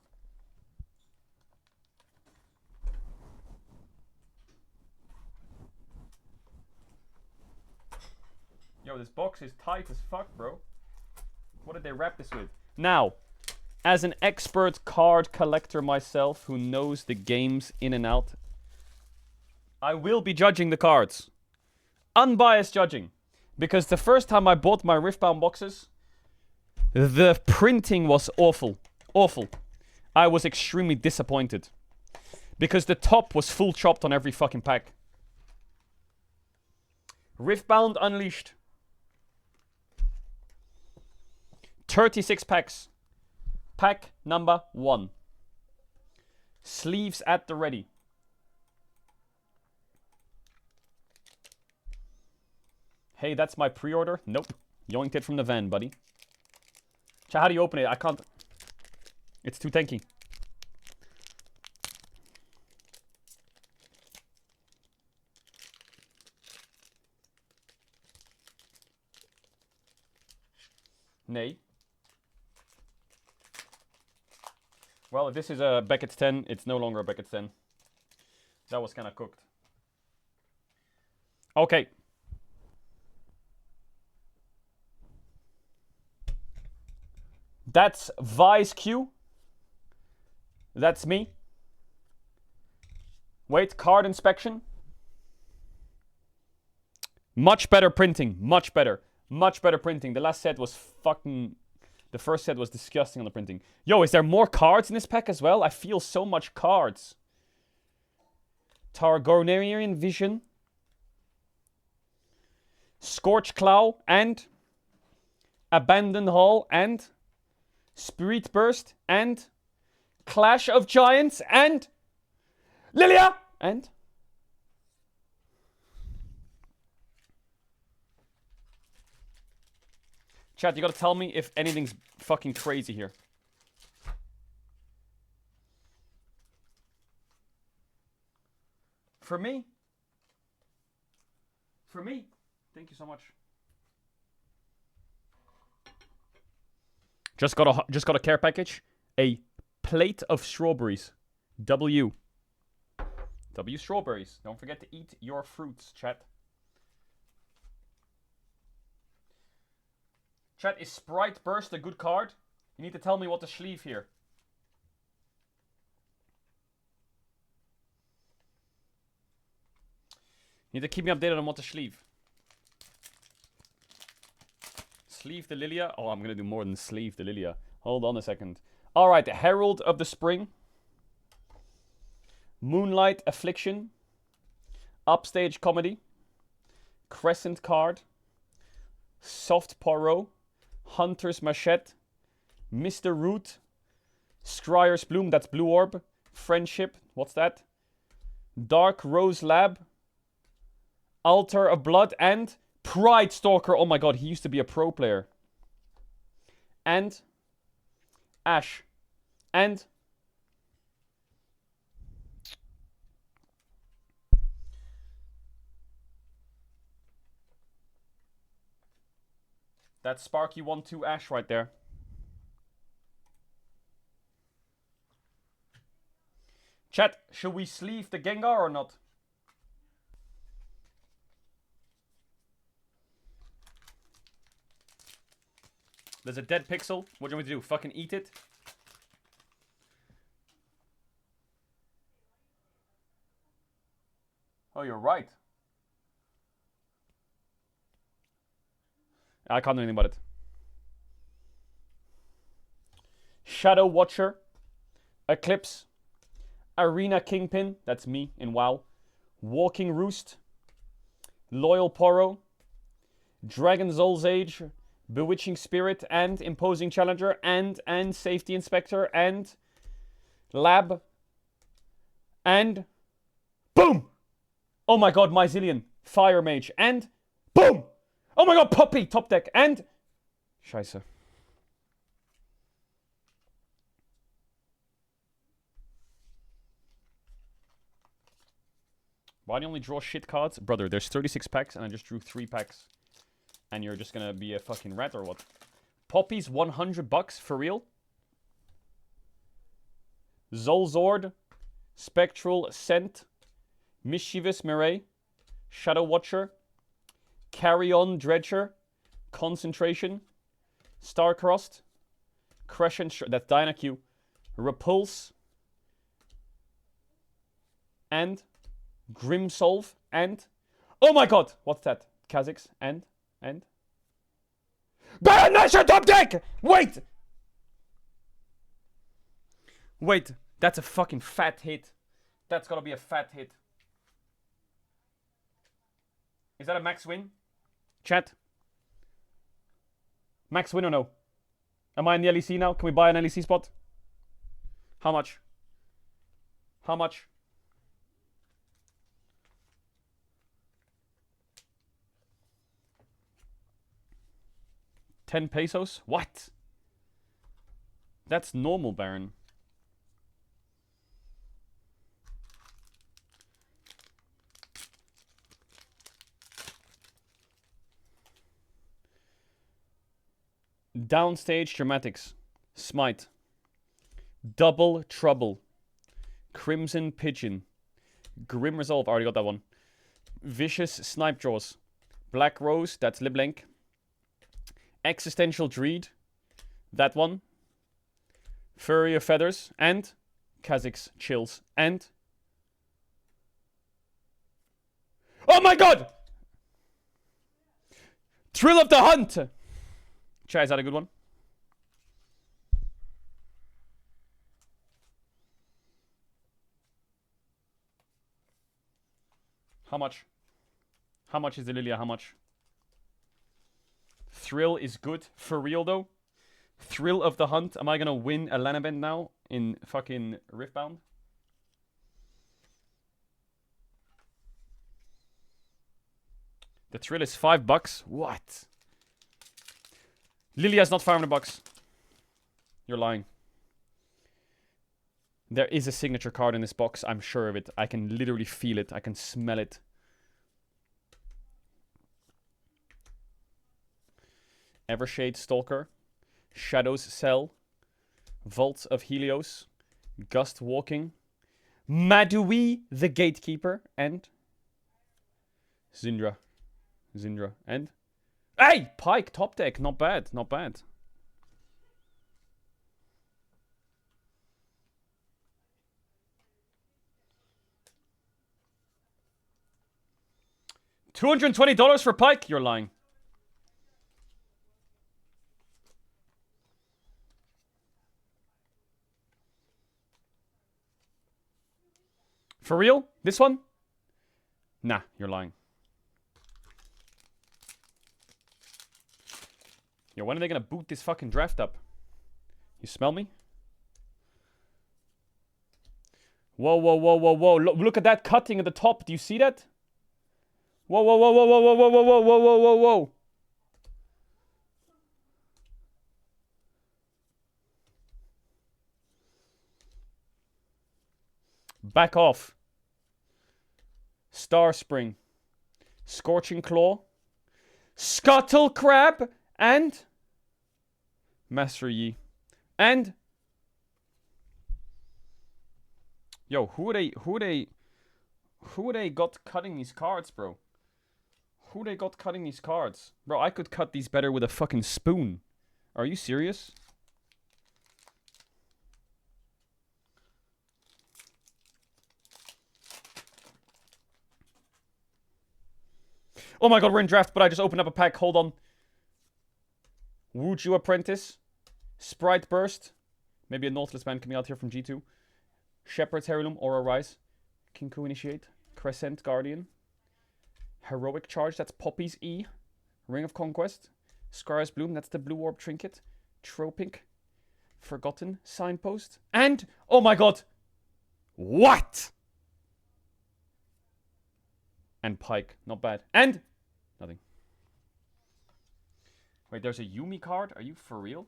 Yo, this box is tight as fuck, bro. What did they wrap this with? Now, as an expert card collector myself who knows the games in and out, I will be judging the cards. Unbiased judging. Because the first time I bought my Riftbound boxes, the printing was awful. Awful. I was extremely disappointed. Because the top was full chopped on every fucking pack. Riftbound Unleashed. 36 packs. Pack number 1. Sleeves at the ready. Hey, that's my pre-order. Nope. Yoinked it from the van, buddy. How do you open it? I can't. It's too tanky. Nay. Well, if this is a Beckett's 10, it's no longer a Beckett's 10. That was kind of cooked. Okay. That's Vi's Q. That's me. Wait, card inspection. Much better printing. Much better. Much better printing. The last set was fucking... The first set was disgusting on the printing. Yo, is there more cards in this pack as well? I feel so much cards. Targaryen Vision. Scorch Claw and... Abandoned Hall and... Spirit Burst and... Clash of Giants and... Lilia! And... Chat, you gotta tell me if anything's fucking crazy here. For me? For me? Thank you so much. Just got a care package. A plate of strawberries. W strawberries. Don't forget to eat your fruits, chat. Chat, is Sprite Burst a good card? You need to tell me what to sleeve here. You need to keep me updated on what to sleeve. Sleeve the Lilia? Oh, I'm gonna do more than sleeve the Lilia. Hold on a second. Alright, Herald of the Spring. Moonlight Affliction. Upstage Comedy. Crescent card. Soft Poirot. Hunter's Machete. Mr. Root. Scryer's Bloom, that's Blue Orb. Friendship, what's that? Dark Rose Lab. Altar of Blood and Pride Stalker. Oh my god, he used to be a pro player. And Ash. And that's Sparky 1-2 Ash right there. Chat, should we sleeve the Gengar or not? There's a dead pixel. What do you want me to do? Fucking eat it? Oh, you're right. I can't do anything about it. Shadow Watcher. Eclipse. Arena Kingpin. That's me in WoW. Walking Roost. Loyal Poro. Dragon Zol's Age. Bewitching Spirit and Imposing Challenger and Safety Inspector and Lab and boom! Oh my god, Myzillion, Fire Mage and boom! Oh my god, Puppy, top deck and Scheiße. Why do you only draw shit cards? Brother, there's 36 packs and I just drew 3 packs. And you're just gonna be a fucking rat or what? Poppy's $100 for real? Zolzord, Spectral Scent, Mischievous Mireille, Shadow Watcher, Carry On Dredger, Concentration, Starcrossed, Crescent, that's DynaQ, Repulse, and Grimsolve, and oh my god, what's that? Kha'Zix, and Baron Nashor top deck! Wait! Wait, that's a fucking fat hit. That's gotta be a fat hit. Is that a max win? Chat? Max win or no? Am I in the LEC now? Can we buy an LEC spot? How much? How much? $10 pesos? What? That's normal, Baron. Downstage Dramatics. Smite. Double Trouble. Crimson Pigeon. Grim Resolve. Already got that one. Vicious Snipe Jaws. Black Rose. That's Liblank. Existential Dread. That one. Furry of Feathers. And Kha'Zix Chills. And oh my god! Thrill of the Hunt! Chat, is that a good one? How much? How much is the Lilia? How much? Thrill is good. For real though? Thrill of the Hunt. Am I gonna win a LAN event now in fucking Riftbound? The Thrill is $5. What? Lilia's not $500. You're lying. There is a signature card in this box. I'm sure of it. I can literally feel it. I can smell it. Evershade Stalker. Shadows Cell. Vault of Helios. Gust Walking. Madui the Gatekeeper. And Zindra. And Hey! Pyke, top deck. Not bad, not bad. $220 for Pyke? You're lying. For real? This one? Nah, you're lying. Yo, when are they gonna boot this fucking draft up? You smell me? Whoa, whoa, whoa, whoa, whoa. Look at that cutting at the top. Do you see that? Whoa, whoa, whoa, whoa, whoa, whoa, whoa, whoa, whoa, whoa, whoa, whoa, whoa. Back off. Star Spring. Scorching Claw. Scuttle Crab. And Master Yi. And yo, who they got cutting these cards, bro? Who they got cutting these cards? Bro, I could cut these better with a fucking spoon. Are you serious? Oh my god, we're in draft, but I just opened up a pack. Hold on. Wuju Apprentice. Sprite Burst. Maybe a Nautilus band coming out here from G2. Shepherd's Heirloom, Aura Rise. Kinku Initiate. Crescent Guardian. Heroic Charge, that's Poppy's E. Ring of Conquest. Scar's Bloom, that's the Blue Orb Trinket. Tropink. Forgotten Signpost. And, oh my god. What? And Pyke, not bad. And nothing. Wait, there's a Yumi card? Are you for real?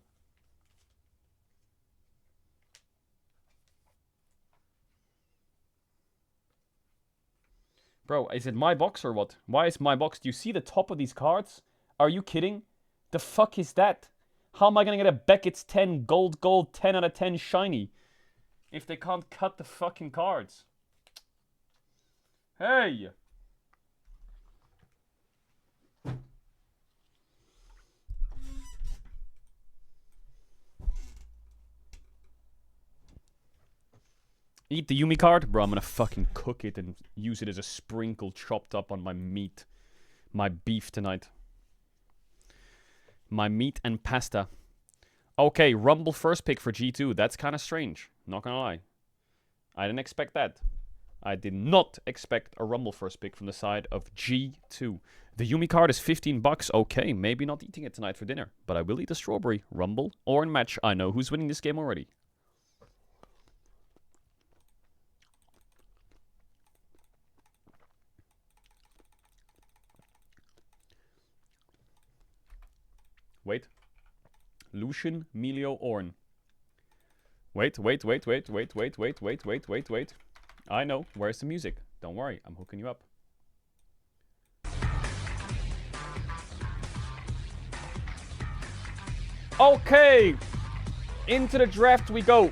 Bro, is it my box or what? Why is my box? Do you see the top of these cards? Are you kidding? The fuck is that? How am I gonna get a Beckett's 10 gold 10 out of 10 shiny if they can't cut the fucking cards? Hey! Eat the Yumi card? Bro, I'm gonna fucking cook it and use it as a sprinkle chopped up on my meat. My beef tonight. My meat and pasta. Okay, Rumble first pick for G2. That's kind of strange. Not gonna lie. I didn't expect that. I did not expect a Rumble first pick from the side of G2. The Yumi card is 15 bucks. Okay, maybe not eating it tonight for dinner. But I will eat a strawberry, Rumble, or in match. I know who's winning this game already. Wait. Lucian, Melio, Ornn. Wait. I know. Where's the music? Don't worry. I'm hooking you up. Okay. Into the draft we go.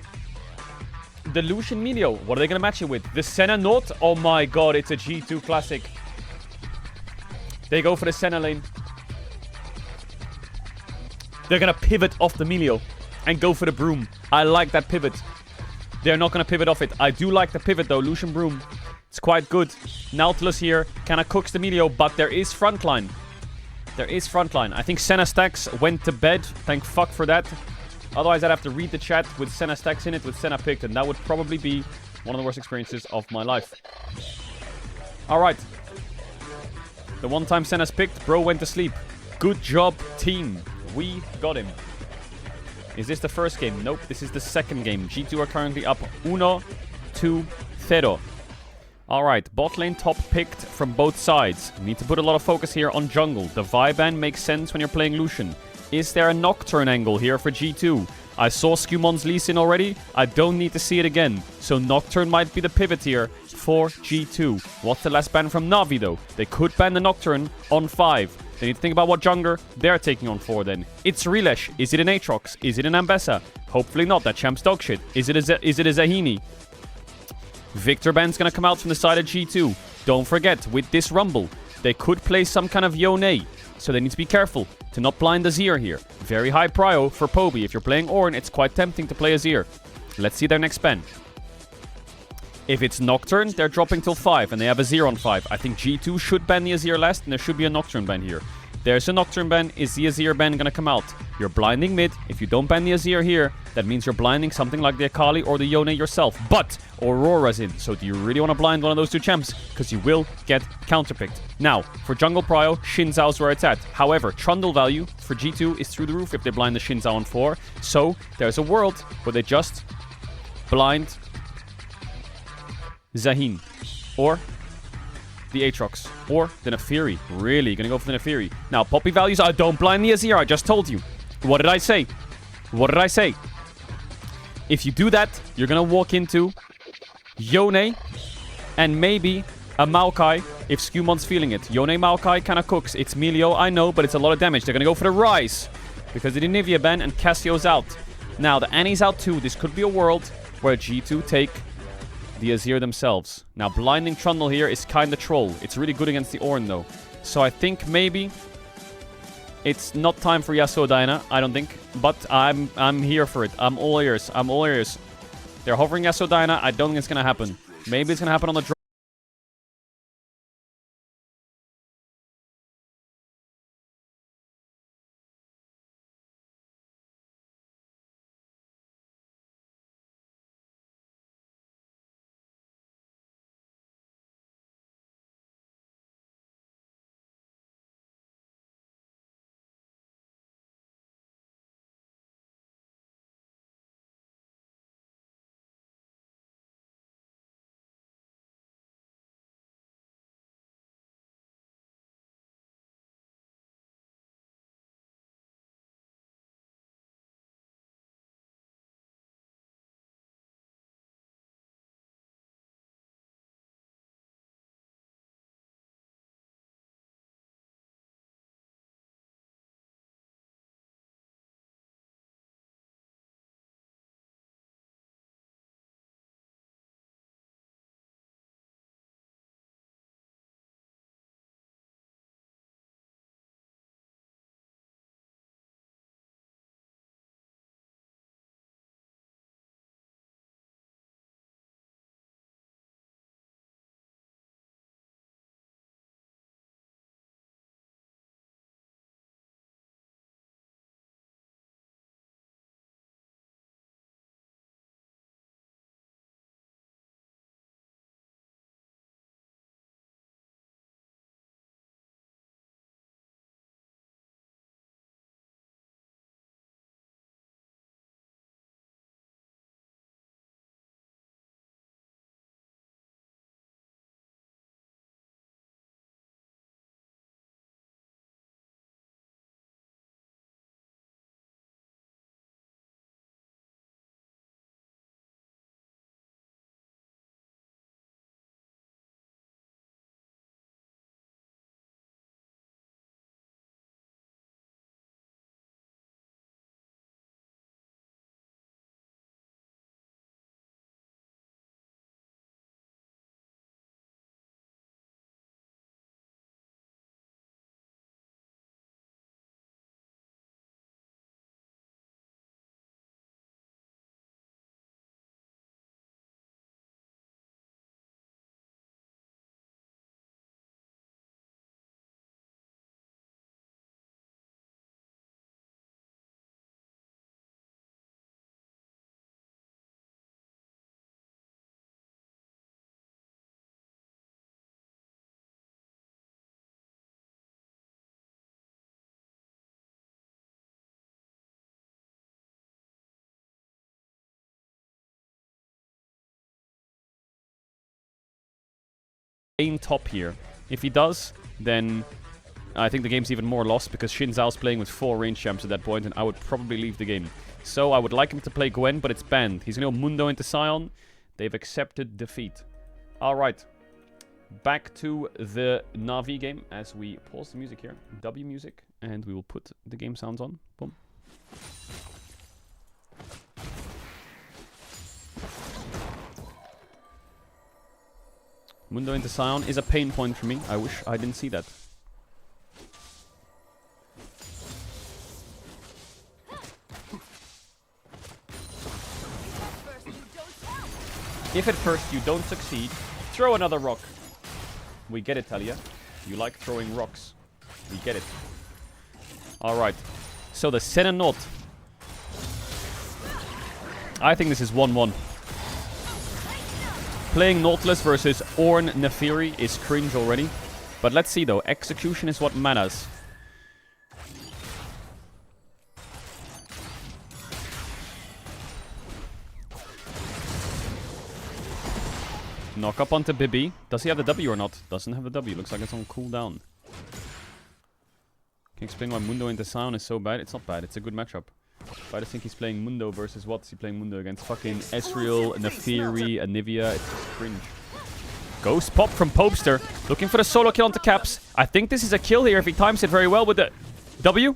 The Lucian Melio. What are they going to match it with? The Senna Note? Oh my god. It's a G2 classic. They go for the Senna lane. They're going to pivot off the Melio and go for the Broom. I like that pivot. They're not going to pivot off it. I do like the pivot though. Lucian Broom. It's quite good. Nautilus here kind of cooks the Melio, but there is frontline. There is frontline. I think Senna Stacks went to bed. Thank fuck for that. Otherwise, I'd have to read the chat with Senna Stacks in it with Senna picked, and that would probably be one of the worst experiences of my life. Alright. The one time Senna's picked, bro went to sleep. Good job, team. We got him. Is this the first game? Nope, this is the second game. G2 are currently up 1-2-0. Alright, bot lane top picked from both sides. Need to put a lot of focus here on jungle. The Viban makes sense when you're playing Lucian. Is there a Nocturne angle here for G2? I saw Scumon's Lee Sin already. I don't need to see it again. So Nocturne might be the pivot here for G2. What's the last ban from Na'Vi though? They could ban the Nocturne on 5. They need to think about what jungler they're taking on 4 then. It's Rilesh. Is it an Aatrox? Is it an Ambessa? Hopefully not. That champ's dog shit. Is it a Zahini? Victor Ban's gonna come out from the side of G2. Don't forget, with this Rumble, they could play some kind of Yone. So they need to be careful to not blind Azir here. Very high prio for Poby. If you're playing Ornn, it's quite tempting to play Azir. Let's see their next ban. If it's Nocturne, they're dropping till 5, and they have Azir on 5. I think G2 should ban the Azir last, and there should be a Nocturne ban here. There's a Nocturne ban. Is the Azir ban gonna come out? You're blinding mid. If you don't ban the Azir here, that means you're blinding something like the Akali or the Yone yourself. But Aurora's in, so do you really want to blind one of those two champs? Because you will get counterpicked. Now, for jungle prio, Xin Zhao's where it's at. However, Trundle value for G2 is through the roof if they blind the Xin Zhao on 4. So, there's a world where they just blind Zahin, or the Aatrox, or the Neferi. Really gonna go for the Neferi. Now, Poppy values are don't blind the Azir, I just told you. What did I say? What did I say? If you do that, you're gonna walk into Yone and maybe a Maokai if Scumon's feeling it. Yone Maokai kinda cooks. It's Melio, I know, but it's a lot of damage. They're gonna go for the Rise because they did Nivea ban and Cassio's out. Now, the Annie's out too. This could be a world where G2 take the Azir themselves. Now, blinding Trundle here is kinda troll. It's really good against the Ornn though. So I think maybe it's not time for Yasuo Diana, I don't think. But I'm here for it. I'm all ears. I'm all ears. They're hovering Yasuo Diana. I don't think it's gonna happen. Maybe it's gonna happen on the draw. Top here. If he does, then I think the game's even more lost because Xin Zhao's playing with 4 range champs at that point, and I would probably leave the game. So I would like him to play Gwen, but it's banned. He's going to go Mundo into Sion. They've accepted defeat. Alright. Back to the Na'Vi game as we pause the music here. W music, and we will put the game sounds on. Boom. Mundo into Sion is a pain point for me. I wish I didn't see that. If at first you don't succeed, throw another rock. We get it, Talia. You like throwing rocks. We get it. Alright. So the Senenot. I think this is 1-1. Playing Nautilus versus Ornn Neferi is cringe already. But let's see though. Execution is what matters. Knock up onto Bibi. Does he have the W or not? Doesn't have the W. Looks like it's on cooldown. Can you explain why Mundo into Sion is so bad? It's not bad. It's a good matchup. But I just think he's playing Mundo versus what? Is he playing Mundo against fucking Ezreal, Neferi, Anivia? It's just cringe. Ghost pop from Popester. Looking for the solo kill onto Caps. I think this is a kill here if he times it very well with the W.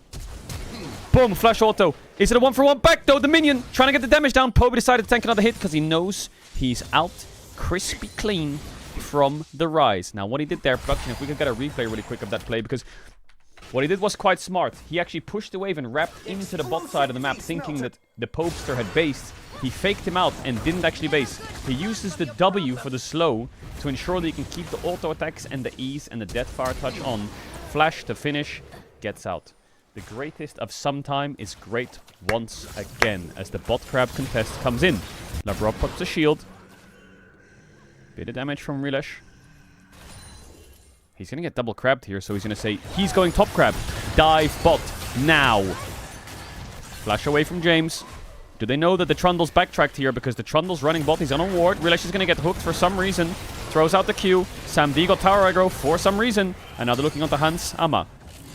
Boom, flash auto. Is it a 1-for-1? Back though, the minion. Trying to get the damage down. Poby decided to tank another hit because he knows he's out crispy clean from the Rise. Now, what he did there, production, if we could get a replay really quick of that play, because what he did was quite smart. He actually pushed the wave and wrapped into the bot side of the map, thinking that the Popester had based. He faked him out and didn't actually base. He uses the W for the slow to ensure that he can keep the auto attacks and the E's and the Deathfire touch on. Flash to finish, gets out. The greatest of some time is great once again as the bot crab contest comes in. Labrov puts a shield. Bit of damage from Rilesh. He's going to get double crabbed here, so he's going to say, he's going top crab. Dive bot now. Flash away from James. Do they know that the Trundle's backtracked here? Because the Trundle's running bot. He's on a ward. Rilesh is going to get hooked for some reason. Throws out the Q. Sam D got tower aggro for some reason. And now they're looking onto Hans Amma.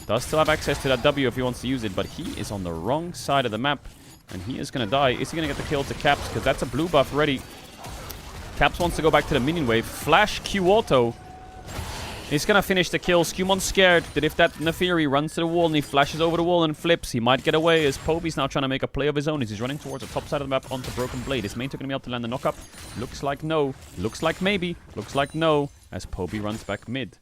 Does still have access to that W if he wants to use it, but he is on the wrong side of the map. And he is going to die. Is he going to get the kill to Caps? Because that's a blue buff ready. Caps wants to go back to the minion wave. Flash Q auto. He's going to finish the kill. Scumon's scared that if that Neferi runs to the wall and he flashes over the wall and flips, he might get away as Poby's now trying to make a play of his own as he's running towards the top side of the map onto Broken Blade. Is Main going to be able to land the knockup? Looks like no. Looks like maybe. Looks like no as Poby runs back mid.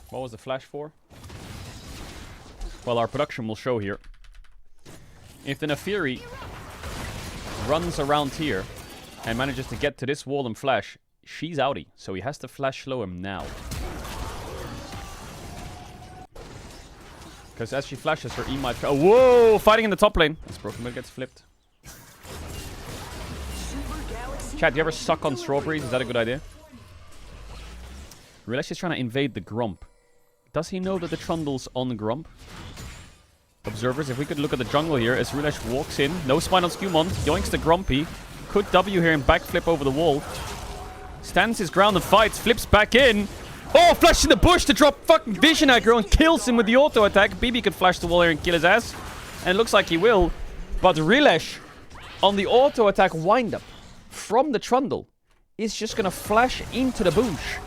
What was the flash for? Well, our production will show here. If the Neferi runs around here and manages to get to this wall and flash, she's outie. So he has to flash slow him now. Because as she flashes, her E might... Oh, whoa! Fighting in the top lane. This Broken Blade gets flipped. Chat, do you ever suck on strawberries? Is that a good idea? Rilesh is trying to invade the Grump. Does he know that the Trundle's on Grump? Observers, if we could look at the jungle here as Rilesh walks in. No spine on Scumon. Yoinks the Grumpy. Could W here and backflip over the wall. Stands his ground and fights. Flips back in. Oh, flash in the bush to drop fucking Vision aggro and kills him with the auto attack. BB could flash the wall here and kill his ass. And it looks like he will. But Rilesh on the auto attack wind up from the Trundle is just going to flash into the bush.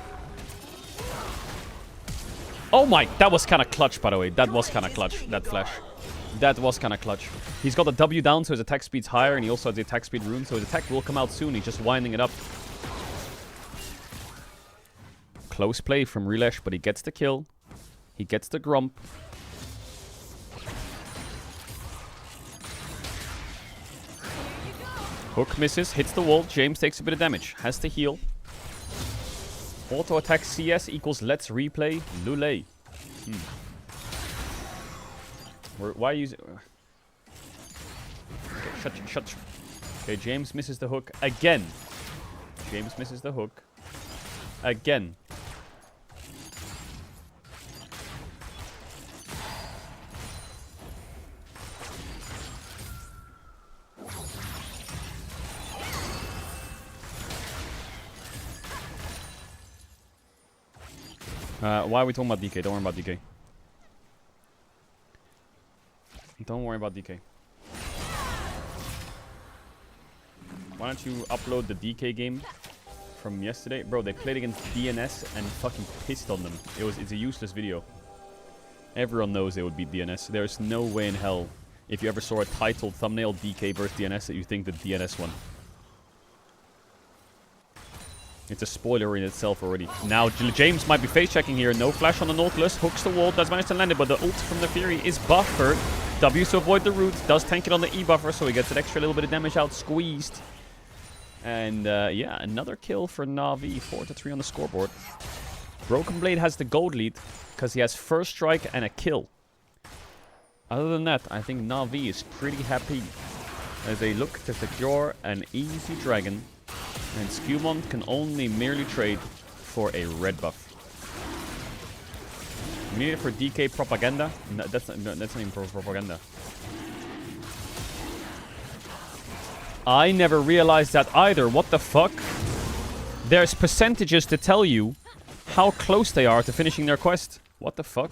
Oh my, that was kind of clutch, by the way. That was kind of clutch, that flash. That was kind of clutch. He's got the W down, so his attack speed's higher, and he also has the attack speed rune, so his attack will come out soon. He's just winding it up. Close play from Rilesh, but he gets the kill. He gets the Grump. Hook misses, hits the wall. James takes a bit of damage. Has to heal. Auto attack CS equals let's replay Lule. Why use it? Okay, shut. Okay, James misses the hook again. James misses the hook again. Why are we talking about DK? Don't worry about DK. Don't worry about DK. Why don't you upload the DK game from yesterday? Bro, they played against DNS and fucking pissed on them. It's a useless video. Everyone knows they would beat DNS. There's no way in hell, if you ever saw a titled thumbnail DK versus DNS, that you think that DNS won. It's a spoiler in itself already. Now, James might be face-checking here. No flash on the Nautilus. Hooks the wall. Does manage to land it, but the ult from the Fury is buffered. W to avoid the root. Does tank it on the E buffer, so he gets an extra little bit of damage out squeezed. And, yeah, another kill for Na'Vi. 4-3 on the scoreboard. Broken Blade has the gold lead because he has first strike and a kill. Other than that, I think Na'Vi is pretty happy as they look to secure an easy dragon. And Skewmont can only merely trade for a red buff. We need it for DK propaganda. No, that's not even for propaganda. I never realized that either. What the fuck? There's percentages to tell you how close they are to finishing their quest. What the fuck?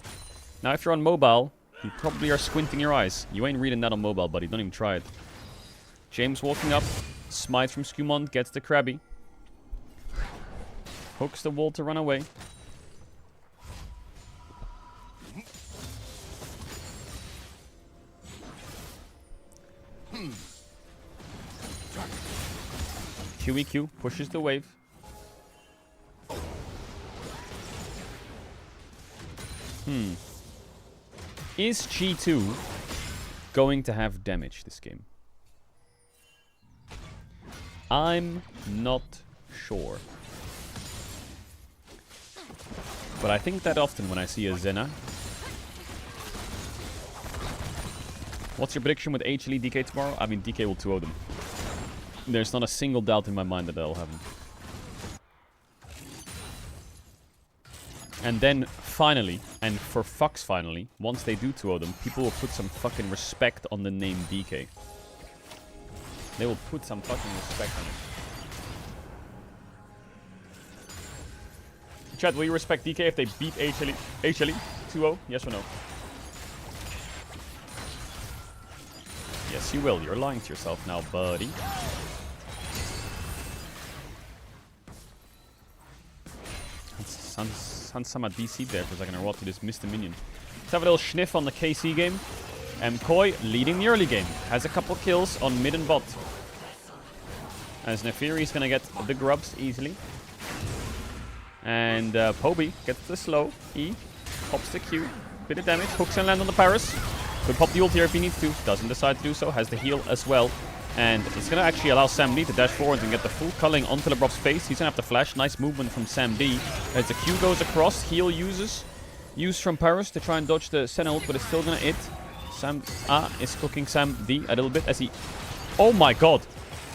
Now, if you're on mobile, you probably are squinting your eyes. You ain't reading that on mobile, buddy. Don't even try it. James walking up. Smite from Skewmont gets the Krabby. Hooks the wall to run away. QEQ pushes the wave. Is G2 going to have damage this game? I'm not sure. But I think that often when I see a Zena. What's your prediction with HLE DK tomorrow? I mean, DK will 2-0 them. There's not a single doubt in my mind that they'll have them. And then, finally, and for fucks finally, once they do 2-0 them, people will put some fucking respect on the name DK. They will put some fucking respect on it. Chad, will you respect DK if they beat HLE 2-0? Yes or no? Yes, you will. You're lying to yourself now, buddy. Hansama DC there for a second, or what? He just missed a minion. Let's have a little sniff on the KC game. Koi leading the early game. Has a couple kills on mid and bot. As Nefiri is going to get the grubs easily. And Poby gets the slow. E pops the Q. Bit of damage. Hooks and land on the Paris. Could pop the ult here if he needs to. Doesn't decide to do so. Has the heal as well. And it's going to actually allow Sam D to dash forward and get the full culling onto LeBron's face. He's going to have to flash. Nice movement from Sam D. As the Q goes across. Heal used from Paris to try and dodge the Senna ult, but it's still going to hit. Sam is cooking Sam D a little bit as he... Oh my god.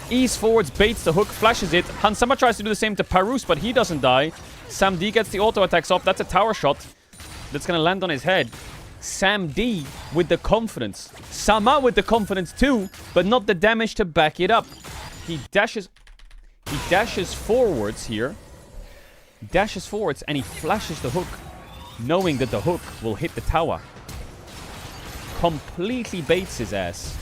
Ease forwards, baits the hook, flashes it. Hansama tries to do the same to Parus, but he doesn't die. Sam D gets the auto attacks off. That's a tower shot that's going to land on his head. Sam D with the confidence. Sama with the confidence too, but not the damage to back it up. He dashes forwards here. Dashes forwards and he flashes the hook, knowing that the hook will hit the tower. Completely baits his ass.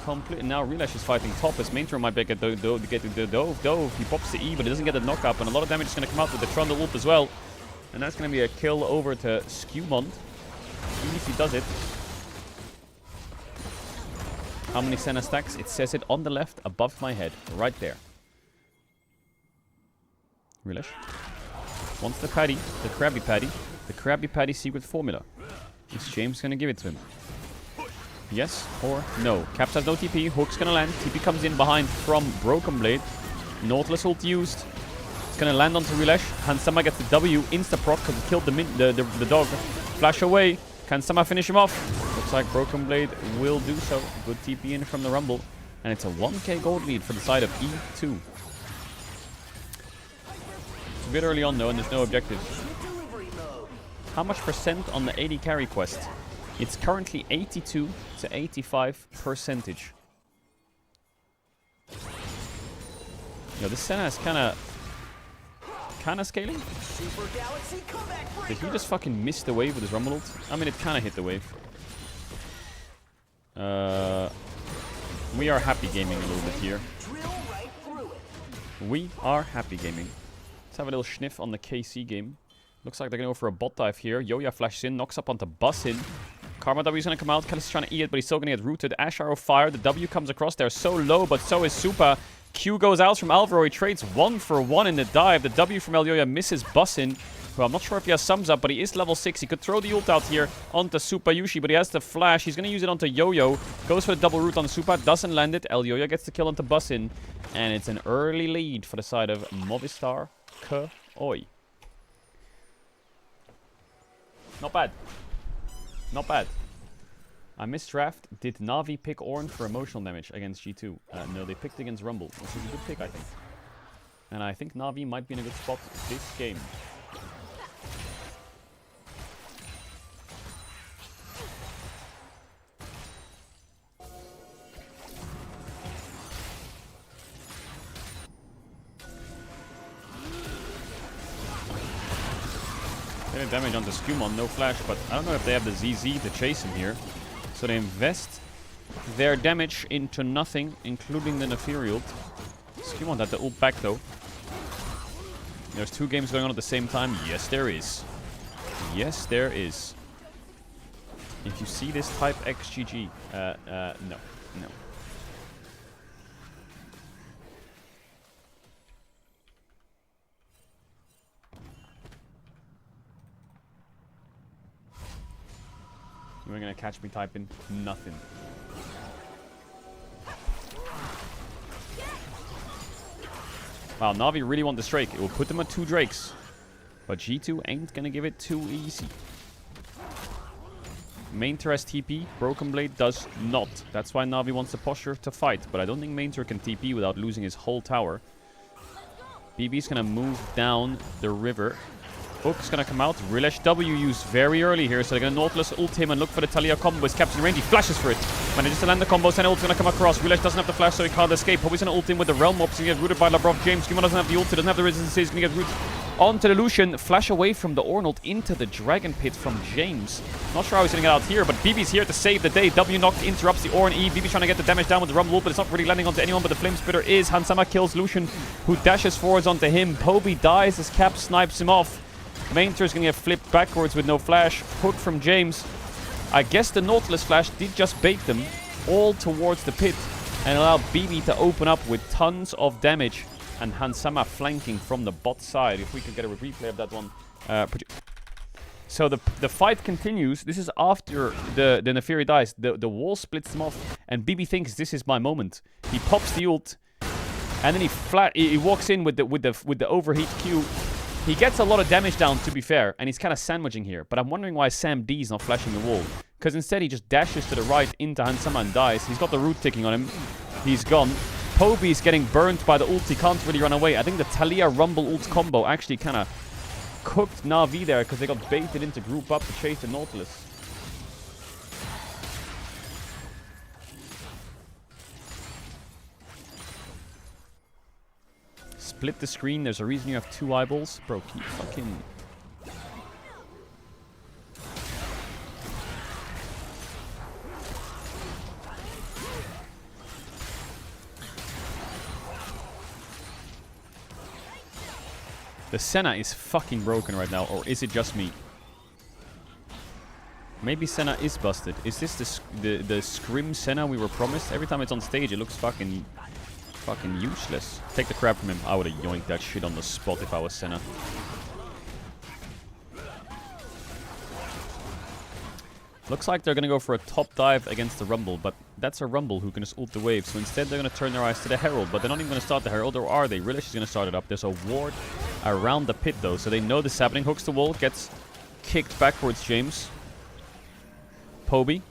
Now Relash is fighting top as Maintro might get the dove. He pops the E, but he doesn't get the knockup, and a lot of damage is going to come out with the Trundle ult as well. And that's going to be a kill over to Skewmont. Easy does it. How many Senna stacks? It says it on the left above my head, right there. Relash wants the patty, the Krabby Patty secret formula. Is James going to give it to him? Yes or no? Caps has no TP. Hook's gonna land. TP comes in behind from Broken Blade. Nautilus ult used. It's gonna land onto Relash. Hansama gets the W. Insta-proc because he killed the dog. Flash away. Can Sama finish him off? Looks like Broken Blade will do so. Good TP in from the Rumble. And it's a 1k gold lead for the side of E2. It's a bit early on though, and there's no objectives. How much percent on the 80 carry quest? It's currently 82 to 85 percentage. This Senna is kind of scaling. Did he just fucking miss the wave with his Rumble ult? I mean, it kind of hit the wave. We are happy gaming a little bit here. We are happy gaming. Let's have a little sniff on the KC game. Looks like they're going to go for a bot dive here. Yoya flashes in, knocks up onto Bussin. Karma W is going to come out. Kelly's trying to eat it, but he's still going to get rooted. Ash Arrow Fire. The W comes across. They're so low, but so is Supa. Q goes out from Alvaro. He trades 1-for-1 in the dive. The W from Elyoya misses Bussin. Well, I'm not sure if he has sums up, but he is level 6. He could throw the ult out here onto Supayushi, but he has the flash. He's going to use it onto Yo-Yo. Goes for the double root on Supa. Doesn't land it. Elyoya gets the kill onto Bussin. And it's an early lead for the side of Movistar Koi. Not bad. Not bad. I misdraft. Did Na'Vi pick Ornn for emotional damage against G2? No, they picked against Rumble, which is a good pick, I think. And I think Na'Vi might be in a good spot this game. Getting damage onto Skumon, no flash, but I don't know if they have the ZZ to chase him here. So they invest their damage into nothing, including the Nefiri ult. Skumon had the ult back though. There's 2 games going on at the same time. Yes, there is. Yes, there is. If you see this, type XGG. No. No. You ain't gonna catch me typing nothing. Wow, Na'Vi really want this Drake. It will put them at 2 Drakes. But G2 ain't gonna give it too easy. Mainter has TP. Broken Blade does not. That's why Na'Vi wants the posture to fight. But I don't think Mainter can TP without losing his whole tower. BB's gonna move down the river. Hook's gonna come out. Rilesh W used very early here, so they're gonna Nautilus ult him and look for the Talia combo. He's capturing range. He flashes for it. Manages to land the combo. Senna ult's gonna come across. Rilesh doesn't have the flash, so he can't escape. Hope he's gonna ult him with the Realm Ops. He's gonna get rooted by Labrov James. Gimon doesn't have the ult. He doesn't have the resistance. He's gonna get rooted onto the Lucian. Flash away from the Ornn ult into the Dragon Pit from James. Not sure how he's gonna get out here, but BB's here to save the day. W knocked interrupts the Ornn E. BB trying to get the damage down with the Rumble ult, but it's not really landing onto anyone, but the Flame Spitter is. Hansama kills Lucian, who dashes forwards onto him. Poby dies as Cap snipes him off. Mainter is going to get flipped backwards with no flash. Hook from James. I guess the Nautilus flash did just bait them all towards the pit and allow BB to open up with tons of damage. And Hansama flanking from the bot side. If we could get a replay of that one. So the fight continues. This is after the Nefiri dies. The wall splits them off. And BB thinks this is my moment. He pops the ult. And then he walks in with the overheat Q. He gets a lot of damage down, to be fair, and he's kind of sandwiching here. But I'm wondering why Sam D is not flashing the wall. Because instead he just dashes to the right into Hansama and dies. He's got the root ticking on him. He's gone. Poby's getting burnt by the ult. He can't really run away. I think the Talia Rumble ult combo actually kind of cooked Na'Vi there because they got baited into group up to chase the Nautilus. Split the screen. There's a reason you have 2 eyeballs. Bro, keep fucking... The Senna is fucking broken right now, or is it just me? Maybe Senna is busted. Is this the Scrim Senna we were promised? Every time it's on stage, it looks fucking useless. Take the crab from him. I would have yoinked that shit on the spot if I was Senna. Looks like they're gonna go for a top dive against the Rumble, but that's a Rumble who can just ult the wave. So instead they're gonna turn their eyes to the Herald, but they're not even gonna start the Herald, or are they? Rilesh is gonna start it up. There's a ward around the pit though, so they know this is happening. Hooks the wall, gets kicked backwards, James. Poby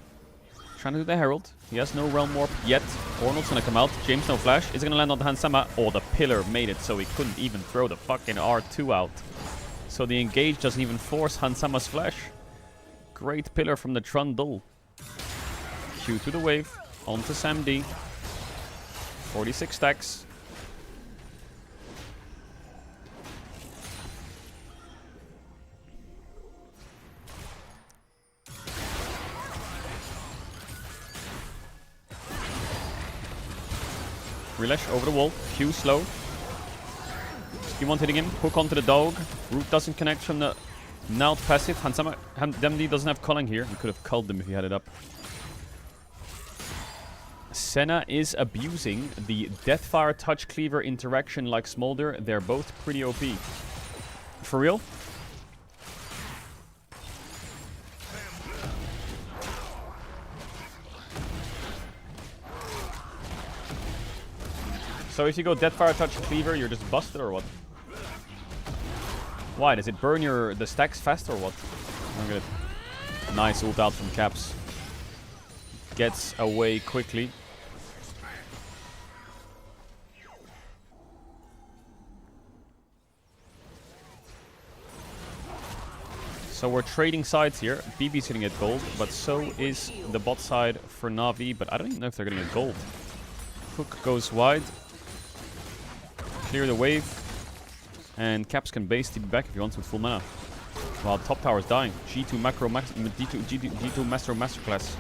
trying to do the Herald. He has no Realm Warp yet. Ornald's gonna come out. James no flash. Is it gonna land on the Hansama? Oh, the pillar made it so he couldn't even throw the fucking R2 out. So the engage doesn't even force Hansama's flash. Great pillar from the Trundle. Q to the wave. Onto Sam D. 46 stacks. Rilesh over the wall. Q slow. Skimon hitting him. Hook onto the dog. Root doesn't connect from the Naut passive. Hansama Demdi doesn't have culling here. He could have culled them if he had it up. Senna is abusing the Deathfire Touch Cleaver interaction like Smolder. They're both pretty OP. For real? So if you go Deathfire Touch Cleaver, you're just busted or what? Why? Does it burn the stacks faster or what? Look at it. Nice ult out from Caps. Gets away quickly. So we're trading sides here. BB's gonna get gold, but so is the bot side for Na'Vi, but I don't even know if they're gonna get gold. Hook goes wide. Clear the wave. And Caps can base TP back if he wants with full mana. While top tower is dying. G2 macro G2 master masterclass.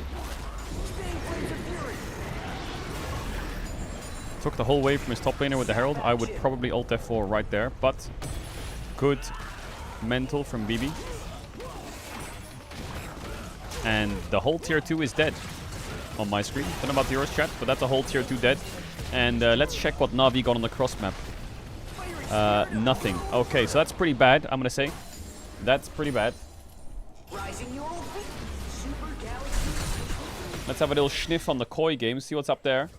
Took the whole wave from his top laner with the Herald. I would probably ult F4 right there, but good mental from BB. And the whole tier 2 is dead on my screen. Don't know about yours, chat, but that's a whole tier 2 dead. And let's check what Na'Vi got on the cross map. Nothing. Okay, so that's pretty bad, I'm gonna say. That's pretty bad. Let's have a little sniff on the Koi game, see what's up there.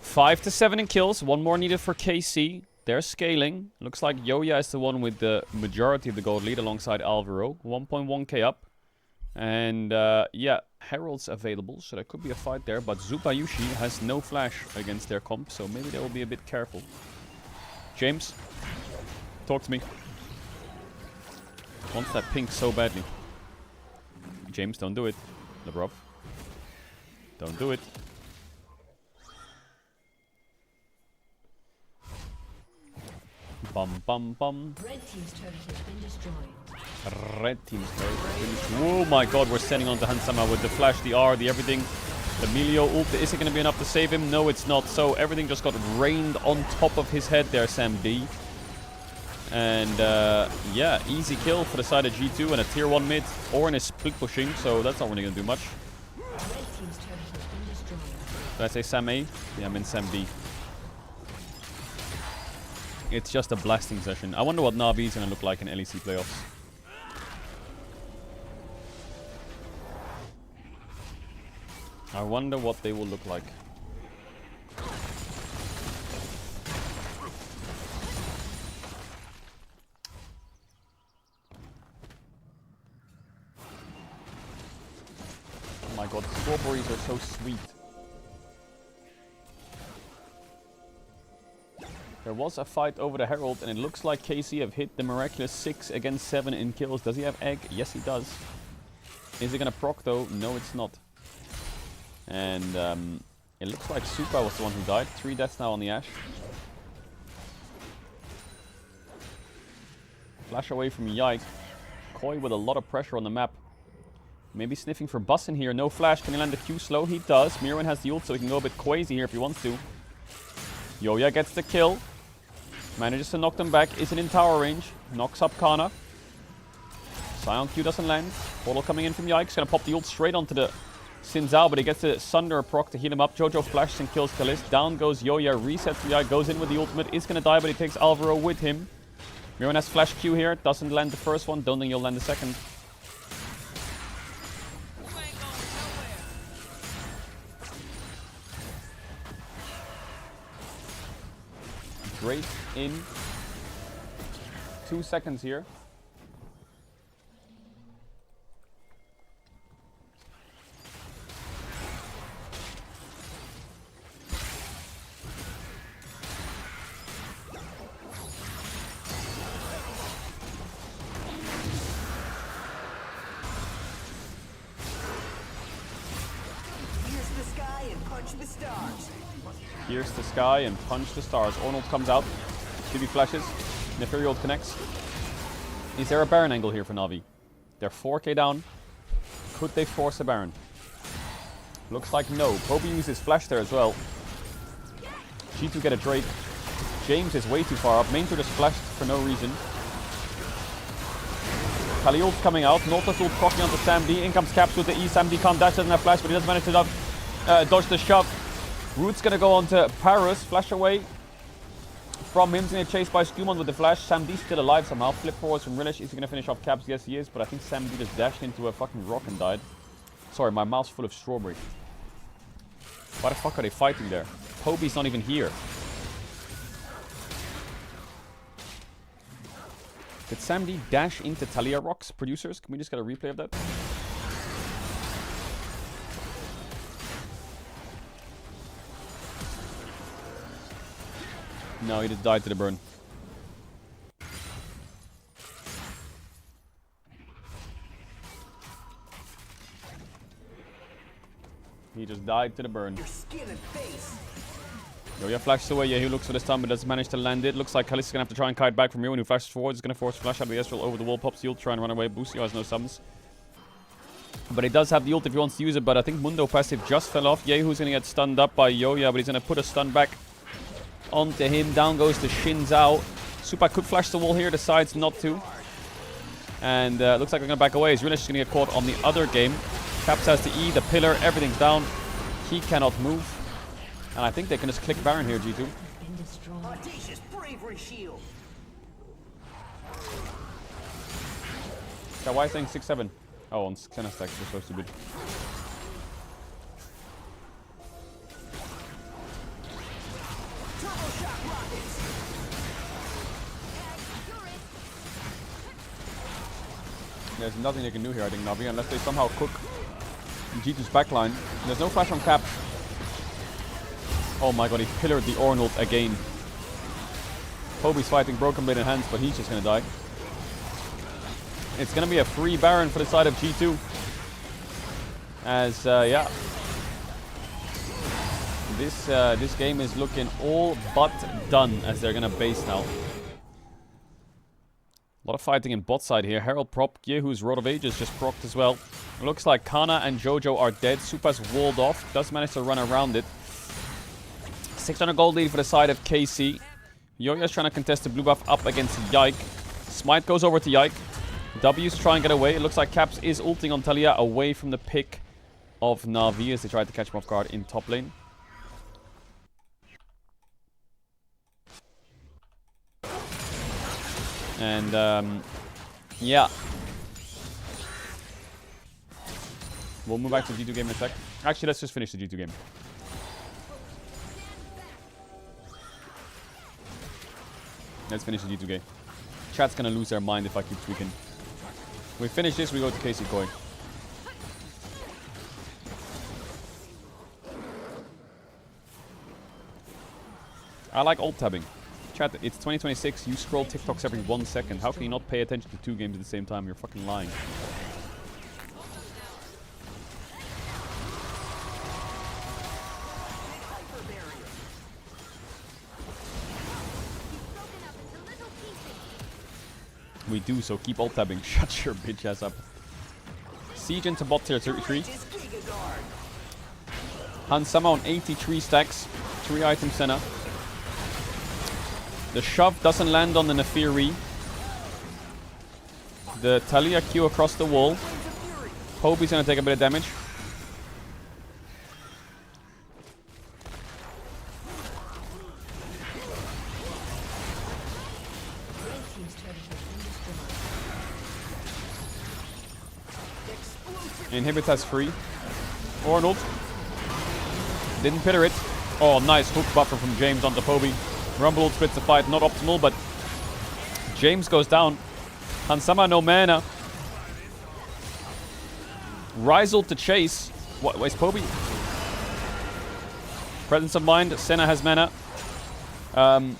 5 to 7 in kills, one more needed for KC. They're scaling. Looks like Yoya is the one with the majority of the gold lead alongside Alvaro. 1.1k up. And yeah, Herald's available, so there could be a fight there. But Zubayushi has no flash against their comp, so maybe they will be a bit careful. James, talk to me. Wants that pink so badly. James, don't do it. Lebrov. Don't do it. Bum bum bum. Red team's turret has been destroyed. Red team's turret has been destroyed. Oh my god, we're standing on the Hansama with the flash, the R, the everything. The Melio ult, is it going to be enough to save him? No, it's not. So everything just got rained on top of his head there, Sam D. And yeah, easy kill for the side of G2 and a tier 1 mid. Ornn is split pushing, so that's not really going to do much. Did I say Sam A? Yeah, I meant Sam B. It's just a blasting session. I wonder what Na'Vi is going to look like in LEC playoffs. I wonder what they will look like. Oh my god, strawberries are so sweet. There was a fight over the Herald, and it looks like KC have hit the miraculous 6 against 7 in kills. Does he have egg? Yes, he does. Is he gonna proc though? No, it's not. And it looks like Supa was the one who died. 3 deaths now on the Ashe. Flash away from Yike. Koi with a lot of pressure on the map. Maybe sniffing for Bus in here. No flash. Can he land the Q slow? He does. Mirwin has the ult, so he can go a bit crazy here if he wants to. Yoya gets the kill. Manages to knock them back. Isn't in tower range. Knocks up Kana. Sion Q doesn't land. Portal coming in from Yike's. Gonna pop the ult straight onto the Xin Zhao, but he gets the Sunder proc to heal him up. Jojo flashes and kills Kalist. Down goes Yoya. Resets for Yike. Goes in with the ultimate. Is gonna die, but he takes Alvaro with him. Mirwin has flash Q here. Doesn't land the first one. Don't think he'll land the second. Great in 2 seconds here. Pierce the sky and punch the stars. Pierce the sky and punch the stars. Arnold comes out. TV flashes. Neferi ult connects. Is there a Baron angle here for Na'Vi? They're 4k down. Could they force a Baron? Looks like no. Poby uses flash there as well. G2 get a Drake. James is way too far up. Main just flashed for no reason. Kali ult's coming out. Nautilus ult proccing onto Sam D. In comes Caps with the E. Sam D can't dash, doesn't have flash, but he does manage to dodge the shove. Root's gonna go on to Paris, flash away from him. He's gonna chase by Skumon with the flash. Sam D's still alive somehow. Flip forwards from Relish. Is he gonna finish off Caps? Yes, he is. But I think Sam D just dashed into a fucking rock and died. Sorry, my mouth's full of strawberry. Why the fuck are they fighting there? Hobie's not even here. Did Sam D dash into Talia rocks? Producers, can we just get a replay of that? No, he just died to the burn. He just died to the burn. Yo, flashes away. Yeah, he looks for this time, but doesn't manage to land it. Looks like Kali's gonna have to try and kite back from here. When he flashes forward, he's gonna force flash out of the Ezreal over the wall. Pops the ult, try and run away. Boostio has no summons. But he does have the ult if he wants to use it, but I think Mundo passive just fell off. Yehu's gonna get stunned up by Yoya, but he's gonna put a stun back onto him. Down goes the Shin Zhao. Supa could flash the wall here, decides not to. And looks like they're gonna back away. He's really just gonna get caught on the other game. Caps has the E, the pillar, everything's down. He cannot move. And I think they can just click Baron here, G2. Audacious bravery shield. Yeah, why is saying 6-7? Oh, on Xena stacks, we're so stupid. There's nothing they can do here, I think, Navi, unless they somehow cook G2's backline. There's no flash on Cap. Oh my god, he pillared the Ornult again. Hobie's fighting Broken Blade in hands, but he's just gonna die. It's gonna be a free Baron for the side of G2. As, yeah. This game is looking all but done, as they're gonna base now. A lot of fighting in bot side here. Herald prop, Yehu's Rod of Ages just procced as well. It looks like Kana and Jojo are dead. Supa's walled off. Does manage to run around it. 600 gold lead for the side of KC. Yoya's trying to contest the blue buff up against Yike. Smite goes over to Yike. W's try and get away. It looks like Caps is ulting on Talia away from the pick of Na'Vi as they tried to catch him off guard in top lane. And, yeah. We'll move back to the G2 game in a sec. Actually, let's just finish the G2 game. Let's finish the G2 game. Chat's gonna lose their mind if I keep tweaking. We finish this, we go to KC Koi. I like alt tabbing. Chat, it's 2026, you scroll TikToks every 1 second. How can you not pay attention to 2 games at the same time? You're fucking lying. We do, so keep alt tabbing. Shut your bitch ass up. Siege into bot tier 33. Hansama on 83 stacks. 3 items Senna. The shove doesn't land on the Nefiri. The Talia Q across the wall. Hobie's gonna take a bit of damage. Inhibitor's free. Ornult. Didn't pitter it. Oh, nice hook buffer from James onto Hobie. Rumble splits the fight, not optimal, but James goes down. Hansama no mana. Ryzel to chase. What? Where's Hobie? Presence of mind. Senna has mana. I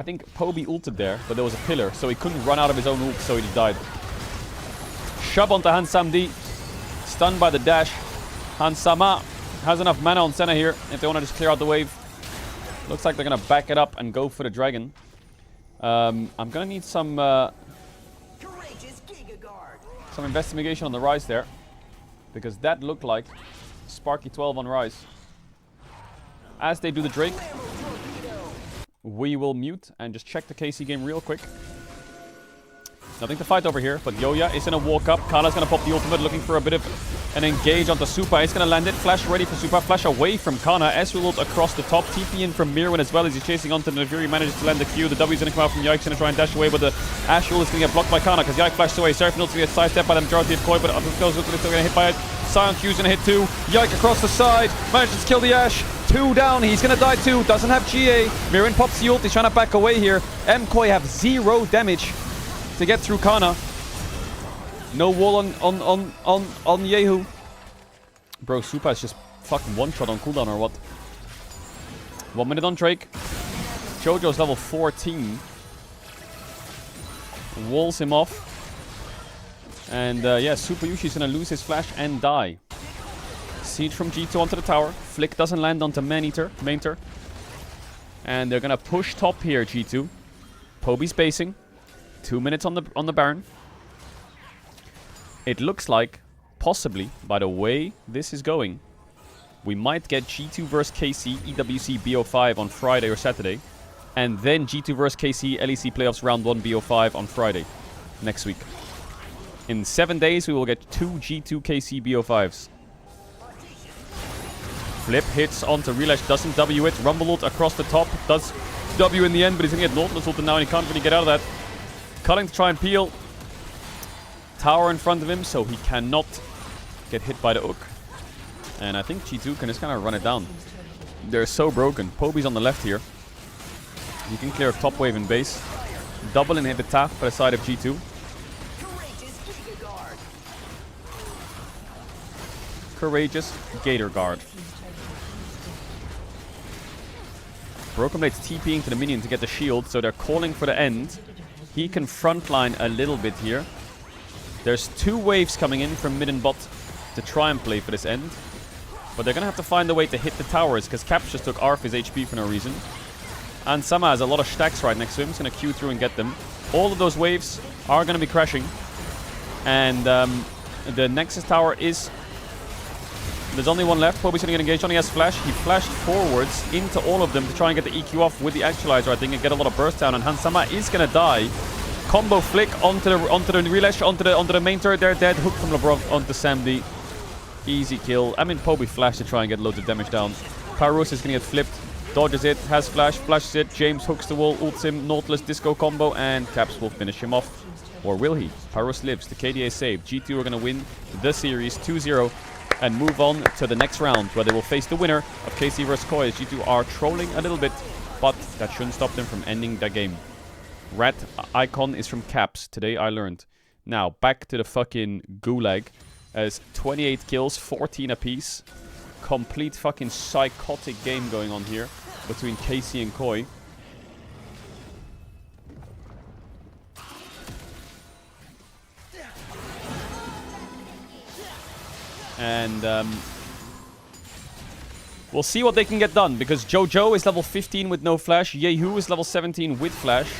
think Hobie ulted there, but there was a pillar, so he couldn't run out of his own ult, so he just died. Shove onto Hansam D. Stunned by the dash. Hansama has enough mana on Senna here if they want to just clear out the wave. Looks like they're going to back it up and go for the dragon. I'm going to need some investigation on the Rise there. Because that looked like Sparky 12 on Rise. As they do the Drake, we will mute and just check the KC game real quick. Nothing to fight over here, but Yoya is gonna walk up. Kana's gonna pop the ultimate, looking for a bit of an engage onto Supa. He's gonna land it. Flash ready for Supa. Flash away from Kana. Ezreal across the top. TP in from Mirwin as well as he's chasing onto Naviri. Manages to land the Q. The W's gonna come out from Yike's gonna try and dash away, but the Ashul is gonna get blocked by Kana because Yike flashed away. Seraphine gonna get sidestepped by the majority of Koi, but up goes still gonna hit by it. Sion Q's gonna hit too. Yike across the side. Manages to kill the Ash. 2 down. He's gonna die too. Doesn't have GA. Mirwin pops the ult. He's trying to back away here. Koi have 0 damage to get through Kana. No wall on Yehu. Bro, Supa is just fucking one-shot on cooldown or what? 1 minute on Drake. Jojo's level 14. Walls him off. And yeah, Super Yushi's gonna lose his flash and die. Siege from G2 onto the tower. Flick doesn't land onto Main-Eater. And they're gonna push top here, G2. Poby's basing. 2 minutes on the Baron. It looks like, possibly, by the way this is going, we might get G2 vs KC EWC BO5 on Friday or Saturday. And then G2 vs KC LEC Playoffs Round 1 BO5 on Friday next week. In 7 days, we will get 2 G2 KC BO5s. Flip hits onto Relash, doesn't W it. Rumble ult across the top, does W in the end, but he's going to get Nautilus ulted now and he can't really get out of that. Cutting to try and peel. Tower in front of him, so he cannot get hit by the hook. And I think G2 can just kind of run it down. They're so broken. Poby's on the left here. You can clear a top wave in base. Double inhibit tap by the side of G2. Courageous Gator Guard. Broken Blade's TPing to the minion to get the shield, so they're calling for the end. He can frontline a little bit here. There's 2 waves coming in from mid and bot to try and play for this end. But they're going to have to find a way to hit the towers because Caps just took half his HP for no reason. And Sama has a lot of stacks right next to him. He's going to queue through and get them. All of those waves are going to be crashing. And the Nexus tower is... There's only one left. Poby's going to get engaged on. He has flash. He flashed forwards into all of them to try and get the EQ off with the actualizer, I think, and get a lot of burst down. And Hansama is going to die. Combo flick onto the Relash, onto the main turret. They're dead. Hook from Labrov onto Samdi. Easy kill. I mean, Poby flash to try and get loads of damage down. Pyrus is going to get flipped. Dodges it. Has flash. Flashes it. James hooks the wall. Ults him. Nautilus disco combo. And Caps will finish him off. Or will he? Pyrus lives. The KDA saved. G2 are going to win the series 2-0. And move on to the next round where they will face the winner of KC vs Koi. G2 are trolling a little bit. But that shouldn't stop them from ending the game. Rat icon is from Caps. Today I learned. Now, back to the fucking gulag. As 28 kills, 14 apiece. Complete fucking psychotic game going on here between KC and Koi. And we'll see what they can get done because Jojo is level 15 with no flash. Yehu is level 17 with flash.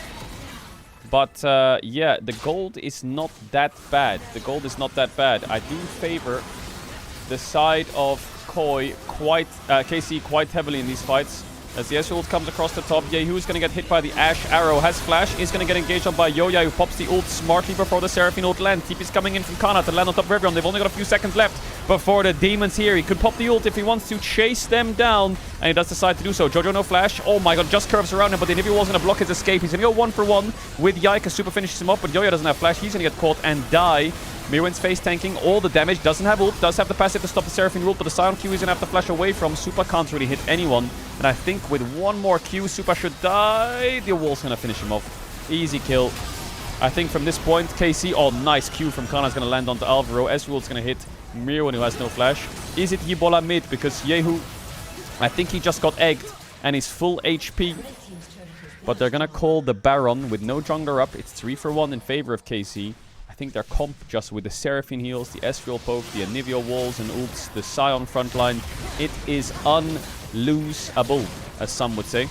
But yeah, the gold is not that bad. The gold is not that bad. I do favor the side of Koi KC quite heavily in these fights. As the Ezreal ult comes across the top, Yehu is going to get hit by the Ash arrow. Has flash, is going to get engaged on by Yoya, who pops the ult smartly before the Seraphine ult land. TP is coming in from Kana to land on top of everyone. They've only got a few seconds left before the demons here. He could pop the ult if he wants to chase them down, and he does decide to do so. Jojo no flash. Oh my god, just curves around him, but the Nivea wall's going to block his escape. He's going to go 1-for-1 with Yike. Super finishes him up, but Yoya doesn't have flash. He's going to get caught and die. Mirwin's face tanking all the damage, doesn't have ult, does have the passive to stop the Seraphine ult, but the Sion Q is going to have to flash away from. Supa can't really hit anyone, and I think with one more Q, Supa should die. The wall's going to finish him off. Easy kill. I think from this point, KC, oh nice Q from Kana is going to land onto Alvaro. Ezreal's going to hit Mirwin, who has no flash. Is it Yibola mid? Because Yehu, I think he just got egged, and he's full HP. But they're going to call the Baron with no jungler up. It's 3-for-1 in favor of KC. I think their comp just with the Seraphine heals, the Ezreal poke, the Anivia walls and ults, the Sion frontline. It is unloseable, as some would say.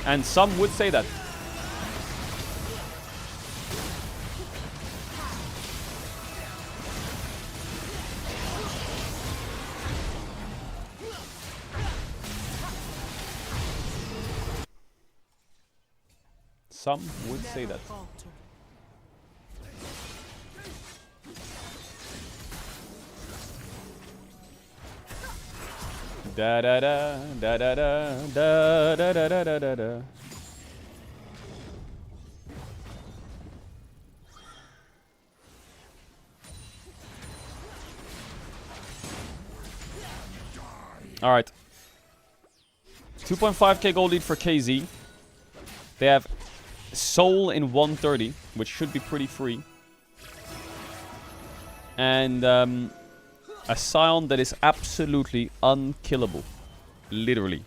And some would say that. Some would say that. Da da da da da da da da da da da da. All right. 2.5k gold lead for KZ. They have Soul in 130, which should be pretty free. And a Scion that is absolutely unkillable. Literally.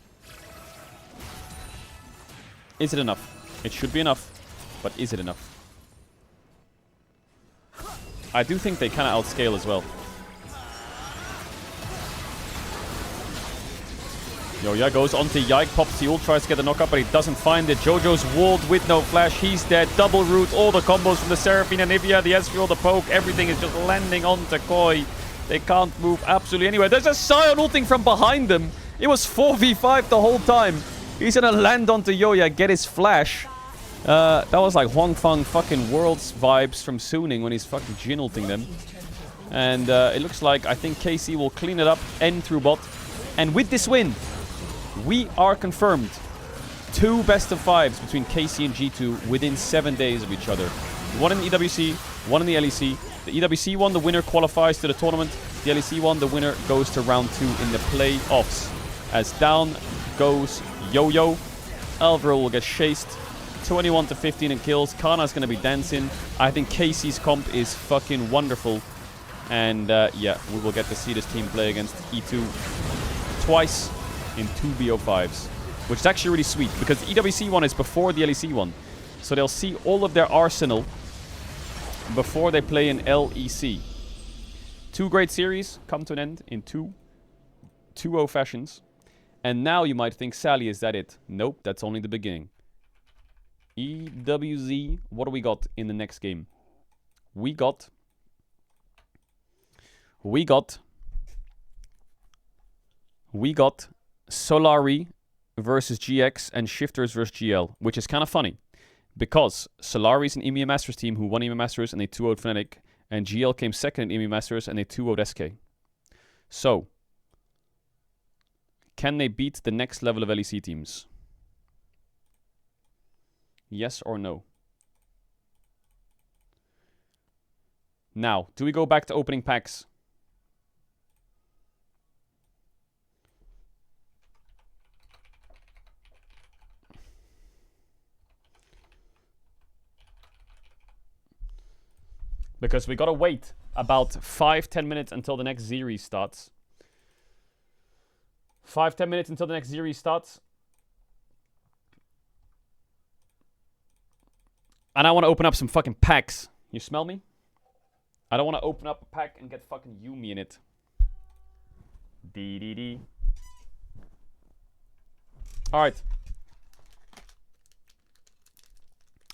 Is it enough? It should be enough. But is it enough? I do think they kind of outscale as well. Yo-Ya goes onto Yike, pops the ult, tries to get the knockup, but he doesn't find it. Jojo's walled with no flash, he's dead. Double root, all the combos from the Seraphine and Nivea, the Ezreal, the poke, everything is just landing onto Koi. They can't move absolutely anywhere. There's a Scion ulting from behind them. It was 4v5 the whole time. He's gonna land onto Yo-Ya, get his flash. That was like Huang Fang fucking Worlds vibes from Suning when he's fucking Jin ulting them. And it looks like I think KC will clean it up, end through bot. And with this win, we are confirmed 2 best of 5s between KC and G2 within 7 days of each other. One in the EWC, one in the LEC. The EWC one, the winner qualifies to the tournament. The LEC one, the winner goes to round 2 in the playoffs. As down goes Yo-Yo. Alvaro will get chased. 21 to 15 in kills. Kana's going to be dancing. I think KC's comp is fucking wonderful. And yeah, we will get to see this team play against E2 twice in 2 BO5s, which is actually really sweet because the EWC one is before the LEC one. So they'll see all of their arsenal before they play in LEC. 2 great series come to an end in 2-0 fashions. And now you might think, Sally, is that it? Nope, that's only the beginning. EWZ, what do we got in the next game? We got Solari versus GX and Shifters versus GL, which is kind of funny because Solari is an EMEA Masters team who won EMEA Masters and they 2-0'd Fnatic, and GL came second in EMEA Masters and they 2-0'd SK. So, can they beat the next level of LEC teams? Yes or no? Now, do we go back to opening packs? Because we gotta wait about 5-10 minutes until the next series starts. 5-10 minutes until the next series starts. And I want to open up some fucking packs. You smell me? I don't want to open up a pack and get fucking Yumi in it. Dee. Alright.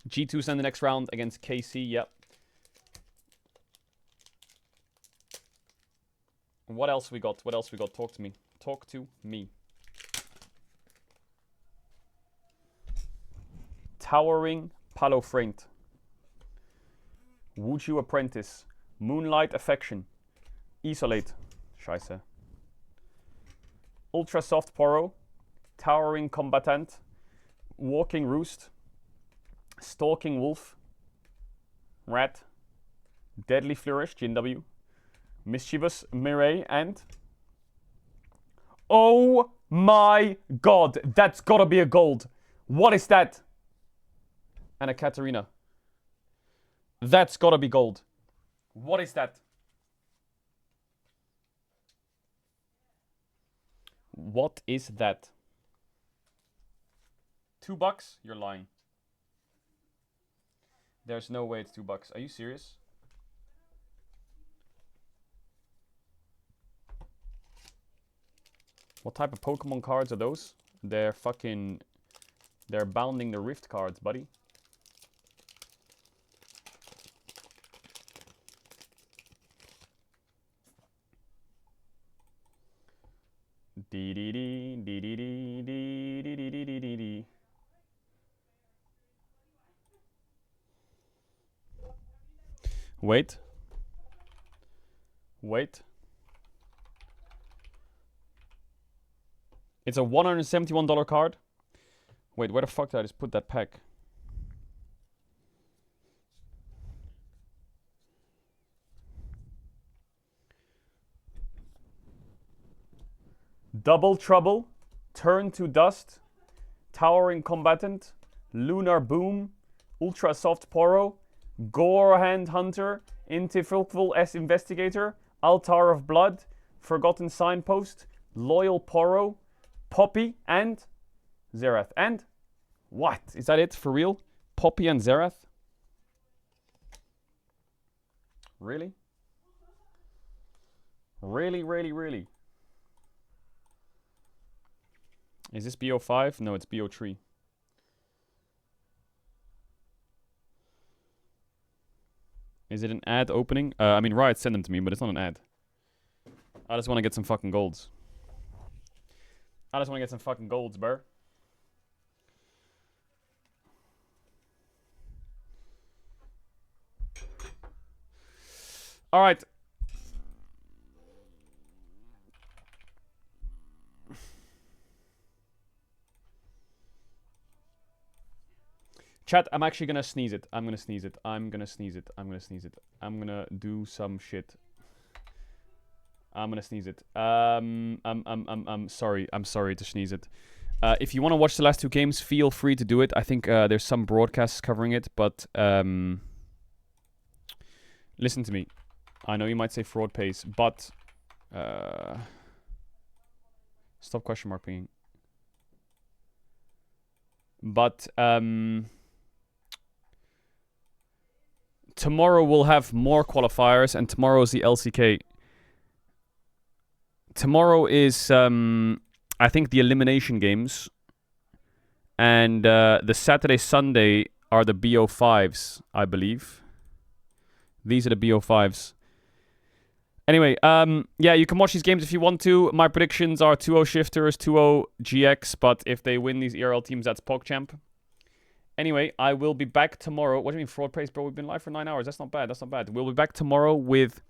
G2's in the next round against KC, yep. What else we got? What else we got? Talk to me. Talk to me. Towering Palo Fraint. Wuju Apprentice. Moonlight Affection. Isolate. Scheiße. Ultra Soft Poro. Towering Combatant. Walking Roost. Stalking Wolf. Rat. Deadly Flourish. Jin W. Mischievous Mireille and... Oh my god, that's gotta be a gold. What is that? And a Katarina. That's gotta be gold. What is that? What is that? $2? You're lying. There's no way it's $2. Are you serious? What type of Pokemon cards are those? They're fucking... They're bounding the Rift cards, buddy. Dee. Wait. Wait. It's a $171 card. Wait, where the fuck did I just put that pack? Double Trouble, Turn to Dust, Towering Combatant, Lunar Boom, Ultra Soft Poro, Gorehand Hunter, Intifulful S Investigator, Altar of Blood, Forgotten Signpost, Loyal Poro, Poppy, and Zerath. And what? Is that it for real? Poppy and Zerath? Really? Really, really, really? Is this BO5? No, it's BO3. Is it an ad opening? I mean, Riot sent them to me, but it's not an ad. I just want to get some fucking golds. I just want to get some fucking golds, bro. Alright. Chat, I'm actually gonna sneeze it. I'm gonna sneeze it. I'm gonna sneeze it. I'm gonna sneeze it. I'm gonna do some shit. I'm gonna sneeze it. I'm sorry. I'm sorry to sneeze it. If you want to watch the last two games, feel free to do it. I think there's some broadcasts covering it, but listen to me. I know you might say fraud pays, but stop question mark pinging. But tomorrow we'll have more qualifiers, and tomorrow's the LCK. Tomorrow is, I think, the elimination games. And the Saturday, Sunday are the BO5s, I believe. These are the BO5s. Anyway, yeah, you can watch these games if you want to. My predictions are 2-0 Shifters, 2-0 GX, but if they win these ERL teams, that's PogChamp. Anyway, I will be back tomorrow. What do you mean fraud praise, bro? We've been live for 9 hours. That's not bad. That's not bad. We'll be back tomorrow with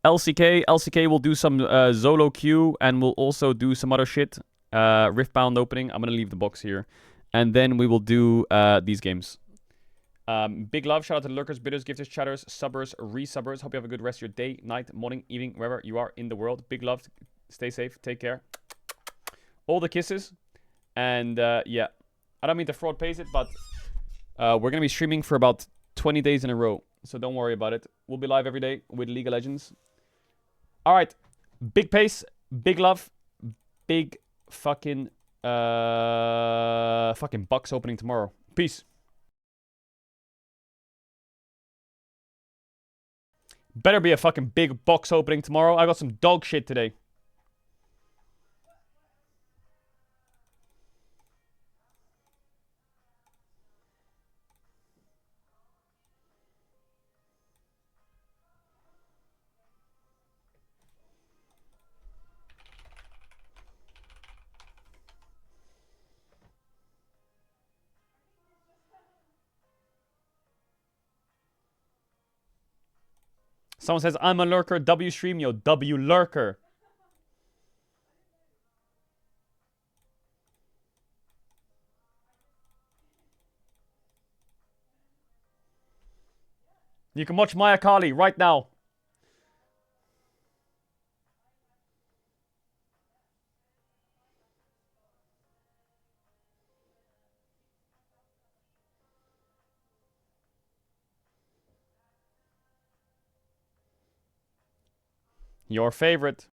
LCK. LCK will do some Zolo Q, and we'll also do some other shit. Riftbound opening. I'm going to leave the box here. And then we will do these games. Big love. Shout out to the lurkers, bidders, gifters, chatters, subbers, resubbers. Hope you have a good rest of your day, night, morning, evening, wherever you are in the world. Big love. Stay safe. Take care. All the kisses. And yeah. I don't mean the fraud pays it, but we're going to be streaming for about 20 days in a row. So don't worry about it. We'll be live every day with League of Legends. All right. Big pace. Big love. Big fucking box opening tomorrow. Peace. Better be a fucking big box opening tomorrow. I got some dog shit today. Someone says, I'm a lurker. W stream, yo. W lurker. You can watch Maya Kali right now. Your favorite.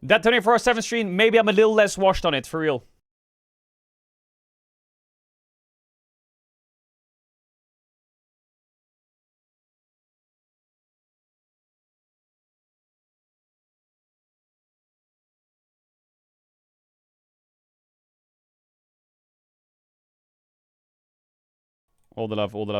That 24/7 stream, maybe I'm a little less washed on it, for real. All the love, all the love.